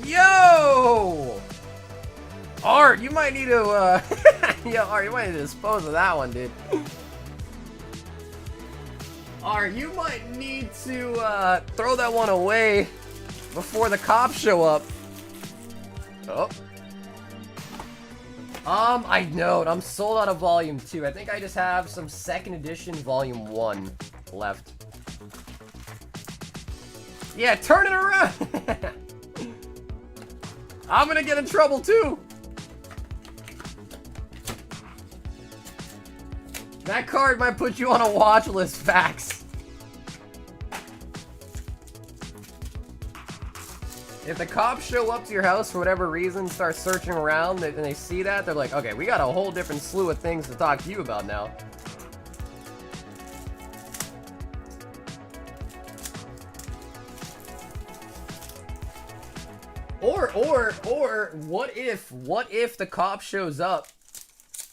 Yo! Art, you might need to, yo, Art, you might need to dispose of that one, dude. Art, you might need to, throw that one away before the cops show up. Oh. I know, I'm sold out of Volume 2. I think I just have some 2nd edition Volume 1 left. Yeah, turn it around! I'm gonna get in trouble too! That card might put you on a watch list, facts. If the cops show up to your house for whatever reason, start searching around, and they see that, they're like, okay, we got a whole different slew of things to talk to you about now. Or, what if the cop shows up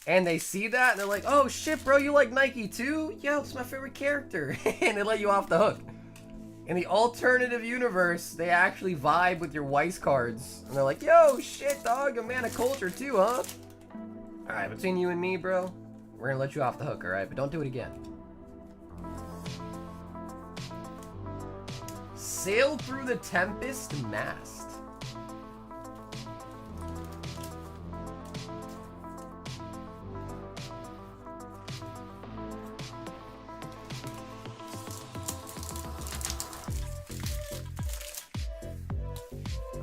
and they see that and they're like, oh shit, bro, you like Nike too? Yo, it's my favorite character. And they let you off the hook. In the alternative universe, they actually vibe with your Weiss cards. And they're like, yo, shit, dog, a man of culture too, huh? Alright, between you and me, bro, we're gonna let you off the hook, alright? But don't do it again. Sail through the Tempest mast.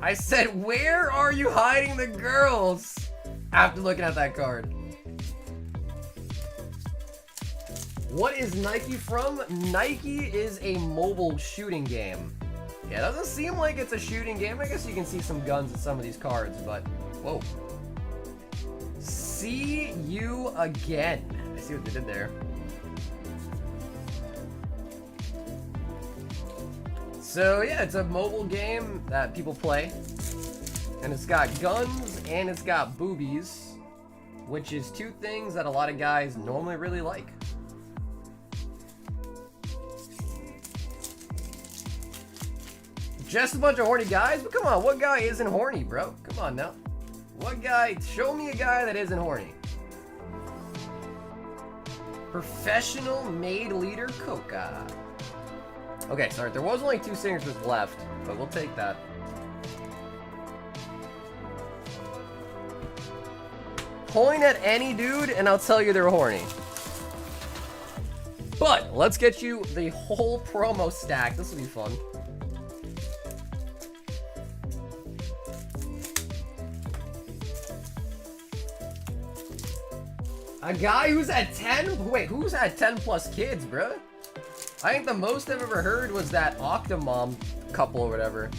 I said, where are you hiding the girls? After looking at that card. What is Nike from? Nike is a mobile shooting game. Yeah, it doesn't seem like it's a shooting game. I guess you can see some guns in some of these cards, but... Whoa. See you again. I see what they did there. So yeah, it's a mobile game that people play, and it's got guns and it's got boobies, which is two things that a lot of guys normally really like. Just a bunch of horny guys? But come on, what guy isn't horny, bro? Come on now. What guy? Show me a guy that isn't horny. Professional Maid Leader Coca. Okay, sorry, there was only 2 signatures left, but we'll take that. Point at any dude, and I'll tell you they're horny. But, let's get you the whole promo stack. This will be fun. A guy who's at 10? Wait, who's at 10 plus kids, bruh? I think the most I've ever heard was that Octomom couple or whatever.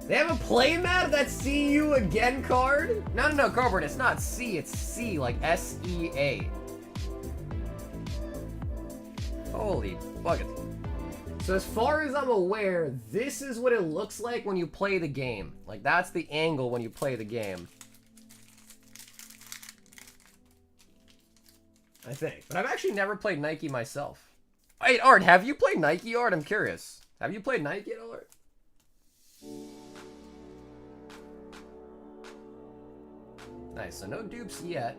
They have a playmat of that See You Again card? No, cardboard. It's not C, it's C, like S-E-A. Holy bucket. So as far as I'm aware, this is what it looks like when you play the game. Like, that's the angle when you play the game. I think. But I've actually never played Nike myself. Wait, Art, have you played Nike, Art? I'm curious. Have you played Nike at all, Art? Nice, so no dupes yet.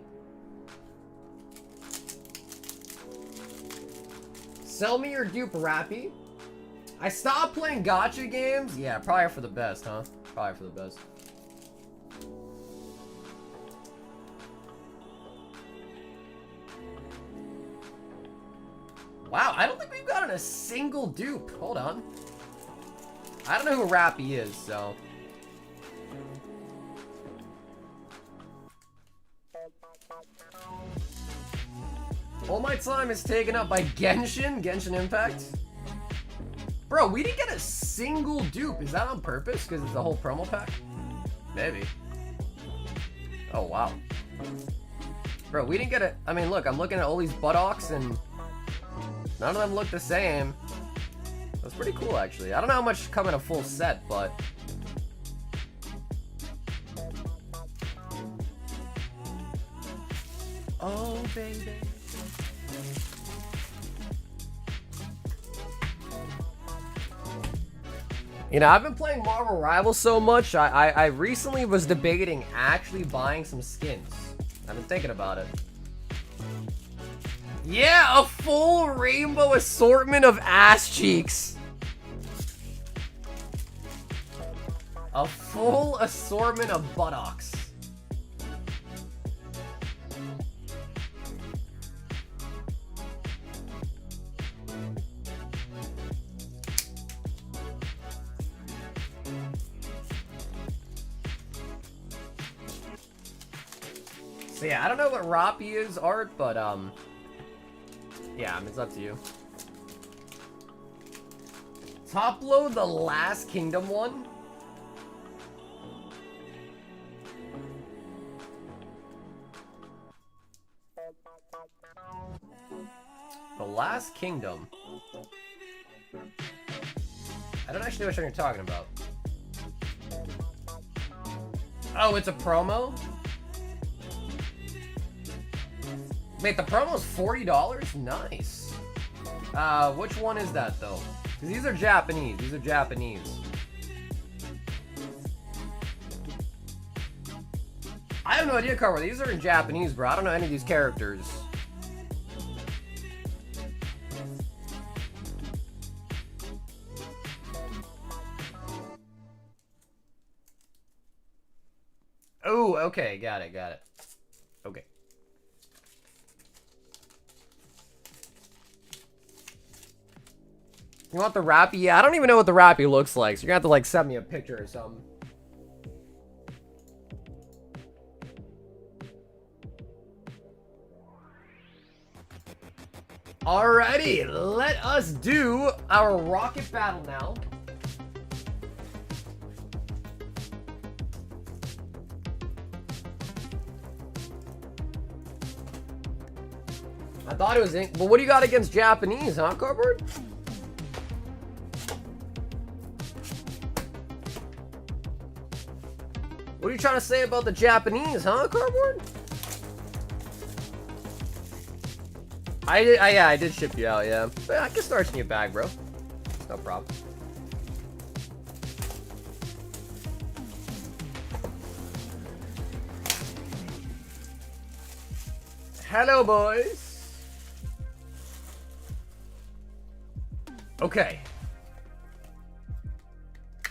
Sell me your dupe, Rappy. I stopped playing gacha games. Yeah, probably for the best, huh? Probably for the best. Wow, I don't think we've gotten a single dupe. Hold on. I don't know who Rappy is, so... All my time is taken up by Genshin Impact. Bro, we didn't get a single dupe. Is that on purpose? Because it's the whole promo pack? Maybe. Oh, wow. Bro, we didn't get a... I mean, look, I'm looking at all these buttocks and none of them look the same. That's pretty cool, actually. I don't know how much come in a full set, but... Oh, baby. You know, I've been playing Marvel Rivals so much, I recently was debating actually buying some skins. I've been thinking about it. Yeah, a full rainbow assortment of ass cheeks. A full assortment of buttocks. So yeah, I don't know what Rappy is, Art, but yeah, I mean, it's up to you. Top load the last Kingdom one. The Last Kingdom. I don't actually know which one you're talking about. Oh, it's a promo? Wait, the promo's $40? Nice. Which one is that, though? Because these are Japanese. These are Japanese. I have no idea, Carver. These are in Japanese, bro. I don't know any of these characters. Oh, okay. Got it, got it. Okay. You want the Rappy? Yeah, I don't even know what the Rappy looks like, so you're gonna have to, like, send me a picture or something. Alrighty, let us do our rocket battle now. I thought it was in, but what do you got against Japanese, huh, Cardboard? What are you trying to say about the Japanese, huh, Cardboard? Yeah, I did ship you out, yeah. But I can start in your bag, bro. It's no problem. Hello, boys. Okay.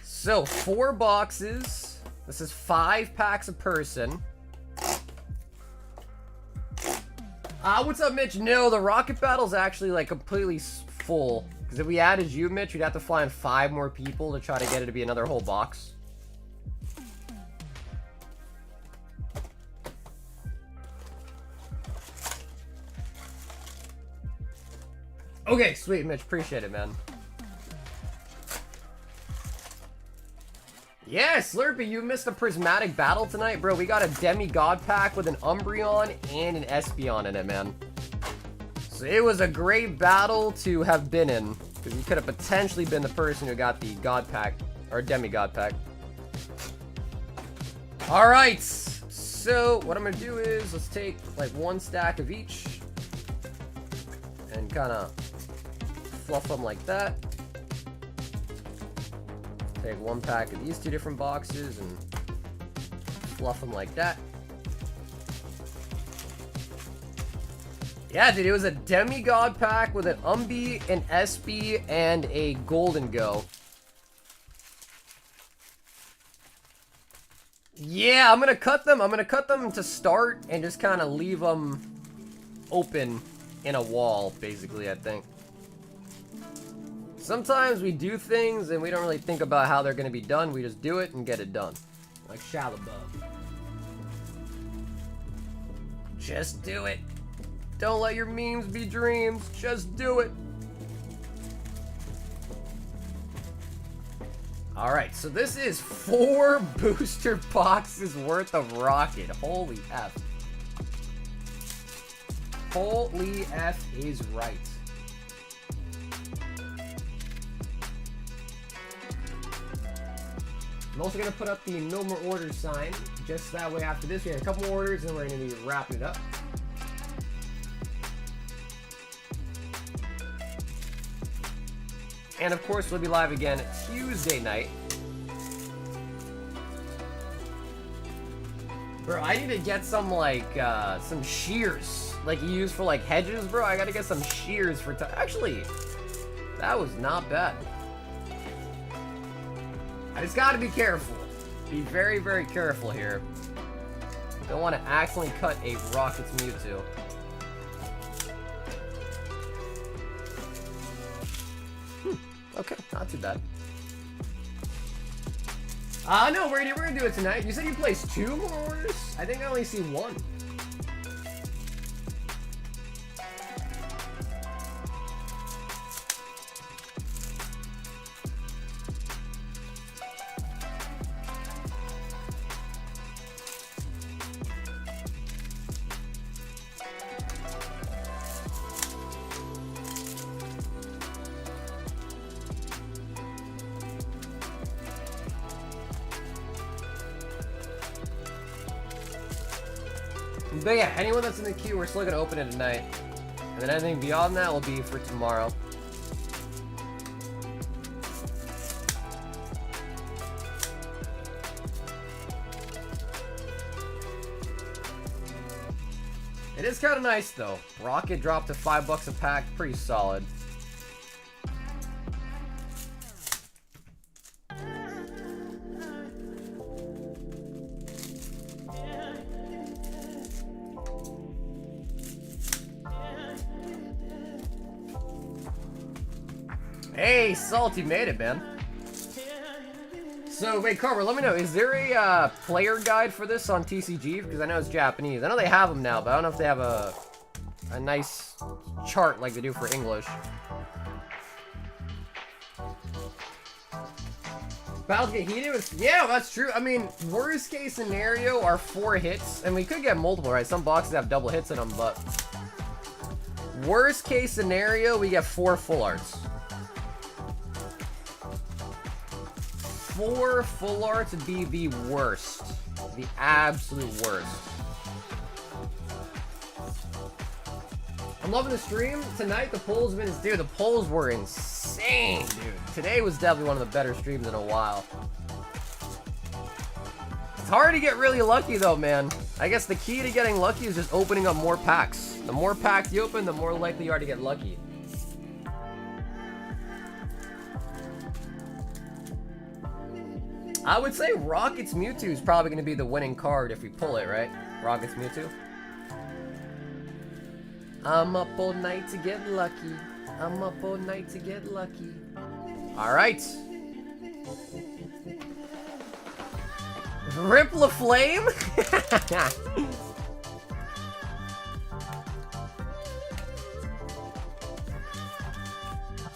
So, 4 boxes. This is 5 packs a person. What's up, Mitch? No, the rocket battle's actually, like, completely full. Because if we added you, Mitch, we'd have to fly in 5 more people to try to get it to be another whole box. Okay, sweet, Mitch. Appreciate it, man. Yeah, Slurpee, you missed a prismatic battle tonight, bro. We got a demigod pack with an Umbreon and an Espeon in it, man. So it was a great battle to have been in, because you could have potentially been the person who got the god pack, or demigod pack. Alright, so what I'm going to do is, let's take like one stack of each, and kind of fluff them like that. Take one pack of these two different boxes and fluff them like that. Yeah, dude, it was a demigod pack with an Umbee, an Espie, and a Golden Go. Yeah, I'm gonna cut them. I'm gonna cut them to start and just kind of leave them open in a wall, basically, I think. Sometimes we do things and we don't really think about how they're going to be done. We just do it and get it done. Like Shalabub. Just do it. Don't let your memes be dreams. Just do it. Alright, so this is 4 booster boxes worth of Rocket. Holy F. Holy F is right. I'm also going to put up the no more orders sign, just that way after this we have a couple more orders and we're going to be wrapping it up. And of course we'll be live again Tuesday night. Bro, I need to get some like, some shears, like you use for like hedges, bro. I got to get some shears for actually, that was not bad. I just gotta be careful. Be very, very careful here. Don't want to accidentally cut a Rocket's Mewtwo. Okay, not too bad. No, we're gonna do it tonight. You said you placed 2 more orders? I think I only see 1. But yeah, anyone that's in the queue, we're still gonna open it tonight. And then anything beyond that will be for tomorrow. It is kind of nice though. Rocket dropped to $5 a pack, pretty solid. Hey, Salty made it, man. So, wait, Carver, let me know, is there a player guide for this on TCG? Because I know it's Japanese. I know they have them now, but I don't know if they have a nice chart like they do for English. Battles get heated? Yeah, that's true. I mean, worst case scenario are 4 hits, and we could get multiple, right? Some boxes have double hits in them, but worst case scenario, we get 4 full arts. 4 full arts would be the worst. The absolute worst. I'm loving the stream. Tonight, the polls have been... Dude, the polls were insane, dude. Today was definitely one of the better streams in a while. It's hard to get really lucky, though, man. I guess the key to getting lucky is just opening up more packs. The more packs you open, the more likely you are to get lucky. I would say Rocket's Mewtwo is probably going to be the winning card if we pull it, right? Rocket's Mewtwo. I'm up all night to get lucky. I'm up all night to get lucky. Alright. Rip LaFlame?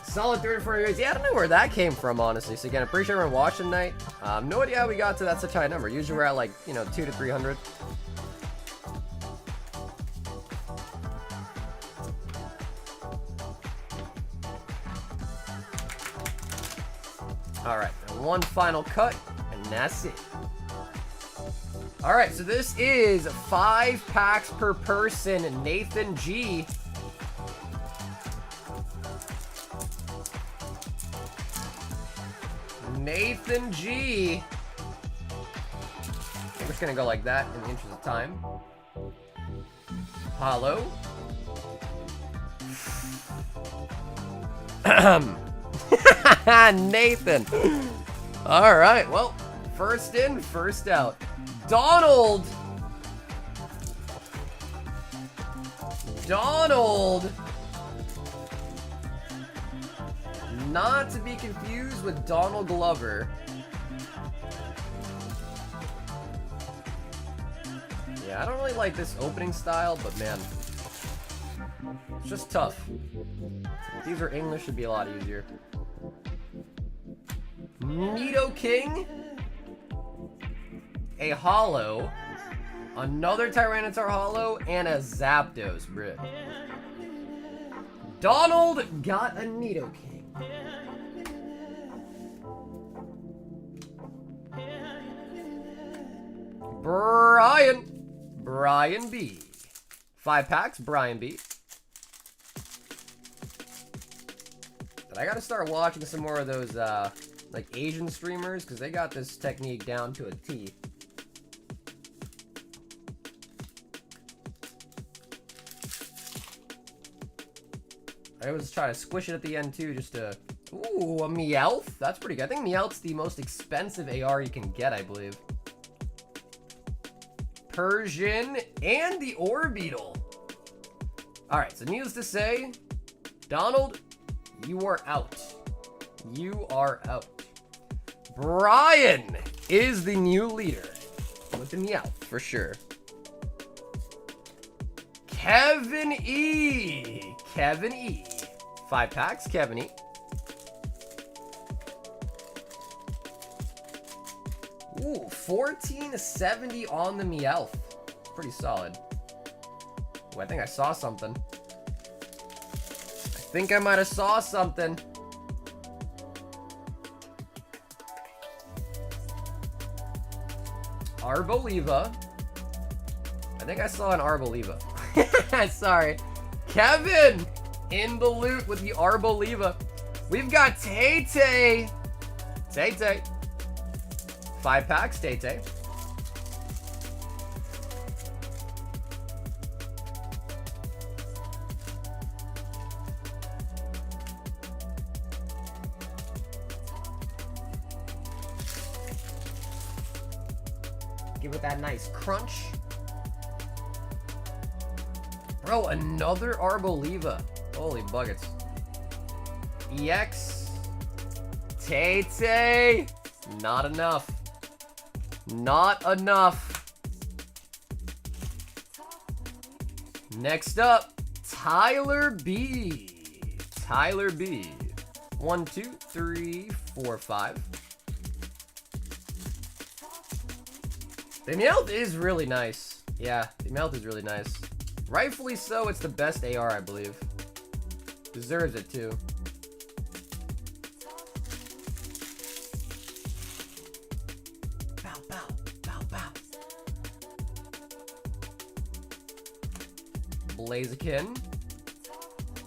Solid 3 to 4 years. Yeah, I don't know where that came from, honestly. So again, appreciate everyone watching tonight. No idea how we got to that such a high number. Usually we're at like, you know, 200 to 300. Alright, one final cut, and that's it. Alright, so this is 5 packs per person. Nathan G. Nathan G. We're just gonna go like that in the interest of time. Hollow. Nathan. All right. Well, first in, first out. Donald. Not to be confused with Donald Glover. Yeah, I don't really like this opening style, but man, it's just tough. If these were English, it'd be a lot easier. Nidoking, a holo, another Tyranitar holo, and a Zapdos, bro. Donald got a Nidoking. Brian B. 5 packs, Brian B. But I gotta start watching some more of those, like Asian streamers, because they got this technique down to a T. I always try to squish it at the end too, just to... Ooh, a Meowth? That's pretty good. I think Meowth's the most expensive AR you can get, I believe. Persian and the Orbeetle. Alright, so needless to say, Donald, you are out. You are out. Brian is the new leader with the Meowth, for sure. Kevin E. 5 packs, Kevin E. Ooh, 1470 on the Meowth. Pretty solid. Ooh, I think I saw something. I think I might have saw something. Arboliva. I think I saw an Arboliva. Sorry. Kevin in the loot with the Arboliva. We've got Tay-Tay. Tay-Tay. 5 packs, Tay-Tay. Give it that nice crunch. Bro, another Arboliva. Holy buckets. EX. Tay-Tay. Not enough. Not enough. Next up, Tyler B. Tyler B. 1, 2, 3, 4, 5. The Meowth is really nice. Yeah, the Meowth is really nice. Rightfully so, it's the best AR, I believe. Deserves it, too. Bow, bow, bow, bow. Blaziken.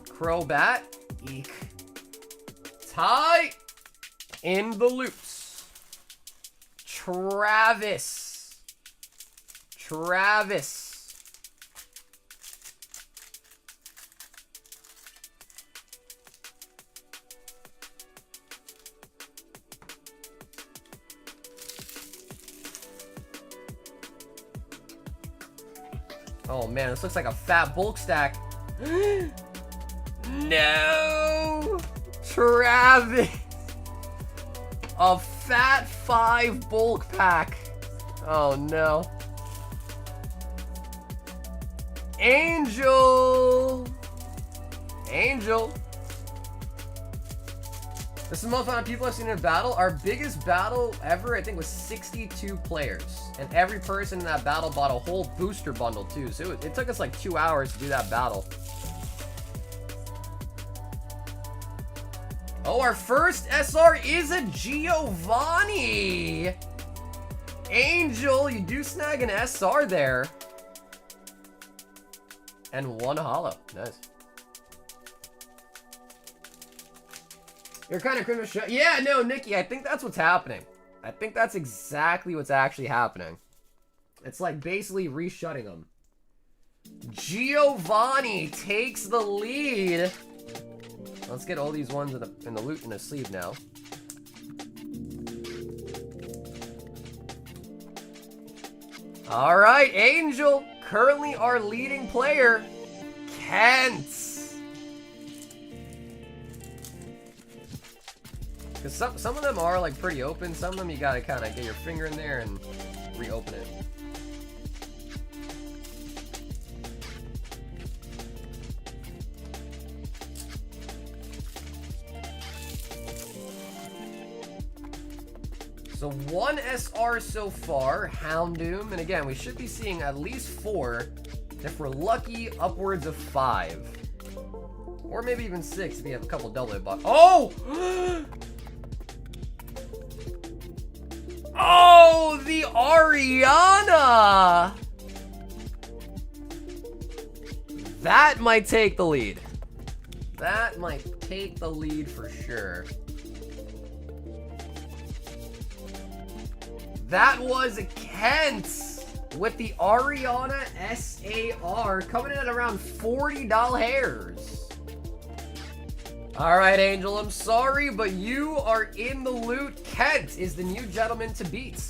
Crobat. Eek. Ty. In the loops. Travis. Oh man, this looks like a fat bulk stack. No! Travis! A fat 5 bulk pack. Oh no. Angel! This is the most amount of people I've seen in a battle. Our biggest battle ever, I think, was 62 players. And every person in that battle bought a whole booster bundle, too. So it took us like 2 hours to do that battle. Oh, our first SR is a Giovanni. Angel, you do snag an SR there. And one holo. Nice. You're kind of criminal show. Yeah, no, Nikki, I think that's what's happening. I think that's exactly what's actually happening. It's like basically reshutting them. Giovanni takes the lead. Let's get all these ones in the loot in the sleeve now. All right, Angel, currently our leading player, Kent. Because some of them are like pretty open. Some of them you gotta kind of get your finger in there and reopen it. So 1 SR so far, Houndoom, and again, we should be seeing at least 4, if we're lucky, upwards of 5. Or maybe even 6 if we have a couple double hit box. Oh! Oh, the Ariana! That might take the lead. That might take the lead for sure. That was Kent with the Ariana SAR coming in at around $40. All right, Angel, I'm sorry, but you are in the loot. Kent is the new gentleman to beat.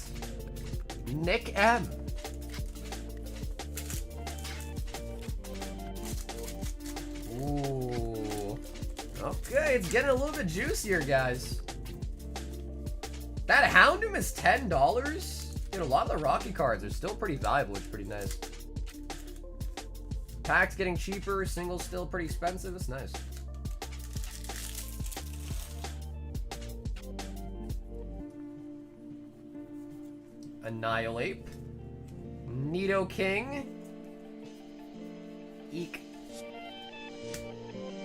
Nick M. Ooh. Okay, it's getting a little bit juicier, guys. That Houndoom is $10. Dude, a lot of the Rocky cards are still pretty valuable, which is pretty nice. Packs getting cheaper, singles still pretty expensive. It's nice. Annihilate. Nidoking. Eek.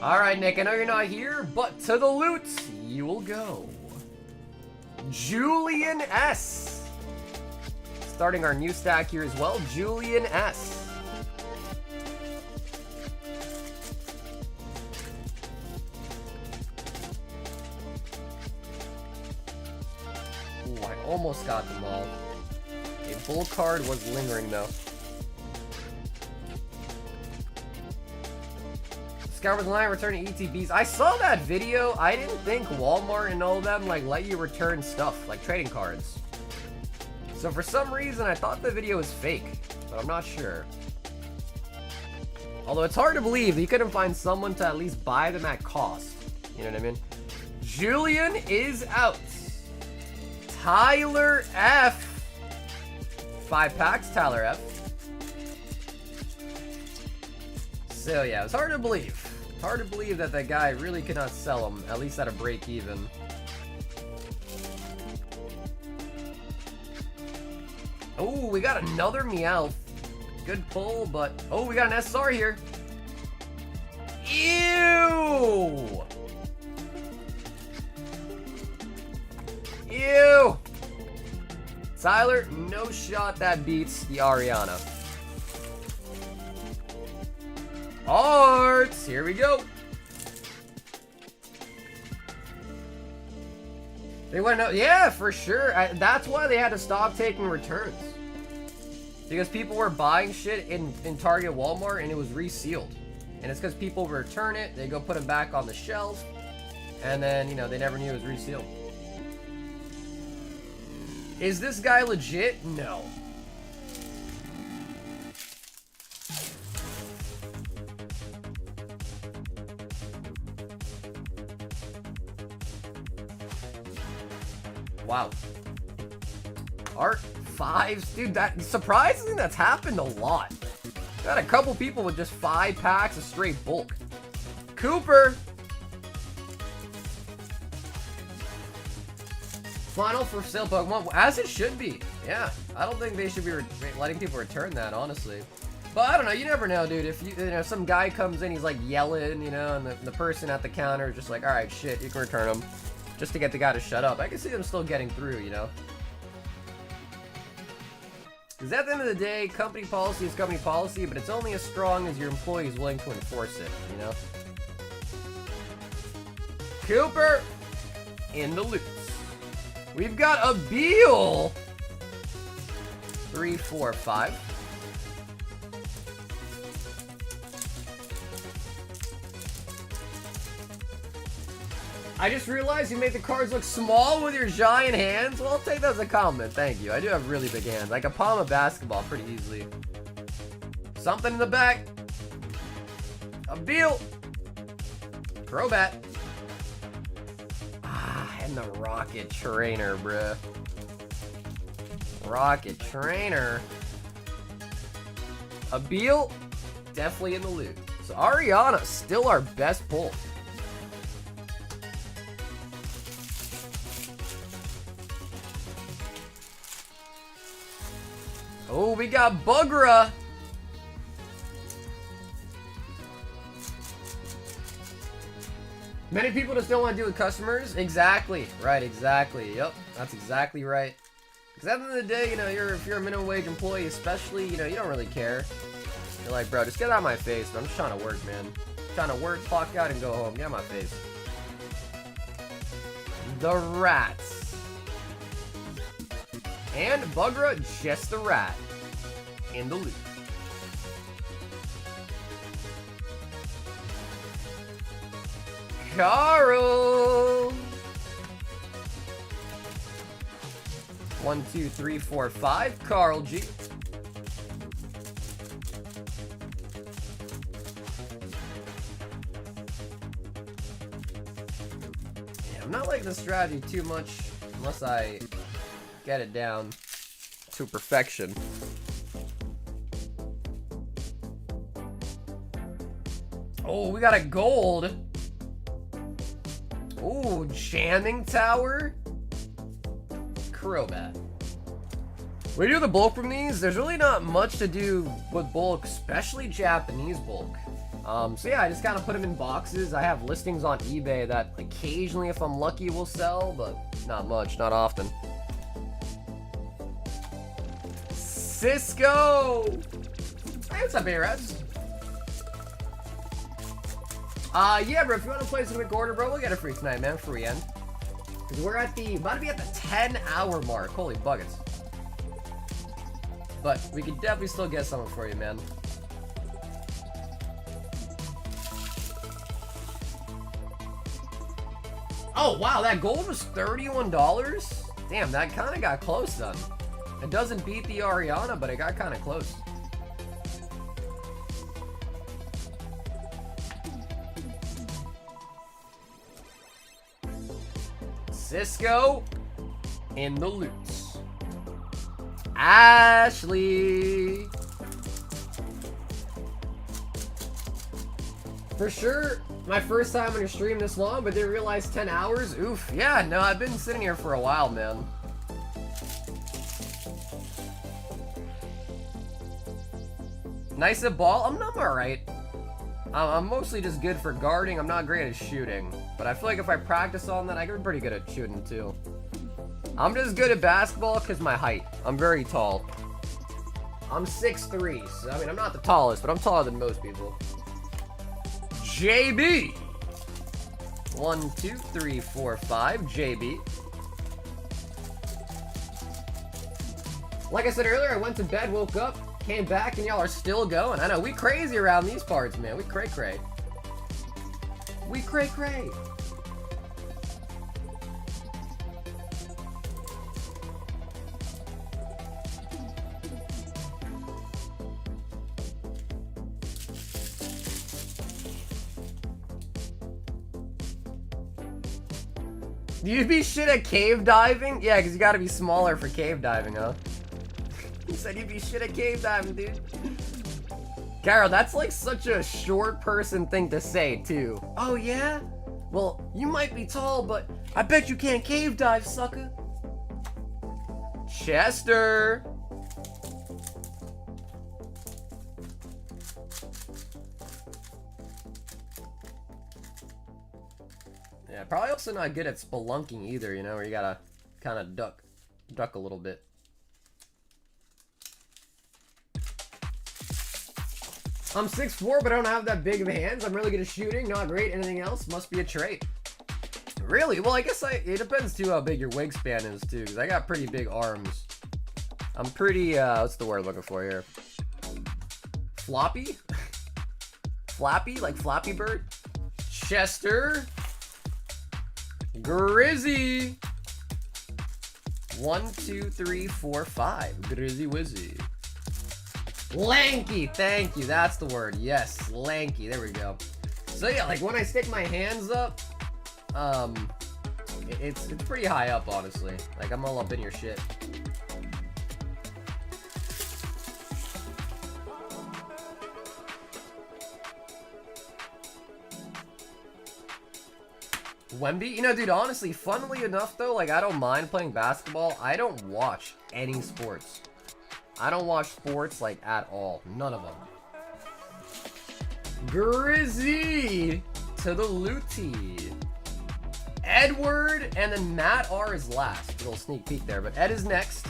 Alright, Nick, I know you're not here, but to the loot you will go. Julian S. Starting our new stack here as well, Julian S. Ooh, I almost got them all. A bull card was lingering though. Discover the line returning ETBs. I saw that video. I didn't think Walmart and all of them like let you return stuff like trading cards. So for some reason I thought the video was fake, but I'm not sure. Although it's hard to believe that you couldn't find someone to at least buy them at cost. You know what I mean? Julian is out. Tyler F. 5 packs, Tyler F. So yeah, it's hard to believe. Hard to believe that that guy really could not sell them, at least at a break even. Oh, we got another Meowth. Good pull, but... Oh, we got an SR here. Ew! Ew! Tyler, no shot that beats the Ariana. Arts, here we go. They want to know, yeah, for sure. That's why they had to stop taking returns. Because people were buying shit in Target, Walmart, and it was resealed. And it's because people return it, they go put them back on the shelf, and then, you know, they never knew it was resealed. Is this guy legit? No. Wow. Art 5s, dude, that surprisingly that's happened a lot. Got a couple people with just 5 packs of straight bulk. Cooper. Final for sale Pokemon, as it should be. Yeah, I don't think they should be letting people return that, honestly. But I don't know, you never know, dude. If you know, some guy comes in, he's like yelling, you know, and the person at the counter is just like, all right, shit, you can return them, just to get the guy to shut up. I can see them still getting through, you know. Because at the end of the day, company policy is company policy, but it's only as strong as your employee is willing to enforce it, you know. Cooper in the loot. We've got a Beal. 3, 4, 5. I just realized you made the cards look small with your giant hands. Well, I'll take that as a compliment. Thank you. I do have really big hands. I can palm a basketball pretty easily. Something in the back. A Beal. Crobat. And the Rocket Trainer, bruh. Rocket Trainer. A Beal. Definitely in the loot. So Ariana, still our best pull. Oh, we got Bugra. Many people just don't want to deal with customers. Exactly. Right, exactly. Yep, that's exactly right. Because at the end of the day, you know, if you're a minimum wage employee, especially, you know, you don't really care. You're like, bro, just get out of my face. I'm just trying to work, man. I'm trying to work, clock out, and go home. Get out of my face. The Rats. And Bugra, just the rat. In the loop. Carl. 1, 2, 3, 4, 5. Carl G. Yeah, I'm not liking the strategy too much unless I get it down to perfection. Oh, we got a gold. Oh, Jamming Tower. Crobat. When you do the bulk from these, there's really not much to do with bulk, especially Japanese bulk. So yeah, I just kind of put them in boxes. I have listings on eBay that occasionally, if I'm lucky, will sell, but not much, not often. Cisco! Hey, what's up, A-Reds? Yeah, bro, if you want to place a quick order, bro, we'll get it free tonight, man, free end. Because we're about to be at the 10-hour mark. Holy buckets. But we can definitely still get something for you, man. Oh, wow, that gold was $31? Damn, that kind of got close, then. It doesn't beat the Ariana, but it got kind of close. Cisco in the loot. Ashley. For sure, my first time on your stream this long, but didn't realize 10 hours. Oof. Yeah, no, I've been sitting here for a while, man. Nice at ball. I'm alright. I'm mostly just good for guarding. I'm not great at shooting. But I feel like if I practice on that, I can be pretty good at shooting too. I'm just good at basketball because my height. I'm very tall. I'm 6'3", so I mean, I'm not the tallest, but I'm taller than most people. JB. 1, 2, 3, 4, 5. JB. Like I said earlier, I went to bed, woke up, came back, and y'all are still going. I know, we crazy around these parts, man. We cray-cray. We cray-cray. You'd be shit at cave diving? Yeah, because you gotta be smaller for cave diving, huh? You said you'd be shit at cave diving, dude. Carol, that's like such a short person thing to say, too. Oh, yeah? Well, you might be tall, but I bet you can't cave dive, sucker. Chester. Yeah, probably also not good at spelunking either, you know, where you gotta kind of duck a little bit. I'm 6'4", but I don't have that big of hands. I'm really good at shooting, not great. Anything else? Must be a trait. Really? Well, I guess it depends too how big your wingspan is too, because I got pretty big arms. I'm pretty, what's the word I'm looking for here? Floppy? Flappy? Like Flappy Bird? Chester. Grizzy. 1, 2, 3, 4, 5. Grizzy Wizzy. Lanky, thank you, that's the word. Yes, lanky, there we go. So yeah, like when I stick my hands up, it's pretty high up, honestly. Like I'm all up in your shit. Wemby? You know, dude, honestly, funnily enough though, like I don't mind playing basketball. I don't watch any sports. I don't watch sports, like, at all. None of them. Grizzy to the Looty. Edward, and then Matt R is last. A little sneak peek there, but Ed is next.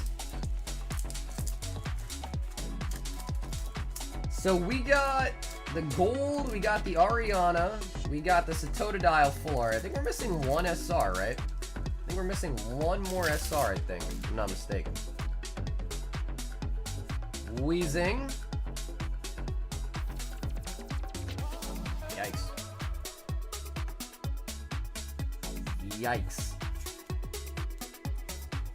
So we got the gold, we got the Ariana, we got the Totodile full art. I think we're missing one SR, right? I think we're missing one more SR, I think, if I'm not mistaken. Wheezing. Yikes. Yikes.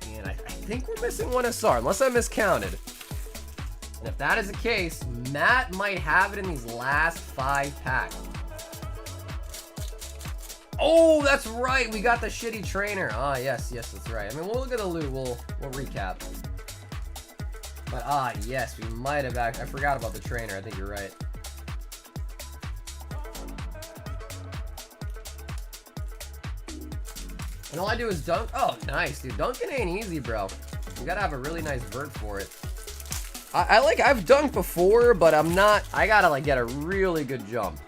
And I think we're missing one SR, unless I miscounted. And if that is the case, Matt might have it in these last 5 packs. Oh, that's right. We got the shitty trainer. Ah, yes, that's right. I mean, we'll look at the loot. We'll recap. But yes, we might have actually. I forgot about the trainer. I think you're right. And all I do is dunk. Oh, nice, dude. Dunking ain't easy, bro. You gotta have a really nice vert for it. I've dunked before, but I'm not. I gotta like get a really good jump.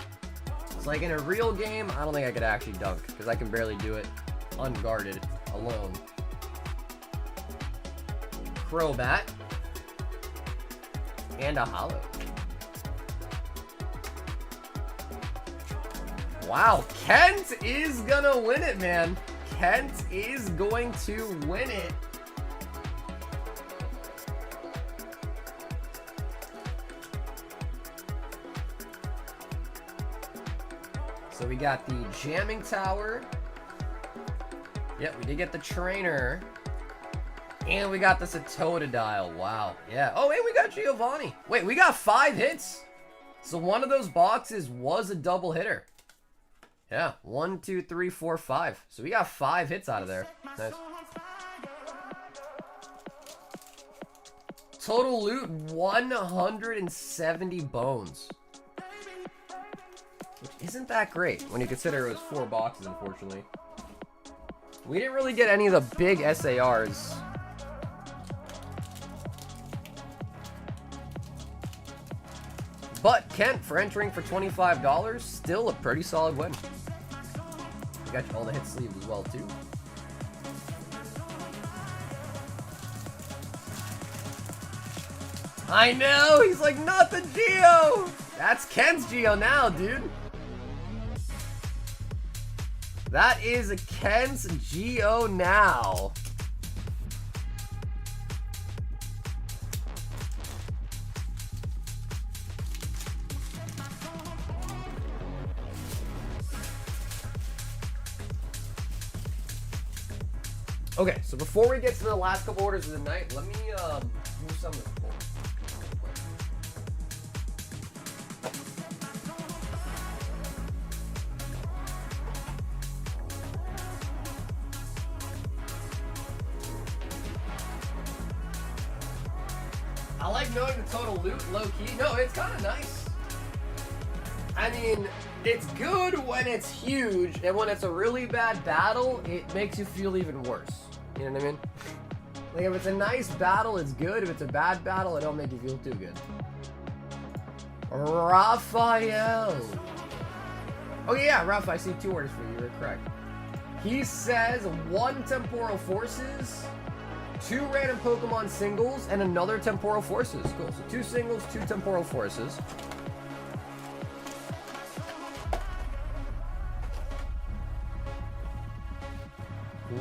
It's like in a real game, I don't think I could actually dunk because I can barely do it unguarded alone. Crobat. And a holo. Wow, Kent is gonna win it, man. Kent is going to win it. So we got the jamming tower. Yep, we did get the trainer. And we got this Totodile. Wow. Yeah. Oh, and we got Giovanni. Wait, we got 5 hits. So one of those boxes was a double hitter. Yeah. 1, 2, 3, 4, 5. So we got 5 hits out of there. Nice. Total loot, 170 bones. Which isn't that great when you consider it was 4 boxes, unfortunately. We didn't really get any of the big SARs. But Kent, for entering for $25, still a pretty solid win. You got all the hit sleeves as well, too. I know! He's like, not the Geo! That's Kent's Geo now, dude. That is a Kent's Geo now. Okay, so before we get to the last couple orders of the night, let me do something cool. I like knowing the total loot low-key. No, it's kind of nice. I mean, it's good when it's huge, and when it's a really bad battle, it makes you feel even worse. You know what I mean? Like, if it's a nice battle, it's good. If it's a bad battle, it don't make you feel too good. Raphael. Oh, yeah, Raph, I see 2 orders for you. You're correct. He says 1 Temporal Forces, 2 random Pokemon singles, and another Temporal Forces. Cool. So 2 singles, 2 Temporal Forces.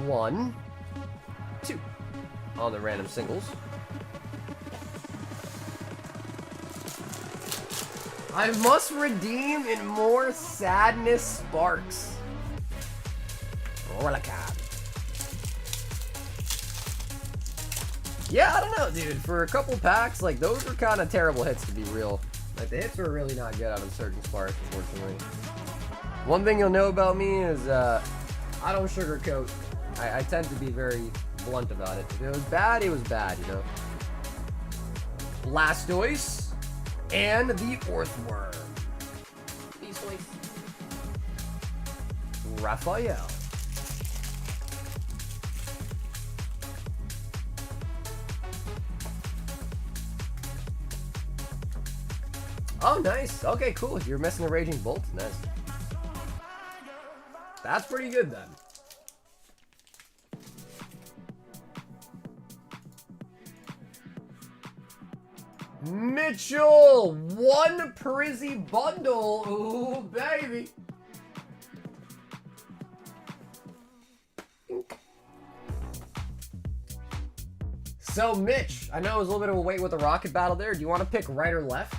One, 2 on the random singles. I must redeem in more sadness sparks. Rollicad. Yeah, I don't know, dude. For a couple packs, like, those were kind of terrible hits, to be real. Like, the hits were really not good out of the Surging Sparks, unfortunately. One thing you'll know about me is, I don't sugarcoat. I tend to be very blunt about it. If it was bad, it was bad, you know? Blastoise and the Earthworm. Raphael. Oh, nice. Okay, cool. You're missing the Raging Bolt. Nice. That's pretty good, then. Mitchell, 1 Prizzy bundle. Ooh, baby. So, Mitch, I know it was a little bit of a wait with the rocket battle there. Do you want to pick right or left?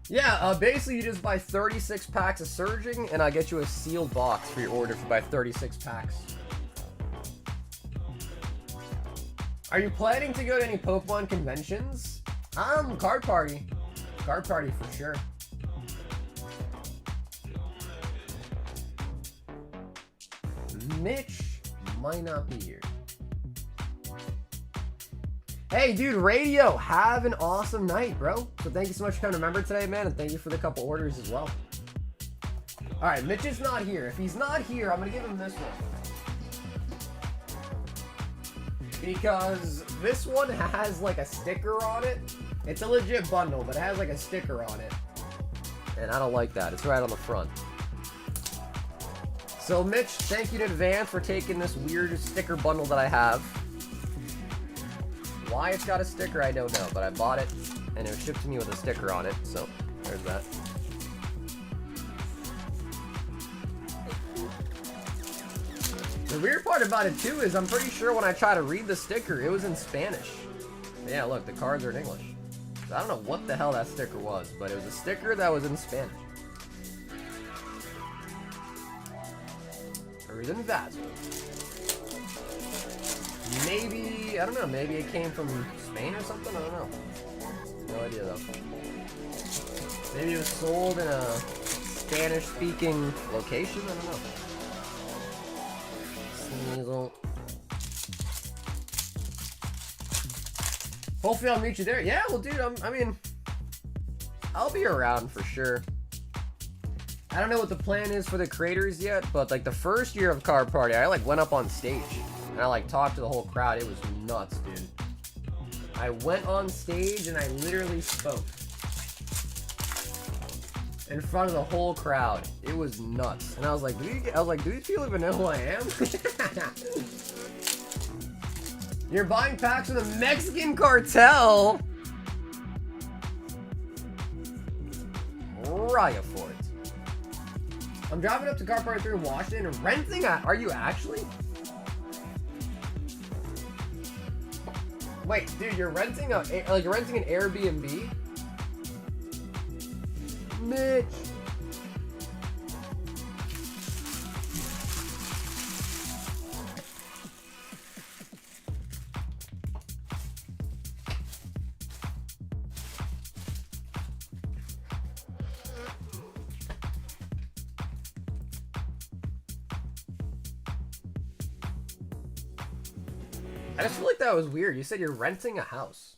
Yeah, basically you just buy 36 packs of Surging, and I'll get you a sealed box for your order if you buy 36 packs. Are you planning to go to any Pokemon conventions? Card Party. Card Party for sure. Mitch might not be here. Hey, dude, Radio, have an awesome night, bro. So thank you so much for coming to Member today, man, and thank you for the couple orders as well. All right, Mitch is not here. If he's not here, I'm going to give him this one. Because this one has, like, a sticker on it. It's a legit bundle, but it has, like, a sticker on it. And I don't like that. It's right on the front. So, Mitch, thank you in advance for taking this weird sticker bundle that I have. Why it's got a sticker, I don't know, but I bought it, and it was shipped to me with a sticker on it, so there's that. The weird part about it, too, is I'm pretty sure when I try to read the sticker, it was in Spanish. Yeah, look, the cards are in English. So I don't know what the hell that sticker was, but it was a sticker that was in Spanish. Or in Vaso. Maybe, I don't know, maybe it came from Spain or something? I don't know. No idea, though. Maybe it was sold in a Spanish-speaking location? I don't know. Sneasel. Hopefully I'll meet you there. Yeah, well, dude, I mean, I'll be around for sure. I don't know what the plan is for the creators yet, but, like, the first year of Card Party, I, like, went up on stage. And I, like, talked to the whole crowd. It was nuts, dude. I went on stage and I literally spoke. In front of the whole crowd. It was nuts. And I was like, do these people even know who I am? You're buying packs from the Mexican cartel? Raya Fort. I'm driving up to Car Party 3 in Washington and renting a... Are you actually? Wait, dude, you're renting an Airbnb? Mitch. I just feel like that was weird. You said you're renting a house.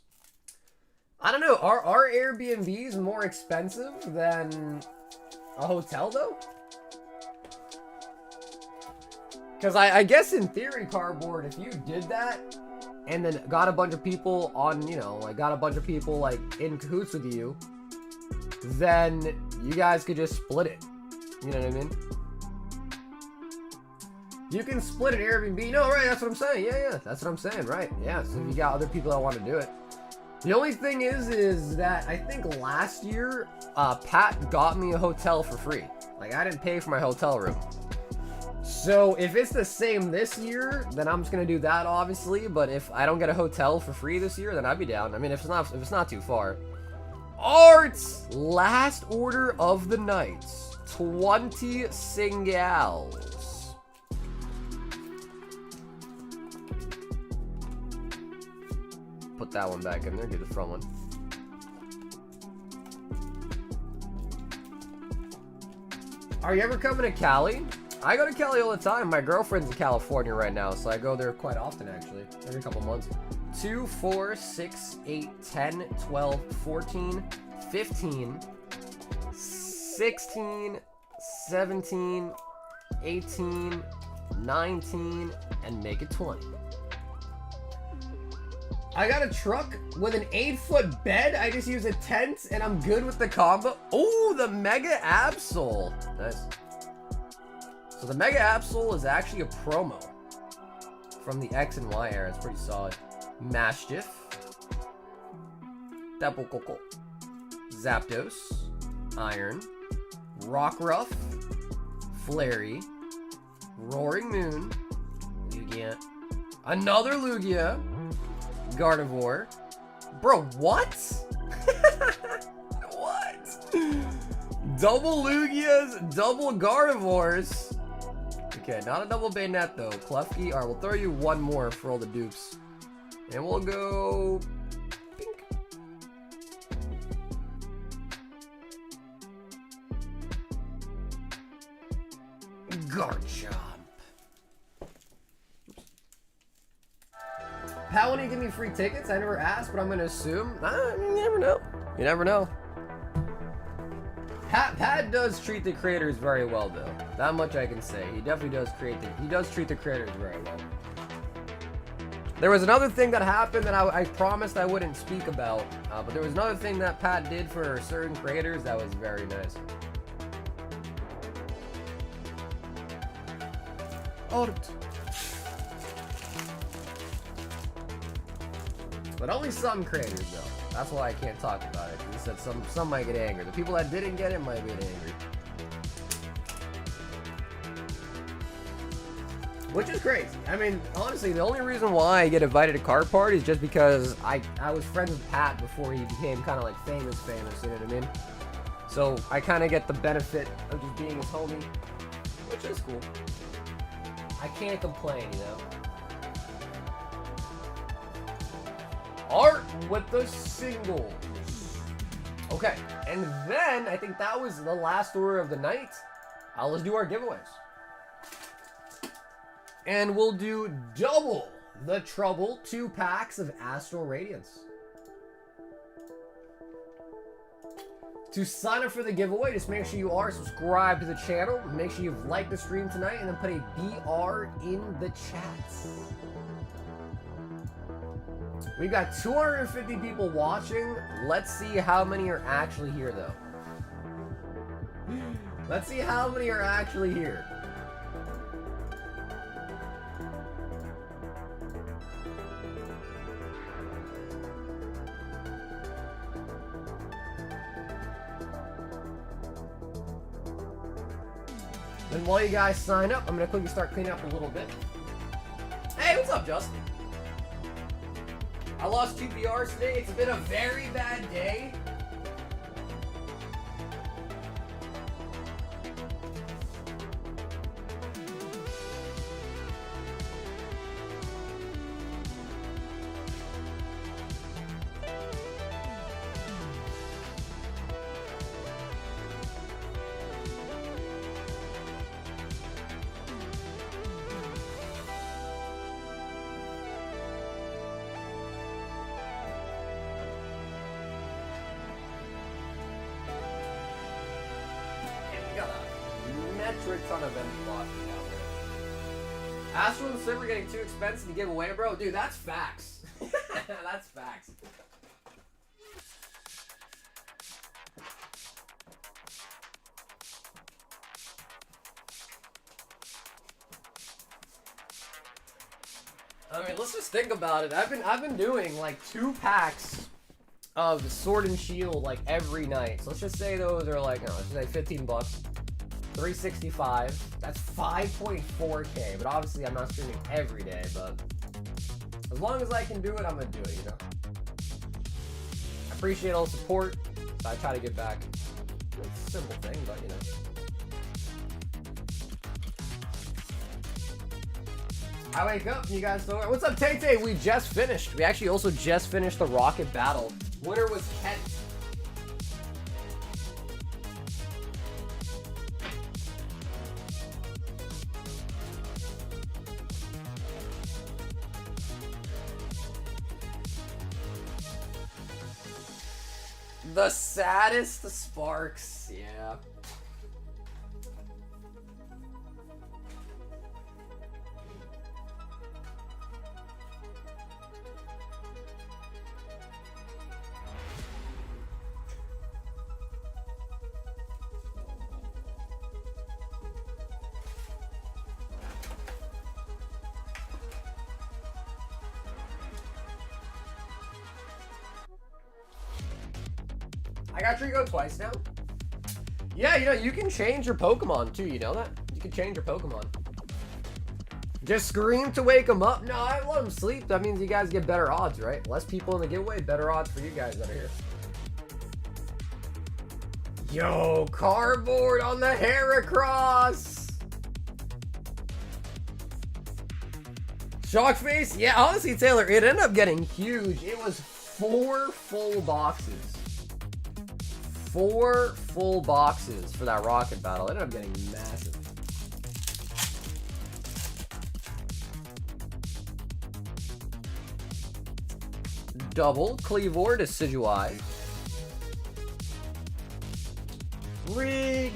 I don't know. Are Airbnbs more expensive than a hotel, though? Because I guess in theory, Cardboard, if you did that and then got a bunch of people on, you know, like got a bunch of people like in cahoots with you, then you guys could just split it. You know what I mean? You can split an Airbnb. No, right, that's what I'm saying. Yeah, that's what I'm saying, right. Yeah, so if you got other people that want to do it. The only thing is that I think last year, Pat got me a hotel for free. Like, I didn't pay for my hotel room. So if it's the same this year, then I'm just gonna do that, obviously. But if I don't get a hotel for free this year, then I'd be down. I mean, if it's not too far. Arts, last order of the night, 20 singles. Put that one back in there. Get the front one. Are you ever coming to Cali? I go to Cali all the time. My girlfriend's in California right now, so I go there quite often, actually. Every couple months. 2, 4, 6, 8, 10, 12, 14, 15, 16, 17, 18, 19, and make it 20. I got a truck with an 8-foot bed. I just use a tent, and I'm good with the combo. Oh, the Mega Absol. Nice. So the Mega Absol is actually a promo from the X and Y era. It's pretty solid. Mastiff, Double Coco, Zapdos, Iron, Rockruff, Flary, Roaring Moon, Lugia, another Lugia, Gardevoir. Bro, what? What? Double Lugias, double Gardevoirs. Okay, not a double Bayonet though. Klefki. Alright, we'll throw you one more for all the dupes. And we'll go pink. Garchomp. Pat, want to give me free tickets? I never asked, but I'm gonna assume. You never know. You never know. Pat does treat the creators very well, though. That much I can say. He definitely does treat the creators very well. There was another thing that happened that I promised I wouldn't speak about, but there was another thing that Pat did for certain creators that was very nice. Art. But only some creators, though. That's why I can't talk about it. He said some might get angry. The people that didn't get it might get angry. Which is crazy. I mean, honestly, the only reason why I get invited to card parties is just because I was friends with Pat before he became kind of like famous, you know what I mean? So I kind of get the benefit of just being his homie, which is cool. I can't complain, you know? Art with the singles. Okay, and then I think that was the last order of the night. Let's do our giveaways. And we'll do double the trouble, 2 packs of Astral Radiance. To sign up for the giveaway, just make sure you are subscribed to the channel. Make sure you've liked the stream tonight and then put a BR in the chat. We've got 250 people watching. Let's see how many are actually here, though. Let's see how many are actually here. Then while you guys sign up, I'm going to quickly start cleaning up a little bit. Hey, what's up, Justin? I lost 2 PRs today. It's been a very bad day. Ton of them blocking out there. Astral and Silver getting too expensive to give away, bro? Dude, that's facts. That's facts. I mean, let's just think about it. I've been doing like 2 packs of Sword and Shield like every night. So let's just say those are like, no, let's just say $15, 365. That's 5.4K. But obviously, I'm not streaming every day. But as long as I can do it, I'm gonna do it. You know. I appreciate all the support. So I try to get back. It's a simple thing, but you know. I wake up and you guys still. What's up, Tay Tay? We just finished. We actually also just finished the Rocket Battle. Winner was Kent. The saddest Sparks. Yeah. I got Trico twice now. Yeah, you know, you can change your Pokemon too, you know that? You can change your Pokemon. Just scream to wake them up? No, I let them sleep. That means you guys get better odds, right? Less people in the giveaway, better odds for you guys that are here. Yo, cardboard on the Heracross! Shock face? Yeah, honestly, Taylor, it ended up getting huge. It was 4 full boxes. 4 full boxes for that Rocket Battle. It ended up getting massive. Double Cleavor Decidueye. Rig.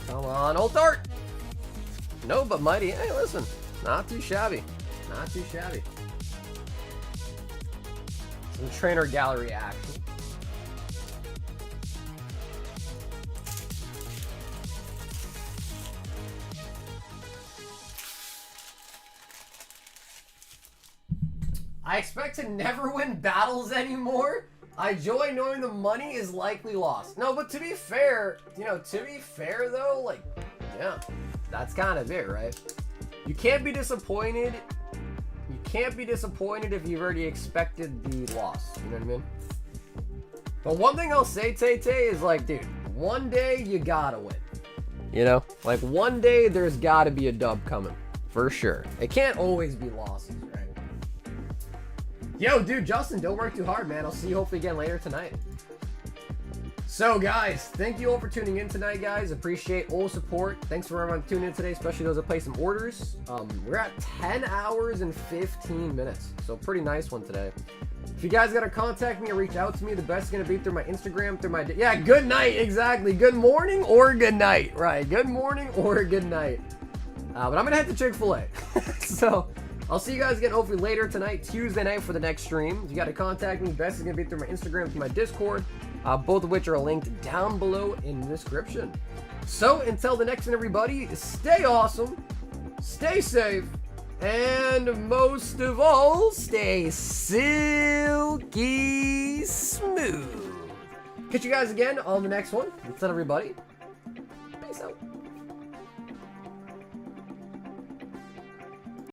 Come on, Old Dart. No, but Mighty. Hey, listen. Not too shabby. Not too shabby. Some trainer gallery action. I expect to never win battles anymore. I enjoy knowing the money is likely lost. No, but to be fair, you know, though, like, yeah, that's kind of it, right? You can't be disappointed. You can't be disappointed if you've already expected the loss. You know what I mean? But one thing I'll say, Tay-Tay, is like, dude, one day you gotta win. You know? Like, one day there's gotta be a dub coming. For sure. It can't always be losses, right? Yo, dude, Justin, don't work too hard, man. I'll see you hopefully again later tonight. So, guys, thank you all for tuning in tonight, guys. Appreciate all support. Thanks for everyone tuning in today, especially those that placed some orders. We're at 10 hours and 15 minutes, so pretty nice one today. If you guys gotta contact me or reach out to me, the best is gonna be through my Instagram, through my... Yeah, good night, exactly. Good morning or good night, right? Good morning or good night. But I'm gonna head to Chick-fil-A. So, I'll see you guys again hopefully later tonight, Tuesday night for the next stream. If you gotta contact me, best is gonna be through my Instagram, through my Discord. Both of which are linked down below in the description. So, until the next one, everybody, stay awesome, stay safe, and most of all, stay silky smooth. Catch you guys again on the next one. Until everybody,